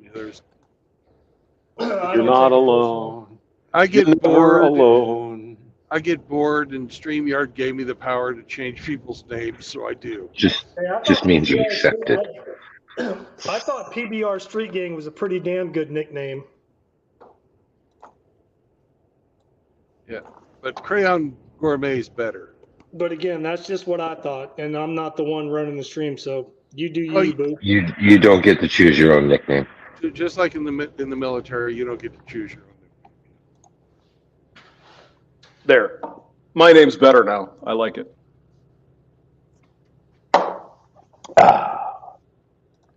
You're not alone. I get You're bored. Alone. I get bored, and StreamYard gave me the power to change people's names, so I do. Just means you accept it. I thought PBR Street Gang was a pretty damn good nickname. Yeah, but Crayon Gourmet is better. But again, that's just what I thought, and I'm not the one running the stream, so you do you, boo. You don't get to choose your own nickname. Just like in the military, you don't get to choose your own nickname. There. My name's better now. I like it.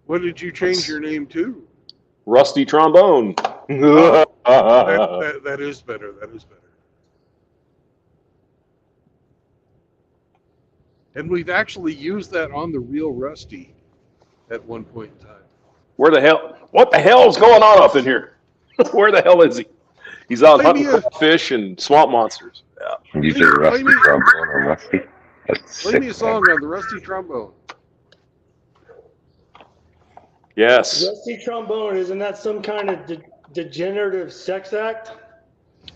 What did you change your name to? Rusty Trombone. That is better. That is better. And we've actually used that on the real Rusty at one point in time. What the hell is going on up in here? Where the hell is he? He's out hunting fish and swamp monsters. Yeah. You said Rusty Trombone or Rusty? Play me a song on the Rusty Trombone. Yes. Rusty Trombone, isn't that some kind of degenerative sex act?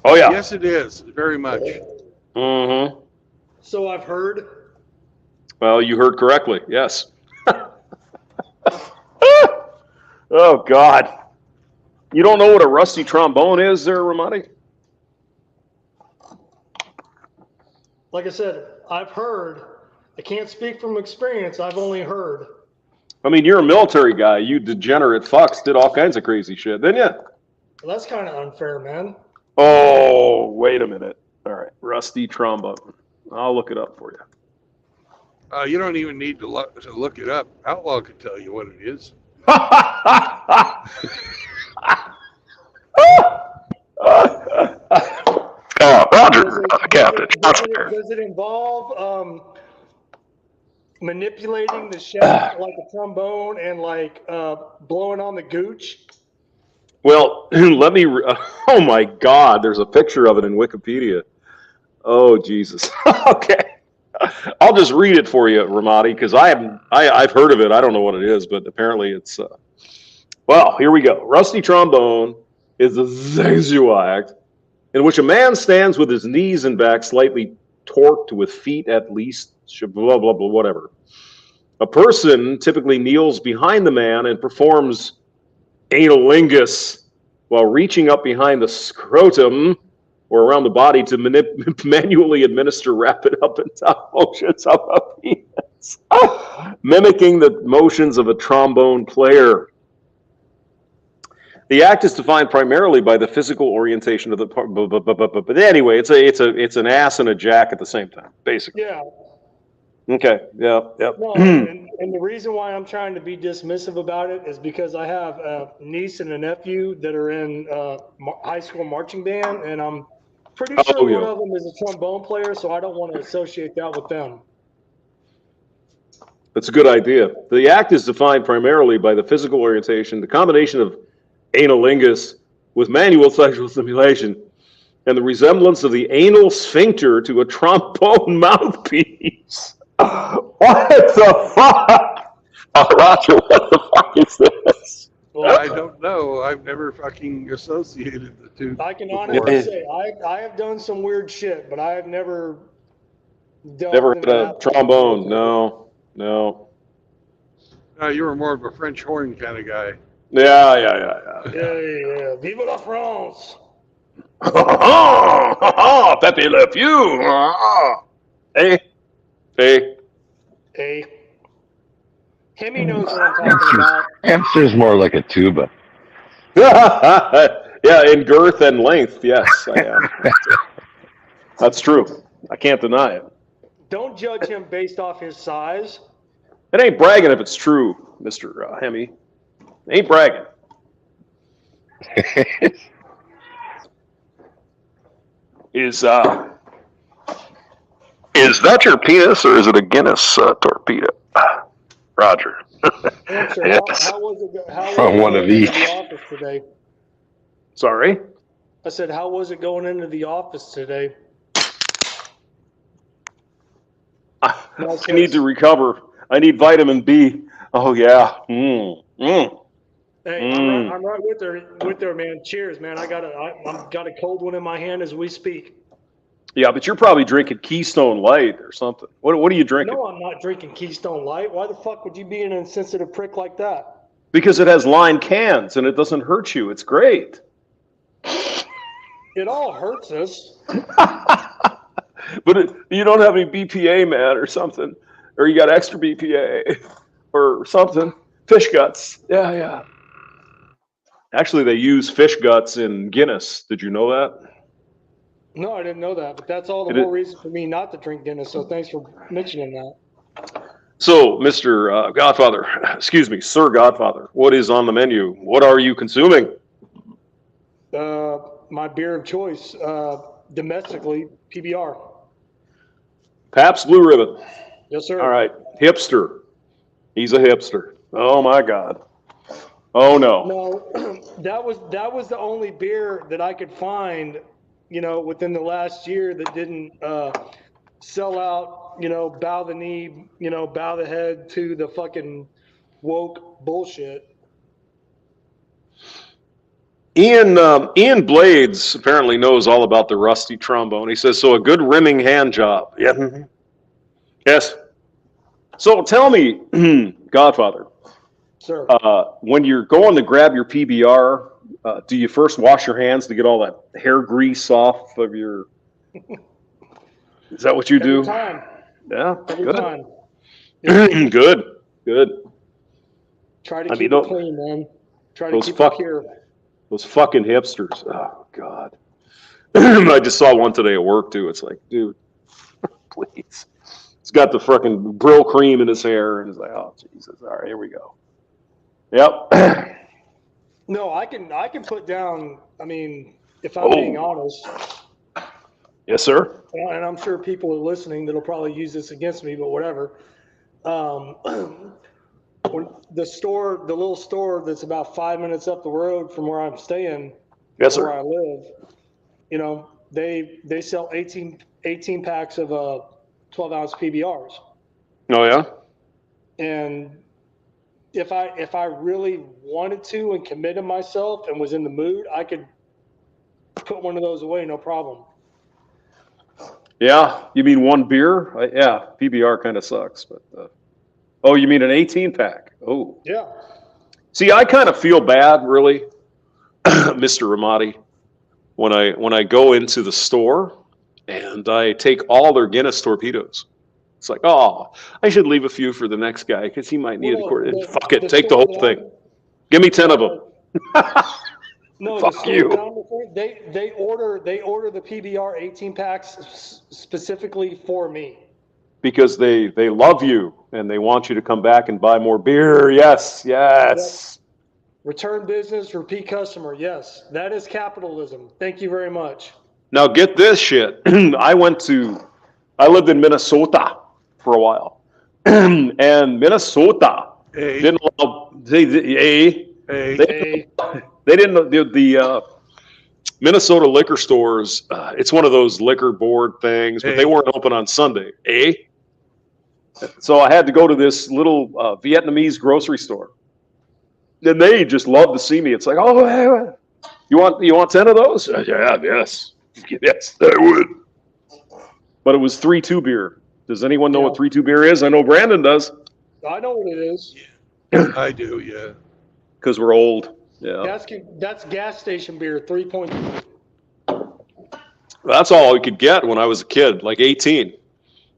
Oh, yeah. Yes, it is. Very much. Mm-hmm. So I've heard. Well, you heard correctly. Yes. Oh, God. You don't know what a rusty trombone is there, Ramadi? Like I said, I've heard. I can't speak from experience. I've only heard. I mean, you're a military guy. You degenerate fucks did all kinds of crazy shit, didn't you? Well, that's kind of unfair, man. Oh, wait a minute. All right. Rusty trombone. I'll look it up for you. You don't even need to look it up. Outlaw can tell you what it is. Roger, Captain. Does it involve manipulating the shaft like a trombone and like blowing on the gooch? Well, let me. Oh my God! There's a picture of it in Wikipedia. Oh Jesus. Okay. I'll just read it for you, Ramadi, because I've heard of it. I don't know what it is, but apparently it's. Well, here we go. Rusty trombone is a sexual act in which a man stands with his knees and back slightly torqued with feet at least, blah, blah, blah, whatever. A person typically kneels behind the man and performs analingus while reaching up behind the scrotum or around the body to manually administer rapid up and down motions of a penis, mimicking the motions of a trombone player. The act is defined primarily by the physical orientation of the part. But anyway, it's an ass and a jack at the same time, basically. Yeah. Okay. Yeah. Yep. No, and the reason why I'm trying to be dismissive about it is because I have a niece and a nephew that are in high school marching band, and I'm pretty Oh, sure one yeah. of them is a trombone player, so I don't want to associate that with them. That's a good idea. The act is defined primarily by the physical orientation, the combination of analingus with manual sexual stimulation, and the resemblance of the anal sphincter to a trombone mouthpiece. What the fuck? Roger, what the fuck is this? Well, I don't know. I've never fucking associated the two. I can before. honestly say I have done some weird shit, but I have never delved Never into had a that trombone. No. No, you were more of a French horn kind of guy. Yeah. Yeah. Vive la France! Pepe Le Pew. Hey. Hey. Hemi knows what I'm talking about. Hamster's more like a tuba. Yeah, in girth and length, yes, I am. That's true. I can't deny it. Don't judge him based off his size. It ain't bragging if it's true, Mr. Hemi. Ain't bragging. Is that your penis or is it a Guinness torpedo? Roger. Answer, Yes. how was it One of going into each. the office today? Sorry? I said, how was it going into the office today? I need to recover. I need vitamin B. Oh, yeah. Hey, I'm right with her, man. Cheers, man. I've got a cold one in my hand as we speak. Yeah, but you're probably drinking Keystone Light or something. What are you drinking? No, I'm not drinking Keystone Light. Why the fuck would you be an insensitive prick like that? Because it has lined cans and it doesn't hurt you. It's great. It all hurts us. But you don't have any BPA, man, or something. Or you got extra BPA or something. Fish guts. Yeah. Actually, they use fish guts in Guinness. Did you know that? No, I didn't know that, but that's all the more reason for me not to drink Guinness, so thanks for mentioning that. So, Mr. Godfather, excuse me, Sir Godfather, what is on the menu? What are you consuming? My beer of choice, domestically, PBR. Pabst Blue Ribbon. Yes, sir. All right. Hipster. He's a hipster. Oh, my God. Oh, no. No, that was the only beer that I could find, within the last year that didn't sell out, bow the knee, bow the head to the fucking woke bullshit. Ian Blades apparently knows all about the rusty trombone. He says, so a good rimming hand job. Yeah. Yes. So tell me, Godfather, sir, when you're going to grab your PBR, do you first wash your hands to get all that hair grease off of your... Is that what you do? Every time. Yeah, Every good. time. Good. Try to keep it clean, man. Try to keep it pure. Those fucking hipsters. Oh, God. I just saw one today at work, too. It's like, dude, please. He's got the fucking Brill cream in his hair, and he's like, oh, Jesus. All right, here we go. Yep. No, I can put down, if I'm being honest. Yes, sir. And I'm sure people are listening that'll probably use this against me, but whatever. When the little store that's about 5 minutes up the road from where I'm staying, yes, sir, where I live, they sell 18 packs of 12-ounce PBRs. Oh yeah. And if I really wanted to and committed myself and was in the mood, I could put one of those away, no problem. Yeah, you mean one beer? Yeah, PBR kind of sucks, but oh, you mean an 18-pack? Oh, yeah. See, I kind of feel bad, really, Mr. Ramadi, when I go into the store and I take all their Guinness torpedoes. It's like, oh, I should leave a few for the next guy because he might need it. Fuck it, take the whole thing. Give me 10 of them. No, fuck you. They order the PBR 18 packs specifically for me. Because they love you and they want you to come back and buy more beer. Yes. Yep. Return business, repeat customer. Yes, that is capitalism. Thank you very much. Now get this shit. I lived in Minnesota for a while, and Minnesota didn't allow they didn't the Minnesota liquor stores. It's one of those liquor board things, but they weren't open on Sunday. So I had to go to this little Vietnamese grocery store, and they just loved to see me. It's like, oh, hey, you want 10 of those? Yeah, yes, I would. But it was 3-2 beer. Does anyone know what 3-2 beer is? I know Brandon does. I know what it is. I do, yeah. Because we're old. Yeah. That's gas station beer, 3.2. That's all you could get when I was a kid, like 18.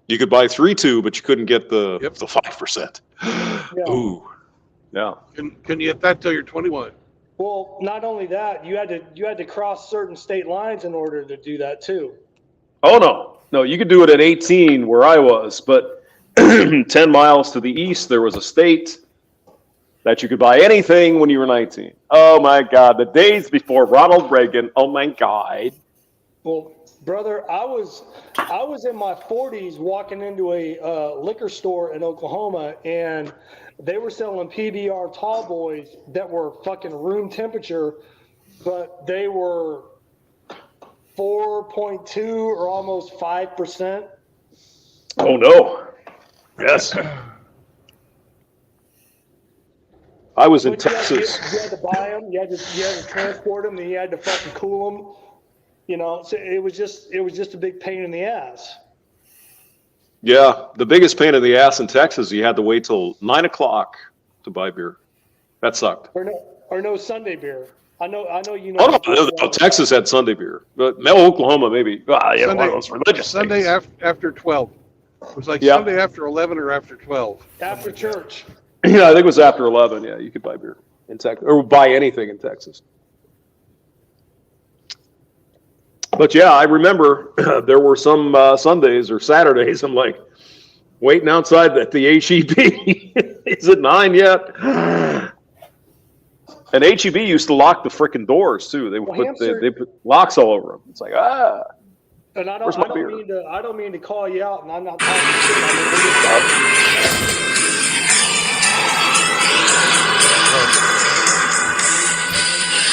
You could buy 3-2, but you couldn't get the 5%. Yeah. Ooh. Yeah. Can you get that till you're 21? Well, not only that, you had to cross certain state lines in order to do that too. Oh no, you could do it at 18 where I was, but 10 miles to the east there was a state that you could buy anything when you were 19. Oh my God, the days before Ronald Reagan. Oh my God. Well, brother, I was in my 40s walking into a liquor store in Oklahoma, and they were selling PBR tall boys that were fucking room temperature, but they were 4.2 or almost 5%. Oh no. Yes. I was in Texas. You had to buy them, you had to transport them, and you had to fucking cool them. You know, so it was just a big pain in the ass. Yeah, the biggest pain in the ass in Texas, you had to wait till 9 o'clock to buy beer. That sucked. Or no Sunday beer. I know you know. Oh, no, Texas had Sunday beer, but Oklahoma maybe. Yeah, one of those religious Sunday things. after 12. It was like Sunday after 11 or after 12. After church. Yeah, I think it was after 11. Yeah, you could buy beer in Texas or buy anything in Texas. But yeah, I remember there were some Sundays or Saturdays. I'm like waiting outside at the HEB. Is it 9 yet? And HEB used to lock the freaking doors too. They would they put locks all over them. It's like And I where's my beer? don't mean to call you out, and I'm not talking shit.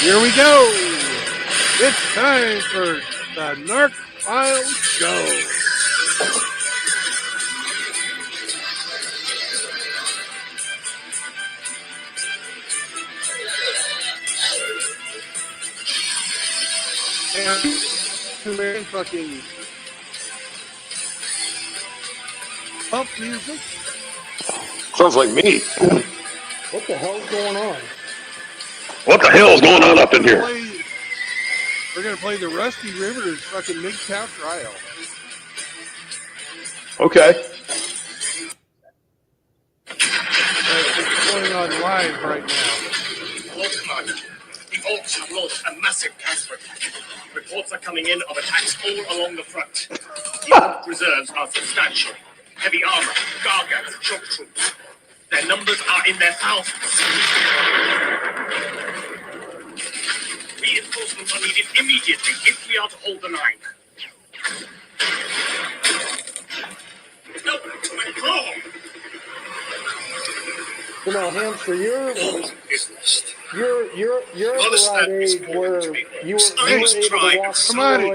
Here we go. It's time for the Narc File Show. And fucking pump music. Sounds like me. What the hell's going on? What the hell's going on up in here? We're going to play the Rusty Rivers fucking MGTOW trial. Okay. It's going on live right now. Lord Commander, the Orcs have launched a massive counterattack. Reports are coming in of attacks all along the front. The Orc reserves are substantial. Heavy armor, gargants, shock troops. Their numbers are in their thousands. Reinforcements are needed immediately if we are to hold the line. No, withdraw! You know, Hamster, you're at the right age where you were able to walk Ramadi!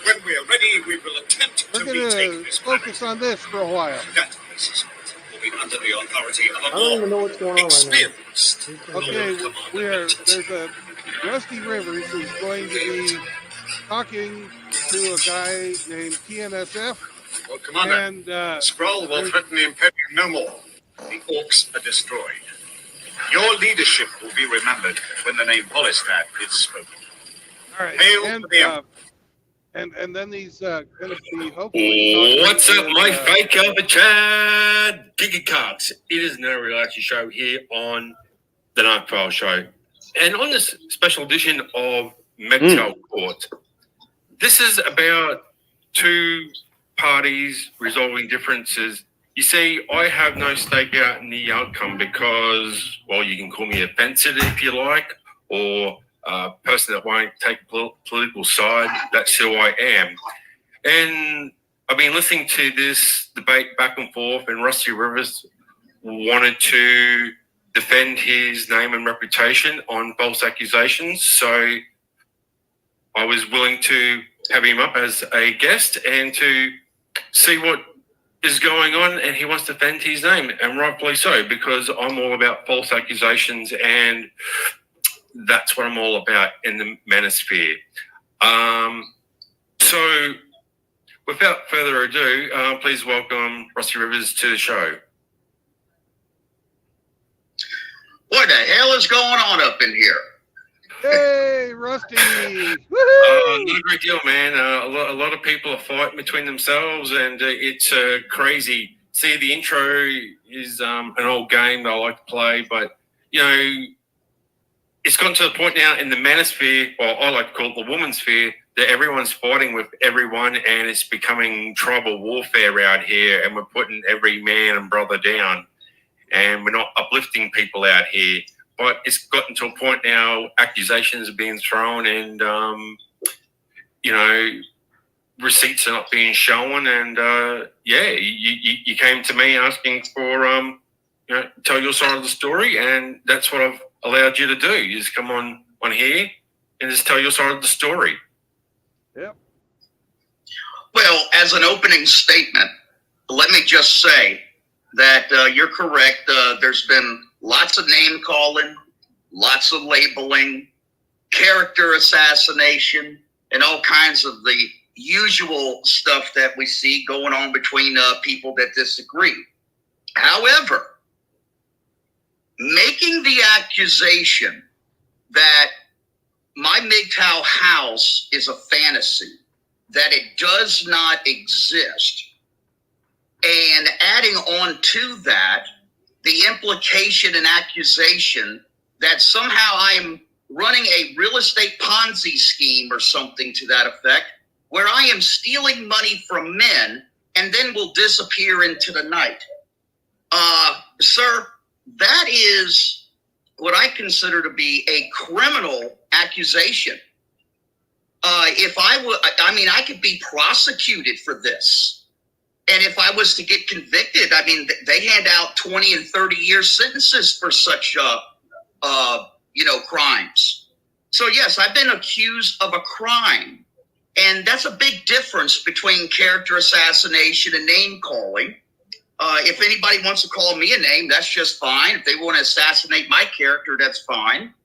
When we are ready, we will attempt to retake this planet. Focus on this for a while. That will be under the authority of a I don't even know what's going on right now. Okay, there's a Rusty Rivers who's going to be talking to a guy named TNSF. Well, Commander, and Skrull will threaten the Imperium no more. The Orcs are destroyed. Your leadership will be remembered when the name Polystad is spoken. All right, Hail and, to the Emperor. and then he's going to be hopefully. What's up, my fake Alpha Chad? Gigacarts. It is another reality show here on the Night File Show. And on this special edition of MGTOW Court, this is about two parties resolving differences. You see, I have no stake out in the outcome because, well, you can call me a fencer if you like, or person that won't take a political side. That's who I am. And I've been listening to this debate back and forth, and Rusty Rivers wanted to defend his name and reputation on false accusations. So I was willing to have him up as a guest and to see what is going on, and he wants to defend his name, and rightfully so, because I'm all about false accusations, and that's what I'm all about in the manosphere. So without further ado, please welcome Rusty Rivers to the show. What the hell is going on up in here? Hey, Rusty! Not a great deal, man. A lot of people are fighting between themselves, and it's crazy. See, the intro is an old game that I like to play, but, you know, it's gotten to the point now in the manosphere, or I like to call it the woman's sphere, that everyone's fighting with everyone, and it's becoming tribal warfare out here, and we're putting every man and brother down, and we're not uplifting people out here. But it's gotten to a point now, accusations are being thrown, and, you know, receipts are not being shown. And, yeah, you came to me asking for, you know, tell your side of the story, and that's what I've allowed you to do. You just come on here and just tell your side of the story. Yep. Well, as an opening statement, let me just say that you're correct. There's been lots of name calling, lots of labeling, character assassination, and all kinds of the usual stuff that we see going on between people that disagree. However, making the accusation that my MGTOW house is a fantasy, that it does not exist, and adding on to that, the implication and accusation that somehow I'm running a real estate Ponzi scheme or something to that effect, where I am stealing money from men and then will disappear into the night. Sir, that is what I consider to be a criminal accusation. If I would, I mean, I could be prosecuted for this. And if I was to get convicted, I mean, they hand out 20 and 30-year sentences for such, you know, crimes. So yes, I've been accused of a crime. And that's a big difference between character assassination and name calling. If anybody wants to call me a name, that's just fine. If they want to assassinate my character, that's fine.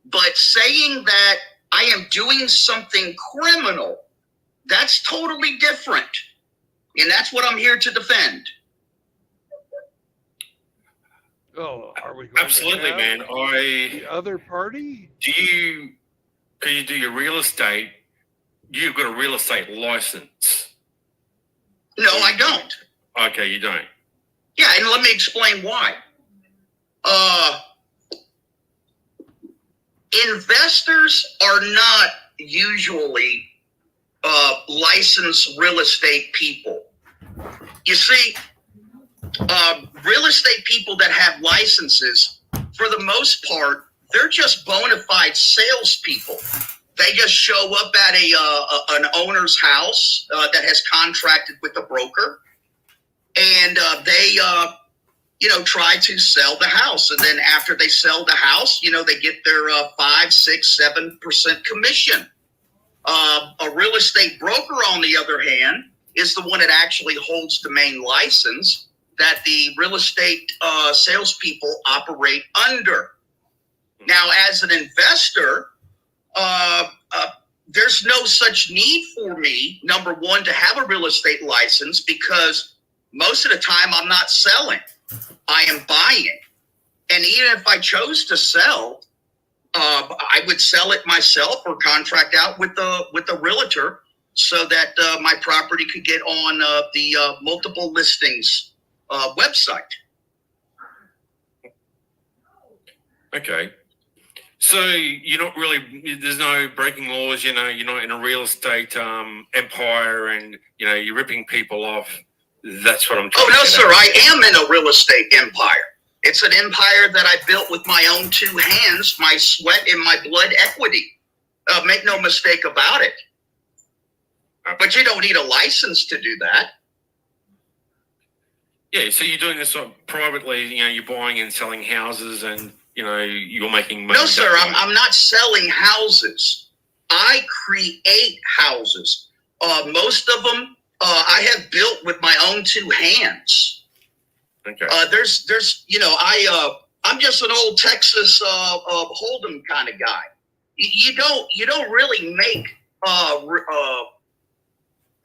But saying that I am doing something criminal, that's totally different. And that's what I'm here to defend. Oh, are we going Absolutely, to have man. the other party? Can you do your real estate? You've got a real estate license. No, I don't. Okay, you don't. Yeah, and let me explain why. Investors are not usually licensed real estate people. You see, real estate people that have licenses, for the most part, they're just bona fide salespeople. They just show up at an owner's house that has contracted with a broker, and they you know, try to sell the house. And then after they sell the house, you know, they get their 5, 6, 7% commission. A real estate broker, on the other hand, is the one that actually holds the main license that the real estate salespeople operate under. Now, as an investor, there's no such need for me, number one, to have a real estate license, because most of the time I'm not selling. I am buying. And even if I chose to sell, I would sell it myself or contract out with a realtor so that my property could get on the multiple listings website. Okay. So you're not really, there's no breaking laws, you know, you're not in a real estate empire and, you know, you're ripping people off. That's what I'm talking about. Oh, no, sir. I am in a real estate empire. It's an empire that I built with my own two hands, my sweat and my blood equity. Make no mistake about it. But you don't need a license to do that. Yeah, so you're doing this sort of privately, you know, you're buying and selling houses and, you know, you're making money. No, sir, I'm not selling houses. I create houses. Most of them I have built with my own two hands. Okay. There's, you know, I'm just an old Texas Hold'em kind of guy. You don't really make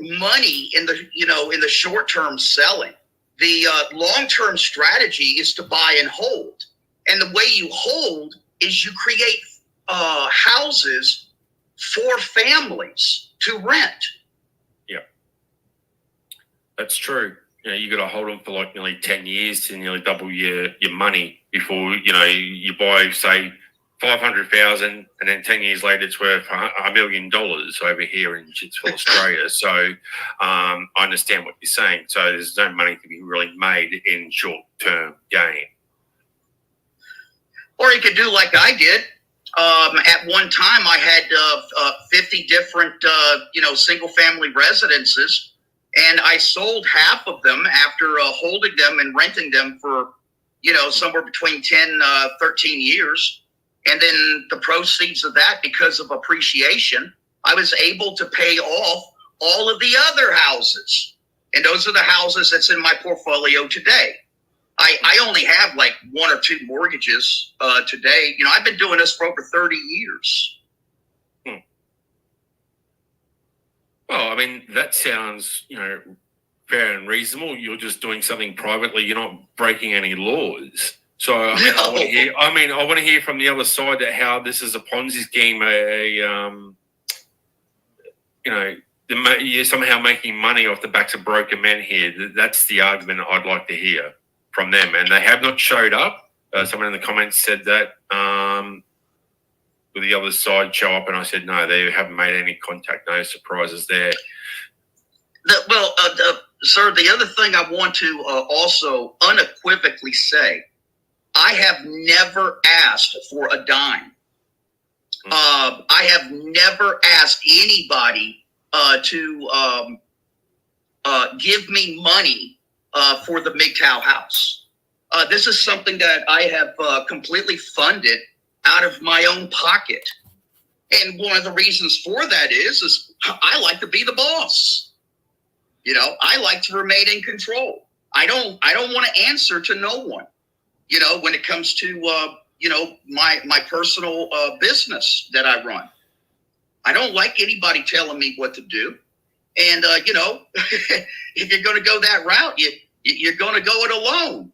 money in the short term selling. The long term strategy is to buy and hold, and the way you hold is you create houses for families to rent. Yeah, that's true. You know, you got to hold them for like nearly 10 years to nearly double your money before, you know, you buy, say, 500,000 and then 10 years later it's worth $1 million over here in Chitsville, Australia. So I understand what you're saying. So there's no money to be really made in short-term gain. Or you could do like I did. At one time I had 50 different, single-family residences, and I sold half of them after holding them and renting them for, somewhere between 10, 13 years. And then the proceeds of that, because of appreciation, I was able to pay off all of the other houses. And those are the houses that's in my portfolio today. I only have like one or two mortgages today. You know, I've been doing this for over 30 years. Well, I mean, that sounds, fair and reasonable. You're just doing something privately. You're not breaking any laws. So I mean, I want to hear from the other side that how this is a Ponzi scheme. You're somehow making money off the backs of broken men here. That's the argument I'd like to hear from them, and they have not showed up. Someone in the comments said that. Will the other side show up? And I said no, they haven't made any contact. No surprises there. Sir, the other thing I want to also unequivocally say. I have never asked for a dime. I have never asked anybody to give me money for the MGTOW house. This is something that I have completely funded out of my own pocket. And one of the reasons for that is I like to be the boss. You know, I like to remain in control. I don't want to answer to no one. When it comes to, my personal business that I run. I don't like anybody telling me what to do. And, if you're going to go that route, you're going to go it alone.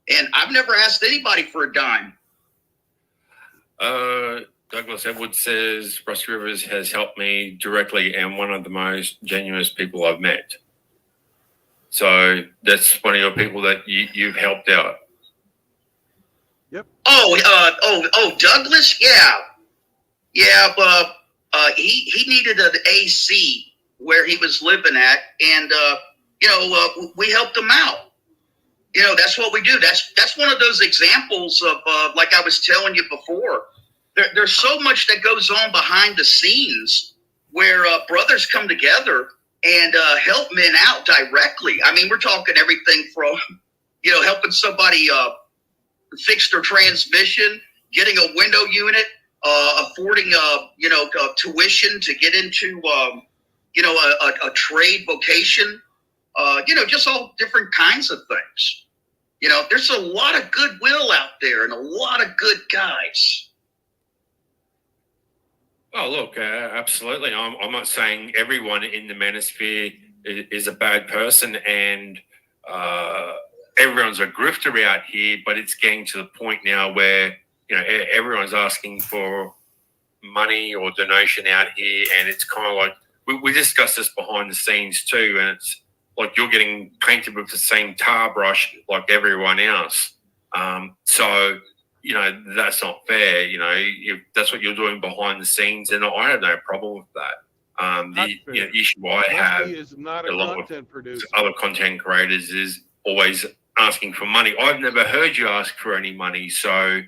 And I've never asked anybody for a dime. Douglas Edwards says, Rusty Rivers has helped me directly and one of the most genuine people I've met. So that's one of your people that you've helped out. Yep. Oh, Douglas? Yeah, but he needed an AC where he was living at, and we helped him out. That's what we do. That's one of those examples of like I was telling you before. There's so much that goes on behind the scenes where brothers come together and help men out directly. I mean, we're talking everything from helping somebody fix their transmission, getting a window unit, affording tuition to get into a trade vocation, just all different kinds of things. There's a lot of goodwill out there and a lot of good guys. Oh, look, absolutely. I'm not saying everyone in the manosphere is a bad person and everyone's a grifter out here, but it's getting to the point now where, everyone's asking for money or donation out here. And it's kind of like, we discussed this behind the scenes too. And it's like, you're getting painted with the same tar brush like everyone else. So, that's not fair. If that's what you're doing behind the scenes, and I have no problem with that. The issue I have is not a along content with producer. other content creators is always asking for money. I've never heard you ask for any money, so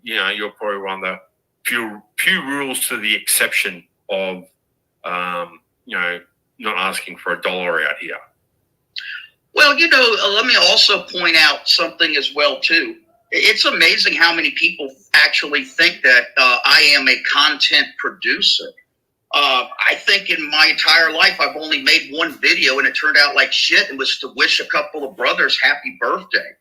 you're probably one of the few rules to the exception of not asking for $1 out here. Well, let me also point out something as well too. It's amazing how many people actually think that I am a content producer. I think in my entire life, I've only made one video and it turned out like shit. It was to wish a couple of brothers happy birthday.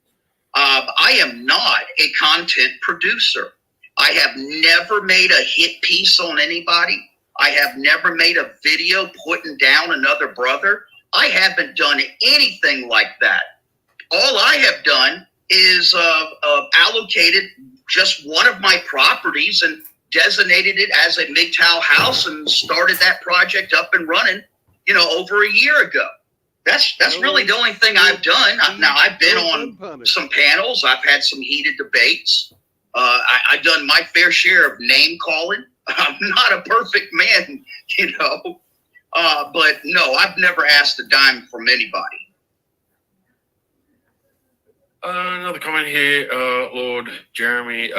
I am not a content producer. I have never made a hit piece on anybody. I have never made a video putting down another brother. I haven't done anything like that. All I have done is allocated just one of my properties and designated it as a MGTOW house and started that project up and running, over a year ago. That's really the only thing I've done. Now, I've been on some panels. I've had some heated debates. I've done my fair share of name calling. I'm not a perfect man, but no, I've never asked a dime from anybody. Another comment here, Lord Jeremy.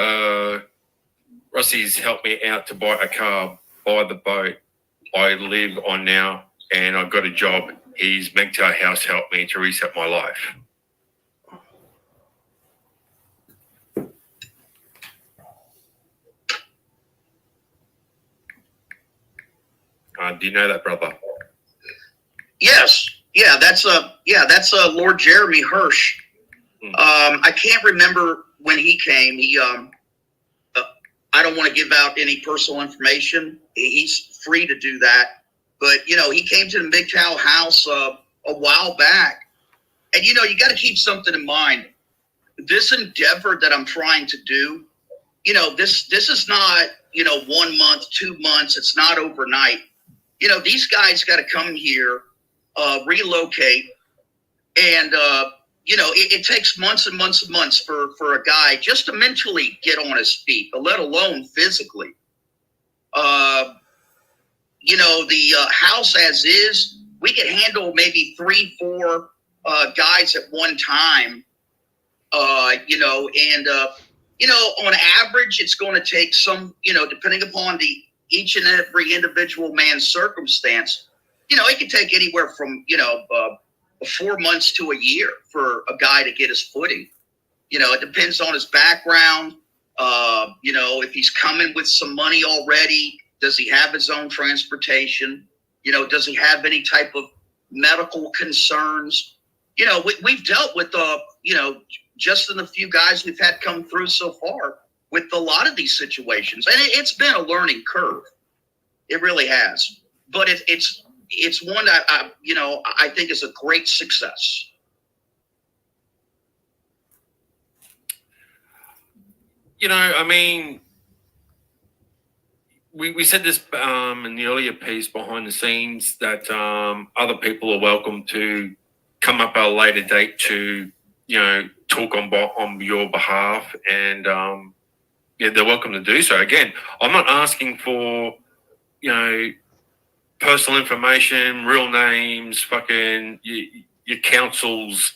Rusty's helped me out to buy a car, buy the boat I live on now, and I've got a job. His MGTOW house helped me to reset my life. Do you know that, brother? Yes. Yeah, that's Lord Jeremy Hirsch. I can't remember when he came. I don't want to give out any personal information. He's free to do that. But, he came to the MGTOW house a while back. And, you got to keep something in mind. This endeavor that I'm trying to do, this is not, 1 month, 2 months. It's not overnight. These guys got to come here, relocate, and, it takes months and months and months for a guy just to mentally get on his feet, let alone physically. The house as is, we could handle maybe 3-4 guys at one time, on average, it's going to take some, depending upon each and every individual man's circumstance, it could take anywhere from, 4 months to a year for a guy to get his footing. It depends on his background. If he's coming with some money already, does he have his own transportation? Does he have any type of medical concerns? We've dealt with, just in the few guys we've had come through so far with a lot of these situations. And it's been a learning curve. It really has. But it's one that, I think is a great success. We said this in the earlier piece behind the scenes that other people are welcome to come up at a later date to, talk on your behalf, and they're welcome to do so. Again, I'm not asking for, personal information, real names, fucking your council's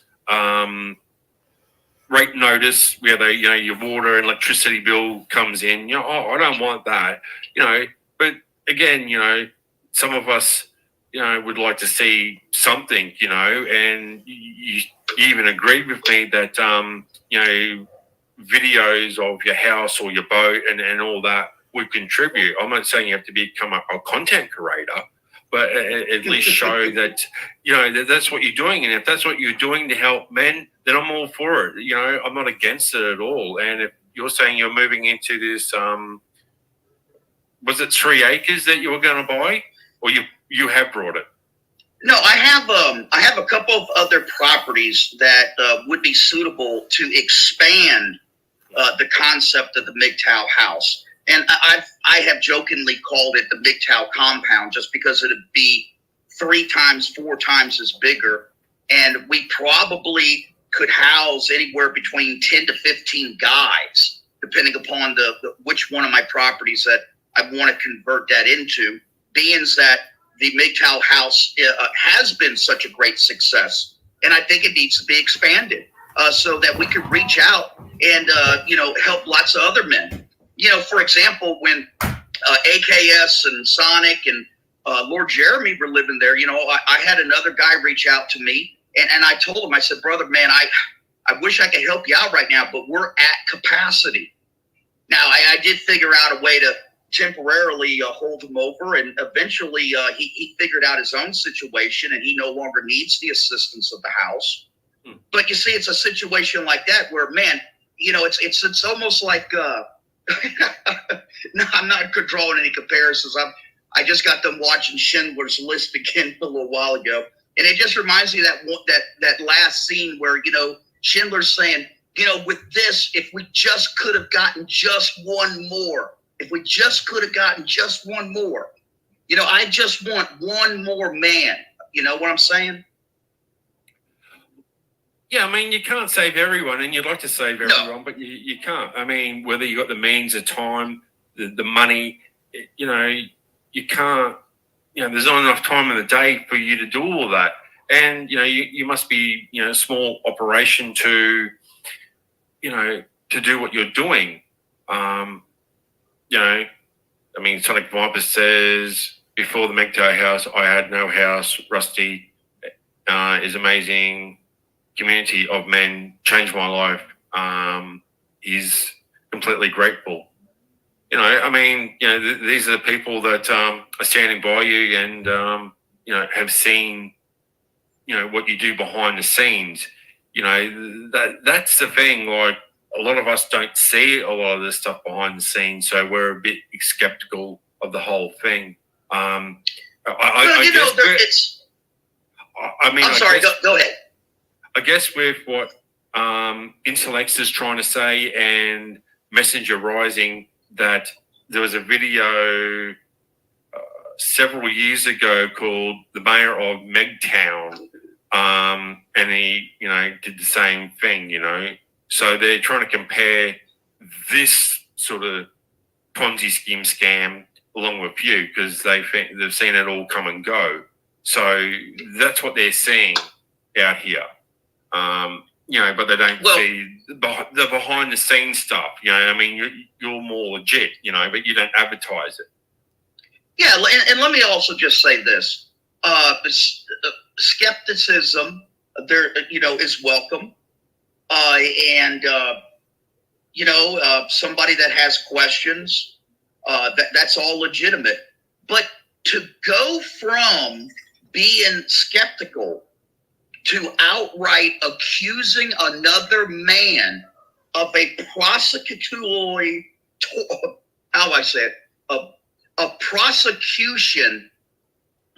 rate notice, where they, your water and electricity bill comes in. I don't want that, But again, some of us, would like to see something, and you even agreed with me that, videos of your house or your boat and all that would contribute. I'm not saying you have to become a content creator, but at least show that, that that's what you're doing. And if that's what you're doing to help men, then I'm all for it. I'm not against it at all. And if you're saying you're moving into this, was it 3 acres that you were going to buy, or you have brought it? No, I have a couple of other properties that would be suitable to expand the concept of the MGTOW house. And I have jokingly called it the MGTOW compound, just because it'd be 3 times, 4 times as bigger. And we probably could house anywhere between 10 to 15 guys, depending upon which one of my properties that I want to convert that into, being that the MGTOW house has been such a great success. and I think it needs to be expanded so that we could reach out and help lots of other men. For example, when AKS and Sonic and Lord Jeremy were living there, I had another guy reach out to me, and I told him, I said, brother, man, I wish I could help you out right now, but we're at capacity. Now, I did figure out a way to temporarily hold him over, and eventually he figured out his own situation, and he no longer needs the assistance of the house. But you see, it's a situation like that where, man, it's almost like no, I'm not drawing any comparisons. I just got them watching Schindler's List again a little while ago, and it just reminds me of that last scene where Schindler's saying, with this, if we just could have gotten just one more, I just want one more man. You know what I'm saying? Yeah, I mean, you can't save everyone, and you'd like to save everyone, but you can't. I mean, whether you got the means, the time, the money, you can't. There's not enough time in the day for you to do all of that, and you must be a small operation to do what you're doing. I mean, Sonic Viper says, before the MGTOW house, I had no house. Rusty is amazing. Community of men changed my life. He's completely grateful. These are the people that are standing by you and, have seen, what you do behind the scenes. That's the thing. Like, a lot of us don't see a lot of this stuff behind the scenes, so we're a bit skeptical of the whole thing. I'm sorry. Go ahead. I guess with what Intellex is trying to say and Messenger Rising, that there was a video several years ago called The Mayor of Megtown, and he, did the same thing, So they're trying to compare this sort of Ponzi scheme scam along with you because they've seen it all come and go. So that's what they're seeing out here. But they don't see the behind the scenes stuff. You're more legit, but you don't advertise it. Yeah, and let me also just say this: skepticism, is welcome, somebody that has questions, that's all legitimate. But to go from being skeptical to outright accusing another man of a prosecutorial, a prosecution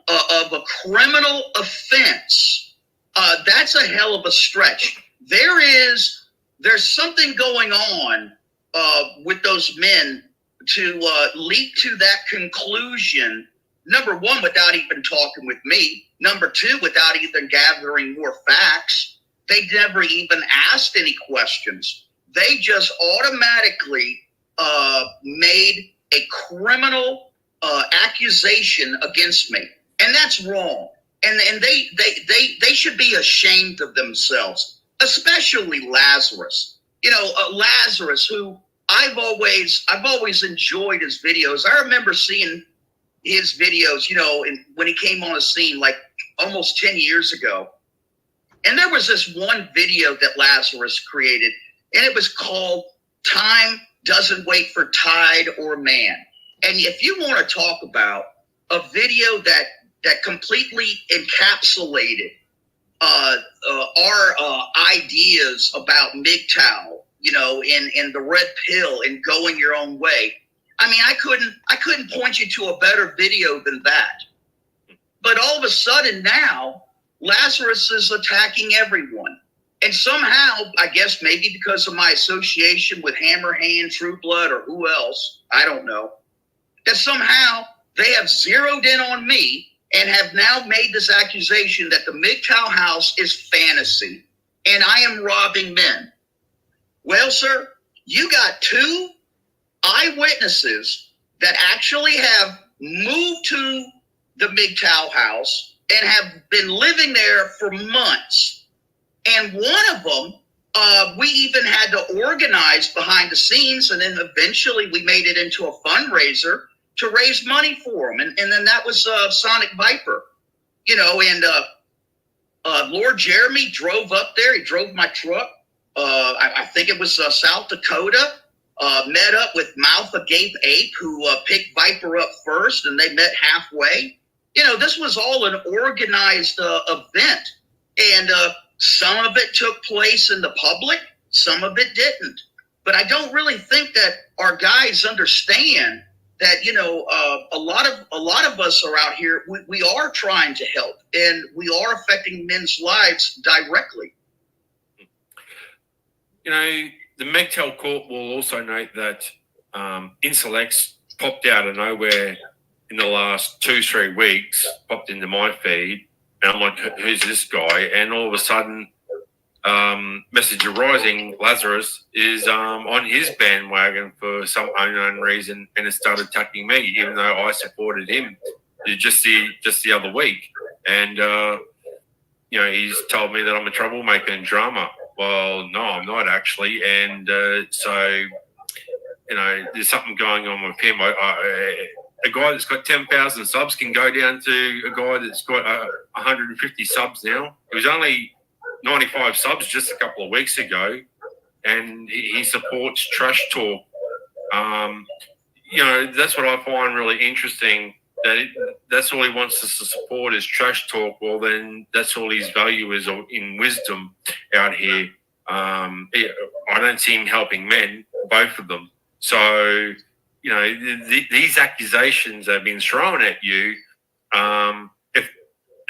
of a criminal offense, that's a hell of a stretch. There's something going on with those men to lead to that conclusion. Number one, without even talking with me. Number two, without even gathering more facts. They never even asked any questions. They just automatically made a criminal accusation against me. And that's wrong. And they should be ashamed of themselves, especially Lazarus. Lazarus, who I've always enjoyed his videos. I remember seeing his videos, when he came on the scene like almost 10 years ago. And there was this one video that Lazarus created, and it was called Time Doesn't Wait for Tide or Man. And if you want to talk about a video that completely encapsulated our ideas about MGTOW, and the red pill and going your own way, I couldn't point you to a better video than that. But all of a sudden now, Lazarus is attacking everyone. And somehow, I guess maybe because of my association with Hammerhand, True Blood, or who else, I don't know, that somehow they have zeroed in on me and have now made this accusation that the MGTOW house is fantasy and I am robbing men. Well, sir, you got two eyewitnesses that actually have moved to the MGTOW house and have been living there for months And one of them, we even had to organize behind the scenes, and then eventually we made it into a fundraiser to raise money for them. And then that was Sonic Viper, you know, and Lord Jeremy drove up there. He drove my truck. I think it was South Dakota. Met up with Mouth Agape Ape, who picked Viper up first, and they met halfway. You know, this was all an organized event. And some of it took place in the public, some of it didn't. But I don't really think that our guys understand that, you know, a lot of us are out here. We are trying to help, and we are affecting men's lives directly. You know, the MGTOW court will also note that Insulex popped out of nowhere in the last 2-3 weeks, popped into my feed, and I'm like, who's this guy? And all of a sudden, Messenger Rising, Lazarus, is on his bandwagon for some unknown reason, and it started attacking me, even though I supported him just the other week. And, you know, he's told me that I'm a troublemaker and drama. Well, no, I'm not actually. And so, you know, there's something going on with him. A guy that's got 10,000 subs can go down to a guy that's got 150 subs now. It was only 95 subs just a couple of weeks ago, and he supports trash talk. You know, that's what I find really interesting, that's all he wants us to support is trash talk. Well, then that's all his value is in wisdom out here. I don't see him helping men, both of them. So, you know, these accusations that have been thrown at you,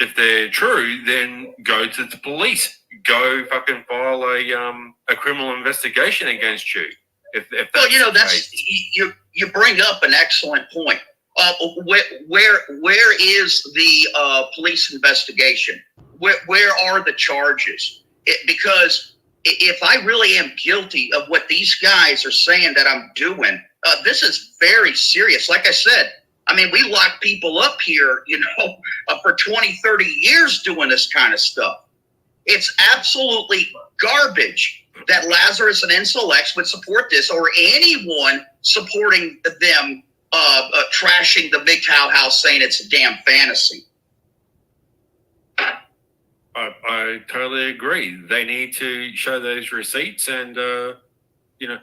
if they're true, then go to the police. Go fucking file a criminal investigation against you. If that's well, you know, that's case. you bring up an excellent point. Where is the police investigation? Where are the charges? Because if I really am guilty of what these guys are saying that I'm doing, this is very serious. Like I said, I mean, we lock people up here, you know, for 20, 30 years doing this kind of stuff. It's absolutely garbage that Lazarus and Insulex would support this, or anyone supporting them trashing the MGTOW house, saying it's a damn fantasy. I totally agree. They need to show those receipts, and you know,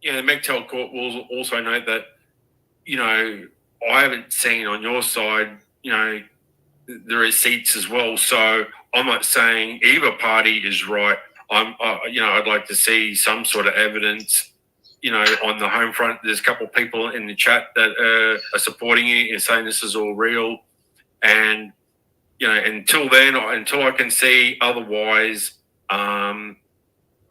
the MGTOW court will also note that, you know, I haven't seen on your side, you know, the receipts as well. So I'm not saying either party is right. You know, I'd like to see some sort of evidence. You know, on the home front, there's a couple of people in the chat that are supporting you and saying this is all real. And, you know, until I can see otherwise,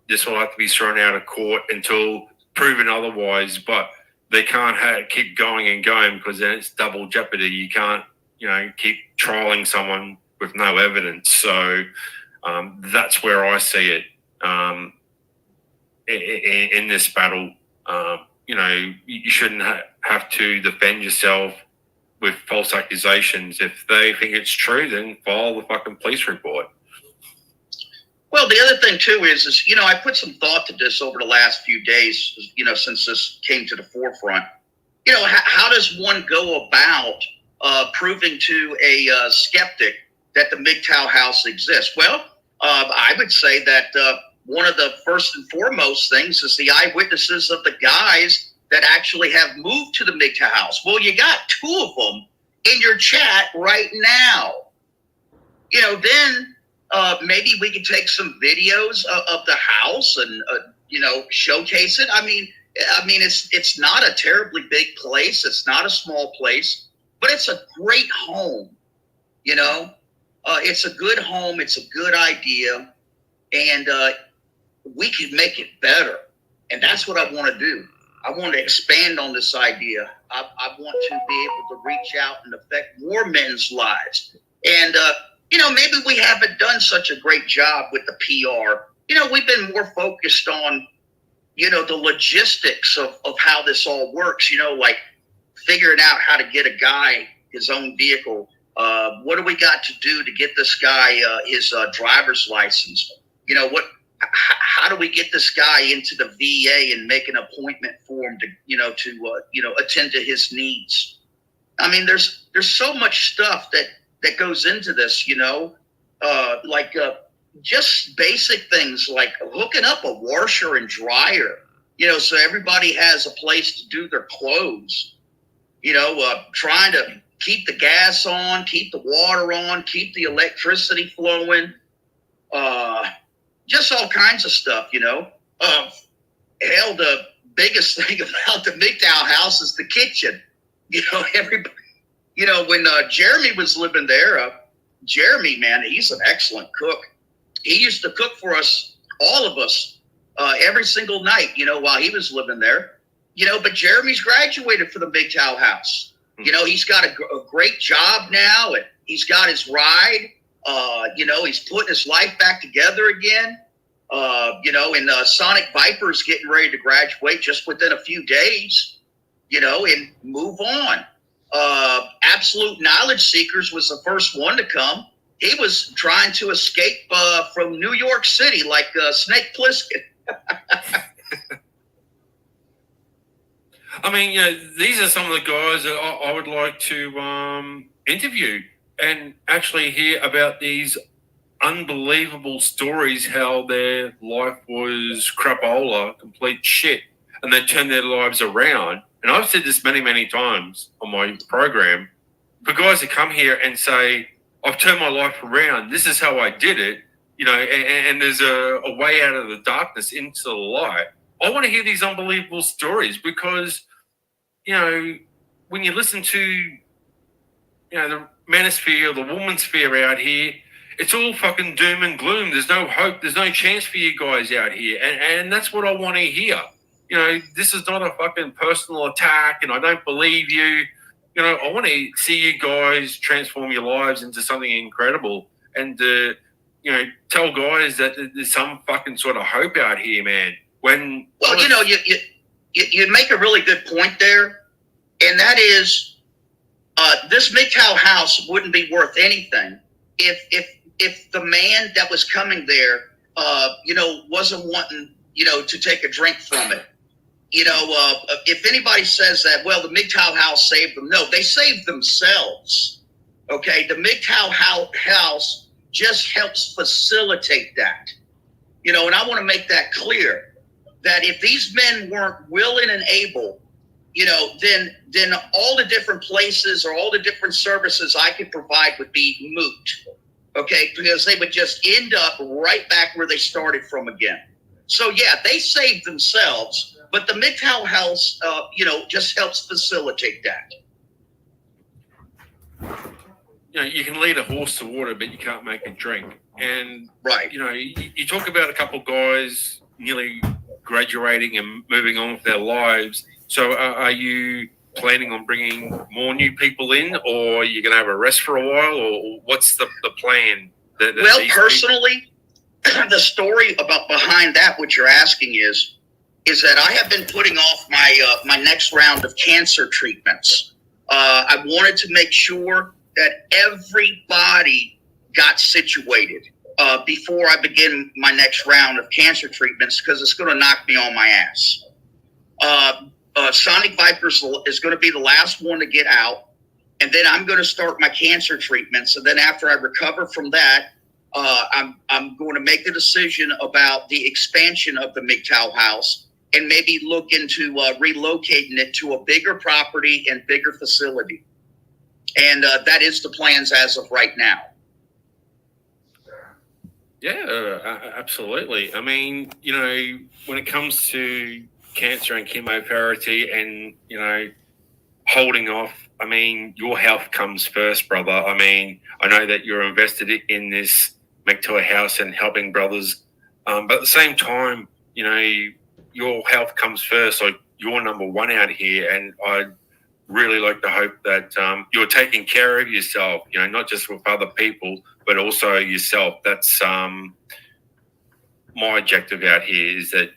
this will have to be thrown out of court until proven otherwise. But they can't keep going and going, because then it's double jeopardy. You can't, you know, keep trialing someone with no evidence. So that's where I see it in this battle. You know, you shouldn't have to defend yourself with false accusations. If they think it's true, then file the fucking police report. Well, the other thing too is, you know, I put some thought to this over the last few days, you know, since this came to the forefront. You know, how does one go about proving to a skeptic that the MGTOW house exists? Well, I would say that one of the first and foremost things is the eyewitnesses of the guys that actually have moved to the MGTOW house. Well, you got 2 of them in your chat right now. You know, then maybe we could take some videos of the house and, you know, showcase it. I mean, it's not a terribly big place. It's not a small place, but it's a great home. You know, it's a good home. It's a good idea. And we can make it better. And that's what I want to do. I want to expand on this idea. I want to be able to reach out and affect more men's lives. And, you know, maybe we haven't done such a great job with the PR. You know, we've been more focused on, you know, the logistics of how this all works, you know, like figuring out how to get a guy his own vehicle What do we got to do to get this guy his driver's license? You know, how do we get this guy into the VA and make an appointment for him to attend to his needs? I mean, there's so much stuff that goes into this, just basic things like hooking up a washer and dryer, so everybody has a place to do their clothes, trying to keep the gas on, keep the water on, keep the electricity flowing, just all kinds of stuff, Hell, the biggest thing about the MGTOW house is the kitchen. Everybody, when Jeremy was living there, Jeremy, man, he's an excellent cook. He used to cook for us, all of us, every single night, while he was living there. But Jeremy's graduated for the MGTOW house. He's got a great job now, and he's got his ride. He's putting his life back together again. And Sonic Viper's getting ready to graduate just within a few days, and move on. Absolute Knowledge Seekers was the first one to come. He was trying to escape from New York City like Snake Plissken. I mean, these are some of the guys that I would like to interview and actually hear about these unbelievable stories, how their life was crapola, complete shit, and they turned their lives around. And I've said this many, many times on my program, for guys to come here and say, I've turned my life around, this is how I did it, and there's a way out of the darkness into the light. I want to hear these unbelievable stories because, when you listen to, the manosphere, the womansphere out here, it's all fucking doom and gloom. There's no hope. There's no chance for you guys out here. And that's what I want to hear. This is not a fucking personal attack, and I don't believe you. I want to see you guys transform your lives into something incredible and, tell guys that there's some fucking sort of hope out here, man. You make a really good point there, and that is this MGTOW house wouldn't be worth anything if the man that was coming there, wasn't wanting, to take a drink from it. If anybody says that, well, the MGTOW house saved them. No, they saved themselves. Okay, the MGTOW house just helps facilitate that. And I want to make that clear. That if these men weren't willing and able, then all the different places or all the different services I could provide would be moot. Okay, because they would just end up right back where they started from again. So yeah, they saved themselves, but the MGTOW house, just helps facilitate that. You can lead a horse to water, but you can't make it drink. And right, you talk about a couple of guys nearly graduating and moving on with their lives. So are you planning on bringing more new people in, or are you going to have a rest for a while, or what's the plan? Personally, the story behind that, what you're asking is that I have been putting off my next round of cancer treatments. I wanted to make sure that everybody got situated before I begin my next round of cancer treatments, because it's going to knock me on my ass. Sonic Vipers is going to be the last one to get out, and then I'm going to start my cancer treatments. And then after I recover from that, I'm going to make the decision about the expansion of the MGTOW house and maybe look into relocating it to a bigger property and bigger facility. And that is the plans as of right now. Yeah, absolutely. I mean, when it comes to cancer and chemotherapy and, holding off, I mean, your health comes first, brother. I mean, I know that you're invested in this MGTOW house and helping brothers. But at the same time, your health comes first. Like, you're number one out here. And I'd really like to hope that you're taking care of yourself, not just with other people, but also yourself. That's my objective out here is that,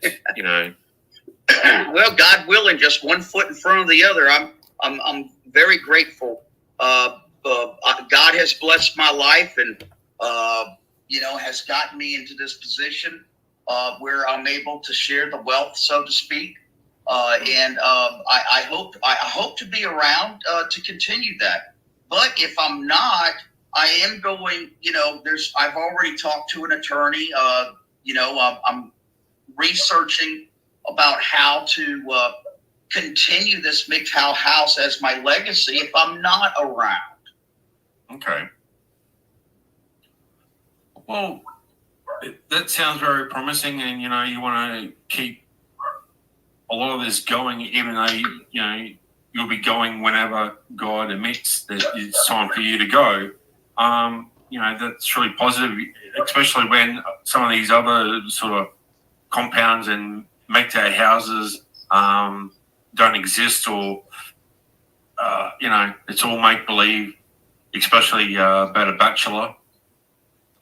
Well, God willing, just one foot in front of the other. I'm very grateful. God has blessed my life and, has gotten me into this position where I'm able to share the wealth, so to speak. I hope to be around to continue that. But if I'm not, I am going, I've already talked to an attorney, I'm researching about how to continue this MGTOW house as my legacy if I'm not around. Okay. Well, that sounds very promising, and you want to keep a lot of this going, even though you'll be going whenever God admits that it's time for you to go. That's really positive, especially when some of these other sort of compounds and MGTOW houses don't exist, or it's all make believe. Especially about a bachelor,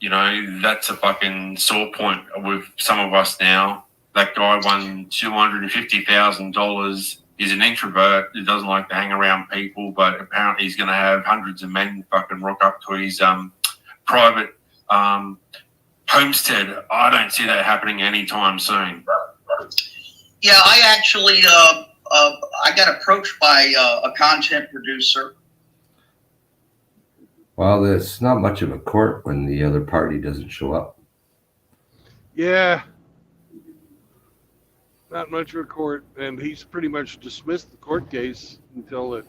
that's a fucking sore point with some of us now. That guy won $250,000. He's an introvert who doesn't like to hang around people, but apparently he's going to have hundreds of men fucking rock up to his private homestead. I don't see that happening anytime soon. Yeah, I actually I got approached by a content producer. Well, there's not much of a court when the other party doesn't show up. Yeah. Not much of a court, and he's pretty much dismissed the court case until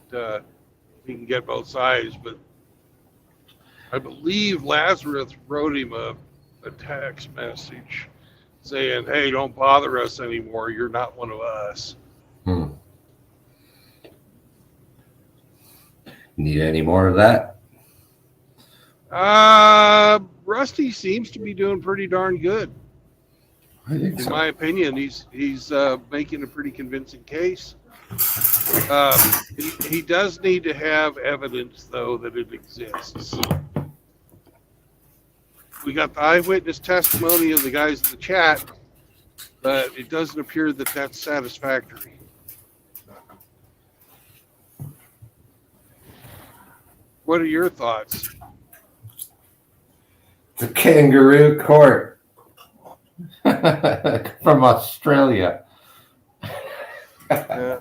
he can get both sides. But I believe Lazarus wrote him a text message saying, "Hey, don't bother us anymore. You're not one of us." Need any more of that? Rusty seems to be doing pretty darn good. I think In so. my opinion, he's making a pretty convincing case. He does need to have evidence, though, that it exists. We got the eyewitness testimony of the guys in the chat, but it doesn't appear that that's satisfactory. What are your thoughts? The kangaroo court from Australia. Yeah.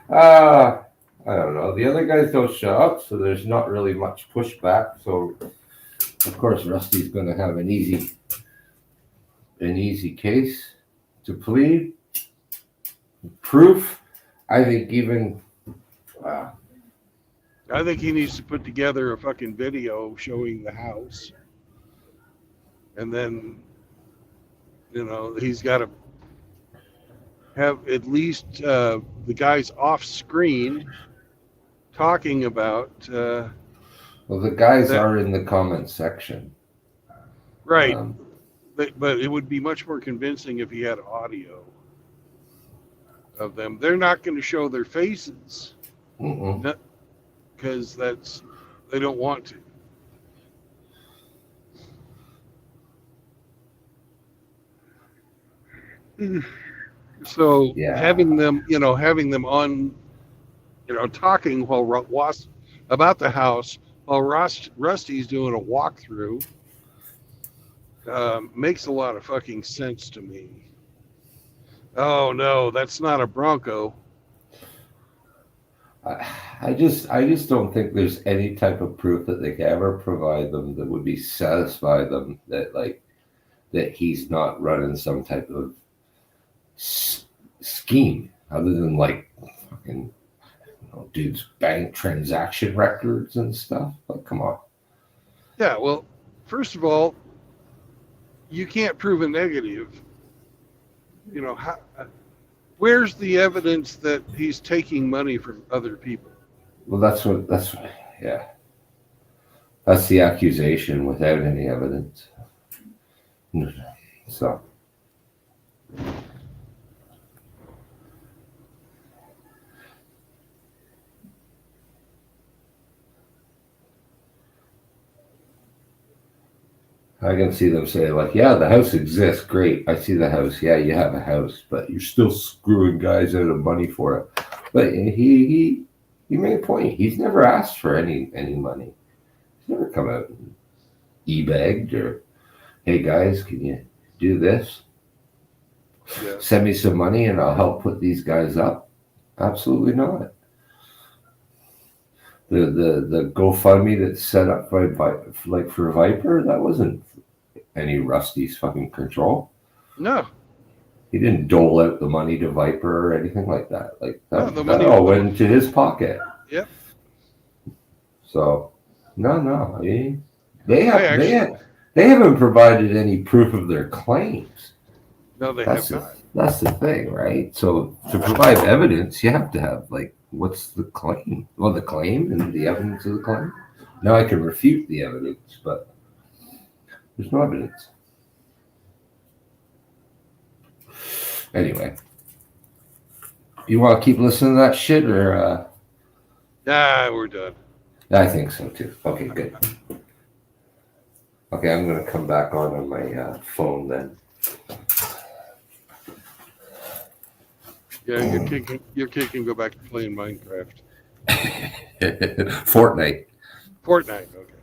I don't know. The other guys don't show up, so there's not really much pushback. So, of course, Rusty's going to have an easy case to plead. Proof, I think even. I think he needs to put together a fucking video showing the house. And then, he's got to have at least the guys off screen talking about. Well, the guys are in the comment section. Right. But it would be much more convincing if he had audio of them. They're not going to show their faces. Because they don't want to. So having them on, talking about the house while Rusty's doing a walkthrough makes a lot of fucking sense to me. Oh no, that's not a Bronco. I just don't think there's any type of proof that they can ever provide them that would be satisfy them that he's not running some type of scheme other than fucking dude's bank transaction records and stuff. Come on. Yeah, well, first of all, you can't prove a negative. Where's the evidence that he's taking money from other people? Well, that's the accusation without any evidence. So. I can see them say the house exists. Great. I see the house. Yeah, you have a house, but you're still screwing guys out of money for it. But he You made a point. He's never asked for any money. He's never come out and e-begged or, hey guys, can you do this? Yeah. Send me some money and I'll help put these guys up. Absolutely not. The GoFundMe that's set up by like for Viper, that wasn't any Rusty's fucking control. No. He didn't dole out the money to Viper or anything like that. Like that, No, that all went into his pocket. Yep. So, no. I mean, they haven't provided any proof of their claims. No, they That's have not. That's the thing, right? So to provide evidence, you have to have like, what's the claim? Well, the claim and the evidence of the claim. Now I can refute the evidence, but there's no evidence. Anyway, you want to keep listening to that shit, or? Nah, we're done. I think so too. Okay, good. Okay, I'm gonna come back on my phone then. Yeah, your kid can go back to playing Minecraft. Fortnite. Fortnite, okay.